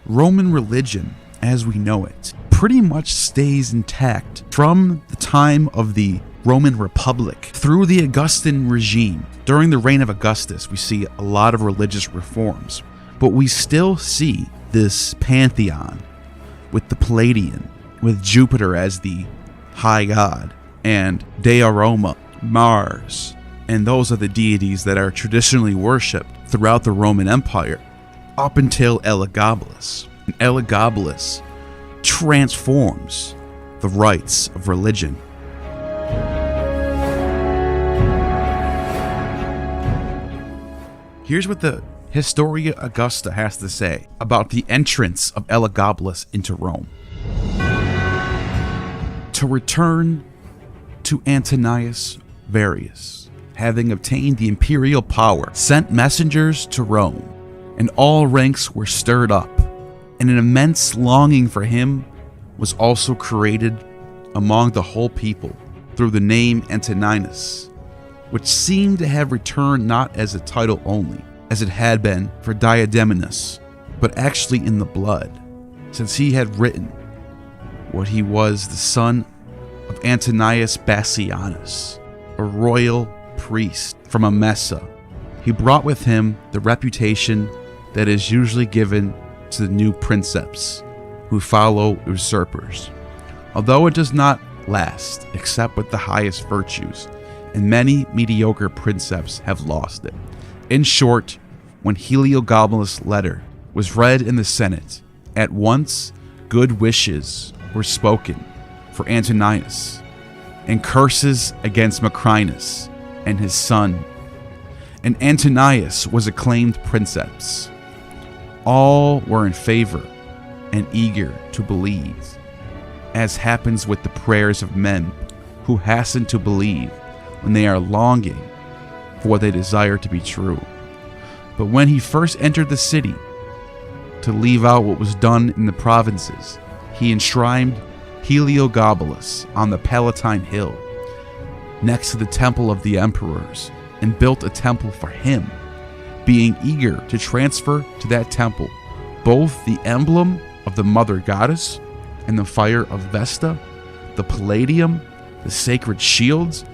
Roman religion, as we know it, pretty much stays intact from the time of the Roman Republic through the Augustan regime. During the reign of Augustus, we see a lot of religious reforms, but we still see this pantheon with the Palladian, with Jupiter as the high god, and Dea Roma, Mars, and those are the deities that are traditionally worshipped throughout the Roman Empire up until Elagabalus. And Elagabalus transforms the rites of religion. Here's what the Historia Augusta has to say about the entrance of Elagabalus into Rome. To return to Antonius Varius, having obtained the imperial power, sent messengers to Rome, and all ranks were stirred up, and an immense longing for him was also created among the whole people through the name Antoninus, which seemed to have returned not as a title only, as it had been for Diademinus, but actually in the blood, since he had written what he was the son of Antonius Bassianus, a royal priest from Emesa. He brought with him the reputation that is usually given to the new princeps who follow usurpers, although it does not last except with the highest virtues, and many mediocre princeps have lost it. In short, when Heliopolis' letter was read in the Senate, at once good wishes were spoken for Antoninus, and curses against Macrinus and his son, and Antonius was acclaimed princeps. All were in favor and eager to believe, as happens with the prayers of men who hasten to believe when they are longing for what they desire to be true. But when he first entered the city to leave out what was done in the provinces, he enshrined Heliogabalus on the Palatine Hill, next to the temple of the emperors, and built a temple for him, being eager to transfer to that temple both the emblem of the mother goddess and the fire of Vesta, the palladium, the sacred shields,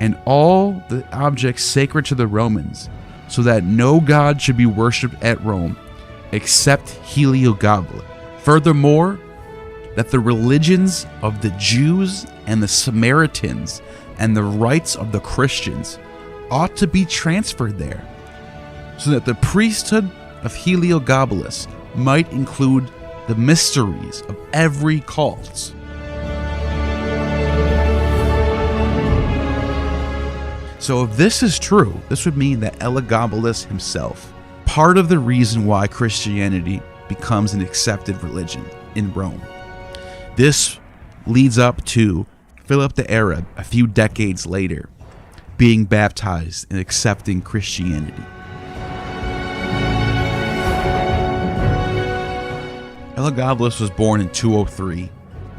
and all the objects sacred to the Romans, so that no god should be worshipped at Rome except Heliogabalus. Furthermore, that the religions of the Jews and the Samaritans and the rites of the Christians ought to be transferred there, so that the priesthood of Heliogabalus might include the mysteries of every cult. So if this is true, this would mean that Elagabalus himself, part of the reason why Christianity becomes an accepted religion in Rome. This leads up to Philip the Arab, a few decades later, being baptized and accepting Christianity. Elagabalus was born in 203,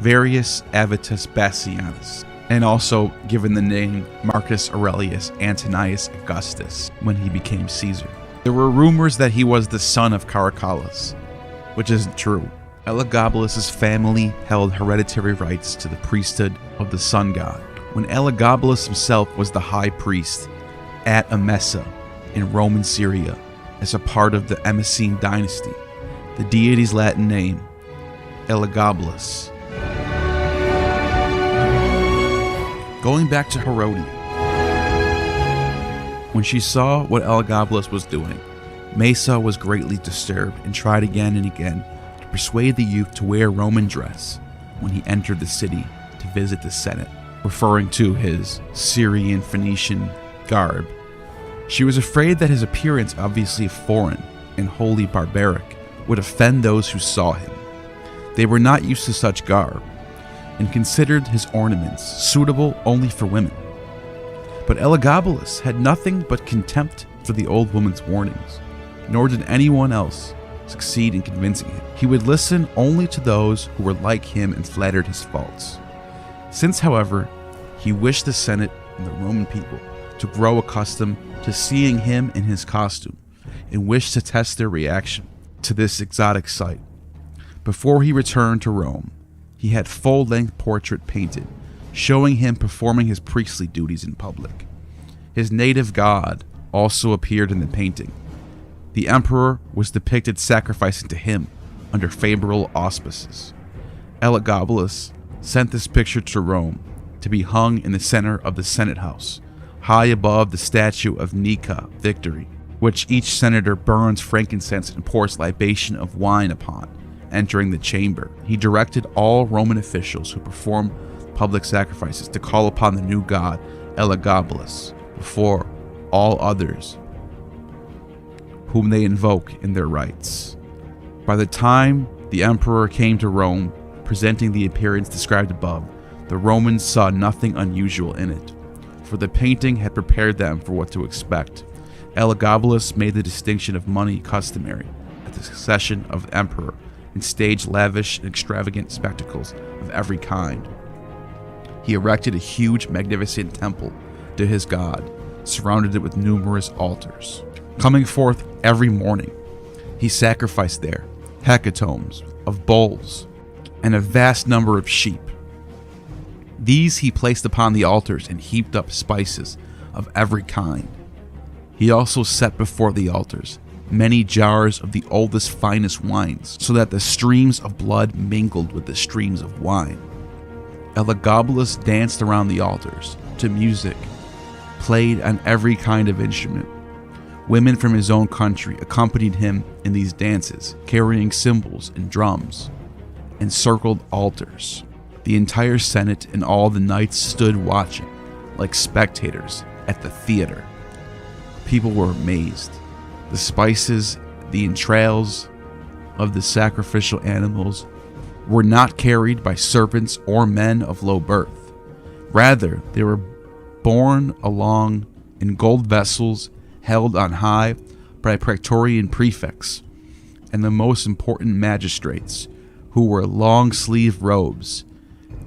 Varius Avitus Bassianus, and also given the name Marcus Aurelius Antonius Augustus when he became Caesar. There were rumors that he was the son of Caracalla, which isn't true. Elagabalus' family held hereditary rights to the priesthood of the sun god, when Elagabalus himself was the high priest at Emesa in Roman Syria as a part of the Emesene dynasty, the deity's Latin name, Elagabalus. Going back to Herodian, when she saw what Elagabalus was doing, Mesa was greatly disturbed and tried again and again to persuade the youth to wear Roman dress when he entered the city to visit the Senate, referring to his Syrian Phoenician garb. She was afraid that his appearance, obviously foreign, and wholly barbaric, would offend those who saw him. They were not used to such garb, and considered his ornaments suitable only for women. But Elagabalus had nothing but contempt for the old woman's warnings, nor did anyone else succeed in convincing him. He would listen only to those who were like him and flattered his faults. Since, however, he wished the Senate and the Roman people to grow accustomed to seeing him in his costume, and wished to test their reaction to this exotic sight, before he returned to Rome, he had full-length portrait painted, showing him performing his priestly duties in public. His native god also appeared in the painting. The emperor was depicted sacrificing to him under favorable auspices. Elagabalus sent this picture to Rome to be hung in the center of the Senate House, high above the statue of Nika, Victory, which each senator burns frankincense and pours libation of wine upon, entering the chamber. He directed all Roman officials who performed public sacrifices to call upon the new god Elagabalus before all others whom they invoke in their rites. By the time the emperor came to Rome, presenting the appearance described above, the Romans saw nothing unusual in it, for the painting had prepared them for what to expect. Elagabalus made the distinction of money customary at the succession of the emperor, and staged lavish and extravagant spectacles of every kind. He erected a huge, magnificent temple to his god, surrounded it with numerous altars. Coming forth every morning, he sacrificed there hecatombs of bulls and a vast number of sheep. These he placed upon the altars and heaped up spices of every kind. He also set before the altars many jars of the oldest, finest wines, so that the streams of blood mingled with the streams of wine. Elagabalus danced around the altars to music played on every kind of instrument. Women from his own country accompanied him in these dances, carrying cymbals and drums, and circled altars. The entire Senate and all the knights stood watching, like spectators at the theater. People were amazed. The spices, the entrails of the sacrificial animals were not carried by serpents or men of low birth. Rather, they were borne along in gold vessels held on high by praetorian prefects and the most important magistrates, who wore long-sleeved robes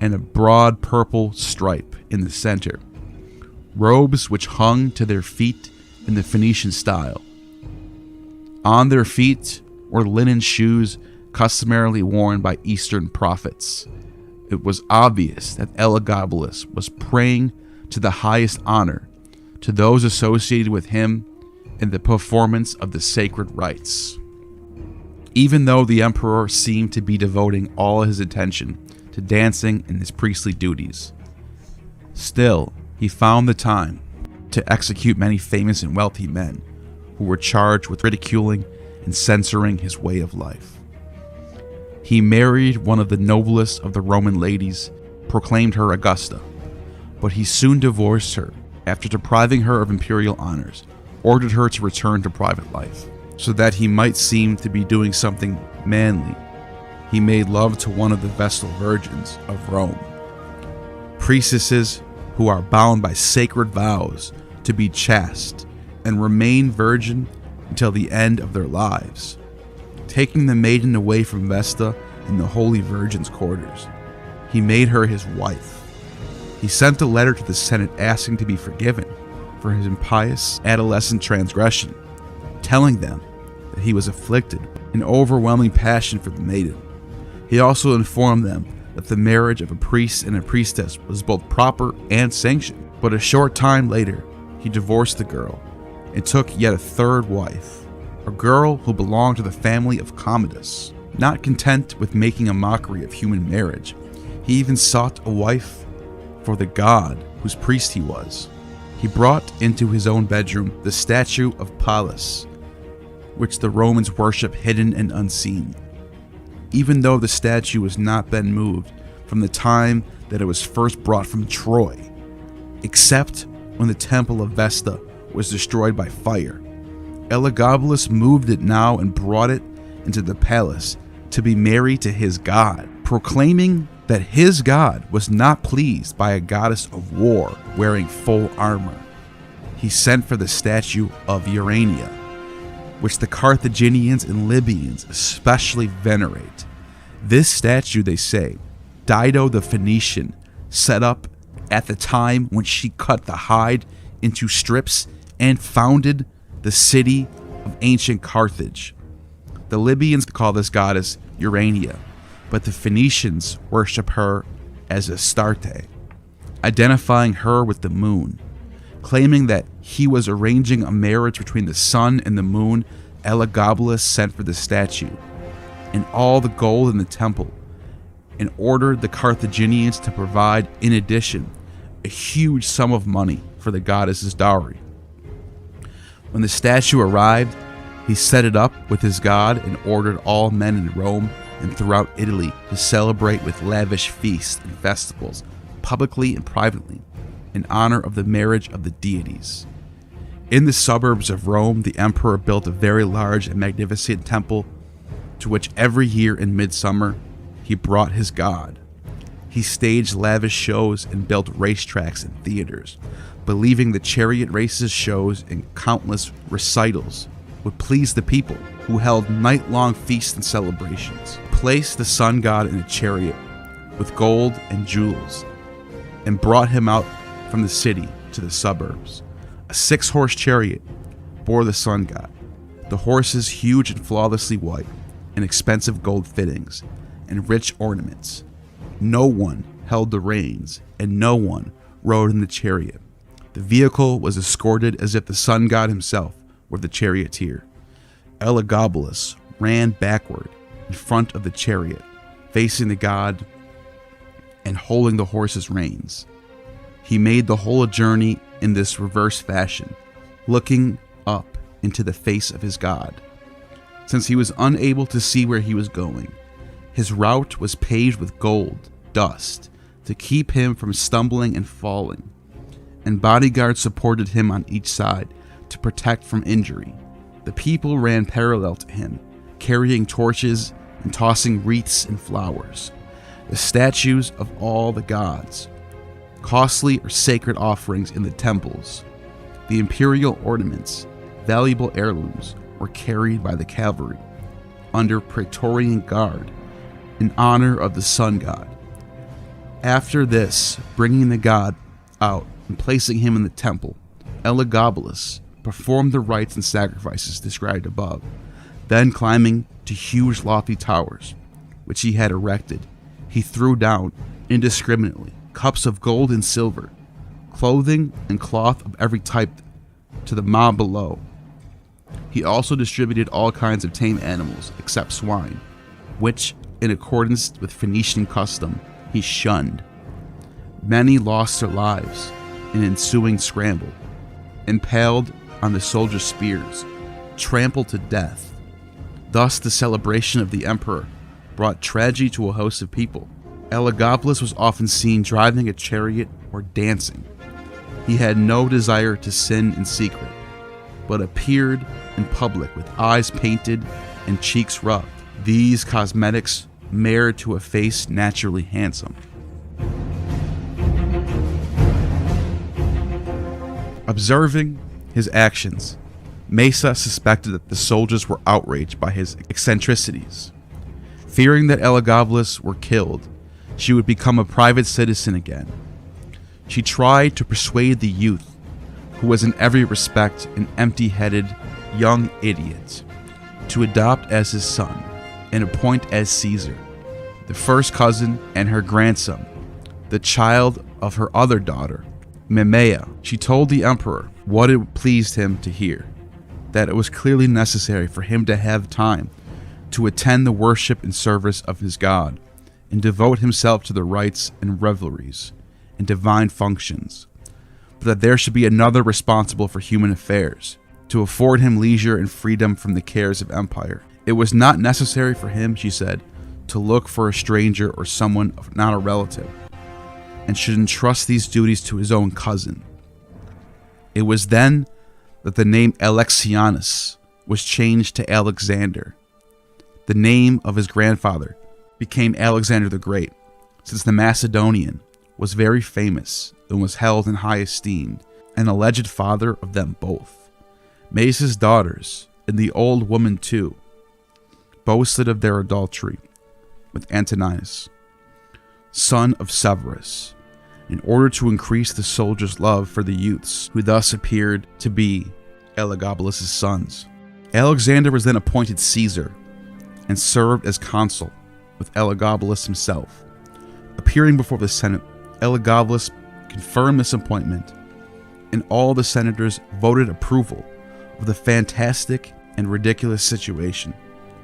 and a broad purple stripe in the center, robes which hung to their feet in the Phoenician style. On their feet were linen shoes customarily worn by Eastern prophets. It was obvious that Elagabalus was praying to the highest honor, to those associated with him in the performance of the sacred rites. Even though the emperor seemed to be devoting all his attention to dancing and his priestly duties, still he found the time to execute many famous and wealthy men who were charged with ridiculing and censoring his way of life. He married one of the noblest of the Roman ladies, proclaimed her Augusta, but he soon divorced her after depriving her of imperial honors, ordered her to return to private life. So that he might seem to be doing something manly, he made love to one of the Vestal Virgins of Rome, priestesses who are bound by sacred vows to be chaste and remain virgin until the end of their lives. Taking the maiden away from Vesta in the Holy Virgin's quarters, he made her his wife. He sent a letter to the Senate asking to be forgiven for his impious adolescent transgression, telling them that he was afflicted with an overwhelming passion for the maiden. He also informed them that the marriage of a priest and a priestess was both proper and sanctioned. But a short time later, he divorced the girl and took yet a third wife, a girl who belonged to the family of Commodus. Not content with making a mockery of human marriage, he even sought a wife for the god whose priest he was. He brought into his own bedroom the statue of Pallas, which the Romans worship hidden and unseen, even though the statue has not been moved from the time that it was first brought from Troy, except when the temple of Vesta was destroyed by fire, Elagabalus moved it now and brought it into the palace to be married to his god, proclaiming that his god was not pleased by a goddess of war wearing full armor. He sent for the statue of Urania, which the Carthaginians and Libyans especially venerate. This statue, they say, Dido the Phoenician set up at the time when she cut the hide into strips and founded the city of ancient Carthage. The Libyans call this goddess Urania, but the Phoenicians worship her as Astarte, identifying her with the moon. Claiming that he was arranging a marriage between the sun and the moon, Elagabalus sent for the statue and all the gold in the temple and ordered the Carthaginians to provide, in addition, a huge sum of money for the goddess's dowry. When the statue arrived, he set it up with his god and ordered all men in Rome and throughout Italy to celebrate with lavish feasts and festivals, publicly and privately, in honor of the marriage of the deities. In the suburbs of Rome, the emperor built a very large and magnificent temple to which every year in midsummer he brought his god. He staged lavish shows and built racetracks and theaters, believing the chariot races, shows, and countless recitals would please the people, who held night-long feasts and celebrations. Placed the sun god in a chariot with gold and jewels and brought him out from the city to the suburbs. A 6-horse chariot bore the sun god, the horses huge and flawlessly white, and expensive gold fittings and rich ornaments. No one held the reins, and no one rode in the chariot. The vehicle was escorted as if the sun god himself were the charioteer. Elagabalus ran backward in front of the chariot, facing the god and holding the horse's reins. He made the whole journey in this reverse fashion, looking up into the face of his god. Since he was unable to see where he was going, his route was paved with gold dust to keep him from stumbling and falling, and bodyguards supported him on each side to protect from injury. The people ran parallel to him, carrying torches and tossing wreaths and flowers, the statues of all the gods, costly or sacred offerings in the temples. The imperial ornaments, valuable heirlooms, were carried by the cavalry under Praetorian guard in honor of the sun god. After this, bringing the god out and placing him in the temple, Elagabalus performed the rites and sacrifices described above. Then, climbing to huge lofty towers, which he had erected, he threw down indiscriminately cups of gold and silver, clothing and cloth of every type to the mob below. He also distributed all kinds of tame animals except swine, which, in accordance with Phoenician custom, he shunned. Many lost their lives in ensuing scramble, impaled on the soldiers' spears, trampled to death. Thus the celebration of the emperor brought tragedy to a host of people. Elagabalus was often seen driving a chariot or dancing. He had no desire to sin in secret, but appeared in public with eyes painted and cheeks rubbed. These cosmetics marred to a face naturally handsome. Observing his actions, Mesa suspected that the soldiers were outraged by his eccentricities. Fearing that Elagabalus were killed, she would become a private citizen again. She tried to persuade the youth, who was in every respect an empty-headed young idiot, to adopt as his son and appoint as Caesar, the first cousin and her grandson, the child of her other daughter, Memea. She told the emperor what it pleased him to hear, that it was clearly necessary for him to have time to attend the worship and service of his god, and devote himself to the rites and revelries and divine functions, but that there should be another responsible for human affairs, to afford him leisure and freedom from the cares of empire. It was not necessary for him, she said, to look for a stranger or someone not a relative, and should entrust these duties to his own cousin. It was then that the name Alexianus was changed to Alexander. The name of his grandfather became Alexander the Great, since the Macedonian was very famous and was held in high esteem, an alleged father of them both. Mesa's daughters, and the old woman too, boasted of their adultery with Antoninus, son of Severus, in order to increase the soldiers' love for the youths, who thus appeared to be Elagabalus' sons. Alexander was then appointed Caesar and served as consul with Elagabalus himself. Appearing before the Senate, Elagabalus confirmed this appointment, and all the senators voted approval of the fantastic and ridiculous situation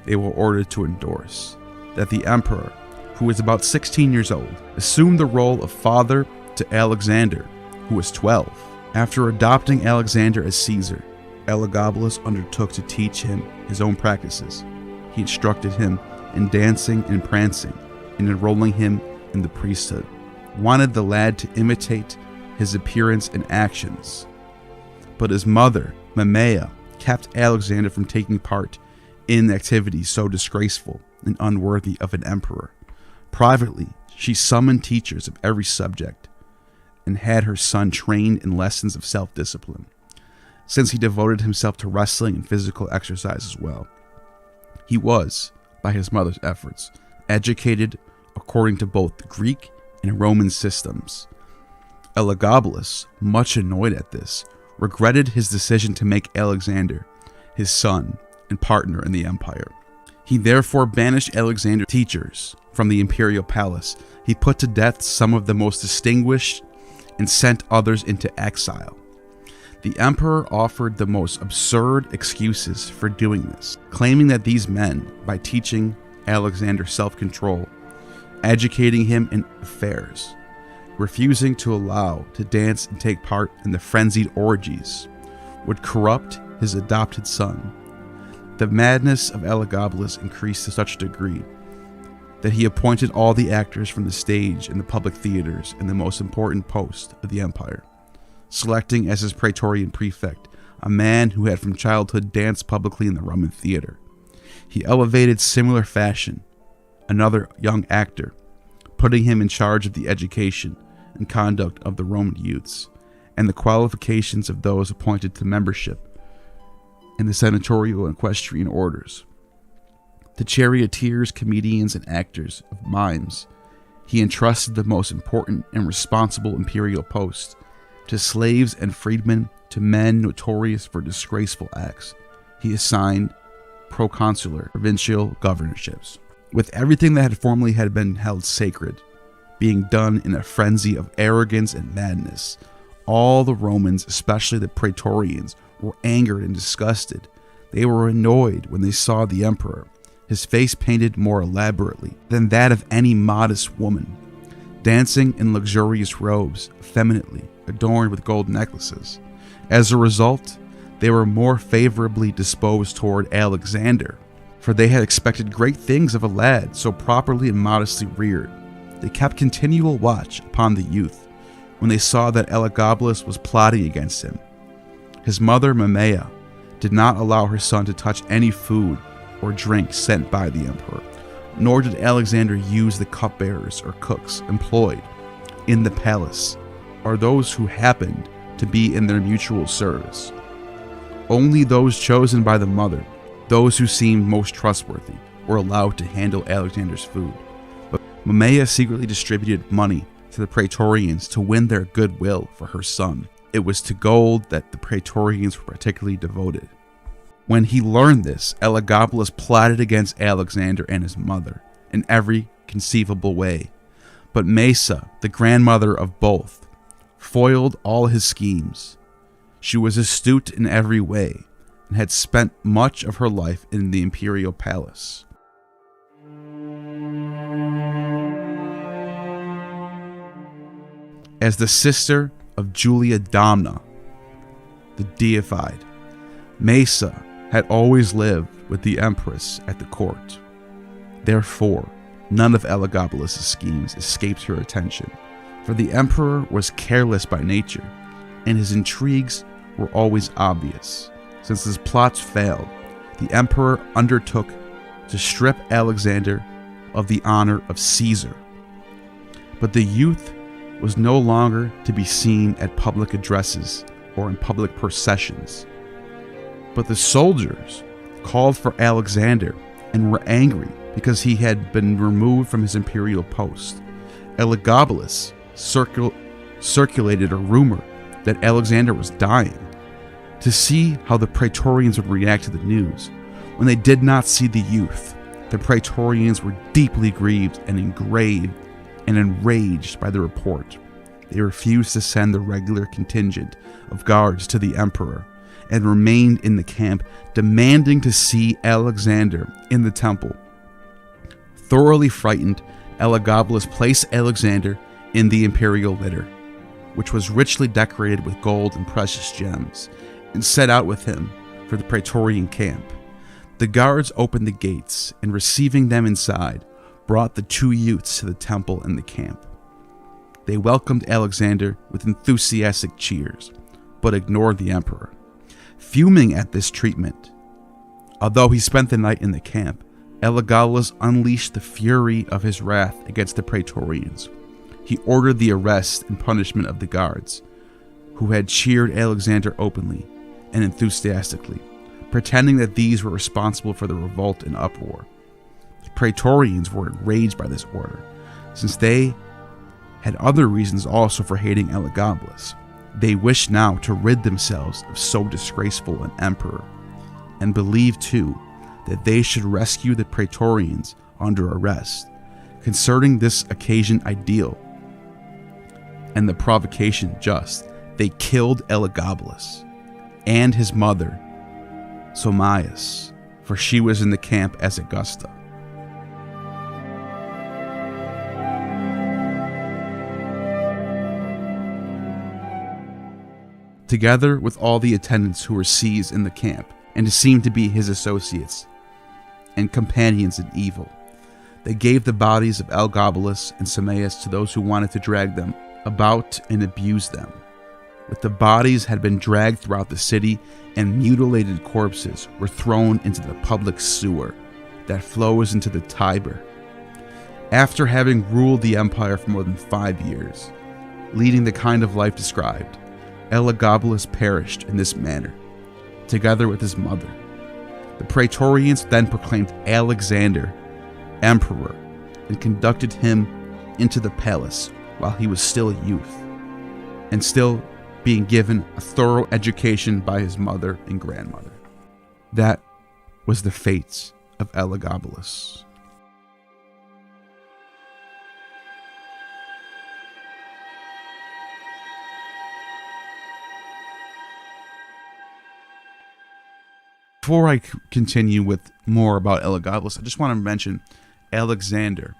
they were ordered to endorse, that the emperor, who was about 16 years old, assumed the role of father to Alexander, who was 12. After adopting Alexander as Caesar, Elagabalus undertook to teach him his own practices. He instructed him in dancing and prancing, and enrolling him in the priesthood, wanted the lad to imitate his appearance and actions. But his mother, Mamea, kept Alexander from taking part in activities so disgraceful and unworthy of an emperor. Privately, she summoned teachers of every subject and had her son trained in lessons of self-discipline, since he devoted himself to wrestling and physical exercise as well. He was, by his mother's efforts, educated according to both the Greek and Roman systems. Elagabalus, much annoyed at this, regretted his decision to make Alexander his son and partner in the empire. He therefore banished Alexander's teachers from the imperial palace. He put to death some of the most distinguished and sent others into exile. The emperor offered the most absurd excuses for doing this, claiming that these men, by teaching Alexander self-control, educating him in affairs, refusing to allow to dance and take part in the frenzied orgies, would corrupt his adopted son. The madness of Elagabalus increased to such a degree that he appointed all the actors from the stage and the public theaters in the most important post of the empire, selecting as his praetorian prefect a man who had from childhood danced publicly in the Roman theater. He elevated similar fashion another young actor, putting him in charge of the education and conduct of the Roman youths, and the qualifications of those appointed to membership in the senatorial and equestrian orders. To charioteers, comedians, and actors of mimes, he entrusted the most important and responsible imperial posts. To slaves and freedmen, to men notorious for disgraceful acts, he assigned proconsular provincial governorships. With everything that had formerly been held sacred being done in a frenzy of arrogance and madness, all the Romans, especially the praetorians, were angered and disgusted. They were annoyed when they saw the emperor, his face painted more elaborately than that of any modest woman, dancing in luxurious robes, effeminately adorned with gold necklaces. As a result, they were more favorably disposed toward Alexander, for they had expected great things of a lad so properly and modestly reared. They kept continual watch upon the youth when they saw that Elagabalus was plotting against him. His mother, Mamea, did not allow her son to touch any food or drink sent by the emperor, nor did Alexander use the cupbearers or cooks employed in the palace, or those who happened to be in their mutual service. Only those chosen by the mother, those who seemed most trustworthy, were allowed to handle Alexander's food. But Mamea secretly distributed money to the praetorians to win their goodwill for her son. It was to gold that the praetorians were particularly devoted. When he learned this, Elagabalus plotted against Alexander and his mother in every conceivable way. But Mesa, the grandmother of both, foiled all his schemes. She was astute in every way and had spent much of her life in the imperial palace. As the sister of Julia Domna, the deified, Mesa had always lived with the empress at the court. Therefore, none of Elagabalus' schemes escaped her attention, for the emperor was careless by nature, and his intrigues were always obvious. Since his plots failed, the emperor undertook to strip Alexander of the honor of Caesar. But the youth was no longer to be seen at public addresses or in public processions. But the soldiers called for Alexander and were angry because he had been removed from his imperial post. Elagabalus circulated a rumor that Alexander was dying. To see how the Praetorians would react to the news, when they did not see the youth, the Praetorians were deeply grieved and enraged by the report. They refused to send the regular contingent of guards to the emperor and remained in the camp, demanding to see Alexander in the temple. Thoroughly frightened, Elagabalus placed Alexander in the imperial litter, which was richly decorated with gold and precious gems, and set out with him for the Praetorian camp. The guards opened the gates, and receiving them inside, brought the two youths to the temple and the camp. They welcomed Alexander with enthusiastic cheers, but ignored the emperor. Fuming at this treatment, although he spent the night in the camp, Elagabalus unleashed the fury of his wrath against the Praetorians. He ordered the arrest and punishment of the guards, who had cheered Alexander openly and enthusiastically, pretending that these were responsible for the revolt and uproar. The Praetorians were enraged by this order, since they had other reasons also for hating Elagabalus. They wished now to rid themselves of so disgraceful an emperor, and believed too that they should rescue the Praetorians under arrest. Concerning this occasion ideal and the provocation just, they killed Elagabalus and his mother, Somaeus, for she was in the camp as Augusta. Together with all the attendants who were seized in the camp, and seemed to be his associates and companions in evil, they gave the bodies of Elagabalus and Somaeus to those who wanted to drag them about and abuse them. But the bodies had been dragged throughout the city, and mutilated corpses were thrown into the public sewer that flows into the Tiber. After having ruled the empire for more than 5 years, leading the kind of life described, Elagabalus perished in this manner, together with his mother. The Praetorians then proclaimed Alexander emperor and conducted him into the palace while he was still a youth, and still being given a thorough education by his mother and grandmother. That was the fate of Elagabalus. Before I continue with more about Elagabalus, I just want to mention Alexander,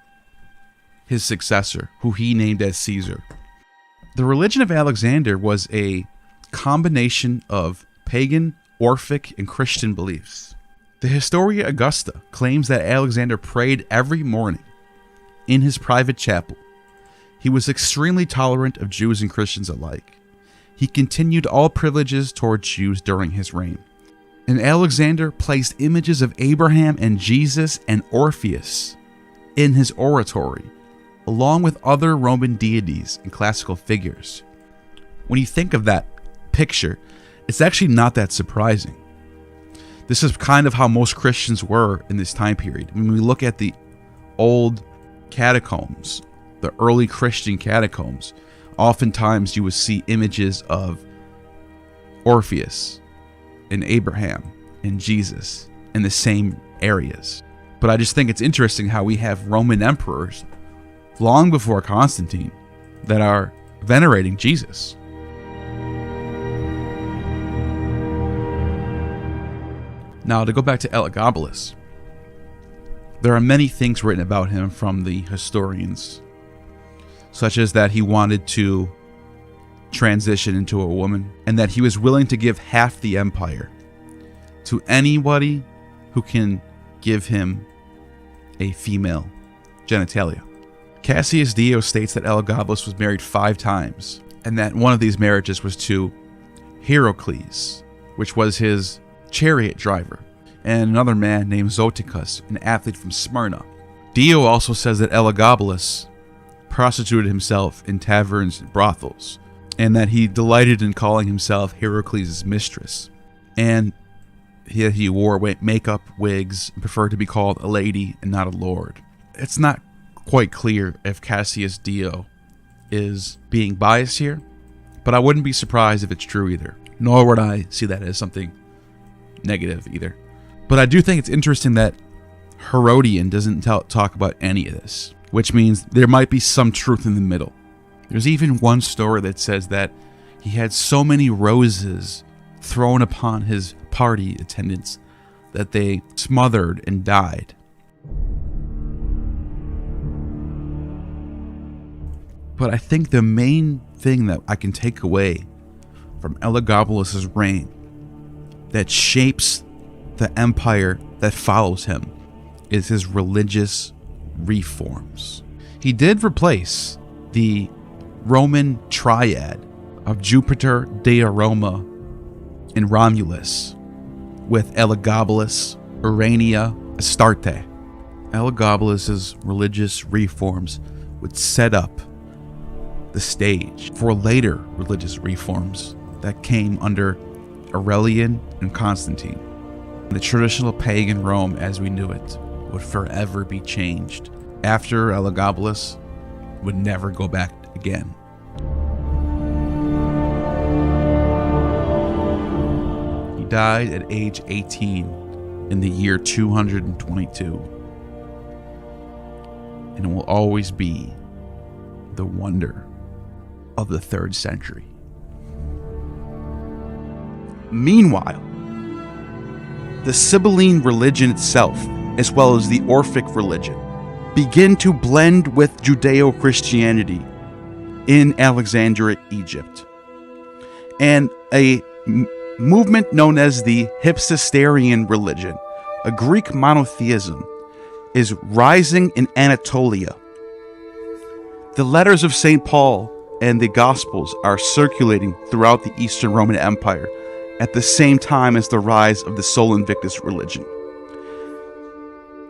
his successor, who he named as Caesar. The religion of Alexander was a combination of pagan, Orphic, and Christian beliefs. The Historia Augusta claims that Alexander prayed every morning in his private chapel. He was extremely tolerant of Jews and Christians alike. He continued all privileges toward Jews during his reign. And Alexander placed images of Abraham and Jesus and Orpheus in his oratory, along with other Roman deities and classical figures. When you think of that picture, it's actually not that surprising. This is kind of how most Christians were in this time period. When we look at the old catacombs, the early Christian catacombs, oftentimes you would see images of Orpheus and Abraham and Jesus in the same areas. But I just think it's interesting how we have Roman emperors long before Constantine that are venerating Jesus. Now, to go back to Elagabalus, there are many things written about him from the historians, such as that he wanted to transition into a woman, and that he was willing to give half the empire to anybody who can give him a female genitalia. Cassius Dio states that Elagabalus was married 5 times, and that one of these marriages was to Heracles, which was his chariot driver, and another man named Zoticus, an athlete from Smyrna. Dio also says that Elagabalus prostituted himself in taverns and brothels, and that he delighted in calling himself Heracles' mistress. And he wore makeup, wigs, and preferred to be called a lady and not a lord. It's not quite clear if Cassius Dio is being biased here, but I wouldn't be surprised if it's true either. Nor would I see that as something negative either. But I do think it's interesting that Herodian doesn't talk about any of this, which means there might be some truth in the middle. There's even one story that says that he had so many roses thrown upon his party attendants that they smothered and died. But I think the main thing that I can take away from Elagabalus' reign that shapes the empire that follows him is his religious reforms. He did replace the Roman triad of Jupiter, Dea Roma, and Romulus with Elagabalus, Urania, Astarte. Elagabalus' religious reforms would set up the stage for later religious reforms that came under Aurelian and Constantine. The traditional pagan Rome as we knew it would forever be changed. After Elagabalus would never go back again. He died at age 18 in the year 222, and will always be the wonder of the 3rd century. Meanwhile, the Sibylline religion itself, as well as the Orphic religion, begin to blend with Judeo-Christianity in Alexandria, Egypt. And a movement known as the Hypsisterian religion, a Greek monotheism, is rising in Anatolia. The letters of St. Paul and the Gospels are circulating throughout the Eastern Roman Empire at the same time as the rise of the Sol Invictus religion.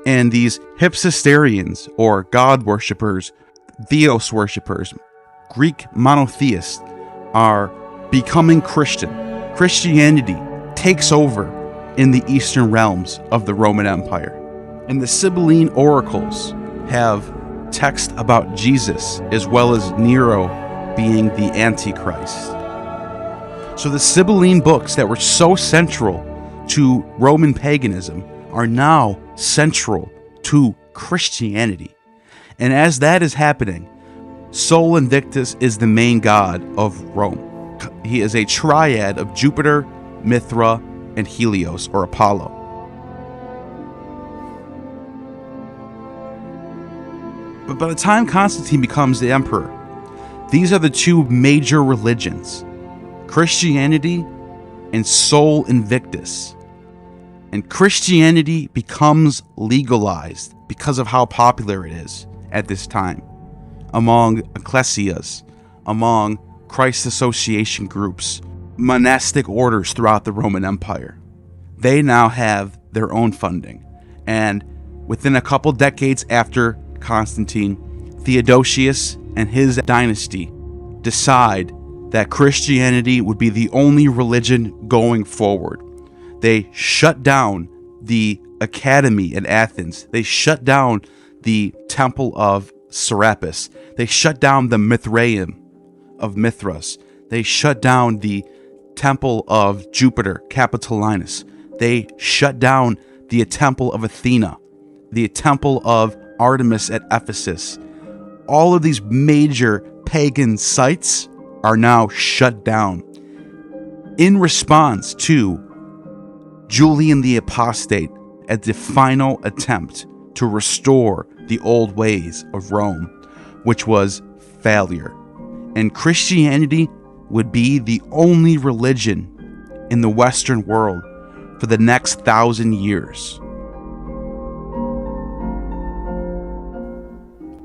And these Hypsisterians, or God worshippers, Theos worshippers, Greek monotheists, are becoming Christian. Christianity takes over in the eastern realms of the Roman Empire. And the Sibylline oracles have text about Jesus as well as Nero being the Antichrist. So the Sibylline books that were so central to Roman paganism are now central to Christianity. And as that is happening, Sol Invictus is the main god of Rome. He is a triad of Jupiter, Mithra, and Helios, or Apollo. But by the time Constantine becomes the emperor, these are the two major religions, Christianity and Sol Invictus. And Christianity becomes legalized because of how popular it is at this time among ecclesias, among Christ association groups, monastic orders throughout the Roman Empire. They now have their own funding. And within a couple decades after Constantine, Theodosius and his dynasty decide that Christianity would be the only religion going forward. They shut down the academy in Athens. They shut down the temple of Serapis. They shut down the Mithraeum of Mithras. They shut down the temple of Jupiter, Capitolinus. They shut down the temple of Athena, the temple of Artemis at Ephesus. All of these major pagan sites are now shut down in response to Julian the Apostate at the final attempt to restore the old ways of Rome, which was failure. And Christianity would be the only religion in the Western world for the next 1,000 years.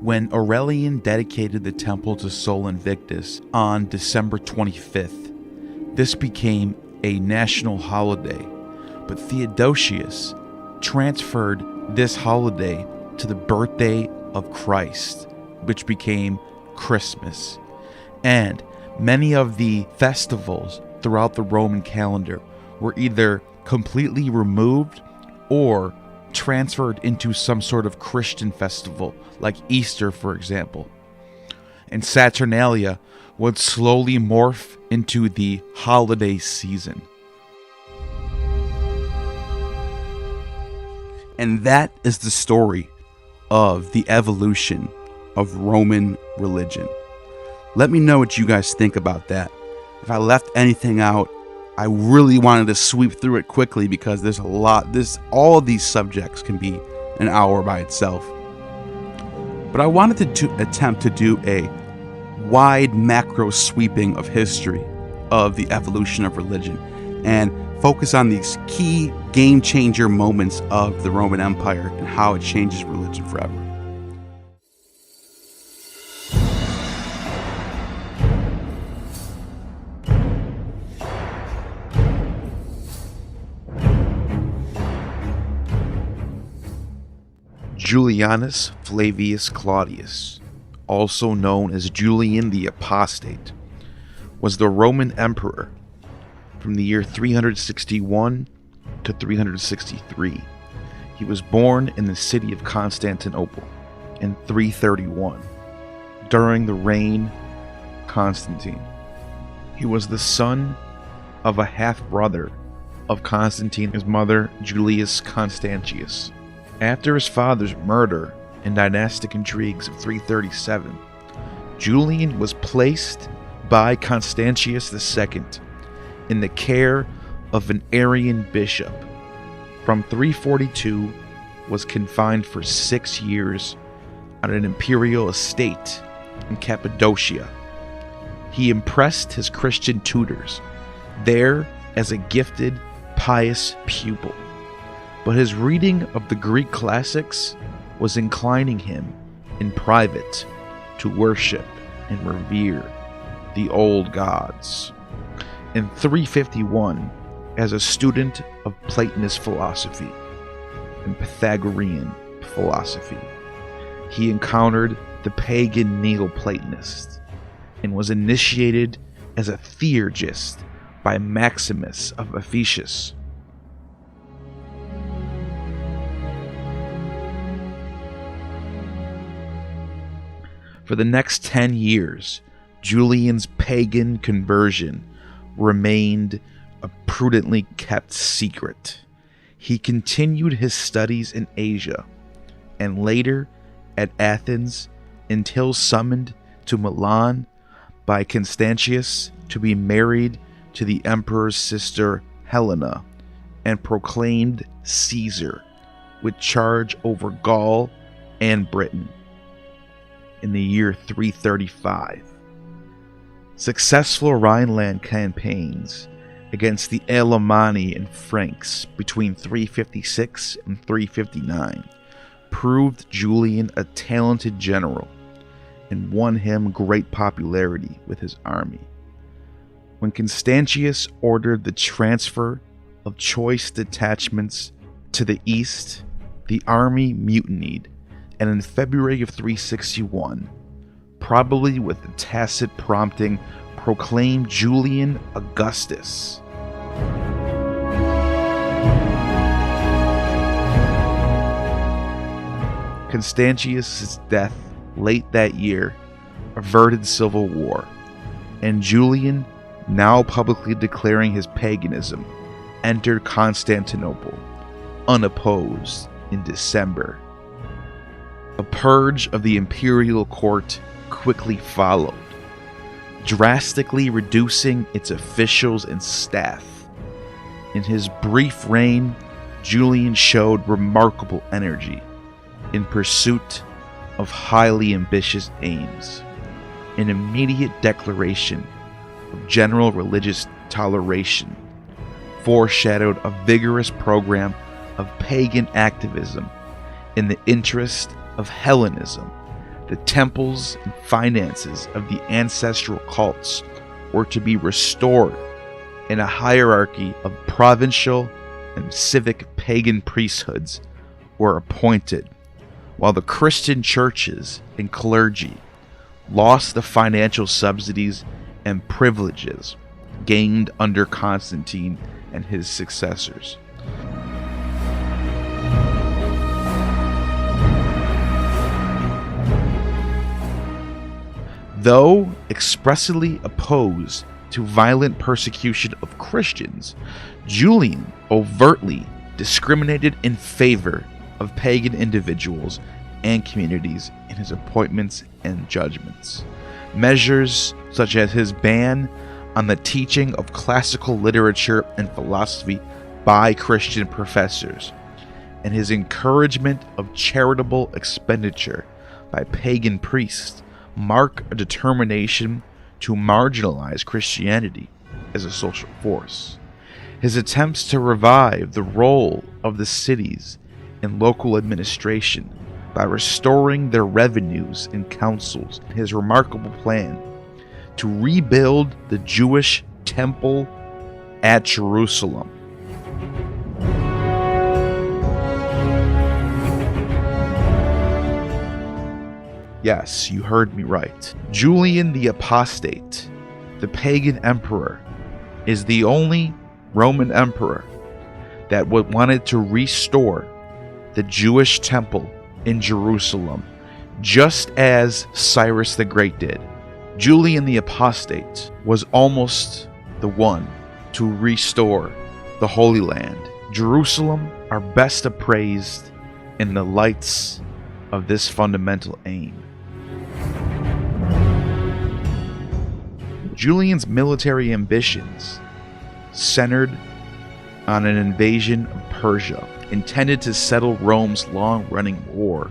When Aurelian dedicated the temple to Sol Invictus on December 25th, This became a national holiday, but Theodosius transferred this holiday to the birthday of Christ, which became Christmas. And many of the festivals throughout the Roman calendar were either completely removed or transferred into some sort of Christian festival, like Easter, for example. And Saturnalia would slowly morph into the holiday season. And that is the story of the evolution of Roman religion. Let me know what you guys think about that. If I left anything out, I really wanted to sweep through it quickly because there's a lot. All of these subjects can be an hour by itself. But I wanted to attempt to do a wide macro sweeping of history of the evolution of religion and focus on these key game changer moments of the Roman Empire and how it changes religion forever. Julianus Flavius Claudius, also known as Julian the Apostate, was the Roman emperor from the year 361 to 363. He was born in the city of Constantinople in 331 during the reign of Constantine. He was the son of a half-brother of Constantine, his mother Julius Constantius. After his father's murder and dynastic intrigues of 337, Julian was placed by Constantius II in the care of an Arian bishop. From 342, was confined for 6 years on an imperial estate in Cappadocia. He impressed his Christian tutors there as a gifted, pious pupil. But his reading of the Greek classics was inclining him in private to worship and revere the old gods. In 351, as a student of Platonist philosophy and Pythagorean philosophy, he encountered the pagan Neo-Platonists and was initiated as a theurgist by Maximus of Ephesus. For the next 10 years, Julian's pagan conversion remained a prudently kept secret. He continued his studies in Asia and later at Athens until summoned to Milan by Constantius to be married to the emperor's sister Helena and proclaimed Caesar with charge over Gaul and Britain in the year 335. Successful Rhineland campaigns against the Alemanni and Franks between 356 and 359 proved Julian a talented general and won him great popularity with his army. When Constantius ordered the transfer of choice detachments to the east, the army mutinied, and in February of 361, probably with the tacit prompting, proclaimed Julian Augustus. Constantius' death late that year averted civil war, and Julian, now publicly declaring his paganism, entered Constantinople unopposed in December. A purge of the imperial court quickly followed, drastically reducing its officials and staff. In his brief reign, Julian showed remarkable energy in pursuit of highly ambitious aims. An immediate declaration of general religious toleration foreshadowed a vigorous program of pagan activism in the interest of Hellenism. The temples and finances of the ancestral cults were to be restored and a hierarchy of provincial and civic pagan priesthoods were appointed, while the Christian churches and clergy lost the financial subsidies and privileges gained under Constantine and his successors. Though expressly opposed to violent persecution of Christians, Julian overtly discriminated in favor of pagan individuals and communities in his appointments and judgments. Measures such as his ban on the teaching of classical literature and philosophy by Christian professors, and his encouragement of charitable expenditure by pagan priests mark a determination to marginalize Christianity as a social force. His attempts to revive the role of the cities in local administration by restoring their revenues and councils, his remarkable plan to rebuild the Jewish temple at Jerusalem. Yes, you heard me right. Julian the Apostate, the pagan emperor, is the only Roman emperor that wanted to restore the Jewish temple in Jerusalem, just as Cyrus the Great did. Julian the Apostate was almost the one to restore the Holy Land. Jerusalem are best appraised in the lights of this fundamental aim. Julian's military ambitions centered on an invasion of Persia, intended to settle Rome's long-running war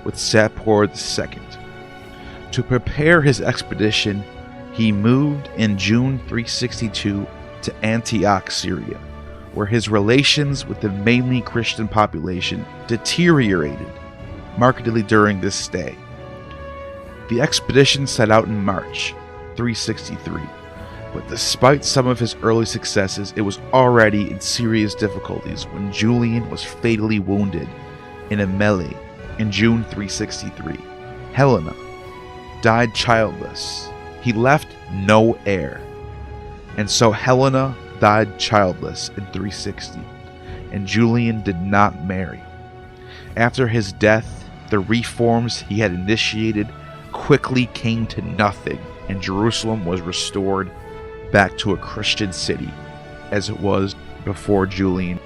with Sapor II. To prepare his expedition, he moved in June 362 to Antioch, Syria, where his relations with the mainly Christian population deteriorated markedly during this stay. The expedition set out in March 363, but despite some of his early successes, it was already in serious difficulties when Julian was fatally wounded in a melee in June 363. Helena died childless. He left no heir, and so Helena died childless in 360, and Julian did not marry. After his death, the reforms he had initiated quickly came to nothing, and Jerusalem was restored back to a Christian city as it was before Julian.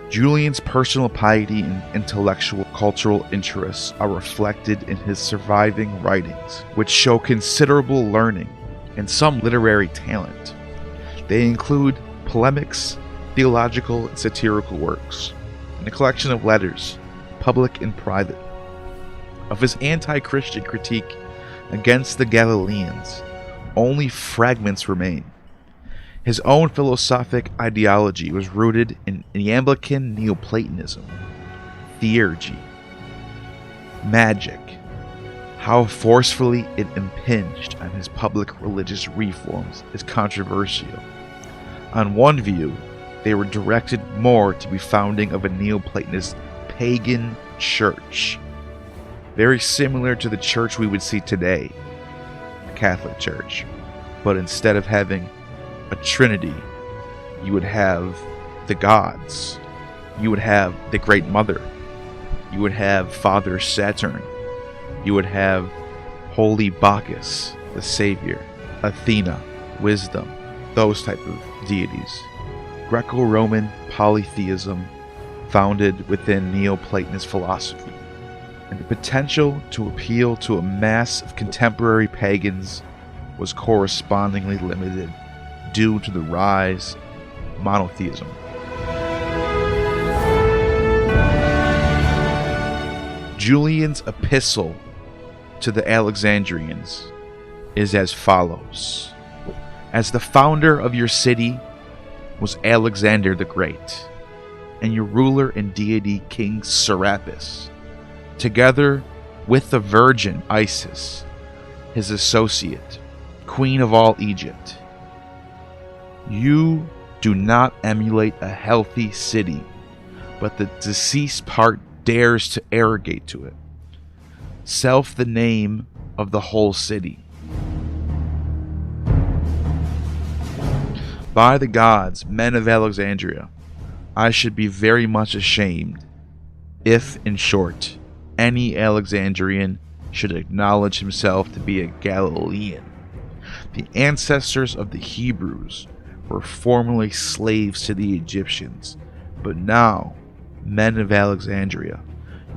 Julian's personal piety and intellectual cultural interests are reflected in his surviving writings, which show considerable learning and some literary talent. They include polemics, theological and satirical works, and a collection of letters, public and private. Of his anti-Christian critique against the Galileans, only fragments remain. His own philosophic ideology was rooted in Iamblican Neo-Platonism, theurgy, magic. How forcefully it impinged on his public religious reforms is controversial. On one view, they were directed more to the founding of a Neoplatonist pagan church, very similar to the church we would see today, the Catholic Church. But instead of having a trinity, you would have the gods. You would have the Great Mother. You would have Father Saturn. You would have Holy Bacchus, the Savior, Athena, wisdom, those type of deities. Greco-Roman polytheism founded within Neoplatonist philosophy, and the potential to appeal to a mass of contemporary pagans was correspondingly limited due to the rise of monotheism. Julian's epistle to the Alexandrians is as follows. As the founder of your city was Alexander the Great, and your ruler and deity King Serapis, together with the virgin Isis, his associate, queen of all Egypt, you do not emulate a healthy city, but the deceased part dares to arrogate to it, self the name of the whole city. By the gods, men of Alexandria, I should be very much ashamed if, in short, any Alexandrian should acknowledge himself to be a Galilean. The ancestors of the Hebrews were formerly slaves to the Egyptians, but now, men of Alexandria,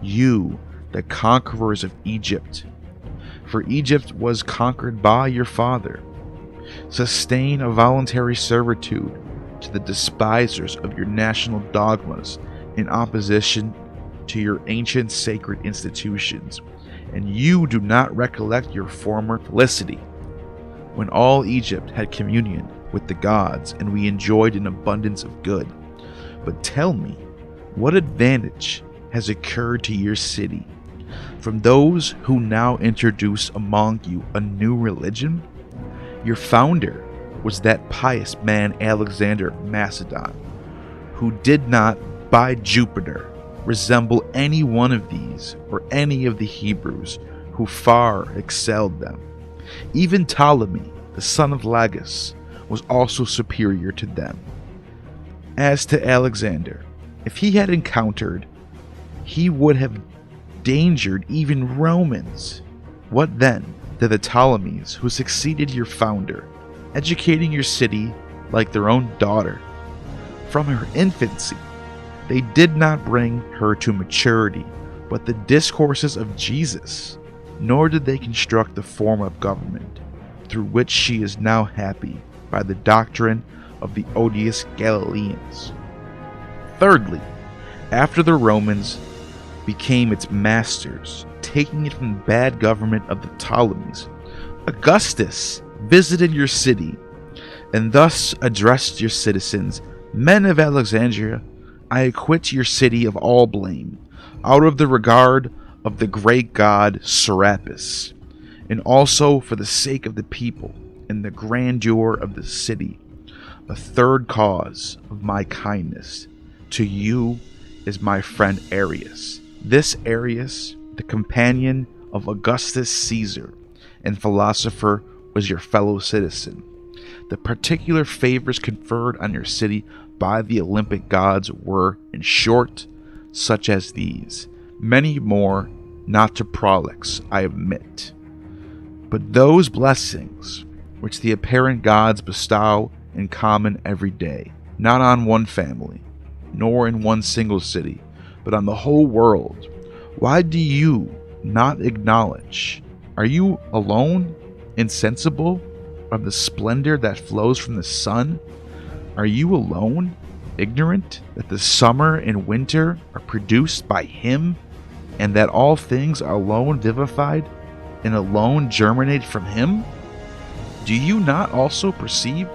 you, the conquerors of Egypt, for Egypt was conquered by your father, sustain a voluntary servitude to the despisers of your national dogmas in opposition to your ancient sacred institutions, and you do not recollect your former felicity, when all Egypt had communion with the gods and we enjoyed an abundance of good. But tell me, what advantage has occurred to your city from those who now introduce among you a new religion? Your founder was that pious man Alexander of Macedon, who did not, by Jupiter, resemble any one of these or any of the Hebrews who far excelled them. Even Ptolemy, the son of Lagus, was also superior to them. As to Alexander, if he had encountered, he would have endangered even Romans. What then did the Ptolemies who succeeded your founder, educating your city like their own daughter? From her infancy, they did not bring her to maturity, but the discourses of Jesus, nor did they construct the form of government through which she is now happy by the doctrine of the odious Galileans. Thirdly, after the Romans became its masters, taking it from the bad government of the Ptolemies, Augustus visited your city and thus addressed your citizens, men of Alexandria, I acquit your city of all blame, out of the regard of the great god Serapis, and also for the sake of the people and the grandeur of the city. A third cause of my kindness to you is my friend Arius. This Arius, the companion of Augustus Caesar and philosopher, was your fellow citizen. The particular favors conferred on your city by the Olympic gods were, in short, such as these. Many more, not to prolix, I admit. But those blessings which the apparent gods bestow in common every day, not on one family, nor in one single city, but on the whole world, why do you not acknowledge? Are you alone, insensible of the splendor that flows from the sun? Are you alone, ignorant that the summer and winter are produced by him, and that all things are alone vivified and alone germinate from him? Do you not also perceive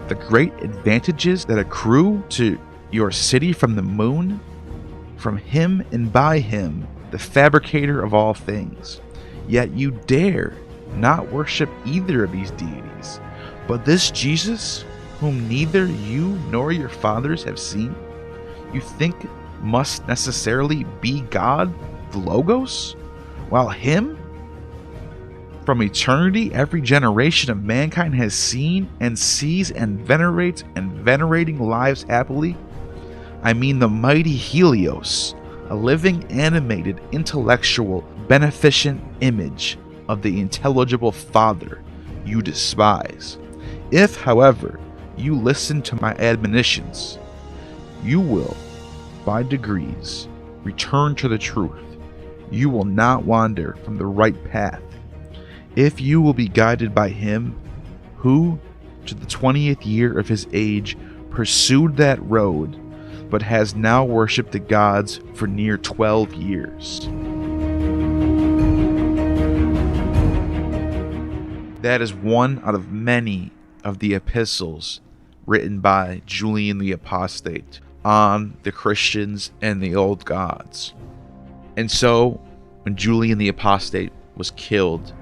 the great advantages that accrue to your city from the moon? From him and by him, the fabricator of all things. Yet you dare not worship either of these deities, but this Jesus, whom neither you nor your fathers have seen, you think must necessarily be God, the Logos, while him, from eternity, every generation of mankind has seen and sees and venerates and venerating lives happily. I mean the mighty Helios, a living, animated, intellectual, beneficent image of the intelligible Father you despise. If, however, you listen to my admonitions, you will, by degrees, return to the truth. You will not wander from the right path. If you will be guided by him who, to the 20th year of his age, pursued that road, but has now worshipped the gods for near 12 years. That is one out of many of the epistles written by Julian the Apostate on the Christians and the old gods. And so, when Julian the Apostate was killed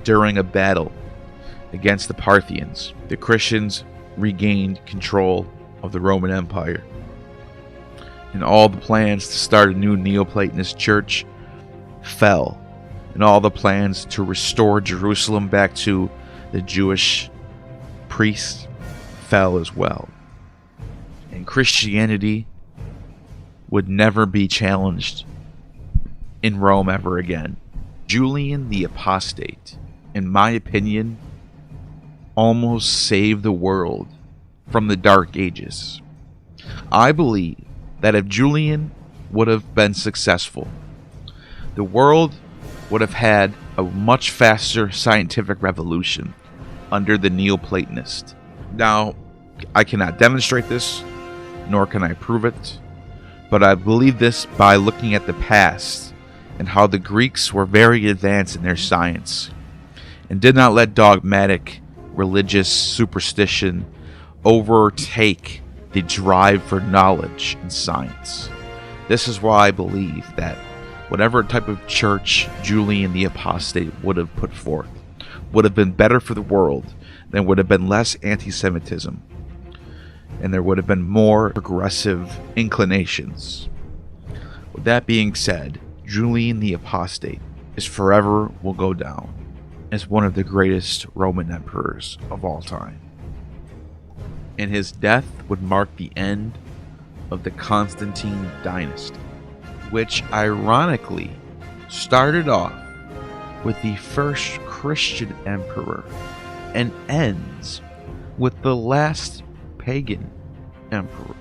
during a battle against the Parthians, the Christians regained control of the Roman Empire. And all the plans to start a new Neoplatonist church fell, and all the plans to restore Jerusalem back to the Jewish priests fell as well. And Christianity would never be challenged in Rome ever again. Julian the Apostate, in my opinion, almost saved the world from the Dark Ages. I believe that if Julian would have been successful, the world would have had a much faster scientific revolution under the Neoplatonist. Now, I cannot demonstrate this, nor can I prove it, but I believe this by looking at the past and how the Greeks were very advanced in their science and did not let dogmatic religious superstition overtake the drive for knowledge and science. This is why I believe that whatever type of church Julian the Apostate would have put forth would have been better for the world, and would have been less anti-Semitism, and there would have been more progressive inclinations. With that being said, Julian the Apostate is forever will go down as one of the greatest Roman emperors of all time. And his death would mark the end of the Constantine dynasty, which ironically started off with the first Christian emperor and ends with the last pagan emperor.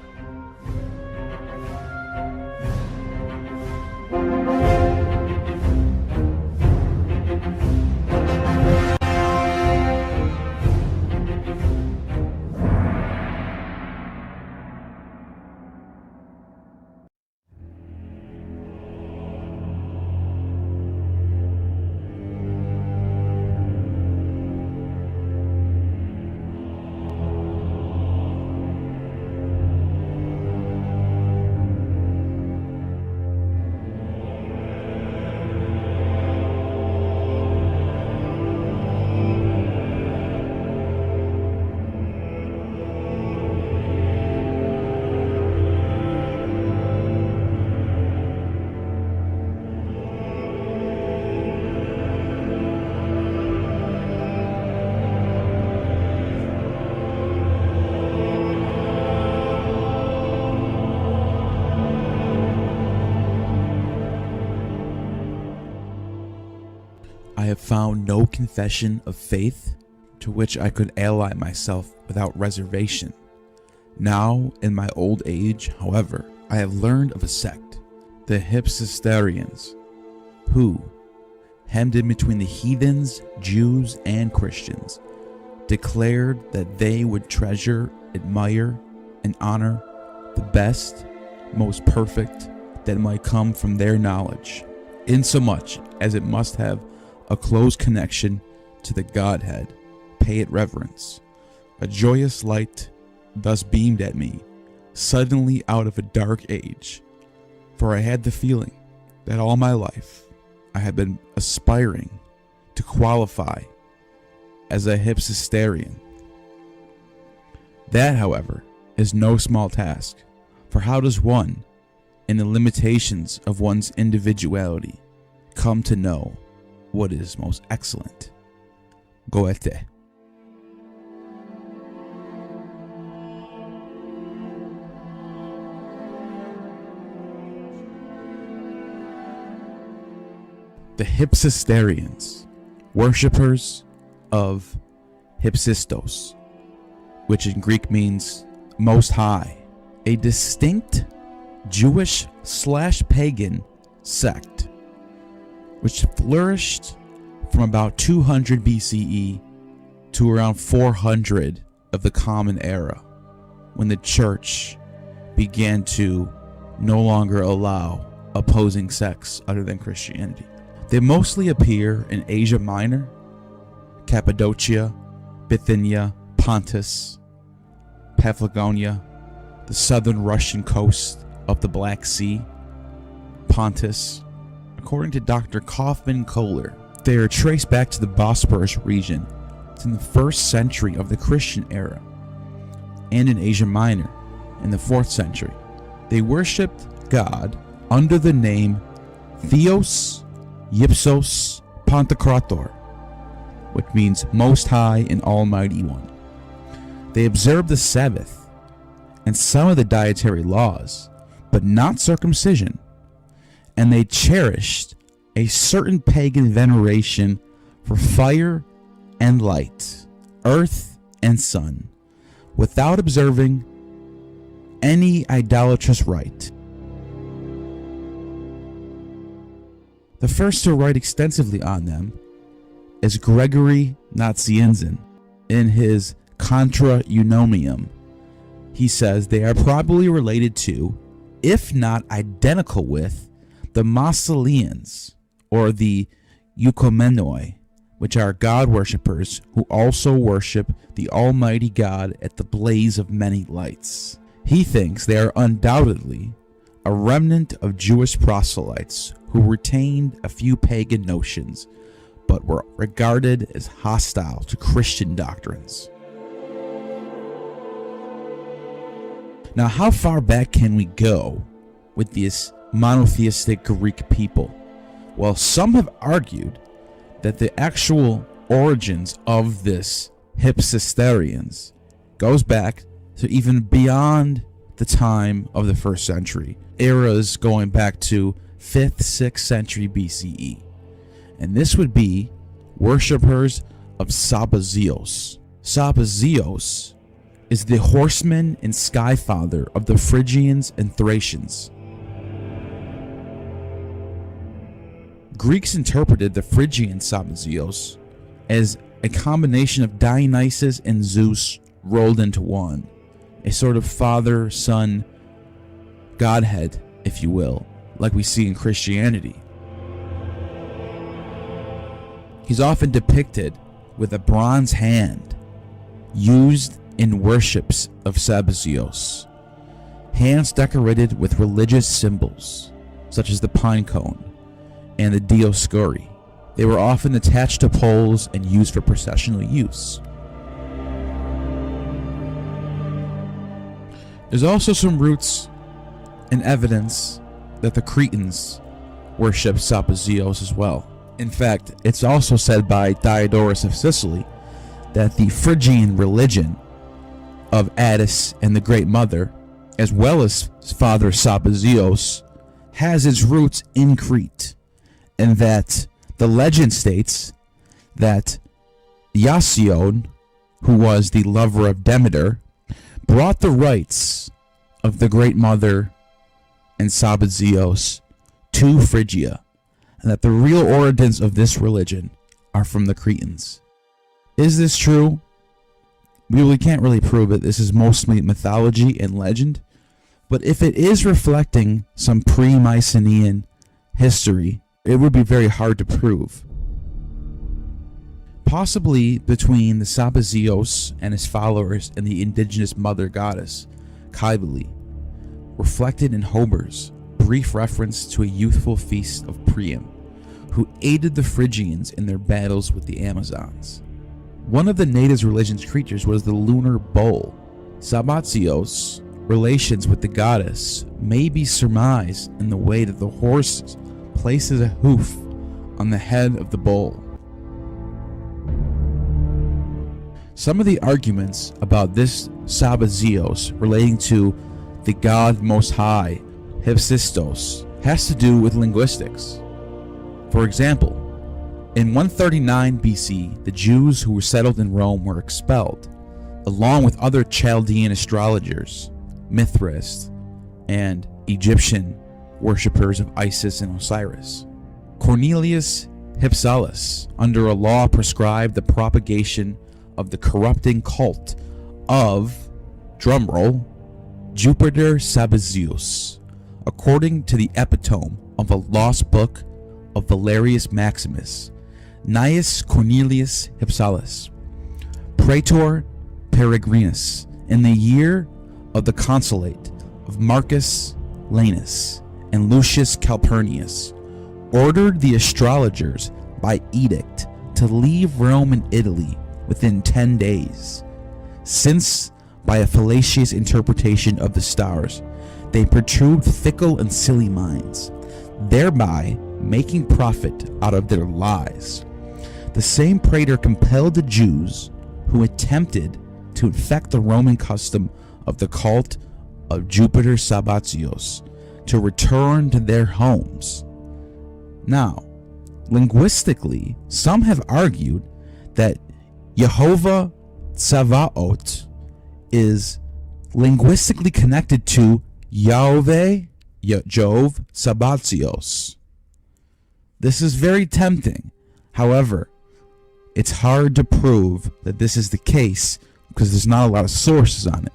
I have found no confession of faith to which I could ally myself without reservation. Now, in my old age, however, I have learned of a sect, the Hypsisterians, who, hemmed in between the heathens, Jews, and Christians, declared that they would treasure, admire, and honor the best, most perfect that might come from their knowledge, insomuch as it must have a close connection to the Godhead, pay it reverence. A joyous light thus beamed at me, suddenly out of a dark age, for I had the feeling that all my life I had been aspiring to qualify as a Hypsisterian. That, however, is no small task, for how does one, in the limitations of one's individuality, come to know what is most excellent? Goethe. The Hypsisterians, worshippers of Hypsistos, which in Greek means most high, a distinct Jewish/pagan sect, which flourished from about 200 BCE to around 400 of the Common Era, when the church began to no longer allow opposing sects other than Christianity. They mostly appear in Asia Minor, Cappadocia, Bithynia, Pontus, Paphlagonia, the southern Russian coast of the Black Sea, Pontus. According to Dr. Kaufman Kohler, they are traced back to the Bosporus region in the 1st century of the Christian era, and in Asia Minor in the 4th century. They worshipped God under the name Theos Ipsos Pantocrator, which means Most High and Almighty One. They observed the Sabbath and some of the dietary laws, but not circumcision, and they cherished a certain pagan veneration for fire and light, earth and sun, without observing any idolatrous rite. The first to write extensively on them is Gregory Nazianzen in his Contra Eunomium. He says they are probably related to, if not identical with, the Massilians or the Eucomenoi, which are God worshippers who also worship the Almighty God at the blaze of many lights. He thinks they are undoubtedly a remnant of Jewish proselytes who retained a few pagan notions but were regarded as hostile to Christian doctrines. Now, how far back can we go with this monotheistic Greek people? Well, some have argued that the actual origins of this Hypsisterians goes back to even beyond the time of the 1st century, eras going back to 5th, 6th century BCE. And this would be worshippers of Sabazios. Sabazios is the horseman and sky father of the Phrygians and Thracians. Greeks interpreted the Phrygian Sabazios as a combination of Dionysus and Zeus rolled into one, a sort of father-son godhead, if you will, like we see in Christianity. He's often depicted with a bronze hand used in worships of Sabazios, hands decorated with religious symbols such as the pine cone and the Dioscuri. They were often attached to poles and used for processional use. There's also some roots and evidence that the Cretans worshipped Sabazios as well. In fact, it's also said by Diodorus of Sicily that the Phrygian religion of Attis and the Great Mother, as well as Father Sabazios, has its roots in Crete, and that the legend states that Iasion, who was the lover of Demeter, brought the rites of the Great Mother and Sabazios to Phrygia, and that the real origins of this religion are from the Cretans. Is this true? We can't really prove it. This is mostly mythology and legend. But if it is reflecting some pre-Mycenaean history, it would be very hard to prove. Possibly between the Sabazios and his followers and the indigenous mother goddess, Cybele, reflected in Homer's brief reference to a youthful feast of Priam, who aided the Phrygians in their battles with the Amazons. One of the natives' religion's creatures was the lunar bull. Sabazios' relations with the goddess may be surmised in the way that the horse places a hoof on the head of the bull. Some of the arguments about this Sabazios relating to the God Most High, Hephaestus, has to do with linguistics. For example, in 139 BC, the Jews who were settled in Rome were expelled, along with other Chaldean astrologers, Mithraists, and Egyptian worshippers of Isis and Osiris. Cornelius Hypsales, under a law, prescribed the propagation of the corrupting cult of, drumroll, Jupiter Sabazios, according to the epitome of a lost book of Valerius Maximus, Gnaeus Cornelius Hypsales, Praetor Peregrinus, in the year of the consulate of Marcus Lanus and Lucius Calpurnius, ordered the astrologers by edict to leave Rome and Italy within 10 days, since, by a fallacious interpretation of the stars, they protrude fickle and silly minds, thereby making profit out of their lies. The same praetor compelled the Jews who attempted to infect the Roman custom of the cult of Jupiter Sabbatios to return to their homes. Now, linguistically, some have argued that Yehovah Tsavaot is linguistically connected to Yahweh Jove Sabbatios. This is very tempting. However, it's hard to prove that this is the case because there's not a lot of sources on it.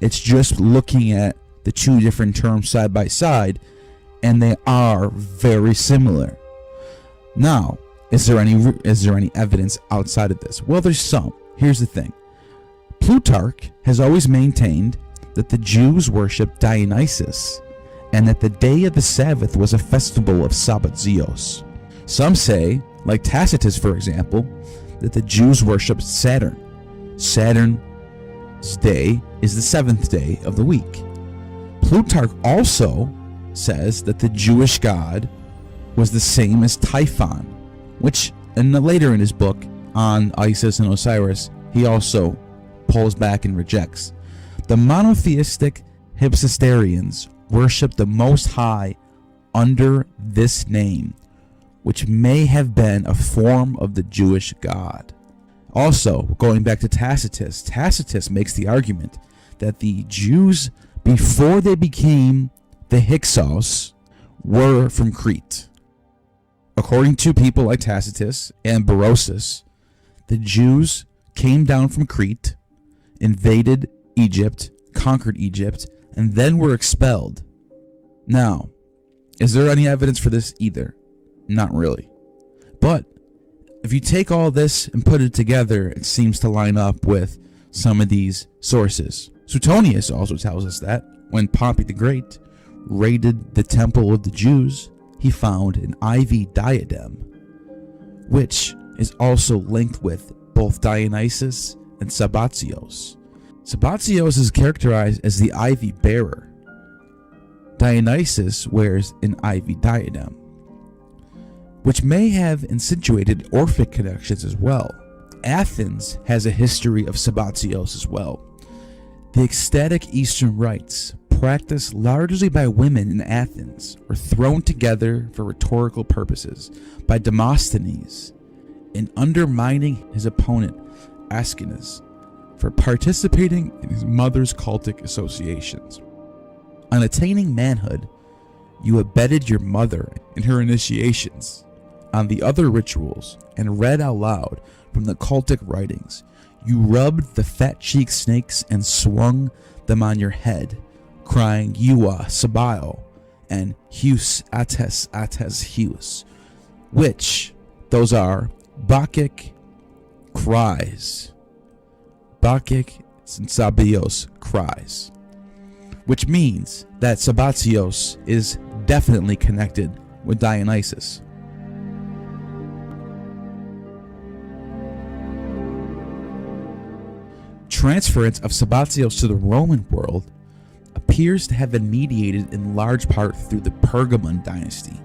It's just looking at the two different terms side by side, and they are very similar. Now, is there any evidence outside of this? Well, there's some. Here's the thing. Plutarch has always maintained that the Jews worshipped Dionysus, and that the day of the Sabbath was a festival of Sabbatios. Some say, like Tacitus for example, that the Jews worshipped Saturn. Saturn's day is the seventh day of the week. Plutarch also says that the Jewish god was the same as Typhon, which later in his book on Isis and Osiris, he also pulls back and rejects. The monotheistic Hypsisterians worship the Most High under this name, which may have been a form of the Jewish god. Also, going back to Tacitus, Tacitus makes the argument that the Jews, before they became the Hyksos, were from Crete. According to people like Tacitus and Berosus, the Jews came down from Crete, invaded Egypt, conquered Egypt, and then were expelled. Now, is there any evidence for this either? Not really. But if you take all this and put it together, it seems to line up with some of these sources. Suetonius also tells us that when Pompey the Great raided the temple of the Jews, he found an ivy diadem, which is also linked with both Dionysus and Sabbatios. Sabbatios is characterized as the ivy bearer. Dionysus wears an ivy diadem, which may have insinuated Orphic connections as well. Athens has a history of Sabbatios as well. The ecstatic Eastern rites, practiced largely by women in Athens, were thrown together for rhetorical purposes by Demosthenes in undermining his opponent Aeschines for participating in his mother's cultic associations. On attaining manhood, you abetted your mother in her initiations. On the other rituals, and read out loud from the cultic writings, you rubbed the fat-cheeked snakes and swung them on your head, crying Eua Sabael and Heus Ates Heus, which those are Bacchic cries. Bacchic and Sabios cries, which means that Sabbatios is definitely connected with Dionysus. Transference of Sabbatios to the Roman world appears to have been mediated in large part through the Pergamon dynasty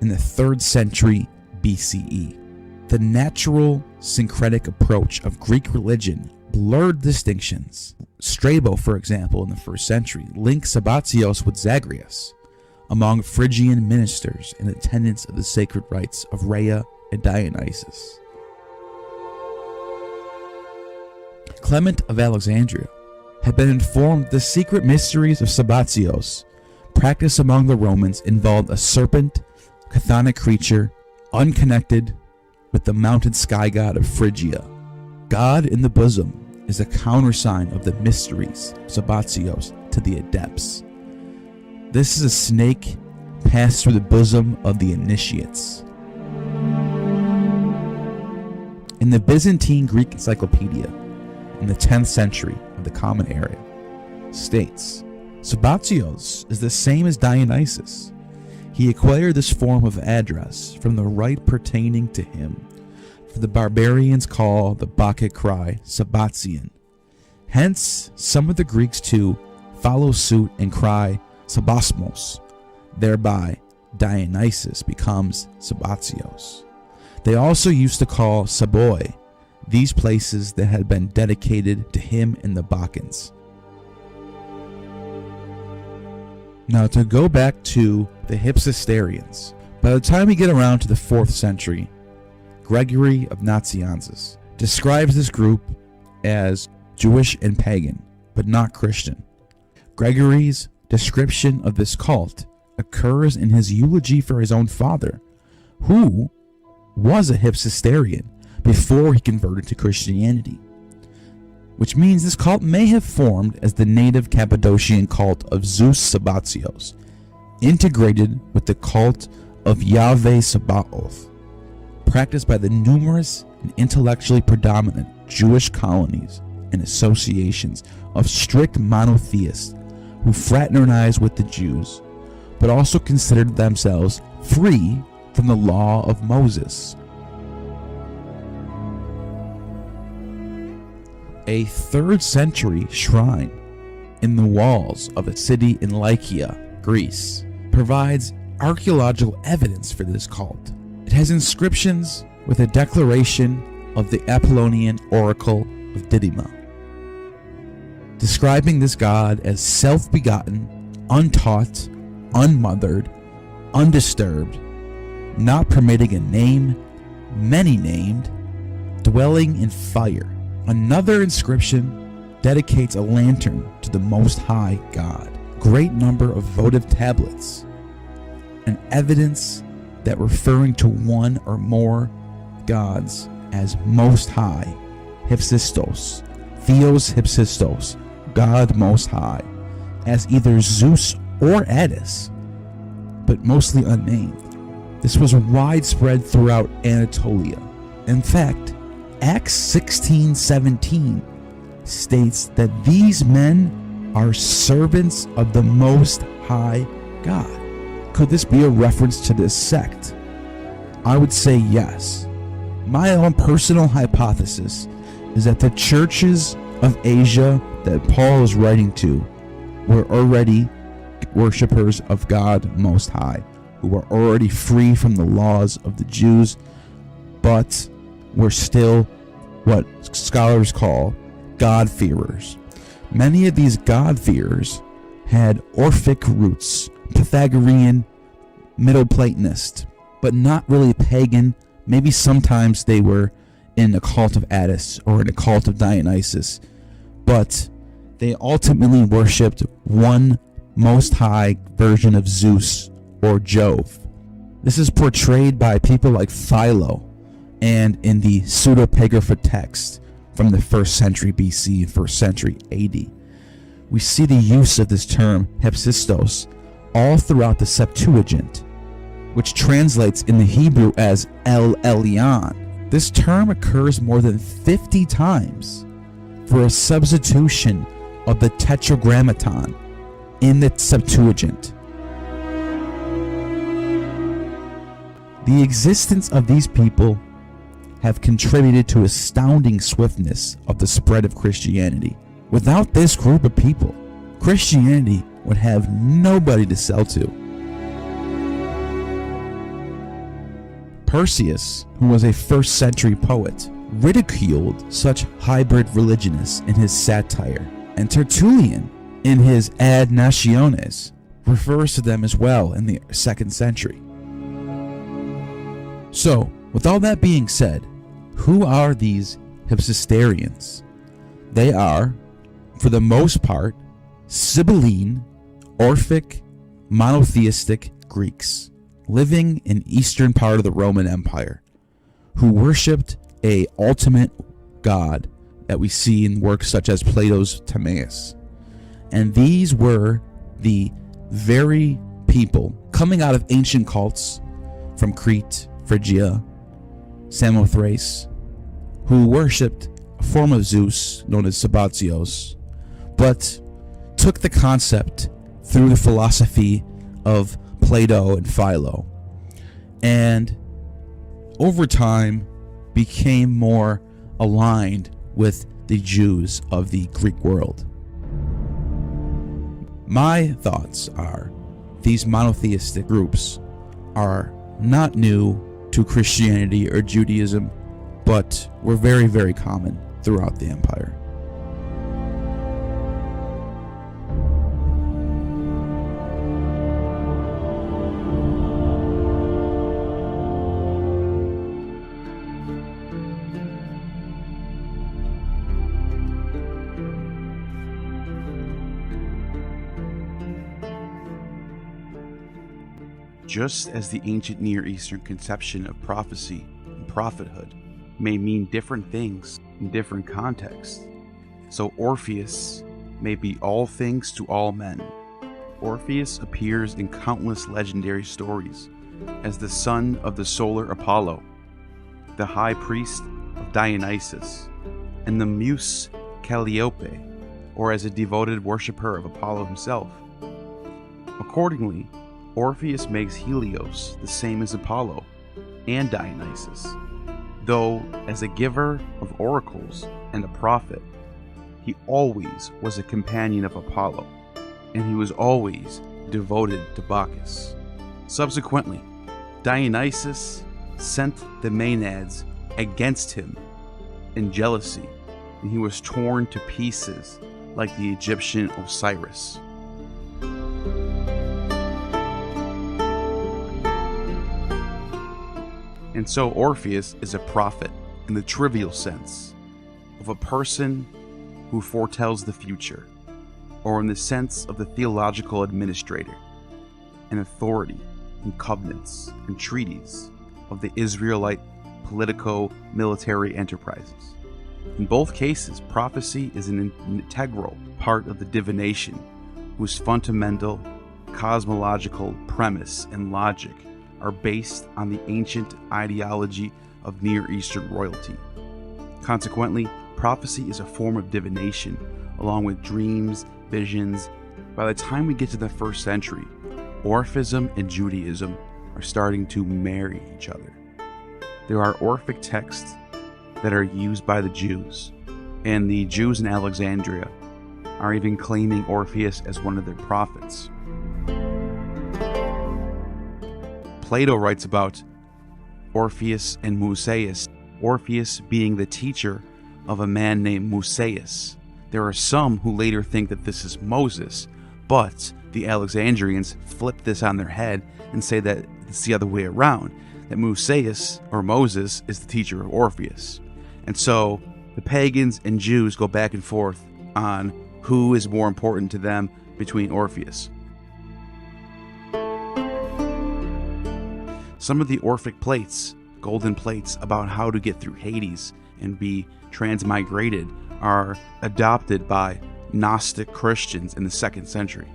in the 3rd century BCE. The natural syncretic approach of Greek religion blurred distinctions. Strabo, for example, in the 1st century, linked Sabbatios with Zagreus among Phrygian ministers in attendance of the sacred rites of Rhea and Dionysus. Clement of Alexandria had been informed the secret mysteries of Sabbatios practiced among the Romans involved a serpent, chthonic creature, unconnected with the mounted sky god of Phrygia. God in the bosom is a countersign of the mysteries of Sabbatios to the adepts. This is a snake passed through the bosom of the initiates. In the Byzantine Greek Encyclopedia, in the 10th century of the Common Era, states, Sabbatios is the same as Dionysus. He acquired this form of address from the rite pertaining to him, for the barbarians call the Bacchic cry Sabbatian. Hence, some of the Greeks too follow suit and cry Sabbasmos. Thereby, Dionysus becomes Sabbatios. They also used to call Saboi these places that had been dedicated to him and the Bacchans. Now, to go back to the Hypsisterians, by the time we get around to the 4th century, Gregory of Nazianzus describes this group as Jewish and pagan, but not Christian. Gregory's description of this cult occurs in his eulogy for his own father, who was a Hypsisterian before he converted to Christianity, which means this cult may have formed as the native Cappadocian cult of Zeus Sabbatios, integrated with the cult of Yahweh Sabaoth, practiced by the numerous and intellectually predominant Jewish colonies and associations of strict monotheists who fraternized with the Jews, but also considered themselves free from the law of Moses. A 3rd century shrine in the walls of a city in Lycia, Greece, provides archaeological evidence for this cult. It has inscriptions with a declaration of the Apollonian oracle of Didyma, describing this god as self-begotten, untaught, unmothered, undisturbed, not permitting a name, many named, dwelling in fire. Another inscription dedicates a lantern to the Most High God. Great number of votive tablets, and evidence that referring to one or more gods as Most High, Hypsistos, Theos Hypsistos, God Most High, as either Zeus or Attis, but mostly unnamed. This was widespread throughout Anatolia. In fact, Acts 16:17 states that these men are servants of the Most High God. Could this be a reference to this sect? I would say yes. My own personal hypothesis is that the churches of Asia that Paul is writing to were already worshippers of God Most High, who were already free from the laws of the Jews, but were still what scholars call God-fearers. Many of these God-fearers had Orphic roots, Pythagorean, Middle Platonist, but not really pagan. Maybe sometimes they were in a cult of Attis or in a cult of Dionysus, but they ultimately worshipped one Most High version of Zeus or Jove. This is portrayed by people like Philo and in the pseudepigrapha text from the 1st century BC and 1st century AD. We see the use of this term Hypsistos all throughout the Septuagint, which translates in the Hebrew as El Elyon. This term occurs more than 50 times for a substitution of the Tetragrammaton in the Septuagint. The existence of these people have contributed to astounding swiftness of the spread of Christianity. Without this group of people, Christianity would have nobody to sell to. Persius, who was a 1st century poet, ridiculed such hybrid religionists in his satire, and Tertullian, in his Ad Nationes, refers to them as well in the 2nd century. So, with all that being said, who are these Hypsisterians? They are, for the most part, Sibylline, Orphic, monotheistic Greeks living in eastern part of the Roman Empire, who worshipped a ultimate god that we see in works such as Plato's Timaeus. And these were the very people coming out of ancient cults from Crete, Phrygia, Samothrace, who worshipped a form of Zeus known as Sabbatios, but took the concept through the philosophy of Plato and Philo. And over time, became more aligned with the Jews of the Greek world. My thoughts are these monotheistic groups are not new to Christianity or Judaism, but were very, very common throughout the empire. Just as the ancient Near Eastern conception of prophecy and prophethood may mean different things in different contexts, so Orpheus may be all things to all men. Orpheus appears in countless legendary stories as the son of the solar Apollo, the high priest of Dionysus, and the muse Calliope, or as a devoted worshipper of Apollo himself. Accordingly, Orpheus makes Helios the same as Apollo and Dionysus, though as a giver of oracles and a prophet, he always was a companion of Apollo, and he was always devoted to Bacchus. Subsequently, Dionysus sent the Maenads against him in jealousy, and he was torn to pieces like the Egyptian Osiris. And so Orpheus is a prophet in the trivial sense of a person who foretells the future, or in the sense of the theological administrator, an authority in covenants and treaties of the Israelite politico-military enterprises. In both cases, prophecy is an integral part of the divination, whose fundamental cosmological premise and logic are based on the ancient ideology of Near Eastern royalty. Consequently, prophecy is a form of divination, along with dreams, visions. By the time we get to the 1st century, Orphism and Judaism are starting to marry each other. There are Orphic texts that are used by the Jews, and the Jews in Alexandria are even claiming Orpheus as one of their prophets. Plato writes about Orpheus and Musaeus, Orpheus being the teacher of a man named Musaeus. There are some who later think that this is Moses, but the Alexandrians flip this on their head and say that it's the other way around, that Musaeus, or Moses, is the teacher of Orpheus. And so the pagans and Jews go back and forth on who is more important to them between Orpheus. Some of the Orphic plates, golden plates about how to get through Hades and be transmigrated, are adopted by Gnostic Christians in the 2nd century.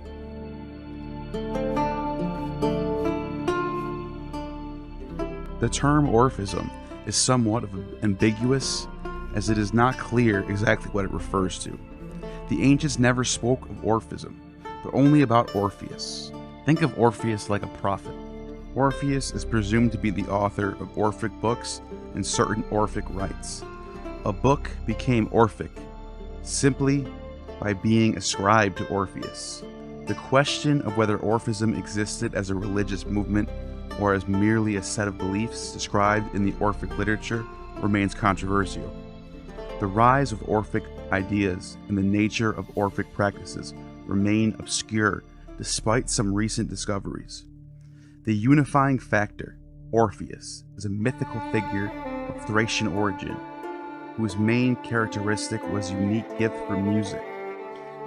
The term Orphism is somewhat ambiguous, as it is not clear exactly what it refers to. The ancients never spoke of Orphism, but only about Orpheus. Think of Orpheus like a prophet. Orpheus is presumed to be the author of Orphic books and certain Orphic rites. A book became Orphic simply by being ascribed to Orpheus. The question of whether Orphism existed as a religious movement or as merely a set of beliefs described in the Orphic literature remains controversial. The rise of Orphic ideas and the nature of Orphic practices remain obscure despite some recent discoveries. The unifying factor, Orpheus, is a mythical figure of Thracian origin, whose main characteristic was unique gift for music.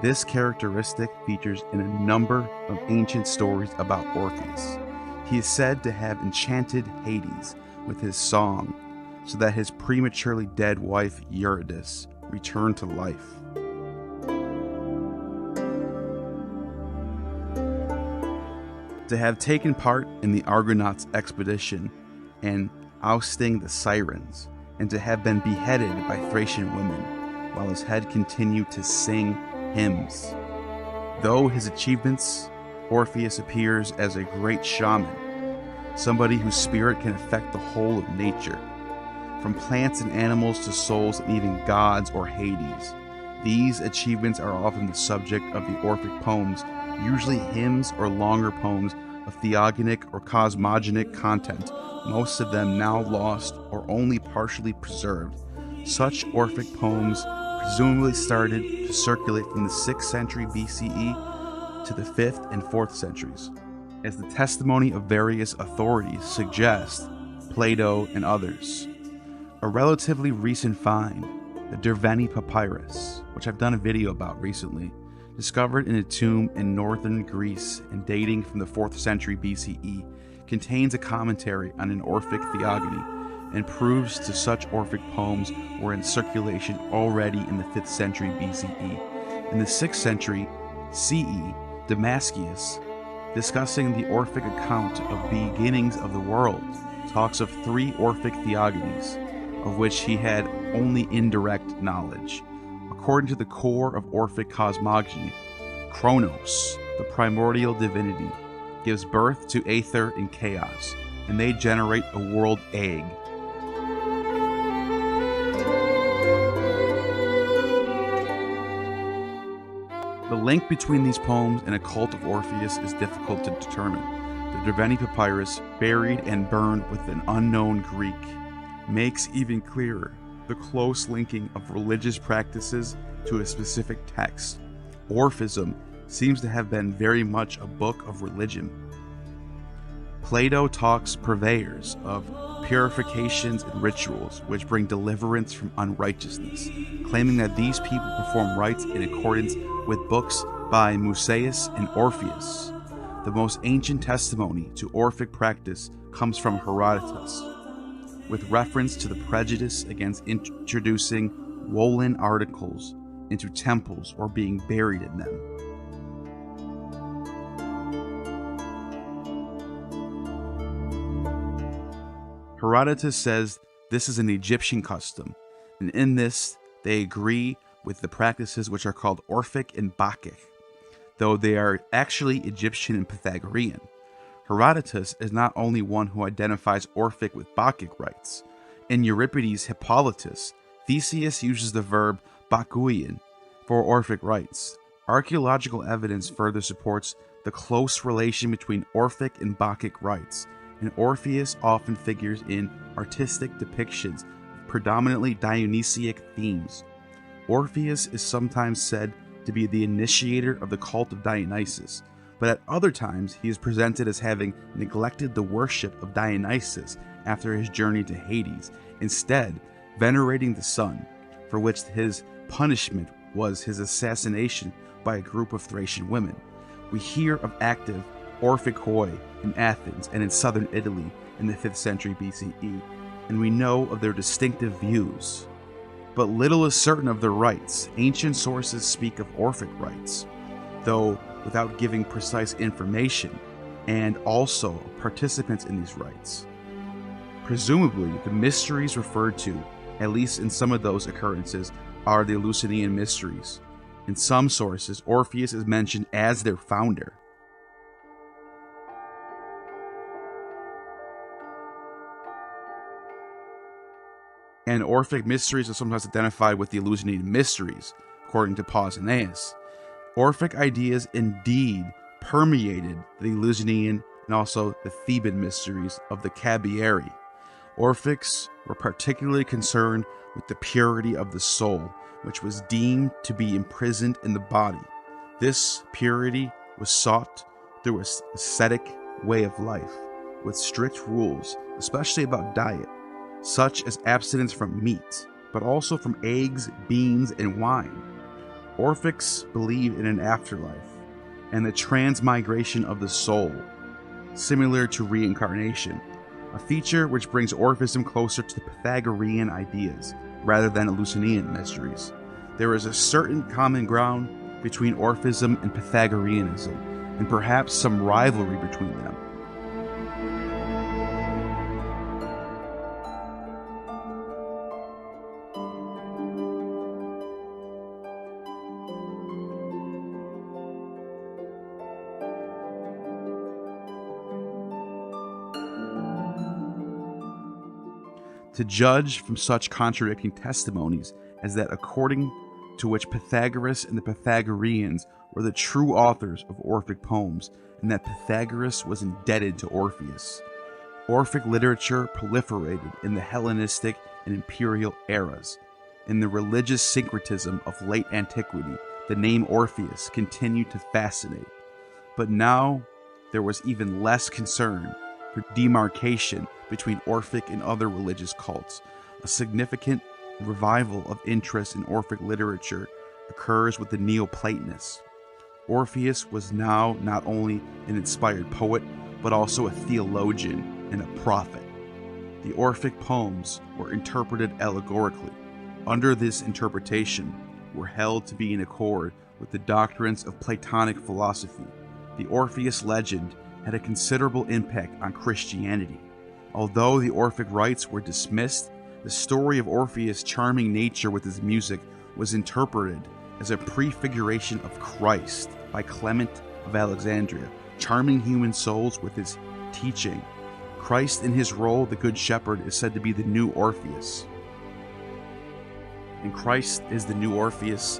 This characteristic features in a number of ancient stories about Orpheus. He is said to have enchanted Hades with his song, so that his prematurely dead wife Eurydice returned to life. To have taken part in the Argonauts' expedition and ousting the Sirens, and to have been beheaded by Thracian women, while his head continued to sing hymns. Though his achievements, Orpheus appears as a great shaman, somebody whose spirit can affect the whole of nature. from plants and animals to souls and even gods or Hades. These achievements are often the subject of the Orphic poems, usually hymns or longer poems of theogonic or cosmogonic content, most of them now lost or only partially preserved. Such Orphic poems presumably started to circulate from the 6th century BCE to the 5th and 4th centuries. As the testimony of various authorities suggest, Plato and others. A relatively recent find, the Dervani Papyrus, which I've done a video about recently, discovered in a tomb in northern Greece and dating from the 4th century BCE, contains a commentary on an Orphic theogony and proves to such Orphic poems were in circulation already in the 5th century BCE. In the 6th century CE, Damascus, discussing the Orphic account of beginnings of the world, talks of 3 Orphic theogonies, of which he had only indirect knowledge. According to the core of Orphic cosmogony, Kronos, the primordial divinity, gives birth to Aether and Chaos, and they generate a world egg. The link between these poems and a cult of Orpheus is difficult to determine. The Dervani Papyrus, buried and burned with an unknown Greek, makes even clearer the close linking of religious practices to a specific text. Orphism seems to have been very much a book of religion. Plato talks purveyors of purifications and rituals which bring deliverance from unrighteousness, claiming that these people perform rites in accordance with books by Musaeus and Orpheus. The most ancient testimony to Orphic practice comes from Herodotus, with reference to the prejudice against introducing woolen articles into temples or being buried in them. Herodotus says this is an Egyptian custom, and in this they agree with the practices which are called Orphic and Bacchic, though they are actually Egyptian and Pythagorean. Herodotus is not only one who identifies Orphic with Bacchic rites. In Euripides' Hippolytus, Theseus uses the verb Bacchuian for Orphic rites. Archaeological evidence further supports the close relation between Orphic and Bacchic rites, and Orpheus often figures in artistic depictions of predominantly Dionysiac themes. Orpheus is sometimes said to be the initiator of the cult of Dionysus, but at other times he is presented as having neglected the worship of Dionysus after his journey to Hades, instead venerating the sun, for which his punishment was his assassination by a group of Thracian women. We hear of active Orphikoi in Athens and in southern Italy in the 5th century BCE, and we know of their distinctive views. But little is certain of their rites. Ancient sources speak of Orphic rites, though without giving precise information, and also participants in these rites. Presumably, the mysteries referred to, at least in some of those occurrences, are the Eleusinian mysteries. In some sources, Orpheus is mentioned as their founder. And Orphic mysteries are sometimes identified with the Eleusinian mysteries, according to Pausanias. Orphic ideas indeed permeated the Eleusinian and also the Theban mysteries of the Cabiri. Orphics were particularly concerned with the purity of the soul, which was deemed to be imprisoned in the body. This purity was sought through an ascetic way of life, with strict rules, especially about diet, such as abstinence from meat, but also from eggs, beans, and wine. Orphics believed in an afterlife and the transmigration of the soul, similar to reincarnation, a feature which brings Orphism closer to the Pythagorean ideas rather than Eleusinian mysteries. There is a certain common ground between Orphism and Pythagoreanism, and perhaps some rivalry between them. To judge from such contradicting testimonies as that according to which Pythagoras and the Pythagoreans were the true authors of Orphic poems, and that Pythagoras was indebted to Orpheus. Orphic literature proliferated in the Hellenistic and Imperial eras. In the religious syncretism of late antiquity, the name Orpheus continued to fascinate. But now there was even less concern for demarcation between Orphic and other religious cults. A significant revival of interest in Orphic literature occurs with the Neo-Platonists. Orpheus was now not only an inspired poet, but also a theologian and a prophet. The Orphic poems were interpreted allegorically. Under this interpretation, were held to be in accord with the doctrines of Platonic philosophy. The Orpheus legend had a considerable impact on Christianity. Although the Orphic rites were dismissed, the story of Orpheus' charming nature with his music was interpreted as a prefiguration of Christ by Clement of Alexandria, charming human souls with his teaching. Christ in his role, the Good Shepherd, is said to be the new Orpheus. And Christ is the new Orpheus,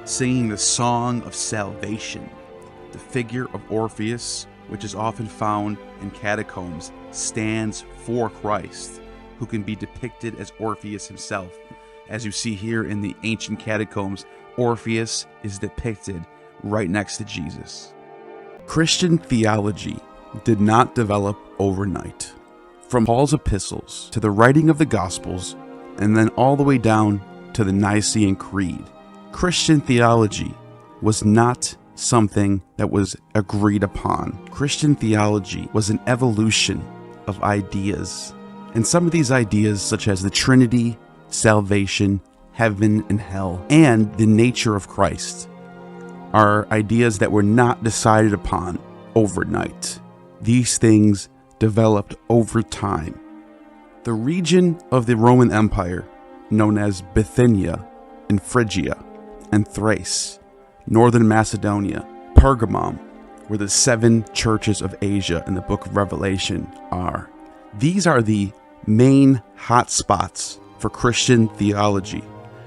singing the song of salvation. The figure of Orpheus, which is often found in catacombs, stands for Christ, who can be depicted as Orpheus himself. As you see here in the ancient catacombs, Orpheus is depicted right next to Jesus. Christian theology did not develop overnight. From Paul's epistles to the writing of the Gospels, and then all the way down to the Nicene Creed, Christian theology was not something that was agreed upon. Christian theology was an evolution of ideas. And some of these ideas, such as the Trinity, salvation, heaven and hell, and the nature of Christ, are ideas that were not decided upon overnight. These things developed over time. The region of the Roman Empire, known as Bithynia and Phrygia and Thrace, northern Macedonia, Pergamum, where the 7 churches of Asia in the book of Revelation are. These are the main hotspots for Christian theology.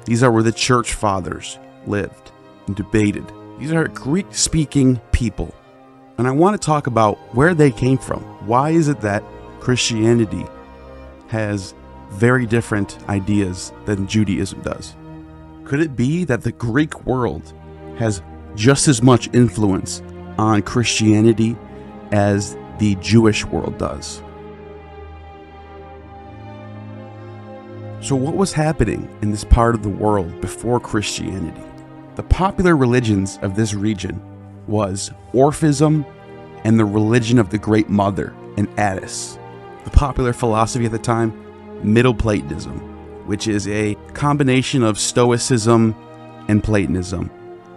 These are where the church fathers lived and debated. These are Greek-speaking people. And I want to talk about where they came from. Why is it that Christianity has very different ideas than Judaism does? Could it be that the Greek world has just as much influence on Christianity as the Jewish world does? So what was happening in this part of the world before Christianity? The popular religions of this region was Orphism and the religion of the Great Mother and Attis. The popular philosophy at the time, Middle Platonism, which is a combination of Stoicism and Platonism,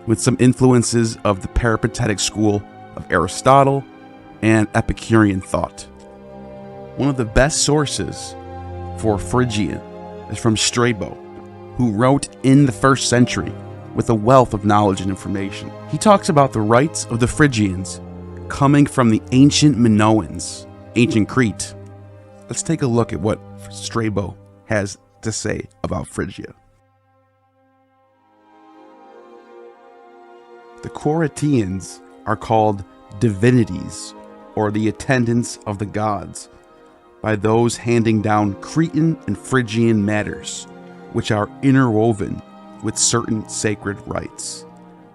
with some influences of the Peripatetic school of Aristotle and Epicurean thought. One of the best sources for Phrygian is from Strabo, who wrote in the 1st century with a wealth of knowledge and information. He talks about the rites of the Phrygians coming from the ancient Minoans, ancient Crete. Let's take a look at what Strabo has to say about Phrygia. The Corinthians are called divinities, or the attendants of the gods, by those handing down Cretan and Phrygian matters, which are interwoven with certain sacred rites,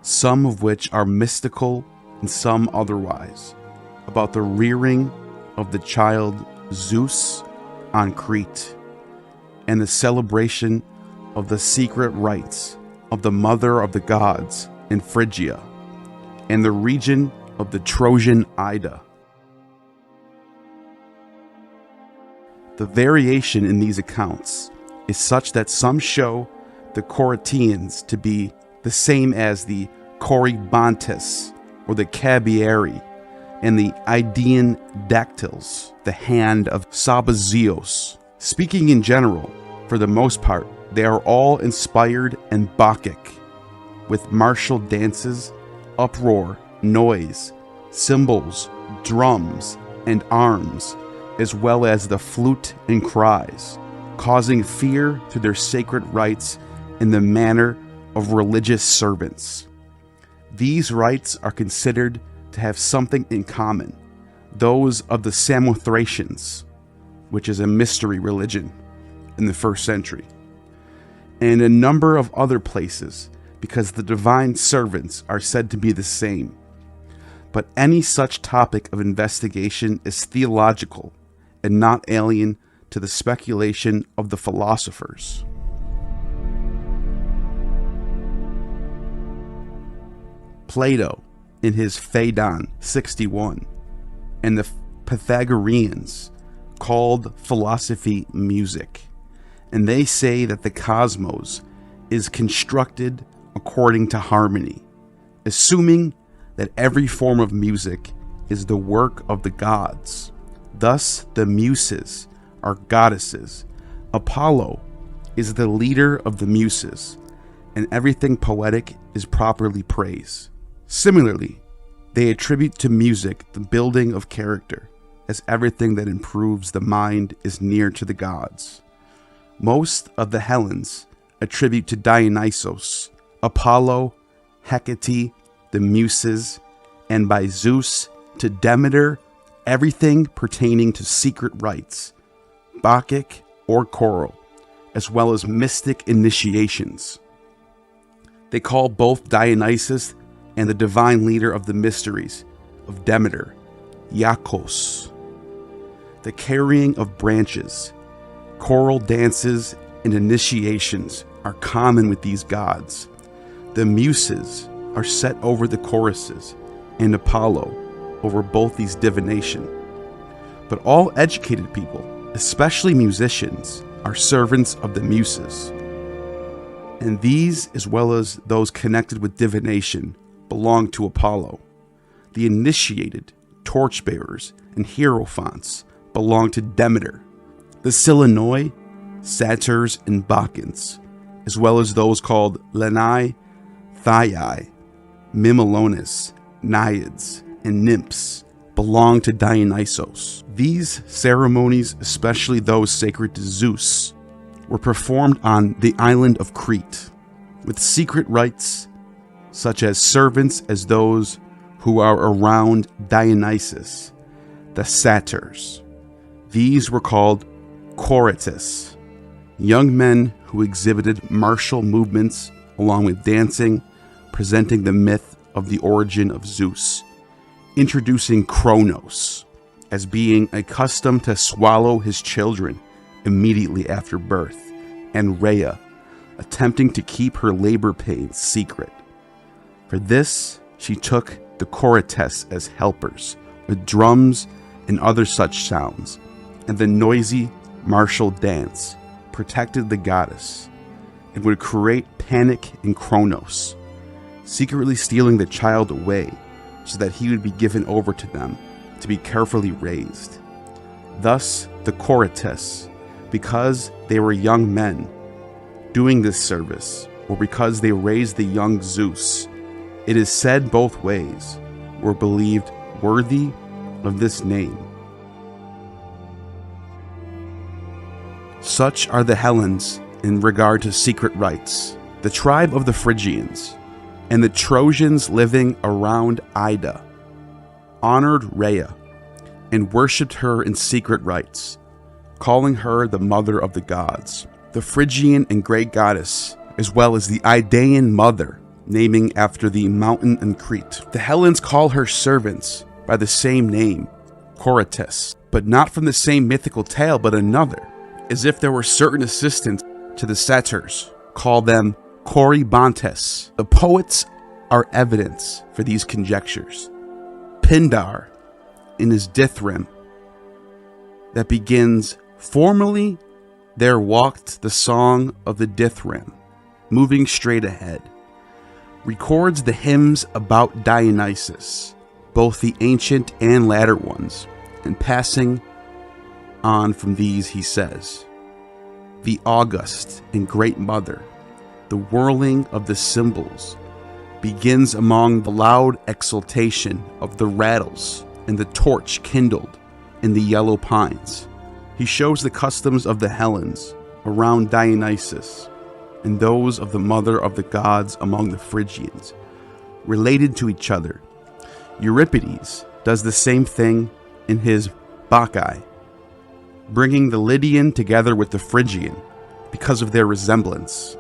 some of which are mystical and some otherwise, about the rearing of the child Zeus on Crete, and the celebration of the secret rites of the mother of the gods in Phrygia, and the region of the Trojan Ida. The variation in these accounts is such that some show the Corinthians to be the same as the Corybantes or the Cabieri, and the Idaean dactyls, the hand of Sabazios. Speaking in general, for the most part, they are all inspired and Bacchic, with martial dances, uproar, noise, cymbals, drums, and arms, as well as the flute and cries. causing fear through their sacred rites in the manner of religious servants. These rites are considered to have something in common, those of the Samothracians, which is a mystery religion in the 1st century, and a number of other places, because the divine servants are said to be the same. But any such topic of investigation is theological and not alien to the speculation of the philosophers. Plato, in his Phaedon 61, and the Pythagoreans called philosophy music, and they say that the cosmos is constructed according to harmony, assuming that every form of music is the work of the gods. Thus, the Muses are goddesses. Apollo is the leader of the Muses, and everything poetic is properly praised. Similarly, they attribute to music the building of character, as everything that improves the mind is near to the gods. Most of the Hellenes attribute to Dionysos, Apollo, Hecate, the Muses, and by Zeus to Demeter everything pertaining to secret rites, Bacchic or choral, as well as mystic initiations. They call both Dionysus and the divine leader of the mysteries of Demeter, Iacchos. The carrying of branches, choral dances, and initiations are common with these gods. The Muses are set over the choruses, and Apollo over both these divination. But all educated people, especially musicians, are servants of the Muses. And these, as well as those connected with divination, belong to Apollo. The initiated, torchbearers, and hierophants belong to Demeter. The Silenoi, satyrs, and Bacchants, as well as those called Lenai, Thyiae, Mimilones, Naiads, and Nymphs, belong to Dionysos. These ceremonies, especially those sacred to Zeus, were performed on the island of Crete, with secret rites such as servants as those who are around Dionysus, the satyrs. These were called chorites, young men who exhibited martial movements along with dancing, presenting the myth of the origin of Zeus, introducing Kronos as being accustomed to swallow his children immediately after birth, and Rhea attempting to keep her labor pains secret. For this, she took the chorites as helpers, with drums and other such sounds, and the noisy martial dance protected the goddess and would create panic in Kronos, secretly stealing the child away so that he would be given over to them to be carefully raised. Thus, the chorites, because they were young men doing this service, or because they raised the young Zeus, it is said both ways, were believed worthy of this name. Such are the Hellenes in regard to secret rites. The tribe of the Phrygians and the Trojans living around Ida honored Rhea and worshipped her in secret rites, calling her the mother of the gods, the Phrygian and great goddess, as well as the Idaean mother, naming after the mountain in Crete. The Hellenes call her servants by the same name, chorites, but not from the same mythical tale, but another, as if there were certain assistants to the satyrs. Call them choribantes. The poets are evidence for these conjectures. Pindar, in his Dithyramb, that begins, "Formerly there walked the song of the Dithyramb, moving straight ahead," records the hymns about Dionysus, both the ancient and latter ones, and passing on from these he says, "The august and great mother, the whirling of the cymbals, begins among the loud exultation of the rattles and the torch kindled in the yellow pines." He shows the customs of the Hellenes around Dionysus and those of the mother of the gods among the Phrygians, related to each other. Euripides does the same thing in his Bacchae, bringing the Lydian together with the Phrygian because of their resemblance.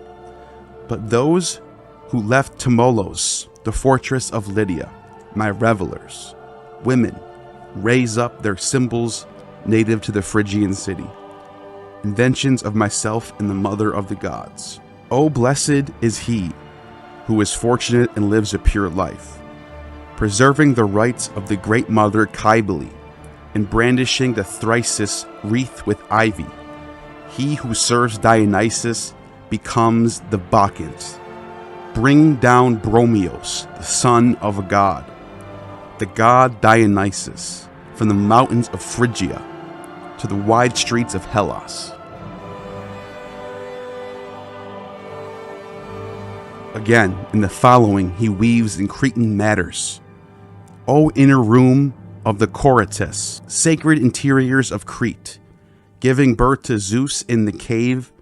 But those who left Timolos, the fortress of Lydia, my revelers, women, raise up their symbols native to the Phrygian city, inventions of myself and the mother of the gods. O blessed is he who is fortunate and lives a pure life, preserving the rites of the great mother Cybele, and brandishing the thyrsus wreath with ivy. He who serves Dionysus becomes the Bacchant. Bring down Bromios, the son of a god, the god Dionysus, from the mountains of Phrygia to the wide streets of Hellas. Again, in the following, he weaves in Cretan matters. O inner room of the Corites, sacred interiors of Crete, giving birth to Zeus in the cave,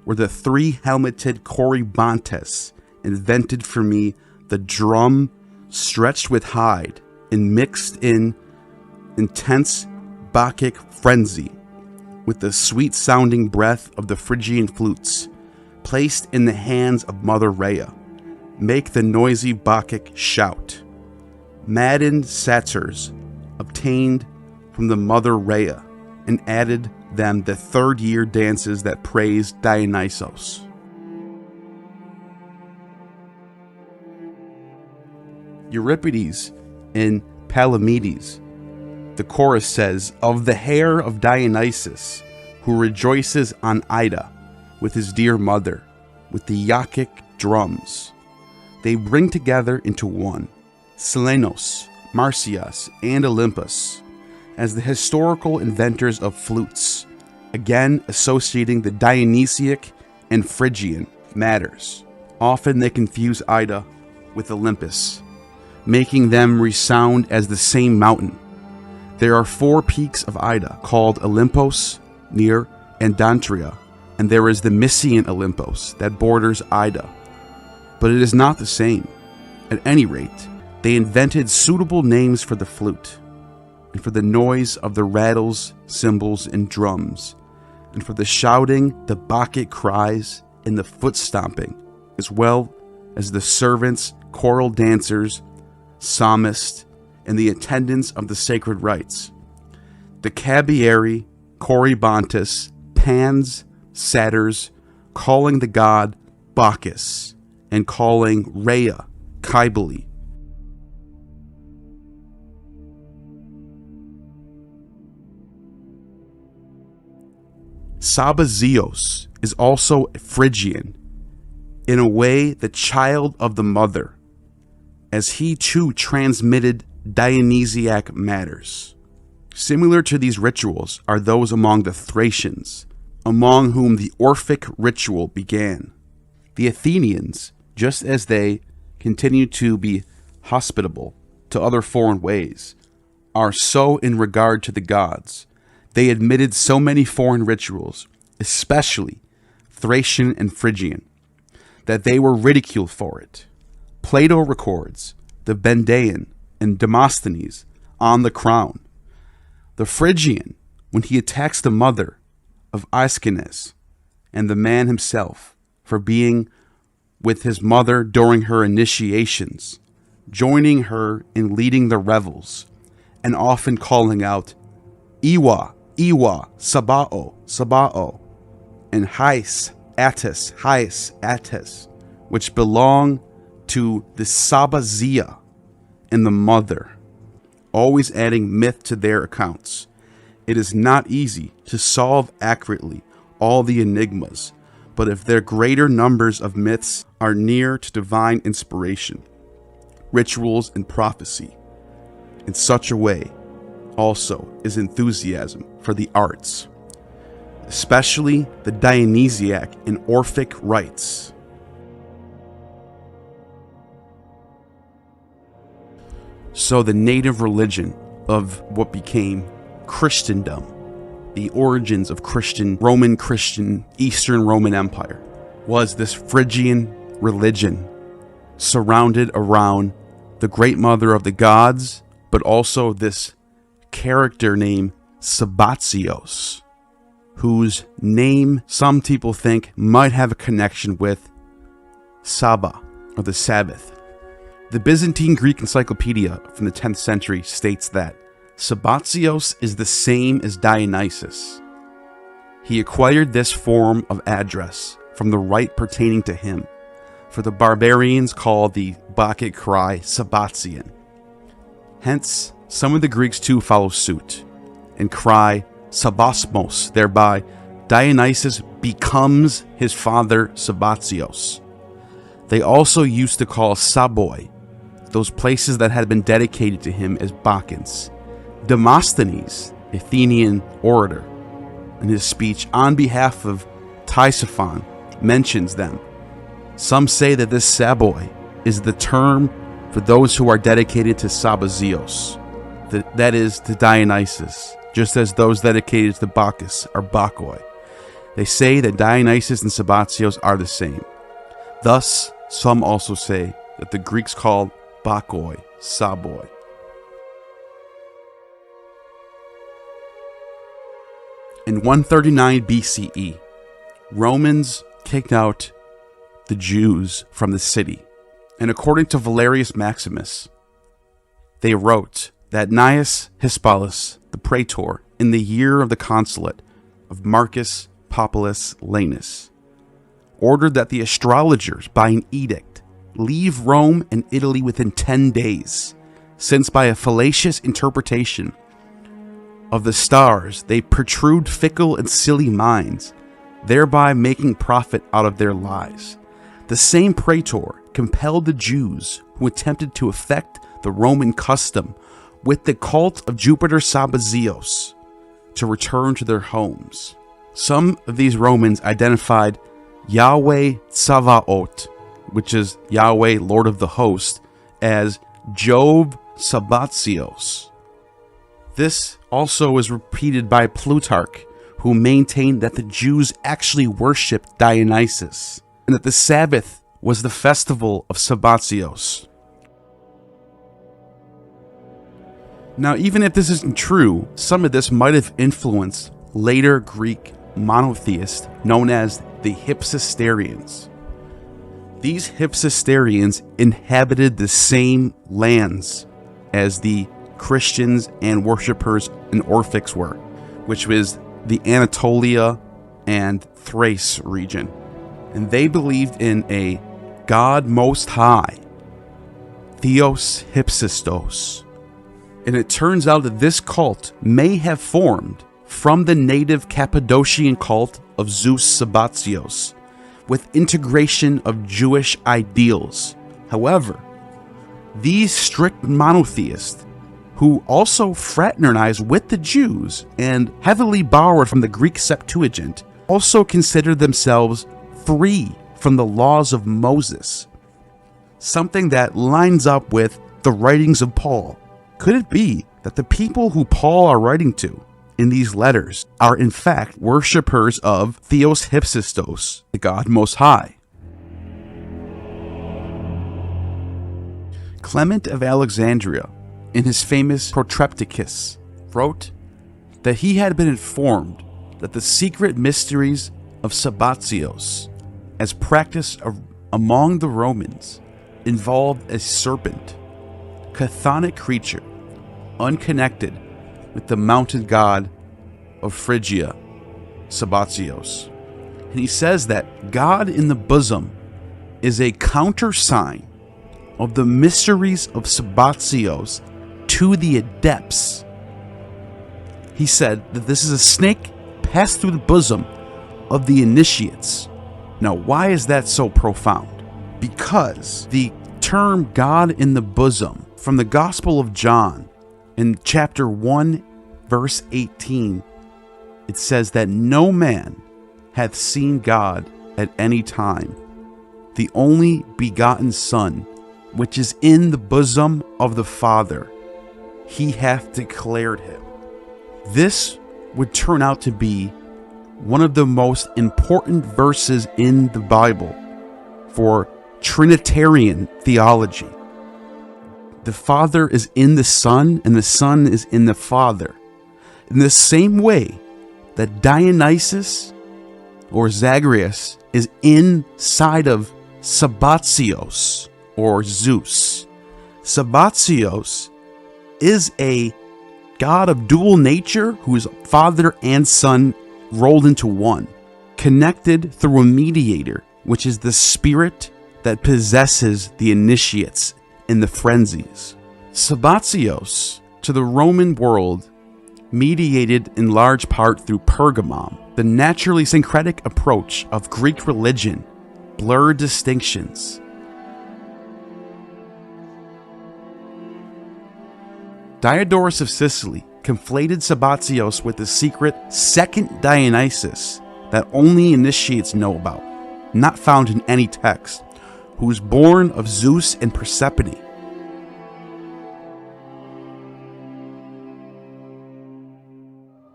where the three-helmeted Corybantes invented for me the drum stretched with hide and mixed in intense Bacchic frenzy with the sweet-sounding breath of the Phrygian flutes, placed in the hands of Mother Rhea, make the noisy Bacchic shout. Maddened satyrs obtained from the Mother Rhea and added them the third-year dances that praised Dionysos. Euripides in Palamedes, the chorus says, of the hair of Dionysus, who rejoices on Ida with his dear mother, with the Bacchic drums. They bring together into one Silenos, Marsyas, and Olympus as the historical inventors of flutes, again associating the Dionysiac and Phrygian matters. Often they confuse Ida with Olympus, making them resound as the same mountain. There are 4 peaks of Ida called Olympos, near Andantria, and there is the Mysian Olympos that borders Ida. But it is not the same. At any rate, they invented suitable names for the flute, and for the noise of the rattles, cymbals, and drums, and for the shouting, the Bacchic cries, and the foot stomping, as well as the servants, choral dancers, psalmists, and the attendants of the sacred rites. The Cabieri, Corybantes, Pans, satyrs, calling the god Bacchus, and calling Rhea Cybele. Sabazios is also Phrygian, in a way the child of the mother, as he too transmitted Dionysiac matters. Similar to these rituals are those among the Thracians, among whom the Orphic ritual began. The Athenians, just as they continue to be hospitable to other foreign ways, are so in regard to the gods. They admitted so many foreign rituals, especially Thracian and Phrygian, that they were ridiculed for it. Plato records the Bendaean and Demosthenes on the crown. The Phrygian, when he attacks the mother of Aeschines, and the man himself for being with his mother during her initiations, joining her in leading the revels, and often calling out, Iwa, Iwa, Sabao, Sabao, and Hais, Attis, which belong to the Sabazia and the mother, always adding myth to their accounts. It is not easy to solve accurately all the enigmas, but if their greater numbers of myths are near to divine inspiration, rituals, and prophecy, in such a way also is enthusiasm for the arts, especially the Dionysiac and Orphic rites. So the native religion of what became Christendom the origins of Roman Christian, Eastern Roman Empire, was this Phrygian religion surrounded around the great mother of the gods, but also this character named Sabazios, whose name some people think might have a connection with Saba, or the Sabbath. The Byzantine Greek Encyclopedia from the 10th century states that Sabazios is the same as Dionysus. He acquired this form of address from the rite pertaining to him, for the barbarians called the Bacchic cry Sabazian. Hence, some of the Greeks too follow suit and cry Sabasmos, thereby Dionysus becomes his father Sabazios. They also used to call Saboi those places that had been dedicated to him as Bacchants. Demosthenes, Athenian orator, in his speech on behalf of Tisiphon, mentions them. Some say that this Saboi is the term for those who are dedicated to Sabazios, that is, to Dionysus, just as those dedicated to Bacchus are Bacchoi. They say that Dionysus and Sabazios are the same. Thus, some also say that the Greeks called Bacchoi Saboi. In 139 BCE, Romans kicked out the Jews from the city, and according to Valerius Maximus, they wrote that Gnaeus Hispalus, the praetor, in the year of the consulate of Marcus Populus Lanus, ordered that the astrologers, by an edict, leave Rome and Italy within 10 days, since by a fallacious interpretation of the stars they protrude fickle and silly minds, thereby making profit out of their lies. The same praetor compelled the Jews who attempted to effect the Roman custom with the cult of Jupiter Sabazios to return to their homes. Some of these Romans identified Yahweh Tsavaot, which is Yahweh, Lord of the Host, as Jove Sabazios. This also is repeated by Plutarch, who maintained that the Jews actually worshipped Dionysus, and that the Sabbath was the festival of Sabazios. Now, even if this isn't true, some of this might have influenced later Greek monotheists known as the Hypsisterians. These Hypsisterians inhabited the same lands as the Christians and worshippers in Orphics were, which was the Anatolia and Thrace region. And they believed in a God Most High, Theos Hypsistos. And it turns out that this cult may have formed from the native Cappadocian cult of Zeus Sabazios, with integration of Jewish ideals. However, these strict monotheists, who also fraternized with the Jews and heavily borrowed from the Greek Septuagint, also considered themselves free from the laws of Moses, something that lines up with the writings of Paul. Could it be that the people who Paul are writing to in these letters are in fact worshippers of Theos Hypsistos, the God Most High? Clement of Alexandria, in his famous Protrepticus, wrote that he had been informed that the secret mysteries of Sabazios, as practiced among the Romans, involved a serpent, chthonic creature, unconnected with the mountain god of Phrygia, Sabazios. And he says that God in the bosom is a countersign of the mysteries of Sabazios to the adepts. He said that this is a snake passed through the bosom of the initiates. Now, why is that so profound? Because the term God in the bosom from the Gospel of John in chapter 1, verse 18, it says that no man hath seen God at any time. The only begotten Son, which is in the bosom of the Father, he hath declared him. This would turn out to be one of the most important verses in the Bible for Trinitarian theology. The Father is in the Son, and the Son is in the Father. In the same way that Dionysus or Zagreus is inside of Sabazios or Zeus. Sabazios is a god of dual nature who is Father and Son rolled into one, connected through a mediator, which is the spirit that possesses the initiates in the frenzies. Sabazios, to the Roman world, mediated in large part through Pergamum. The naturally syncretic approach of Greek religion blurred distinctions. Diodorus of Sicily conflated Sabazios with the secret second Dionysus that only initiates know about, not found in any text, who was born of Zeus and Persephone.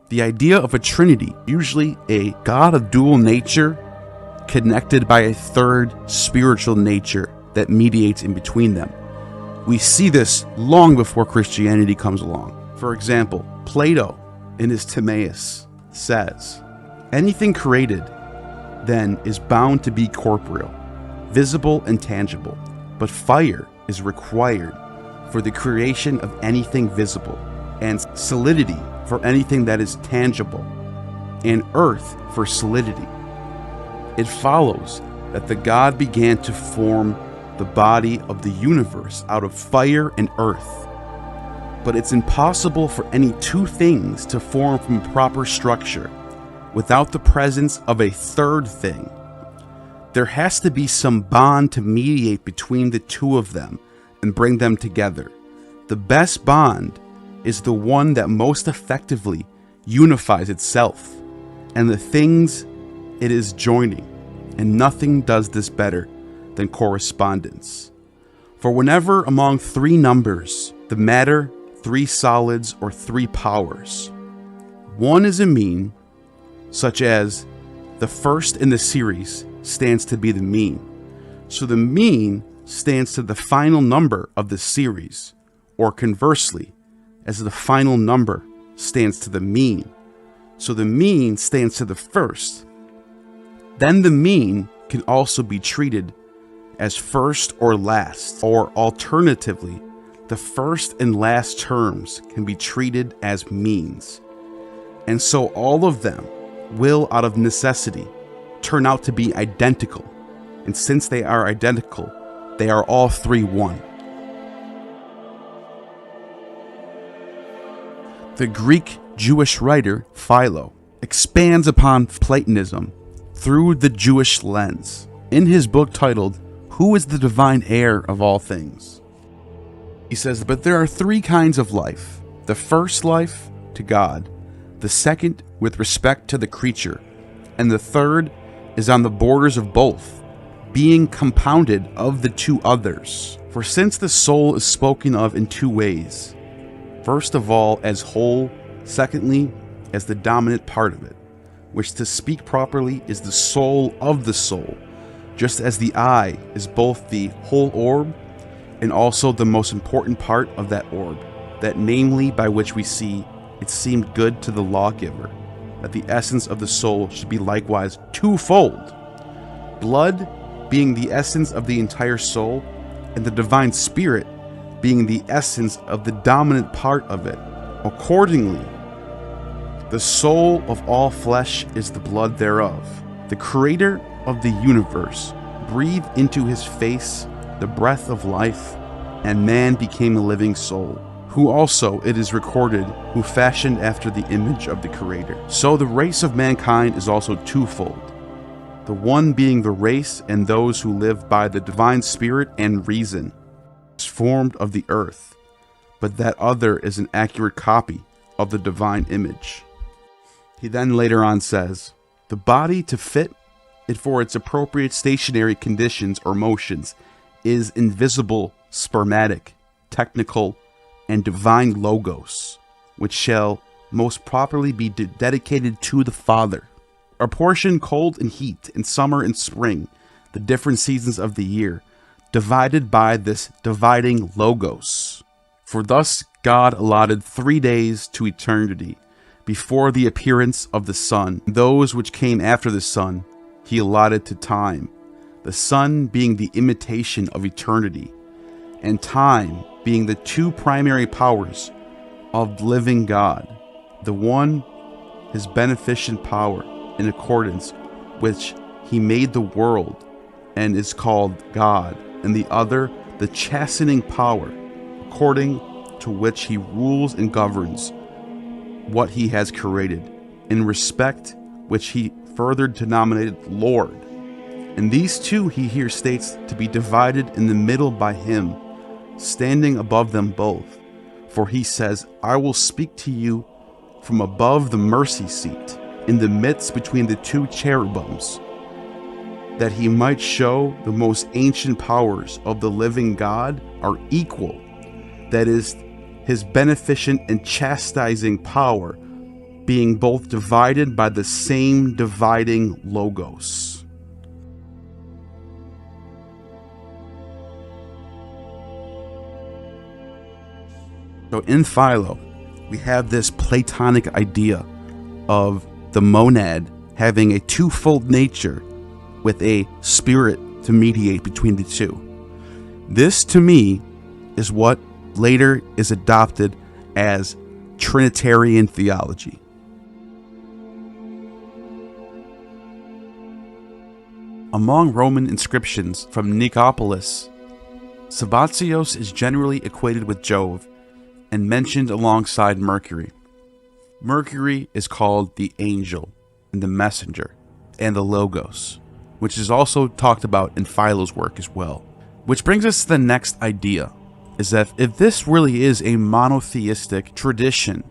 The idea of a trinity, usually a god of dual nature, connected by a third spiritual nature that mediates in between them. We see this long before Christianity comes along. For example, Plato, in his Timaeus, says, anything created, then, is bound to be corporeal, visible and tangible, but fire is required for the creation of anything visible, and solidity for anything that is tangible, and earth for solidity. It follows that the God began to form the body of the universe out of fire and earth. But it's impossible for any two things to form from a proper structure without the presence of a third thing. There has to be some bond to mediate between the two of them and bring them together. The best bond is the one that most effectively unifies itself and the things it is joining, and nothing does this better than correspondence. For whenever among three numbers, the matter, three solids, or three powers, one is a mean, such as the first in the series stands to be the mean, so the mean stands to the final number of the series, or conversely, as the final number stands to the mean, so the mean stands to the first. Then the mean can also be treated as first or last, or alternatively, the first and last terms can be treated as means. And so all of them will, out of necessity, turn out to be identical. And since they are identical, they are all three one. The Greek Jewish writer Philo expands upon Platonism through the Jewish lens in his book titled, Who is the Divine Heir of All Things? He says, but there are three kinds of life. The first life to God, the second with respect to the creature, and the third is on the borders of both, being compounded of the two others. For since the soul is spoken of in two ways, first of all as whole, secondly as the dominant part of it, which to speak properly is the soul of the soul, just as the eye is both the whole orb and also the most important part of that orb, that namely by which we see it seemed good to the lawgiver that the essence of the soul should be likewise twofold, blood being the essence of the entire soul, and the divine spirit being the essence of the dominant part of it. Accordingly, the soul of all flesh is the blood thereof. The creator of the universe breathed into his face the breath of life, and man became a living soul, who also, it is recorded, who fashioned after the image of the creator. So the race of mankind is also twofold, the one being the race and those who live by the divine spirit and reason, formed of the earth, but that other is an accurate copy of the divine image. He then later on says, the body to fit it for its appropriate stationary conditions or motions is invisible, spermatic, technical, and divine logos, which shall most properly be dedicated to the Father. Apportion cold and heat, and summer and spring, the different seasons of the year, divided by this dividing logos. For thus God allotted 3 days to eternity, before the appearance of the sun. Those which came after the sun, he allotted to time, the sun being the imitation of eternity, and time being the two primary powers of the living God. The one, his beneficent power, in accordance which he made the world and is called God, and the other, the chastening power, according to which he rules and governs what he has created, in respect which he further denominated Lord. And these two he here states to be divided in the middle by him, standing above them both. For he says, I will speak to you from above the mercy seat, in the midst between the two cherubims, that he might show the most ancient powers of the living God are equal, that is, his beneficent and chastising power being both divided by the same dividing logos. So in Philo, we have this Platonic idea of the monad having a twofold nature with a spirit to mediate between the two. This, to me, is what later is adopted as Trinitarian theology. Among Roman inscriptions from Nicopolis, Sabazios is generally equated with Jove and mentioned alongside Mercury. Mercury is called the angel and the messenger and the logos, which is also talked about in Philo's work as well. Which brings us to the next idea, is that if this really is a monotheistic tradition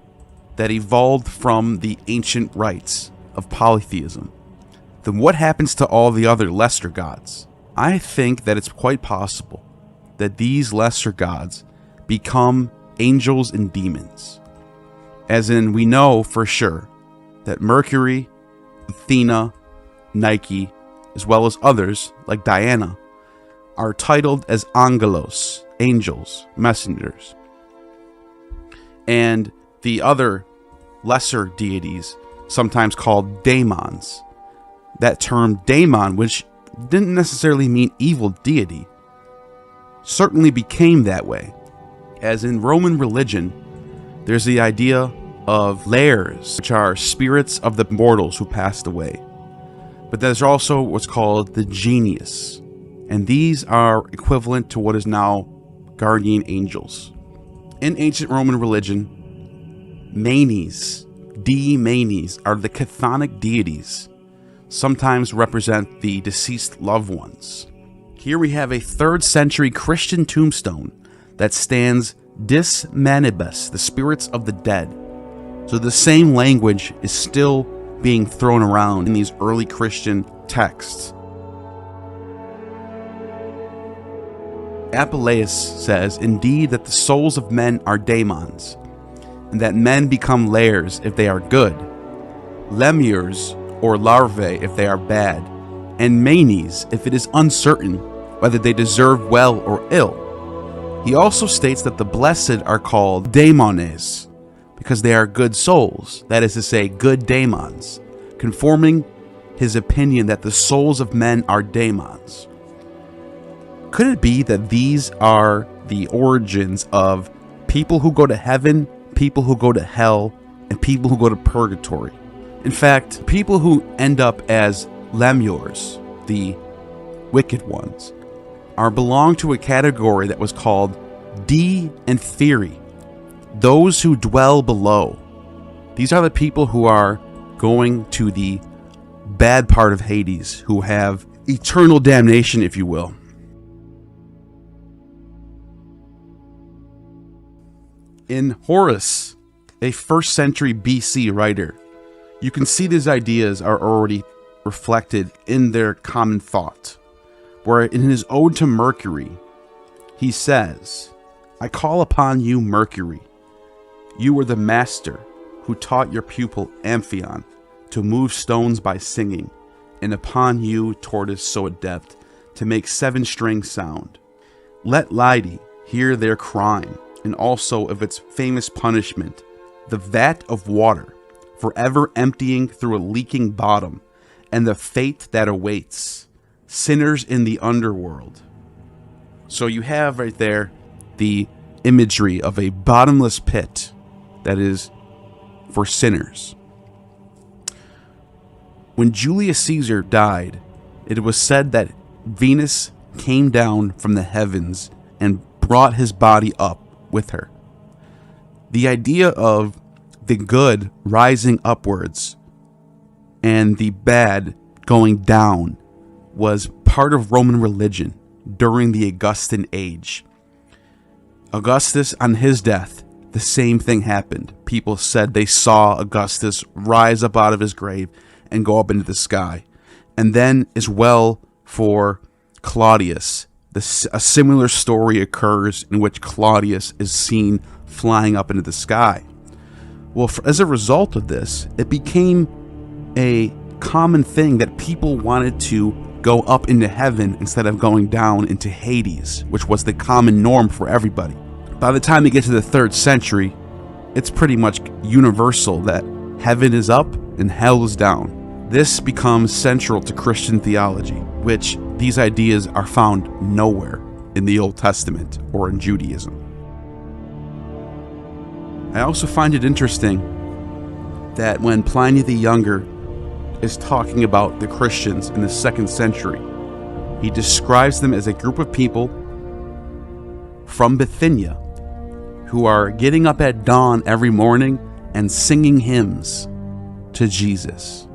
that evolved from the ancient rites of polytheism, then what happens to all the other lesser gods? I think that it's quite possible that these lesser gods become angels and demons. As in, we know for sure that Mercury, Athena, Nike, as well as others like Diana, are titled as angelos, angels, messengers. And the other lesser deities, sometimes called daemons. That term daemon, which didn't necessarily mean evil deity, certainly became that way. As in Roman religion, there's the idea of lairs, which are spirits of the mortals who passed away. But there's also what's called the genius, and these are equivalent to what is now guardian angels. In ancient Roman religion, manes, manes, are the chthonic deities, sometimes represent the deceased loved ones. Here we have a 3rd century Christian tombstone that stands dis manibus, the spirits of the dead. So the same language is still being thrown around in these early Christian texts. Eleusis says, indeed, that the souls of men are daemons, and that men become lairs if they are good, lemures or larvae if they are bad, and manes if it is uncertain whether they deserve well or ill. He also states that the blessed are called daemones, because they are good souls, that is to say, good daemons, conforming his opinion that the souls of men are daemons. Could it be that these are the origins of people who go to heaven, people who go to hell, and people who go to purgatory? In fact, people who end up as lemures, the wicked ones, are belong to a category that was called D and Theory, those who dwell below. These are the people who are going to the bad part of Hades, who have eternal damnation, if you will. In Horace, a 1st century BC writer, you can see these ideas are already reflected in their common thought, where in his Ode to Mercury, he says, I call upon you, Mercury. You are the master who taught your pupil Amphion to move stones by singing, and upon you, tortoise so adept, to make 7-string sound. Let Lydi hear their crime, and also of its famous punishment, the vat of water, forever emptying through a leaking bottom, and the fate that awaits sinners in the underworld. So you have right there the imagery of a bottomless pit that is for sinners. When Julius Caesar died, it was said that Venus came down from the heavens and brought his body up with her. The idea of the good rising upwards and the bad going down was part of Roman religion during the Augustan age. Augustus, on his death, the same thing happened. People said they saw Augustus rise up out of his grave and go up into the sky. And then, as well, for Claudius, a similar story occurs in which Claudius is seen flying up into the sky. Well, as a result of this, it became a common thing that people wanted to go up into heaven instead of going down into Hades, which was the common norm for everybody. By the time you get to the 3rd century, it's pretty much universal that heaven is up and hell is down. This becomes central to Christian theology, which these ideas are found nowhere in the Old Testament or in Judaism. I also find it interesting that when Pliny the Younger is talking about the Christians in the 2nd century, he describes them as a group of people from Bithynia who are getting up at dawn every morning and singing hymns to Jesus.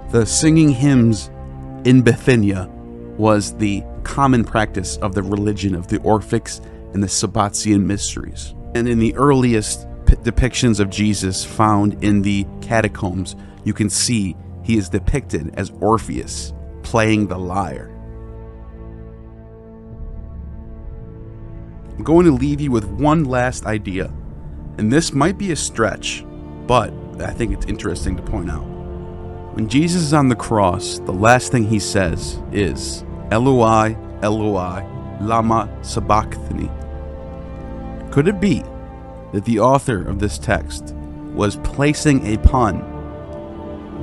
The singing hymns in Bithynia was the common practice of the religion of the Orphics and the Sumerian Mysteries. And in the earliest depictions of Jesus found in the catacombs, you can see he is depicted as Orpheus playing the lyre. I'm going to leave you with one last idea, and this might be a stretch, but I think it's interesting to point out. When Jesus is on the cross, the last thing he says is, Eloi, Eloi, lama sabachthani. Could it be that the author of this text was placing a pun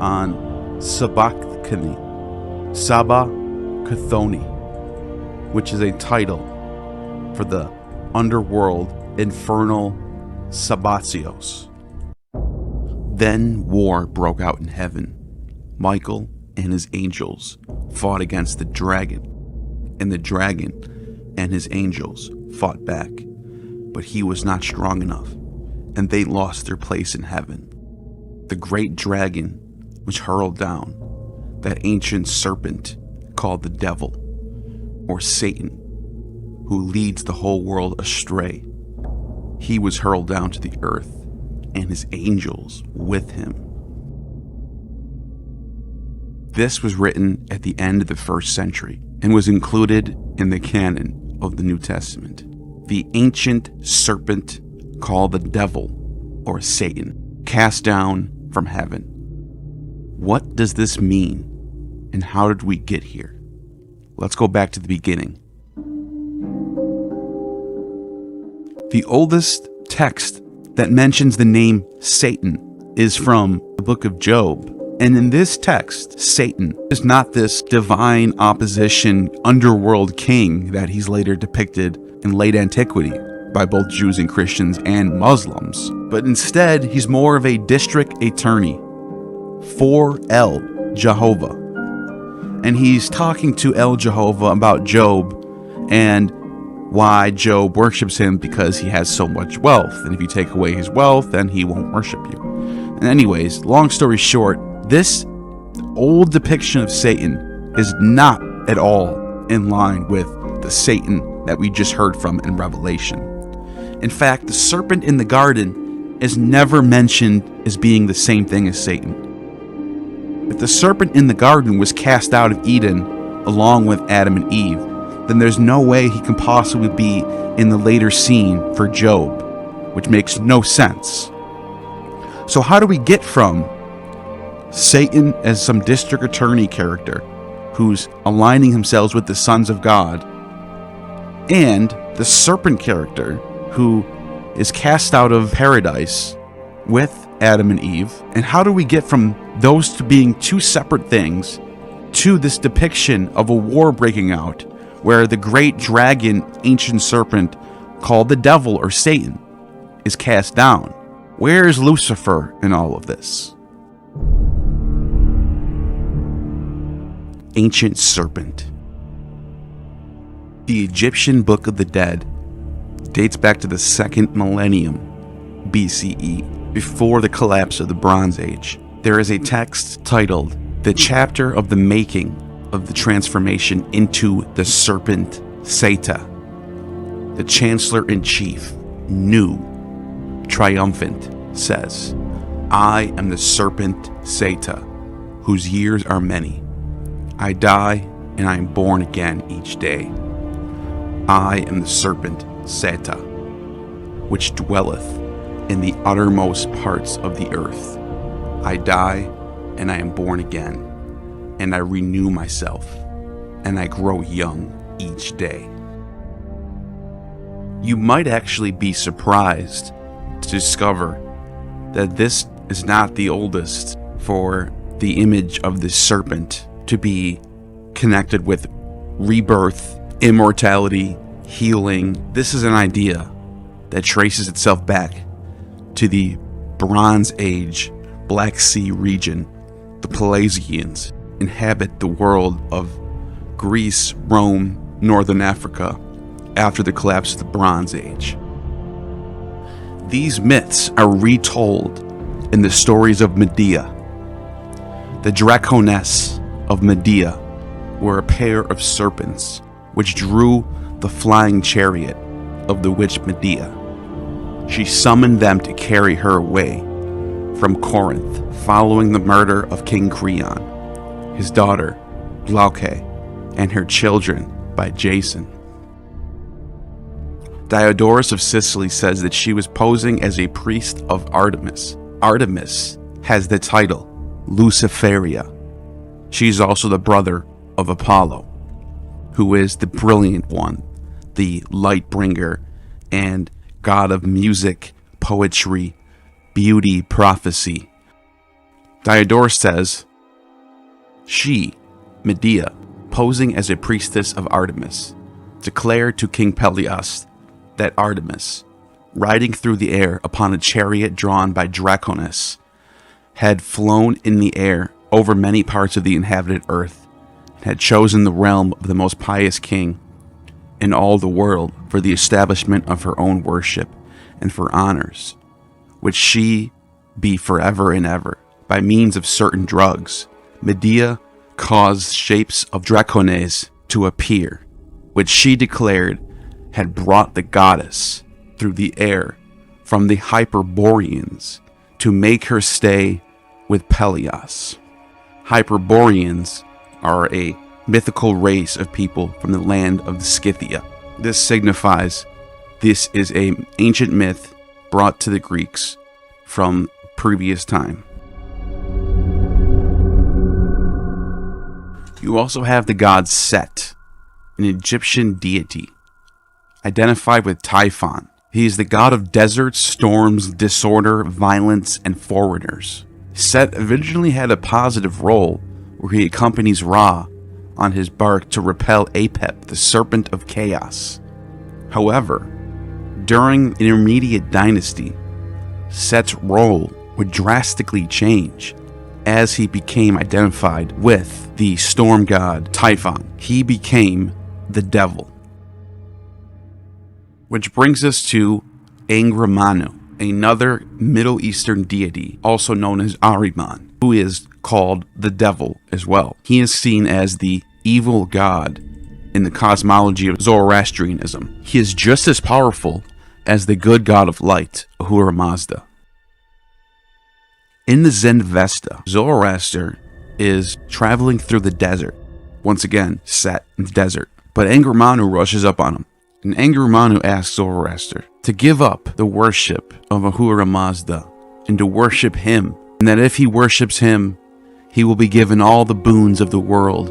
on sabachthani, Saba Cathoni, which is a title for the underworld infernal Sabbatios? Then war broke out in heaven. Michael and his angels fought against the dragon, and the dragon and his angels fought back, but he was not strong enough, and they lost their place in heaven. The great dragon was hurled down, that ancient serpent called the devil, or Satan, who leads the whole world astray. He was hurled down to the earth, and his angels with him. This was written at the end of the 1st century and was included in the canon of the New Testament. The ancient serpent called the devil, or Satan, cast down from heaven. What does this mean, and how did we get here? Let's go back to the beginning. The oldest text that mentions the name Satan is from the book of Job. And in this text, Satan is not this divine opposition underworld king that he's later depicted in late antiquity by both Jews and Christians and Muslims, but instead he's more of a district attorney for El Jehovah. And he's talking to El Jehovah about Job and why Job worships him, because he has so much wealth, and if you take away his wealth, then he won't worship you. And anyways, long story short, this old depiction of Satan is not at all in line with the Satan that we just heard from in Revelation. In fact, the serpent in the garden is never mentioned as being the same thing as Satan. If the serpent in the garden was cast out of Eden along with Adam and Eve, then there's no way he can possibly be in the later scene for Job, which makes no sense. So how do we get from Satan as some district attorney character who's aligning himself with the sons of God, and the serpent character who is cast out of paradise with Adam and Eve, and how do we get from those to being two separate things to this depiction of a war breaking out where the great dragon, ancient serpent called the devil or Satan, is cast down? Where is Lucifer in all of this? Ancient serpent. The Egyptian Book of the Dead dates back to the 2nd millennium BCE, before the collapse of the Bronze Age. There is a text titled "The Chapter of the Making of the Transformation into the Serpent Seta." The Chancellor-in-Chief, Nu, triumphant, says, "I am the serpent Seta, whose years are many. I die, and I am born again each day. I am the serpent Seta, which dwelleth in the uttermost parts of the earth. I die, and I am born again, and I renew myself, and I grow young each day." You might actually be surprised to discover that this is not the oldest for the image of the serpent to be connected with rebirth, immortality, healing. This is an idea that traces itself back to the Bronze Age Black Sea region. The Pelasgians inhabit the world of Greece, Rome, Northern Africa after the collapse of the Bronze Age. These myths are retold in the stories of Medea. The Dracones of Medea were a pair of serpents which drew the flying chariot of the witch Medea. She summoned them to carry her away from Corinth following the murder of King Creon, his daughter Glauce, and her children by Jason. Diodorus of Sicily says that she was posing as a priest of Artemis. Artemis has the title Luciferia. She's also the brother of Apollo, who is the brilliant one, the light bringer, and god of music, poetry, beauty, prophecy. Diodorus says, she, Medea, posing as a priestess of Artemis, declared to King Pelias that Artemis, riding through the air upon a chariot drawn by Dracones, had flown in the air over many parts of the inhabited earth, and had chosen the realm of the most pious king in all the world for the establishment of her own worship and for honors, which she be forever and ever. By means of certain drugs, Medea caused shapes of Dracones to appear, which she declared had brought the goddess through the air from the Hyperboreans to make her stay with Pelias. Hyperboreans are a mythical race of people from the land of the Scythia. This signifies this is an ancient myth brought to the Greeks from previous time. You also have the god Set, an Egyptian deity, identified with Typhon. He is the god of deserts, storms, disorder, violence, and foreigners. Set originally had a positive role where he accompanies Ra on his bark to repel Apep, the serpent of chaos. However, during the Intermediate Dynasty, Set's role would drastically change as he became identified with the storm god Typhon. He became the devil. Which brings us to Angra Manu, another Middle Eastern deity, also known as Ahriman, who is called the devil as well. He is seen as the evil god in the cosmology of Zoroastrianism. He is just as powerful as the good god of light, Ahura Mazda. In the Zend-Avesta, Zoroaster is traveling through the desert. Once again, Set in the desert. But Angra Manu rushes up on him. And Angra Manu asks Zoroaster to give up the worship of Ahura Mazda and to worship him, and that if he worships him, he will be given all the boons of the world,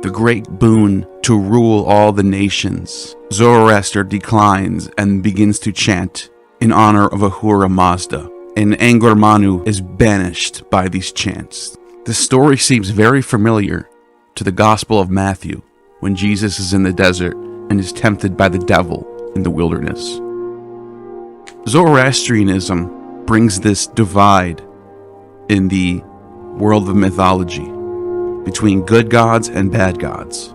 the great boon to rule all the nations. Zoroaster declines and begins to chant in honor of Ahura Mazda, and Angkor Manu is banished by these chants. The story seems very familiar to the Gospel of Matthew, when Jesus is in the desert and is tempted by the devil in the wilderness. Zoroastrianism brings this divide in the world of mythology between good gods and bad gods,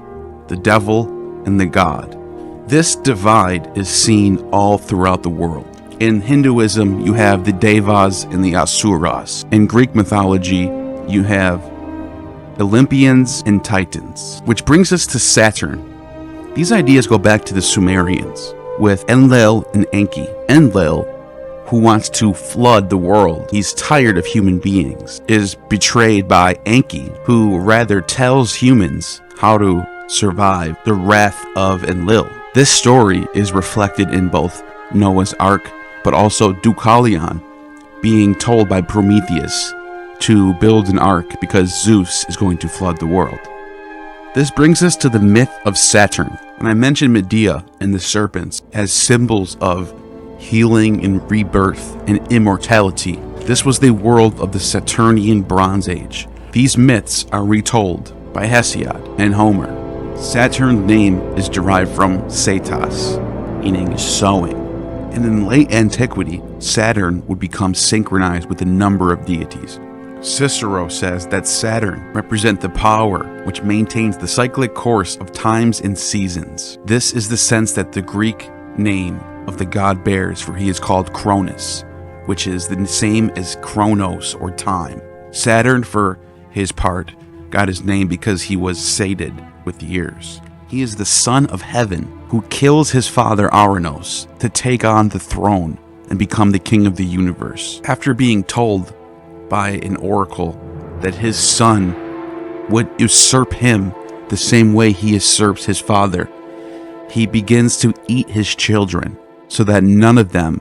the devil and the god. This divide is seen all throughout the world. In Hinduism, you have the Devas and the Asuras. In Greek mythology, you have Olympians and Titans, which brings us to Saturn. These ideas go back to the Sumerians, with Enlil and Enki. Enlil, who wants to flood the world, he's tired of human beings, is betrayed by Enki, who rather tells humans how to survive the wrath of Enlil. This story is reflected in both Noah's Ark, but also Deucalion being told by Prometheus to build an ark because Zeus is going to flood the world. This brings us to the myth of Saturn. When I mentioned Medea and the serpents as symbols of healing and rebirth and immortality, this was the world of the Saturnian Bronze Age. These myths are retold by Hesiod and Homer. Saturn's name is derived from Satas, meaning sowing. And in late antiquity, Saturn would become synchronized with a number of deities. Cicero says that Saturn represents the power which maintains the cyclic course of times and seasons. This is the sense that the Greek name of the god bears, for he is called Cronus, which is the same as Chronos or time. Saturn, for his part, got his name because he was sated with years. He is the son of heaven who kills his father Aranos to take on the throne and become the king of the universe. After being told by an oracle that his son would usurp him the same way he usurps his father, he begins to eat his children so that none of them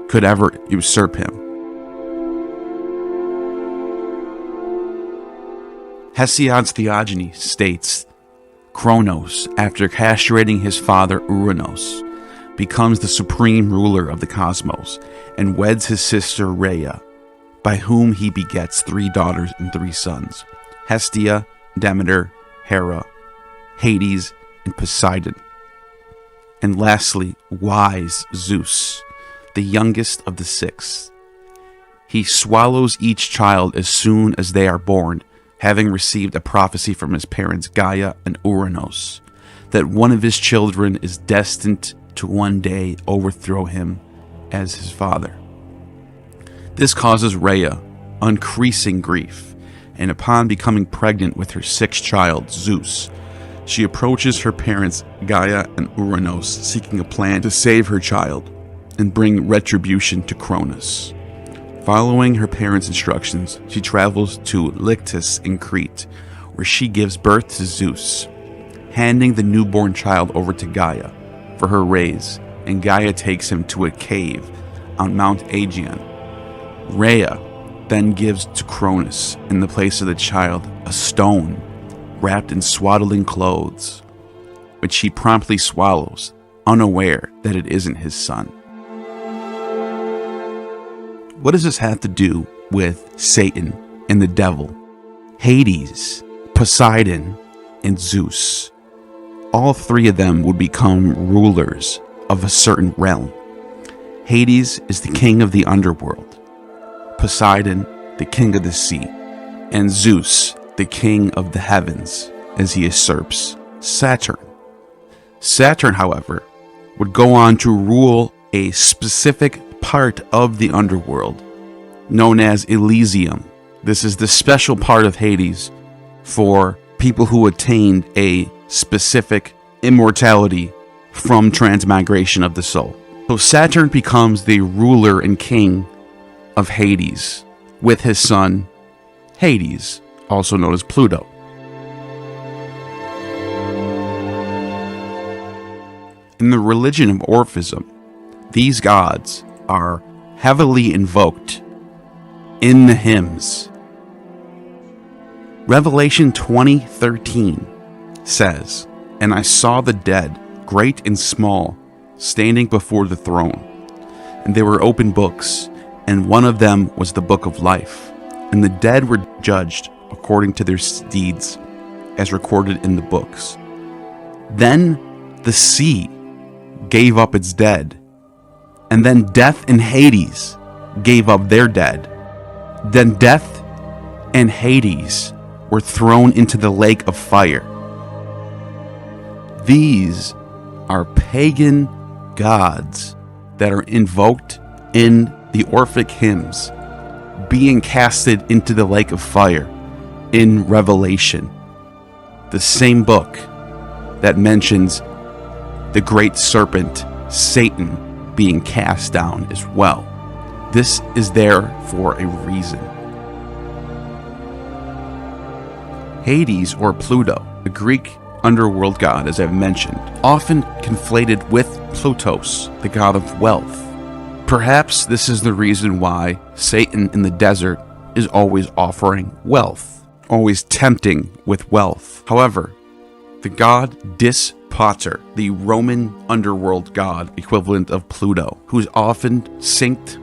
could ever usurp him. Hesiod's Theogony states Kronos, after castrating his father Uranos, becomes the supreme ruler of the cosmos and weds his sister Rhea, by whom he begets 3 daughters and 3 sons: Hestia, Demeter, Hera, Hades, and Poseidon. And lastly, wise Zeus, the youngest of the 6. He swallows each child as soon as they are born, having received a prophecy from his parents Gaia and Uranos, that one of his children is destined to one day overthrow him as his father. This causes Rhea increasing grief, and upon becoming pregnant with her 6th child, Zeus, she approaches her parents Gaia and Uranos, seeking a plan to save her child and bring retribution to Cronus. Following her parents' instructions, she travels to Lyctus in Crete, where she gives birth to Zeus, handing the newborn child over to Gaia for her raise, and Gaia takes him to a cave on Mount Aegeon. Rhea then gives to Cronus, in the place of the child, a stone wrapped in swaddling clothes, which he promptly swallows, unaware that it isn't his son. What does this have to do with Satan and the devil? Hades, Poseidon, and Zeus. All 3 of them would become rulers of a certain realm. Hades is the king of the underworld, Poseidon, the king of the sea, and Zeus, the king of the heavens, as he usurps Saturn. Saturn, however, would go on to rule a specific part of the underworld known as Elysium. This is the special part of Hades for people who attained a specific immortality from transmigration of the soul. So Saturn becomes the ruler and king of Hades with his son Hades, also known as Pluto. In the religion of Orphism, these gods are heavily invoked in the hymns. Revelation 20:13 says, "And I saw the dead, great and small, standing before the throne. And there were open books, and one of them was the book of life. And the dead were judged according to their deeds, as recorded in the books. Then the sea gave up its dead, and then death and Hades gave up their dead. Then death and Hades were thrown into the lake of fire." These are pagan gods that are invoked in the Orphic hymns, being casted into the lake of fire in Revelation, the same book that mentions the great serpent Satan being cast down as well. This is there for a reason. Hades, or Pluto, the Greek underworld god, as I've mentioned, often conflated with Plutos, the god of wealth. Perhaps this is the reason why Satan in the desert is always offering wealth, always tempting with wealth. However, the god Dis Pater, the Roman underworld god equivalent of Pluto, who's often synced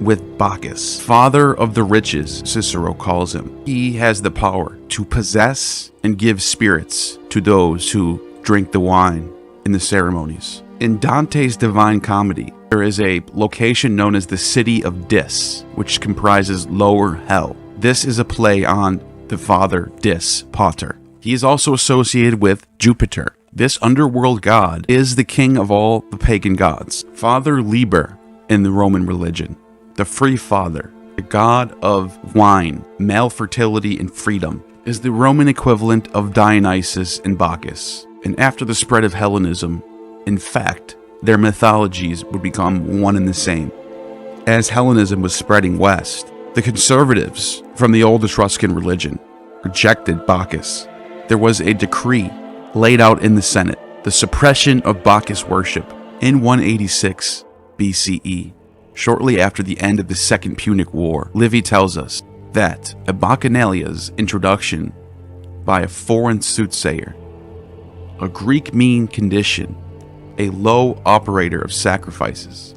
with Bacchus, father of the riches, Cicero calls him. He has the power to possess and give spirits to those who drink the wine in the ceremonies. In Dante's Divine Comedy, there is a location known as the City of Dis, which comprises Lower Hell. This is a play on the father Dis Pater. He is also associated with Jupiter. This underworld god is the king of all the pagan gods. Father Liber in the Roman religion, the free father, the god of wine, male fertility, and freedom, is the Roman equivalent of Dionysus and Bacchus. And after the spread of Hellenism, in fact, their mythologies would become one and the same. As Hellenism was spreading west, the conservatives from the old Etruscan religion rejected Bacchus. There was a decree laid out in the Senate, the suppression of Bacchus worship in 186 BCE. Shortly after the end of the Second Punic War, Livy tells us that a Bacchanalia's introduction by a foreign soothsayer, a Greek mean condition, a low operator of sacrifices.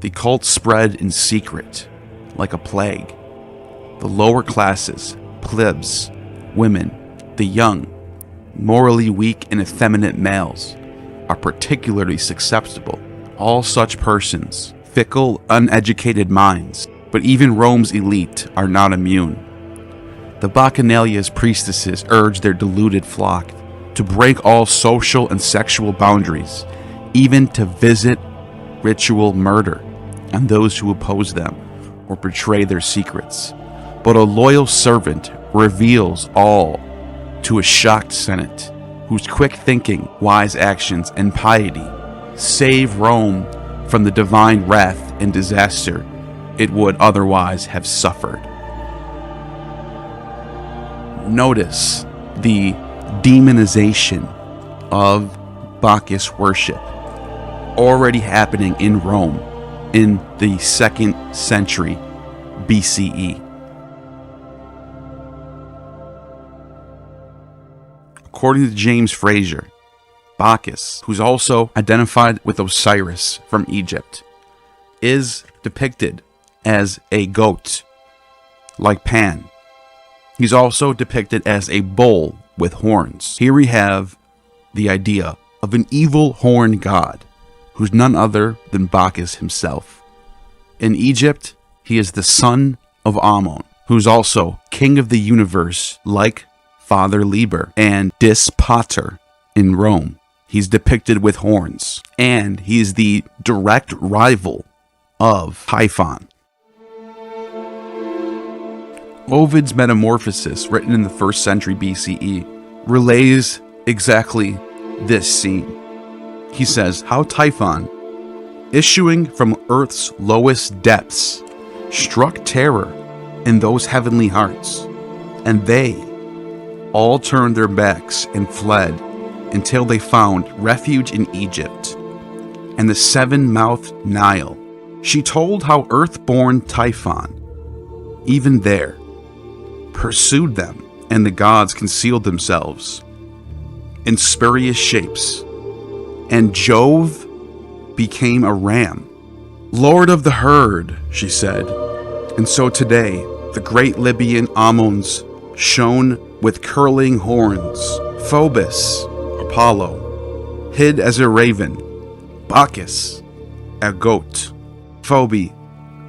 The cult spread in secret, like a plague. The lower classes, plebs, women, the young, morally weak and effeminate males, are particularly susceptible. All such persons, fickle, uneducated minds, but even Rome's elite are not immune. The Bacchanalia's priestesses urge their deluded flock to break all social and sexual boundaries, even to visit ritual murder on those who oppose them or betray their secrets. But a loyal servant reveals all to a shocked Senate, whose quick thinking, wise actions, and piety save Rome from the divine wrath and disaster it would otherwise have suffered. Notice the demonization of Bacchus worship already happening in Rome in the 2nd century BCE. According to James Fraser, Bacchus, who's also identified with Osiris from Egypt, is depicted as a goat, like Pan. He's also depicted as a bull with horns. Here we have the idea of an evil horned god, who's none other than Bacchus himself. In Egypt, he is the son of Ammon, who's also king of the universe, like Father Liber and Dis Pater in Rome. He's depicted with horns, and he's the direct rival of Typhon. Ovid's Metamorphosis, written in the 1st century BCE, relays exactly this scene. He says, "How Typhon, issuing from earth's lowest depths, struck terror in those heavenly hearts, and they all turned their backs and fled until they found refuge in Egypt and the 7-mouthed Nile. She told how earth-born Typhon, even there, pursued them, and the gods concealed themselves in spurious shapes, and Jove became a ram. Lord of the herd, she said. And so today, the great Libyan Ammons shone with curling horns, Phobos, Apollo, hid as a raven, Bacchus, a goat, Phoebe,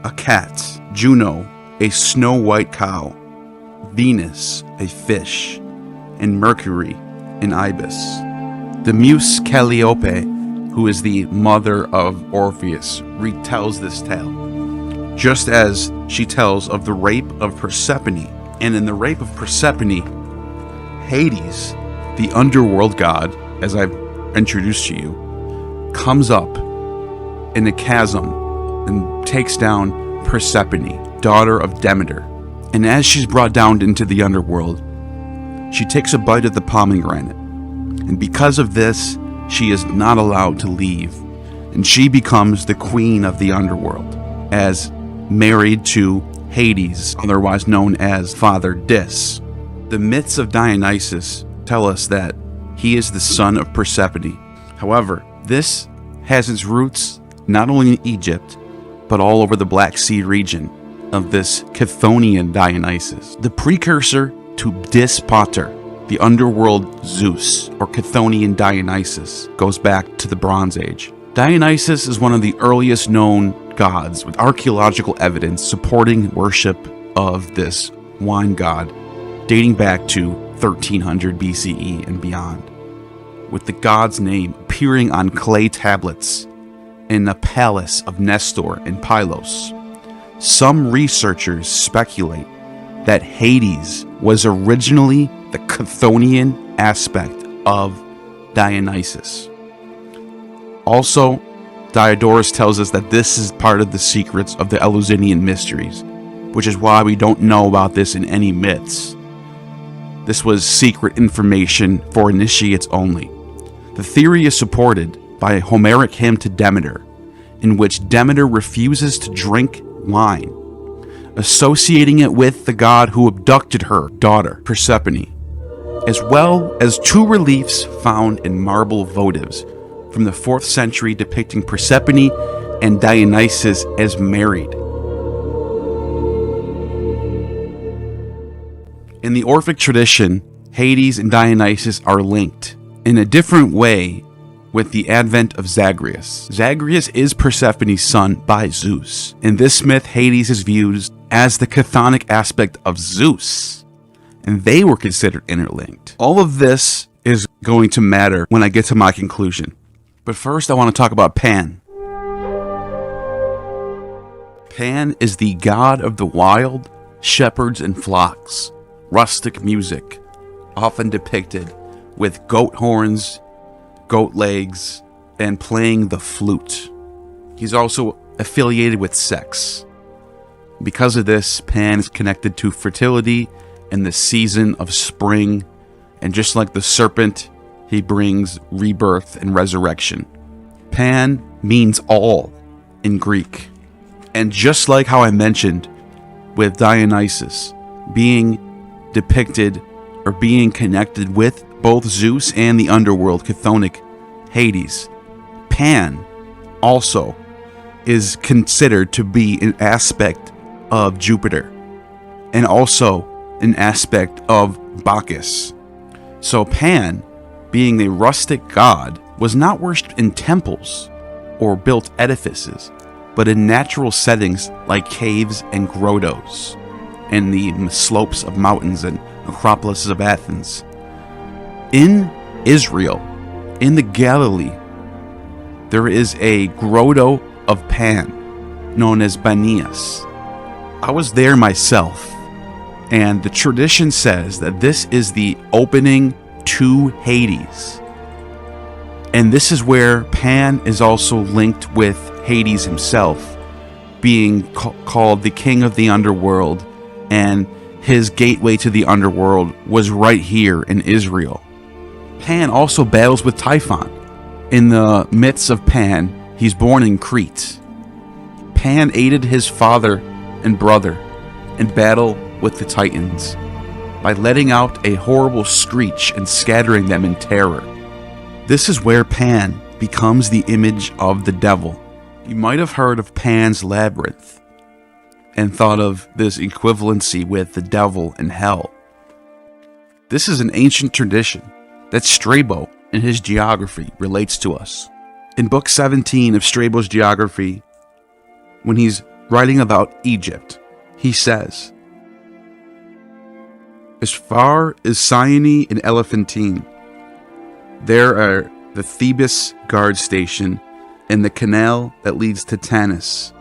a cat, Juno, a snow-white cow, Venus, a fish, and Mercury, an ibis. The muse Calliope, who is the mother of Orpheus, retells this tale, just as she tells of the rape of Persephone. And in the rape of Persephone, Hades, the underworld god, as I've introduced to you, comes up in a chasm and takes down Persephone, daughter of Demeter. And as she's brought down into the underworld, she takes a bite of the pomegranate. And because of this, she is not allowed to leave. And she becomes the queen of the underworld, as married to Hades, otherwise known as Father Dis. The myths of Dionysus tell us that he is the son of Persephone. However, this has its roots not only in Egypt, but all over the Black Sea region of this Chthonian Dionysus, the precursor to Dis Pater, the underworld Zeus, or Chthonian Dionysus, goes back to the Bronze Age. Dionysus is one of the earliest known gods, with archaeological evidence supporting worship of this wine god dating back to 1300 BCE and beyond, with the god's name appearing on clay tablets in the palace of Nestor in Pylos. Some researchers speculate that Hades was originally the Chthonian aspect of Dionysus. Also, Diodorus tells us that this is part of the secrets of the Eleusinian Mysteries, which is why we don't know about this in any myths. This was secret information for initiates only. The theory is supported by a Homeric hymn to Demeter, in which Demeter refuses to drink wine, associating it with the god who abducted her daughter, Persephone, as well as two reliefs found in marble votives from the 4th century depicting Persephone and Dionysus as married. In the Orphic tradition, Hades and Dionysus are linked in a different way with the advent of Zagreus. Zagreus is Persephone's son by Zeus. In this myth, Hades is viewed as the chthonic aspect of Zeus, and they were considered interlinked. All of this is going to matter when I get to my conclusion. But first, I want to talk about Pan. Pan is the god of the wild, shepherds, and flocks. Rustic music, often depicted with goat horns, goat legs, and playing the flute. He's also affiliated with sex. Because of this, Pan is connected to fertility and the season of spring, and just like the serpent, he brings rebirth and resurrection. Pan means all in Greek. And just like how I mentioned with Dionysus being depicted or being connected with both Zeus and the underworld chthonic Hades, Pan also is considered to be an aspect of Jupiter and also an aspect of Bacchus. So Pan, being a rustic god, was not worshipped in temples or built edifices, but in natural settings like caves and grottos and the slopes of mountains and acropolises of Athens. In Israel, in the Galilee, there is a grotto of Pan known as Banias. I was there myself, and the tradition says that this is the opening to Hades. And this is where Pan is also linked with Hades himself, being called the king of the underworld, and his gateway to the underworld was right here in Israel. Pan also battles with Typhon. In the myths of Pan, he's born in Crete. Pan aided his father and brother and battle with the Titans by letting out a horrible screech and scattering them in terror. This is where Pan becomes the image of the devil. You might have heard of Pan's Labyrinth and thought of this equivalency with the devil and hell. This is an ancient tradition that Strabo in his geography relates to us. In book 17 of Strabo's geography, when he's writing about Egypt, he says, as far as Cyane and Elephantine, there are the Thebes guard station and the canal that leads to Tanis,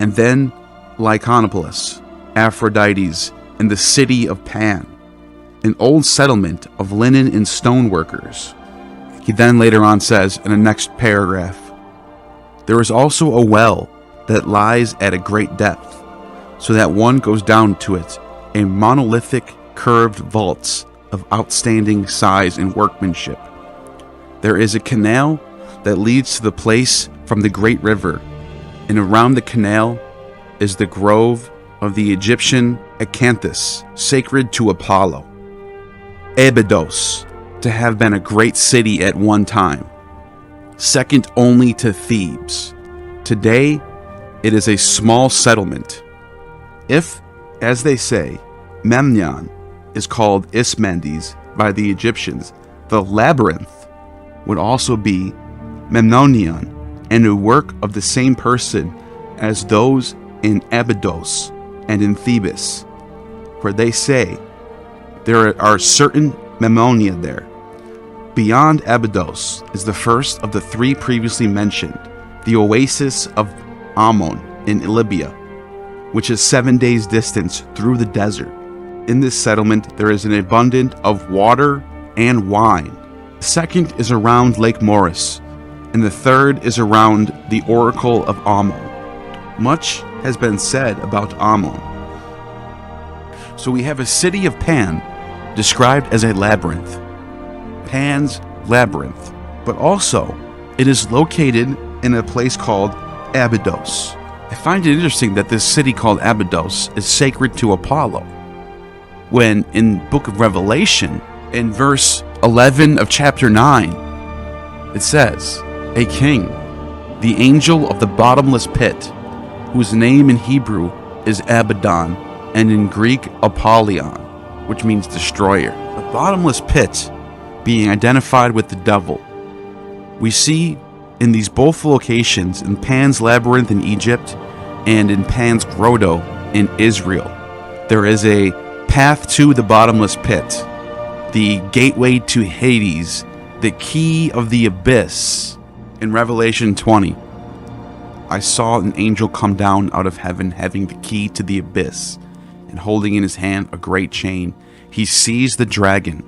and then Lyconopolis, Aphrodite's, and the city of Pan, an old settlement of linen and stone workers. He then later on says in the next paragraph, there is also a well that lies at a great depth, so that one goes down to it, a monolithic curved vaults of outstanding size and workmanship. There is a canal that leads to the place from the great river, and around the canal is the grove of the Egyptian Acanthus, sacred to Apollo. Abydos, to have been a great city at one time, second only to Thebes. Today, it is a small settlement. If, as they say, Memnon is called Ismendes by the Egyptians, the labyrinth would also be Memnonion, and a work of the same person as those in Abydos and in Thebes. For they say there are certain Memnonia there. Beyond Abydos is the first of the three previously mentioned, the oasis of Ammon in Libya, which is 7 days' distance through the desert. In this settlement there is an abundance of water and wine. The second is around Lake Moris, and the third is around the Oracle of Ammon. Much has been said about Ammon. So we have a city of Pan described as a labyrinth, Pan's Labyrinth, but also it is located in a place called Abydos. I find it interesting that this city called Abydos is sacred to Apollo, when in Book of Revelation, in verse 11 of chapter 9, it says, a king, the angel of the bottomless pit, whose name in Hebrew is Abaddon, and in Greek Apollyon, which means destroyer. The bottomless pit being identified with the devil. We see in these both locations, in Pan's Labyrinth in Egypt and in Pan's Grotto in Israel, there is a path to the bottomless pit, the gateway to Hades, the key of the abyss. In Revelation 20, I saw an angel come down out of heaven having the key to the abyss, and holding in his hand a great chain. He seized the dragon,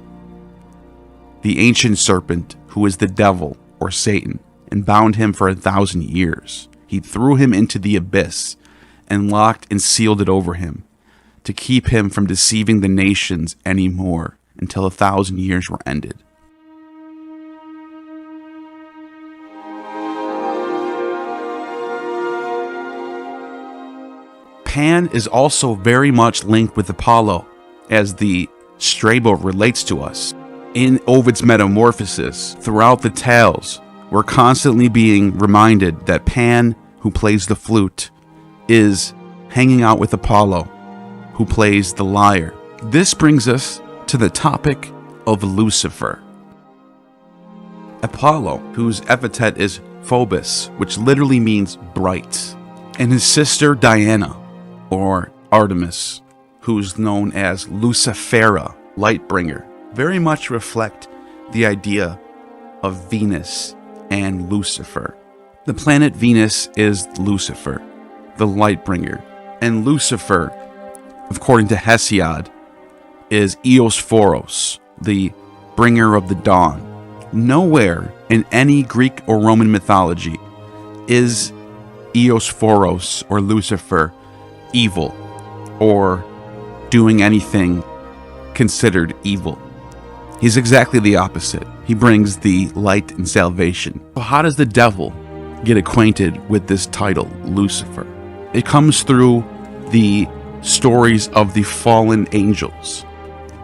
the ancient serpent, who is the devil, or Satan, and bound him for 1,000 years. He threw him into the abyss, and locked and sealed it over him, to keep him from deceiving the nations any more, until 1,000 years were ended. Pan is also very much linked with Apollo, as the Strabo relates to us. In Ovid's Metamorphosis, throughout the tales, we're constantly being reminded that Pan, who plays the flute, is hanging out with Apollo, who plays the lyre. This brings us to the topic of Lucifer. Apollo, whose epithet is Phobos, which literally means bright, and his sister Diana, or Artemis, who's known as Lucifera, Lightbringer, very much reflect the idea of Venus and Lucifer. The planet Venus is Lucifer, the Lightbringer, and Lucifer, according to Hesiod, is Eosphoros, the bringer of the dawn. Nowhere in any Greek or Roman mythology is Eosphoros or Lucifer evil or doing anything considered evil. He's exactly the opposite. He brings the light and salvation. So how does the devil get acquainted with this title, Lucifer? It comes through the stories of the fallen angels.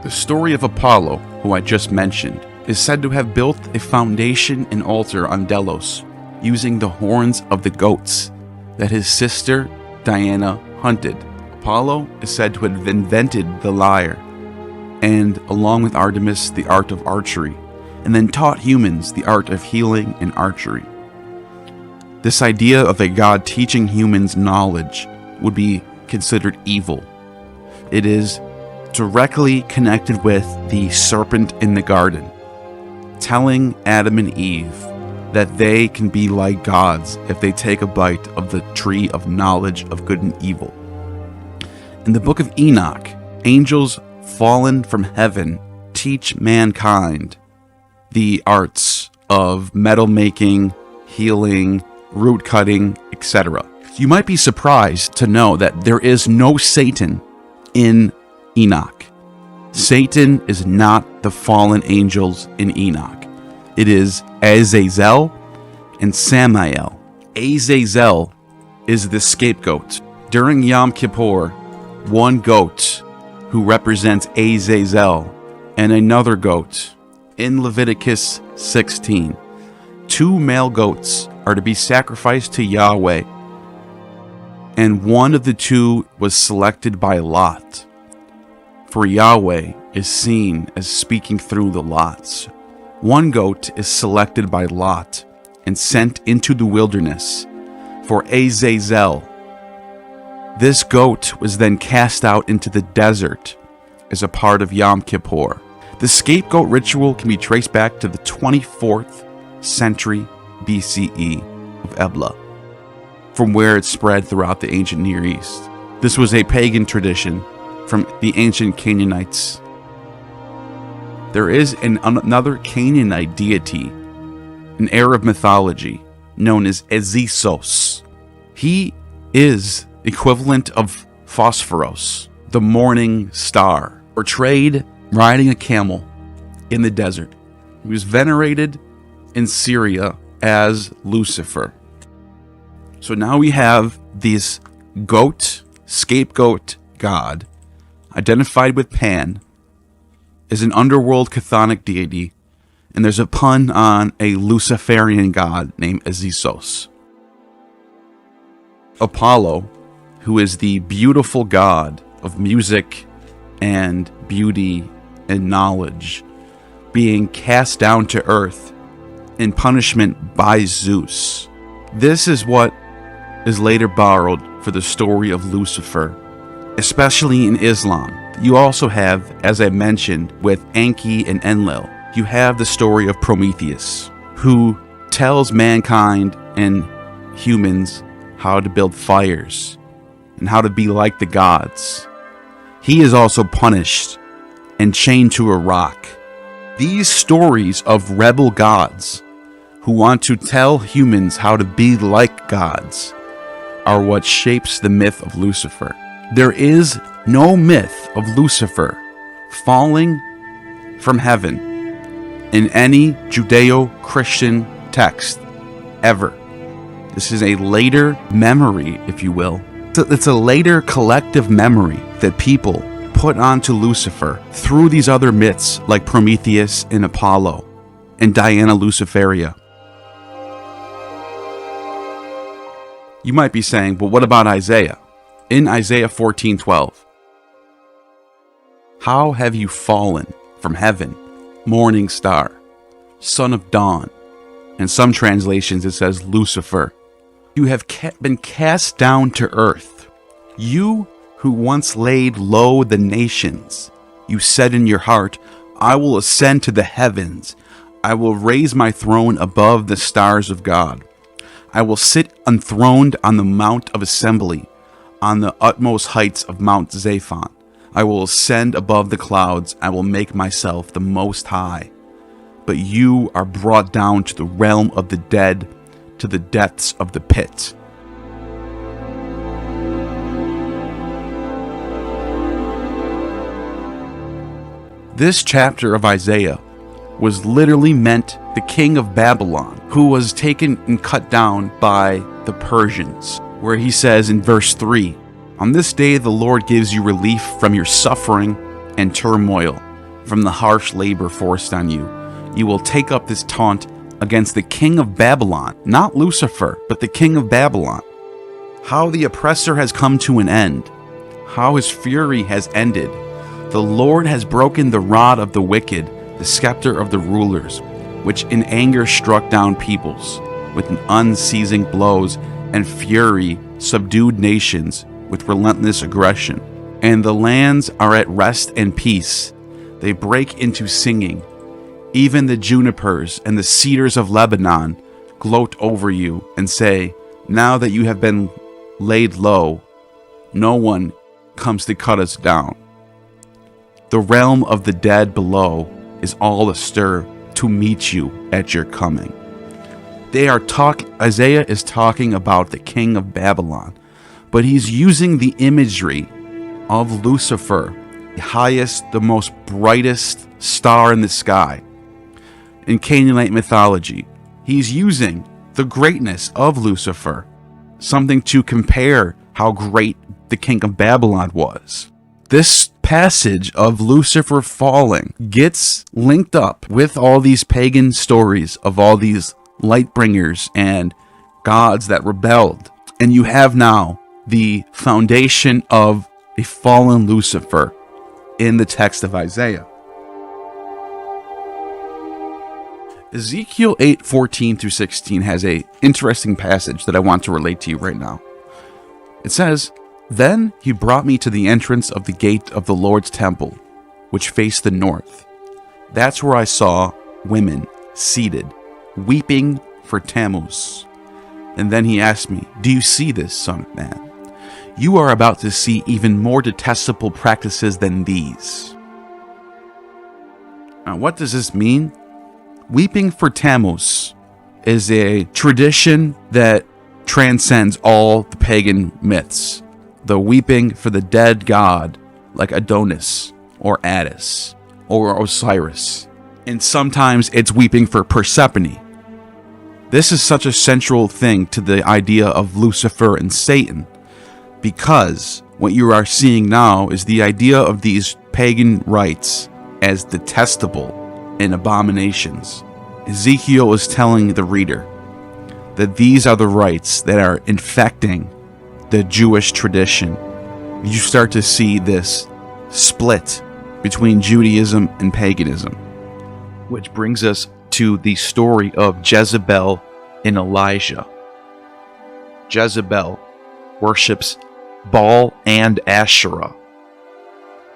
The story of Apollo, who I just mentioned, is said to have built a foundation and altar on Delos using the horns of the goats that his sister Diana hunted. Apollo is said to have invented the lyre, and along with Artemis, the art of archery, and then taught humans the art of healing and archery. This idea of a god teaching humans knowledge would be considered evil. It is directly connected with the serpent in the garden, telling Adam and Eve that they can be like gods if they take a bite of the tree of knowledge of good and evil. In the book of Enoch, angels fallen from heaven teach mankind the arts of metal making, healing, root cutting, etc. You might be surprised to know that there is no Satan in Enoch. Satan is not the fallen angels in Enoch. It is Azazel and Samael. Azazel is the scapegoat. During Yom Kippur, one goat who represents Azazel and another goat. In Leviticus 16, 2 male goats are to be sacrificed to Yahweh, and one of the 2 was selected by Lot. For Yahweh is seen as speaking through the lots. One goat is selected by Lot and sent into the wilderness for Azazel. This goat was then cast out into the desert as a part of Yom Kippur. The scapegoat ritual can be traced back to the 24th century BCE of Ebla, from where it spread throughout the ancient Near East. This was a pagan tradition from the ancient Canaanites. There is another Canaanite deity in Arab mythology known as Ezisos. He is equivalent of Phosphoros, the morning star, portrayed riding a camel in the desert. He was venerated in Syria as Lucifer. So now we have this goat, scapegoat god, identified with Pan, is an underworld chthonic deity, and there's a pun on a Luciferian god named Ezisos. Apollo, who is the beautiful god of music and beauty and knowledge, being cast down to earth in punishment by Zeus. This is what is later borrowed for the story of Lucifer, especially in Islam. You also have, as I mentioned, with Enki and Enlil, you have the story of Prometheus, who tells mankind and humans how to build fires and how to be like the gods. He is also punished and chained to a rock. These stories of rebel gods who want to tell humans how to be like gods are what shapes the myth of Lucifer. There is no myth of Lucifer falling from heaven in any Judeo-Christian text ever. This is a later memory, if you will. It's a later collective memory that people put onto Lucifer through these other myths like Prometheus and Apollo and Diana Luciferia. You might be saying, but what about Isaiah? In Isaiah 14:12, how have you fallen from heaven, morning star, son of dawn? In some translations it says Lucifer. You have been cast down to earth. You who once laid low the nations, you said in your heart, I will ascend to the heavens. I will raise my throne above the stars of God. I will sit enthroned on the mount of assembly, on the utmost heights of Mount Zaphon. I will ascend above the clouds. I will make myself the most high. But you are brought down to the realm of the dead, to the depths of the pit. This chapter of Isaiah was literally meant the king of Babylon, who was taken and cut down by the Persians, where he says in verse 3, On this day, the Lord gives you relief from your suffering and turmoil, from the harsh labor forced on you. You will take up this taunt against the king of Babylon, not Lucifer, but the king of Babylon. How the oppressor has come to an end, how his fury has ended. The Lord has broken the rod of the wicked, the scepter of the rulers, which in anger struck down peoples, with unceasing blows and fury subdued nations with relentless aggression. And the lands are at rest and peace. They break into singing. Even the junipers and the cedars of Lebanon gloat over you and say, now that you have been laid low, no one comes to cut us down. The realm of the dead below is all astir to meet you at your coming. Isaiah is talking about the king of Babylon, but he's using the imagery of Lucifer, the highest, the most brightest star in the sky. In Canaanite mythology, he's using the greatness of Lucifer, something to compare how great the king of Babylon was. This passage of Lucifer falling gets linked up with all these pagan stories of all these light bringers and gods that rebelled. And you have now the foundation of a fallen Lucifer in the text of Isaiah. Ezekiel 8:14 through 16 has an interesting passage that I want to relate to you right now. It says, "Then he brought me to the entrance of the gate of the Lord's temple, which faced the north. That's where I saw women seated, weeping for Tammuz. And then he asked me, 'Do you see this, son of man? You are about to see even more detestable practices than these.'" Now, what does this mean? Weeping for Tammuz is a tradition that transcends all the pagan myths. The weeping for the dead god like Adonis or Attis or Osiris. And sometimes it's weeping for Persephone. This is such a central thing to the idea of Lucifer and Satan, because what you are seeing now is the idea of these pagan rites as detestable and abominations. Ezekiel is telling the reader that these are the rites that are infecting the Jewish tradition. You start to see this split between Judaism and paganism, which brings us to the story of Jezebel and Elijah. Jezebel worships Baal and Asherah.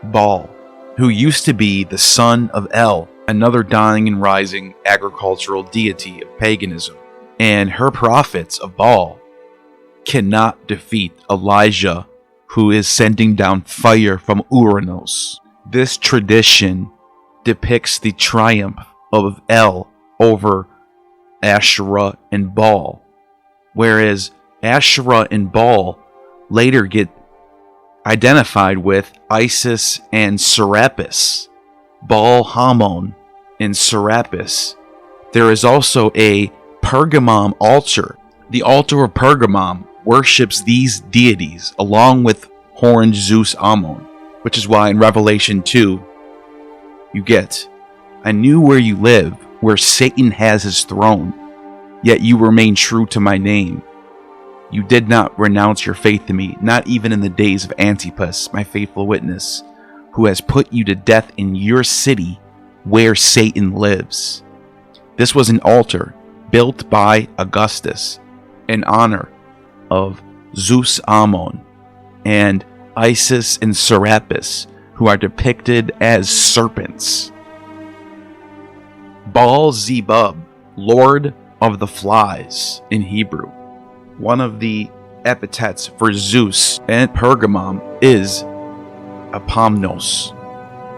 Baal, who used to be the son of El, another dying and rising agricultural deity of paganism, and her prophets of Baal cannot defeat Elijah, who is sending down fire from Uranus. This tradition depicts the triumph of El over Asherah and Baal, whereas Asherah and Baal later get identified with Isis and Serapis, Baal Hamon and Serapis. There is also a Pergamum altar. The altar of Pergamum worships these deities along with horned Zeus Ammon, which is why in Revelation 2 you get, "I knew where you live, where Satan has his throne, yet you remain true to my name. You did not renounce your faith in me, not even in the days of Antipas, my faithful witness, who has put you to death in your city where Satan lives." This was an altar built by Augustus in honor of Zeus Ammon and Isis and Serapis, who are depicted as serpents. Baal-zebub, Lord of the Flies in Hebrew. One of the epithets for Zeus at Pergamum is Epamnos.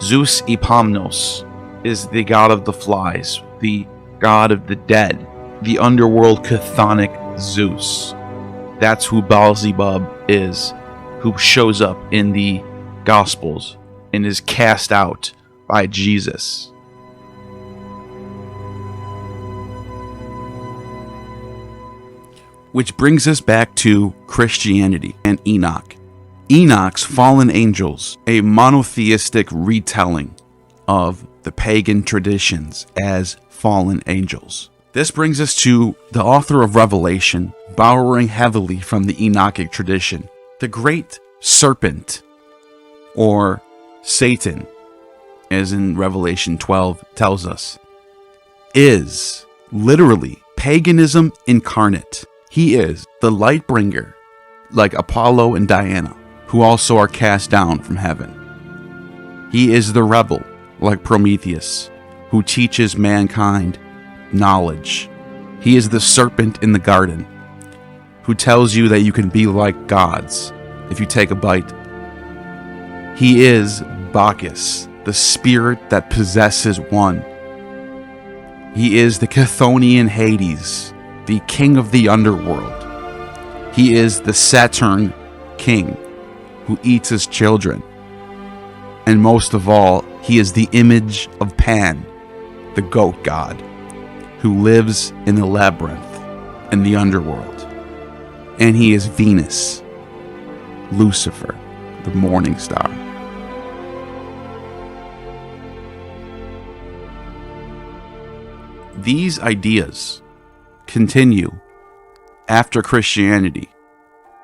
Zeus Epamnos is the god of the flies, the god of the dead, the underworld chthonic Zeus. That's who Baal-zebub is, who shows up in the Gospels and is cast out by Jesus. Which brings us back to Christianity and Enoch. Enoch's fallen angels, a monotheistic retelling of the pagan traditions as fallen angels. This brings us to the author of Revelation, borrowing heavily from the Enochic tradition. The great serpent, or Satan, as in Revelation 12 tells us, is literally paganism incarnate. He is the light bringer, like Apollo and Diana, who also are cast down from heaven. He is the rebel, like Prometheus, who teaches mankind knowledge. He is the serpent in the garden, who tells you that you can be like gods if you take a bite. He is Bacchus, the spirit that possesses one. He is the Chthonian Hades, the king of the underworld. He is the Saturn king, who eats his children. And most of all, he is the image of Pan, the goat god, who lives in the labyrinth in the underworld. And he is Venus, Lucifer, the morning star. These ideas continue after Christianity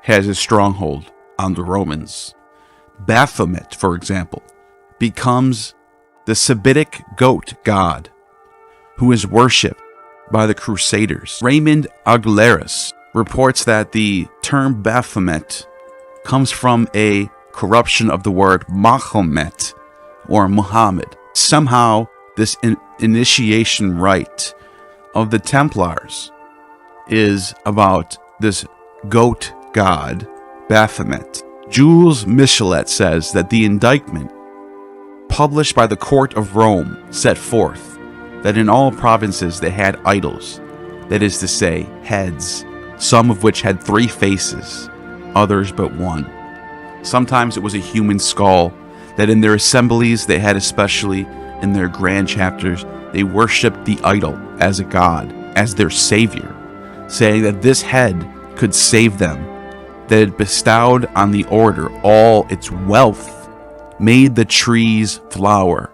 has a stronghold on the Romans. Baphomet, for example, becomes the Sabitic goat god, who is worshipped by the Crusaders. Raymond Aguileras reports that the term Baphomet comes from a corruption of the word Mahomet, or Muhammad. Somehow, this initiation rite of the Templars is about this goat god, Baphomet. Jules Michelet says that the indictment published by the court of Rome set forth that in all provinces they had idols, that is to say, heads, some of which had 3 faces, others but 1. Sometimes it was a human skull, that in their assemblies they had, especially in their grand chapters, they worshipped the idol as a god, as their savior, saying that this head could save them, that it bestowed on the order all its wealth, made the trees flower,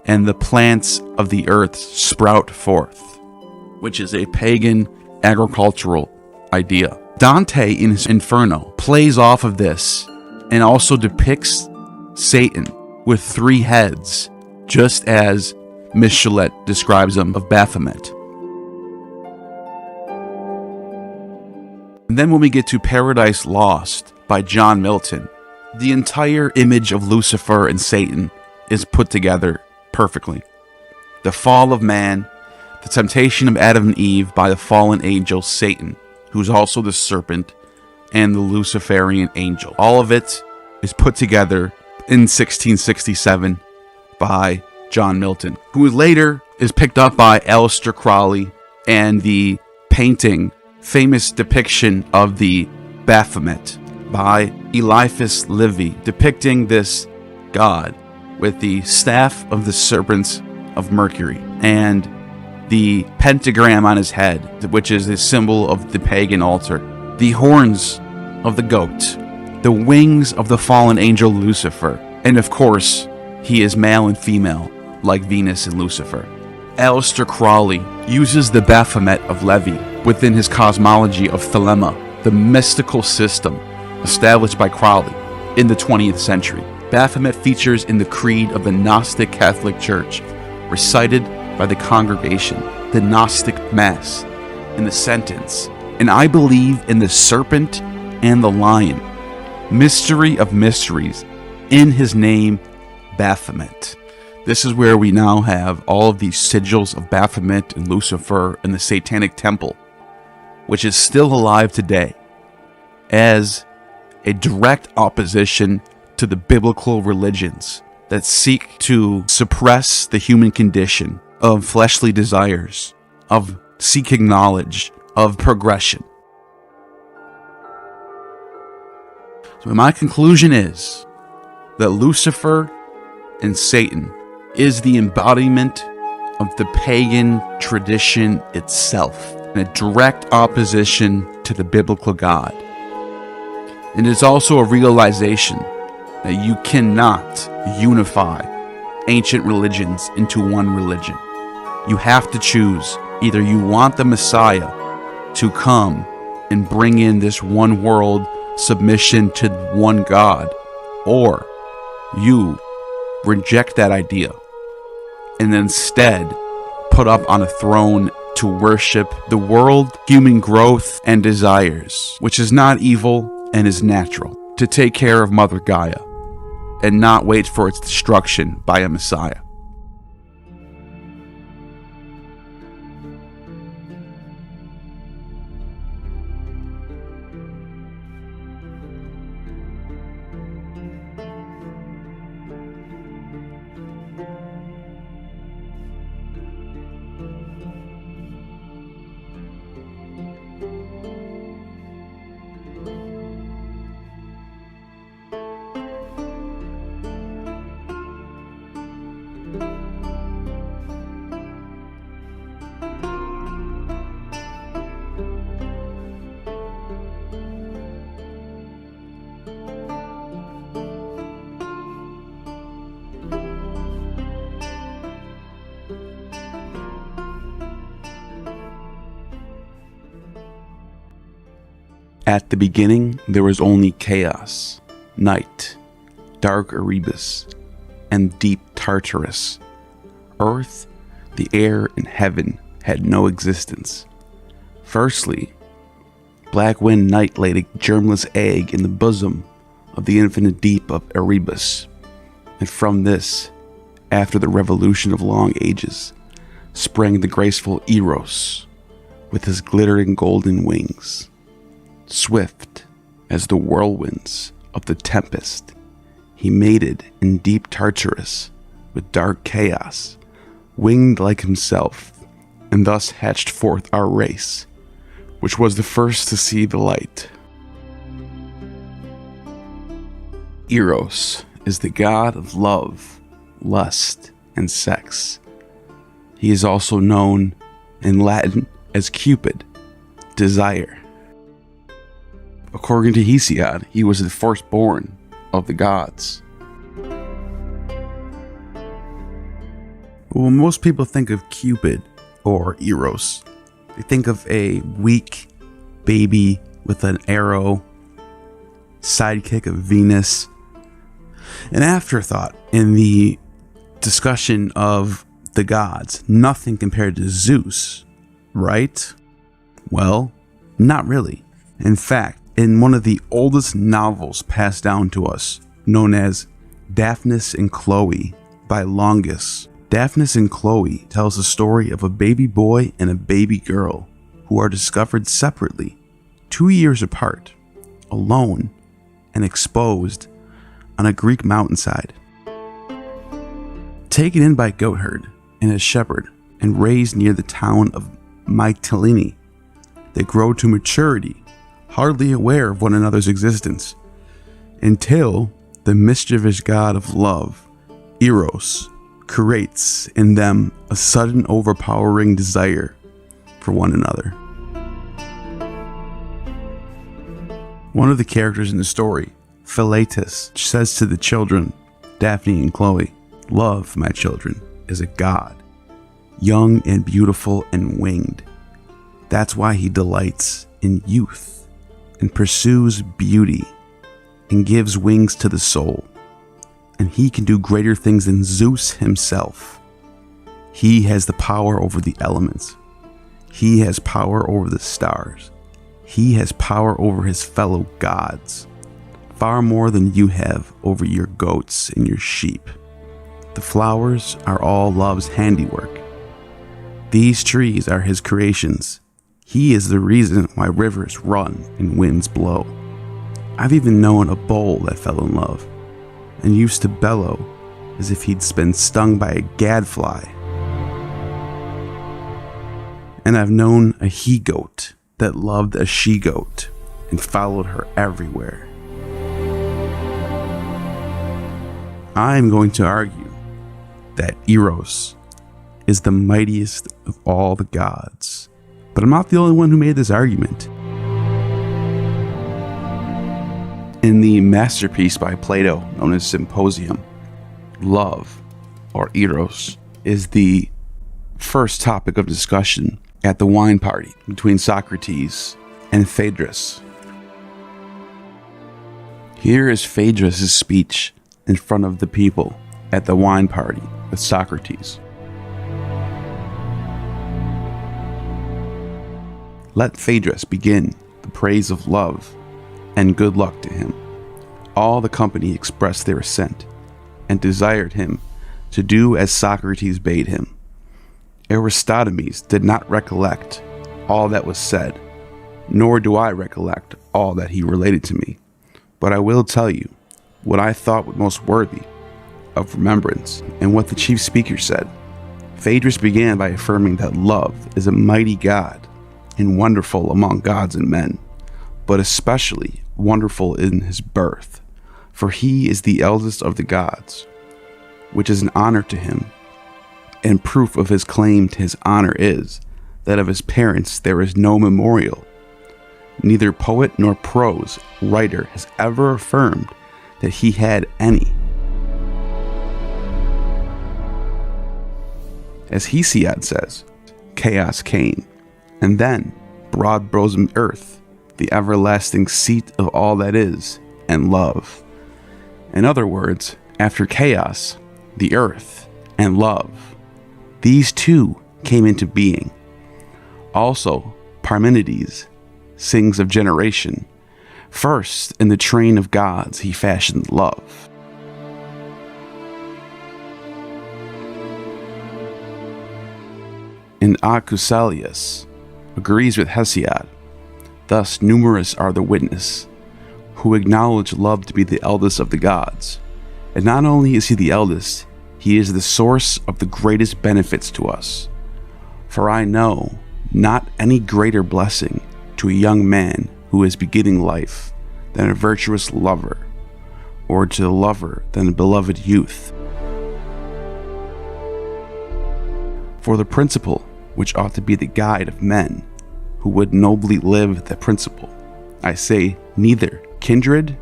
and the plants of the earth sprout forth, which is a pagan agricultural idea. Dante in his Inferno plays off of this and also depicts Satan with 3 heads, just as Michelet describes him of Baphomet. And then when we get to Paradise Lost by John Milton, the entire image of Lucifer and Satan is put together perfectly. The fall of man, the temptation of Adam and Eve by the fallen angel Satan, who's also the serpent, and the Luciferian angel. All of it is put together in 1667 by John Milton, who later is picked up by Aleister Crowley and the painting, famous depiction of the Baphomet by Eliphas Livy, depicting this god with the staff of the serpents of Mercury and the pentagram on his head, which is a symbol of the pagan altar, the horns of the goat, the wings of the fallen angel Lucifer, and of course, he is male and female, like Venus and Lucifer. Aleister Crowley uses the Baphomet of Levi within his cosmology of Thelema, the mystical system established by Crowley in the 20th century. Baphomet features in the creed of the Gnostic Catholic Church, recited by the congregation, the Gnostic Mass, in the sentence, "And I believe in the serpent and the lion, mystery of mysteries, in his name, Baphomet." This is where we now have all of these sigils of Baphomet and Lucifer in the Satanic Temple, which is still alive today, as a direct opposition to the biblical religions that seek to suppress the human condition of fleshly desires, of seeking knowledge, of progression. So my conclusion is that Lucifer and Satan is the embodiment of the pagan tradition itself, in a direct opposition to the biblical God. And it's also a realization that you cannot unify ancient religions into one religion. You have to choose. Either you want the Messiah to come and bring in this one world submission to one God, or you reject that idea and instead put up on a throne to worship the world, human growth, and desires, which is not evil and is natural, to take care of Mother Gaia and not wait for its destruction by a Messiah. At the beginning, there was only chaos, night, dark Erebus, and deep Tartarus. Earth, the air, and heaven had no existence. Firstly, black wind night laid a germless egg in the bosom of the infinite deep of Erebus. And from this, after the revolution of long ages, sprang the graceful Eros, with his glittering golden wings. Swift as the whirlwinds of the tempest, he mated in deep Tartarus with dark chaos, winged like himself, and thus hatched forth our race, which was the first to see the light. Eros is the god of love, lust, and sex. He is also known in Latin as Cupid, desire. According to Hesiod, he was the firstborn of the gods. When most people think of Cupid or Eros, they think of a weak baby with an arrow, sidekick of Venus, an afterthought in the discussion of the gods, nothing compared to Zeus, right? Well, not really. In fact, in one of the oldest novels passed down to us, known as Daphnis and Chloe by Longus, Daphnis and Chloe tells the story of a baby boy and a baby girl who are discovered separately, 2 years apart, alone, and exposed on a Greek mountainside. Taken in by a goatherd and a shepherd and raised near the town of Mytilene, they grow to maturity, hardly aware of one another's existence, until the mischievous god of love, Eros, creates in them a sudden overpowering desire for one another. One of the characters in the story, Philetus, says to the children, Daphne and Chloe, "Love, my children, is a god, young and beautiful and winged. That's why he delights in youth and pursues beauty and gives wings to the soul. And he can do greater things than Zeus himself. He has the power over the elements. He has power over the stars. He has power over his fellow gods, far more than you have over your goats and your sheep. The flowers are all love's handiwork. These trees are his creations. He is the reason why rivers run and winds blow. I've even known a bull that fell in love and used to bellow as if he'd been stung by a gadfly. And I've known a he-goat that loved a she-goat and followed her everywhere. I'm going to argue that Eros is the mightiest of all the gods. But I'm not the only one who made this argument. In the masterpiece by Plato known as Symposium, love, or eros, is the first topic of discussion at the wine party between Socrates and Phaedrus. Here is Phaedrus' speech in front of the people at the wine party with Socrates. Let Phaedrus begin the praise of love, and good luck to him. All the company expressed their assent, and desired him to do as Socrates bade him. Aristoteles did not recollect all that was said, nor do I recollect all that he related to me, but I will tell you what I thought most worthy of remembrance, and what the chief speaker said. Phaedrus began by affirming that love is a mighty god, and wonderful among gods and men, but especially wonderful in his birth, for he is the eldest of the gods, which is an honor to him, and proof of his claim to his honor is that of his parents there is no memorial. Neither poet nor prose writer has ever affirmed that he had any. As Hesiod says, chaos came, and then broad bosom earth, the everlasting seat of all that is, and love. In other words, after chaos, the earth, and love, these two came into being. Also, Parmenides sings of generation. First, in the train of gods, he fashioned love. And Acusalius agrees with Hesiod. Thus numerous are the witness who acknowledge love to be the eldest of the gods. And not only is he the eldest, he is the source of the greatest benefits to us. For I know not any greater blessing to a young man who is beginning life than a virtuous lover, or to the lover than a beloved youth. For the principle which ought to be the guide of men who would nobly live the principle, I say neither kindred,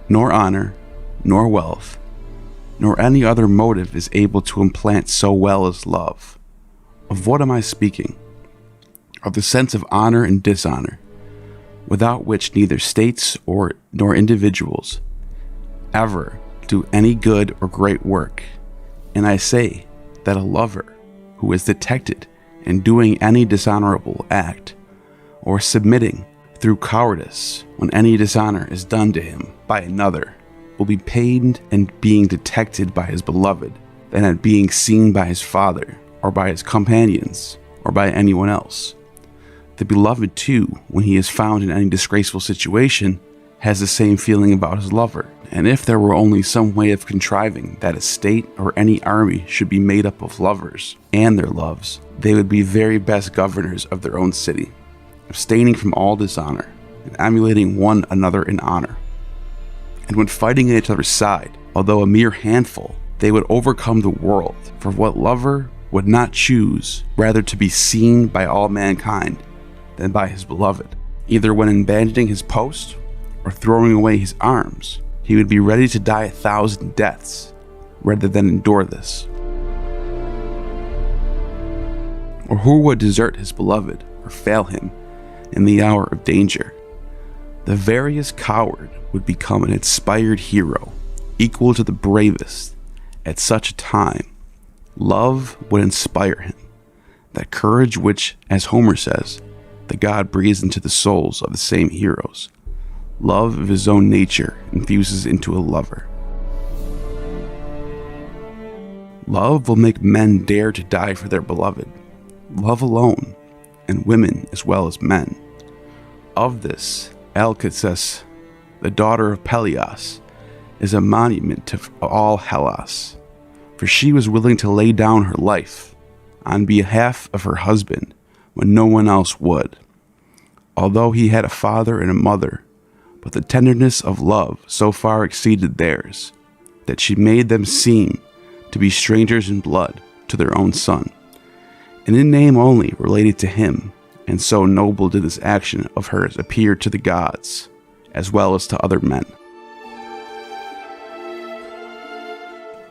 nor honor, nor wealth, nor any other motive is able to implant so well as love. Of what am I speaking? Of the sense of honor and dishonor, without which neither states nor individuals ever do any good or great work. And I say that a lover who is detected in doing any dishonorable act, or submitting through cowardice when any dishonor is done to him by another, will be pained in being detected by his beloved than at being seen by his father, or by his companions, or by anyone else. The beloved too, when he is found in any disgraceful situation, has the same feeling about his lover. And if there were only some way of contriving that a state or any army should be made up of lovers and their loves, they would be very best governors of their own city, abstaining from all dishonor, and emulating one another in honor. And when fighting at each other's side, although a mere handful, they would overcome the world. For what lover would not choose rather to be seen by all mankind than by his beloved? Either when abandoning his post or throwing away his arms, he would be ready to die 1,000 deaths rather than endure this. Or who would desert his beloved or fail him in the hour of danger? The veriest coward would become an inspired hero, equal to the bravest. At such a time, love would inspire him, that courage which, as Homer says, the god breathes into the souls of the same heroes. Love of his own nature infuses into a lover. Love will make men dare to die for their beloved. Love alone, and women as well as men. Of this, Alcestis, the daughter of Peleus, is a monument to all Hellas, for she was willing to lay down her life on behalf of her husband when no one else would, although he had a father and a mother. But the tenderness of love so far exceeded theirs, that she made them seem to be strangers in blood to their own son, and in name only related to him, and so noble did this action of hers appear to the gods, as well as to other men.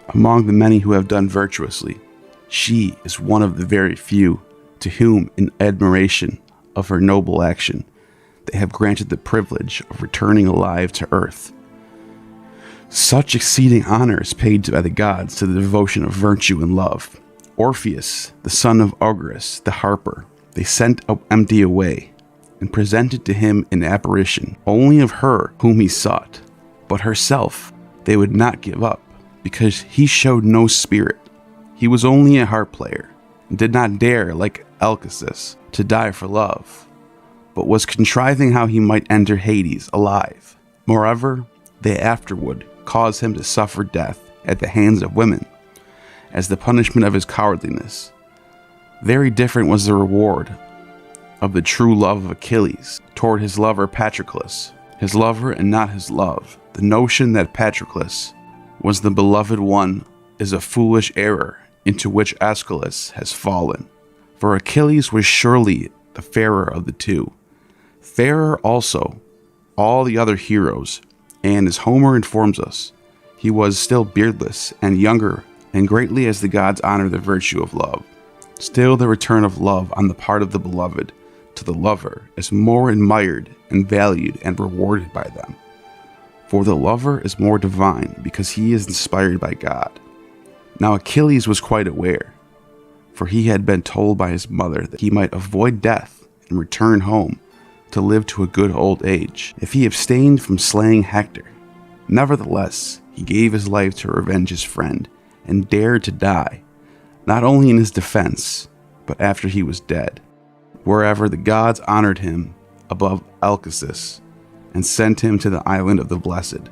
among the many who have done virtuously, she is one of the very few to whom, in admiration of her noble action, they have granted the privilege of returning alive to earth. Such exceeding honor is paid by the gods to the devotion of virtue and love. Orpheus, the son of Osiris, the harper, they sent empty away, and presented to him an apparition only of her whom he sought, but herself they would not give up, because he showed no spirit. He was only a harp player, and did not dare, like Eleusis, to die for love, but was contriving how he might enter Hades alive. Moreover, they afterward caused him to suffer death at the hands of women, as the punishment of his cowardliness. Very different was the reward of the true love of Achilles toward his lover Patroclus, his lover and not his love. The notion that Patroclus was the beloved one is a foolish error into which Aeschylus has fallen, for Achilles was surely the fairer of the two, fairer also all the other heroes, and as Homer informs us, he was still beardless and younger, and greatly as the gods honor the virtue of love, still the return of love on the part of the beloved to the lover is more admired and valued and rewarded by them. For the lover is more divine because he is inspired by God. Now Achilles was quite aware, for he had been told by his mother that he might avoid death and return home to live to a good old age if he abstained from slaying Hector. Nevertheless, he gave his life to revenge his friend and dared to die, not only in his defense, but after he was dead, wherever the gods honored him above Eleusis and sent him to the island of the blessed.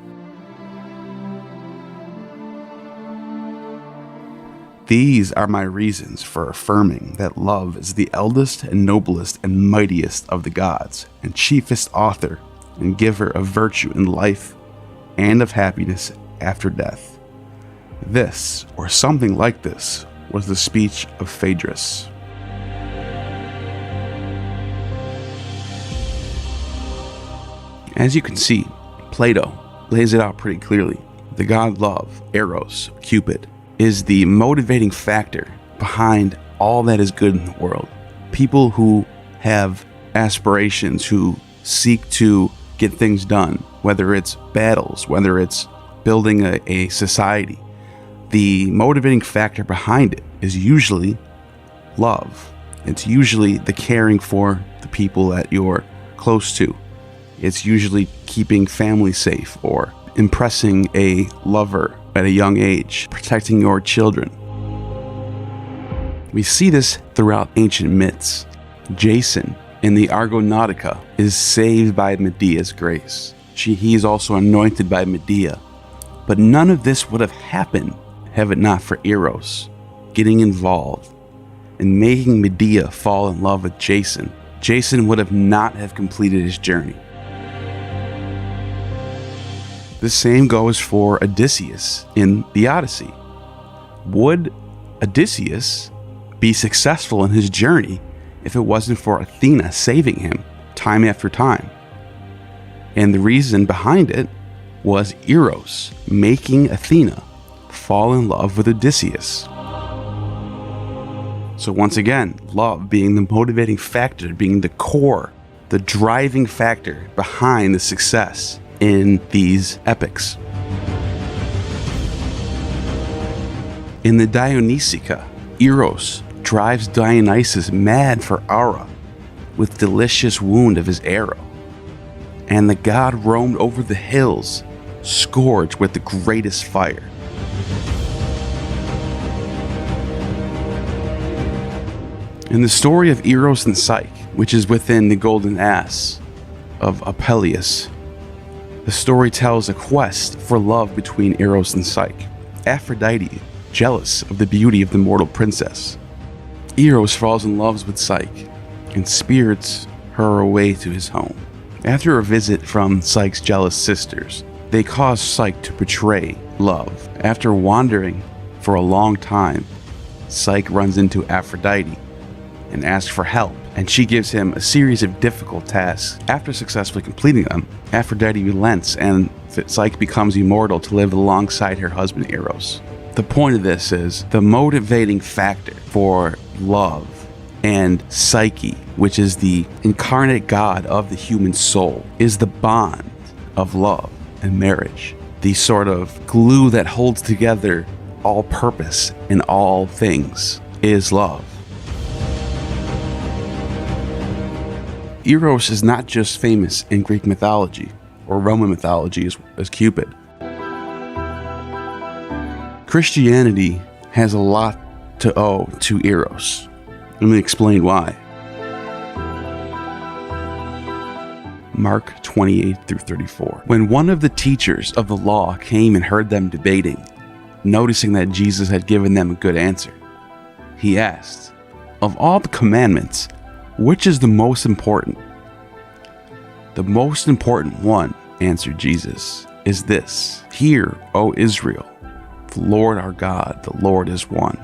These are my reasons for affirming that love is the eldest and noblest and mightiest of the gods, and chiefest author and giver of virtue in life and of happiness after death. This, or something like this, was the speech of Phaedrus. As you can see, Plato lays it out pretty clearly. The god love, Eros, Cupid, is the motivating factor behind all that is good in the world. People who have aspirations, who seek to get things done, whether it's battles, whether it's building a society, the motivating factor behind it is usually love. It's usually the caring for the people that you're close to. It's usually keeping family safe or impressing a lover at a young age, protecting your children. We see this throughout ancient myths. Jason in the Argonautica is saved by Medea's grace. He is also anointed by Medea. But none of this would have happened have it not for Eros getting involved and making Medea fall in love with Jason. Jason would have not have completed his journey. The same goes for Odysseus in the Odyssey. Would Odysseus be successful in his journey if it wasn't for Athena saving him time after time? And the reason behind it was Eros making Athena fall in love with Odysseus. So once again, love being the motivating factor, being the core, the driving factor behind the success in these epics. In the Dionysica, Eros drives Dionysus mad for Aura with delicious wound of his arrow, and the god roamed over the hills, scourged with the greatest fire. In the story of Eros and Psyche, which is within the Golden Ass of Apelles, the story tells a quest for love between Eros and Psyche. Aphrodite, jealous of the beauty of the mortal princess, Eros falls in love with Psyche and spirits her away to his home. After a visit from Psyche's jealous sisters, they cause Psyche to betray love. After wandering for a long time, Psyche runs into Aphrodite and asks for help, and she gives him a series of difficult tasks. After successfully completing them, Aphrodite relents and Psyche becomes immortal to live alongside her husband Eros. The point of this is the motivating factor for love and psyche, which is the incarnate God of the human soul, is the bond of love and marriage. The sort of glue that holds together all purpose in all things is love. Eros is not just famous in Greek mythology or Roman mythology as Cupid. Christianity has a lot to owe to Eros. Let me explain why. Mark 28 through 34. When one of the teachers of the law came and heard them debating, noticing that Jesus had given them a good answer, he asked, "Of all the commandments, which is the most important?" "The most important one," answered Jesus, "is this: Hear, O Israel, the Lord our God, the Lord is one.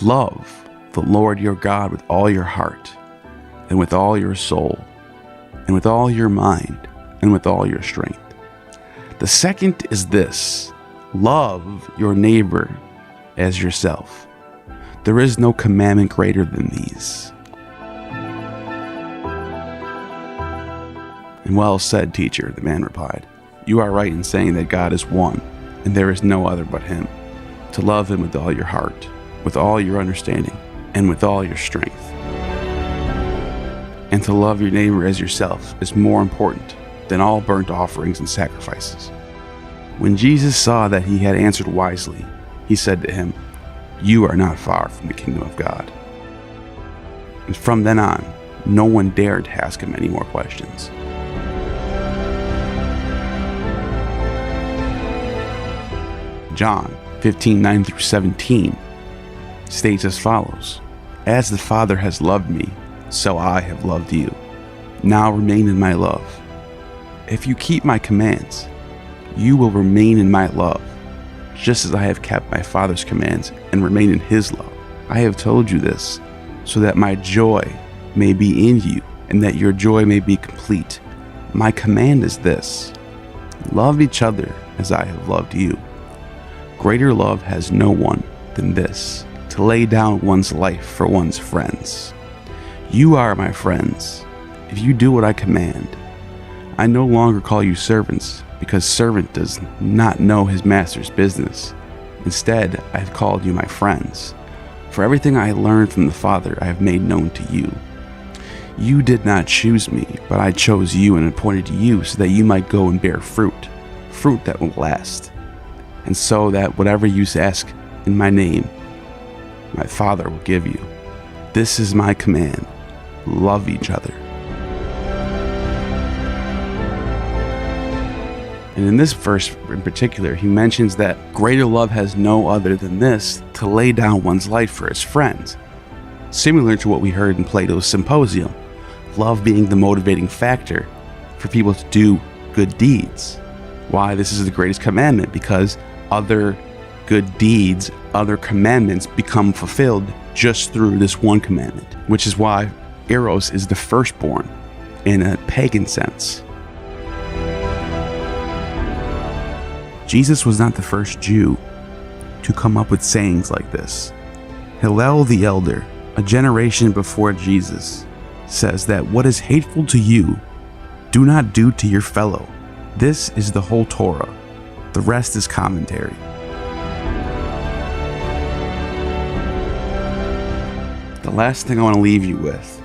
Love the Lord your God with all your heart, and with all your soul, and with all your mind, and with all your strength. The second is this: love your neighbor as yourself. There is no commandment greater than these." "And well said, teacher," the man replied. "You are right in saying that God is one, and there is no other but him. To love him with all your heart, with all your understanding, and with all your strength. And to love your neighbor as yourself is more important than all burnt offerings and sacrifices." When Jesus saw that he had answered wisely, he said to him, "You are not far from the kingdom of God." And from then on, no one dared to ask him any more questions. John 15:9 through 17 states as follows: "As the Father has loved me, so I have loved you. Now remain in my love. If you keep my commands, you will remain in my love, just as I have kept my Father's commands and remain in his love. I have told you this, so that my joy may be in you, and that your joy may be complete. My command is this: love each other as I have loved you. Greater love has no one than this, to lay down one's life for one's friends. You are my friends, if you do what I command. I no longer call you servants, because servant does not know his master's business. Instead, I have called you my friends. For everything I learned from the Father I have made known to you. You did not choose me, but I chose you and appointed you so that you might go and bear fruit, fruit that will last. And so that whatever you ask in my name, my Father will give you. This is my command: love each other." And in this verse in particular, he mentions that greater love has no other than this, to lay down one's life for his friends. Similar to what we heard in Plato's Symposium, love being the motivating factor for people to do good deeds. Why this is the greatest commandment? Because other good deeds, other commandments become fulfilled just through this one commandment, which is why Eros is the firstborn in a pagan sense. Jesus was not the first Jew to come up with sayings like this. Hillel the Elder, a generation before Jesus, says that what is hateful to you, do not do to your fellow. This is the whole Torah. The rest is commentary. The last thing I want to leave you with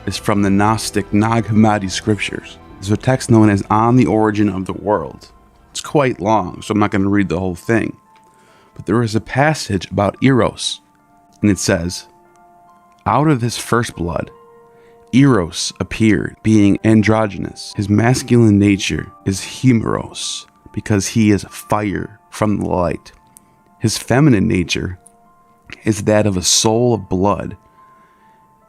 is from the Gnostic Nag Hammadi scriptures. There's a text known as On the Origin of the World. It's quite long, so I'm not going to read the whole thing. But there is a passage about Eros, and it says, "Out of his first blood, Eros appeared, being androgynous. His masculine nature is humeros, because he is fire from the light. His feminine nature is that of a soul of blood,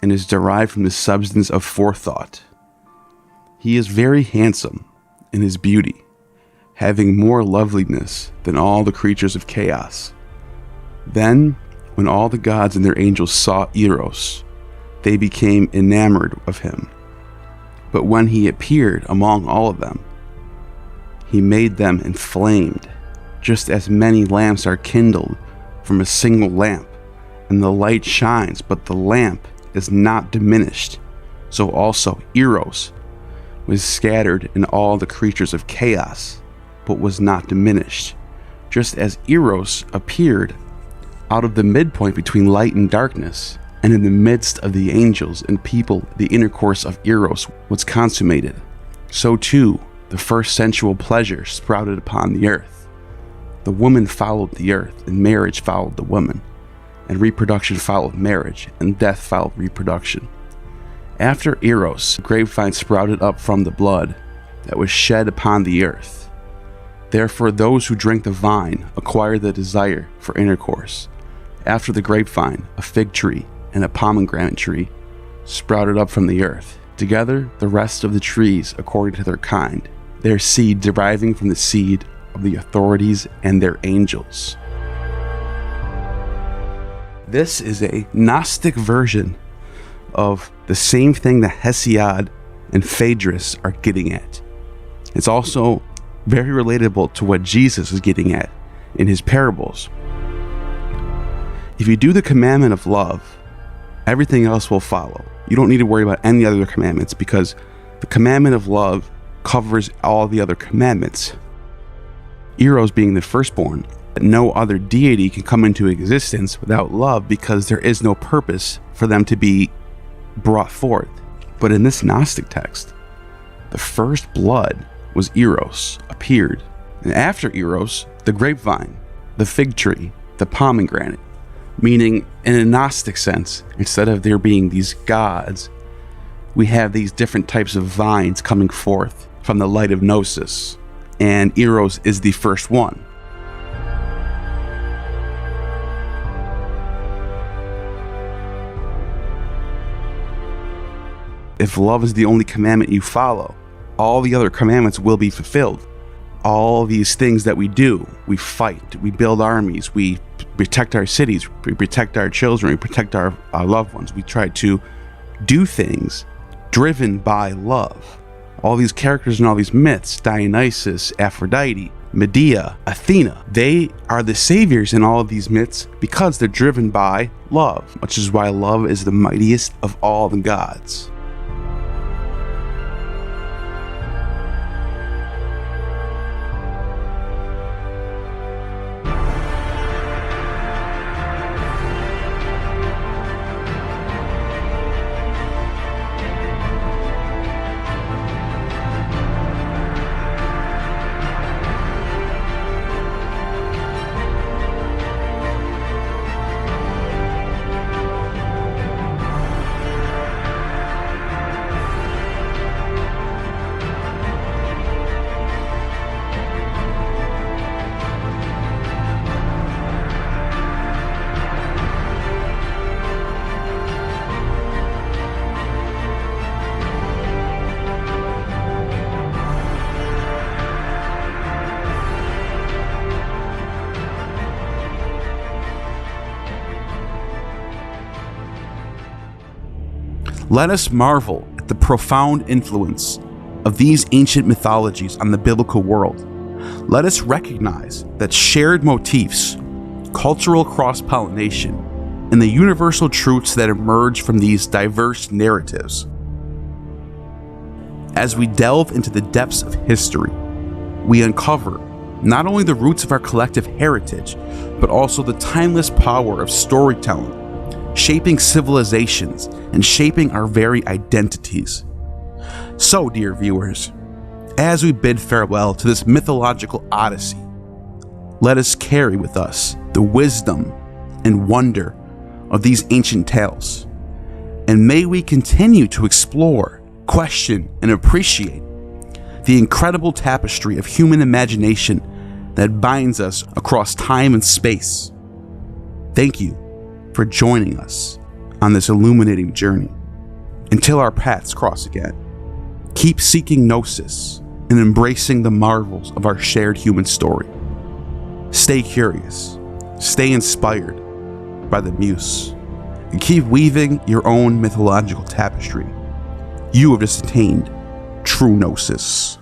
and is derived from the substance of forethought. He is very handsome in his beauty, having more loveliness than all the creatures of chaos. Then, when all the gods and their angels saw Eros, they became enamored of him. But when he appeared among all of them, he made them inflamed just as many lamps are kindled from a single lamp, and the light shines, but the lamp is not diminished, so also Eros was scattered in all the creatures of chaos, but was not diminished, just as Eros appeared out of the midpoint between light and darkness, and in the midst of the angels and people the intercourse of Eros was consummated. So too, the first sensual pleasure sprouted upon the earth. The woman followed the earth, and marriage followed the woman, and reproduction followed marriage, and death followed reproduction. After Eros, the grapevine sprouted up from the blood that was shed upon the earth. Therefore those who drink the vine acquire the desire for intercourse. After the grapevine, a fig tree and a pomegranate tree sprouted up from the earth. Together the rest of the trees according to their kind, their seed deriving from the seed of the authorities and their angels. This is a Gnostic version of the same thing that Hesiod and Phaedrus are getting at. It's also very relatable to what Jesus is getting at in his parables. If you do the commandment of love, everything else will follow. You don't need to worry about any other commandments because the commandment of love covers all the other commandments. Eros being the firstborn, no other deity can come into existence without love because there is no purpose for them to be brought forth. But in this Gnostic text, the first blood was Eros, appeared, and after Eros, the grapevine, the fig tree, the pomegranate, meaning in a Gnostic sense, instead of there being these gods, we have these different types of vines coming forth from the light of Gnosis, and Eros is the first one. If love is the only commandment you follow, all the other commandments will be fulfilled. All these things that we do, we fight, we build armies, we protect our cities, we protect our children, we protect our loved ones. We try to do things driven by love. All these characters and all these myths, Dionysus, Aphrodite, Medea, Athena, they are the saviors in all of these myths because they're driven by love, which is why love is the mightiest of all the gods. Let us marvel at the profound influence of these ancient mythologies on the biblical world. Let us recognize that shared motifs, cultural cross-pollination, and the universal truths that emerge from these diverse narratives. As we delve into the depths of history, we uncover not only the roots of our collective heritage, but also the timeless power of storytelling, shaping civilizations and shaping our very identities. So, dear viewers, as we bid farewell to this mythological odyssey, let us carry with us the wisdom and wonder of these ancient tales, and may we continue to explore, question, and appreciate the incredible tapestry of human imagination that binds us across time and space. Thank you for joining us on this illuminating journey. Until our paths cross again, keep seeking Gnosis and embracing the marvels of our shared human story. Stay curious, stay inspired by the muse, and keep weaving your own mythological tapestry. You have just attained true Gnosis.